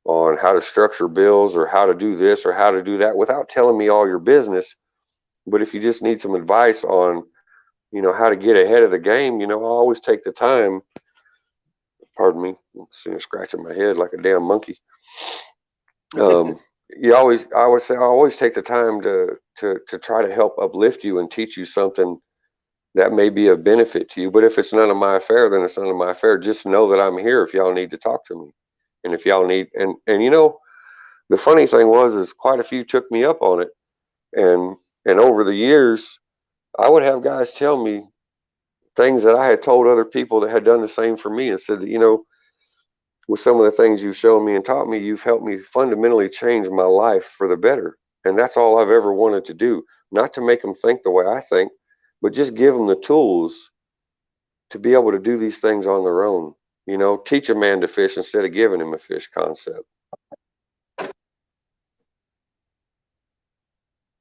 on how to structure bills or how to do this or how to do that without telling me all your business, but if you just need some advice on, you know, how to get ahead of the game, you know, I always take the time. Pardon me, I'm sitting scratching my head like a damn monkey. I always take the time to try to help uplift you and teach you something that may be of benefit to you. But if it's none of my affair, then it's none of my affair. Just know that I'm here if y'all need to talk to me. And if y'all need, and you know, the funny thing is quite a few took me up on it. And over the years, I would have guys tell me things that I had told other people that had done the same for me and said that, you know, with some of the things you've shown me and taught me, you've helped me fundamentally change my life for the better. And that's all I've ever wanted to do. Not to make them think the way I think, but just give them the tools to be able to do these things on their own. You know, teach a man to fish instead of giving him a fish concept.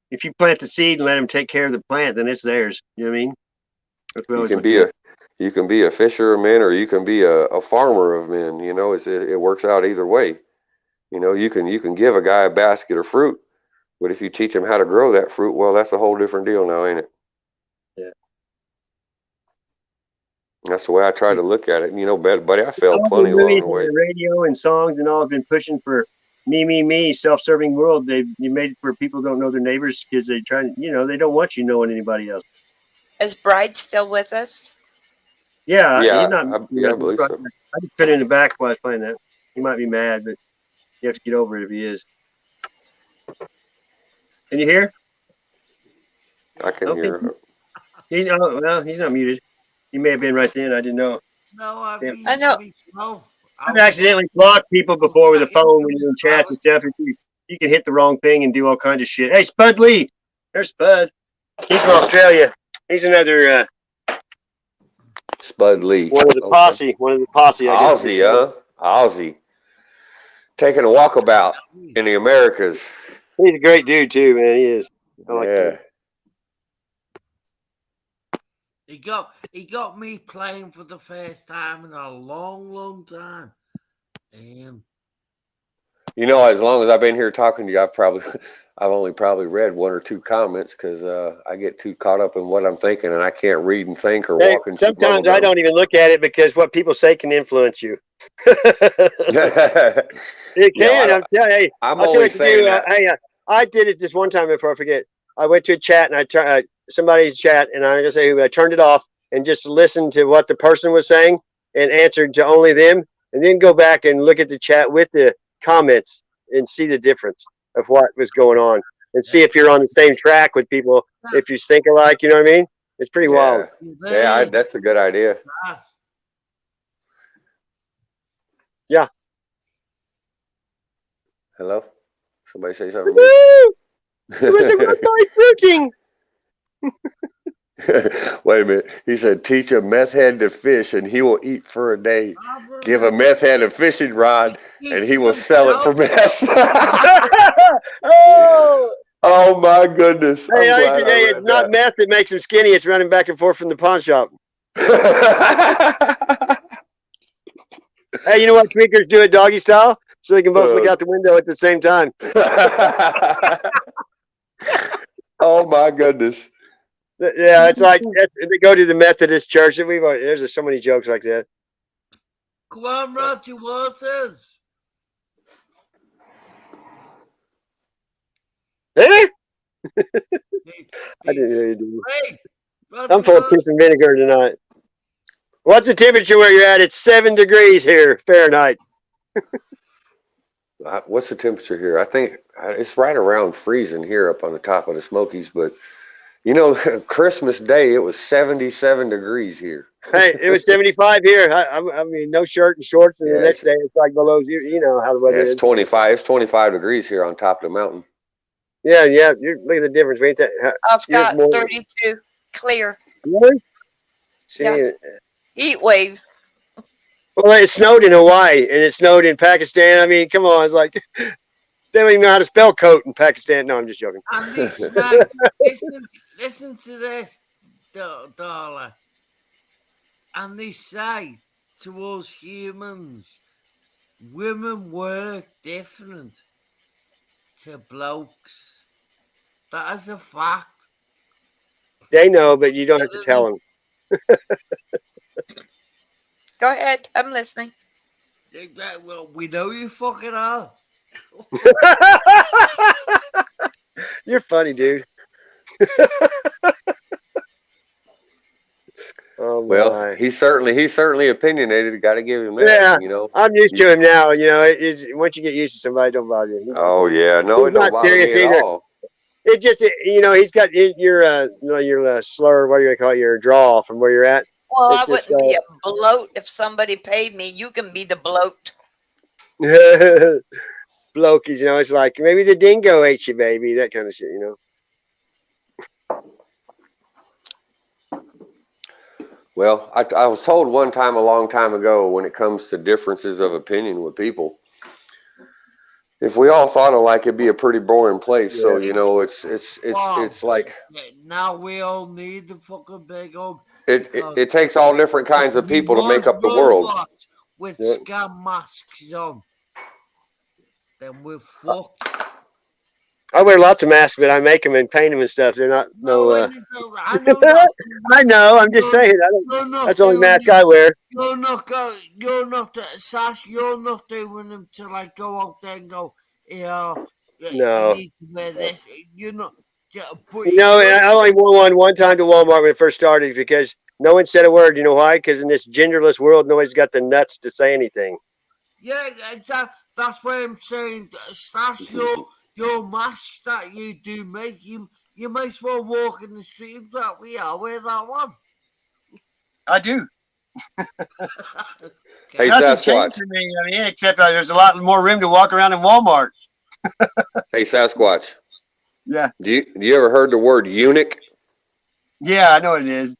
If you plant the seed and let him take care of the plant, then it's theirs. You know what I mean? That's what I You always can look be at. you can be a fisher of men, or you can be a farmer of men. You know, it works out either way. You know, you can give a guy a basket of fruit, but if you teach him how to grow that fruit, well, that's a whole different deal now, ain't it? Yeah. That's the way I try to look at it. And, you know, buddy, I failed All the plenty along movies the and way. the radio and songs and all have been pushing for me, self-serving world. You made it where people don't know their neighbors because they try, you know, they don't want you knowing anybody else. Is Bride still with us? Yeah, Yeah, he's not. I believe so. I just put it in the back while I was playing that. He might be mad, but you have to get over it if he is. Can you hear? I can Okay. hear. He's not muted. He may have been right then. I didn't know. No, I've Yeah. been I know. myself. I've accidentally blocked people before with a phone when you're in chats and stuff. You can hit the wrong thing and do all kinds of shit. Hey, Spud Lee. There's Spud. He's from Australia. He's another Spud Lee. one of the posse. One of the posse, I guess. Aussie, huh? Aussie. Taking a walkabout in the Americas. He's a great dude too, man. He is. I like him. He got me playing for the first time in a long time. You know, as long as I've been here talking to you, I've only probably read 1 or 2 comments because I get too caught up in what I'm thinking and I can't read and think or walk and chew Sometimes I bubble don't even look at it because what people say can influence you. gum. It can. I'm telling you. Hey, I'm I'll tell you only what to saying do. that. I did it this one time before I forget. I went to a chat and I turned somebody's chat and I'm gonna say who I turned it off and just listened to what the person was saying and answered to only them, and then go back and look at the chat with the comments and see the difference of what was going on and see if you're on the same track with people, if you think alike. You know what I mean? It's pretty wild. Yeah, that's a good idea. Yeah. Hello? Somebody say something to Woo! It was a rock fruiting. Wait a minute. He said, teach a meth head to fish and he will eat for a day. Give a meth head a fishing rod and he will sell it for meth. Oh my goodness. Hey, it's not meth that makes him skinny. It's running back and forth from the pawn shop. Hey, you know what tweakers do it doggy style? So they can both look out the window at the same time. Oh my goodness. Yeah, it's like they go to the Methodist church. And there's so many jokes like that. Come on, Roger Waters. Eh? I didn't hear you do. Hey, I'm full of piss and vinegar tonight. What's the temperature where you're at? It's 7 degrees here, Fahrenheit. What's the temperature here? I think it's right around freezing here up on the top of the Smokies. But, you know, Christmas Day, it was 77 degrees here. Hey, it was 75 here. I mean, no shirt and shorts, and the next day it's like below zero. You know how the weather is. 25. It's 25 degrees here on top of the mountain. Yeah. Look at the difference. Ain't that? I've got 32 clear. Really? See, Yeah. Heat wave. Well, it snowed in Hawaii and it snowed in Pakistan. I mean, come on. It's like they don't even know how to spell coat in Pakistan. No, I'm just joking. And listen to this, Darla. And they say to us humans, women work different to blokes. That is a fact. They know, but you don't have to tell them. Go ahead. I'm listening. Well, we know you fucking are. You're funny, dude. Oh, well, he's certainly opinionated. Got to give him that. Yeah, you know, I'm used to him now. You know, it's once you get used to somebody, don't bother you. Oh yeah, no, it He's don't not bother serious me at either. all. It just, you know, he's got your slur. What are you gonna call it? Your draw from where you're at. Well, It's I wouldn't be a bloat if somebody paid me. You can be the bloat. Blokies, you know, it's like maybe the dingo ate you, baby. That kind of shit, you know. Well, I was told one time a long time ago, when it comes to differences of opinion with people, if we all thought alike, it'd be a pretty boring place. So you know, it's like now we all need the fucking big hug. It takes all different kinds of people to make up the world. With scam masks on, then we're fucked. I wear lots of masks, but I make them and paint them and stuff. They're not I know that. I know. I'm just saying. That's the only mask I wear. You're not Sash. You're not doing them to like go out there and go, yeah. No. You need to wear this. You're not. No, I only wore one time to Walmart when it first started because no one said a word. You know why? Because in this genderless world, nobody's got the nuts to say anything. Yeah, exactly. That's why I'm saying, Stash, your masks that you do make, you may as well walk in the streets that we are. Wear that one. I do. Hey, Nothing changed for me. I mean, except there's a lot more room to walk around in Walmart. Hey, Sasquatch. Yeah. Do you ever heard the word eunuch? Yeah, I know it is.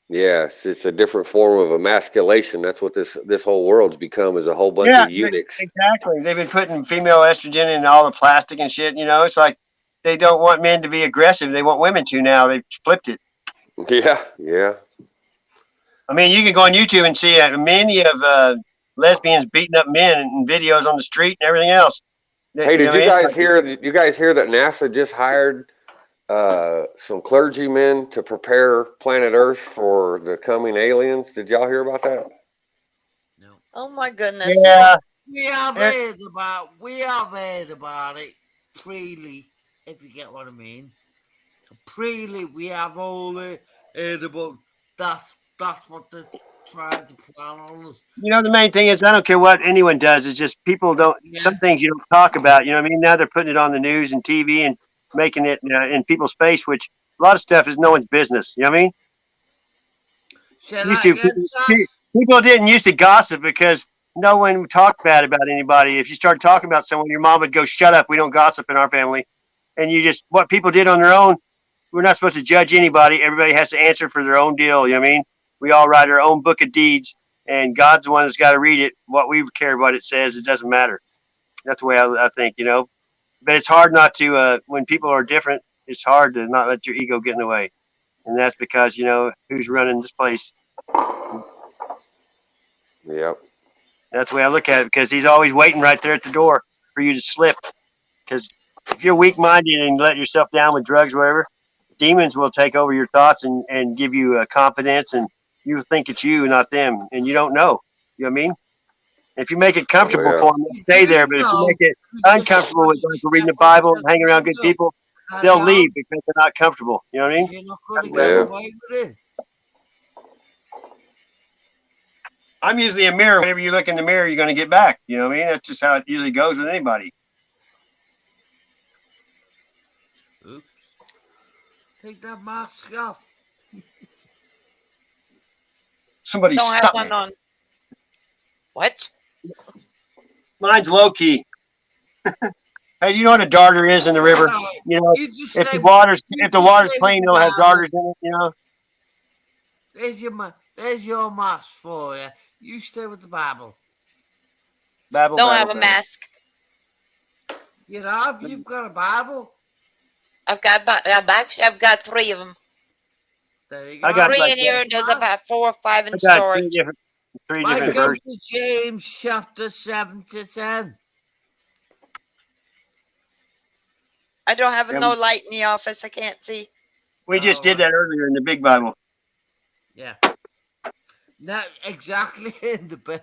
Yeah, it's a different form of emasculation. That's what this whole world's become, is a whole bunch of eunuchs. Exactly. They've been putting female estrogen in all the plastic and shit. You know, it's like they don't want men to be aggressive. They want women to now. They've flipped it. Yeah. I mean, you can go on YouTube and see many of lesbians beating up men in videos on the street and everything else. Hey, did you guys hear? Did you guys hear that NASA just hired some clergymen to prepare planet Earth for the coming aliens? Did y'all hear about that? No. Oh my goodness. Yeah. We have heard about it freely, if you get what I mean. Freely, we have all heard about. That's what they're trying to plan on us. You know, the main thing is I don't care what anyone does. It's just people don't. Yeah. Some things you don't talk about. You know what I mean? Now they're putting it on the news and TV and making it in people's face, which a lot of stuff is no one's business. You know what I mean? People didn't used to gossip because no one talked bad about anybody. If you started talking about someone, your mom would go, "Shut up, we don't gossip in our family." And you just, what people did on their own, we're not supposed to judge anybody. Everybody has to answer for their own deal. You know what I mean? We all write our own book of deeds, and God's the one that's got to read it. What we care what it says, it doesn't matter. That's the way I think, you know. But it's hard not to, when people are different, it's hard to not let your ego get in the way. And that's because, you know, who's running this place. Yep. That's the way I look at it, because he's always waiting right there at the door for you to slip. Because if you're weak-minded and let yourself down with drugs or whatever, demons will take over your thoughts and give you confidence, and you think it's you, not them, and you don't know. You know what I mean? If you make it comfortable for them, they'll stay there. But if you make it uncomfortable with like reading the Bible and hanging around good people, they'll leave because they're not comfortable. You know what I mean? You're not going to get away with it. I'm usually a mirror. Whenever you look in the mirror, you're going to get back. You know what I mean? That's just how it usually goes with anybody. Oops. Take that mask off. Somebody Don't have stop one me. on. What? Mine's low key. Hey, you know what a darter is in the river? You know, You just if stay- the water's you if the just water's stay clean, with it'll the have Bible. darters in it. You know. There's your mask for you. You stay with the Bible. Babble, Don't babble, have a babble. mask. You know, you've got a Bible. I've got 3 of them. There you go. I got 3 like in here, and there's about 4 or 5 in I got storage. three I different go versions. to James chapter 7 to 10. I don't have Yeah, no light in the office. I can't see. We just did that earlier in the big Bible. Yeah. Not exactly in the book.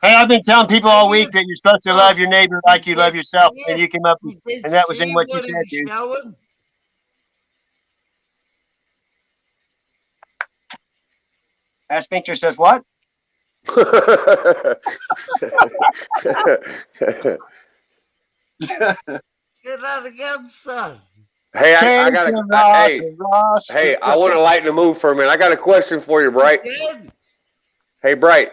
Hey, I've been telling people all week that you're supposed to love your neighbor like you love yourself, and you came up and that was in what you said, dude. Showing. Ask Sphincter says what? Get that again, son. Hey, I got a hey, I want to lighten the mood for a minute. I got a question for you, Bright. Hey, Bright.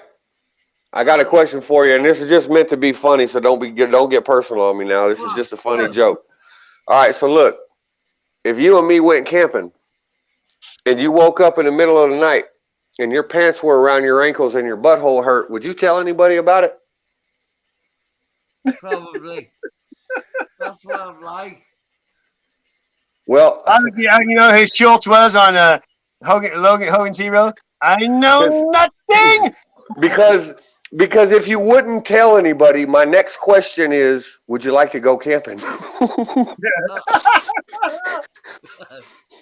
I got a question for you, and this is just meant to be funny, so don't get personal on me now. This is just a funny joke. All right, so look, if you and me went camping, and you woke up in the middle of the night, and your pants were around your ankles and your butthole hurt, would you tell anybody about it? Probably. That's what I'm like. Well, you know who Schultz was on Hogan's Hero? I know nothing. Because if you wouldn't tell anybody, my next question is, would you like to go camping?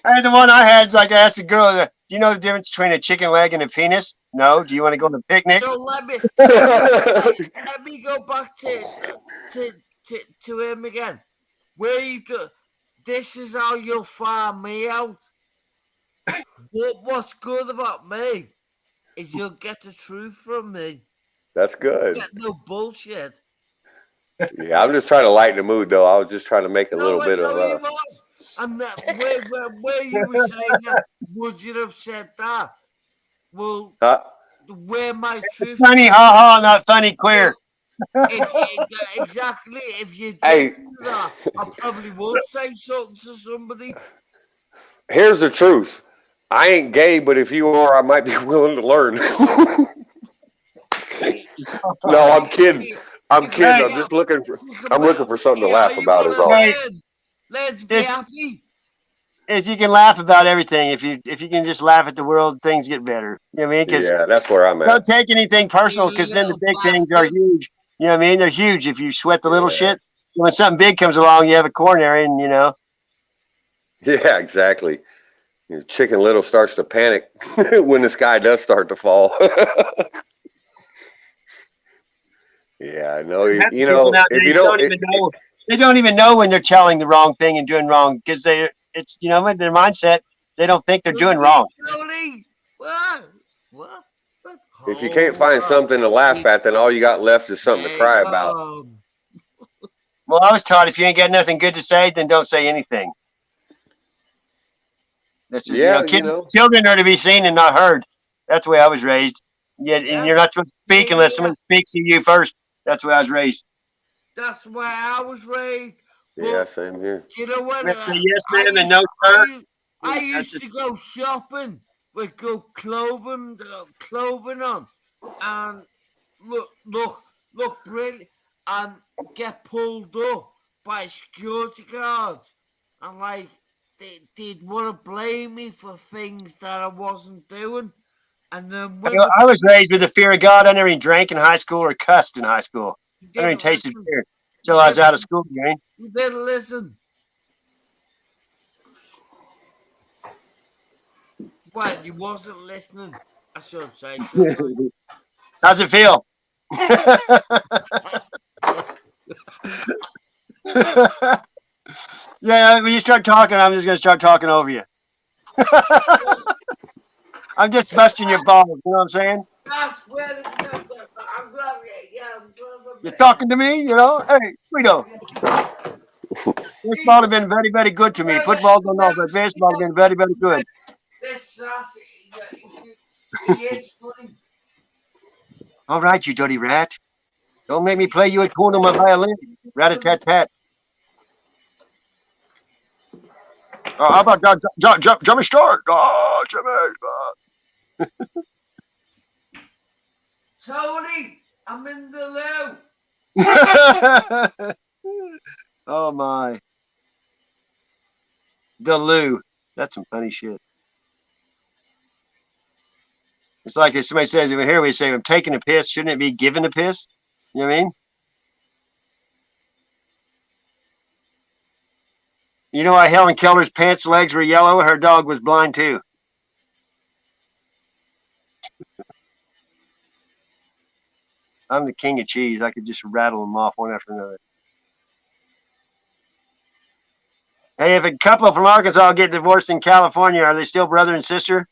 And the one I had, like, I asked a girl, do you know the difference between a chicken leg and a penis? No. Do you want to go on a picnic? So let me go back to him again. This is how you'll find me out. But what's good about me is you'll get the truth from me. That's good. Get no bullshit. Yeah, I'm just trying to lighten the mood, though. I was just trying to make a little bit of. And where you were saying that, would you have said that? Well, where my truth? Funny, ha, not funny, queer. Exactly. If you did do that, I probably would say something to somebody. Here's the truth. I ain't gay, but if you are, I might be willing to learn. No, I'm kidding. I'm just looking for. I'm looking for something to laugh about. Is all. Let's be happy. If you can laugh about everything, if you can just laugh at the world, things get better. You know what I mean? Yeah, that's where I'm at. Don't take anything personal, because then the big things are huge. You know what I mean? They're huge. If you sweat the little shit, when something big comes along, you have a coronary, and you know. Yeah, exactly. Your Chicken Little starts to panic when the sky does start to fall. Yeah, I know. You know, if you don't even know, they don't even know when they're telling the wrong thing and doing wrong, because it's you know, their mindset, they don't think they're doing wrong. What? If you can't find something to laugh at, then all you got left is something to cry about. Well, I was taught if you ain't got nothing good to say, then don't say anything. That's just, children are to be seen and not heard. That's the way I was raised. And you're not supposed to speak unless someone speaks to you first. That's the way I was raised. That's why I was raised. Yeah, same here. You know what? Say yes, ma'am, and no, sir. I used to go shopping with good clothing on, and look brilliant, and get pulled up by security guards, and like they'd want to blame me for things that I wasn't doing. And then I was raised with the fear of God. I never even drank in high school or cussed in high school. I never even tasted beer until I was out of school. You didn't listen. Well, you wasn't listening. I should say. How's it feel? Yeah, when you start talking, I'm just going to start talking over you. I'm just busting your balls. You know what I'm saying? That's where I'm glad. Yeah, I'm glad. You're talking to me, you know? Hey, Guido. Baseball has been very, very good to me. Football, don't know, but baseball has been very, very good. This he is funny. All right, you dirty rat. Don't make me play you a tune on my violin. Rat-a-tat-tat. How about Jimmy Stewart? Oh, Jimmy. Tony, I'm in the loo. Oh, my. The loo. That's some funny shit. It's like if somebody says, over here we say, I'm taking a piss. Shouldn't it be giving a piss? You know what I mean? You know why Helen Keller's pants legs were yellow? Her dog was blind too. I'm the king of cheese. I could just rattle them off one after another. Hey, if a couple from Arkansas get divorced in California, are they still brother and sister?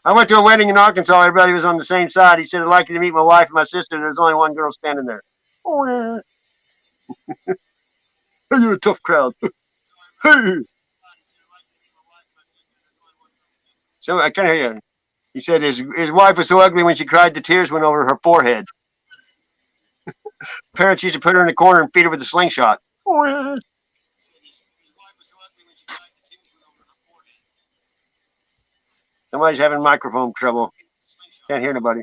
I went to a wedding in Arkansas. Everybody was on the same side. He said, I'd like you to meet my wife and my sister. There's only one girl standing there. Oh, yeah. You're a tough crowd. Hey. So I can't hear you. He said his wife was so ugly when she cried, the tears went over her forehead. Parents used to put her in the corner and feed her with a slingshot. Oh, yeah. Somebody's having microphone trouble. Can't hear nobody.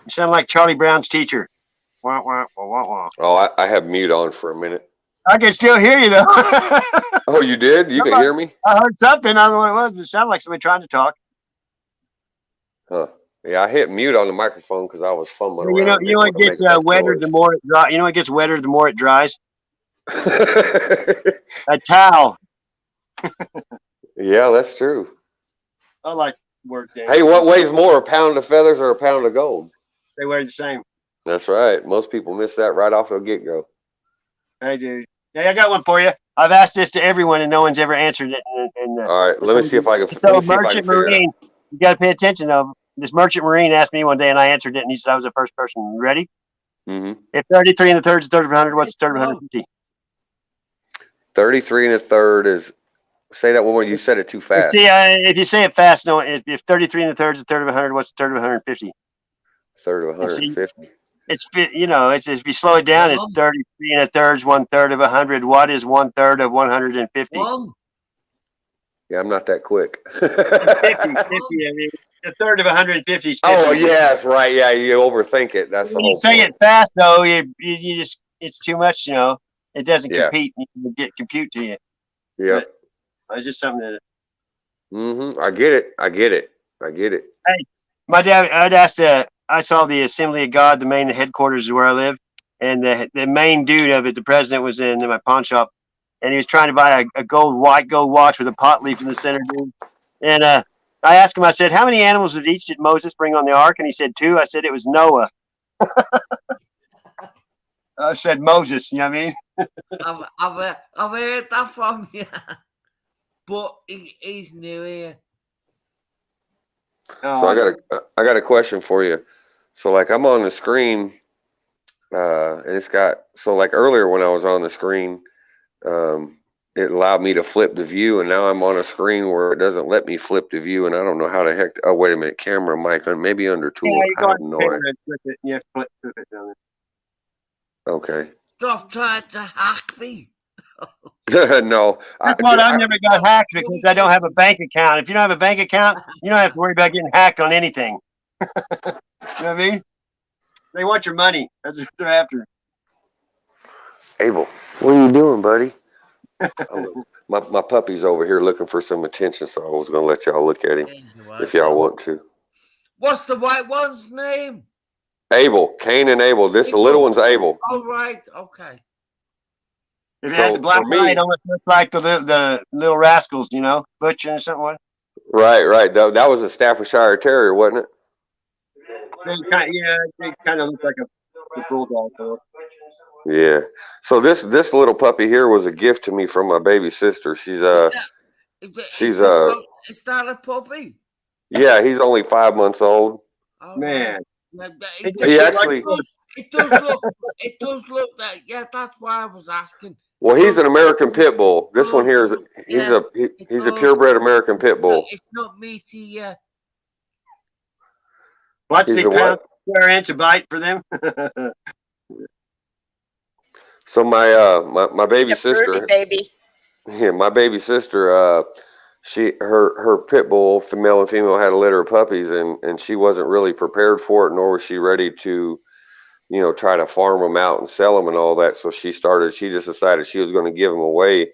You sound like Charlie Brown's teacher. Wah, wah, wah, wah, wah. Oh, I have mute on for a minute. I can still hear you though. Oh, you did? You can hear me? I heard something. I don't know what it was. It sounded like somebody trying to talk. Huh. Yeah, I hit mute on the microphone because I was fumbling You know, around. you know it gets wetter the more it dries. You know it gets wetter the more it dries. A towel. Yeah, that's true. I like work day. Hey, what weighs more, a pound of feathers or a pound of gold? They weigh the same. That's right. Most people miss that right off the get-go. Hey, dude. Hey, I got one for you. I've asked this to everyone, and no one's ever answered it. All right, let me see if I can. So, Merchant Marine, you got to pay attention though. This Merchant Marine asked me one day, and I answered it, and he said I was the first person. You ready? Mm-hmm. If 33 and a third is a third of 100, what's a third of 150? 33 and a third is. Say that one more. You said it too fast. See, if you say it fast, no. If 33 and a third is a third of 100, what's a third of 150? Third of 150. It's it's if you slow it down, it's 33 and a third is 1/3 of 100. What is 1/3 of 150? Yeah, I'm not that quick. 50. I mean, a third of 150 is 50. Oh yes, right. Yeah, you overthink it. That's when you say it fast though, you just it's too much. You know, it doesn't compete. You get compute to you. Yeah, it's just something that. I get it. Hey, my dad. I'd asked. I saw the Assembly of God, the main headquarters is where I live, and the main dude of it, the president, was in my pawn shop, and he was trying to buy a white gold watch with a pot leaf in the center. And I asked him. I said, "How many animals did Moses bring on the ark?" And he said 2. I said, "It was Noah." I said Moses. You know what I mean? I've heard that from you, but he's new here. So I got a question for you. So like I'm on the screen, and it's got like earlier when I was on the screen, it allowed me to flip the view, and now I'm on a screen where it doesn't let me flip the view, and I don't know how the heck. Oh wait a minute, camera, mic, maybe under tool. I have no idea. Yeah, flip it down there. Okay. Stop trying to hack me. No. That's what I've never got hacked because I don't have a bank account. If you don't have a bank account, you don't have to worry about getting hacked on anything. You know what I mean? They want your money. That's what they're after. Abel, what are you doing, buddy? my puppy's over here looking for some attention, so I was going to let y'all look at him if y'all want to. What's the white one's name? Abel, Cain and Abel. The little one's Abel. Oh, right. Okay. If it had the black eye, it almost looks like the little rascals, you know, Butcher or something. Right. That was a Staffordshire Terrier, wasn't it? They kind of look like a bulldog. Yeah. So this little puppy here was a gift to me from my baby sister. She's Is that a puppy? Yeah, he's only 5 months old. Oh, Man. yeah, He actually, it does look that. Yeah, that's why I was asking. well, he's an American pit bull. This one here is Yeah, he's a purebred American pit bull. It's not meaty. Yeah. What's He's the a pound what? square inch a bite for them? So my baby He's a fruity sister, baby. yeah, my baby sister, her pit bull, male and female, had a litter of puppies, and she wasn't really prepared for it, nor was she ready to, try to farm them out and sell them and all that. So she just decided she was going to give them away,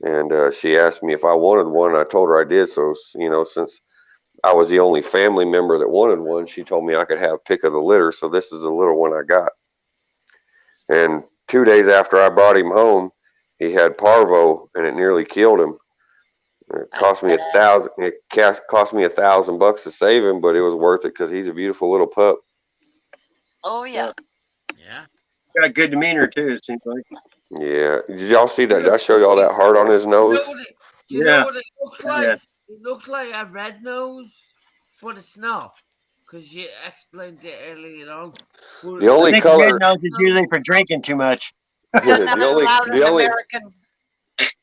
and she asked me if I wanted one. I told her I did. So since I was the only family member that wanted one, she told me I could have pick of the litter. So this is the little one I got. And 2 days after I brought him home, he had parvo, and it nearly killed him. It cost me $1,000. It cost me $1,000 to save him, but it was worth it because he's a beautiful little pup. Oh yeah. Yeah. Got good demeanor too, it seems like. Yeah. Did y'all see that? Did I show y'all that heart on his nose? Do you know what it looks like? Yeah. It looks like a red nose, but it's not, because you explained it earlier on. The only color. Red nose is usually for drinking too much. They're not allowed an American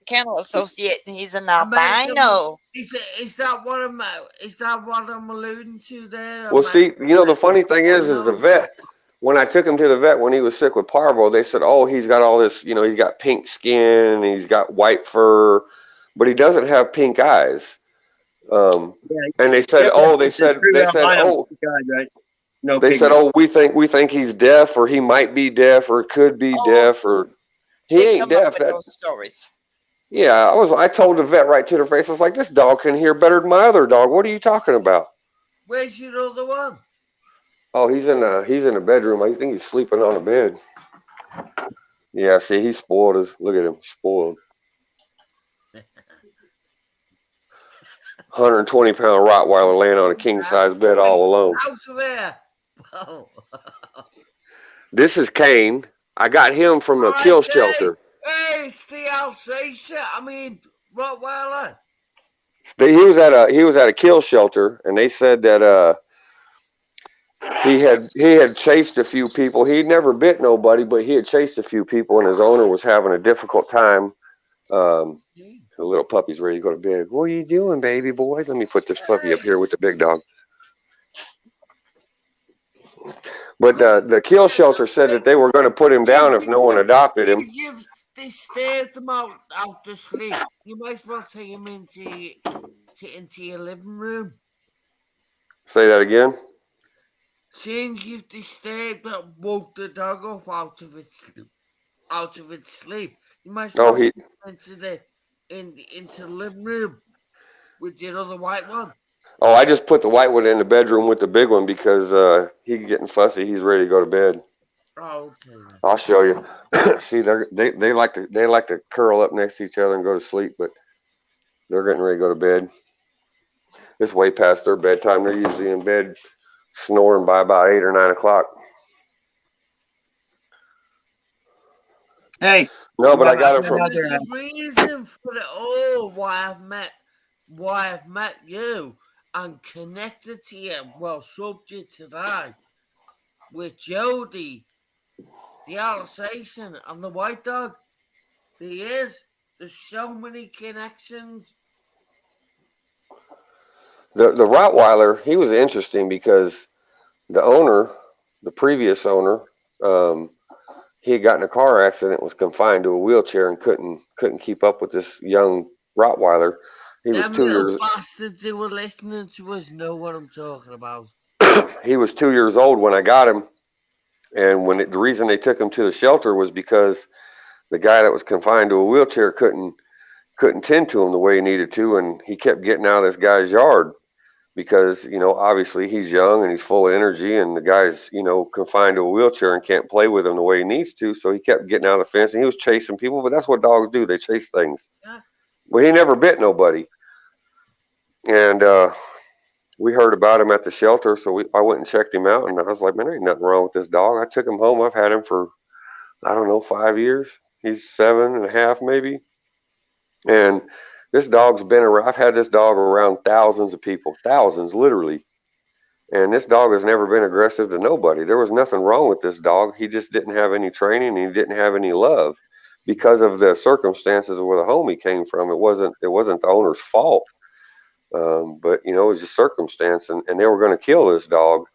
Kennel Associate. He's an albino. Is that what I'm alluding to there? Well, see, the funny thing is the vet. When I took him to the vet when he was sick with parvo, they said, "Oh, he's got all this. He's got pink skin, and he's got white fur, but he doesn't have pink eyes." And they said, "Oh, they said, oh." No, they said, "Oh, we think he's deaf, or he might be deaf, or could be deaf, or he ain't deaf." Those stories. Yeah, I told the vet right to their face. I was like, "This dog can hear better than my other dog. What are you talking about?" Where's your other one? Oh, he's in a bedroom. I think he's sleeping on a bed. Yeah, see, he's spoiled. Look at him, spoiled. 120-pound Rottweiler laying on a king-size bed all alone. Out of there. This is Kane. I got him from a kill shelter. Hey, it's the Alsatian. I mean, Rottweiler. He was at a kill shelter, and they said that he had chased a few people. He'd never bit nobody, but he had chased a few people, and his owner was having a difficult time. The little puppy's ready to go to bed. What are you doing, baby boy? Let me put this puppy up here with the big dog. But the kill shelter said that they were going to put him down if no one adopted him. They stared them out to sleep. You might as well take him into your living room. Say that again. Seeing if they stared that woke the dog up out of its sleep. You might as well take him into the living room with your other white one. Oh, I just put the white one in the bedroom with the big one because he's getting fussy. He's ready to go to bed. Oh, okay. I'll show you. See, they like to curl up next to each other and go to sleep, but they're getting ready to go to bed. It's way past their bedtime. They're usually in bed snoring by about 8 or 9 o'clock. Hey. No, but I got it from. There's a reason for it all. Why I've met you and connected to you. Well, subject to that with Jody, the Alsatian, and the white dog. There's so many connections. The Rottweiler, he was interesting because the previous owner, he had gotten in a car accident, was confined to a wheelchair, and couldn't keep up with this young Rottweiler. He was 2 years. Bastards who were listening to us know what I'm talking about. He was 2 years old when I got him, and the reason they took him to the shelter was because the guy that was confined to a wheelchair couldn't tend to him the way he needed to, and he kept getting out of this guy's yard because obviously he's young and he's full of energy, and the guy's confined to a wheelchair and can't play with him the way he needs to. So he kept getting out of the fence, and he was chasing people. But that's what dogs do; they chase things. Yeah. Well, he never bit nobody, and we heard about him at the shelter, so I went and checked him out, and I was like, man, there ain't nothing wrong with this dog. I took him home. I've had him for, I don't know, 5 years. He's 7.5 maybe. And This dog's been around. I've had this dog around thousands of people, thousands, literally. And this dog has never been aggressive to nobody. There was nothing wrong with this dog. He just didn't have any training. And he didn't have any love because of the circumstances of where the home he came from. It wasn't the owner's fault. But you know, it was just circumstance, and they were going to kill this dog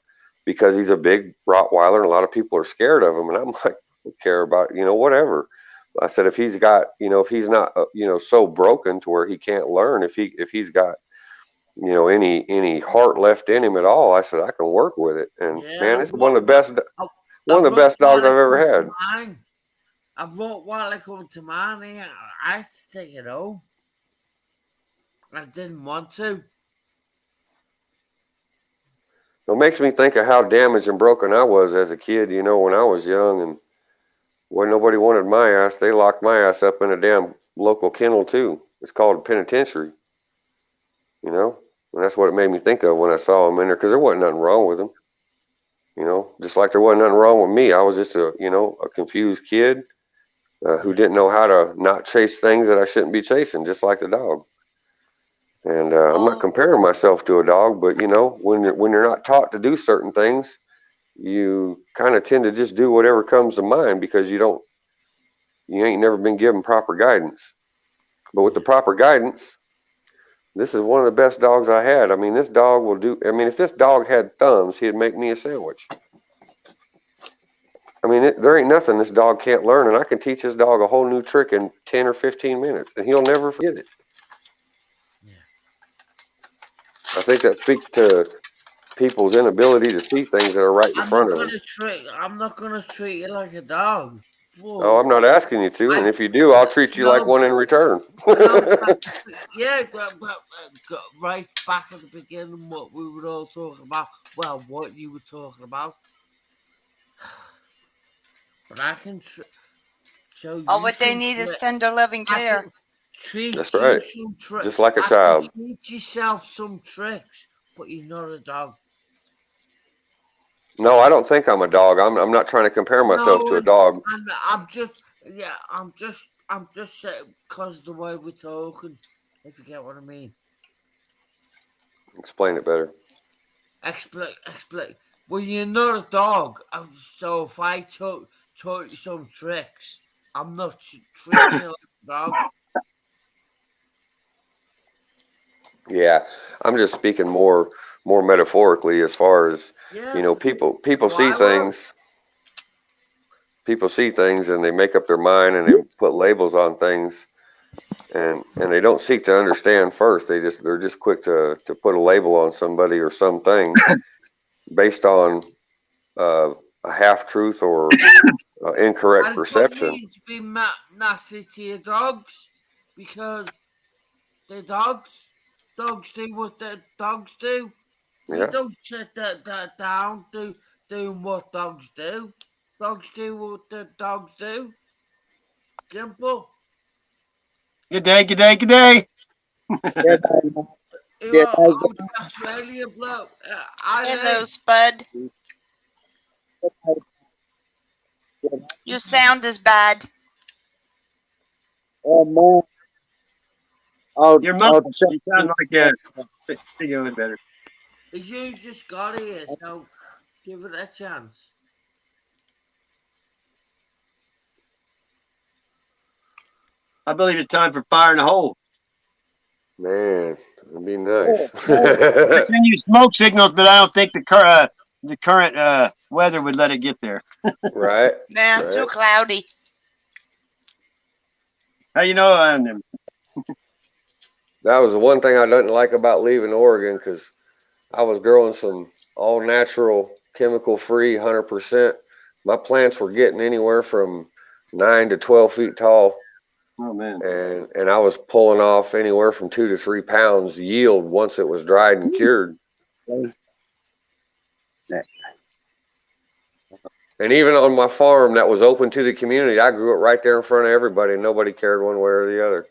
because he's a big Rottweiler and a lot of people are scared of him. And I'm like, I don't care about, you know, whatever. I said, if he's got, you know, if he's not, you know, so broken to where he can't learn, if he's got, you know, any heart left in him at all, I said, I can work with it. And man, it's one of the best dogs I've ever had. I brought Wally coming to mine. I had to take it home. I didn't want to. It makes me think of how damaged and broken I was as a kid, you know, when I was young, and when nobody wanted my ass, they locked my ass up in a damn local kennel too. It's called a penitentiary, you know, and that's what it made me think of when I saw him in there, because there wasn't nothing wrong with him, you know, just like there wasn't nothing wrong with me. I was just a confused kid who didn't know how to not chase things that I shouldn't be chasing, just like the dog. And I'm not comparing myself to a dog, but you know, when you're not taught to do certain things, you kind of tend to just do whatever comes to mind because you ain't never been given proper guidance. But with the proper guidance, this is one of the best dogs I had. I mean, this dog will do. I mean, if this dog had thumbs, he'd make me a sandwich. I mean, there ain't nothing this dog can't learn, and I can teach this dog a whole new trick in 10 or 15 minutes, and he'll never forget it. I think that speaks to people's inability to see things that are right in front of them. I'm not going to treat you like a dog. Whoa. Oh, I'm not asking you to, and if you do, I'll treat you like one in return. Yeah, but right back at the beginning, what we were all talking about, well, what you were talking about. But I can show you. All what they need is tender, loving care. That's right. Just like a child. Teach yourself some tricks, but you're not a dog. No, I don't think I'm a dog. I'm not trying to compare myself to a dog. I'm just saying because of the way we're talking, if you get what I mean. Explain it better. Explain. Well, you're not a dog, so if I taught you some tricks, I'm not treating you like a dog. Yeah, I'm just speaking more metaphorically as far as, you know, people see things. People see things and they make up their mind and they put labels on things, and they don't seek to understand first. They're just quick to put a label on somebody or something based on a half truth or incorrect perception. You need to be nasty to your dogs because they're dogs. Dogs do what the dogs do. Yeah. You don't set that down doing what dogs do. Dogs do what the dogs do. Simple. Good day. Australian bloke. Hello, Spud. Your sound is bad. Your mouth sounds like a better. You just got here, so give it a chance. I believe it's time for fire in the hole. Man, that'd be nice. I send you smoke signals, but I don't think the current weather would let it get there. Right. Nah, right. too cloudy. How you know? That was the one thing I didn't like about leaving Oregon, because I was growing some all natural, chemical free, 100%. My plants were getting anywhere from 9 to 12 feet tall. Oh man. And I was pulling off anywhere from 2 to 3 pounds yield once it was dried and cured. And even on my farm that was open to the community, I grew it right there in front of everybody, and nobody cared one way or the other.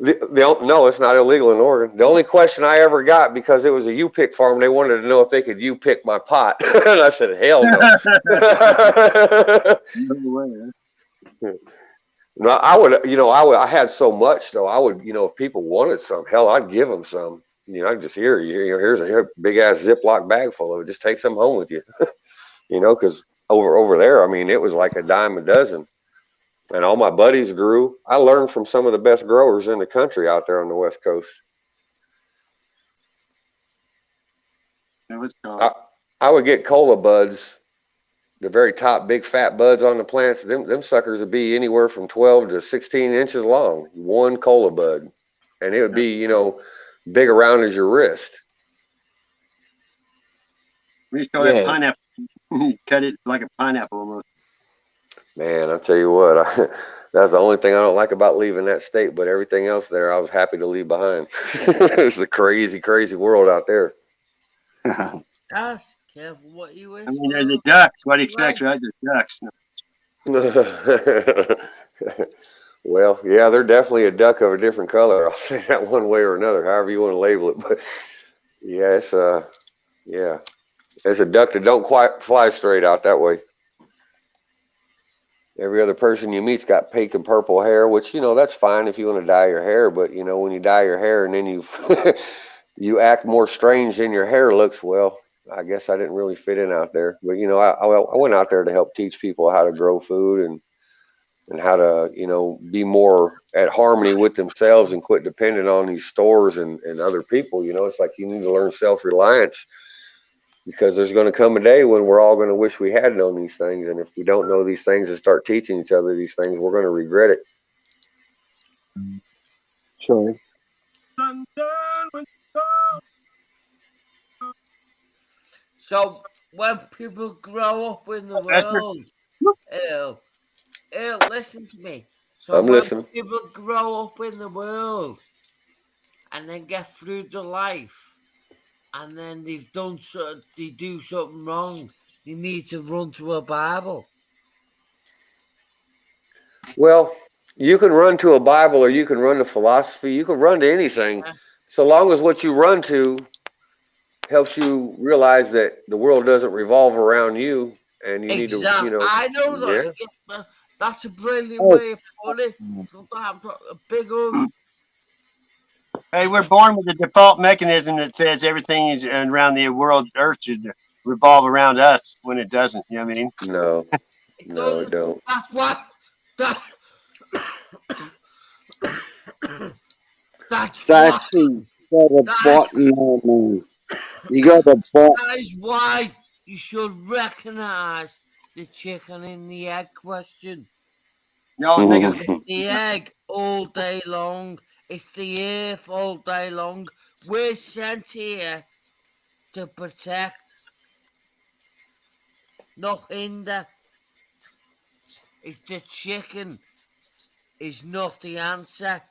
No, it's not illegal in Oregon. The only question I ever got, because it was a U-pick farm, they wanted to know if they could U-pick my pot. And I said, hell no. No, I would, I had so much though. I would, if people wanted some, hell, I'd give them some. I'd just here's a big ass Ziploc bag full of it. Just take some home with you. Because over there, I mean, it was like a dime a dozen, and all my buddies grew. I learned from some of the best growers in the country out there on the West Coast. I would get cola buds, the very top big fat buds on the plants. Them suckers would be anywhere from 12 to 16 inches long, one cola bud, and it would be big around as your wrist. We used to call it pineapple. Cut it like a pineapple almost. Man, I'll tell you what, that's the only thing I don't like about leaving that state, but everything else there, I was happy to leave behind. It's a crazy, crazy world out there. That's careful what you wish. I mean, they're the ducks. What do you expect, right? They're ducks. Well, yeah, they're definitely a duck of a different color. I'll say that one way or another, however you want to label it. But yeah, it's a duck that don't quite fly straight out that way. Every other person you meet's got pink and purple hair, which that's fine if you want to dye your hair. But when you dye your hair and then you act more strange than your hair looks, well, I guess I didn't really fit in out there. But I went out there to help teach people how to grow food and how to be more at harmony with themselves and quit depending on these stores and other people. It's like you need to learn self-reliance, because there's going to come a day when we're all going to wish we had known these things, and if we don't know these things and start teaching each other these things, we're going to regret it. Sure. So when people grow up in the world, listen to me. So I'm listening. People grow up in the world and then get through the life, and then they do something wrong, they need to run to a Bible. Well, you can run to a Bible, or you can run to philosophy. You can run to anything, so long as what you run to helps you realize that the world doesn't revolve around you, and you need to, I know that. Yeah, that's a brilliant way of putting it. A big Hey, we're born with a default mechanism that says everything is around the world, Earth should revolve around us, when it doesn't. You know what I mean? No, no, it don't. That's what. That's Sassy. Got a button on me. You got a button. That is why you should recognize the chicken and the egg question. No, niggas. The egg all day long. It's the earth all day long. We're sent here to protect, not hinder. If the chicken is not the answer,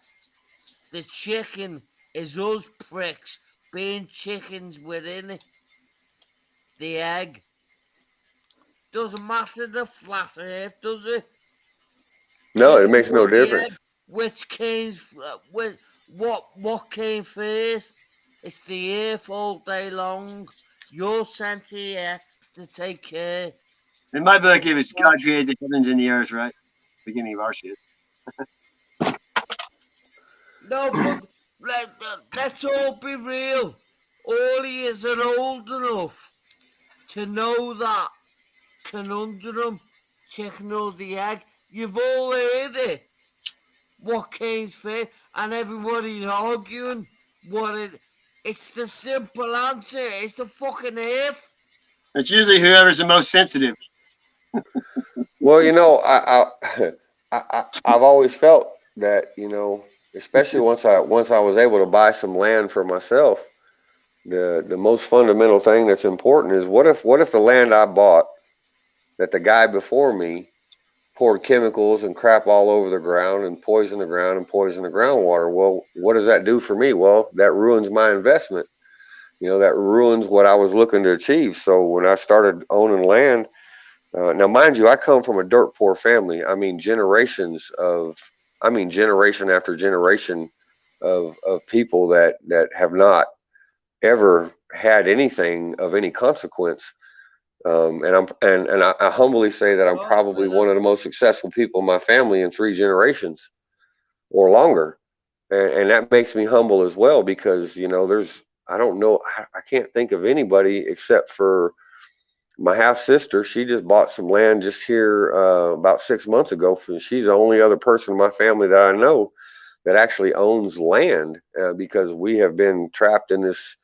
the chicken is us pricks being chickens within it. The egg doesn't matter the flat earth, does it? No, it makes no difference. Egg, which came with what came first? It's the earth all day long. You're sent here to take care. In my book, it was God created the heavens and the earth, right? Beginning of our shit. No, but let's all be real. All ears are old enough to know that conundrum, chicken or the egg. You've all heard it. What came first, and everybody's arguing it's the simple answer. It's the fucking earth. It's usually whoever's the most sensitive. Well, I've always felt that, especially once I was able to buy some land for myself, the most fundamental thing that's important is what if the land I bought, that the guy before me poured chemicals and crap all over the ground and poisoned the ground and poisoned the groundwater? Well, what does that do for me? Well, that ruins my investment. That ruins what I was looking to achieve. So when I started owning land, now mind you, I come from a dirt poor family. I mean, generation after generation of people that have not ever had anything of any consequence. And I humbly say that I'm probably one of the most successful people in my family in 3 generations or longer. And that makes me humble as well, because, you know, I don't know, I can't think of anybody except for my half sister. She just bought some land just here about 6 months ago. She's the only other person in my family that I know that actually owns land, because we have been trapped in this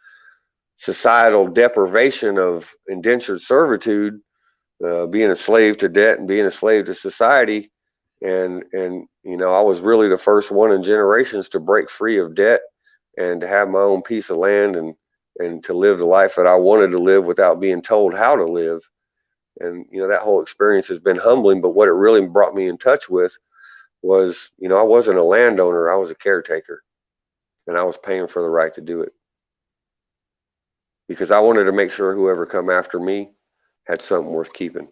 societal deprivation of indentured servitude, being a slave to debt and being a slave to society. And you know, I was really the first one in generations to break free of debt and to have my own piece of land and to live the life that I wanted to live without being told how to live. And, you know, that whole experience has been humbling, but what it really brought me in touch with was, you know, I wasn't a landowner, I was a caretaker, and I was paying for the right to do it, because I wanted to make sure whoever come after me had something worth keeping.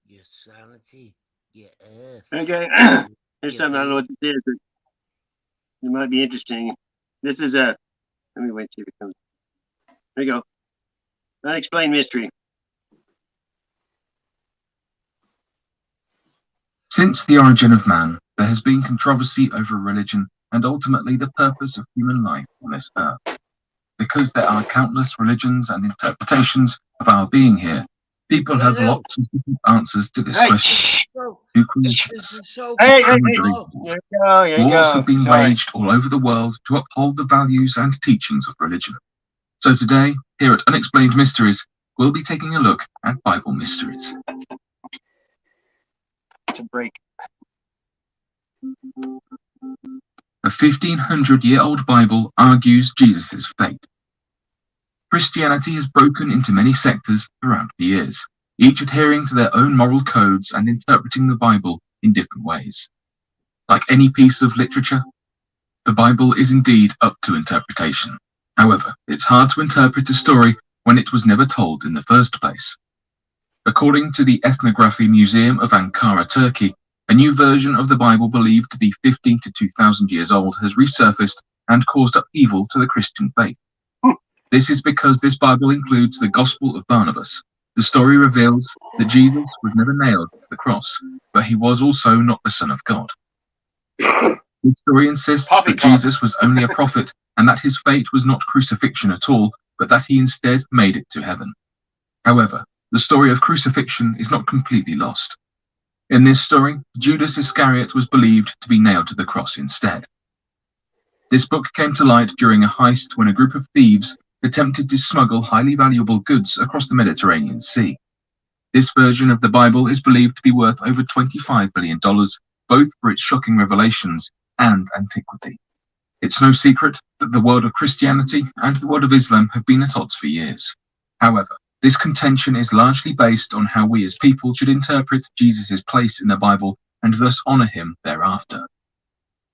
Your sanity, your earth. Okay. Here's something I don't know what this is, but it might be interesting. This is let me wait till it comes. There you go. Unexplained mystery. Since the origin of man, there has been controversy over religion and ultimately the purpose of human life on this earth. Because there are countless religions and interpretations of our being here, people have lots of different answers to this question. Who created us? Wars have been waged all over the world to uphold the values and teachings of religion. So today, here at Unexplained Mysteries, we'll be taking a look at Bible mysteries. It's a break. The 1500-year-old Bible argues Jesus' fate. Christianity has broken into many sectors throughout the years, each adhering to their own moral codes and interpreting the Bible in different ways. Like any piece of literature, the Bible is indeed up to interpretation. However, it's hard to interpret a story when it was never told in the first place. According to the Ethnography Museum of Ankara, Turkey, a new version of the Bible believed to be 15 to 2,000 years old has resurfaced and caused upheaval to the Christian faith. This is because this Bible includes the Gospel of Barnabas. The story reveals that Jesus was never nailed to the cross, but he was also not the Son of God. The story insists that Jesus was only a prophet and that his fate was not crucifixion at all, but that he instead made it to heaven. However, the story of crucifixion is not completely lost. In this story, Judas Iscariot was believed to be nailed to the cross instead. This book came to light during a heist when a group of thieves attempted to smuggle highly valuable goods across the Mediterranean Sea. This version of the Bible is believed to be worth over $25 billion, both for its shocking revelations and antiquity. It's no secret that the world of Christianity and the world of Islam have been at odds for years. However, this contention is largely based on how we as people should interpret Jesus' place in the Bible and thus honor him thereafter.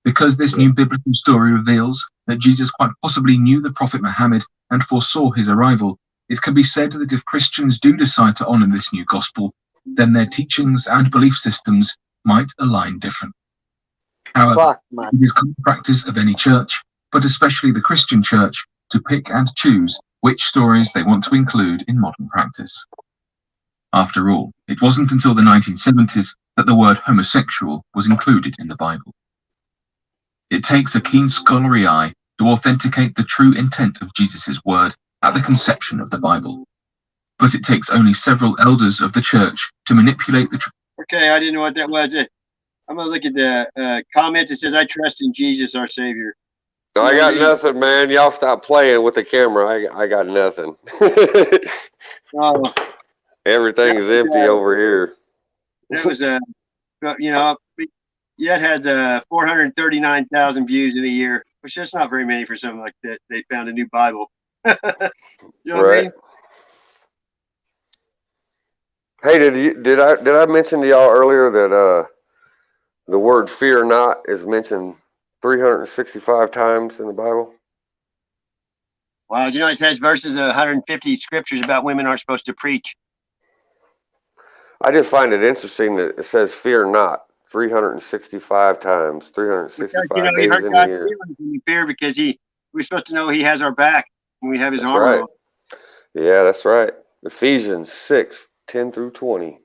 Because this new biblical story reveals that Jesus quite possibly knew the Prophet Muhammad and foresaw his arrival, it can be said that if Christians do decide to honor this new gospel, then their teachings and belief systems might align differently. However, it is common practice of any church, but especially the Christian church, to pick and choose which stories they want to include in modern practice. After all, it wasn't until the 1970s that the word homosexual was included in the Bible. It takes a keen scholarly eye to authenticate the true intent of Jesus' word at the conception of the Bible. But it takes only several elders of the church to manipulate the truth. Okay, I didn't know what that was. I'm going to look at the comments. It says, I trust in Jesus, our Savior. I got nothing, man. Y'all stop playing with the camera. I got nothing. Oh, Everything is empty over here. that was you know, yeah, it has 439,000 views in a year, which that's not very many for something like that. They found a new Bible. You know what I mean? Hey, did I mention to y'all earlier that the word "fear not" is mentioned 365 times in the Bible? Wow, do you know it has verses of 150 scriptures about women aren't supposed to preach? I just find it interesting that it says "fear not" 365 times, 365 he days hurt in God's a year. feelings when we fear because we're supposed to know he has our back. when we have his That's armor right. on. Yeah, that's right. Ephesians 6:10-20.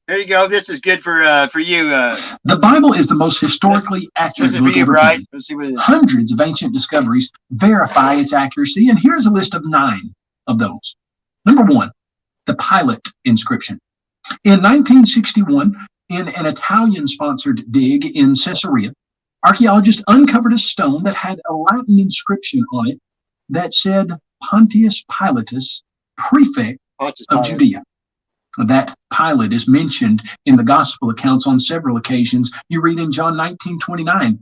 There you go. This is good for you. The Bible is the most historically accurate This is for book you, ever Bright. penned. Let's see what it is. Hundreds of ancient discoveries verify its accuracy, and here's a list of 9 of those. Number 1, the Pilate inscription. In 1961, in an Italian-sponsored dig in Caesarea, archaeologists uncovered a stone that had a Latin inscription on it that said Pontius Pilatus, prefect of Judea. That Pilate is mentioned in the gospel accounts on several occasions. You read in John 19:29.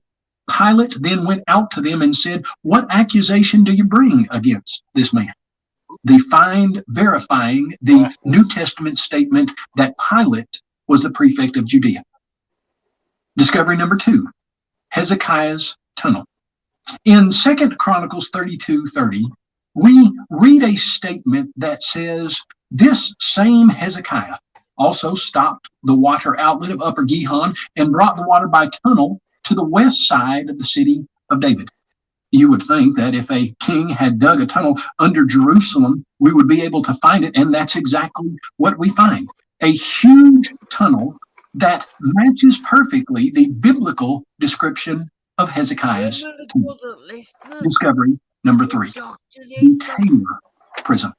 Pilate then went out to them and said, "What accusation do you bring against this man?" They find verifying the New Testament statement that Pilate was the prefect of Judea. Discovery number 2, Hezekiah's tunnel. In 2 Chronicles 32:30, we read a statement that says, this same Hezekiah also stopped the water outlet of Upper Gihon and brought the water by tunnel to the west side of the city of David. You would think that if a king had dug a tunnel under Jerusalem, we would be able to find it, and that's exactly what we find. A huge tunnel that matches perfectly the biblical description of Hezekiah's tomb. Discovery number 3, the Taylor Prism.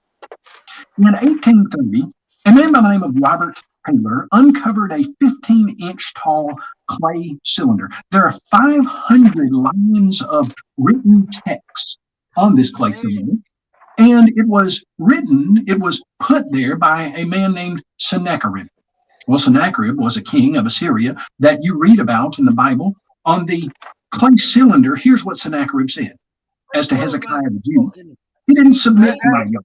In 1830, a man by the name of Robert Taylor uncovered a 15-inch tall clay cylinder. There are 500 lines of written text on this clay cylinder, and it was put there by a man named Sennacherib. Well, Sennacherib was a king of Assyria that you read about in the Bible. On the clay cylinder, here's what Sennacherib said. As to Hezekiah the Jew, he didn't submit to my yoke.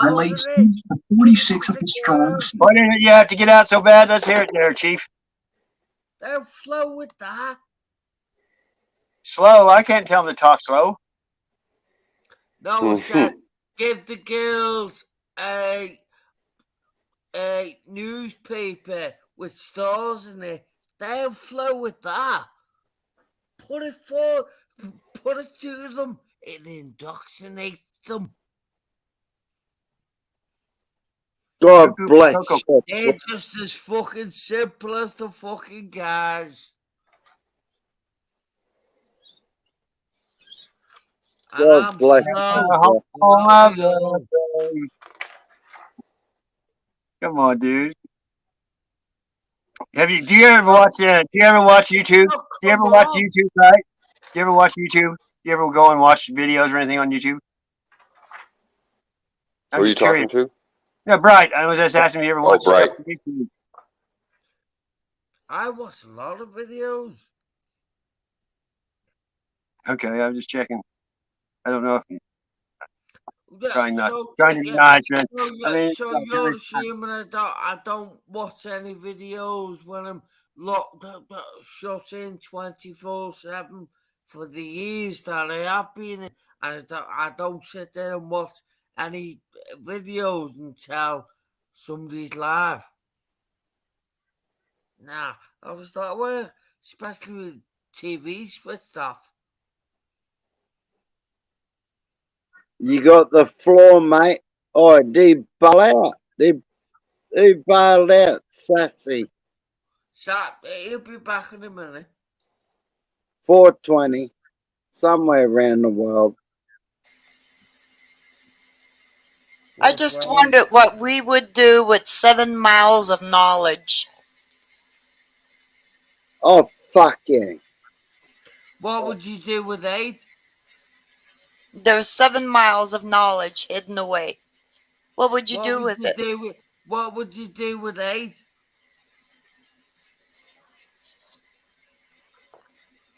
I laid siege to 46 of his strong cities. Why didn't you have to get out so bad? Let's hear it there, Chief. They'll flow with that. Slow. I can't tell them to talk slow. No, I said, give the girls a newspaper with stars in it. They'll flow with that. Put it to them. It indoctrinates them. God bless you. They're just as fucking simple as the fucking guys. God bless you. Come on, dude. Do you ever watch YouTube? Do you ever watch YouTube, right? Do you ever watch YouTube? Do you ever go and watch videos or anything on YouTube? Who are you talking to? Yeah, Bright. I was just asking if you ever watched stuff on YouTube. I watch a lot of videos. Okay, I'm just checking. I don't know if you trying to So you're assuming I don't watch any videos when I'm shut in 24/7 for the years that I have been in, and I don't sit there and watch any videos until somebody's live. Nah, I'll just start work, especially with TV switched off. You got the floor, mate. Oh, they bail out. They bailed out, sassy. He'll be back in a minute. 420, somewhere around the world. I just wondered what we would do with 7 miles of knowledge. Oh, fuck yeah. What would you do with 8? There's 7 miles of knowledge hidden away. What would you do with it? What would you do with 8?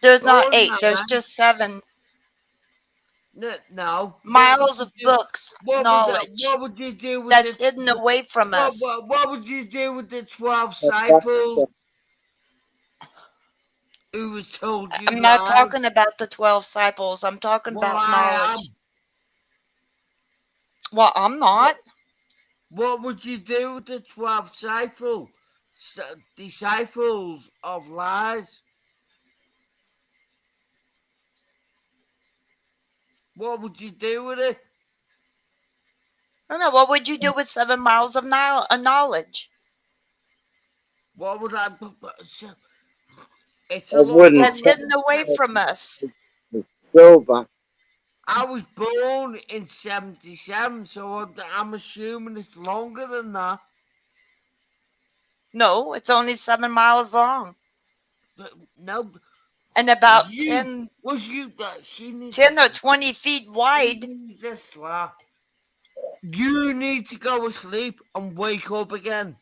There's not 8. There's just 7. No. Miles of books, knowledge. What would you do with that's hidden away from us? What would you do with the 12 disciples who was told you? I'm not talking about the 12 disciples. I'm talking about knowledge. Well, I'm not. What would you do with the 12 disciples of lies? What would you do with it? I don't know. What would you do with 7 miles of knowledge? What would I? It's a I lot wouldn't That's longer hidden than away from us. silver. I was born in 77, so I'm assuming it's longer than that. No, it's only 7 miles long. No. And about 10 or 20 feet wide. You need to go to sleep and wake up again.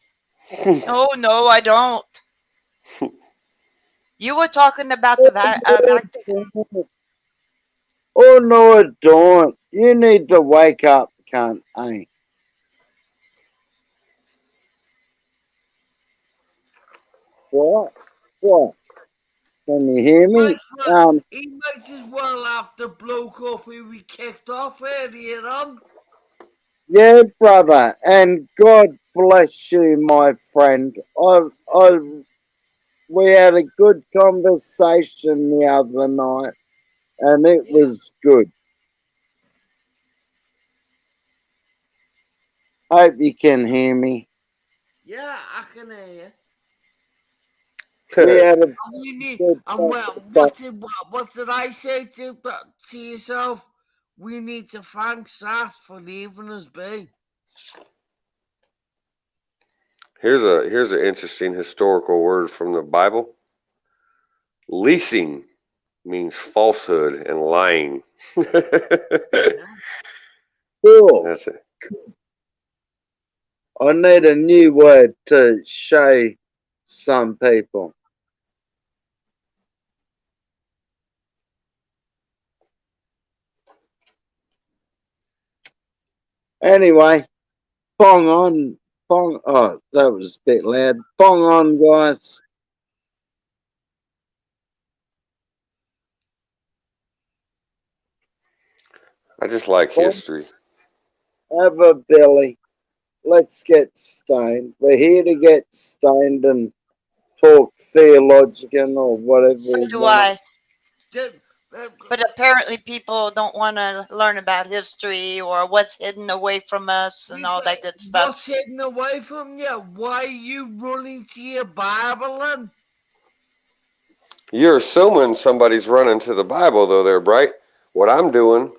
Oh, no, I don't. You were talking about the Vatican. Oh no, I don't. You need to wake up, cunt, eh? What? What? Can you hear me? He might as well have the bloke up who we kicked off earlier on. Yeah, brother, and God bless you, my friend. We had a good conversation the other night, and it was good. Hope you can hear me. Yeah, I can hear you. We had a good what did I say to yourself? We need to thank Sas for leaving us be. Here's an interesting historical word from the Bible. Leasing means falsehood and lying. Cool. That's it. I need a new word to show some people. Anyway, bong on, bong. Oh, that was a bit loud. Bong on, guys. I just like history. Have a Billy. Let's get stoned. We're here to get stoned and talk theologian or whatever So we do want. But apparently people don't want to learn about history or what's hidden away from us and all that good stuff. What's hidden away from you? Why are you running to your Bible then? You're assuming somebody's running to the Bible, though, there, Bright. What I'm doing,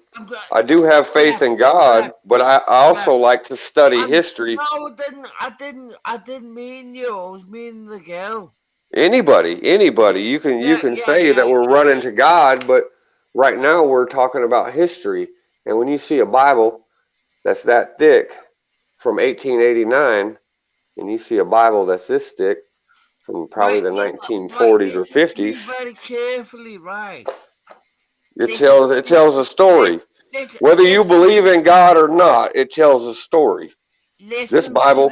I do have faith in God, but I also like to study history. No, I didn't mean you. I was meaning the girl. Anybody. You can say that we're running to God, but right now we're talking about history. And when you see a Bible that's that thick from 1889, and you see a Bible that's this thick from probably the 1940s or 50s, very carefully, right? it tells a story. Whether you believe in God or not, it tells a story. This Bible.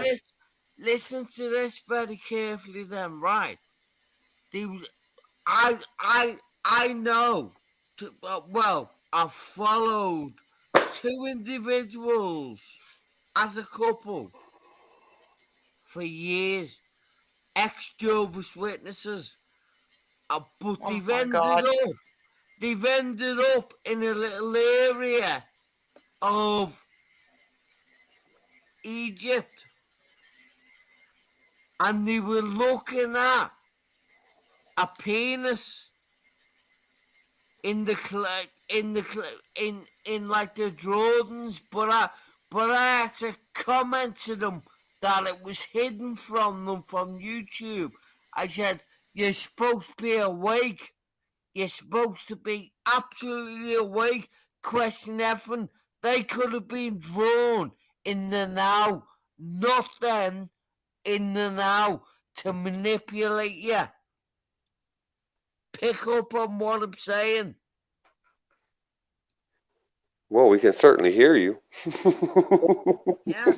Listen to this very carefully, then, right? I know. Well, I followed 2 individuals as a couple for years, ex-Jehovah's Witnesses, but they've ended up in a little area of Egypt, and they were looking at a penis in like the Jordans, but I had to comment to them that it was hidden from them from YouTube. I said, you're supposed to be awake. You're supposed to be absolutely awake. Question everything. They could have been drawn in the now, not then, in the now, to manipulate you. Pick up on what I'm saying. Well, we can certainly hear you. Yeah,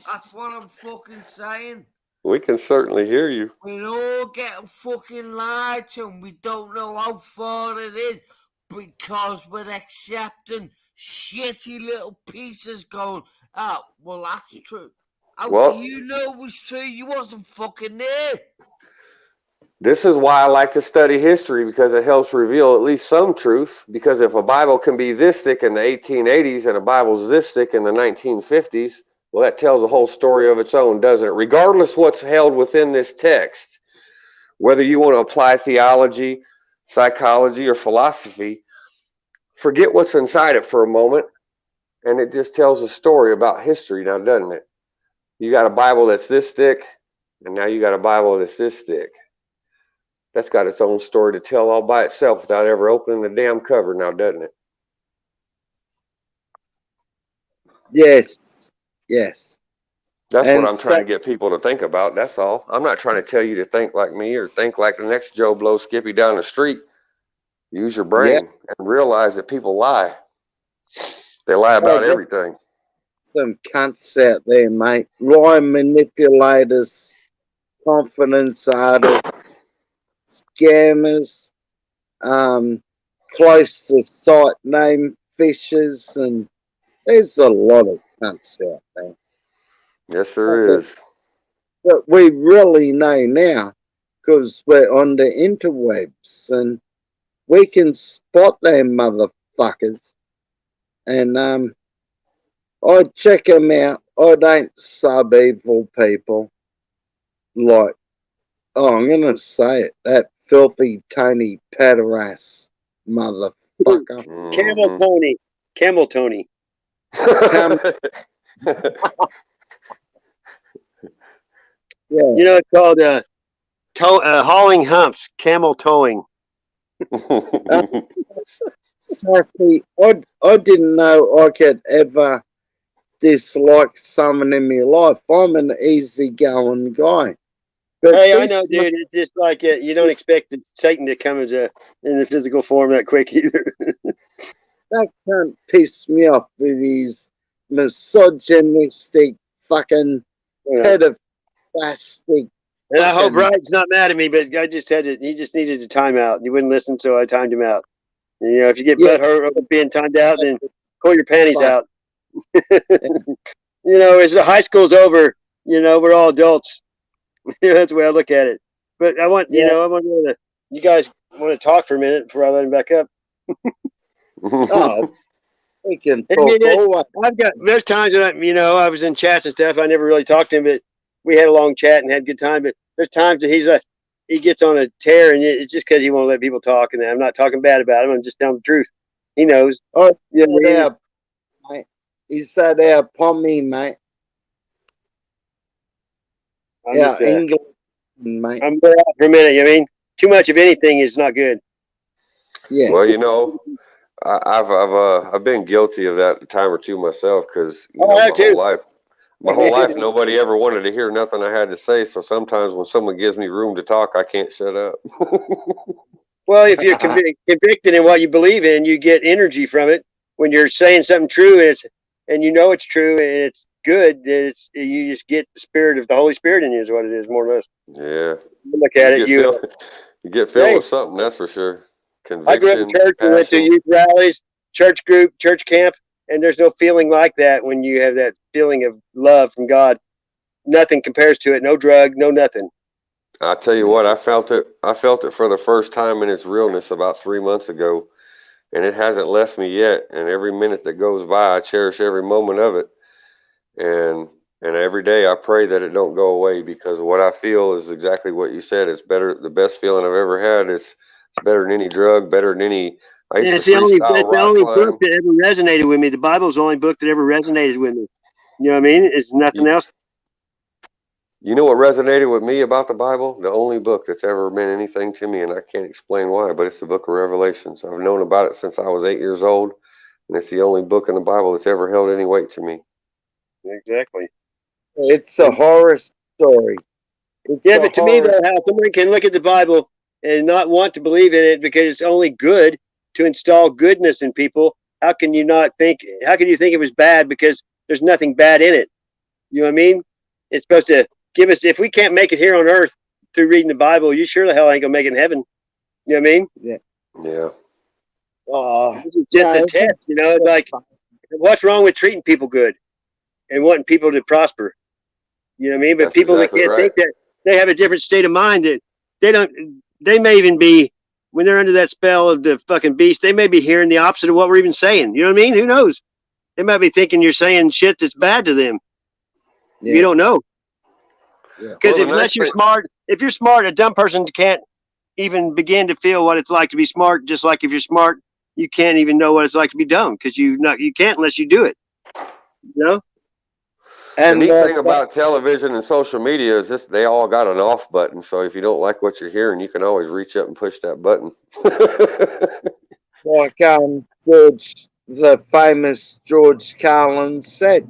that's what I'm fucking saying. We can certainly hear you. We're all getting fucking lied to, and we don't know how far it is because we're accepting shitty little pieces going, oh, well, that's true. How do you know it was true? You wasn't fucking there. This is why I like to study history, because it helps reveal at least some truth. Because if a Bible can be this thick in the 1880s and a Bible's this thick in the 1950s, well, that tells a whole story of its own, doesn't it? Regardless what's held within this text, whether you want to apply theology, psychology, or philosophy, forget what's inside it for a moment, and it just tells a story about history now, doesn't it? You got a Bible that's this thick, and now you got a Bible that's this thick. That's got its own story to tell all by itself without ever opening the damn cover now, doesn't it? Yes. Yes. That's And what I'm trying to get people to think about. That's all. I'm not trying to tell you to think like me or think like the next Joe Blow Skippy down the street. Use your brain and realize that people lie. They lie about everything. Some cunts out there, mate. Lie manipulators, confidence artists, scammers, close to sight name fishers, and there's a lot of cunts out there. Yes, there is. But we really know now because we're on the interwebs and we can spot them motherfuckers. And I check them out. I don't sub evil people like, oh, I'm going to say it, that filthy Tony Pederast motherfucker. Camel Tony. Camel Tony. Yeah. You know, it's called hauling humps, camel towing. Sassy, I didn't know I could ever dislike someone in my life. I'm an easygoing guy. But hey, I know, dude. It's just like you don't expect Satan to come as in the physical form that quick either. That can't piss me off with these misogynistic fucking pedophilistic. And I hope Bride's not mad at me, but I just he just needed a timeout. He wouldn't listen, so I timed him out. And, you know, if you get butthurt over being timed out, then pull your panties out. You know, as the high school's over, you know, we're all adults. That's the way I look at it. But I want, you know, I want you guys want to talk for a minute before I let him back up. Oh, we can I talk mean, all there's times that, you know, I was in chats and stuff. I never really talked to him, but we had a long chat and had a good time. But there's times that he gets on a tear, and it's just because he won't let people talk. And I'm not talking bad about him. I'm just telling the truth. He knows. Oh, you know, mate. He said out upon me, mate. I'm English, mate. I'm there out for a minute. You know what I mean, too much of anything is not good. Yeah. Well, you know, I've been guilty of that a time or two myself, because my whole life nobody ever wanted to hear nothing I had to say. So sometimes when someone gives me room to talk, I can't shut up. Well, if you're convicted in what you believe in, you get energy from it. When you're saying something true and you know it's true and it's good, you just get the spirit of the Holy Spirit in you is what it is, more or less. Yeah. You look at it, you get filled with something, that's for sure. Conviction, I grew up in church and went to youth rallies, church group, church camp, and there's no feeling like that when you have that feeling of love from God. Nothing compares to it. No drug, no nothing. I tell you what, I felt it for the first time in its realness about 3 months ago, and it hasn't left me yet. And every minute that goes by, I cherish every moment of it. And every day I pray that it don't go away, because what I feel is exactly what you said. It's better, the best feeling I've ever had. It's better than any drug, better than any. It's the only book that ever resonated with me. The Bible's the only book that ever resonated with me. You know what I mean? It's nothing else. You know what resonated with me about the Bible? The only book that's ever meant anything to me, and I can't explain why, but it's the book of Revelations. I've known about it since I was 8 years old, and it's the only book in the Bible that's ever held any weight to me. Exactly. It's a horror story. But to me, though, how someone can look at the Bible and not want to believe in it because it's only good to install goodness in people. How can you think it was bad because there's nothing bad in it? You know what I mean? It's supposed to give us, if we can't make it here on earth through reading the Bible, you sure the hell ain't gonna make it in heaven. You know what I mean? Yeah. Yeah. It's just a test, you know. It's like, what's wrong with treating people good and wanting people to prosper? You know what I mean? But That's people exactly that can't think that, they have a different state of mind. That They may even be, when they're under that spell of the fucking beast, they may be hearing the opposite of what we're even saying. You know what I mean? Who knows? They might be thinking you're saying shit that's bad to them. Yes. You don't know. Because Well, unless you're smart, if you're smart, a dumb person can't even begin to feel what it's like to be smart. Just like if you're smart, you can't even know what it's like to be dumb, because you can't unless you do it. You know. And the neat thing about television and social media is this: they all got an off button. So if you don't like what you're hearing, you can always reach up and push that button. Like George, the famous George Carlin said,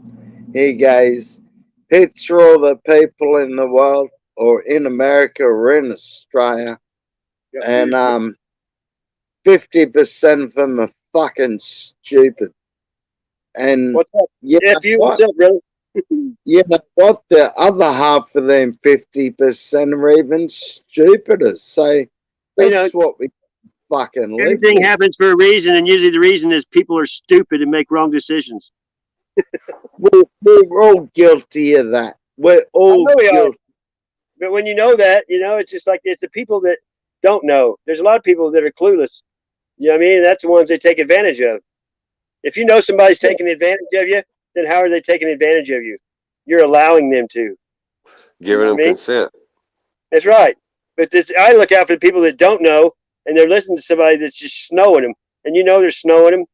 he goes, picture all the people in the world, or in America or in Australia, and 50% of them are fucking stupid. And what's up? You know what's up, brother? You know what? The other half of them 50% are even stupider. So that's what we fucking live Everything with. happens for a reason, and usually the reason is people are stupid and make wrong decisions. We're all guilty of that. We're all guilty. But when you know that, it's just like it's the people that don't know. There's a lot of people that are clueless. You know what I mean? And that's the ones they take advantage of. If you know somebody's taking advantage of you, then how are they taking advantage of you? You're allowing them to. Giving them consent. That's right. But I look out for the people that don't know, and they're listening to somebody that's just snowing them. And they're snowing them.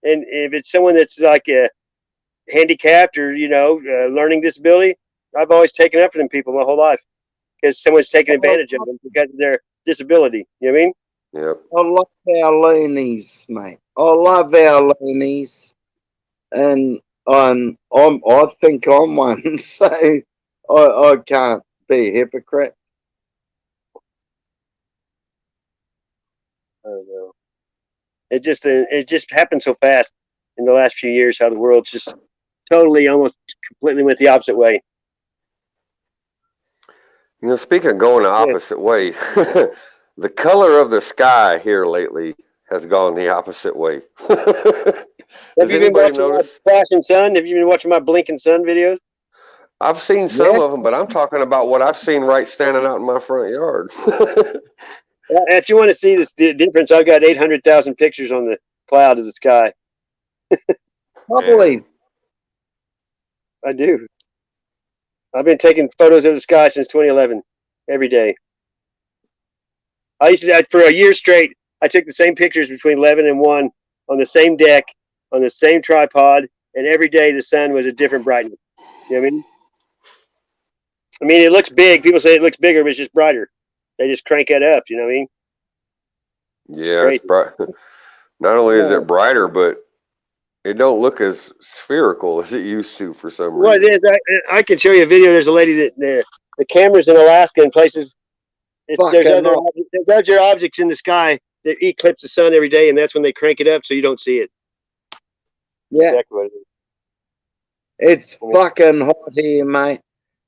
And if it's someone that's like handicapped or, learning disability, I've always taken up for them people my whole life. Because someone's taking advantage of them because of their disability. You know what I mean? Yep. I love our loonies, mate. I love our loonies. And I think I'm one, so I can't be a hypocrite. I don't know. It just happened so fast in the last few years, how the world's just totally, almost completely went the opposite way. Speaking of going the opposite way, the color of the sky here lately has gone the opposite way. Have you been watching my flashing sun? Have you been watching my blinking sun videos? I've seen some of them, but I'm talking about what I've seen right standing out in my front yard. If you want to see this difference, I've got 800,000 pictures on the cloud of the sky. Probably. I do. I've been taking photos of the sky since 2011, every day. I used to, for a year straight, I took the same pictures between 11 and 1 on the same deck, on the same tripod, and every day the sun was a different brightness. You know what I mean? I mean, it looks big. People say it looks bigger, but it's just brighter. They just crank it up. You know what I mean? Yeah, it's bright. Not only is it brighter, but it don't look as spherical as it used to for some reason. Well, it is. I can show you a video. There's a lady that the cameras in Alaska and places. There's other objects in the sky that eclipse the sun every day, and that's when they crank it up so you don't see it. Yeah. Exactly what it is. It's fucking hot here, mate.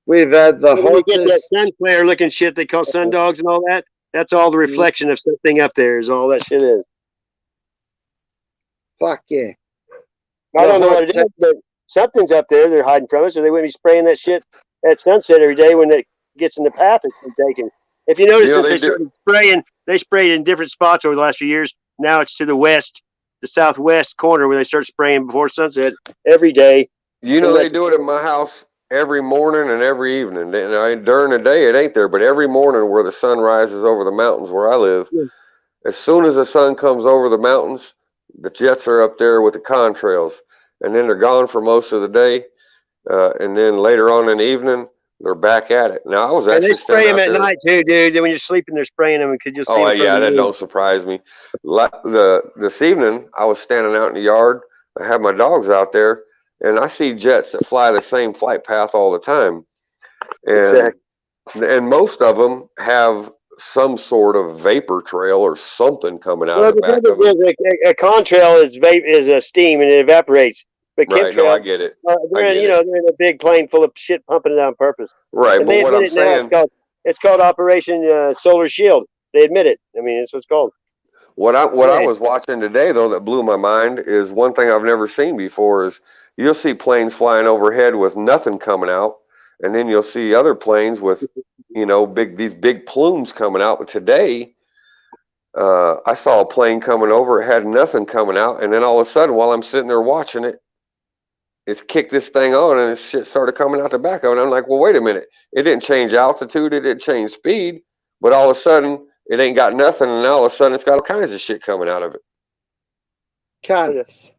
We've had the hottest. You get that sun flare looking shit they call sun dogs and all that. That's all the reflection of something up there is all that shit is. Fuck yeah. I don't know what it is, but something's up there they're hiding from us, or they wouldn't be spraying that shit at sunset every day when it gets in the path it's been taken. If you notice, since they started spraying, they sprayed in different spots over the last few years. Now it's to the west, the southwest corner where they start spraying before sunset every day. You know, they do it at my house every morning and every evening. During the day, it ain't there, but every morning where the sun rises over the mountains where I live, as soon as the sun comes over the mountains, the jets are up there with the contrails, and then they're gone for most of the day, and then later on in the evening, they're back at it. Now, I was actually and they spray them at night too, dude. When you're sleeping, they're spraying them because you'll see. Oh yeah, that don't surprise me. This evening, I was standing out in the yard. I had my dogs out there, and I see jets that fly the same flight path all the time, and most of them have some sort of vapor trail or something coming out of the back of them. A contrail is a steam and it evaporates. But right, no, I get it. They're in a big plane full of shit pumping it out on purpose. Right, and but what I'm saying, it's called Operation Solar Shield. They admit it. I mean, it's what it's called. What I was watching today though that blew my mind is one thing I've never seen before is you'll see planes flying overhead with nothing coming out, and then you'll see other planes with, these big plumes coming out. But today, I saw a plane coming over. It had nothing coming out, and then all of a sudden, while I'm sitting there watching it, it's kicked this thing on, and shit started coming out the back of it. I'm like, well, wait a minute. It didn't change altitude. It didn't change speed. But all of a sudden, it ain't got nothing, and now all of a sudden, it's got all kinds of shit coming out of it. Cunts.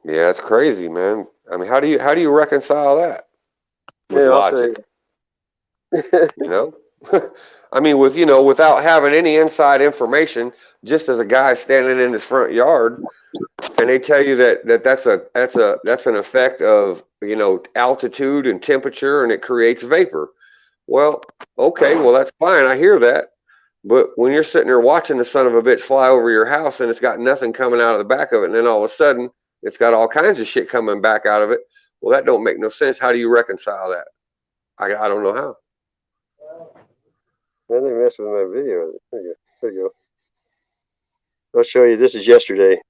Yeah, it's crazy, man. I mean, how do you reconcile that with logic? I mean, without having any inside information, just as a guy standing in his front yard, and they tell you that's an effect of altitude and temperature, and it creates vapor. Well, okay, well that's fine. I hear that. But when you're sitting there watching the son of a bitch fly over your house and it's got nothing coming out of the back of it, and then all of a sudden it's got all kinds of shit coming back out of it, well, that don't make no sense. How do you reconcile that? I don't know how. I didn't mess with my video. There you go. I'll show you. This is yesterday.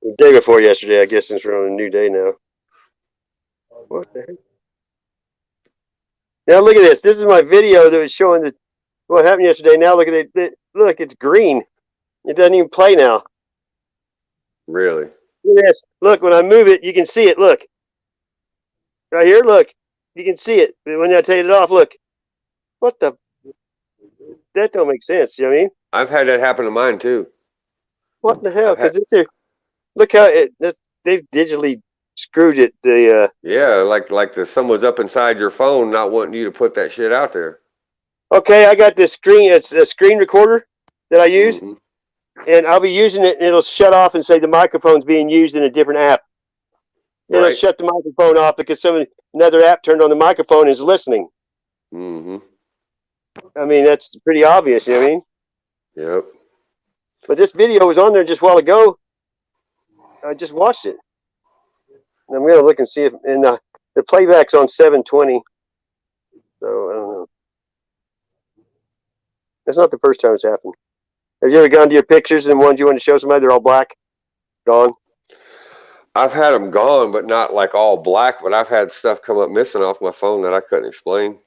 The day before yesterday, I guess, since we're on a new day now. What the heck? Now look at this. This is my video that was showing what happened yesterday. Now look at it. Look, it's green. It doesn't even play now. Really? Look at this. Look, when I move it, you can see it. Look. Right here, look. You can see it. When I take it off, look. What the? That don't make sense. You know what I mean? I've had that happen to mine too. What the hell? Because this here, look how they've digitally screwed it. Yeah, like someone's up inside your phone, not wanting you to put that shit out there. Okay, I got this screen. It's a screen recorder that I use, and I'll be using it, and it'll shut off and say the microphone's being used in a different app. It'll shut the microphone off because another app turned on the microphone and is listening. I mean, that's pretty obvious. You know what I mean? Yep. But this video was on there just a while ago. I just watched it. And I'm going to look and see if, and the playback's on 720. So, I don't know. That's not the first time it's happened. Have you ever gone to your pictures and ones you want to show somebody, they're all black? Gone? I've had them gone, but not like all black, but I've had stuff come up missing off my phone that I couldn't explain.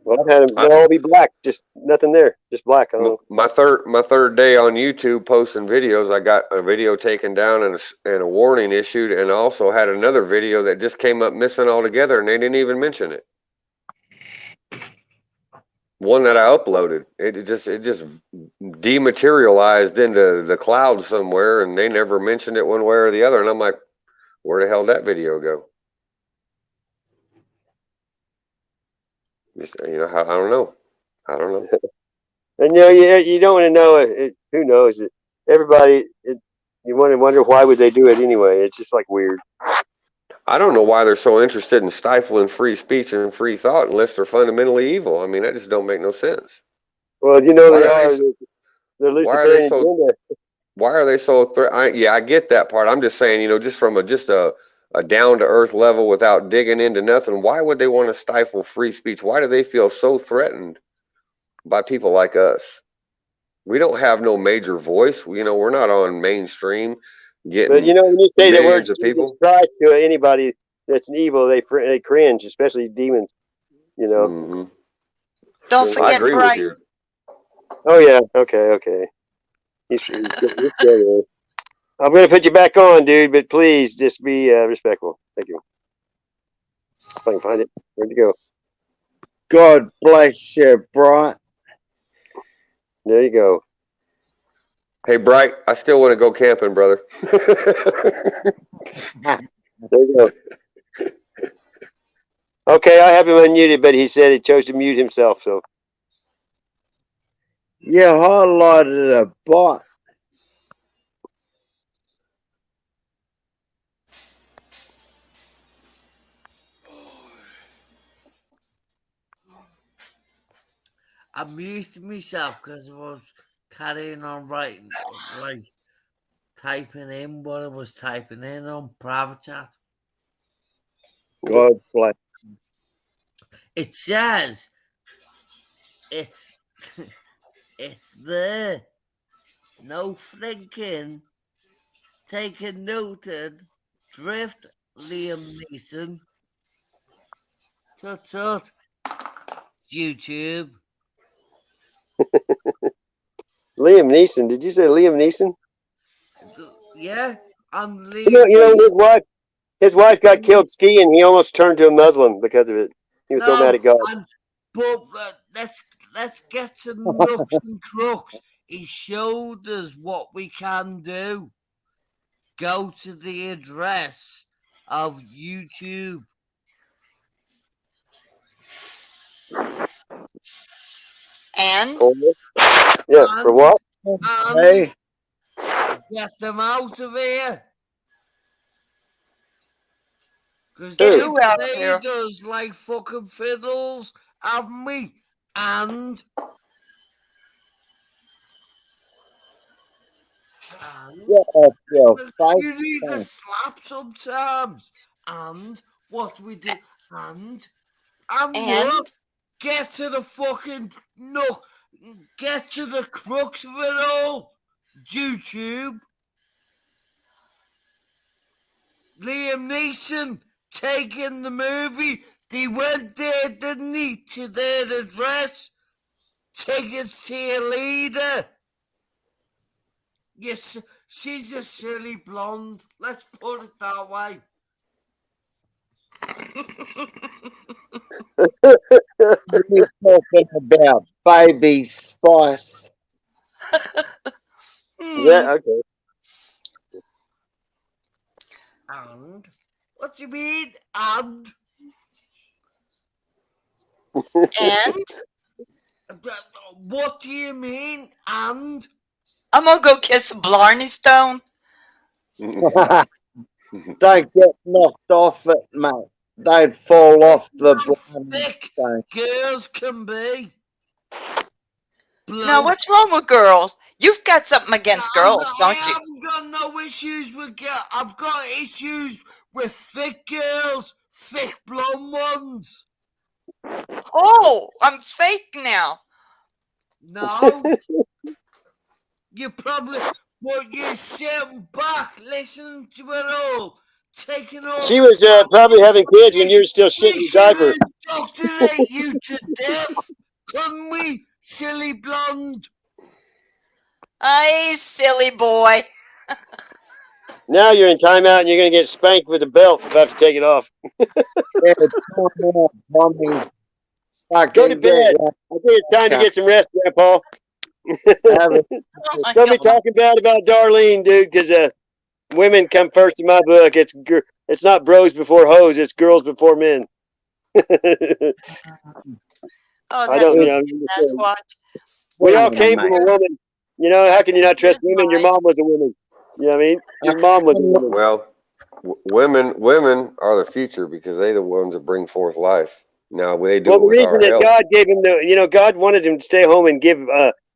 Well, I've had them all be black, just nothing there, just black. I don't know. My third day on YouTube posting videos, I got a video taken down and a warning issued, and I also had another video that just came up missing altogether, and they didn't even mention it. One that I uploaded, it just dematerialized into the cloud somewhere, and they never mentioned it one way or the other. And I'm like, where the hell did that video go? Just, I don't know. And you don't want to know. Who knows? Everybody, you want to wonder why would they do it anyway? It's just like weird. I don't know why they're so interested in stifling free speech and free thought unless they're fundamentally evil. I mean, that just don't make no sense. Well, they are. They're Luciferian agenda. Why are they so? I get that part. I'm just saying, just from a down to earth level without digging into nothing. Why would they want to stifle free speech? Why do they feel so threatened by people like us? We don't have no major voice. We're not on mainstream. But when you say the word of people Christ to anybody that's an evil, they cringe, especially demons. Don't forget I agree Bright. with you. Oh yeah. Okay. I'm gonna put you back on, dude. But please, just be respectful. Thank you. If I can find it, where'd you go? God bless you, Bright. There you go. Hey, Bright, I still want to go camping, brother. There you go. Okay, I have him unmuted, but he said he chose to mute himself. So You highlighted a bot. I muted myself because I was carrying on writing, like typing in what I was typing in on private chat. God bless. It says it's there. No thinking. Taken noted. Drift. Liam Neeson. Tut tut. YouTube. Liam Neeson. Did you say Liam Neeson? Yeah, I'm Liam. You know his wife got killed skiing. He almost turned to a Muslim because of it. He was so mad at God. But let's get to nooks and crooks. He showed us what we can do. Go to the address of YouTube. And? Yes, for what? And get them out of here. Because they played us like fucking fiddles, haven't we? And you need to slap sometimes. And what we do, and what? Get to the fucking nook. Get to the crux of it all. YouTube. Liam Neeson taking the movie. They went there, didn't he, to their address? Tickets to your leader. Yes, she's a silly blonde. Let's put it that way. You're talking about Baby Spice. Yeah, okay. And? What do you mean, and? And? What do you mean, and? I'm gonna go kiss a Blarney Stone. Don't get knocked off it, mate. Don't fall off the thick girls can be. Now, what's wrong with girls? You've got something against girls, don't you? I haven't got no issues with girls. I've got issues with thick girls, thick blonde ones. Oh, I'm fake now. No. You probably, but you're sitting back, listening to it all, taking all. She was probably having kids when you were still shitting your diaper. Indoctrinate you to death, couldn't we, silly blonde? Aye, silly boy. Now you're in timeout and you're going to get spanked with a belt if I have to take it off. Go to bed. I think it's time to get some rest, Grandpa. Don't be talking bad about Darlene, dude, because women come first in my book. It's not bros before hoes. It's girls before men. I don't, that's what. We all came from a woman. You know, how can you not trust women? Your mom was a woman. You know what I mean? Your mom was a woman. Well, women are the future because they're the ones that bring forth life. Now they do. Well, the reason that God gave him God wanted him to stay home and give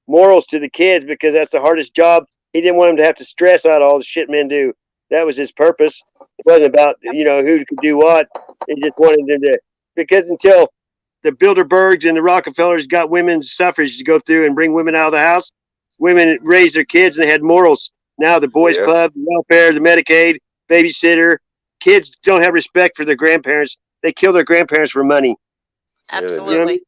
morals to the kids because that's the hardest job. He didn't want them to have to stress out all the shit men do. That was his purpose. It wasn't about who could do what. He just wanted them to, because until the Bilderbergs and the Rockefellers got women's suffrage to go through and bring women out of the house, women raised their kids and they had morals. Now the boys club, the welfare, the Medicaid, babysitter, kids don't have respect for their grandparents. They kill their grandparents for money. Absolutely. You know what I mean?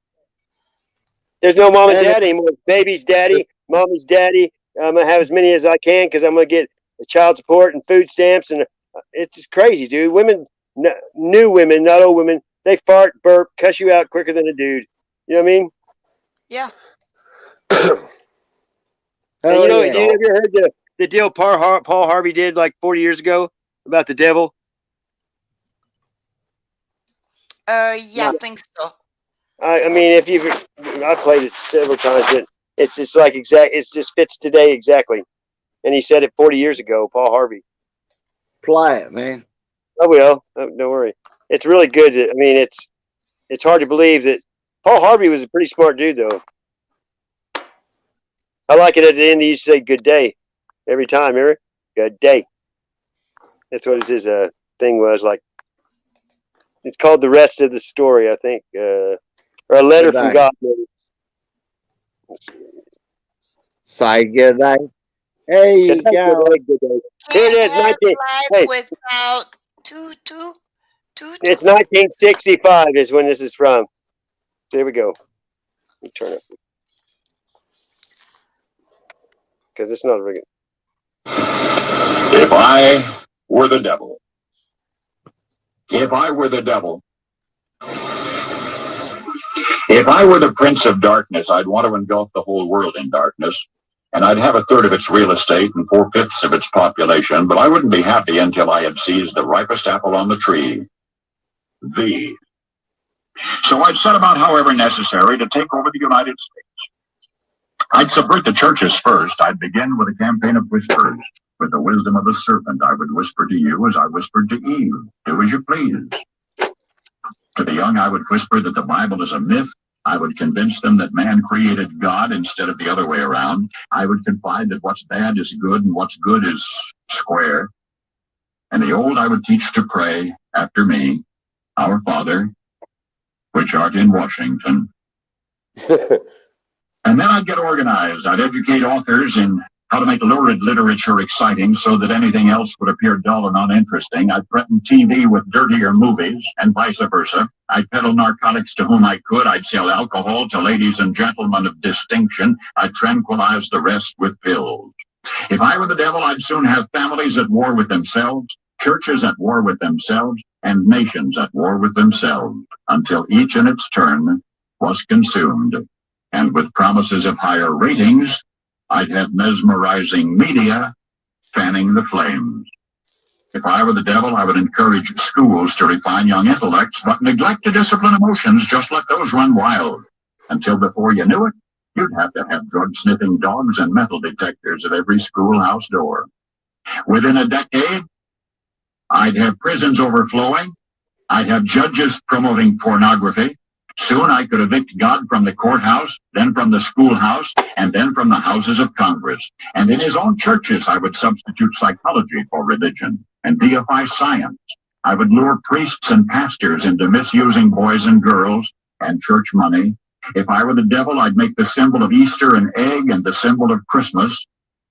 There's no mom and dad anymore. Baby's daddy, mommy's daddy. I'm going to have as many as I can because I'm going to get the child support and food stamps. And it's just crazy, dude. Women, new women, not old women, they fart, burp, cuss you out quicker than a dude. You know what I mean? Yeah. And you know, have you ever heard the deal Paul Harvey did like 40 years ago about the devil? Yeah, I think so. I mean, I played it several times, but it's just like it just fits today exactly. And he said it 40 years ago, Paul Harvey. Play it, man. I will. Don't worry. It's really good. I mean, it's hard to believe that Paul Harvey was a pretty smart dude, though. I like it at the end. He used to say "good day" every time. Remember? Good day. That's what his thing was like. It's called "The Rest of the Story," I think, or a letter from God. Maybe. Say good day. There you Good go. day, good day. Here it is, Can't have 19. life Hey, without two. it's 1965 is when this is from. There we go. Let me turn it because it's not a regular. If I were the devil, if I were the devil, if I were the prince of darkness, I'd want to engulf the whole world in darkness, and I'd have a third of its real estate and 4/5 of its population, but I wouldn't be happy until I had seized the ripest apple on the tree, thee. So I'd set about, however necessary, to take over the United States. I'd subvert the churches first. I'd begin with a campaign of whispers. With the wisdom of the serpent, I would whisper to you as I whispered to Eve, do as you please. To the young, I would whisper that the Bible is a myth. I would convince them that man created God instead of the other way around. I would confide that what's bad is good and what's good is square. And the old I would teach to pray after me, Our Father, which art in Washington. And then I'd get organized. I'd educate authors in how to make lurid literature exciting so that anything else would appear dull and uninteresting. I'd threaten TV with dirtier movies and vice versa. I'd peddle narcotics to whom I could. I'd sell alcohol to ladies and gentlemen of distinction. I'd tranquilize the rest with pills. If I were the devil, I'd soon have families at war with themselves, churches at war with themselves, and nations at war with themselves, until each in its turn was consumed. And with promises of higher ratings, I'd have mesmerizing media fanning the flames. If I were the devil, I would encourage schools to refine young intellects, but neglect to discipline emotions, just let those run wild. Until before you knew it, you'd have to have drug-sniffing dogs and metal detectors at every schoolhouse door. Within a decade, I'd have prisons overflowing. I'd have judges promoting pornography. Soon I could evict God from the courthouse, then from the schoolhouse, and then from the houses of Congress. And in his own churches, I would substitute psychology for religion and deify science. I would lure priests and pastors into misusing boys and girls and church money. If I were the devil, I'd make the symbol of Easter an egg and the symbol of Christmas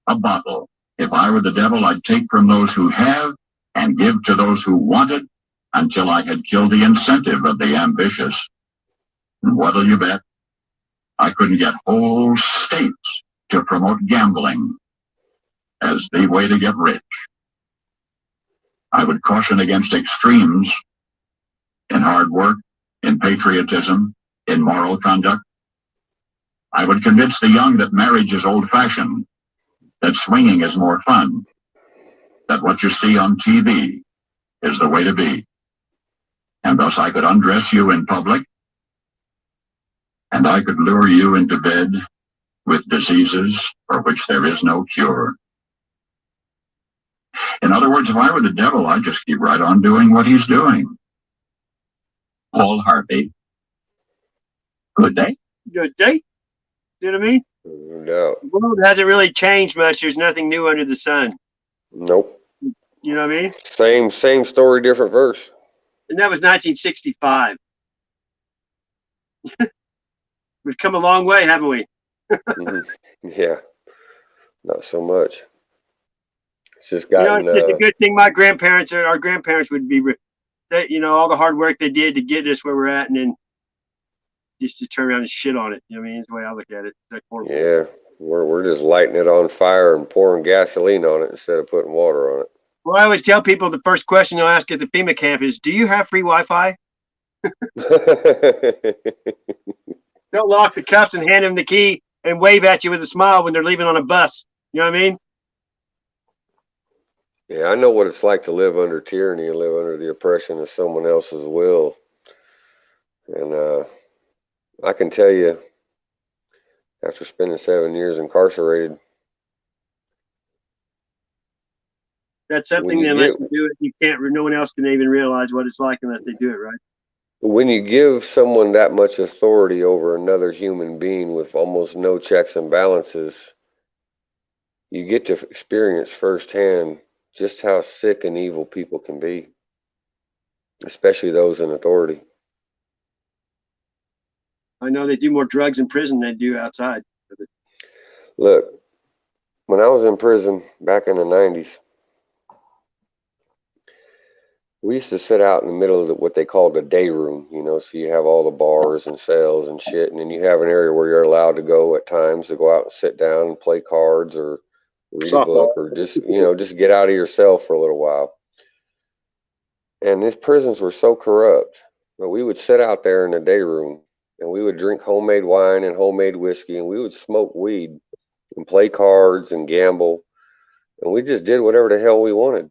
a bottle. If I were the devil, I'd take from those who have and give to those who wanted until I had killed the incentive of the ambitious. And what'll you bet? I couldn't get whole states to promote gambling as the way to get rich. I would caution against extremes in hard work, in patriotism, in moral conduct. I would convince the young that marriage is old-fashioned, that swinging is more fun, that what you see on TV is the way to be. And thus I could undress you in public, and I could lure you into bed with diseases for which there is no cure. In other words, if I were the devil, I'd just keep right on doing what he's doing. Paul Harvey. Good day. Good day. You know what I mean? No doubt. The world hasn't really changed much. There's nothing new under the sun. Nope. You know what I mean? Same story, different verse. And that was 1965. We've come a long way, haven't we? Yeah. Not so much. It's just You know, gotten. it's just a good thing our grandparents would be, all the hard work they did to get us where we're at, and then just to turn around and shit on it. You know what I mean? That's the way I look at it. It's like horrible. Yeah. We're just lighting it on fire and pouring gasoline on it instead of putting water on it. Well, I always tell people the first question they'll ask at the FEMA camp is, do you have free Wi-Fi? They'll lock the cuffs and hand them the key and wave at you with a smile when they're leaving on a bus. You know what I mean? Yeah, I know what it's like to live under tyranny and live under the oppression of someone else's will. And I can tell you, after spending 7 years incarcerated, that's something that unless you do it, you can't. No one else can even realize what it's like unless they do it, right? when you give someone that much authority over another human being with almost no checks and balances, you get to experience firsthand just how sick and evil people can be, especially those in authority. I know they do more drugs in prison than they do outside. Look, when I was in prison back in the 90s, we used to sit out in the middle of what they called the day room, you know, so you have all the bars and cells and shit, and then you have an area where you're allowed to go at times to go out and sit down and play cards or read a book or just, you know, just get out of yourself for a little while. And these prisons were so corrupt, but we would sit out there in the day room and we would drink homemade wine and homemade whiskey, and we would smoke weed and play cards and gamble, and we just did whatever the hell we wanted.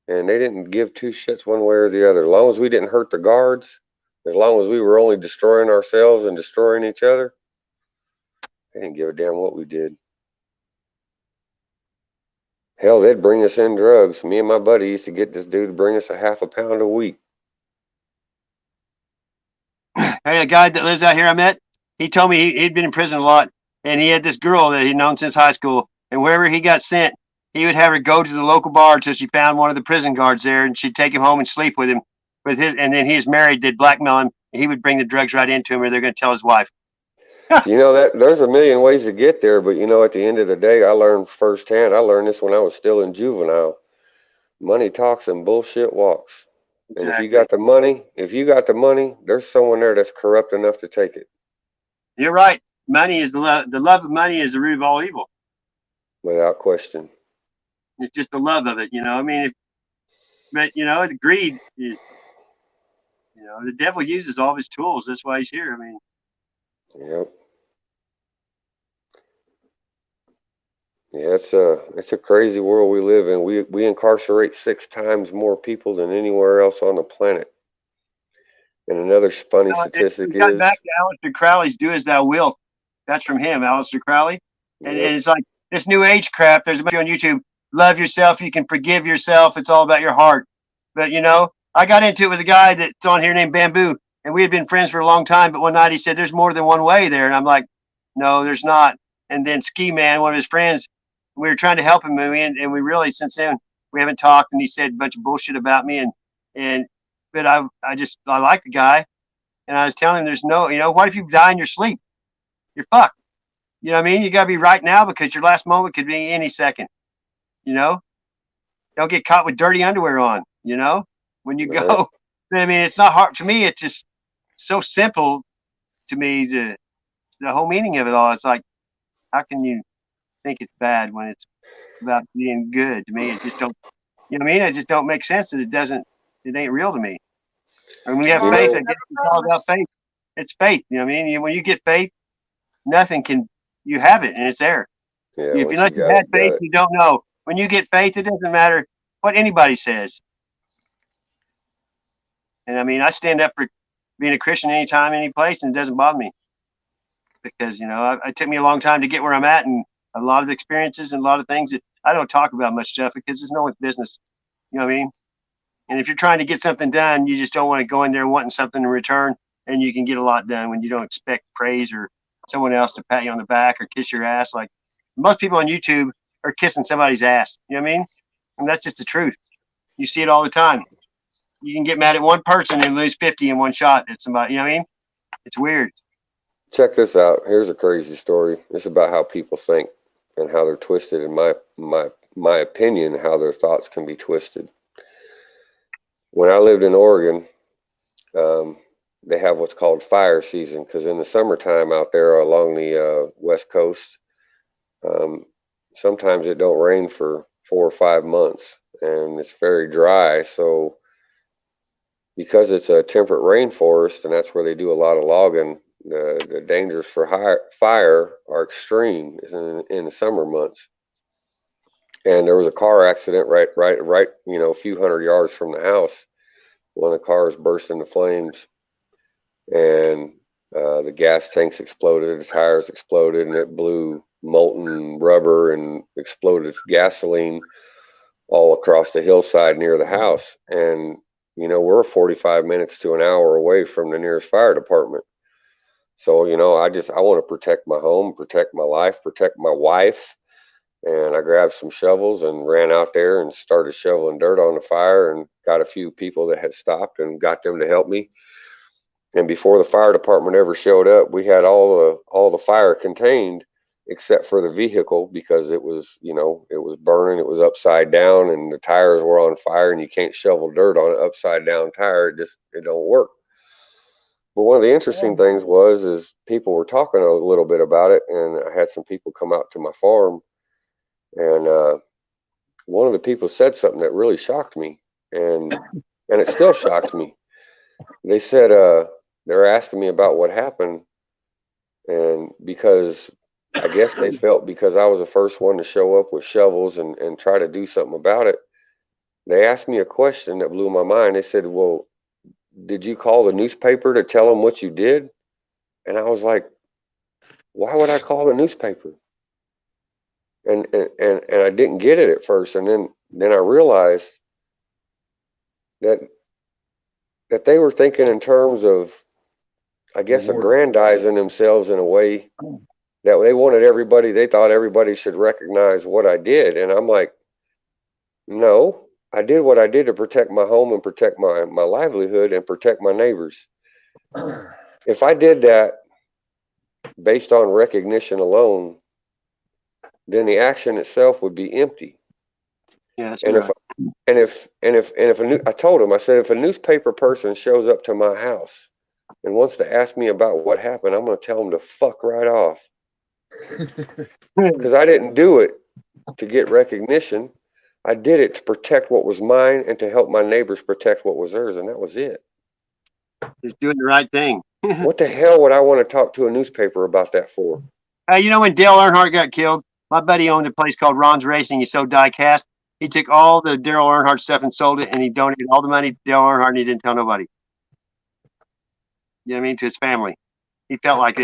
And they didn't give two shits one way or the other. As long as we didn't hurt the guards, as long as we were only destroying ourselves and destroying each other, they didn't give a damn what we did. Hell, they'd bring us in drugs. Me and my buddy used to get this dude to bring us a half a pound a week. Hey, a guy that lives out here I met, he told me he'd been in prison a lot, and he had this girl that he'd known since high school, and wherever he got sent, he would have her go to the local bar until she found one of the prison guards there, and she'd take him home and sleep with him. And then he was married, they'd blackmail him, and he would bring the drugs right into him, or they're going to tell his wife. You know, that there's a million ways to get there, but you know, at the end of the day, I learned firsthand. I learned this when I was still in juvenile. Money talks and bullshit walks. Exactly. And if you got the money, there's someone there that's corrupt enough to take it. You're right. Money is the love of money is the root of all evil. Without question. It's just the love of it, you know. I mean, but you know, the greed is, you know, the devil uses all of his tools. That's why he's here. I mean. Yep. Yeah, it's a crazy world we live in. We incarcerate 6 times more people than anywhere else on the planet. And another funny statistic got is back to Aleister Crowley's "Do as Thou Wilt." That's from him, Aleister Crowley. And, Yep. and it's like this new age crap. There's a bunch on YouTube. Love yourself. You can forgive yourself. It's all about your heart. But you know, I got into it with a guy that's on here named Bamboo, and we had been friends for a long time. But one night he said, "There's more than one way there," and I'm like, "No, there's not." And then Ski Man, one of his friends, we were trying to help him, and we really since then we haven't talked. And he said a bunch of bullshit about me, but I like the guy, and I was telling him there's no, you know, what if you die in your sleep? You're fucked. You know what I mean? You got to be right now because your last moment could be any second. You know, don't get caught with dirty underwear on. You know, when you go. I mean, it's not hard to me. It's just so simple to me. The whole meaning of it all. It's like, how can you think it's bad when it's about being good? To me, it just don't. You know what I mean? It just don't make sense. That it ain't real to me. And when you have faith, I guess it's all about faith. It's faith. You know what I mean? When you get faith, nothing can. You have it, and it's there. Yeah, if you let you had faith, you don't know. When you get faith, it doesn't matter what anybody says. And I mean, I stand up for being a Christian anytime, any place, and it doesn't bother me because you know it took me a long time to get where I'm at, and a lot of experiences and a lot of things that I don't talk about much stuff because it's no one's business. You know what I mean? And if you're trying to get something done, you just don't want to go in there wanting something in return, and you can get a lot done when you don't expect praise or someone else to pat you on the back or kiss your ass. Like most people on YouTube are kissing somebody's ass. You know what I mean? And that's just the truth. You see it all the time. You can get mad at one person and lose 50 in one shot at somebody. You know what I mean? It's weird. Check this out. Here's a crazy story. It's about how people think and how they're twisted. In my opinion, how their thoughts can be twisted. When I lived in Oregon, they have what's called fire season because in the summertime out there along the west coast, sometimes it don't rain for 4 or 5 months, and it's very dry. So because it's a temperate rainforest, and that's where they do a lot of logging, the dangers for fire are extreme in the summer months. And there was a car accident right, you know, a few hundred yards from the house. One of the cars burst into flames, and the gas tanks exploded, the tires exploded, and it blew molten rubber and exploded gasoline all across the hillside near the house. And, you know, we're 45 minutes to an hour away from the nearest fire department. So, you know, I want to protect my home, protect my life, protect my wife. And I grabbed some shovels and ran out there and started shoveling dirt on the fire and got a few people that had stopped and got them to help me. And before the fire department ever showed up, we had all the fire contained except for the vehicle, because it was, you know, it was burning, it was upside down, and the tires were on fire, and you can't shovel dirt on an upside down tire. It don't work. But one of the interesting things is people were talking a little bit about it, and I had some people come out to my farm, and one of the people said something that really shocked me, and it still shocks me. They said they're asking me about what happened, and because I guess they felt because I was the first one to show up with shovels and try to do something about it, they asked me a question that blew my mind. They said, "Well, did you call the newspaper to tell them what you did?" And I was like, "Why would I call the newspaper?" And I didn't get it at first, and then I realized that they were thinking in terms of, I guess, aggrandizing themselves in a way that they wanted everybody, they thought everybody should recognize what I did. And I'm like, no, I did what I did to protect my home and protect my livelihood and protect my neighbors. If I did that based on recognition alone, then the action itself would be empty. Yeah, that's and right. I told him, I said, if a newspaper person shows up to my house and wants to ask me about what happened, I'm going to tell them to fuck right off. Because I didn't do it to get recognition. I did it to protect what was mine and to help my neighbors protect what was theirs, and that was it. Just doing the right thing. What the hell would I want to talk to a newspaper about that for? Hey, you know when Dale Earnhardt got killed, my buddy owned a place called Ron's Racing. He sold die cast. He took all the Dale Earnhardt stuff and sold it, and he donated all the money to Dale Earnhardt, and he didn't tell nobody. You know what I mean? To his family. He felt like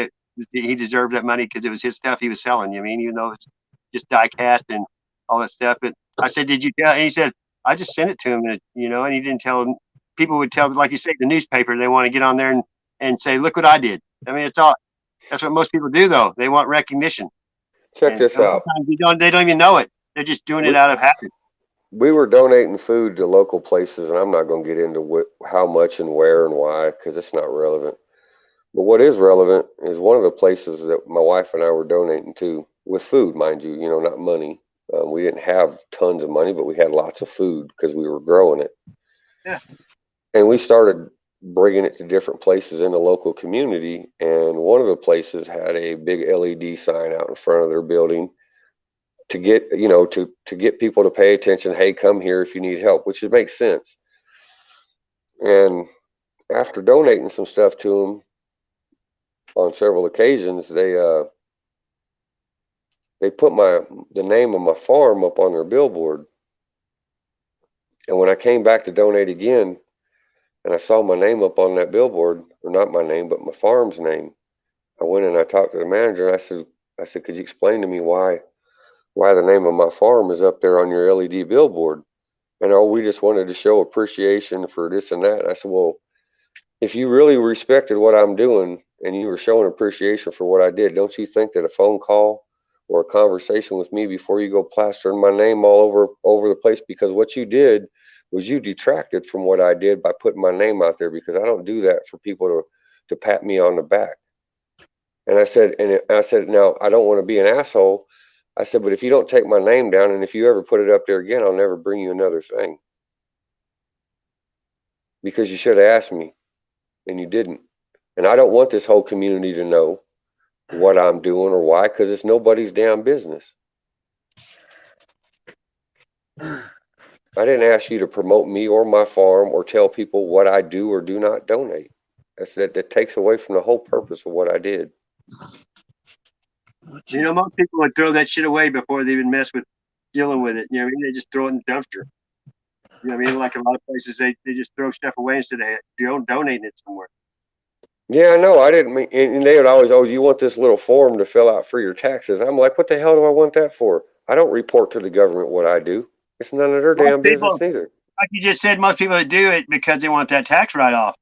he deserved that money because it was his stuff he was selling. You know what I mean? Even though it's just die cast and all that stuff. But I said, did you tell? And he said, I just sent it to him, and and he didn't tell him. People would tell, like you say, the newspaper, they want to get on there and say, look what I did. I mean, that's what most people do, though. They want recognition. Check this out. They don't even know it. They're just doing it out of habit. We were donating food to local places, and I'm not going to get into how much and where and why, because it's not relevant. But what is relevant is one of the places that my wife and I were donating to, with food, mind you, not money. We didn't have tons of money, but we had lots of food because we were growing it. Yeah. And we started bringing it to different places in the local community. And one of the places had a big LED sign out in front of their building to get, to get people to pay attention. Hey, come here if you need help, which makes sense. And after donating some stuff to them on several occasions, they put the name of my farm up on their billboard. And when I came back to donate again, and I saw my name up on that billboard, or not my name, but my farm's name, I went and I talked to the manager. And I said, could you explain to me why the name of my farm is up there on your LED billboard? And we just wanted to show appreciation for this and that. And I said, well, if you really respected what I'm doing and you were showing appreciation for what I did, don't you think that a phone call or a conversation with me before you go plastering my name all over the place? Because what you did was you detracted from what I did by putting my name out there, because I don't do that for people to pat me on the back. And I said, now I don't want to be an asshole. I said, but if you don't take my name down, and if you ever put it up there again, I'll never bring you another thing. Because you should have asked me, and you didn't. And I don't want this whole community to know what I'm doing or why, because it's nobody's damn business. I didn't ask you to promote me or my farm or tell people what I do or do not donate. That takes away from the whole purpose of what I did. Most people would throw that shit away before they even mess with dealing with it. They just throw it in the dumpster. Like a lot of places, they just throw stuff away instead of donating it somewhere. Yeah, I know. I didn't mean, and they would always, you want this little form to fill out for your taxes. I'm like, what the hell do I want that for? I don't report to the government what I do. It's none of their damn business either. Like you just said, most people do it because they want that tax write-off.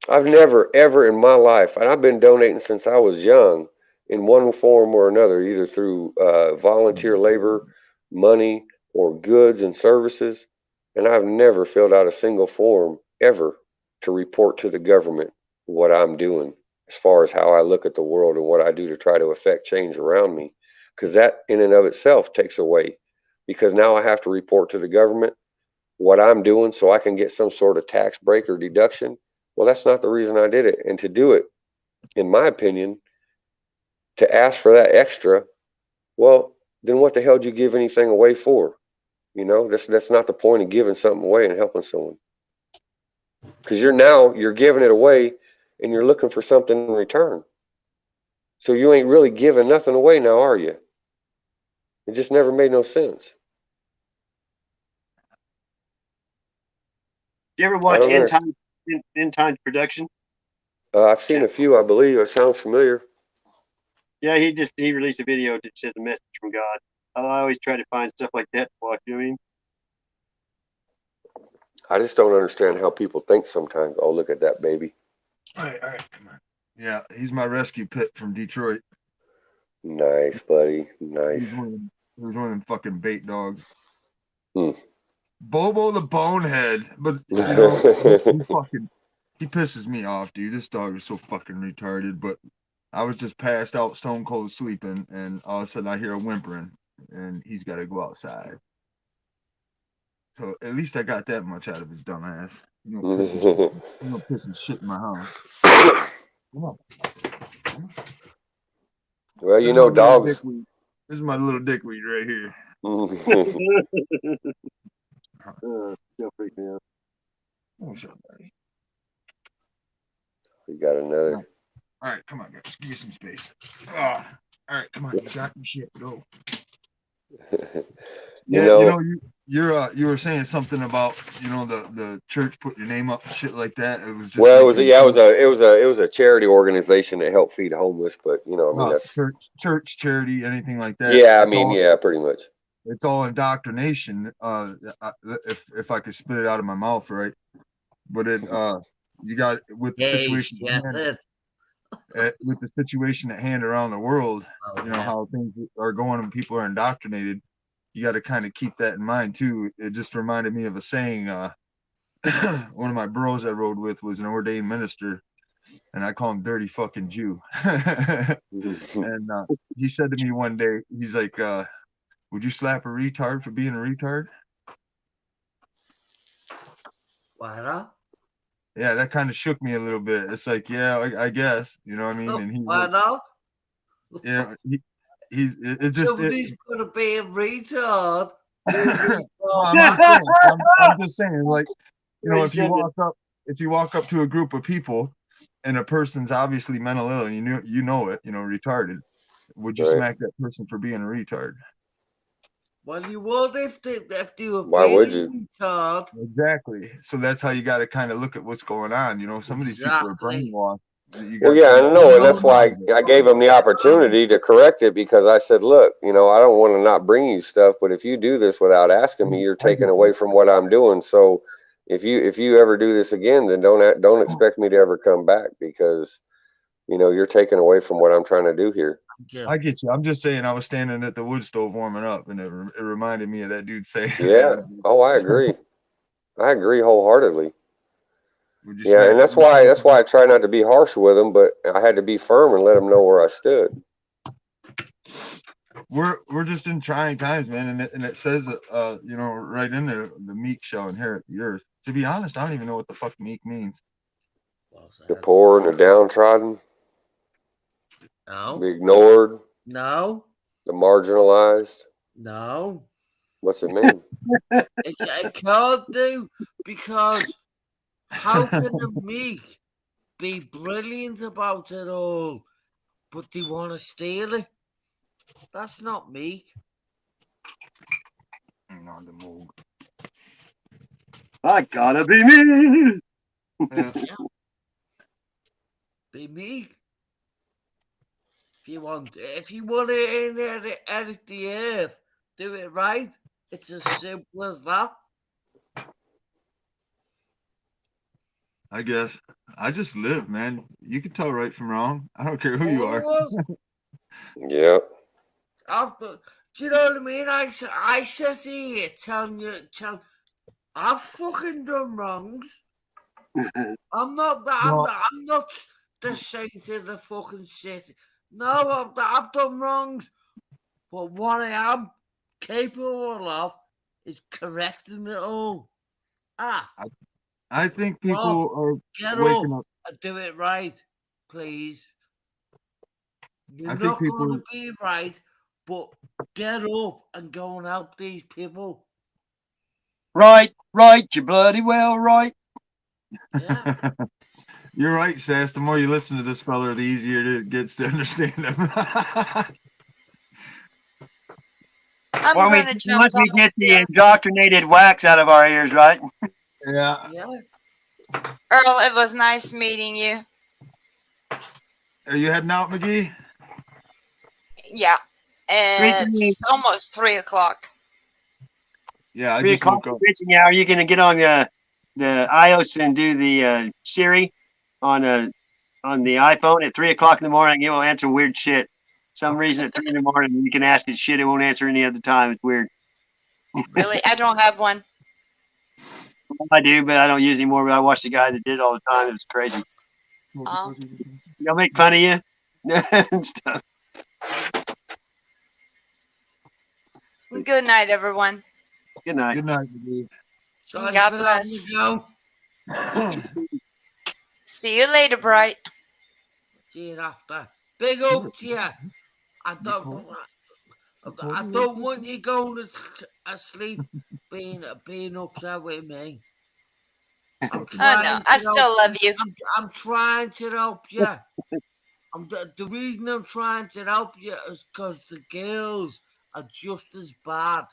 I've never, ever in my life, and I've been donating since I was young, in one form or another, either through volunteer labor, money, or goods and services. And I've never filled out a single form ever to report to the government what I'm doing. as far as how I look at the world and what I do to try to affect change around me. Because that in and of itself takes away, because now I have to report to the government what I'm doing so I can get some sort of tax break or deduction. Well, that's not the reason I did it. And to do it, in my opinion, to ask for that extra, well, then what the hell did you give anything away for? You know, that's not the point of giving something away and helping someone. Because you're giving it away and you're looking for something in return. So you ain't really giving nothing away now, are you? It just never made no sense. Do you ever watch End Time Production? I've seen a few, I believe. It sounds familiar. Yeah, he released a video that says a message from God. I always try to find stuff like that to watch. You know what I mean? I just don't understand how people think sometimes. Oh, look at that baby. All right, come on. Yeah, he's my rescue pit from Detroit. Nice, buddy. Nice. He's one of them fucking bait dogs. Hmm. Bobo the Bonehead, but you know, he pisses me off, dude. This dog is so fucking retarded. But I was just passed out, stone cold sleeping, and all of a sudden I hear a whimpering, and he's got to go outside. So at least I got that much out of his dumb ass. You know, pissing shit in my house. Come on. Well, you know, dogs. This is my little dickweed right here. Still freak me out. Oh, shut up, buddy. We got another. All right, come on, guys. Give me some space. All right, come on. You got your shit. Go. You were saying something about, you know, the church put your name up and shit like that. It was just it was a charity organization that helped feed homeless, but you know, I mean, that's church charity, anything like that. Yeah, I mean, yeah, pretty much. It's all indoctrination. If I could spit it out of my mouth, right? But you got with the situation with the situation at hand around the world, you know how things are going and people are indoctrinated. You got to kind of keep that in mind too. It just reminded me of a saying. One of my bros I rode with was an ordained minister, and I call him Dirty Fucking Jew. And he said to me one day, he's like, "Would you slap a retard for being a retard?" Why not? Yeah, that kind of shook me a little bit. It's like, yeah, I guess, you know what I mean. And why not? Yeah, Somebody's gonna be a retard. I'm just saying, like, you know, if you walk up to a group of people and a person's obviously mental ill, and you know it, you know, retarded, would you smack that person for being a retard? Well, you would if they were Why would you? Retard. Exactly. So that's how you got to kind of look at what's going on. You know, some of these people are brainwashed. Well, yeah, I know, and that's why I gave them the opportunity to correct it, because I said, look, you know, I don't want to not bring you stuff, but if you do this without asking me, you're taking away from what I'm doing. So if you ever do this again, then don't expect me to ever come back, because, you know, you're taking away from what I'm trying to do here. I get you. I'm just saying, I was standing at the wood stove warming up, and it reminded me of that dude saying. Yeah. Oh, I agree. I agree wholeheartely. Yeah, and that's why I try not to be harsh with them, but I had to be firm and let them know where I stood. We're just in trying times, man, and it says you know, right in there, the meek shall inherit the earth. To be honest, I don't even know what the fuck meek means. The poor and the downtrodden. No. The ignored. No. The marginalized. No. What's it mean? It can't do, because how can the meek be brilliant about it all, but they want to steal it? That's not meek. On the move. I gotta be me. Yeah. Be meek. If you want to inherit the earth, do it right. It's as simple as that. I guess I just live, man. You can tell right from wrong. I don't care who you are. Yeah. Do you know what I mean? I sit here telling I've fucking done wrongs. I'm not the saint of the fucking city. No, I've done wrongs. But what I am capable of is correcting it all. I think people Rob, are get waking up up. and do it right, please. You're I think not people- going to be right, but get up and go and help these people. Right, you're bloody well right. Yeah. You're right, Sass. The more you listen to this fella, the easier it gets to understand him. Once we get the indoctrinated wax out of our ears, right? Yeah. Earl, it was nice meeting you. Are you heading out, McGee? Yeah. It's almost 3 o'clock. Yeah, I 3 just o'clock woke up. reaching hour. You're gonna get on the iOS and do the Siri on the iPhone at 3 o'clock in the morning. It will answer weird shit. Some reason at 3 in the morning you can ask it shit. It won't answer any other time. It's weird. Really? I don't have one. I do, but I don't use it anymore. But I watch the guy that did it all the time. It's crazy. Oh. They'll make fun of you and stuff. Good night, everyone. Good night. Good night, McGee. God bless. See you later, Bright. See you after. Big up to you. I don't want you going to sleep being upset with me. Oh no, I still love you. I'm trying to help you. The reason I'm trying to help you is because the girls are just as bad,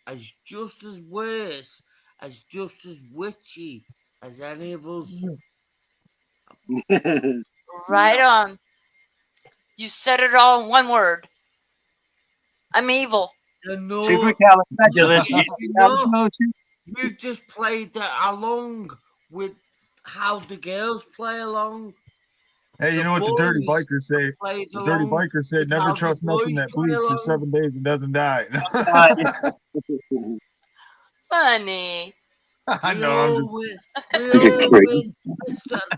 as just as worse, as just as witchy as any of us. Right on. You said it all in one word. I'm evil. Supercalifragilistic. We've just played along with how the girls play along. Hey, you know what the dirty bikers say? played The dirty along biker said, with never how trust the nothing boys that play bleeds for along. 7 days and doesn't die. Funny. I We know. all win. We all win.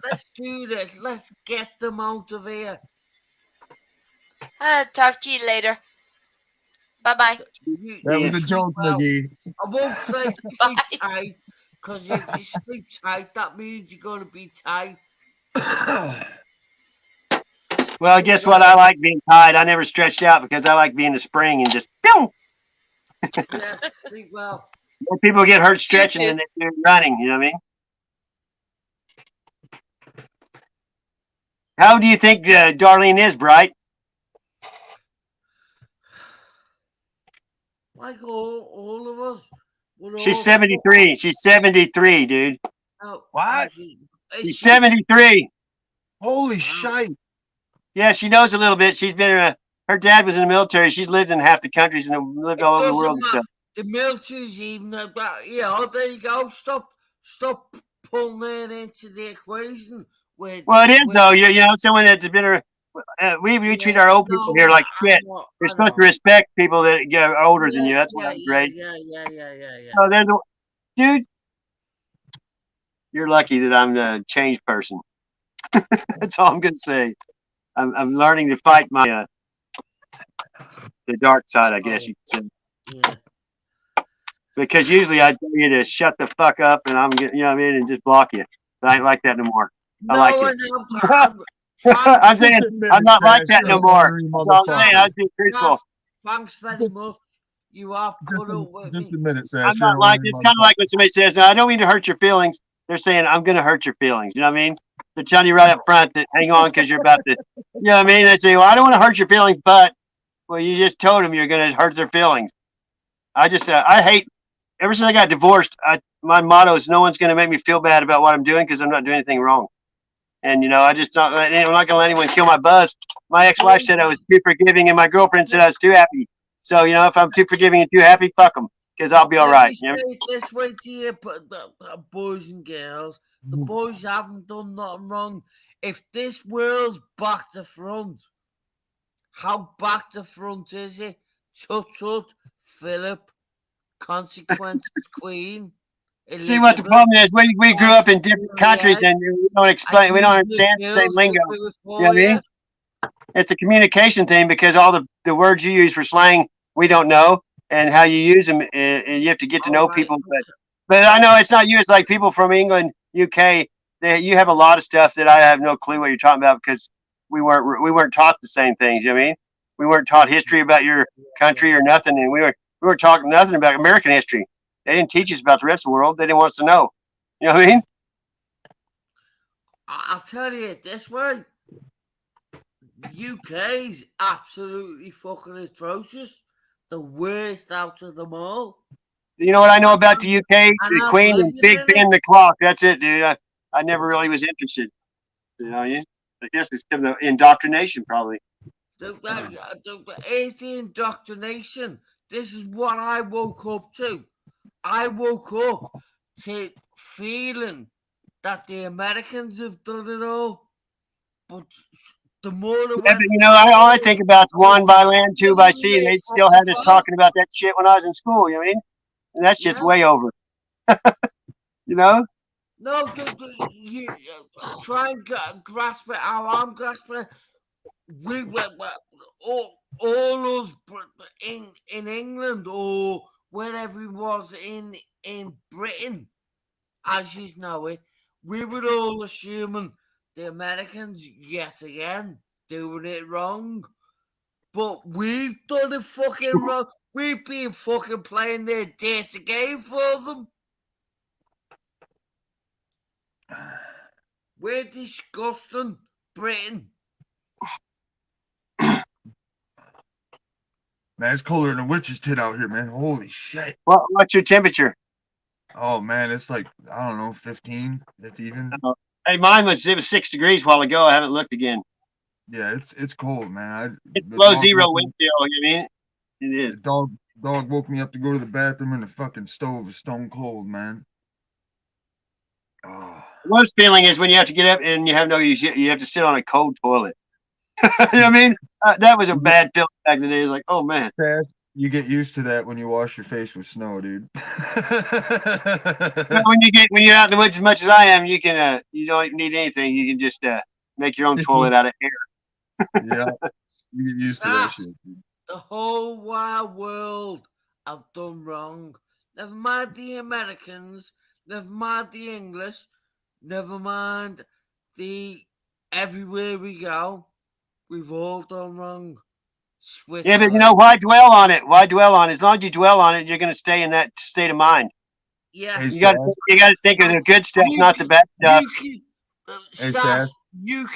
Let's do this. Let's get them out of here. I'll talk to you later. Bye-bye. That was a joke, McGee. I won't say sleep tight, because if you sleep tight, that means you're going to be tight. Well, guess what? I like being tied. I never stretched out because I like being a spring and just boom. Yeah, sleep well. More people get hurt stretching than they do running. You know what I mean? How do you think Darlene is, Bright? Like all of us. She's 73. She's 73, dude. What? She's 73. Holy shite. Yeah, she knows a little bit. She's been, her dad was in the military. She's lived in half the countries and lived all over the world and stuff. The military's even about, there you go. Stop pulling it into the equation. Well, it is, though. You know, someone that's been, we treat our old people here like shit. You're supposed to respect people that are older than you. That's what I'm great. Yeah. So there's dude, you're lucky that I'm a changed person. That's all I'm going to say. I'm learning to fight my the dark side, I guess you could say. Yeah. Because usually I tell you to shut the fuck up and I'm getting, you know what I mean, and just block you. But I ain't like that no more. I like it. I'm saying I'm not like that no more. That's all I'm saying. I was just truthful. Thanks very much. You have put up with me. Just a minute, Sash. I'm not like, it's kind of like when somebody says, no, I don't mean to hurt your feelings. They're saying, I'm going to hurt your feelings. You know what I mean? They're telling you right up front that hang on because you're about to, you know what I mean? They say, well, I don't want to hurt your feelings, but, well, you just told them you're going to hurt their feelings. I just, I hate, ever since I got divorced, my motto is no one's going to make me feel bad about what I'm doing because I'm not doing anything wrong. And, you know, I'm not going to let anyone kill my buzz. My ex-wife said I was too forgiving and my girlfriend said I was too happy. So, you know, if I'm too forgiving and too happy, fuck them because I'll be all right. You know? This way to you, boys and girls. The boys haven't done nothing wrong. If this world's back to front, how back to front is it? Tut, Philip, consequences, Queen. See what the problem is? We grew up in different countries and we don't explain. We don't understand the same lingo. You know what I mean? It's a communication thing because all the words you use for slang we don't know, and how you use them, and you have to get to know people. But I know it's not you. It's like people from England, UK. You have a lot of stuff that I have no clue what you're talking about because we weren't taught the same things. You know what I mean? We weren't taught history about your country or nothing, and we weren't talking nothing about American history. They didn't teach us about the rest of the world. They didn't want us to know. You know what I mean? I'll tell you it this way. UK's absolutely fucking atrocious. The worst out of them all. You know what I know about the UK? The Queen and Big Ben the clock. That's it, dude. I never really was interested. You know, I guess it's kind of indoctrination, probably. It's the indoctrination. This is what I woke up to. I woke up to feeling that the Americans have done it all. But the more but you know, all I think about is 1 by land, 2 by sea, and they still had us talking about that shit when I was in school. You know what I mean? And that shit's way over. You know? No, you try and grasp it how I'm grasping it. We were all us in England or wherever it was in Britain, as you know it, we were all assuming the Americans yet again doing it wrong. But we've done it fucking wrong. We've been fucking playing their dirty game for them. We're disgusting, Britain. Man, it's colder than a witch's tit out here, man. Holy shit. What's your temperature? Oh, man, it's like, I don't know, 15, if even. Hey, it was 6 degrees a while ago. I haven't looked again. Yeah, it's cold, man. It's below zero wind chill, you mean? It is. Dog woke me up to go to the bathroom and the fucking stove is stone cold, man. Oh. The worst feeling is when you have to get up and you have to sit on a cold toilet. You know what I mean? That was a bad feeling back in the day. It's like, oh man. You get used to that when you wash your face with snow, dude. when you're out in the woods as much as I am, you can you don't need anything. You can just make your own toilet out of air. Yeah, you get used to that shit. The whole wide world have done wrong. Never mind the Americans. Never mind the English. Never mind the everywhere we go. We've all done wrong. Yeah, but you know, why dwell on it? Why dwell on it? As long as you dwell on it, you're going to stay in that state of mind. Yeah, you got to think of the good stuff, not the bad stuff. You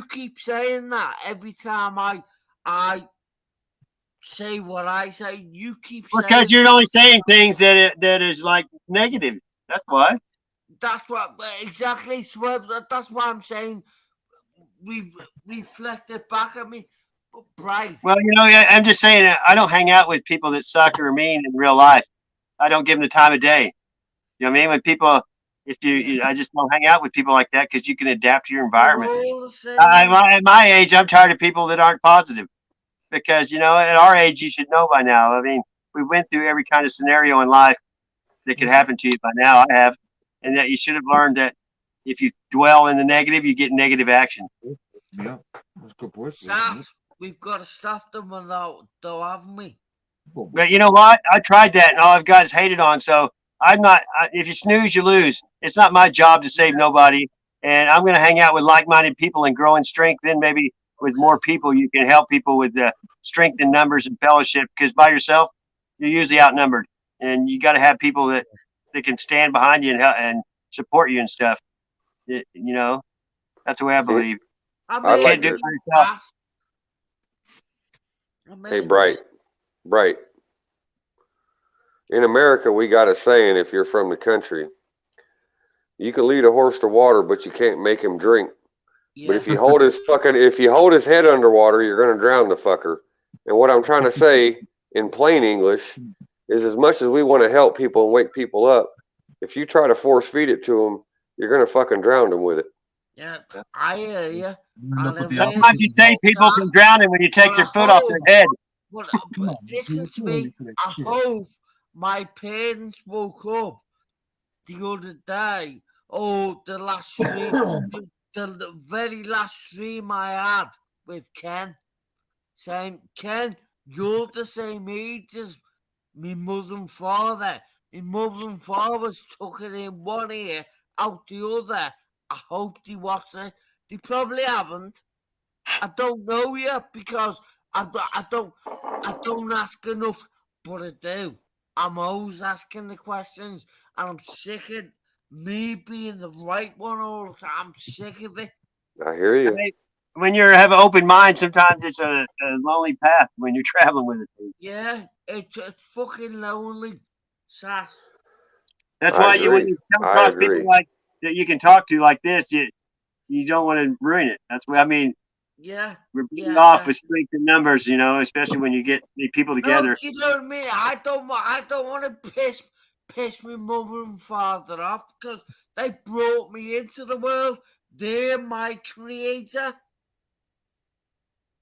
keep saying that every time I say what I say. You keep saying because you're only saying things that is like negative. That's why. That's what exactly. So that's why I'm saying. Reflect it back at me. Bright. Well, you know, I'm just saying I don't hang out with people that suck or are mean in real life. I don't give them the time of day. You know what I mean? When people, I just don't hang out with people like that because you can adapt to your environment. At my age, I'm tired of people that aren't positive because, you know, at our age, you should know by now. I mean, we went through every kind of scenario in life that could happen to you by now. I have. And that you should have learned that if you dwell in the negative, you get negative action. Yeah, that's a good point. Sass, we've got to stop them though, haven't we? But you know what? I tried that, and all I've got is hated on. So I'm not. If you snooze, you lose. It's not my job to save nobody, and I'm going to hang out with like-minded people and grow in strength. Then maybe with more people, you can help people with the strength in numbers and fellowship. Because by yourself, you're usually outnumbered, and you got to have people that can stand behind you and support you and stuff. You know, that's the way I believe. I like it. Hey, Bright. In America, we got a saying, if you're from the country, you can lead a horse to water, but you can't make him drink. Yeah. But if you hold his head underwater, you're going to drown the fucker. And what I'm trying to say in plain English is, as much as we want to help people and wake people up, if you try to force feed it to them, you're going to fucking drown them with it. Yeah, I hear you. Sometimes you save people from drowning when you take their foot off their head. But listen to me. I hope my parents woke up the other day. Oh, the last stream, the very last stream I had with Ken, saying, Ken, you're the same age as my mother and father. My mother and father's took it in one ear, out the other. I hope they watched it. They probably haven't. I don't know yet because I don't ask enough, but I do. I'm always asking the questions, and I'm sick of me being the right one all the time. I'm sick of it. I hear you. I mean, when you have an open mind, sometimes it's a lonely path when you're traveling with it. Yeah, it's fucking lonely, Sass. That's I why when agree. you come I across agree. people like that you can talk to like this, you don't want to ruin it. That's what I mean. Yeah, We're beating yeah. off with strength in numbers, you know, especially when you get people No, together. do you know what I mean? I don't want to piss my mother and father off because they brought me into the world. They're my creator.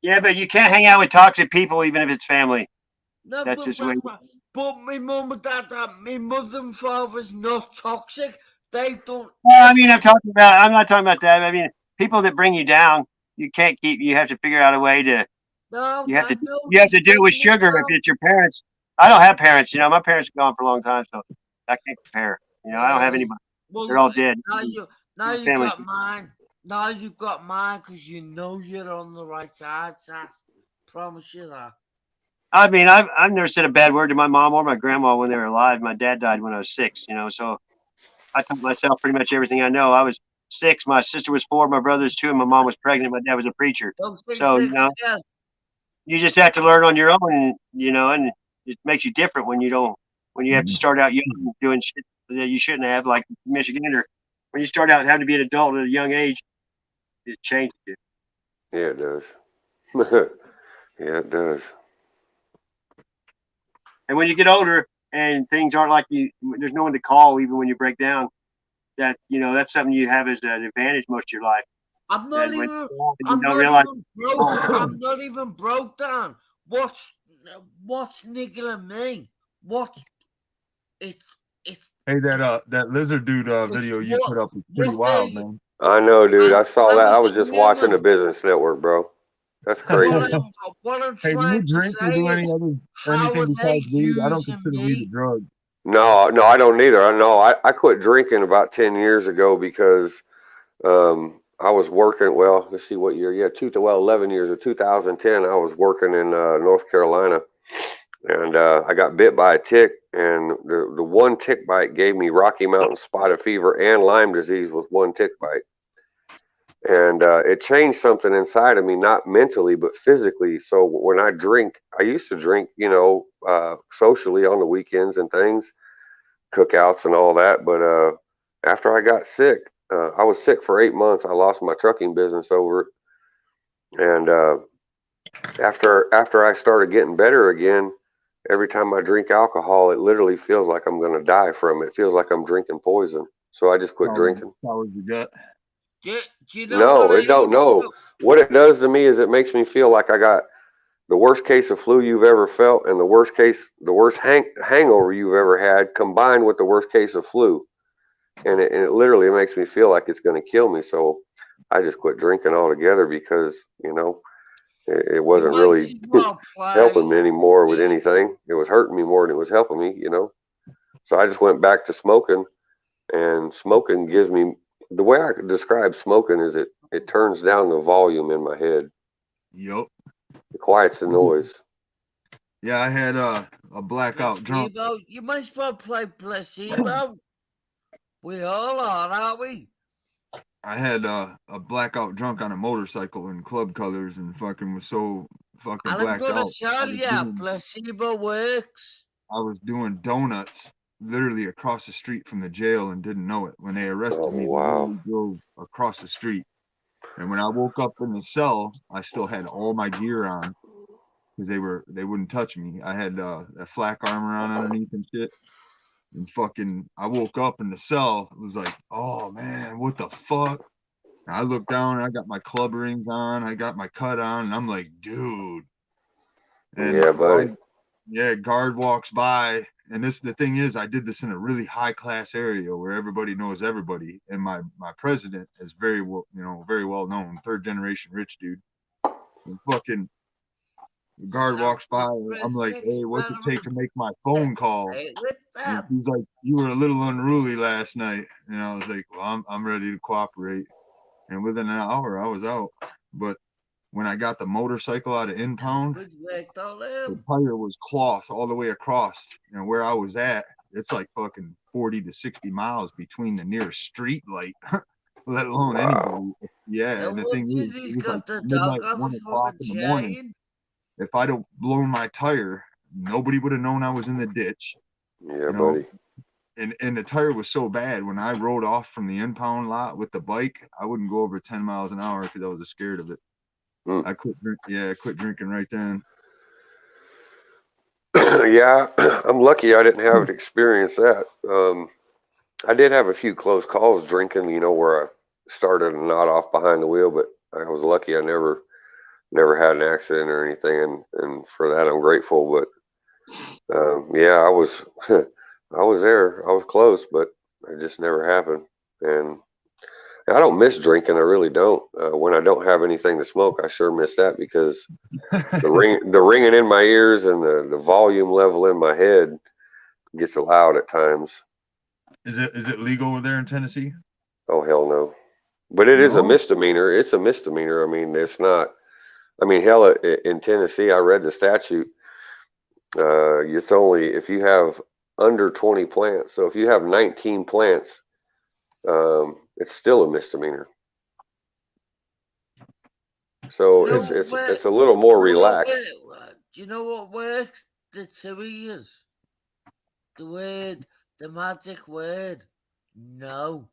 Yeah, but you can't hang out with toxic people, even if it's family. No, That's just the way. but my mum and dad, my mother and father's not toxic. They've done. Well, I mean, I'm not talking about that. I mean, people that bring you down, you can't keep. You have to figure out a way to. No, You have to. no, You have to do it with bring me sugar if down. it's your parents. I don't have parents. You know, my parents are gone for a long time, so I can't compare. You know, I don't have anybody. Well, They're all dead. now you Family. got mine. Now you've got mine because you know you're on the right side, Sass. Promise you that. I mean, I've never said a bad word to my mom or my grandma when they were alive. My dad died when I was 6. You know, so I taught myself pretty much everything I know. I was 6. My sister was 4. My brother was 2, and my mom was pregnant. My dad was a preacher. Don't say So you 6 know, again. you just have to learn on your own, and you know, and it makes you different when you have to start out young doing shit that you shouldn't have, like Michigan, or when you start out having to be an adult at a young age. It changes you. Yeah, it does. Yeah, it does. And when you get older and things aren't like there's no one to call even when you break down. That that's something you have as an advantage most of your life. I'm not And when even. you I'm don't not realize. even broke. I'm not even broke down. What's niggling me? What? It's. Hey, that lizard dude video you put up was pretty wild, man. I know, dude. I saw that. I was just assuming- watching the Business Network, bro. That's crazy. What I'm Hey, do you trying to drink or say do is, how anything are they besides weed? I don't using consider weed a me? drug. No, I don't either. I know. I quit drinking about 10 years ago because I was working. Well, let's see what year. Yeah, 11 years of 2010. I was working in North Carolina, and I got bit by a tick. And the one tick bite gave me Rocky Mountain spotted fever and Lyme disease with one tick bite. And it changed something inside of me, not mentally, but physically. So when I drink, I used to drink, socially on the weekends and things, cookouts and all that. But after I got sick, I was sick for 8 months. I lost my trucking business over it. And after I started getting better again, every time I drink alcohol, it literally feels like I'm going to die from it. It feels like I'm drinking poison. So I just quit drinking. Sours your gut. Do you know No, what it don't know. What it does to me is it makes me feel like I got the worst case of flu you've ever felt and the worst hangover you've ever had combined with the worst case of flu. And it literally makes me feel like it's going to kill me. So I just quit drinking altogether because, it wasn't really helping me anymore with anything. It was hurting me more than it was helping me, So I just went back to smoking, and smoking gives me, the way I could describe smoking is it turns down the volume in my head. Yep. It quiets the noise. Yeah, I had a blackout drunk. Placebo? You might as well play placebo. We all are, aren't we? I had a blackout drunk on a motorcycle in club colors and fucking was so fucking And I'm blacked gonna out. tell you, placebo works. I was doing donuts literally across the street from the jail and didn't know it. When they arrested me, wow. they drove across the street. And when I woke up in the cell, I still had all my gear on because they wouldn't touch me. I had a flak armor on underneath and shit. And fucking, I woke up in the cell. It was like, oh man, what the fuck? And I looked down and I got my club rings on. I got my cut on. And I'm like, dude. And yeah, buddy. Yeah, guard walks by, and the thing is, I did this in a really high class area where everybody knows everybody, and my president is very well, very well known, 3rd generation rich dude. And fucking the guard walks by, and I'm like, hey, what's it take to make my phone call? And he's like, you were a little unruly last night, and I was like, well, I'm ready to cooperate. And within an hour, I was out. But when I got the motorcycle out of Impound, the tire was cloth all the way across. And where I was at, it's like fucking 40 to 60 miles between the nearest street light, let alone anybody. Yeah, and the thing is, it was like midnight, 1 o'clock in the morning. If I'd have blown my tire, nobody would have known I was in the ditch. Yeah, buddy. And the tire was so bad, when I rode off from the Impound lot with the bike, I wouldn't go over 10 miles an hour because I was scared of it. I quit drinking right then. Yeah, I'm lucky I didn't have to experience that. I did have a few close calls drinking, where I started a knot off behind the wheel, but I was lucky I never had an accident or anything, and for that I'm grateful. But yeah, I was I was there. I was close, but it just never happened. And I don't miss drinking. I really don't. When I don't have anything to smoke, I sure miss that, because the ringing in my ears and the volume level in my head gets loud at times. Is it legal over there in Tennessee? Oh, hell no. But it is a misdemeanor. It's a misdemeanor. I mean, it's not. I mean, hell, in Tennessee, I read the statute. It's only if you have under 20 plants. So if you have 19 plants, it's still a misdemeanor. So it's a little more relaxed. Do you know what works? The 2 years. The magic word. No.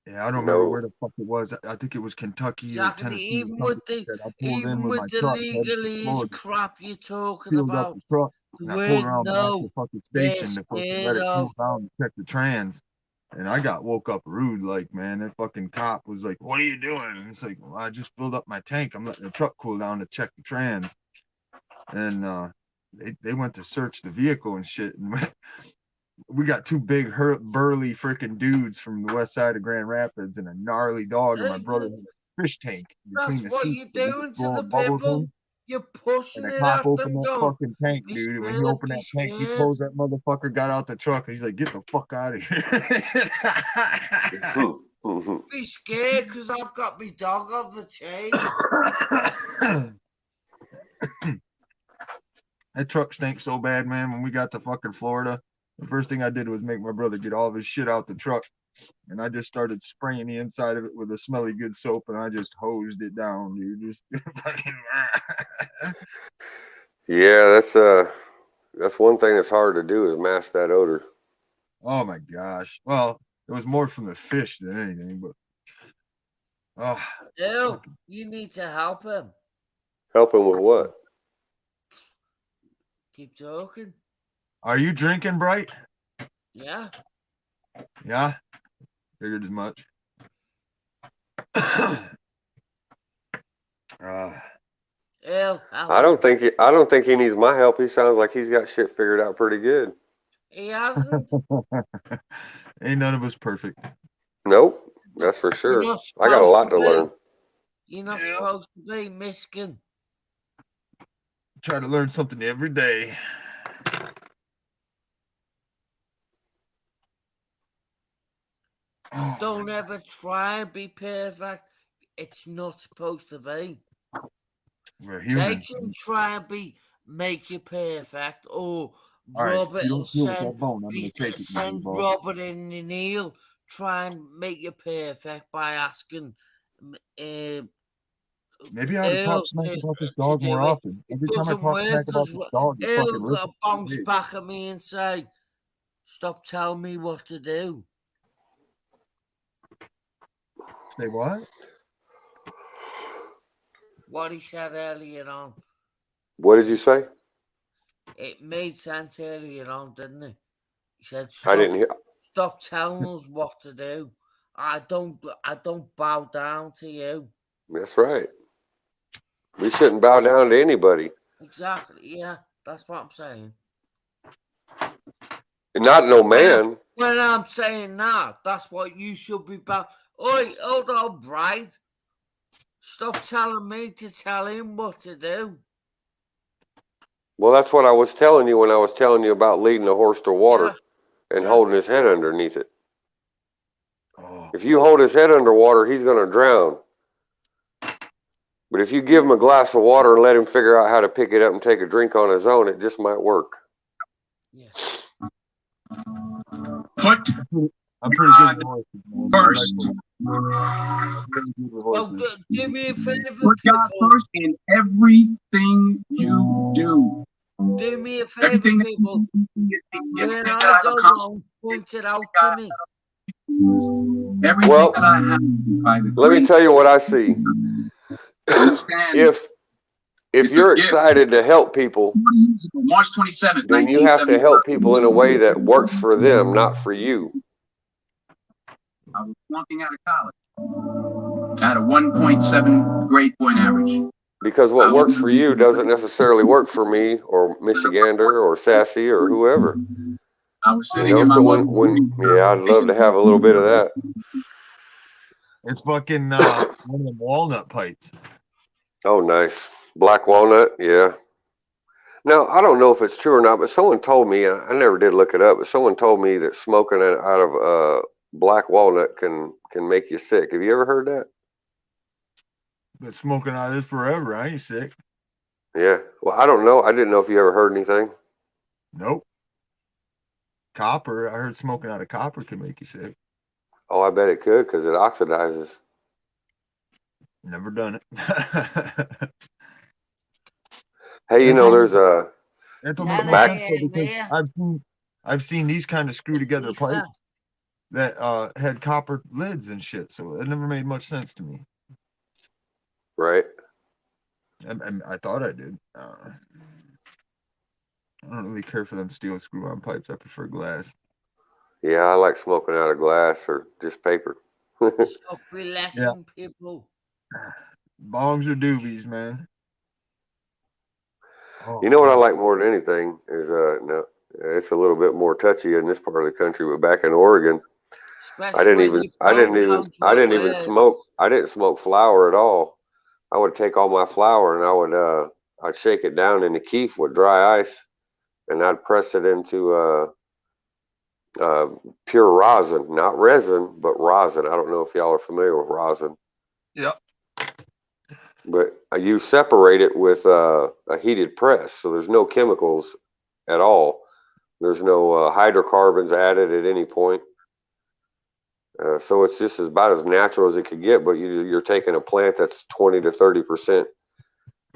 Yeah, I don't remember where the fuck it was. I think it was Kentucky or Tennessee. Even with the legalese crap you're talking about. The truck, and I pulled around back to the fucking station to fucking let it cool down and check the trans. And I got woke up rude, like, man, that fucking cop was like, what are you doing? And it's like, well, I just filled up my tank. I'm letting the truck cool down to check the trans. And they went to search the vehicle and shit. And we got 2 big, burly freaking dudes from the west side of Grand Rapids and a gnarly dog, and my brother had a fish tank between the seats. That's what you're doing to the people. You're pushing it out. And the cop opened that fucking tank, dude. And when he opened that tank, he closed that motherfucker, got out the truck, and he's like, get the fuck out of here. Be scared because I've got my dog on the chain. That truck stank so bad, man. When we got to fucking Florida, the first thing I did was make my brother get all of his shit out the truck. And I just started spraying the inside of it with a smelly good soap, and I just hosed it down, dude. Just fucking. Yeah, that's one thing that's hard to do, is mask that odor. Oh my gosh. Well, it was more from the fish than anything, but Ew, you need to help him. Help him with what? Keep talking. Are you drinking, Bright? Yeah. Yeah. Figured as much. I don't think he needs my help. He sounds like he's got shit figured out pretty good. He hasn't. Ain't none of us perfect. Nope, that's for sure. I got a lot to learn. You're not supposed to be Miskin. Try to learn something every day. Don't ever try and be perfect. It's not supposed to be. We're human. They can try and make you perfect, or Robert will send Robert in the Neil try and make you perfect by asking. Maybe I ought to talk smack about this dog more often. Every time I talk smack about this dog, he'll bounce back at me and say, "Stop telling me what to do." Say what? What he said earlier on. What did you say? It made sense earlier on, didn't it? He said, I didn't hear. Stop telling us what to do. I don't bow down to you. That's right. We shouldn't bow down to anybody. Exactly, yeah. That's what I'm saying. Not no man. When I'm saying that, that's what you should be back. Oi, hold on, Bride. Stop telling me to tell him what to do. Well, that's what I was telling you when I was telling you about leading a horse to water and holding his head underneath it. If you hold his head underwater, he's going to drown. But if you give him a glass of water and let him figure out how to pick it up and take a drink on his own, it just might work. Put I'm pretty good with horses, man. first. Well, do me a favor, Put God first in everything you do. Do me a favor, people. When I go wrong, point it out to me. Well, let me tell you what I see. If you're excited to help people, March 27th, then you have to help people in a way that works for them, not for you. I was flunking out of college at a 1.7 grade point average. Because what works for you doesn't necessarily work for me or Michigander or Sassy or whoever. I was sitting in my yeah, I'd love to have a little bit of that. It's fucking one of the walnut pipes. Oh, nice. Black walnut, yeah. Now, I don't know if it's true or not, but someone told me, I never did look it up, but someone told me that smoking out of black walnut can make you sick. Have you ever heard that? Been smoking out of this forever. I ain't sick. Yeah. Well, I don't know. I didn't know if you ever heard anything. Nope. Copper. I heard smoking out of copper can make you sick. Oh, I bet it could because it oxidizes. Never done it. Hey, you know, there's a I've seen these kind of screw together pipes that had copper lids and shit, so it never made much sense to me. Right. And I thought I did. I don't really care for them steel screw-on pipes. I prefer glass. Yeah, I like smoking out of glass or just paper. Stop relaxing, people. Bongs or doobies, man. Oh, you know what I like more than anything is no, it's a little bit more touchy in this part of the country, but back in Oregon, I didn't even smoke flour at all. I would take all my flour and I'd shake it down in the keef with dry ice, and I'd press it into pure rosin, not resin, but rosin. I don't know if y'all are familiar with rosin. Yep. But you separate it with a heated press, so there's no chemicals at all. There's no hydrocarbons added at any point. So it's just about as natural as it could get, but you're taking a plant that's 20 to 30%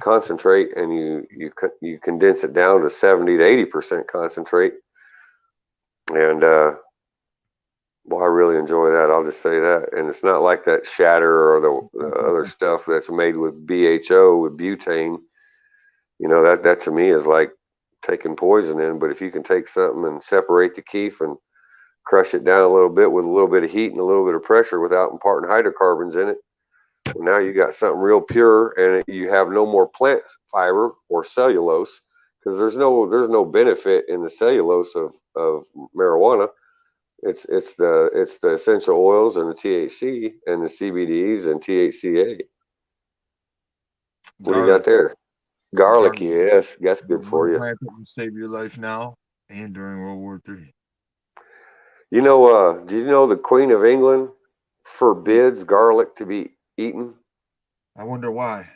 concentrate, and you condense it down to 70 to 80% concentrate. And well, I really enjoy that. I'll just say that. And it's not like that shatter or the other stuff that's made with BHO, with butane. You know, that to me is like taking poison in. But if you can take something and separate the keef and crush it down a little bit with a little bit of heat and a little bit of pressure without imparting hydrocarbons in it, well, now you got something real pure, and you have no more plant fiber or cellulose, because there's no benefit in the cellulose of marijuana. It's the essential oils and the THC and the CBDs and THCA. What do you got there? Garlic, yes, that's good for you. Plant that will save your life now and during World War III. You know, do you know the Queen of England forbids garlic to be eaten? I wonder why.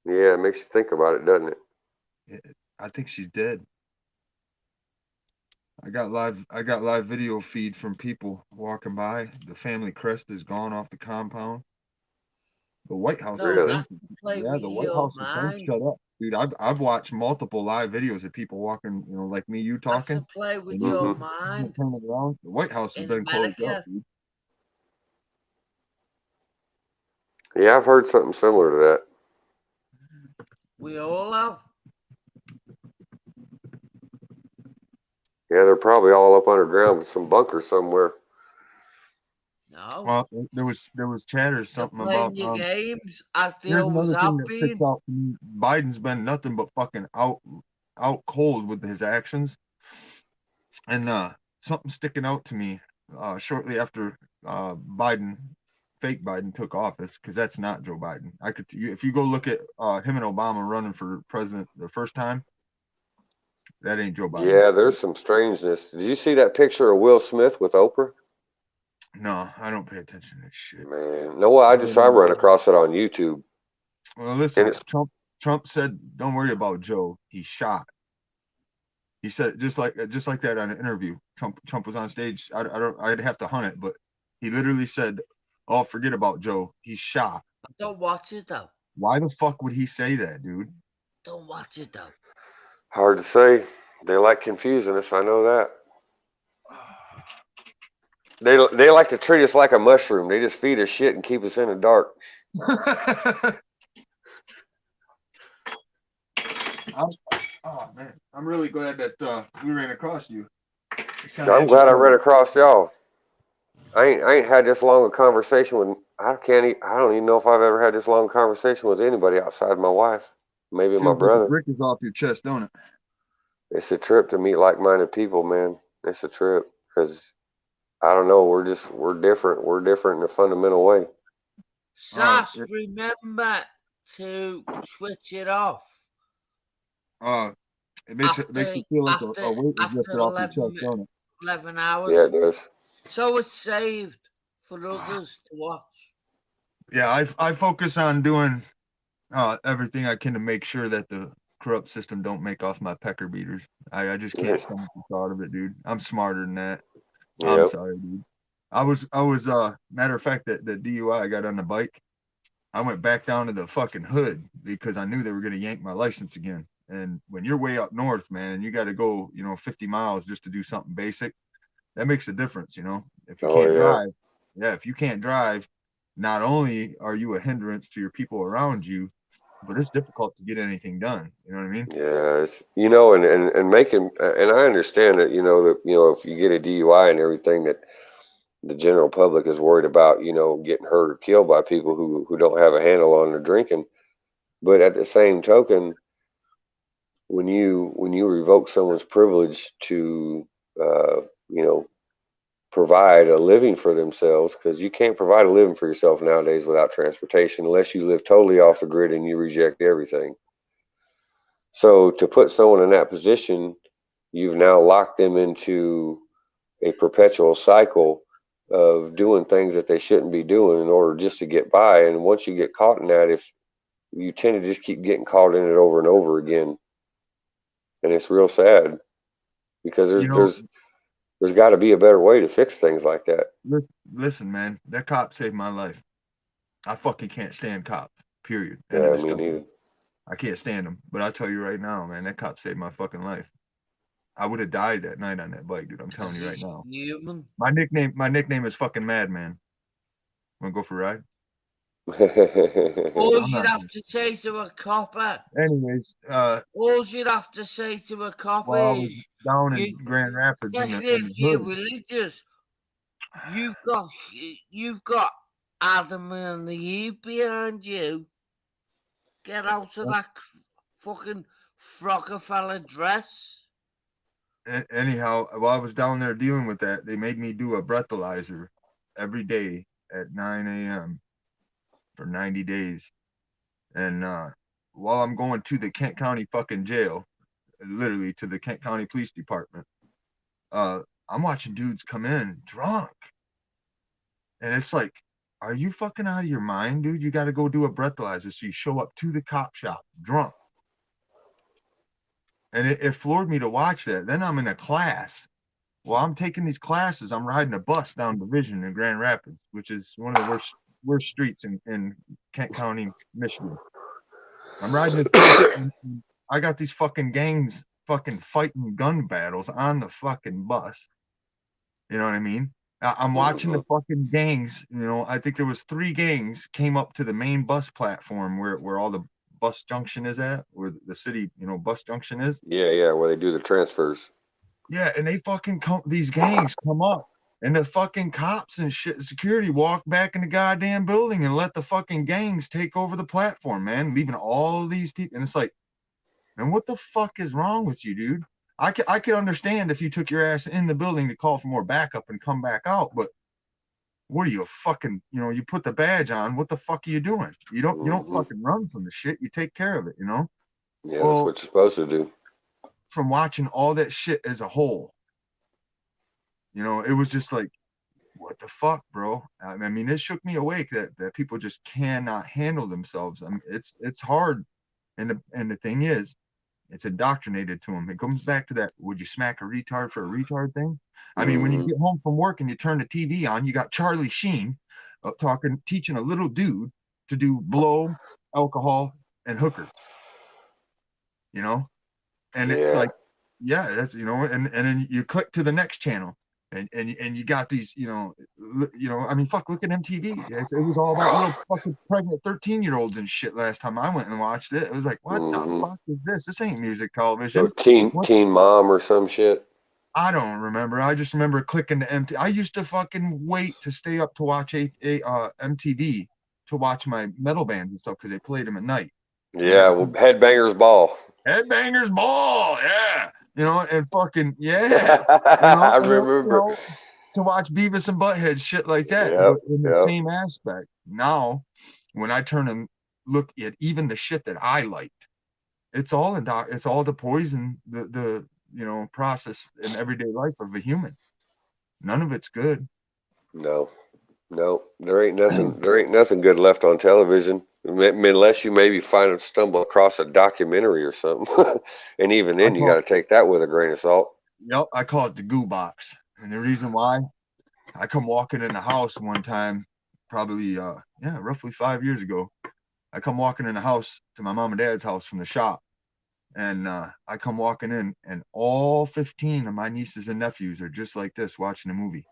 Yeah, it makes you think about it, doesn't it? I think she's dead. I got live video feed from people walking by. The family crest is gone off the compound. The White House has been shut up, dude. I've watched multiple live videos of people walking, you know, like me, you talking. That's to play with your mind. Turn it around. The White House has been closed up, dude. Yeah, I've heard something similar to that. We all have. Yeah, they're probably all up underground with some bunker somewhere. No. Well, there was chatter something about your games as they here's always another have thing that sticks been. out to me. Biden's been nothing but fucking out cold with his actions. And something sticking out to me shortly after fake Biden took office, because that's not Joe Biden. If you go look at him and Obama running for president the first time, that ain't Joe Biden. Yeah, there's some strangeness. Did you see that picture of Will Smith with Oprah? No, I don't pay attention to that shit. Man, no, I run across it on YouTube. Well, listen, Trump said, "Don't worry about Joe. He's shot." He said just like that on an interview. Trump was on stage. I'd have to hunt it, but he literally said, "Oh, forget about Joe. He's shot." I don't watch it though. Why the fuck would he say that, dude? Don't watch it though. Hard to say. They like confusing us. I know that. They like to treat us like a mushroom. They just feed us shit and keep us in the dark. Oh man, I'm really glad that we ran across you. I'm glad I ran across y'all. I ain't had this long a conversation with. I don't even know if I've ever had this long conversation with anybody outside my wife. Maybe my brother. Rick is off your chest, don't it? It's a trip to meet like-minded people, man. It's a trip because I don't know. We're different. We're different in a fundamental way. Sash, remember to switch it off. It makes you feel like a weight is lifted off your chest, don't it? 11 hours. Yeah, it does. So it's saved for others to watch. Yeah, I focus on doing everything I can to make sure that the corrupt system don't make off my pecker beaters. I just can't stomach the thought of it, dude. I'm smarter than that. Yep. I'm sorry, dude. I was matter of fact, that the DUI I got on the bike, I went back down to the fucking hood because I knew they were gonna yank my license again. And when you're way up north, man, and you got to go, 50 miles just to do something basic, that makes a difference, If you can't drive, if you can't drive, not only are you a hindrance to your people around you, but it's difficult to get anything done. You know what I mean? Yeah, it's, and making, and I understand that, that, if you get a DUI and everything, that the general public is worried about, getting hurt or killed by people who don't have a handle on their drinking. But at the same token, when you revoke someone's privilege to, provide a living for themselves, because you can't provide a living for yourself nowadays without transportation unless you live totally off the grid and you reject everything. So to put someone in that position, you've now locked them into a perpetual cycle of doing things that they shouldn't be doing in order just to get by. And once you get caught in that, if you tend to just keep getting caught in it over and over again, and it's real sad because there's got to be a better way to fix things like that. Listen, man, that cop saved my life. I fucking can't stand cops, period. Yeah, me neither. I can't stand them. But I'll tell you right now, man, that cop saved my fucking life. I would have died that night on that bike, dude. I'm telling you right now. Human. My nickname is fucking Madman. Want to go for a ride? All you'd have to say to a copper. Anyways, all you'd have to say to a copper is down in Grand Rapids. Especially if you're religious, you've got Adam and the Eve behind you. Get out of that fucking Rockefeller dress. Anyhow, while I was down there dealing with that, they made me do a breathalyzer every day at 9 a.m. for 90 days. And while I'm going to the Kent County fucking jail, literally to the Kent County Police Department, I'm watching dudes come in drunk. And it's like, are you fucking out of your mind, dude? You got to go do a breathalyzer. So you show up to the cop shop drunk. And it floored me to watch that. Then I'm in a class. While I'm taking these classes, I'm riding a bus down Division in Grand Rapids, which is one of the worst streets in Kent County, Michigan. I'm riding this bus, and I got these fucking gangs fucking fighting gun battles on the fucking bus. You know what I mean? I'm watching the fucking gangs. I think there was 3 gangs came up to the main bus platform where all the bus junction is at, where the city, bus junction is. Yeah, where they do the transfers. Yeah, and they fucking these gangs come up, and the fucking cops and shit, security walk back in the goddamn building and let the fucking gangs take over the platform, man, leaving all these people. And it's like, And what the fuck is wrong with you, dude? I could understand if you took your ass in the building to call for more backup and come back out, but what are you fucking, you put the badge on, what the fuck are you doing? You don't fucking run from the shit, you take care of it, Yeah, well, that's what you're supposed to do. From watching all that shit as a whole, it was just like, what the fuck, bro? I mean, it shook me awake that people just cannot handle themselves. I mean, it's hard, and the thing is, it's indoctrinated to them. It comes back to that, would you smack a retard for a retard thing? I mean, when you get home from work and you turn the TV on, you got Charlie Sheen teaching a little dude to do blow, alcohol, and hooker. And it's like, yeah, that's and then you click to the next channel, and you got these, I mean, fuck, look at MTV. It was all about little fucking pregnant 13-year-olds and shit. Last time I went and watched it, it was like, what the fuck is this? This ain't music television. So teen mom or some shit. I don't remember. I just remember clicking to MTV. I used to fucking wait to stay up to watch MTV to watch my metal bands and stuff because they played them at night. Yeah, well, Headbangers Ball. Headbangers Ball, yeah. And fucking, yeah. I remember. To watch Beavis and Butthead, shit like that. Yep, in the same aspect. Now, when I turn and look at even the shit that I liked, it's all to poison the process in everyday life of a human. None of it's good. No, there ain't nothing good left on television, unless you maybe stumble across a documentary or something. And even then, you got to take that with a grain of salt. Yep, I call it the goo box. And the reason why, I come walking in the house one time, probably roughly 5 years ago. I come walking in the house to my mom and dad's house from the shop. And I come walking in, and all 15 of my nieces and nephews are just like this, watching a movie.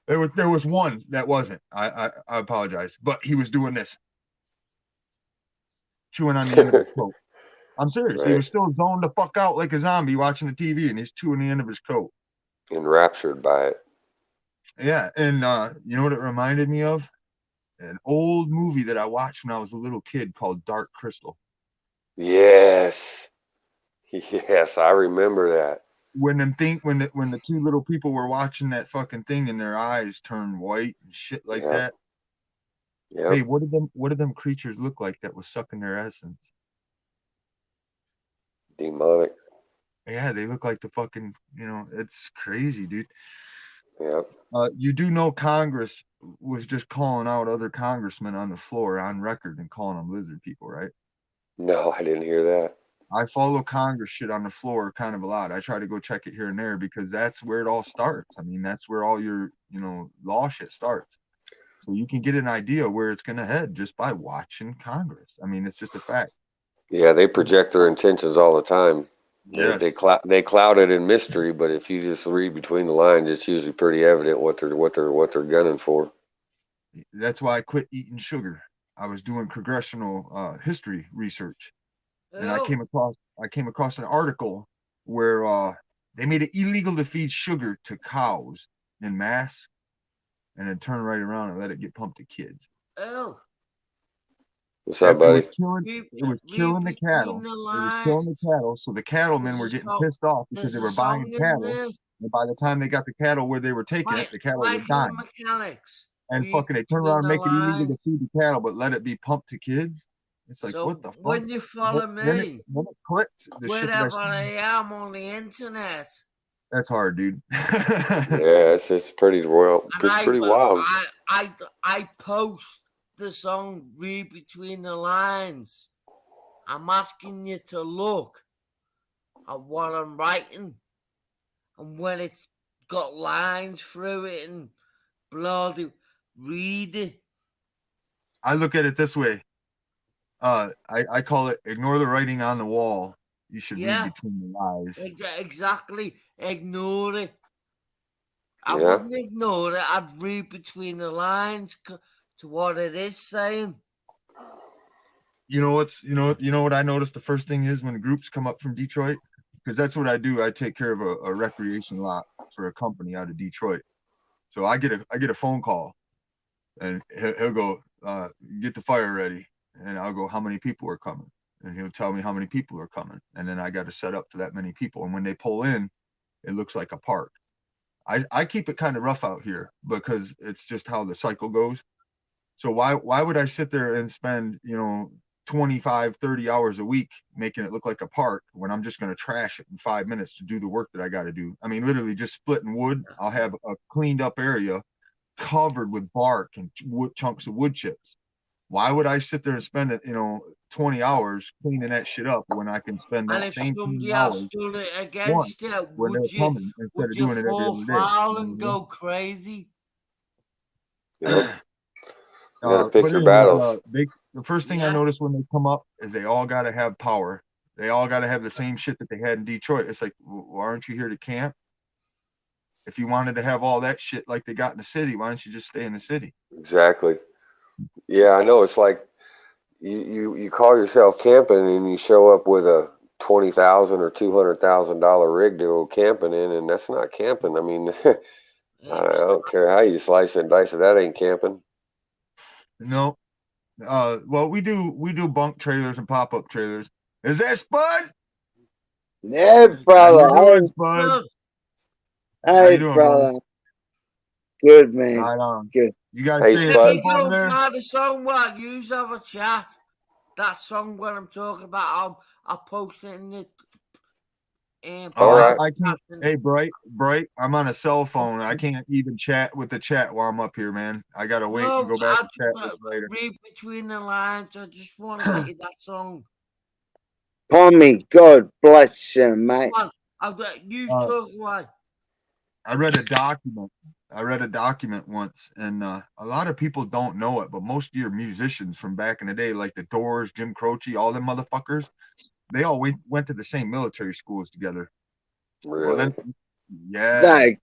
There was one that wasn't. I apologize, but he was doing this, chewing on the end of his coat. I'm serious. Right. He was still zoned the fuck out like a zombie watching the TV, and he's chewing the end of his coat. Enraptured by it. Yeah, and you know what it reminded me of? An old movie that I watched when I was a little kid called Dark Crystal. Yes, I remember that. When the two little people were watching that fucking thing and their eyes turned white and shit like that. Yeah. Hey, what did them creatures look like that was sucking their essence? Demonic. Yeah, they look like the fucking, it's crazy, dude. Yeah. You do know Congress was just calling out other congressmen on the floor on record and calling them lizard people, right? No, I didn't hear that. I follow Congress shit on the floor kind of a lot. I try to go check it here and there because that's where it all starts. I mean, that's where all your, law shit starts. So you can get an idea where it's going to head just by watching Congress. I mean, it's just a fact. Yeah, they project their intentions all the time. Yes. They cloud it in mystery, but if you just read between the lines, it's usually pretty evident what they're gunning for. That's why I quit eating sugar. I was doing congressional history research, and I came across an article where they made it illegal to feed sugar to cows in mass, and then turn right around and let it get pumped to kids. Oh. What's up, buddy? It was killing the cattle. It was killing the cattle. So the cattlemen were getting pissed off because they were buying cattle. And by the time they got the cattle where they were taking it, the cattle was dying. And fucking they turn around and make it illegal to feed the cattle, but let it be pumped to kids. It's like, what the fuck? When you follow me, when it clicked, wherever I am on the internet. That's hard, dude. Yeah, it's pretty wild. It's pretty wild. I post the song Read Between the Lines. I'm asking you to look at what I'm writing, and when it's got lines through it and bloody read it. I look at it this way. I call it ignore the writing on the wall. You should read between the lines. Exactly. Ignore it. I wouldn't ignore it. I'd read between the lines to what it is saying. You know what I noticed the first thing is when groups come up from Detroit, because that's what I do. I take care of a recreation lot for a company out of Detroit. So I get a phone call, and he'll go, get the fire ready. And I'll go, how many people are coming? And he'll tell me how many people are coming. And then I got to set up for that many people. And when they pull in, it looks like a park. I keep it kind of rough out here because it's just how the cycle goes. So why would I sit there and spend, 25, 30 hours a week making it look like a park when I'm just going to trash it in 5 minutes to do the work that I got to do? I mean, literally just splitting wood. I'll have a cleaned up area covered with bark and wood chunks of wood chips. Why would I sit there and spend it, 20 hours cleaning that shit up when I can spend And that if same 20 somebody else hours done it once against you, when they're coming instead would of you doing it every fall other day? foul and go crazy? Yep. You got to pick But your anyways, battles. the first thing I noticed when they come up is they all got to have power. They all got to have the same shit that they had in Detroit. It's like, why aren't you here to camp? If you wanted to have all that shit like they got in the city, why don't you just stay in the city? Exactly. Yeah, I know. It's like you call yourself camping and you show up with a $20,000 or $200,000 rig to go camping in, and that's not camping. I mean, I don't care how you slice it and dice it. That ain't camping. No. Well, we do bunk trailers and pop up trailers. Is that Spud? Yeah, brother. How you doing, Spud? How Hey, you doing, brother. man? Good, man. Right on. Good. You guys Hey, staying Let safe me over go there? find the song while you have a chat. That song what I'm talking about, I'll post it in the All right. I can't. Hey, Bright, I'm on a cell phone. I can't even chat with the chat while I'm up here, man. I gotta wait and go back and chat with you later. Read between the lines. I just want to get you that song. Pommy, God bless you, mate. Come on, I've got you talk away. I read a document. Once, and a lot of people don't know it, but most of your musicians from back in the day, like the Doors, Jim Croce, all them motherfuckers, they all went to the same military schools together. Really? Well, then, yeah. Like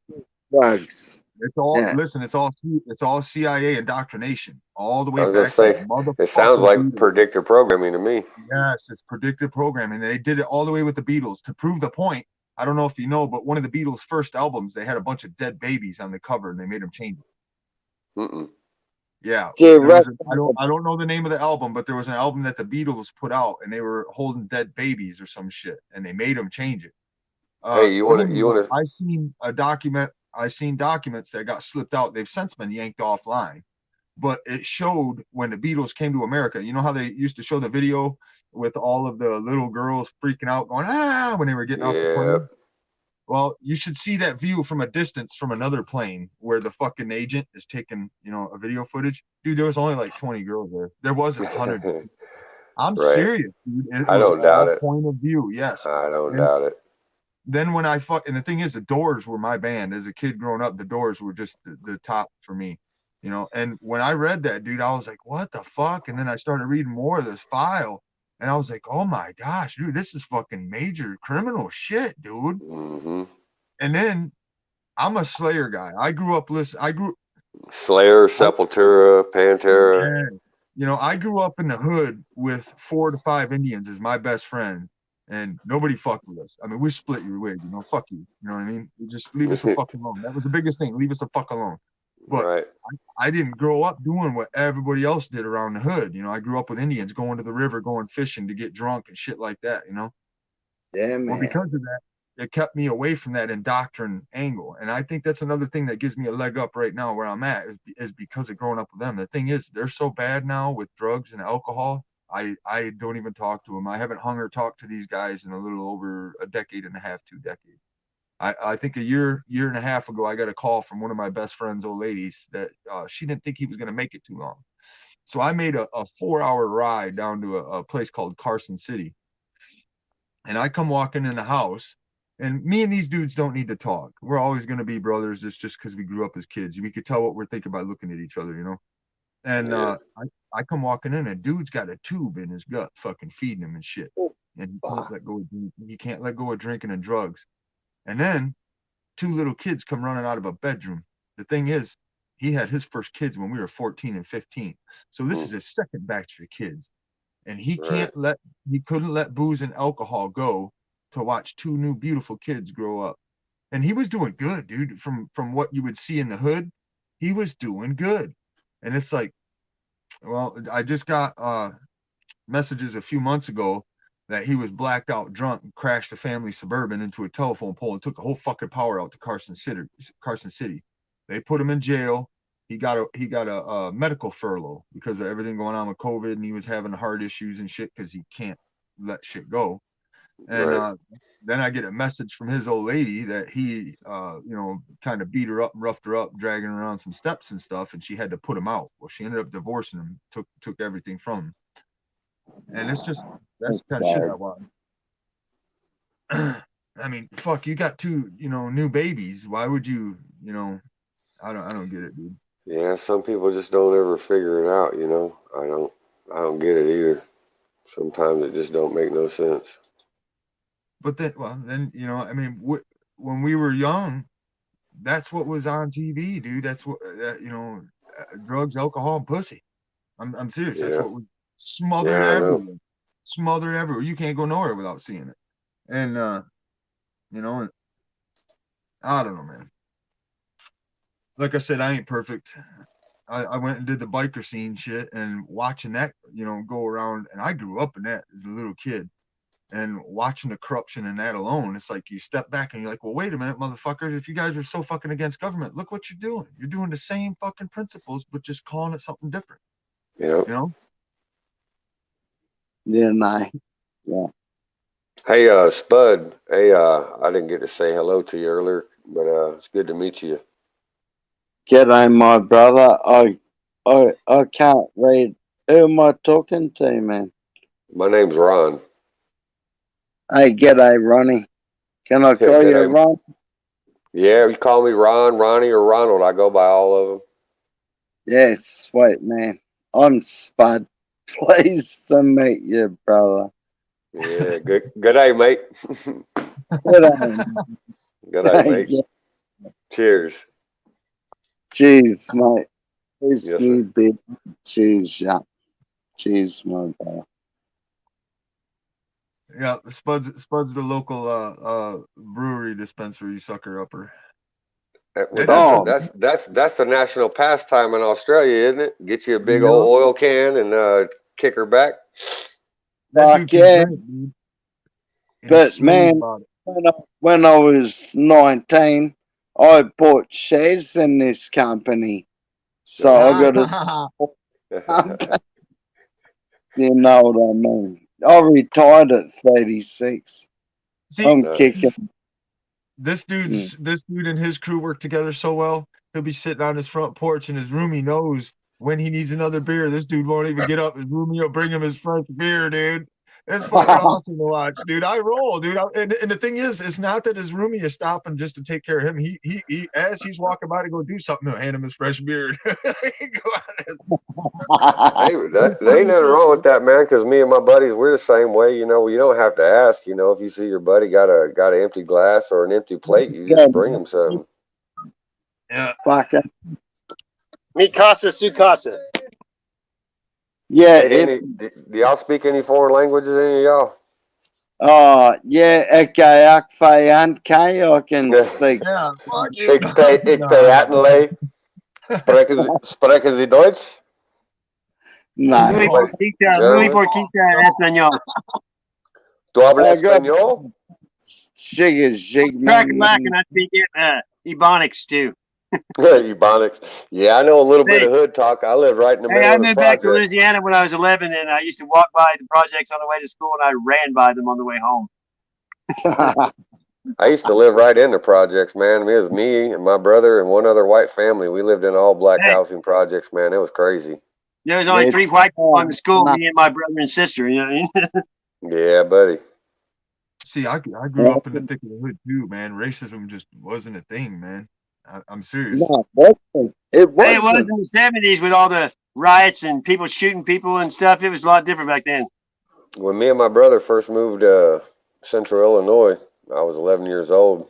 drugs. It's all Yeah. listen. It's all CIA indoctrination all the way I was gonna back. say, it sounds like predictive programming to me. Yes, it's predictive programming. They did it all the way with the Beatles to prove the point. I don't know if you know, but one of the Beatles' first albums, they had a bunch of dead babies on the cover, and they made them change it. Mm-mm. Yeah, Dude, I don't know the name of the album, but there was an album that the Beatles put out, and they were holding dead babies or some shit, and they made them change it. Hey, you want to? I seen documents that got slipped out. They've since been yanked offline, but it showed when the Beatles came to America. You know how they used to show the video with all of the little girls freaking out, going when they were getting off the plane. Well, you should see that view from a distance from another plane where the fucking agent is taking, a video footage. Dude, there was only like 20 girls there. There wasn't 100. I'm Right. serious, dude. It I was don't doubt all it. point of view. Yes. I don't doubt it. Then when and the thing is, the Doors were my band. As a kid growing up, the Doors were just the top for me, And when I read that, dude, I was like, what the fuck? And then I started reading more of this file, and I was like, oh my gosh, dude, this is fucking major criminal shit, dude. Mm-hmm. And then I'm a Slayer guy. I grew up Slayer, Sepultura, Pantera. Yeah. I grew up in the hood with 4 to 5 Indians as my best friend, and nobody fucked with us. I mean, we split your wig, fuck you. You know what I mean? You just leave us the fuck alone. That was the biggest thing. Leave us the fuck alone. But right. I didn't grow up doing what everybody else did around the hood. I grew up with Indians going to the river, going fishing to get drunk and shit like that, Yeah, man. Well, because of that, it kept me away from that indoctrination angle. And I think that's another thing that gives me a leg up right now where I'm at is because of growing up with them. The thing is, they're so bad now with drugs and alcohol. I don't even talk to them. I haven't hung or talked to these guys in a little over a decade and a half, 2 decades. I think a year and a half ago, I got a call from one of my best friend's old ladies that she didn't think he was going to make it too long. So I made a 4-hour ride down to a place called Carson City. And I come walking in the house, and me and these dudes don't need to talk. We're always going to be brothers. It's just because we grew up as kids. We could tell what we're thinking by looking at each other, And I come walking in, and dude's got a tube in his gut, fucking feeding him and shit. And he can't let go of drinking and drugs. And then 2 little kids come running out of a bedroom. The thing is, he had his first kids when we were 14 and 15. So this is his second batch of kids. And he couldn't let booze and alcohol go to watch 2 new beautiful kids grow up. And he was doing good, dude. From what you would see in the hood, he was doing good. And it's like, well, I just got messages a few months ago that he was blacked out drunk and crashed a family Suburban into a telephone pole and took the whole fucking power out to Carson City. They put him in jail. He got a medical furlough because of everything going on with COVID, and he was having heart issues and shit because he can't let shit go. And then I get a message from his old lady that he, kind of beat her up and roughed her up, dragging her around some steps and stuff, and she had to put him out. Well, she ended up divorcing him, took everything from him, and that's the kind of shit I want. I mean, fuck, you got two, new babies. Why would you, I don't get it, dude. Yeah, some people just don't ever figure it out, I don't get it either. Sometimes it just don't make no sense. But then, I mean, when we were young, that's what was on TV, dude. That's what, drugs, alcohol, and pussy. I'm serious. Yeah. That's what was smothered everywhere. Smothered everywhere. You can't go nowhere without seeing it. And, I don't know, man. Like I said, I ain't perfect. I went and did the biker scene shit, and watching that, go around, and I grew up in that as a little kid. And watching the corruption in that alone, it's like you step back and you're like, well, wait a minute, motherfuckers. If you guys are so fucking against government, look what you're doing. You're doing the same fucking principles, but just calling it something different. Yeah. Yeah. Hey, Spud. Hey, I didn't get to say hello to you earlier, but it's good to meet you. G'day, my brother. I can't read. Who am I talking to, man? My name's Ron. Hey, g'day, Ronnie. Can I call you Ron? Yeah, you call me Ron, Ronnie, or Ronald. I go by all of them. Yeah, sweet, man. I'm Spud. Pleased to meet you, brother. Yeah, good day, mate. G'day. Good day, mate. Cheers. Cheers, mate. Yes, sir. Cheers, yeah. Cheers, my brother. Yeah, Spud's the local brewery dispensary sucker upper. That's the national pastime in Australia, isn't it? Get you a big old oil can and kick her back. Fuck yeah. But man, when I was 19, I bought shares in this company. So I got a you know what I mean. I retired at 36. I'm kicking. This dude and his crew work together so well. He'll be sitting on his front porch, and his roomie knows when he needs another beer. This dude won't even get up. His roomie will bring him his fresh beer, dude. It's fucking awesome to watch, dude. I roll, dude. And the thing is, it's not that his roomie is stopping just to take care of him. He as he's walking by to go do something, he'll hand him his fresh beer. Hey, there ain't nothing wrong with that, man. Because me and my buddies, we're the same way. You don't have to ask. If you see your buddy got an empty glass or an empty plate, you just bring him something. Yeah. Fuck it. Mi casa, su casa. Yeah. Do y'all speak any foreign languages, any of y'all? Oh, yeah. Okay, I can speak. Yeah. Ik praat Spreken Sie Deutsch? No. Muy poquita español. ¿Tú hablas español? Crack and lack, and I speak Ebonics too. Ebonics. Yeah, I know a little bit of hood talk. I live right in the middle I of the moved back to project. Louisiana when I was 11, and I used to walk by the projects on the way to school, and I ran by them on the way home. I used to live right in the projects, man. It was me and my brother and one other white family. We lived in all black housing projects, man. It was crazy. There was only 3 white people in the school, me and my brother and sister. You know what I mean? Yeah, buddy. See, I grew up in the thick of the hood too, man. Racism just wasn't a thing, man. I'm serious. No, it wasn't. It was in the 70s with all the riots and people shooting people and stuff. It was a lot different back then. When me and my brother first moved to Central Illinois, I was 11 years old.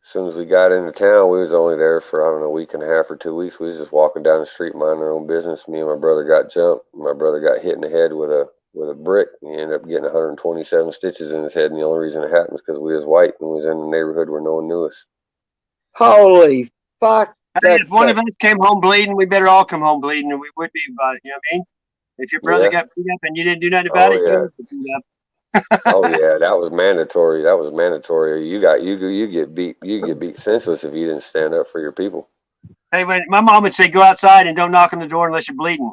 As soon as we got into town, we was only there for, I don't know, a week and a half or 2 weeks. We was just walking down the street, minding our own business. Me and my brother got jumped. My brother got hit in the head with a brick. He ended up getting 127 stitches in his head, and the only reason it happened was because we was white and we was in the neighborhood where no one knew us. Holy fuck. I mean, if one of us came home bleeding, we better all come home bleeding, and we would be about it. You know what I mean? If your brother got beat up and you didn't do nothing about it, you get beat up. Oh yeah, that was mandatory. That was mandatory. You get beat senseless if you didn't stand up for your people. Hey, when my mom would say, "Go outside and don't knock on the door unless you're bleeding."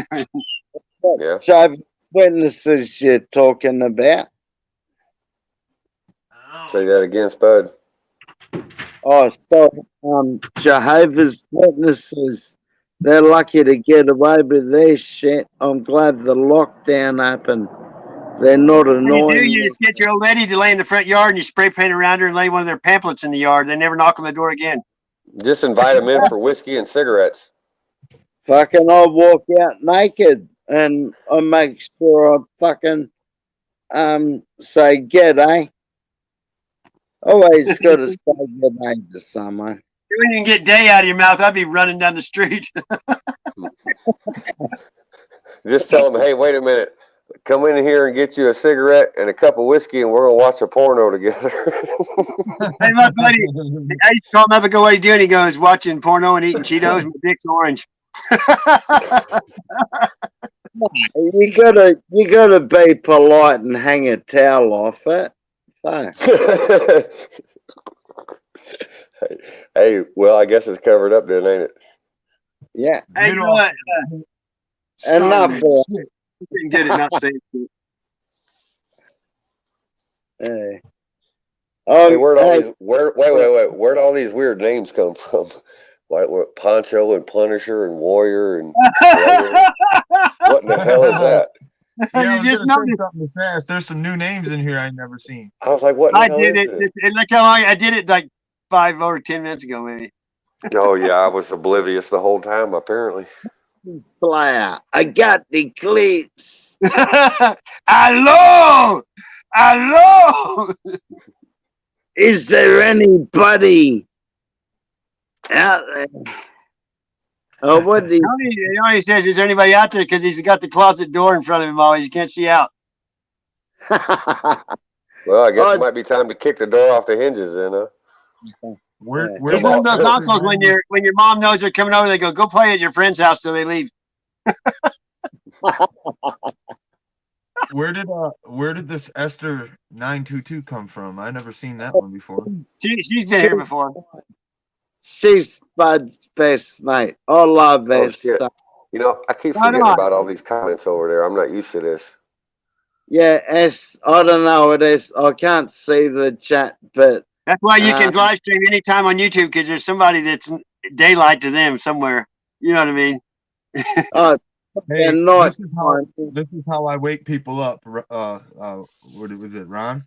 Yeah. Jehovah's Witnesses you're talking about? Say that again, Spud. Oh, so Jehovah's Witnesses, they're lucky to get away with their shit. I'm glad the lockdown happened. They're not What you annoying. do, you just get your old lady to lay in the front yard and you spray paint around her and lay one of their pamphlets in the yard. They never knock on the door again. Just invite them in for whiskey and cigarettes. Fucking, I walk out naked and I make sure I fucking say g'day. Always got to say g'day to someone. You wouldn't even get day out of your mouth. I'd be running down the street. Just tell them, hey, wait a minute. Come in here and get you a cigarette and a cup of whiskey, and we're gonna watch a porno together. Hey, my buddy, I used to call him up and go, "What are you doing?" He goes, "Watching porno and eating Cheetos. My dick's orange." You gotta be polite and hang a towel off it. Fuck. Hey, well, I guess it's covered up then, ain't it? Yeah. Hey, you know what? Enough. You couldn't get it not saying shit. Hey. Hey, where'd all these weird names come from? Like what, Poncho and Punisher and Warrior and what in the hell is that? Yeah, I was just gonna say something fast. There's some new names in here I ain't never seen. I was like, what? I did it. Look how long I did it, like 5 or 10 minutes ago, maybe. Oh yeah, I was oblivious the whole time apparently. Slayer, I got the clips. Hello, hello. Is there anybody out there? Oh, what do He only says, "Is there anybody out there?" Because he's got the closet door in front of him always. You can't see out. Well, I guess it might be time to kick the door off the hinges then, huh? He's one of those uncles when your mom knows they're coming over, they go play at your friend's house till they leave. Where did this Esther 922 come from? I never seen that one before. She's been here before. She's Spud's best mate. I love her stuff. You know, I keep forgetting about all these comments over there. I'm not used to this. Yeah, I don't know what it is. I can't see the chat, but that's why you can live stream anytime on YouTube, because there's somebody that's daylight to them somewhere. You know what I mean? Oh, hey, this is how I wake people up. What was it, Ron?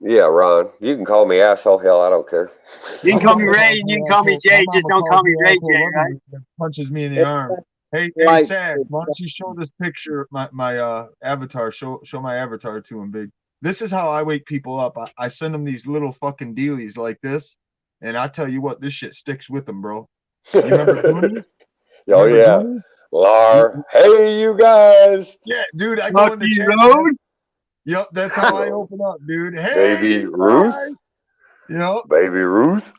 Yeah, Ron. You can call me asshole. Hell, I don't care. You can call me Ray and you can call me Jay. Just don't call me Ray J, right? Punches me in the arm. Hey, Sad, why don't you show this picture, my avatar? Show my avatar to him, big. This is how I wake people up. I send them these little fucking dealies like this, and I tell you what, this shit sticks with them, bro. You remember Goonies? Oh yeah, Lar. Hey, you guys. Yeah, dude, I go into chat. Yep, that's how I open up, dude. Hey, Baby Ruth. Yep. Baby Ruth.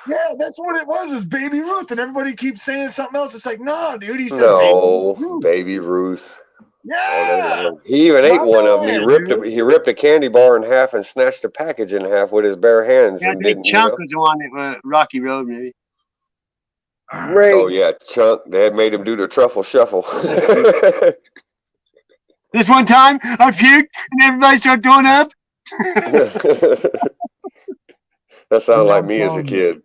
Yeah, that's what it was Baby Ruth, and everybody keeps saying something else. It's like, no, dude, he said Baby Ruth. Yeah. He even ate one of them. He ripped a candy bar in half and snatched a package in half with his bare hands. Yeah, and Big Chunk was the one that Rocky Road, maybe. Oh yeah, Chunk. They had made him do the truffle shuffle. This one time, I puked and everybody started going up. That sounded like me as a kid.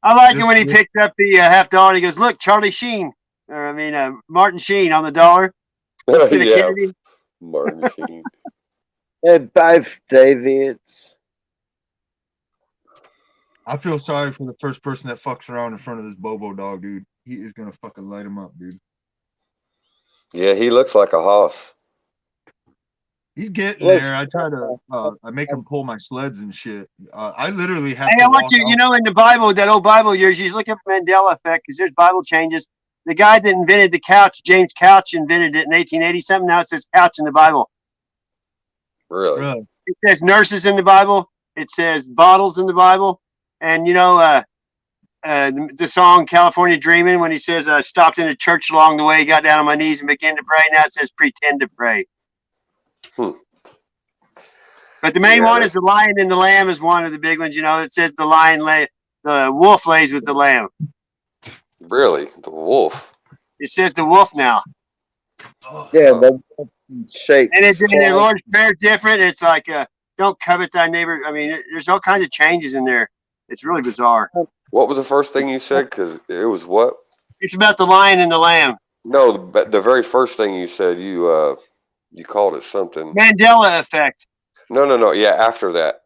I like it when he picks up the half dollar. He goes, "Look, Charlie Sheen, Martin Sheen on the dollar." Yeah, Martin Sheen. They're both Davids. I feel sorry for the first person that fucks around in front of this Bobo dog, dude. He is gonna fucking light him up, dude. Yeah, he looks like a hoss. He's getting there. I try to, I make him pull my sleds and shit. I literally have. Hey, I want you. You know, in the Bible, that old Bible of yours, you look up Mandela effect because there's Bible changes. The guy that invented the couch, James Couch, invented it in 1880 something. Now it says couch in the Bible. Really? It says nurses in the Bible. It says bottles in the Bible. And you know, the song California Dreamin' when he says, I stopped in a church along the way, got down on my knees and began to pray. Now it says pretend to pray. But the main one is the lion and the lamb is one of the big ones. You know, it says the wolf lays with the lamb. Really? The wolf? It says the wolf now. Yeah, the shape. And the Lord's Prayer is different. It's like, don't covet thy neighbor. I mean, there's all kinds of changes in there. It's really bizarre. What was the first thing you said? Because it was what? It's about the lion and the lamb. No, the very first thing you said, you called it something. Mandela effect. No. Yeah, after that.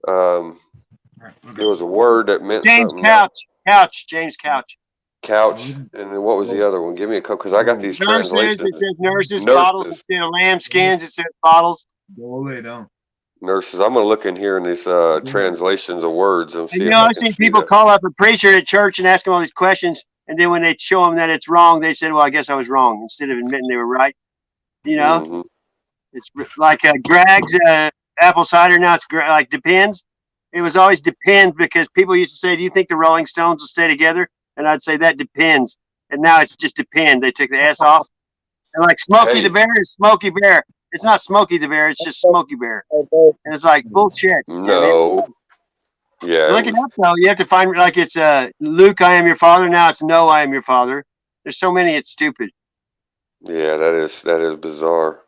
There was a word that meant James something. James Couch. Couch. And then what was the other one? Give me a couple, because I got these nurses, translations. It says nurses, bottles. It says lamb skins. It says bottles. Go lay down. Nurses. I'm going to look in here in these translations of words and see And, if I I've can seen see people that. call up a preacher at church and ask him all these questions. And then when they show them that it's wrong, they said, well, I guess I was wrong, instead of admitting they were right. You know? It's like Greg's apple cider. Now it's like depends. It was always depends because people used to say, do you think the Rolling Stones will stay together? And I'd say that depends. And now it's just depend. They took the S off. And like Smokey the Bear is Smokey Bear. It's not Smokey the Bear. It's just Smokey Bear. And it's like bullshit. No. Yeah. Look it up though. You have to find like it's Luke, I am your father. Now it's no, I am your father. There's so many. It's stupid. Yeah, that is bizarre.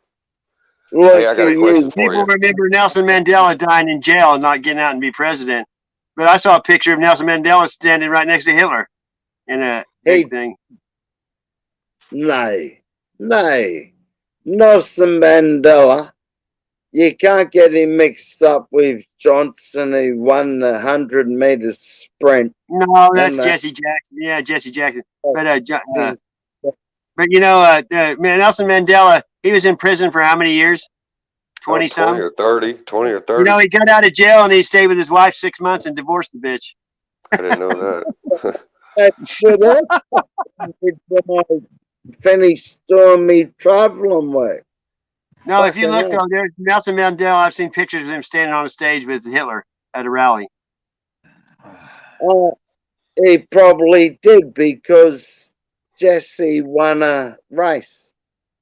Well, hey, I got a question for People you. remember Nelson Mandela dying in jail and not getting out and be president. But I saw a picture of Nelson Mandela standing right next to Hitler in a big thing. Nay. Nelson Mandela. You can't get him mixed up with Johnson, who won the 100-meter sprint. No, that's Jesse Jackson. Yeah, Jesse Jackson. But you know, man, Nelson Mandela, he was in prison for how many years? 20 20 or 30. You know, he got out of jail and he stayed with his wife 6 months and divorced the bitch. I didn't know that. When I finished doing me traveling work. No, if you look though, there's Nelson Mandela. I've seen pictures of him standing on a stage with Hitler at a rally. He probably did because Jesse won a race.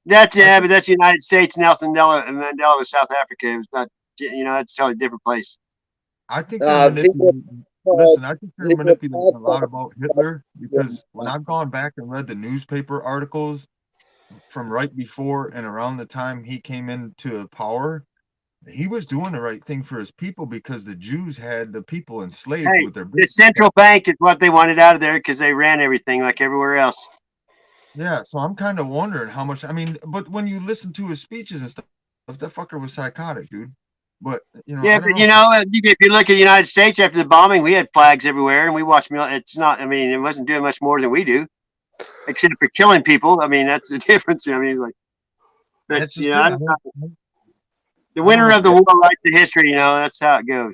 But that's the United States. Nelson Mandela was South Africa. It was not, it's a totally different place. I think they're manipulating. Listen, I think they're manipulating a lot about Hitler because when I've gone back and read the newspaper articles from right before and around the time he came into power, he was doing the right thing for his people because the Jews had the people enslaved with their business. The central bank is what they wanted out of there because they ran everything like everywhere else. Yeah, so I'm kind of wondering how much. I mean, but when you listen to his speeches and stuff, that fucker was psychotic, dude. But yeah, but if you look at the United States after the bombing, we had flags everywhere, and we watched. It's not. I mean, it wasn't doing much more than we do, except for killing people. I mean, that's the difference. I mean, it's like, but the winner of the war writes the history. That's how it goes.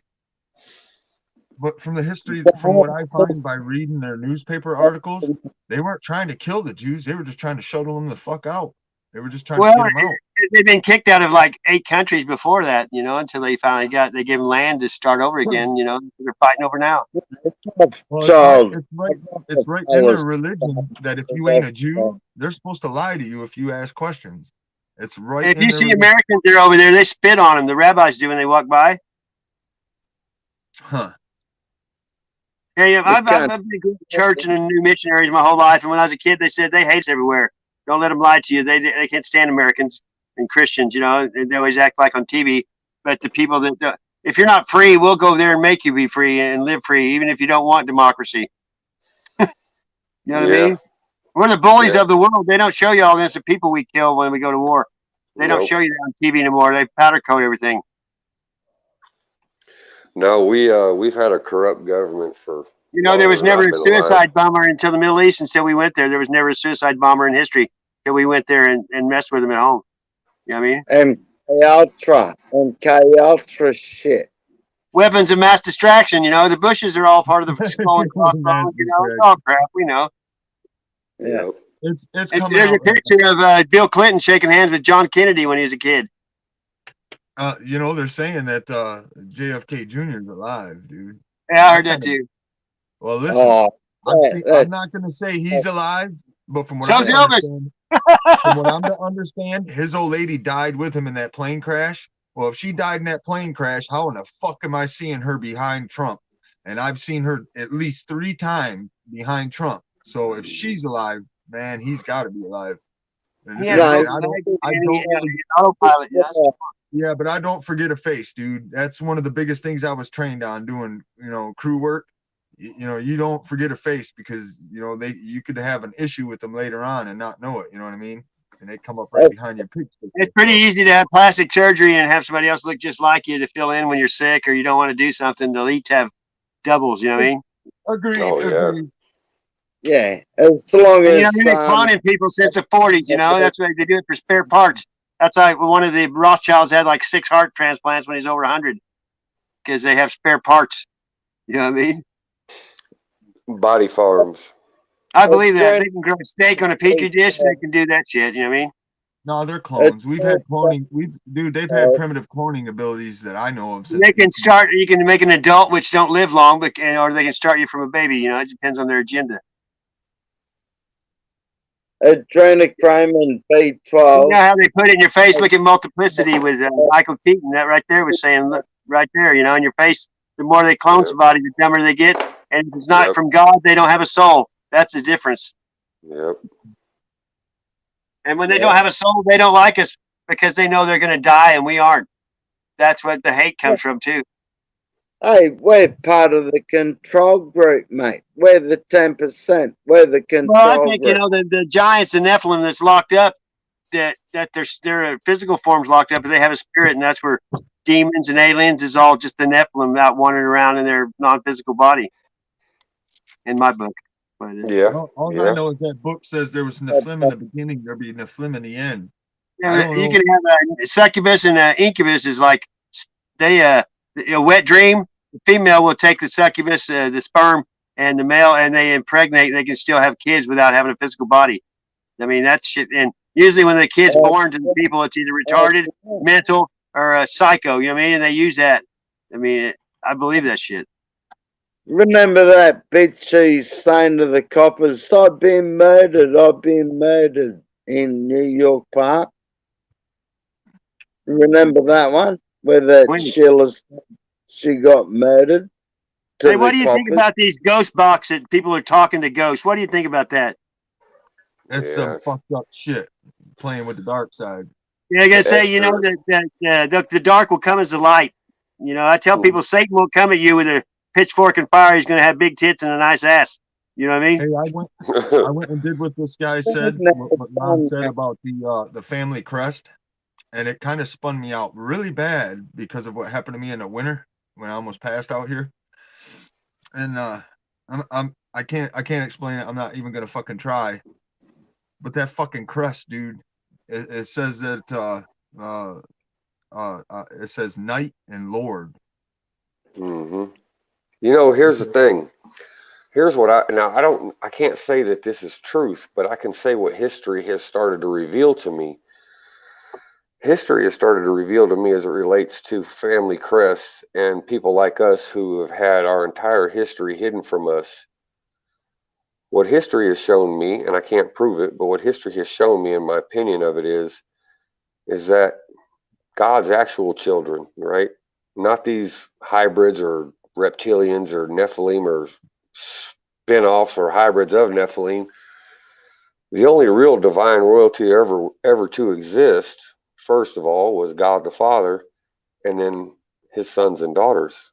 But from the history, from what I find by reading their newspaper articles, they weren't trying to kill the Jews. They were just trying to shuttle them the fuck out. They were just trying to get them out. They've been kicked out of like 8 countries before that, until they finally they gave them land to start over again, they're fighting over now. Well, it's right in their religion that if you ain't a Jew, they're supposed to lie to you if you ask questions. It's right. If you see Americans, they're over there, they spit on them. The rabbis do when they walk by. Huh. Yeah, I've been going to church and new missionaries my whole life, and when I was a kid, they said they hate us everywhere. Don't let them lie to you. They can't stand Americans and Christians, they always act like on TV. But the people that, if you're not free, we'll go there and make you be free and live free, even if you don't want democracy. You know what I mean? We're the bullies of the world. They don't show you all this, the people we kill when we go to war. They don't show you that on TV anymore. They powder coat everything. No, we've had a corrupt government for. There was never a suicide bomber until the Middle East until we went there. There was never a suicide bomber in history until we went there and messed with them at home. You know what I mean? And K-Ultra shit. Weapons of mass distraction. The Bushes are all part of the skull and crossbones. It's all crap. We know. Yeah. It's there's a picture of Bill Clinton shaking hands with John Kennedy when he was a kid. They're saying that JFK Jr. is alive, dude. Yeah, I heard that too. Well, listen, I'm not going to say he's alive, but from what So's I Elvis. understand, from what I'm to understand, his old lady died with him in that plane crash. Well, if she died in that plane crash, how in the fuck am I seeing her behind Trump? And I've seen her at least 3 times behind Trump. So if she's alive, man, he's got to be alive. And, He and has man, both I don't, and autopilot. You know? yeah, but I don't forget a face, dude. That's one of the biggest things I was trained on doing, crew work. You don't forget a face because, you could have an issue with them later on and not know it. You know what I mean? And they come up right behind your picture. It's pretty easy to have plastic surgery and have somebody else look just like you to fill in when you're sick or you don't want to do something. The elites have doubles. You know what I mean? Agreed. Oh, yeah. Agreed. Yeah, as long And, as they've been cloning people since the 40s. That's why they do it for spare parts. That's like one of the Rothschilds had like 6 heart transplants when he's over 100 because they have spare parts. You know what I mean? Body farms. I believe that they can grow a steak on a petri dish. They can do that shit. You know what I mean? No, they're clones. We've had cloning. They've had primitive cloning abilities that I know of. They can start. You can make an adult, which don't live long, but or they can start you from a baby. It depends on their agenda. Adrenochrome and B12. You know how they put it in your face? Look at Multiplicity with Michael Keaton. That right there was saying, look, right there, in your face. The more they clone somebody, the dumber they get. And if it's not from God, they don't have a soul. That's the difference. Yep. And when they don't have a soul, they don't like us because they know they're going to die and we aren't. That's what the hate comes from, too. Hey, we're part of the control group, mate. We're the 10%. We're the control Well, I think, group. the giants, the Nephilim that's locked up, that their physical form's locked up, but they have a spirit, and that's where demons and aliens is all just the Nephilim out wandering around in their non-physical body. In my book. Yeah. All I know is that book says there was Nephilim in the beginning, there'll be Nephilim in the end. Yeah, you can have a succubus and incubus is like they a wet dream. The female will take the succubus, the sperm, and the male, and they impregnate. And they can still have kids without having a physical body. I mean, that's shit. And usually, when the kid's born to the people, it's either retarded, mental, or a psycho. You know what I mean? And they use that. I mean, I believe that shit. Remember that bitch she's saying to the coppers, I've been murdered in New York Park? Remember that one? Where that Sheila, she got murdered? Hey, what do you think about these ghost boxes that people are talking to ghosts? What do you think about that? That's some fucked up shit. Playing with the dark side. Yeah, I gotta say, that the dark will come as the light. I tell people Satan won't come at you with a pitchfork and fire. He's gonna have big tits and a nice ass. You know what I mean? Hey, I went and did what this guy said, what Ron said about the family crest, and it kind of spun me out really bad because of what happened to me in the winter when I almost passed out here. And I can't explain it. I'm not even gonna fucking try. But that fucking crest, dude, it says that it says knight and lord. Mm-hmm. Here's the thing. Here's what I can't say that this is truth, but I can say what history has started to reveal to me. History has started to reveal to me as it relates to family crests and people like us who have had our entire history hidden from us. What history has shown me, and I can't prove it, but what history has shown me, in my opinion of it, is that God's actual children, right? Not these hybrids or reptilians or Nephilim or spin-offs or hybrids of Nephilim. The only real divine royalty ever to exist, first of all, was God the Father, and then his sons and daughters.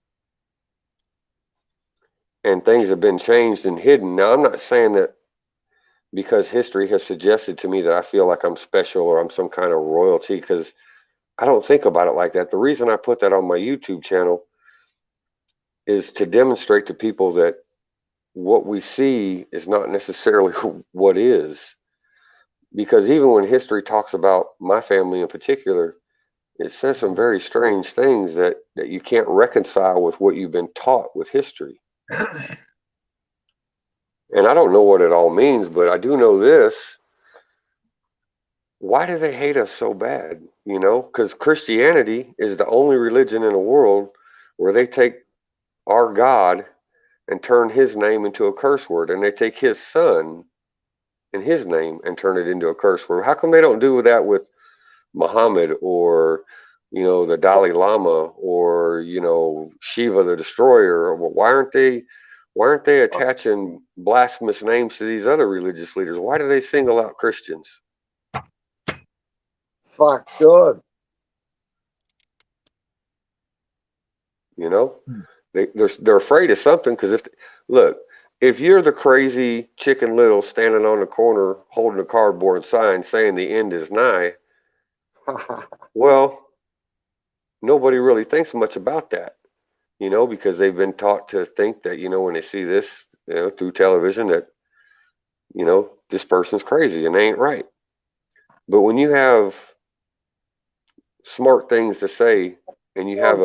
And things have been changed and hidden. Now, I'm not saying that because history has suggested to me that I feel like I'm special or I'm some kind of royalty, because I don't think about it like that. The reason I put that on my YouTube channel is to demonstrate to people that what we see is not necessarily what is. Because even when history talks about my family in particular, it says some very strange things that you can't reconcile with what you've been taught with history. And I don't know what it all means, but I do know this. Why do they hate us so bad? Because Christianity is the only religion in the world where they take our God and turn his name into a curse word, and they take his son and his name and turn it into a curse word. How come they don't do that with Muhammad or, you know, the Dalai Lama or, you know, Shiva the Destroyer? Why aren't they attaching blasphemous names to these other religious leaders? Why do they single out Christians? Fuck God. You know, they're afraid of something, because if you're the crazy Chicken Little standing on the corner holding a cardboard sign saying the end is nigh, well, nobody really thinks much about that, you know, because they've been taught to think that, you know, when they see this, you know, through television, that, you know, this person's crazy and they ain't right. But when you have smart things to say and you have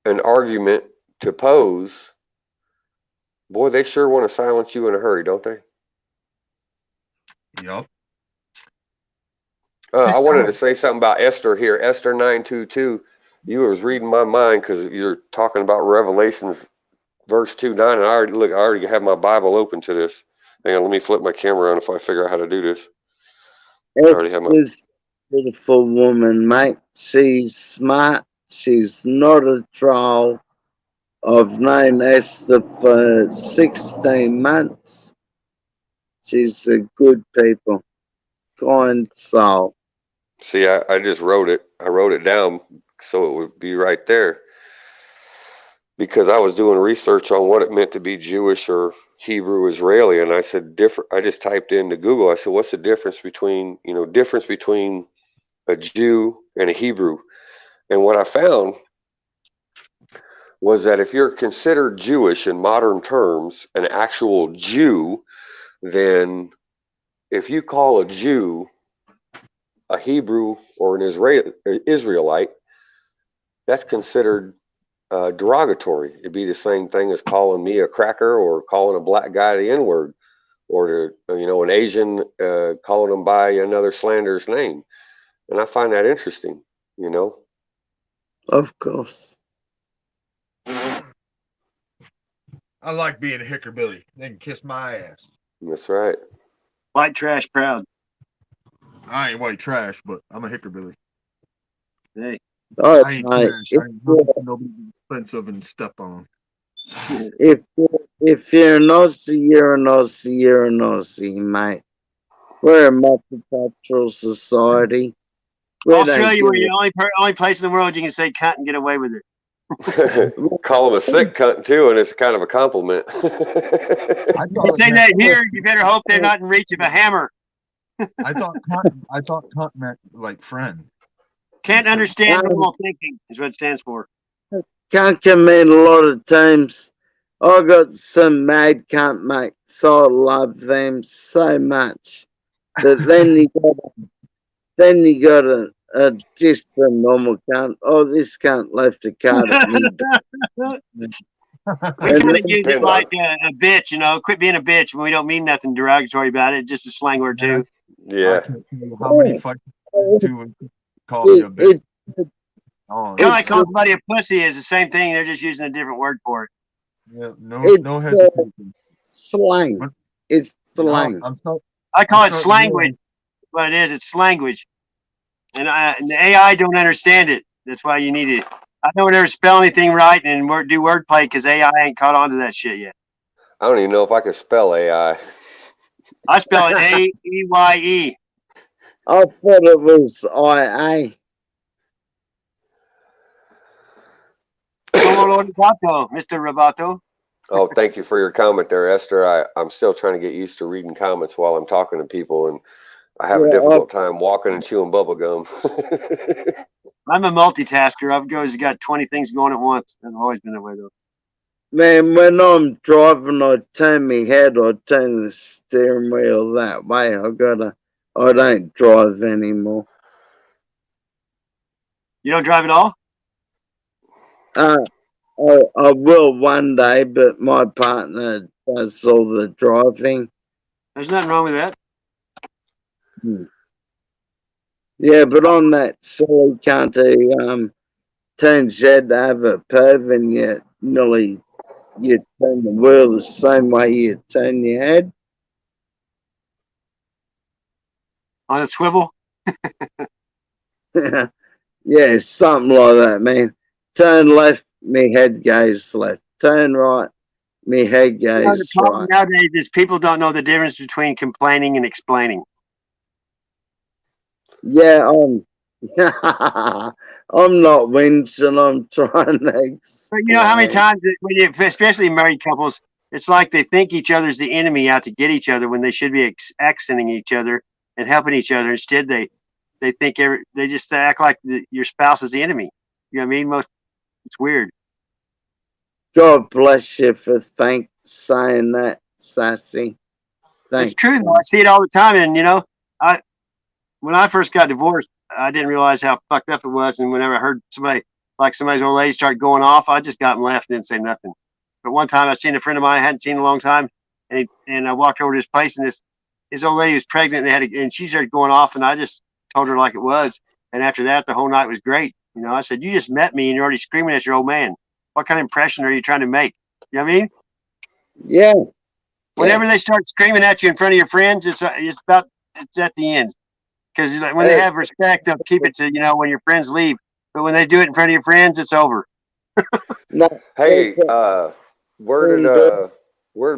an argument to pose, boy, they sure want to silence you in a hurry, don't they? Yep. I wanted to say something about Esther here. Esther 9:22. You was reading my mind because you're talking about Revelations verse 2:9, and I already have my Bible open to this. Hang on, let me flip my camera on if I figure out how to do this. Esther's a beautiful woman, mate. She's smart. She's not a troll. I've known Esther for 16 months. She's a good people, kind soul. See, I just wrote it. I wrote it down so it would be right there, because I was doing research on what it meant to be Jewish or Hebrew Israeli, and I said I just typed into Google. I said, what's the difference between a Jew and a Hebrew? And what I found was that if you're considered Jewish in modern terms, an actual Jew, then if you call a Jew a Hebrew or an Israelite, that's considered derogatory. It'd be the same thing as calling me a cracker or calling a black guy the N-word, or an Asian calling them by another slanderous name. And I find that interesting, you know. Of course. I like being a hickerbilly. They can kiss my ass. That's right. White trash proud. I ain't white trash, but I'm a hickerbilly. Hey. Oh, I ain't mate, trash. I ain't nobody expensive and step on. if you're an Aussie, you're an Aussie, you're an Aussie, mate. We're a multicultural society. Australia, we're the only place in the world you can say cunt and get away with it. Call them a sick cunt too, and it's kind of a compliment. You say that here, you better hope they're not in reach of a hammer. I thought cunt meant like friend. Can't understand normal thinking is what it stands for. Cunt can mean a lot of times. I got some mad cunt mates. So I love them so much. But then you got a just a normal cunt. Oh, this cunt left a card at me. We kind of use it like a bitch, you know. Quit being a bitch when we don't mean nothing derogatory about it. Just a slang word too. Yeah. How many fights to call me a bitch? Kind of like calling somebody a pussy is the same thing. They're just using a different word for it. Yeah, no hesitation. Slang. It's slang. I call it slangwage. What it is, it's slangwage. And the AI don't understand it. That's why you need it. I don't ever spell anything right and do wordplay because AI ain't caught on to that shit yet. I don't even know if I can spell AI. I spell it A-E-Y-E. I thought it was I-A. Mr. Roboto. Oh, thank you for your comment there, Esther. I'm still trying to get used to reading comments while I'm talking to people, and I have a difficult time walking and chewing bubble gum. I'm a multitasker. I've always got 20 things going at once. That's always been that way, though. Man, when I'm driving, I turn my head, I turn the steering wheel that way. I don't drive anymore. You don't drive at all? I will one day, but my partner does all the driving. There's nothing wrong with that. Yeah, but I'm that silly cunt who turns head to have a perv and yet nearly You turn the world the same way you turn your head. On a swivel? Yeah, something like that, man. Turn left, me head goes left. Turn right, me head The goes problem right. nowadays is people don't know the difference between complaining and explaining. Yeah, I'm not whinging, I'm trying to But you know how many explain. times, when you, especially married couples, it's like they think each other's the enemy out to get each other when they should be accenting each other and helping each other. Instead, they think they just act like your spouse is the enemy. You know what I mean? It's weird. God bless you for saying that, Sassy. It's Thanks, true though. I man. see it all the time, and you know, when I first got divorced, I didn't realize how fucked up it was. And whenever I heard somebody's old lady start going off, I just got and left and didn't say nothing. But one time I seen a friend of mine I hadn't seen in a long time, and I walked over to his place, and his old lady was pregnant, and she started going off, and I just told her like it was. And after that, the whole night was great. You know, I said, "You just met me, and you're already screaming at your old man. What kind of impression are you trying to make?" You know what I mean? Yeah. Whenever they start screaming at you in front of your friends, it's at the end. Because like, when they have respect, they'll keep it to when your friends leave. But when they do it in front of your friends, it's over. No, Hey, where'd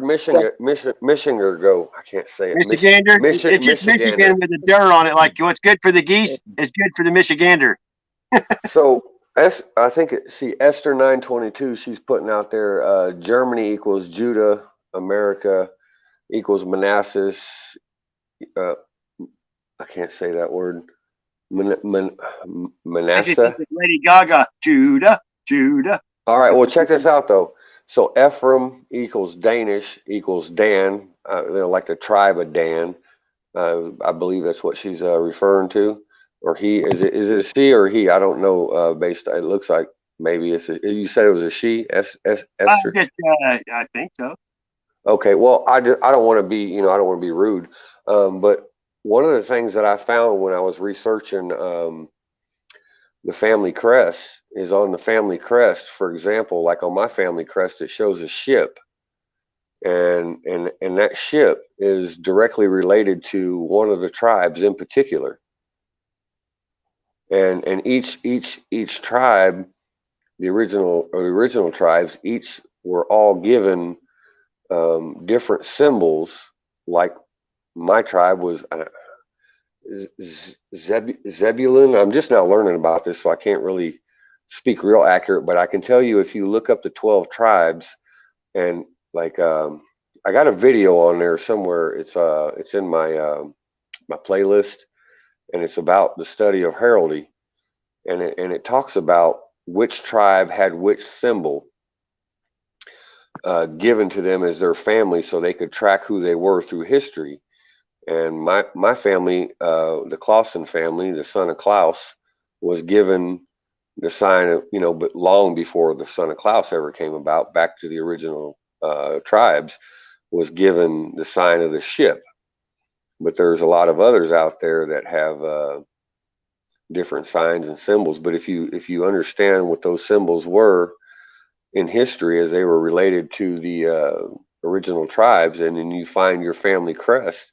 Michigan go? I can't say it. Michigander. It's just Michigander. Michigan with a dir on it. Like what's good for the geese is good for the Michigander. So I think Esther 922. She's putting out there. Germany equals Judah. America equals Manassas. I can't say that word. Manasseh. Lady Gaga. Judah. All right. Well, check this out though. So Ephraim equals Danish equals Dan. Like the tribe of Dan. I believe that's what she's referring to, or he. Is it a she or he? I don't know. It looks like maybe it's. You said it was a she. Esther. I think so. Okay. Well, I don't want to be. I don't want to be rude. But one of the things that I found when I was researching the family crest is on the family crest. For example, like on my family crest, it shows a ship. And that ship is directly related to one of the tribes in particular. And each tribe, the original tribes, each were all given different symbols. Like my tribe was Zebulun. I'm just now learning about this, so I can't really speak real accurate. But I can tell you, if you look up the 12 tribes, and like I got a video on there somewhere. It's in my my playlist, and it's about the study of heraldry, and it talks about which tribe had which symbol given to them as their family, so they could track who they were through history. And my family, the Clausen family, the son of Klaus, was given the sign of, but long before the son of Klaus ever came about, back to the original tribes, was given the sign of the ship. But there's a lot of others out there that have different signs and symbols. But if you understand what those symbols were in history as they were related to the original tribes, and then you find your family crest,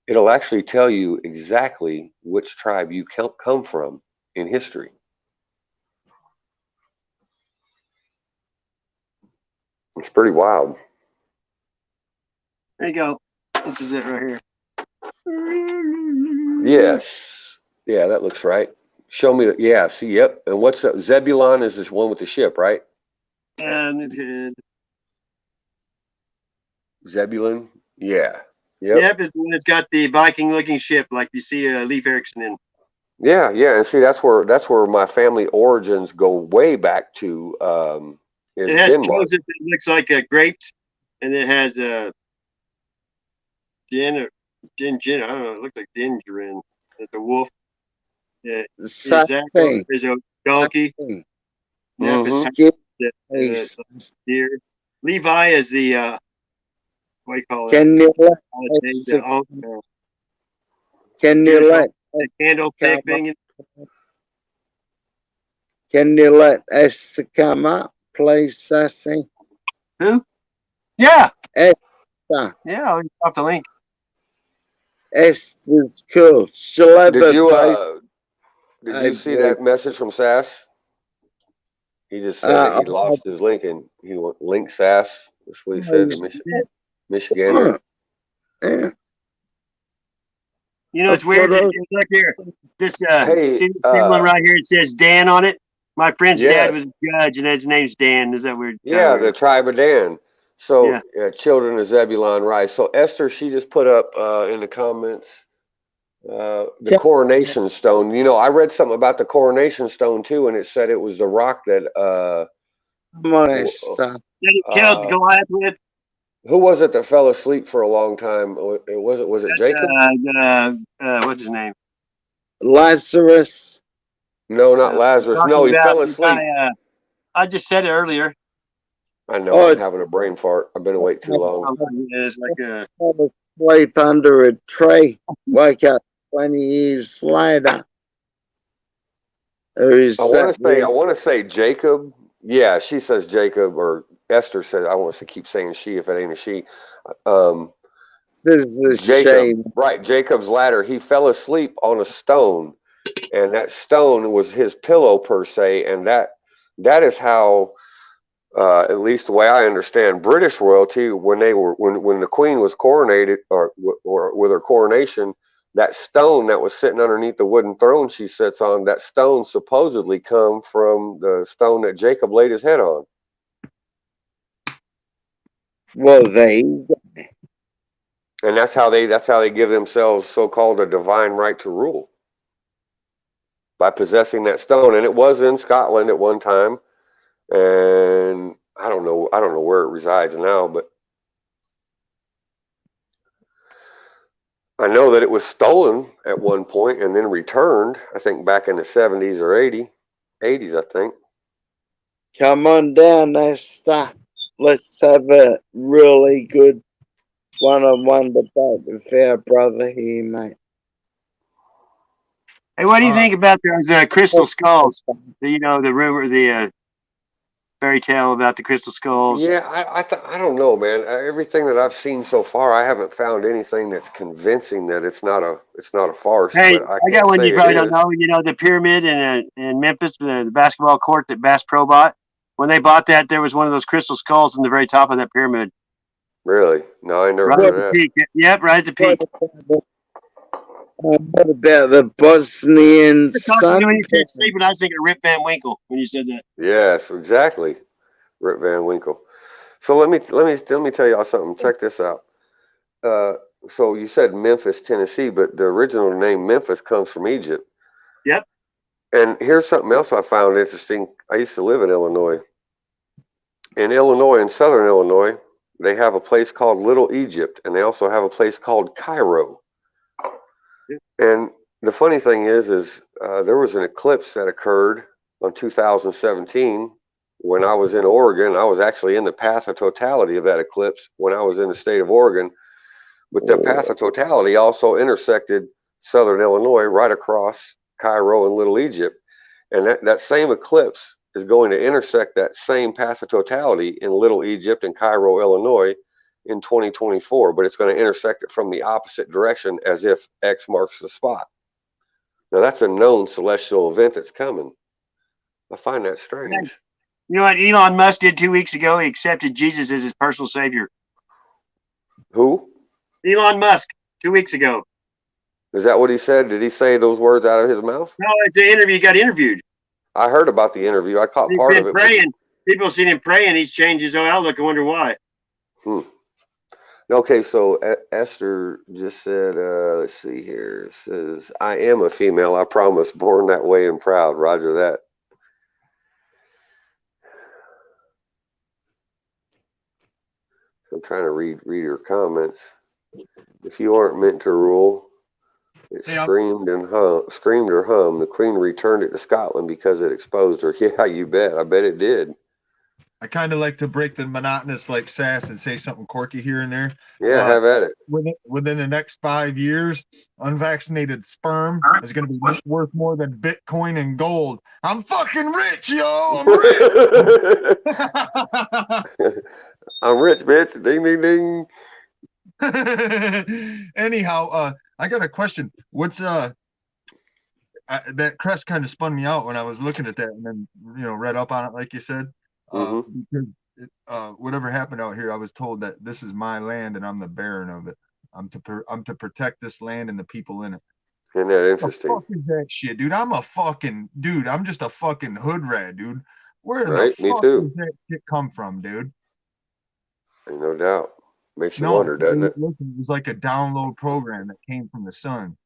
it'll actually tell you exactly which tribe you come from in history. It's pretty wild. There you go. This is it right here. Yes. Yeah, that looks right. Show me that. Yeah, see, yep. And what's that? Zebulon is this one with the ship, right? And Zebulon? Yeah. Yep, it's the one that's got the Viking-looking ship, like you see Leif Erikson in. Yeah, and see, that's where my family origins go way back to. Is it has Denmark. toes that looks like grapes, and it has a din. I don't know. It looks like dingerin. It's a wolf. Is a donkey. Deer. Levi is the what do you call that? Can you let the candlestick thing? Can you let Esther come up, please, Sassy? Who? Yeah. Esther. Yeah, I'll drop the link. Esther's cool. She'll have Did a you post. see that message from Sass? He just said that he lost his link and he linked Sass. That's what he said to Michigander. Yeah. You know, it's weird. Look here. This see this symbol right here. It says Dan on it. My friend's dad was a judge, and his name's Dan. Is that weird? Yeah, the tribe of Dan. So children of Zebulon rise. So Esther, she just put up in the comments the coronation stone. You know, I read something about the coronation stone too, and it said it was the rock that killed Goliath with. Who was it that fell asleep for a long time? Was it Jacob? What's his name? Lazarus. No, not Lazarus. No, he fell asleep. I just said it earlier. I know. I'm having a brain fart. I've been awake too long. It's like a sleep under a tree. Wake up 20 years later. I want to say Jacob. Yeah, she says Jacob, or Esther says. I want to keep saying she if it ain't a she. This is Jacob, shame. right? Jacob's ladder. He fell asleep on a stone, and that stone was his pillow per se, and that is how. At least the way I understand British royalty, when the Queen was coronated or with her coronation, that stone that was sitting underneath the wooden throne she sits on, that stone supposedly come from the stone that Jacob laid his head on. Well, and that's how they give themselves so-called a divine right to rule, by possessing that stone. And it was in Scotland at one time. And I don't know where it resides now, but I know that it was stolen at one point and then returned, I think back in the 70s or 80s, I think. Come on down, Esther. Let's have a really good one-on-one debate with our brother here, mate. Hey, what do you think about those crystal skulls? The rumor, the fairy tale about the crystal skulls. Yeah, I don't know, man. Everything that I've seen so far, I haven't found anything that's convincing that it's not a farce. Hey, but I got one you probably don't know. You know, the pyramid in Memphis, the basketball court that Bass Pro bought. When they bought that, there was one of those crystal skulls in the very top of that pyramid. Really? No, I never right heard of that. Peak. Yep, right at the peak. What about the Bosnian sun? When you said sleeping, I was thinking Rip Van Winkle when you said that. Yes, exactly. Rip Van Winkle. So let me tell y'all something. Check this out. So you said Memphis, Tennessee, but the original name Memphis comes from Egypt. Yep. And here's something else I found interesting. I used to live in Illinois. In Illinois, in southern Illinois, they have a place called Little Egypt, and they also have a place called Cairo. Yep. And the funny thing is there was an eclipse that occurred on 2017 when I was in Oregon. I was actually in the path of totality of that eclipse when I was in the state of Oregon. But the path of totality also intersected southern Illinois right across Cairo and Little Egypt. And that same eclipse is going to intersect that same path of totality in Little Egypt and Cairo, Illinois in 2024. But it's going to intersect it from the opposite direction, as if X marks the spot. Now, that's a known celestial event that's coming. I find that strange. You know what Elon Musk did 2 weeks ago? He accepted Jesus as his personal savior. Who? Elon Musk, 2 weeks ago. Is that what he said? Did he say those words out of his mouth? No, it's an interview. He got interviewed. I heard about the interview. I caught part of it. Praying. People seen him praying. He's changed his whole outlook. I wonder why. Okay, so Esther just said, let's see here. It says, I am a female, I promise, born that way and proud. Roger that. I'm trying to read your comments. If you aren't meant to rule, it screamed or hummed. The Queen returned it to Scotland because it exposed her. Yeah, you bet. I bet it did. I kind of like to break the monotonous like sass and say something quirky here and there. Yeah, have at it. Within the next 5 years, unvaccinated sperm is going to be worth more than Bitcoin and gold. I'm fucking rich, yo. I'm rich. rich, bitch. Ding, ding, ding. Anyhow, I got a question. What's that crest kind of spun me out when I was looking at that, and then read up on it, like you said, because whatever happened out here, I was told that this is my land and I'm the baron of it. I'm to protect this land and the people in it. Isn't that interesting? What the fuck is that shit, dude? I'm just a fucking hood rat, dude. Where the Right, me fuck too. does that shit come from, dude? Ain't no doubt. Makes you No, wonder, doesn't it? listen, it was like a download program that came from the sun.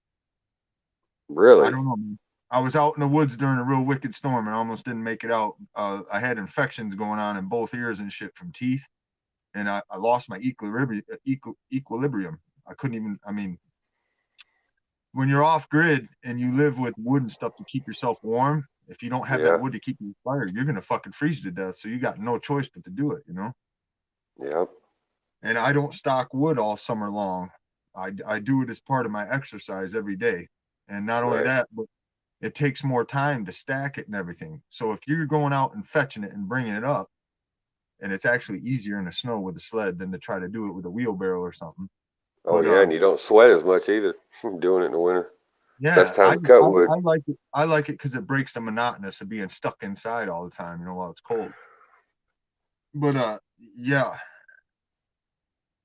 Really? I don't know, man. I was out in the woods during a real wicked storm and I almost didn't make it out. I had infections going on in both ears and shit from teeth, and I lost my equilibrium. I couldn't even. I mean, when you're off grid and you live with wood and stuff to keep yourself warm, if you don't have that wood to keep you fired, you're gonna fucking freeze to death. So you got no choice but to do it, Yeah. And I don't stock wood all summer long. I do it as part of my exercise every day. And not only that, but it takes more time to stack it and everything. So if you're going out and fetching it and bringing it up, and it's actually easier in the snow with a sled than to try to do it with a wheelbarrow or something. Oh, yeah, and you don't sweat as much either doing it in the winter. Yeah, best time to cut wood. I like it. I like it because it breaks the monotonous of being stuck inside all the time, while it's cold. But yeah,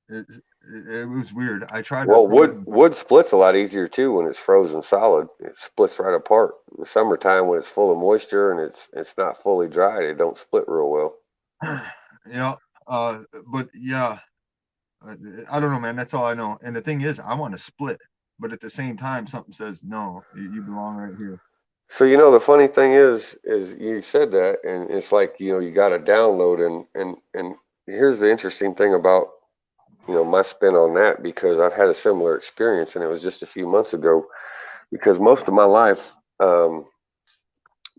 it was weird. I tried. Well, wood splits a lot easier too when it's frozen solid. It splits right apart. In the summertime, when it's full of moisture and it's not fully dried, it don't split real well. Yeah, but yeah, I don't know, man. That's all I know. And the thing is, I want to split, but at the same time, something says no. You belong right here. So the funny thing is you said that, and it's like you got to download, and here's the interesting thing about my spin on that, because I've had a similar experience, and it was just a few months ago. Because most of my life,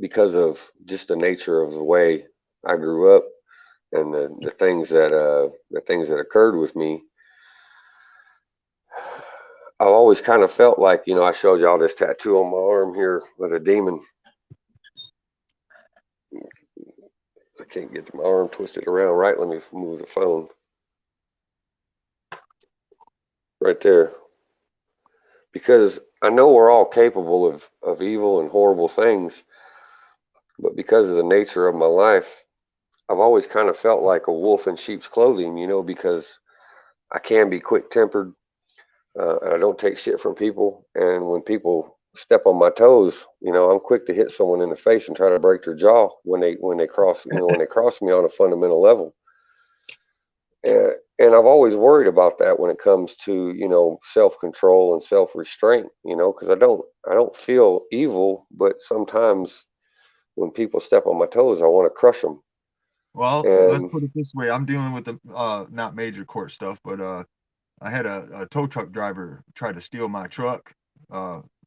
because of just the nature of the way I grew up and the things that occurred with me, I've always kind of felt like, I showed y'all this tattoo on my arm here with a demon. I can't get my arm twisted around right. Let me move the phone. Right there. Because I know we're all capable of evil and horrible things, but because of the nature of my life, I've always kind of felt like a wolf in sheep's clothing, because I can be quick-tempered, and I don't take shit from people. And when people step on my toes, I'm quick to hit someone in the face and try to break their jaw when they cross me on a fundamental level. And I've always worried about that when it comes to self-control and self-restraint, because I don't feel evil, but sometimes when people step on my toes, I want to crush them. Well, let's put it this way. I'm dealing with the not major court stuff, but I had a tow truck driver try to steal my truck.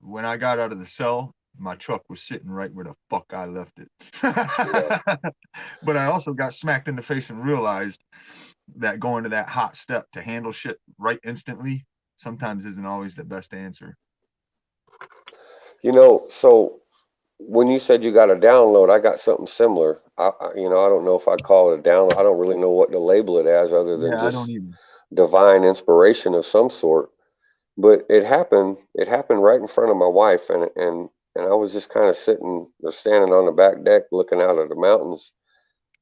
When I got out of the cell, my truck was sitting right where the fuck I left it. But I also got smacked in the face and realized that going to that hot step to handle shit right instantly sometimes isn't always the best answer. So when you said you got a download, I got something similar. I don't know if I'd call it a download. I don't really know what to label it as, other than just divine inspiration of some sort. But it happened right in front of my wife, and I was just kind of standing on the back deck looking out at the mountains.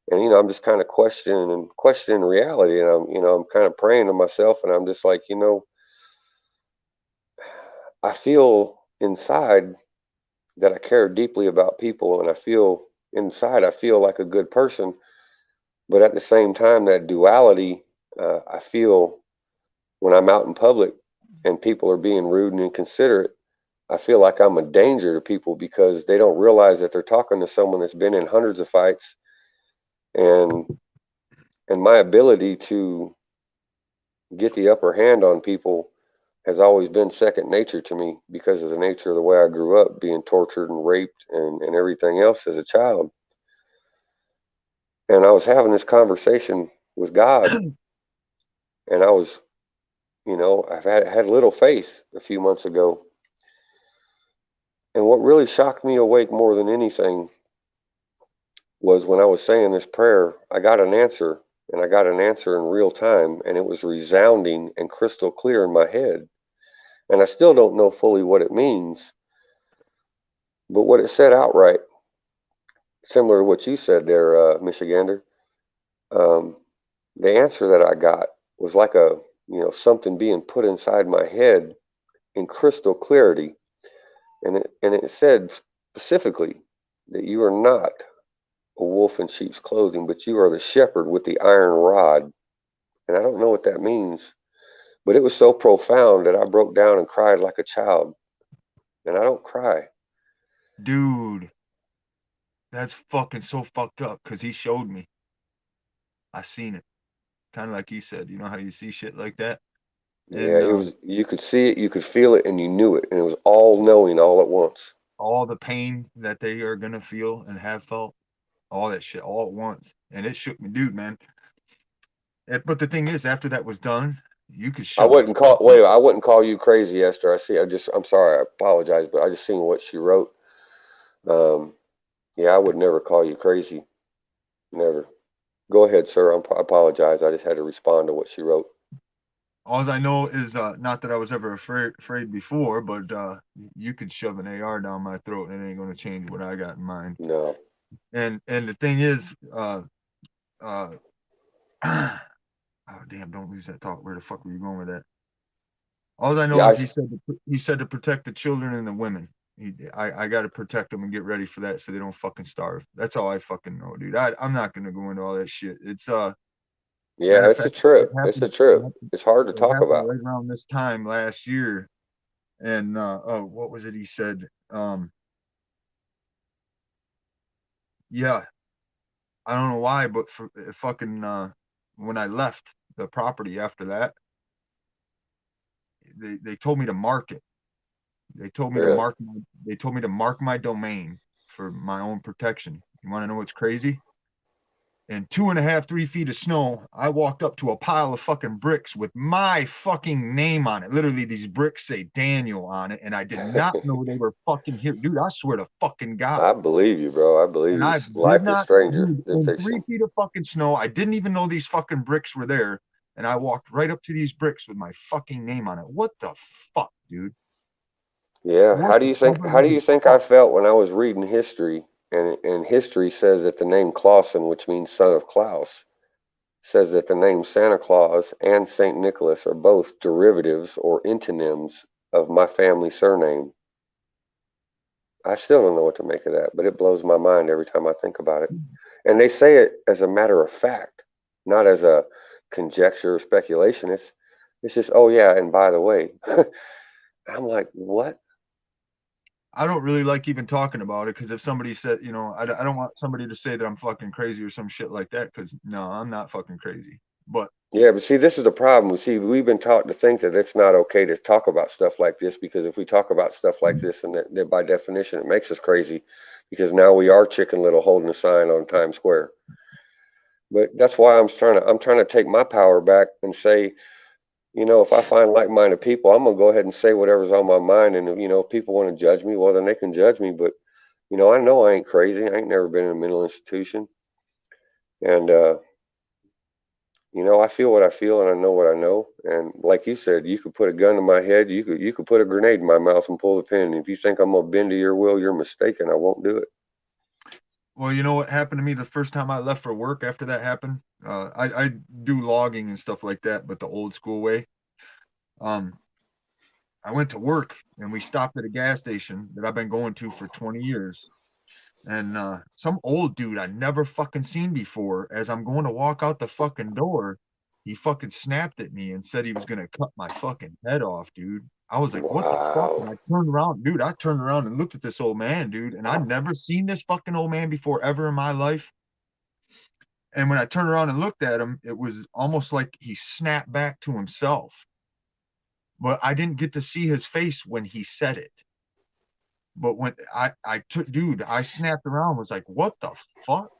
And I'm just kind of questioning reality, and I'm kind of praying to myself, and I'm just like, I feel inside that I care deeply about people, and I feel like a good person, but at the same time, that duality, I feel when I'm out in public and people are being rude and inconsiderate, I feel like I'm a danger to people, because they don't realize that they're talking to someone that's been in hundreds of fights. And my ability to get the upper hand on people has always been second nature to me, because of the nature of the way I grew up, being tortured and raped and everything else as a child. And I was having this conversation with God, and I was, I've had little faith a few months ago. And what really shocked me awake more than anything was when I was saying this prayer, I got an answer and I got an answer in real time, and it was resounding and crystal clear in my head. And I still don't know fully what it means, but what it said outright, similar to what you said there, Michigander, the answer that I got was like a, something being put inside my head in crystal clarity. And it said specifically that you are not a wolf in sheep's clothing, but you are the shepherd with the iron rod. And I don't know what that means, but it was so profound that I broke down and cried like a child. And I don't cry. Dude, that's fucking so fucked up, because he showed me. I seen it. Kind of like you said, you know how you see shit like that? Yeah, it was, you could see it, you could feel it, and you knew it. And it was all knowing all at once. All the pain that they are going to feel and have felt, all that shit all at once. And it shook me, dude, man. But the thing is, after that was done, you could show. I wouldn't call you crazy, Esther. I'm sorry, I apologize, but I just seen what she wrote. Yeah, I would never call you crazy. Never. Go ahead, sir. I apologize. I just had to respond to what she wrote. All I know is not that I was ever afraid before, but you could shove an AR down my throat and it ain't going to change what I got in mind. No. And the thing is, oh damn, don't lose that thought. Where the fuck were you going with that? All I know is he said to protect the children and the women. I got to protect them and get ready for that so they don't fucking starve. That's all I fucking know, dude. I'm not gonna go into all that shit. It's yeah, it's a trip. It's a trip. It's hard to talk about. Right around this time last year, and what was it he said? Yeah, I don't know why, but for fucking when I left the property after that, they told me to mark it. They told me to mark my domain for my own protection. You want to know what's crazy? In 2.5, 3 feet of snow, I walked up to a pile of fucking bricks with my fucking name on it. Literally, these bricks say Daniel on it, and I did not know they were fucking here. Dude, I swear to fucking God. I believe you, bro. I believe you. Life is stranger than fiction. 3 feet of fucking snow, I didn't even know these fucking bricks were there, and I walked right up to these bricks with my fucking name on it. What the fuck, dude? Yeah. How do you think I felt when I was reading history? And history says that the name Clausen, which means son of Klaus, says that the name Santa Claus and Saint Nicholas are both derivatives or antonyms of my family surname. I still don't know what to make of that, but it blows my mind every time I think about it. And they say it as a matter of fact, not as a conjecture or speculation. It's just, oh yeah, and by the way, I'm like, what? I don't really like even talking about it, because if somebody said, I don't want somebody to say that I'm fucking crazy or some shit like that, because no, I'm not fucking crazy. But yeah, but see, this is the problem. See, we've been taught to think that it's not okay to talk about stuff like this, because if we talk about stuff like this, and that by definition, it makes us crazy, because now we are Chicken Little holding a sign on Times Square. But that's why I'm trying to take my power back and say, if I find like-minded people, I'm gonna go ahead and say whatever's on my mind. And if people want to judge me, well, then they can judge me. But I know I ain't crazy. I ain't never been in a mental institution, and I feel what I feel, and I know what I know. And like you said, you could put a gun to my head, you could put a grenade in my mouth and pull the pin. And if you think I'm gonna bend to your will, you're mistaken. I won't do it. Well, you know what happened to me the first time I left for work after that happened? I do logging and stuff like that, but the old school way. I went to work and we stopped at a gas station that I've been going to for 20 years. And some old dude I never fucking seen before, as I'm going to walk out the fucking door, he fucking snapped at me and said he was going to cut my fucking head off, dude. I was like, what the fuck? And I turned around, dude. I turned around and looked at this old man, dude. And I'd never seen this fucking old man before ever in my life. And when I turned around and looked at him, it was almost like he snapped back to himself. But I didn't get to see his face when he said it. But when I snapped around and was like, what the fuck?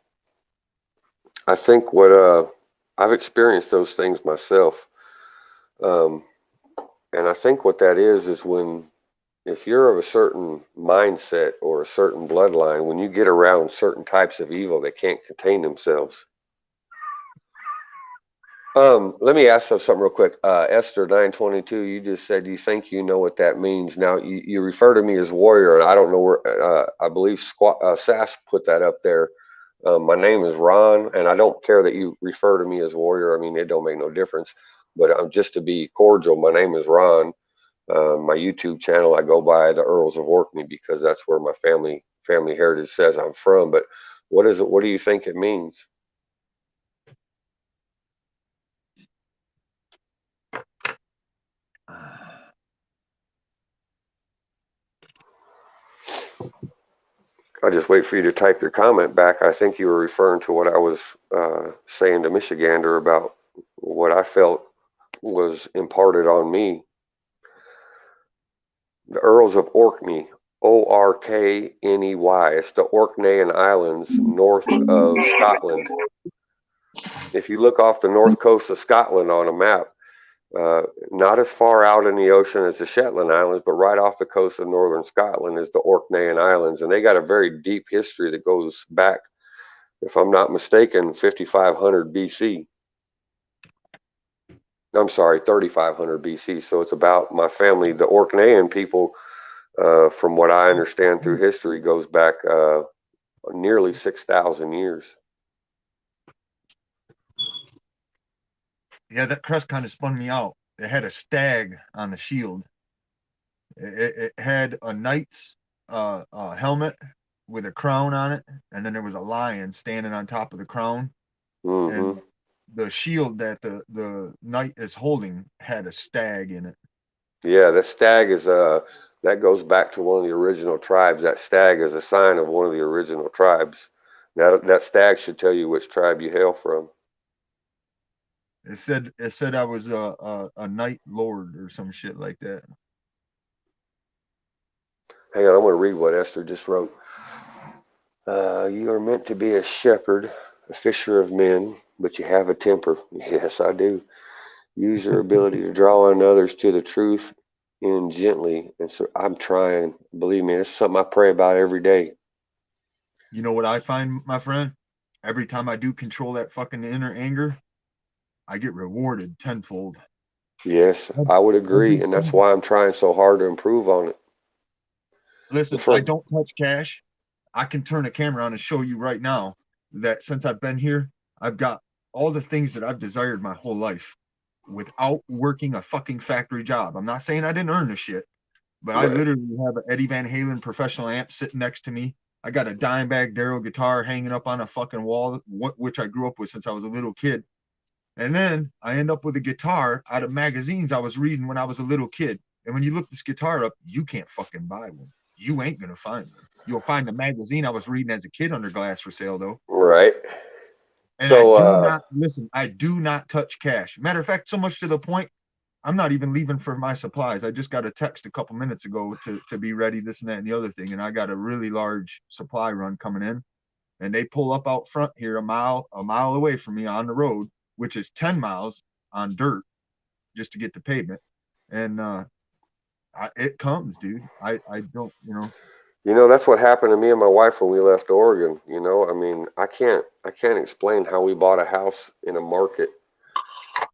I think what I've experienced those things myself. And I think what that is when, if you're of a certain mindset or a certain bloodline, when you get around certain types of evil, they can't contain themselves. Let me ask you something real quick. Esther 922, you just said you think you know what that means. Now, you refer to me as warrior, and I don't know where, I believe Sass put that up there. My name is Ron, and I don't care that you refer to me as warrior. I mean, it don't make no difference. But just to be cordial, my name is Ron. My YouTube channel, I go by the Earls of Orkney because that's where my family heritage says I'm from. But what is it? What do you think it means? I'll just wait for you to type your comment back. I think you were referring to what I was saying to Michigander about what I felt was imparted on me. The Earls of Orkney, Orkney. It's the Orkneyan Islands north of Scotland. If you look off the north coast of Scotland on a map, not as far out in the ocean as the Shetland Islands, but right off the coast of northern Scotland is the Orkneyan Islands. And they got a very deep history that goes back, if I'm not mistaken, 5500 BC. I'm sorry, 3500 BC. So it's about my family, the Orkneyan people, from what I understand through history, goes back nearly 6,000 years. Yeah, that crest kind of spun me out. It had a stag on the shield. It had a knight's helmet with a crown on it, and then there was a lion standing on top of the crown. Mm-hmm. And the shield that the knight is holding had a stag in it. Yeah, that stag is that goes back to one of the original tribes. That stag is a sign of one of the original tribes. Now that stag should tell you which tribe you hail from. It said I was a night lord or some shit like that. Hang on, I'm going to read what Esther just wrote. You are meant to be a shepherd, a fisher of men, but you have a temper. Yes, I do. Use your ability to draw on others to the truth in gently. And so I'm trying. Believe me, it's something I pray about every day. You know what I find, my friend? Every time I do control that fucking inner anger, I get rewarded tenfold. Yes, I would agree, and that's why I'm trying so hard to improve on it. Listen, I don't touch cash. I can turn a camera on and show you right now that since I've been here, I've got all the things that I've desired my whole life without working a fucking factory job. I'm not saying I didn't earn the shit, but I literally have an Eddie Van Halen professional amp sitting next to me. I got a Dimebag Darrell guitar hanging up on a fucking wall, which I grew up with since I was a little kid. And then I end up with a guitar out of magazines I was reading when I was a little kid. And when you look this guitar up, you can't fucking buy one. You ain't gonna find one. You'll find the magazine I was reading as a kid under glass for sale, though. Right. And so, I do not listen. I do not touch cash. Matter of fact, so much to the point, I'm not even leaving for my supplies. I just got a text a couple minutes ago to be ready, this and that and the other thing. And I got a really large supply run coming in. And they pull up out front here a mile away from me on the road, which is 10 miles on dirt just to get to pavement. And it comes, dude. I don't, You know, that's what happened to me and my wife when we left Oregon. You know, I mean, I can't explain how we bought a house in a market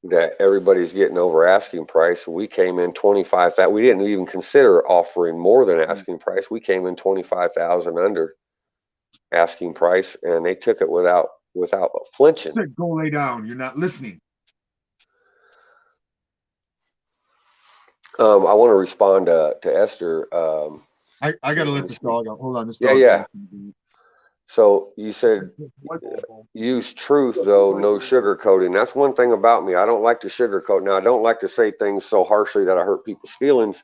that everybody's getting over asking price. We came in 25,000. We didn't even consider offering more than asking price. We came in 25,000 under asking price, and they took it without flinching. Said, go lay down. You're not listening. I want to respond to Esther. I gotta let this dog out. Hold on, this Yeah, dog. yeah. So you said use truth though, no sugarcoating. That's one thing about me. I don't like to sugarcoat. Now I don't like to say things so harshly that I hurt people's feelings,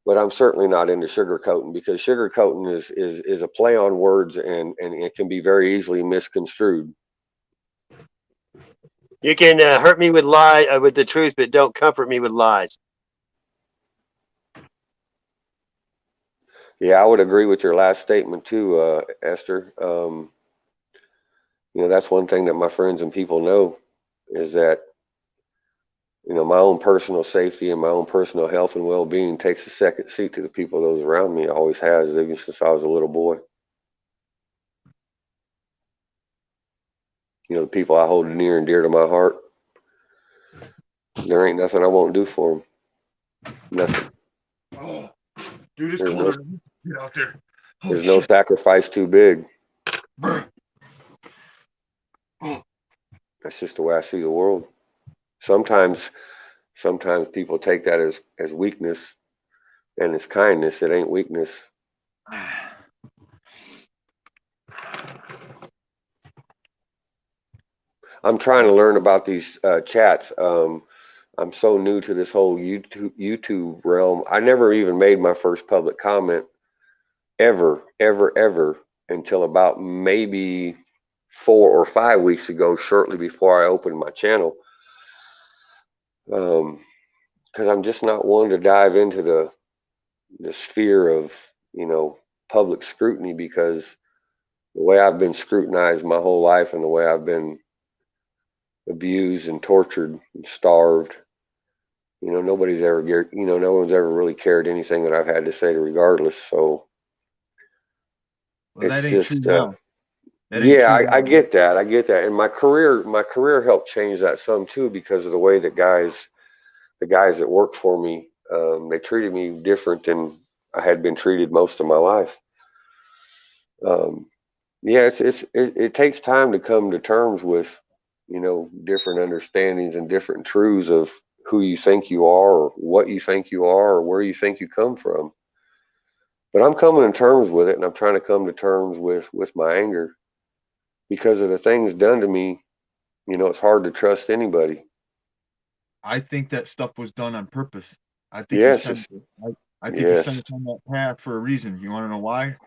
but I'm certainly not into sugarcoating because sugarcoating is a play on words and it can be very easily misconstrued. You can hurt me with with the truth, but don't comfort me with lies. Yeah, I would agree with your last statement too, Esther. You know, that's one thing that my friends and people know is that, you know, my own personal safety and my own personal health and well-being takes a second seat to the people, those around me. It always has, even since I was a little boy. You know, the people I hold near and dear to my heart. There ain't nothing I won't do for them. Nothing. Oh, dude, it's There's colder. no, Get out there. there's no sacrifice too big. That's just the way I see the world. Sometimes people take that as weakness, and it's kindness. It ain't weakness. I'm trying to learn about these chats. I'm so new to this whole YouTube realm. I never even made my first public comment ever until about maybe 4 or 5 weeks ago, shortly before I opened my channel. Because I'm just not one to dive into the sphere of, public scrutiny, because the way I've been scrutinized my whole life and the way I've been abused and tortured and starved, nobody's ever, no one's ever really cared anything that I've had to say regardless. So well, it's just, yeah, I get that. And my career helped change that some too, because of the way that the guys that work for me, they treated me different than I had been treated most of my life. Yeah, it takes time to come to terms with, different understandings and different truths of who you think you are, or what you think you are, or where you think you come from. But I'm coming to terms with it, and I'm trying to come to terms with my anger, because of the things done to me. It's hard to trust anybody. I think that stuff was done on purpose. I think Yes, you sent us on that path for a reason. You want to know why?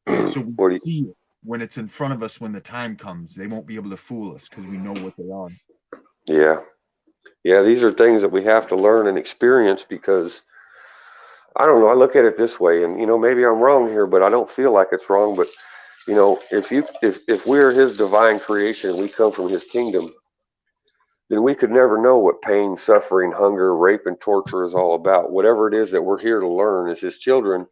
So we see it when it's in front of us. When the time comes, they won't be able to fool us because we know what they are. Yeah, these are things that we have to learn and experience, because I don't know, I look at it this way, and maybe I'm wrong here, but I don't feel like it's wrong. But if we're his divine creation and we come from his kingdom, then we could never know what pain, suffering, hunger, rape, and torture is all about. Whatever it is that we're here to learn as his children,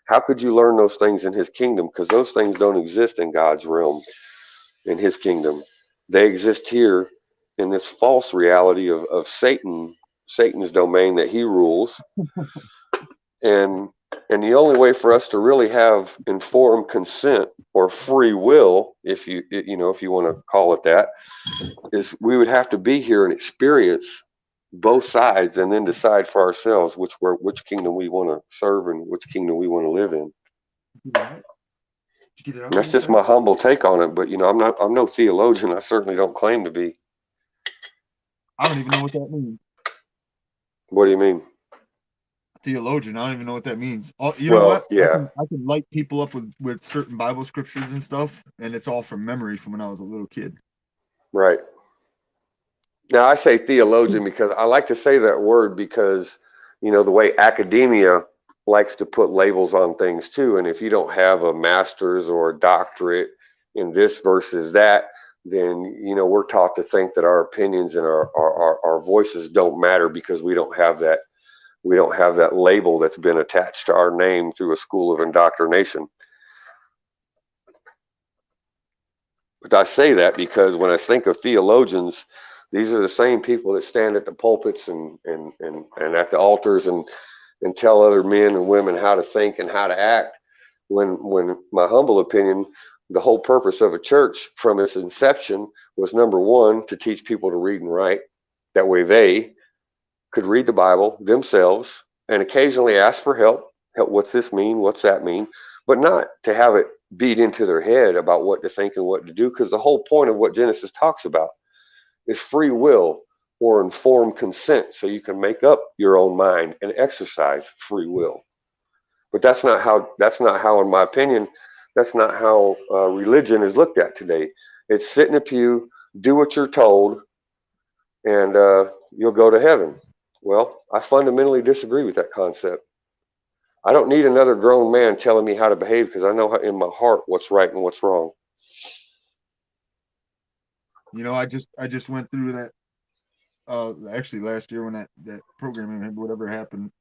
how could you learn those things in his kingdom? Because those things don't exist in God's realm, in his kingdom. They exist here in this false reality of Satan's domain that he rules. And the only way for us to really have informed consent or free will, if you want to call it that, is we would have to be here and experience both sides, and then decide for ourselves which kingdom we want to serve and which kingdom we want to live in. That's just my humble take on it. But I'm no theologian. I certainly don't claim to be. I don't even know what that means. What do you mean? Theologian. I don't even know what that means. You Well, know what? yeah. I can light people up with certain Bible scriptures and stuff, and it's all from memory from when I was a little kid. Right. Now, I say theologian because I like to say that word because, the way academia likes to put labels on things too. And if you don't have a master's or a doctorate in this versus that, then, we're taught to think that our opinions and our voices don't matter because we don't have that label that's been attached to our name through a school of indoctrination. But I say that because when I think of theologians, these are the same people that stand at the pulpits and at the altars and tell other men and women how to think and how to act. When my humble opinion, the whole purpose of a church from its inception was, number one, to teach people to read and write. That way they could read the Bible themselves and occasionally ask for help. What's this mean? What's that mean? But not to have it beat into their head about what to think and what to do, because the whole point of what Genesis talks about is free will or informed consent, so you can make up your own mind and exercise free will. But that's not how, in my opinion, that's not how religion is looked at today. It's sit in a pew, do what you're told, and you'll go to heaven. Well, I fundamentally disagree with that concept. I don't need another grown man telling me how to behave, because I know in my heart what's right and what's wrong. I just went through that actually last year when that programming, whatever happened.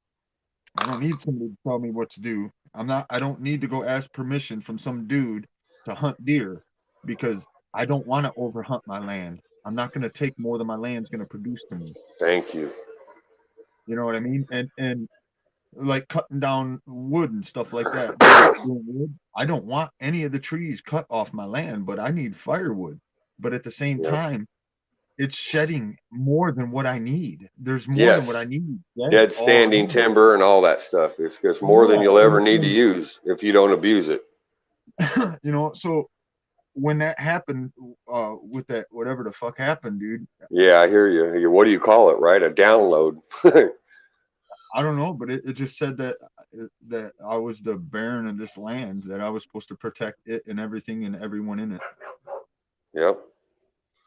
I don't need somebody to tell me what to do. I don't need to go ask permission from some dude to hunt deer, because I don't want to overhunt my land. I'm not going to take more than my land's going to produce to me. Thank you. You know what I mean? And like cutting down wood and stuff like that. I don't want any of the trees cut off my land, but I need firewood. But at the same time, it's shedding more than what I need. There's more than what I need. Dead standing timber and all that stuff. It's more than you'll ever need to use if you don't abuse it. You know, so when that happened with that whatever the fuck happened, dude. Yeah, I hear you. What do you call it, right? A download. I don't know, but it just said that I was the baron of this land, that I was supposed to protect it and everything and everyone in it. Yep.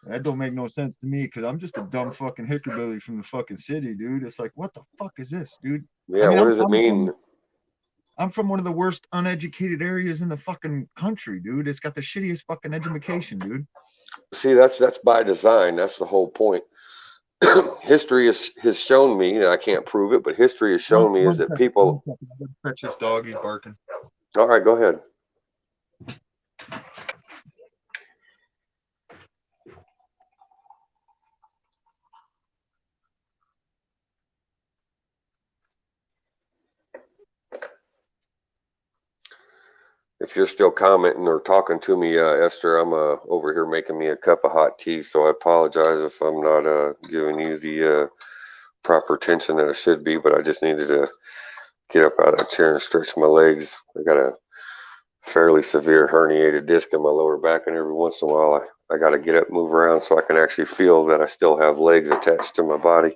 That don't make no sense to me because I'm just a dumb fucking hickerbilly from the fucking city, dude. It's like, what the fuck is this, dude? Yeah, what does it mean? I'm from one of the worst uneducated areas in the fucking country, dude. It's got the shittiest fucking education, dude. See, that's by design. That's the whole point. History has shown me, and I can't prove it, but history has shown me is that people. Fetch this dog, he's barking. All right, go ahead. If you're still commenting or talking to me, Esther, I'm over here making me a cup of hot tea, so I apologize if I'm not giving you the proper attention that I should be, but I just needed to get up out of that chair and stretch my legs. I got a fairly severe herniated disc in my lower back, and every once in a while I got to get up, move around so I can actually feel that I still have legs attached to my body.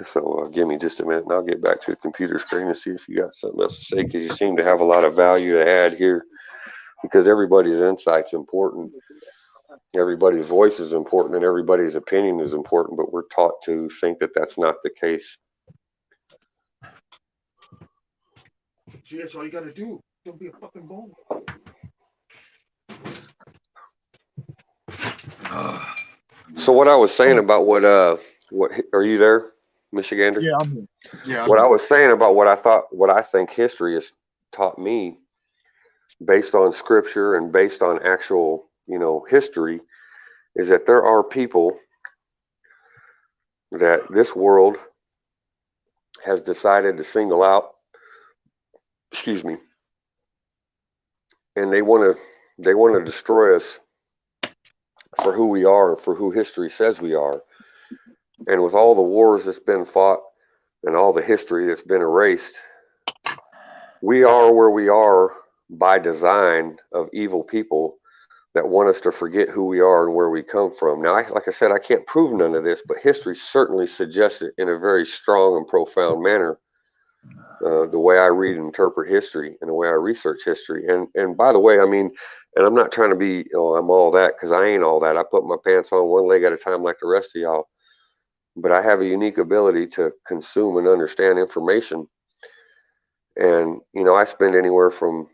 So give me just a minute and I'll get back to the computer screen and see if you got something else to say, because you seem to have a lot of value to add here, because everybody's insight's important. Everybody's voice is important and everybody's opinion is important, but we're taught to think that that's not the case. See, that's all you gotta do. Don't be a fucking bone. So what I was saying about what are you there, Michigander? Yeah, I'm here. Yeah. What I was saying about what I think history has taught me, based on scripture and based on actual, history, is that there are people that this world has decided to single out, and they want to destroy us for who we are, for who history says we are. And with all the wars that's been fought and all the history that's been erased, we are where we are by design of evil people that want us to forget who we are and where we come from. Now, like I said, I can't prove none of this, but history certainly suggests it in a very strong and profound manner. The way I read and interpret history and the way I research history. And by the way, I mean, and I'm not trying to be, I'm all that, because I ain't all that. I put my pants on one leg at a time like the rest of y'all. But I have a unique ability to consume and understand information. And, I spend anywhere from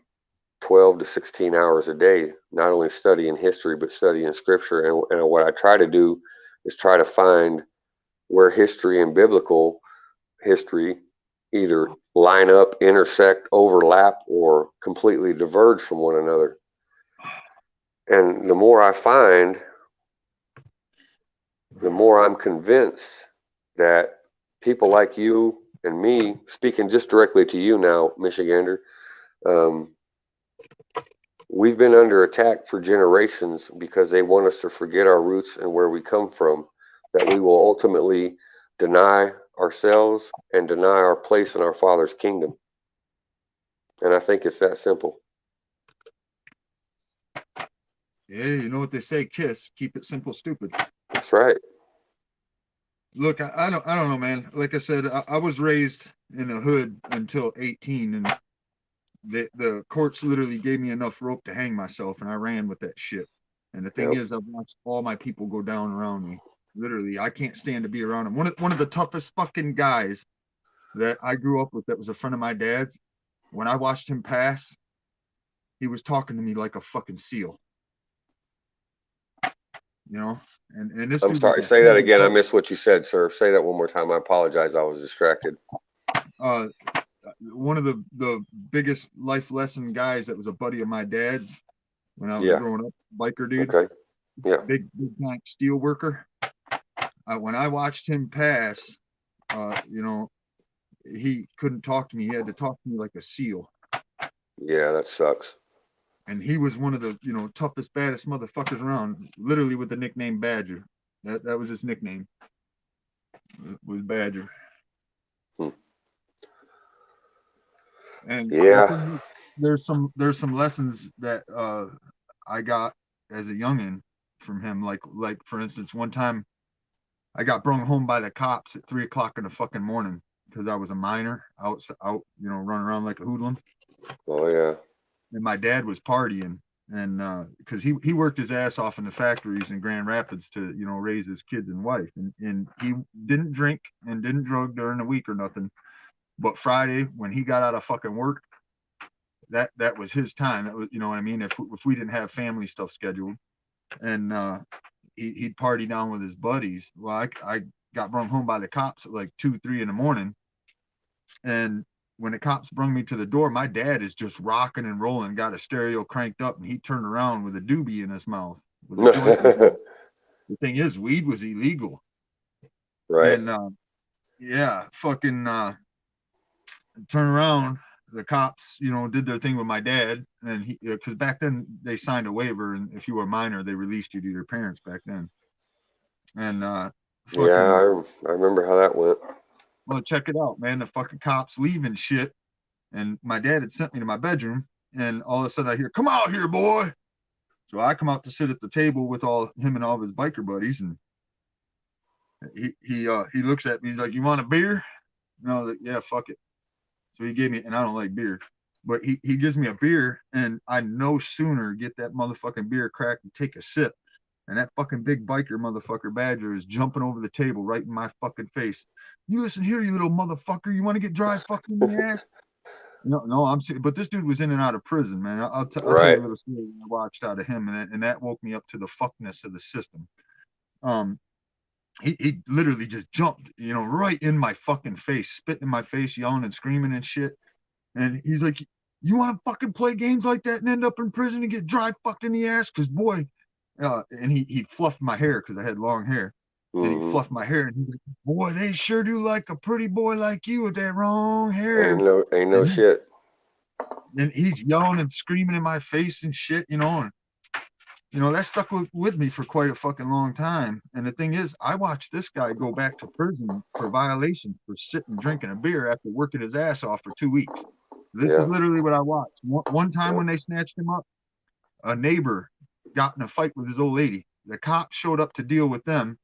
12 to 16 hours a day, not only studying history, but studying scripture. And what I try to do is try to find where history and biblical history either line up, intersect, overlap, or completely diverge from one another. And the more I find, the more I'm convinced that people like you and me, speaking just directly to you now, Michigander, we've been under attack for generations because they want us to forget our roots and where we come from, that we will ultimately deny ourselves and deny our place in our Father's kingdom. And I think it's that simple. Yeah, you know what they say, KISS, keep it simple, stupid. That's right. Look, I don't know, man. Like I said, I was raised in a hood until 18, and the courts literally gave me enough rope to hang myself, and I ran with that shit. And the thing is, I've watched all my people go down around me. Literally, I can't stand to be around him. One of the toughest fucking guys that I grew up with, that was a friend of my dad's, when I watched him pass, he was talking to me like a fucking seal. And this. I'm sorry. Say that again. I missed what you said, sir. Say that one more time. I apologize. I was distracted. One of the biggest life lesson guys that was a buddy of my dad's when I was growing up, biker dude. Okay. Yeah. Big tank steel worker. When I watched him pass, you know, he couldn't talk to me. He had to talk to me like a seal. Yeah, that sucks. And he was one of the, you know, toughest, baddest motherfuckers around, literally with the nickname Badger. That was his nickname. It was Badger. And yeah, there's some lessons that I got as a youngin from him. Like for instance, one time I got brought home by the cops at 3 o'clock in the fucking morning because I was a minor out, you know, running around like a hoodlum. Oh yeah. And my dad was partying, and because he worked his ass off in the factories in Grand Rapids to, you know, raise his kids and wife, and he didn't drink and didn't drug during the week or nothing. But Friday when he got out of fucking work, that was his time. That was, you know what I mean. If we didn't have family stuff scheduled, and he'd party down with his buddies. Well, I got brought home by the cops at like 2-3 in the morning, and when the cops brought me to the door, my dad is just rocking and rolling, got a stereo cranked up, and he turned around with a doobie in his mouth with a joint. The thing is, weed was illegal, right? And yeah, fucking turn around. The cops, you know, did their thing with my dad, and he, because back then they signed a waiver, and if you were a minor, they released you to your parents back then. And fucking, yeah, I remember how that went. Well, check it out, man. The fucking cops leaving shit, and my dad had sent me to my bedroom, and all of a sudden I hear, "Come out here, boy!" So I come out to sit at the table with him and all of his biker buddies, and he looks at me. He's like, "You want a beer?" And I was like, "Yeah, fuck it." So he gave me, and I don't like beer, but he gives me a beer, and I no sooner get that motherfucking beer cracked and take a sip, and that fucking big biker motherfucker Badger is jumping over the table right in my fucking face. "You listen here, you little motherfucker. You want to get dry fucking in the ass?" No, I'm serious. But this dude was in and out of prison, man. I'll tell you a little story I watched out of him, and that woke me up to the fuckness of the system. He literally just jumped, you know, right in my fucking face, spitting in my face, yelling and screaming and shit. And he's like, "You want to fucking play games like that and end up in prison and get dry fucked in the ass?" Because boy, and he fluffed my hair because I had long hair. And he fluffed my hair, and he's like, "Boy, they sure do like a pretty boy like you with that long hair." Ain't no shit. And he's yelling and screaming in my face and shit, you know. And you know, that stuck with me for quite a fucking long time. And the thing is, I watched this guy go back to prison for violations for sitting drinking a beer after working his ass off for 2 weeks. This is literally what I watched. One time when they snatched him up, a neighbor got in a fight with his old lady. The cops showed up to deal with them,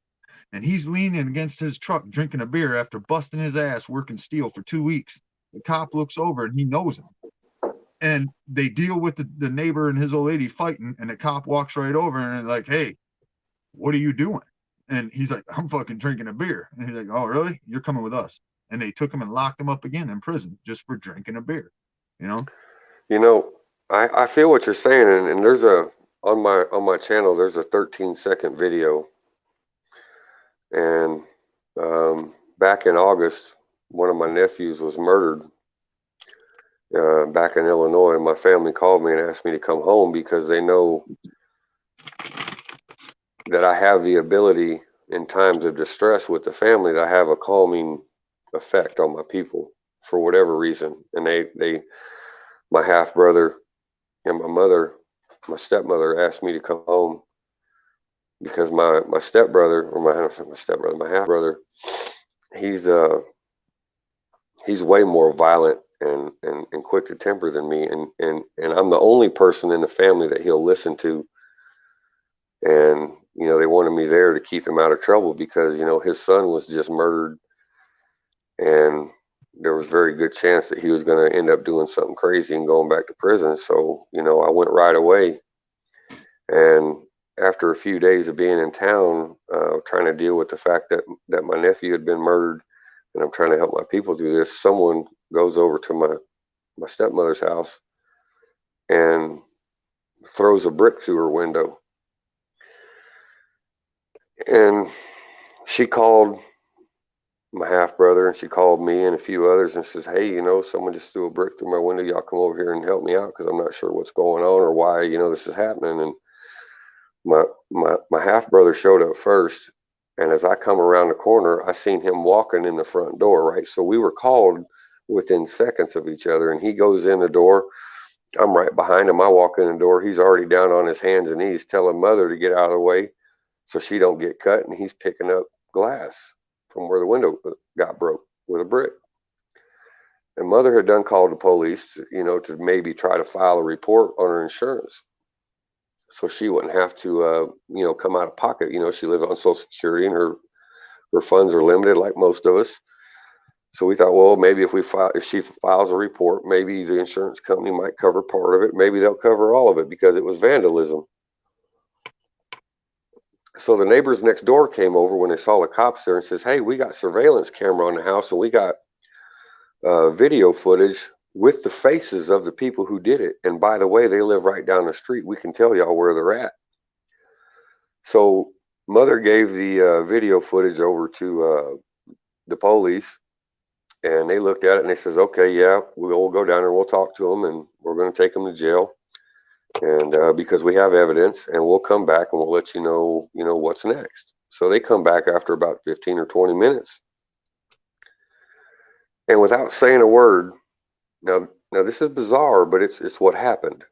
and he's leaning against his truck drinking a beer after busting his ass working steel for 2 weeks. The cop looks over and he knows him. And they deal with the neighbor and his old lady fighting, and the cop walks right over and like, "Hey, what are you doing?" And he's like, "I'm fucking drinking a beer." And he's like, "Oh, really? You're coming with us." And they took him and locked him up again in prison just for drinking a beer, you know? You know, I feel what you're saying, and there's on my channel there's a 13-second video, and back in August, one of my nephews was murdered back in Illinois. My family called me and asked me to come home because they know that I have the ability in times of distress with the family to have a calming effect on my people for whatever reason. And they my half brother and my stepmother asked me to come home because my stepbrother, or my half brother, he's way more violent and quick to temper than me, and I'm the only person in the family that he'll listen to. And you know, they wanted me there to keep him out of trouble because, you know, his son was just murdered, and there was very good chance that he was going to end up doing something crazy and going back to prison. So, you know, I went right away. And after a few days of being in town, trying to deal with the fact that my nephew had been murdered, and I'm trying to help my people do this, someone goes over to my stepmother's house and throws a brick through her window. And she called my half brother, and she called me and a few others and says, "Hey, you know, someone just threw a brick through my window. Y'all come over here and help me out because I'm not sure what's going on or why, you know, this is happening." And my half brother showed up first, and as I come around the corner, I seen him walking in the front door, right? So we were called within seconds of each other, and he goes in the door. I'm right behind him. I walk in the door. He's already down on his hands and knees telling mother to get out of the way so she don't get cut, and he's picking up glass from where the window got broke with a brick. And mother had done called the police, to maybe try to file a report on her insurance, so she wouldn't have to, come out of pocket. She lives on Social Security, and her funds are limited, like most of us. So we thought, well, maybe if she files a report, maybe the insurance company might cover part of it. Maybe they'll cover all of it because it was vandalism. So the neighbors next door came over when they saw the cops there and says, hey, we got surveillance camera on the house, and we got video footage with the faces of the people who did it. And by the way, they live right down the street. We can tell y'all where they're at. So mother gave the video footage over to the police, and they looked at it and they says, okay, yeah, we'll go down there and we'll talk to them, and we're going to take them to jail. And because we have evidence, and we'll come back and we'll let you know what's next. So they come back after about 15 or 20 minutes. And without saying a word, now this is bizarre, but it's what happened.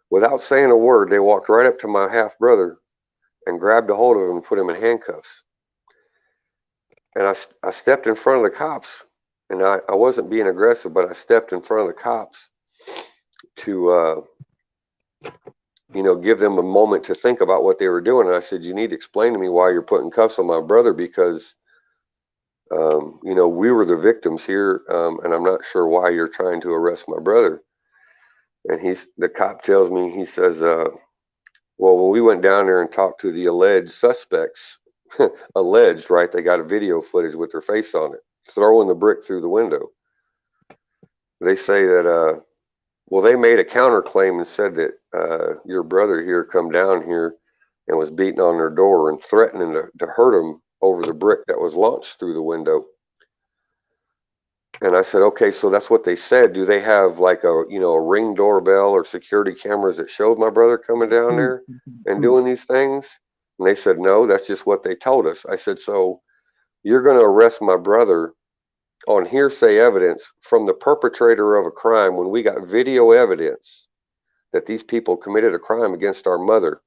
Without saying a word, they walked right up to my half brother and grabbed a hold of him and put him in handcuffs. And I stepped in front of the cops, and I wasn't being aggressive, but I stepped in front of the cops to give them a moment to think about what they were doing. And I said, you need to explain to me why you're putting cuffs on my brother, because we were the victims here, and I'm not sure why you're trying to arrest my brother. And the cop tells me, he says, well, when we went down there and talked to the alleged suspects, alleged, right? They got a video footage with their face on it, throwing the brick through the window. They say that, well, they made a counterclaim and said that your brother here come down here and was beating on their door and threatening to hurt them over the brick that was launched through the window. And I said, okay, so that's what they said. Do they have like a Ring doorbell or security cameras that showed my brother coming down there and doing these things? And they said, no, that's just what they told us. I said, so you're going to arrest my brother on hearsay evidence from the perpetrator of a crime when we got video evidence that these people committed a crime against our mother,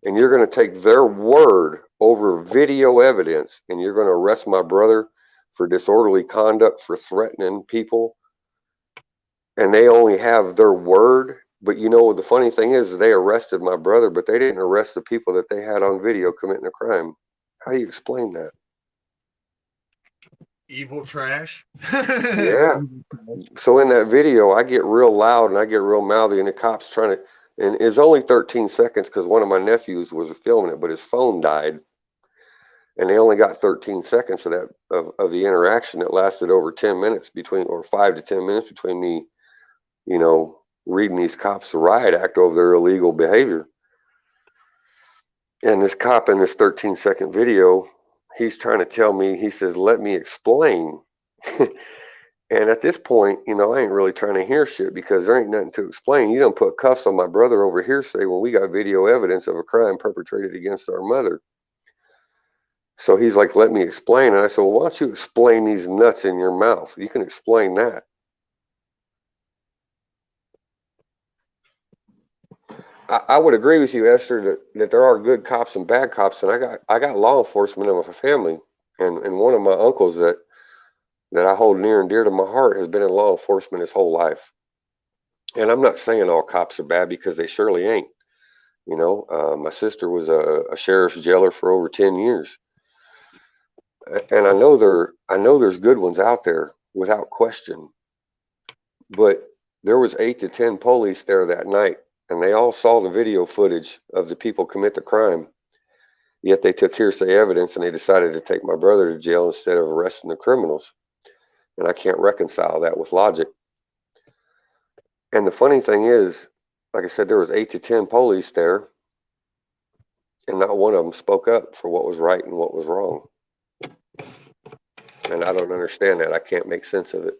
and you're going to take their word over video evidence, and you're going to arrest my brother for disorderly conduct, for threatening people, and they only have their word? But the funny thing is, they arrested my brother, but they didn't arrest the people that they had on video committing a crime. How do you explain that? Evil trash. Yeah. So in that video, I get real loud and I get real mouthy, and the cops trying to, and it's only 13 seconds because one of my nephews was filming it, but his phone died, and they only got 13 seconds of that of the interaction that lasted over 10 minutes or 5 to 10 minutes between me, reading these cops the riot act over their illegal behavior. And this cop in this 13-second video, he's trying to tell me, he says, let me explain. And at this point, I ain't really trying to hear shit, because there ain't nothing to explain. You don't put cuffs on my brother over hearsay when we got video evidence of a crime perpetrated against our mother. So he's like, let me explain. And I said, well, why don't you explain these nuts in your mouth? You can explain that. I would agree with you, Esther, that there are good cops and bad cops, and I got law enforcement in my family, and one of my uncles that I hold near and dear to my heart has been in law enforcement his whole life. And I'm not saying all cops are bad, because they surely ain't. My sister was a sheriff's jailer for over 10 years, and I know there's good ones out there without question. But there was 8 to 10 police there that night, and they all saw the video footage of the people commit the crime. Yet they took hearsay evidence and they decided to take my brother to jail instead of arresting the criminals. And I can't reconcile that with logic. And the funny thing is, like I said, there was 8 to 10 police there, and not one of them spoke up for what was right and what was wrong. And I don't understand that. I can't make sense of it.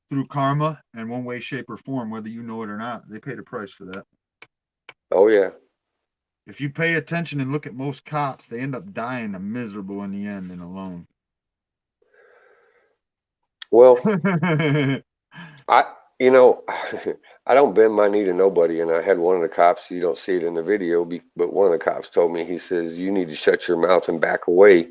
Through karma, in one way, shape, or form, whether you know it or not, they paid a price for that. Oh yeah. If you pay attention and look at most cops, they end up dying miserable in the end and alone. Well, you know, I don't bend my knee to nobody. And I had one of the cops, you don't see it in the video, but one of the cops told me, he says, you need to shut your mouth and back away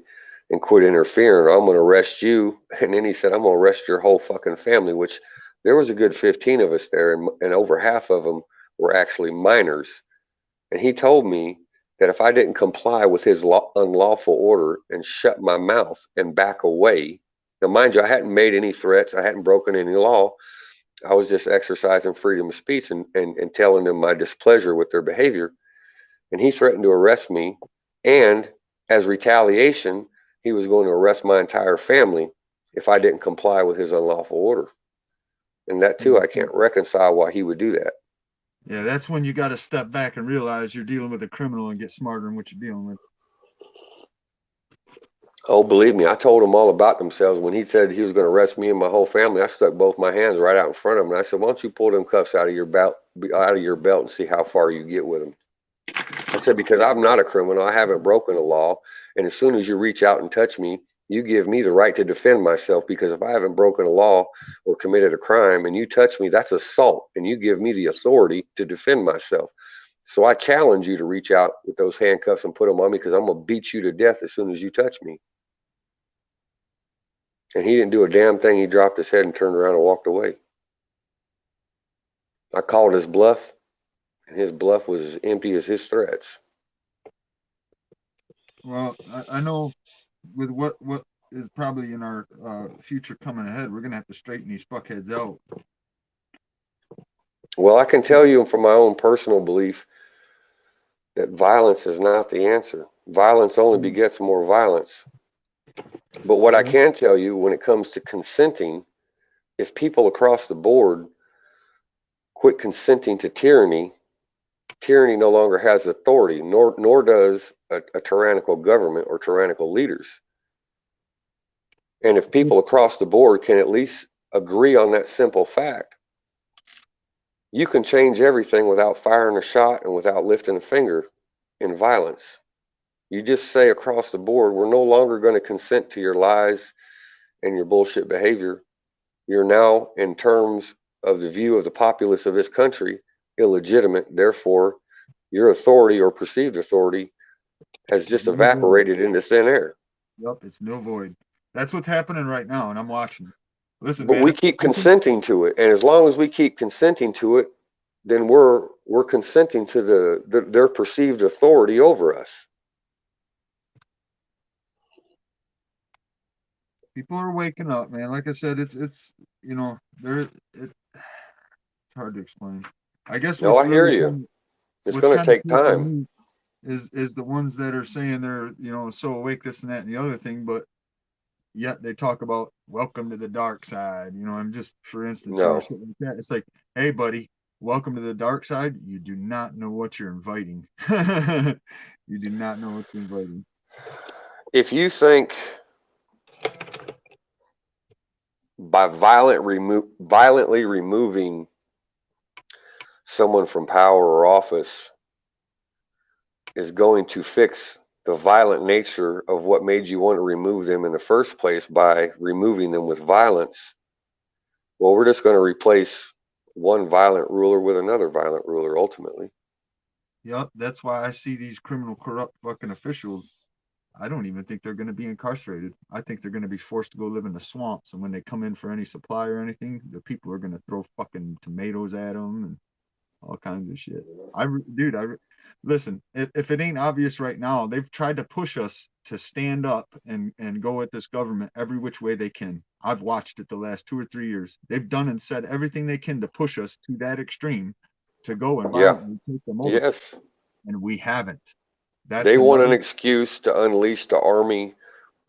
and quit interfering, or I'm going to arrest you. And then he said, I'm going to arrest your whole fucking family, which there was a good 15 of us there, and over half of them were actually minors. And he told me that if I didn't comply with his unlawful order and shut my mouth and back away, now mind you, I hadn't made any threats, I hadn't broken any law, I was just exercising freedom of speech and telling them my displeasure with their behavior. And he threatened to arrest me, and as retaliation, he was going to arrest my entire family if I didn't comply with his unlawful order. And that too, I can't reconcile why he would do that. Yeah, that's when you got to step back and realize you're dealing with a criminal and get smarter in what you're dealing with. Oh, believe me, I told them all about themselves. When he said he was going to arrest me and my whole family, I stuck both my hands right out in front of him. And I said, why don't you pull them cuffs out of your belt and see how far you get with them? I said, because I'm not a criminal. I haven't broken a law. And as soon as you reach out and touch me, you give me the right to defend myself, because if I haven't broken a law or committed a crime and you touch me, that's assault, and you give me the authority to defend myself. So I challenge you to reach out with those handcuffs and put them on me, because I'm going to beat you to death as soon as you touch me. And he didn't do a damn thing. He dropped his head and turned around and walked away. I called his bluff, and his bluff was as empty as his threats. Well, I know with what is probably in our future coming ahead, we're going to have to straighten these fuckheads out. Well, I can tell you from my own personal belief that violence is not the answer. Violence only begets more violence. But what I can tell you, when it comes to consenting, if people across the board quit consenting to tyranny, tyranny no longer has authority, nor does a tyrannical government or tyrannical leaders. And if people across the board can at least agree on that simple fact, you can change everything without firing a shot and without lifting a finger in violence. You just say across the board, we're no longer going to consent to your lies and your bullshit behavior. You're now, in terms of the view of the populace of this country, illegitimate. Therefore, your authority or perceived authority has just evaporated into thin air. Yep, it's no void. That's what's happening right now, and I'm watching. Listen, but man, we keep consenting to it, and as long as we keep consenting to it, then we're consenting to their perceived authority over us. People are waking up, man. Like I said, it's you know, it's hard to explain. I guess. No, I hear you. It's going to take time. Is the ones that are saying they're, you know, so awake, this and that and the other thing, but yet they talk about welcome to the dark side. You know, I'm just, for instance, no. Shit like that. It's like, hey, buddy, welcome to the dark side. You do not know what you're inviting. You do not know what you're inviting. If you think by violently removing someone from power or office is going to fix the violent nature of what made you want to remove them in the first place by removing them with violence, well, we're just going to replace one violent ruler with another violent ruler ultimately. Yep, that's why I see these criminal, corrupt fucking officials. I don't even think they're going to be incarcerated. I think they're going to be forced to go live in the swamps. And when they come in for any supply or anything, the people are going to throw fucking tomatoes at them and all kinds of shit. Listen, if it ain't obvious right now, they've tried to push us to stand up and go at this government every which way they can. I've watched it the last 2 or 3 years. They've done and said everything they can to push us to that extreme to go and violently take them over. Yes. And we haven't. They want an excuse to unleash the army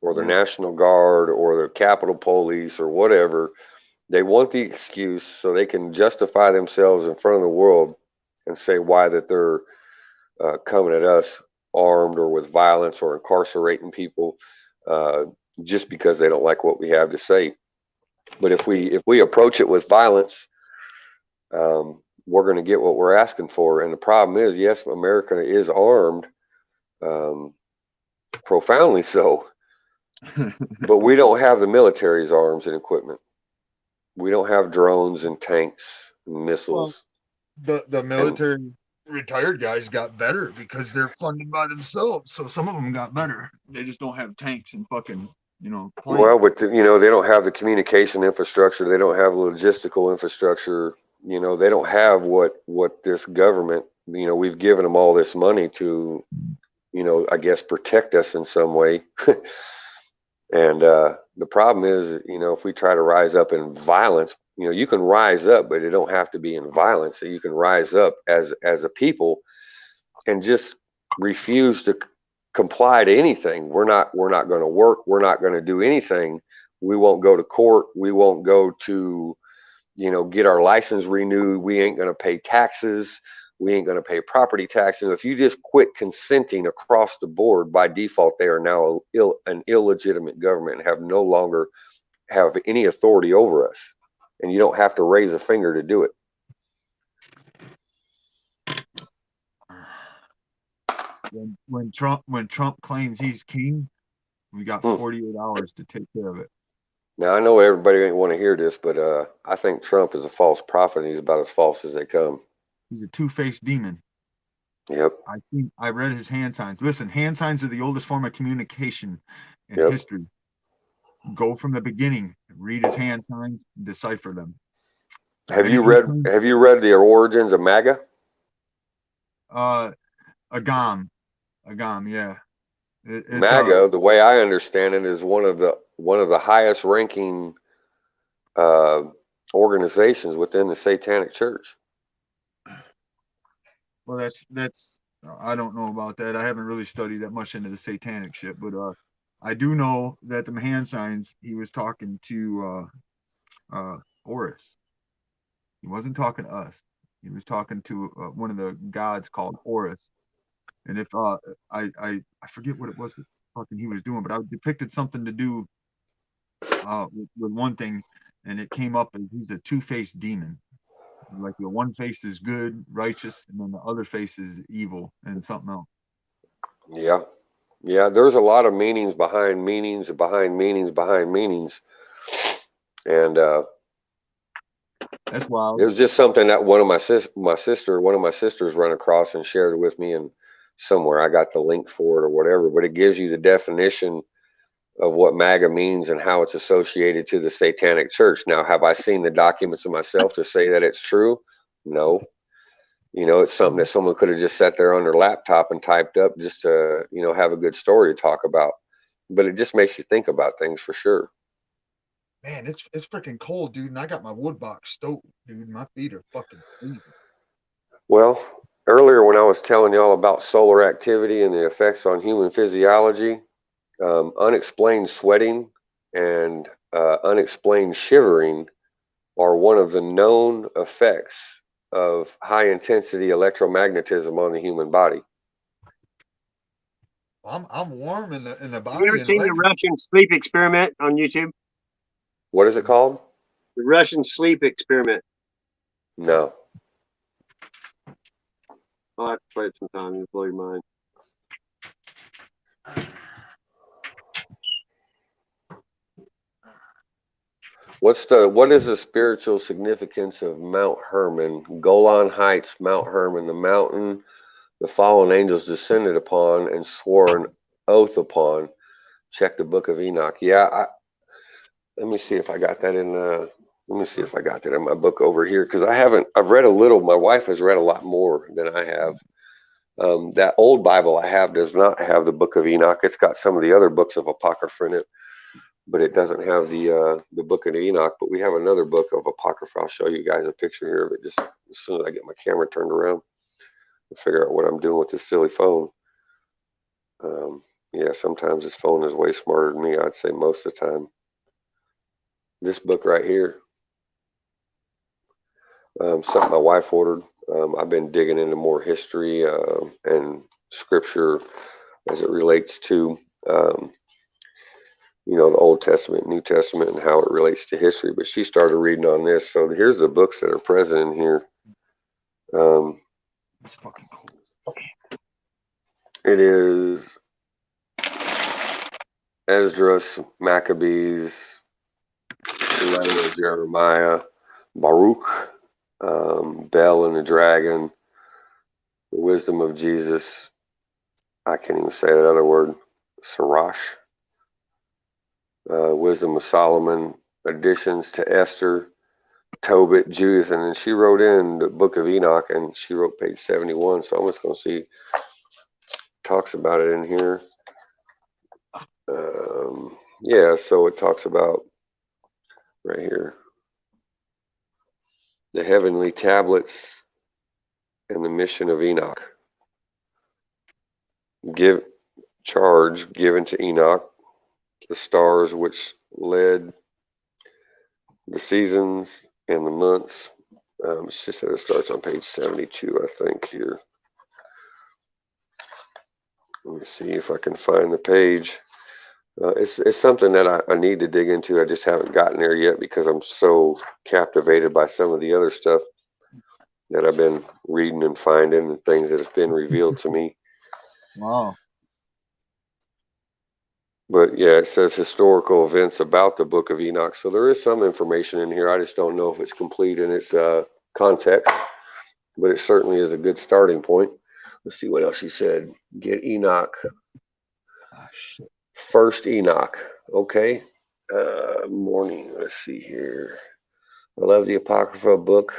or the National Guard or the Capitol Police or whatever. They want the excuse so they can justify themselves in front of the world and say why that they're coming at us armed or with violence or incarcerating people just because they don't like what we have to say. But if we approach it with violence, we're going to get what we're asking for. And the problem is, yes, America is armed, profoundly so, but we don't have the military's arms and equipment. We don't have drones and tanks and missiles. Well, the military retired guys got better because they're funded by themselves. So some of them got better. They just don't have tanks and fucking, planes. Well, but they don't have the communication infrastructure. They don't have logistical infrastructure. They don't have what this government, we've given them all this money to, I guess, protect us in some way. And the problem is, if we try to rise up in violence, you can rise up, but it don't have to be in violence. So you can rise up as a people and just refuse to comply to anything. We're not going to work. We're not going to do anything. We won't go to court. We won't go to, get our license renewed. We ain't going to pay taxes. We ain't going to pay property taxes. If you just quit consenting across the board, by default, they are now an illegitimate government and have no longer have any authority over us. And you don't have to raise a finger to do it. When Trump claims he's king, we got 48 hours to take care of it. Now, I know everybody ain't want to hear this, but I think Trump is a false prophet, and he's about as false as they come. He's a two-faced demon. Yep. I read his hand signs. Listen, hand signs are the oldest form of communication in history. Go from the beginning, read his hand signs, decipher them. Have you read the origins of MAGA? Agam, yeah. MAGA, the way I understand it, is one of the highest ranking organizations within the Satanic Church. Well, that's I don't know about that. I haven't really studied that much into the satanic shit, but I do know that the hand signs, he was talking to Horus. He wasn't talking to us. He was talking to one of the gods called Horus. And if I forget what it was that fucking he was doing, but I depicted something to do with one thing, and it came up as he's a two-faced demon. Like the one face is good, righteous, and then the other face is evil and something else. Yeah. There's a lot of meanings behind meanings, behind meanings, behind meanings, and that's wild. It was just something that one of my sisters ran across and shared with me, and somewhere I got the link for it or whatever. But it gives you the definition of what MAGA means and how it's associated to the Satanic Church. Now, have I seen the documents of myself to say that it's true? No. It's something that someone could have just sat there on their laptop and typed up just to, have a good story to talk about. But it just makes you think about things for sure. Man, it's freaking cold, dude, and I got my wood box stove, dude. My feet are fucking freezing. Well, earlier when I was telling y'all about solar activity and the effects on human physiology, unexplained sweating and unexplained shivering are one of the known effects of high intensity electromagnetism on the human body. I'm warm in the body. Have you ever seen the Russian sleep experiment on YouTube? What is it called? The Russian sleep experiment. No. I'll have to play it sometime. It'll blow your mind. What is the spiritual significance of Mount Hermon, Golan Heights, Mount Hermon, the mountain the fallen angels descended upon and swore an oath upon? Check the Book of Enoch. Yeah, let me see if I got that in. Let me see if I got that in my book over here, because I've read a little. My wife has read a lot more than I have. That old Bible I have does not have the Book of Enoch. It's got some of the other books of Apocrypha in it, but it doesn't have the Book of Enoch. But we have another book of Apocrypha. I'll show you guys a picture here of it just as soon as I get my camera turned around and figure out what I'm doing with this silly phone. Yeah, sometimes this phone is way smarter than me. I'd say most of the time. This book right here, something my wife ordered. I've been digging into more history and scripture as it relates to, the Old Testament, New Testament, and how it relates to history. But she started reading on this. So here's the books that are present in here. It's fucking cold. It is Esdras, Maccabees, the letter of Jeremiah, Baruch, Bel and the Dragon, the wisdom of Jesus. I can't even say that other word. Sirach, wisdom of Solomon, additions to Esther, Tobit, Judith, and then she wrote in the book of Enoch, and she wrote page 71. So I'm just going to see, talks about it in here. Yeah, so it talks about right here the heavenly tablets and the mission of Enoch. Charge given to Enoch, the stars which led the seasons and the months. It's just that it starts on page 72, I think, here. Let me see if I can find the page. It's something that I need to dig into. I just haven't gotten there yet because I'm so captivated by some of the other stuff that I've been reading and finding and things that have been revealed to me. Wow. But yeah, it says historical events about the book of Enoch. So there is some information in here. I just don't know if it's complete in its context, but it certainly is a good starting point. Let's see what else she said. Get Enoch. First Enoch. Okay. Morning. Let's see here. I love the Apocrypha book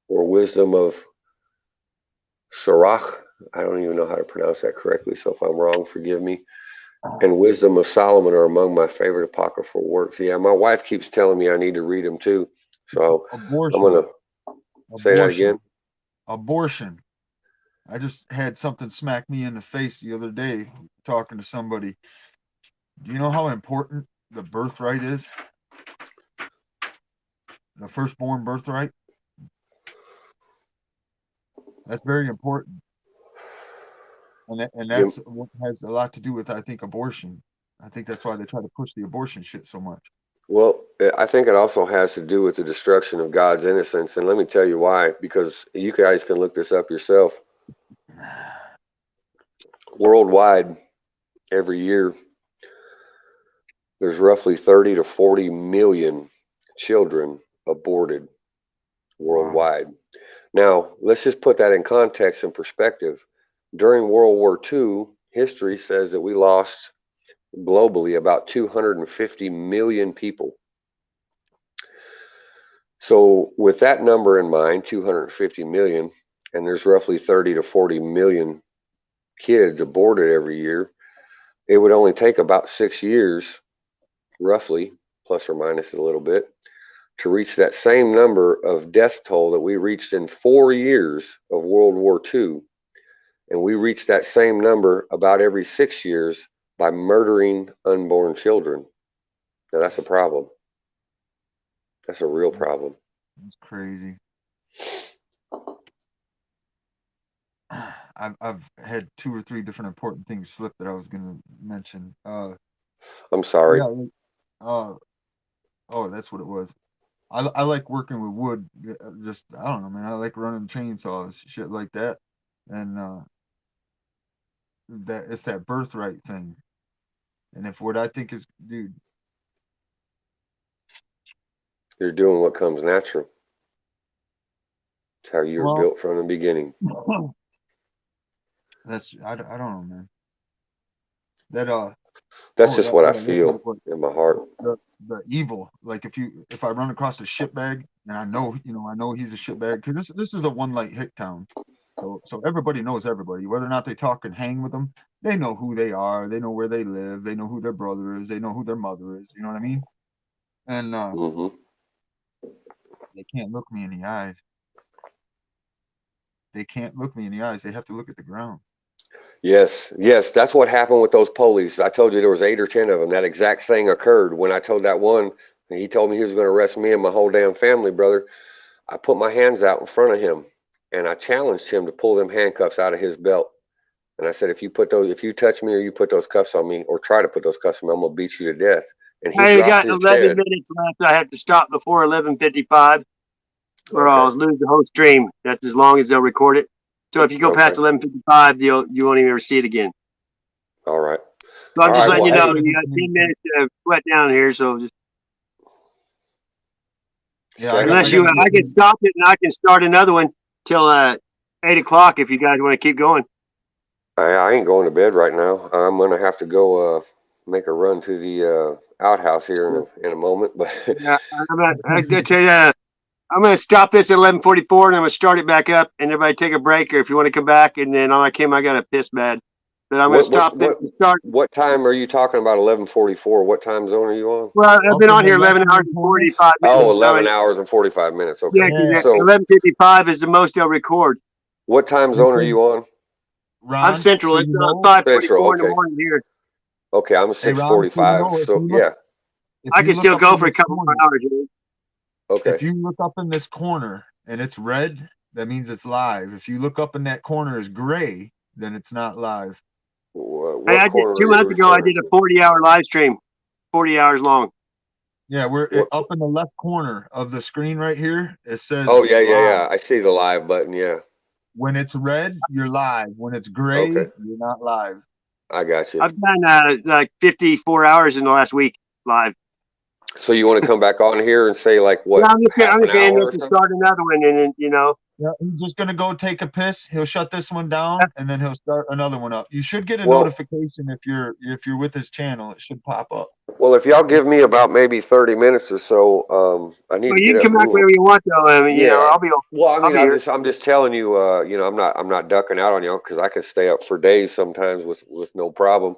or wisdom of Sirach. I don't even know how to pronounce that correctly. So if I'm wrong, forgive me. And Wisdom of Solomon are among my favorite apocryphal works. Yeah, my wife keeps telling me I need to read them too. So Abortion. I'm going to say that again. Abortion. I just had something smack me in the face the other day talking to somebody. Do you know how important the birthright is? The firstborn birthright? That's very important. And that's what has a lot to do with, I think, abortion. I think that's why they try to push the abortion shit so much. Well, I think it also has to do with the destruction of God's innocence. And let me tell you why, because you guys can look this up yourself. Worldwide, every year, there's roughly 30 to 40 million children aborted worldwide. Wow. Now, let's just put that in context and perspective. During World War II, history says that we lost globally about 250 million people. So with that number in mind, 250 million, and there's roughly 30 to 40 million kids aborted every year, it would only take about 6 years, roughly, plus or minus a little bit, to reach that same number of death toll that we reached in 4 years of World War II. And we reach that same number about every 6 years by murdering unborn children. Now that's a problem. That's a real problem. That's crazy. I've had 2 or 3 different important things slip that I was going to mention. I'm sorry. Yeah. Oh, that's what it was. I like working with wood. Just, I don't know, man. I like running chainsaws, shit like that. And that it's that birthright thing. And if what I think is, dude, you're doing what comes natural. It's how you were built from the beginning. That's I don't know, man. That's just what I feel in my heart. The evil, like if I run across a shitbag and I know he's a shitbag, because this is a one light hit town. So everybody knows everybody, whether or not they talk and hang with them, they know who they are, they know where they live, they know who their brother is, they know who their mother is, you know what I mean? And they can't look me in the eyes. They can't look me in the eyes. They have to look at the ground. Yes, that's what happened with those police. I told you there was 8 or 10 of them. That exact thing occurred when I told that one, and he told me he was going to arrest me and my whole damn family, brother. I put my hands out in front of him, and I challenged him to pull them handcuffs out of his belt. And I said, if you touch me or you put those cuffs on me or try to put those cuffs on me, I'm going to beat you to death. And he got dropped his 11 head. minutes left. I have to stop before 11:55. or I'll lose the whole stream. That's as long as they'll record it. So if you go past 11:55, you won't even ever see it again. All right. So I'm just letting you know you got 10 minutes to sweat down here. So just unless I can stop it and I can start another one till 8 o'clock if you guys want to keep going. I ain't going to bed right now. I'm gonna have to go make a run to the outhouse here in a moment. But yeah, I tell you, I'm gonna stop this at 11:44 and I'm gonna start it back up. And everybody take a break, or if you want to come back, and then I got a piss bad. But I'm gonna stop this and start. What time are you talking about? 11:44. What time zone are you on? Well, I've been on here 11 hours and 45 minutes. Oh, 11 hours and 45 minutes. Okay. Yeah, so 11:55 is the most they'll record. What time zone are you on? I'm Central. It's 5:44 in the morning here. Okay, I'm 6:45. So yeah, I can still go for a couple more hours. Okay. If you look up in this corner and it's red, that means it's live. If you look up in that corner is gray, then it's not live. Hey, I did 2 months ago. I did a 40-hour live stream, 40 hours long. Yeah, we're up in the left corner of the screen right here. It says. Oh yeah. I see the live button. Yeah. When it's red, you're live. When it's gray, you're not live. I got you. I've done like 54 hours in the last week live. So you want to come back on here and say like what? No, I'm just going to start another one, and then Yeah, he's just gonna go take a piss. He'll shut this one down, and then he'll start another one up. You should get a notification if you're with his channel. It should pop up. Well, if y'all give me about maybe 30 minutes or so, I need to you get can come back whenever you want, though. I mean, I'll be. Well, I mean, I'm just telling you, I'm not ducking out on y'all because I can stay up for days sometimes with no problem.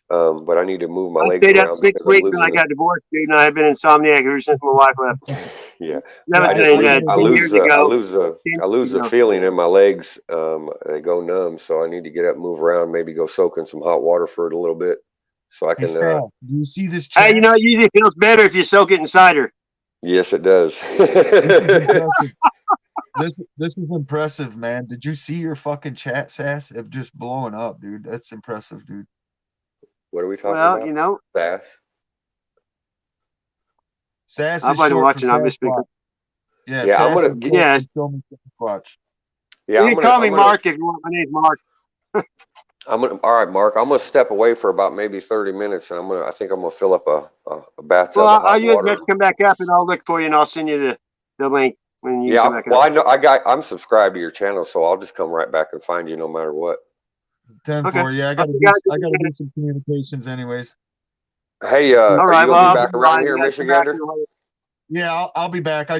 But I need to move my legs around. I stayed up 6 weeks when I got divorced, dude, and I've been insomniac ever since my wife left. Yeah. I lose the feeling in my legs. They go numb, so I need to get up, move around, maybe go soak in some hot water for it a little bit, so I can. Do you see this chat? Hey, it usually feels better if you soak it in cider. Yes, it does. This is impressive, man. Did you see your fucking chat, Sass? It just blowing up, dude. That's impressive, dude. What are we talking about? Well, Sass. Sass I'm is watching. I'm just speaking. Yeah, I'm gonna. Yeah. Yeah, you can call me Mark if you want. My name's Mark. All right, Mark. I'm gonna step away for about maybe 30 minutes, and I think I'm gonna fill up a bathtub. Well, of hot you water. have to come back up, and I'll look for you, and I'll send you the link when you come back up. I know I'm subscribed to your channel, so I'll just come right back and find you no matter what. 10-4. Yeah, I gotta do some communications anyways. Hey, are you gonna be back around here, Michigander? Yeah, I'll be back. I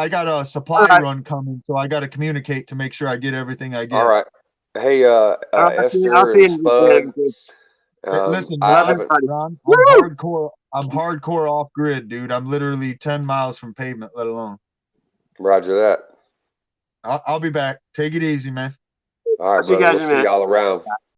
got a supply run coming, so I got to communicate to make sure I get everything I get. All right. Hey, Esther I'll see and Spud. Listen, Ron, I'm hardcore off grid, dude. I'm literally 10 miles from pavement, let alone. Roger that. I'll be back. Take it easy, man. All right, brother. We'll see y'all around.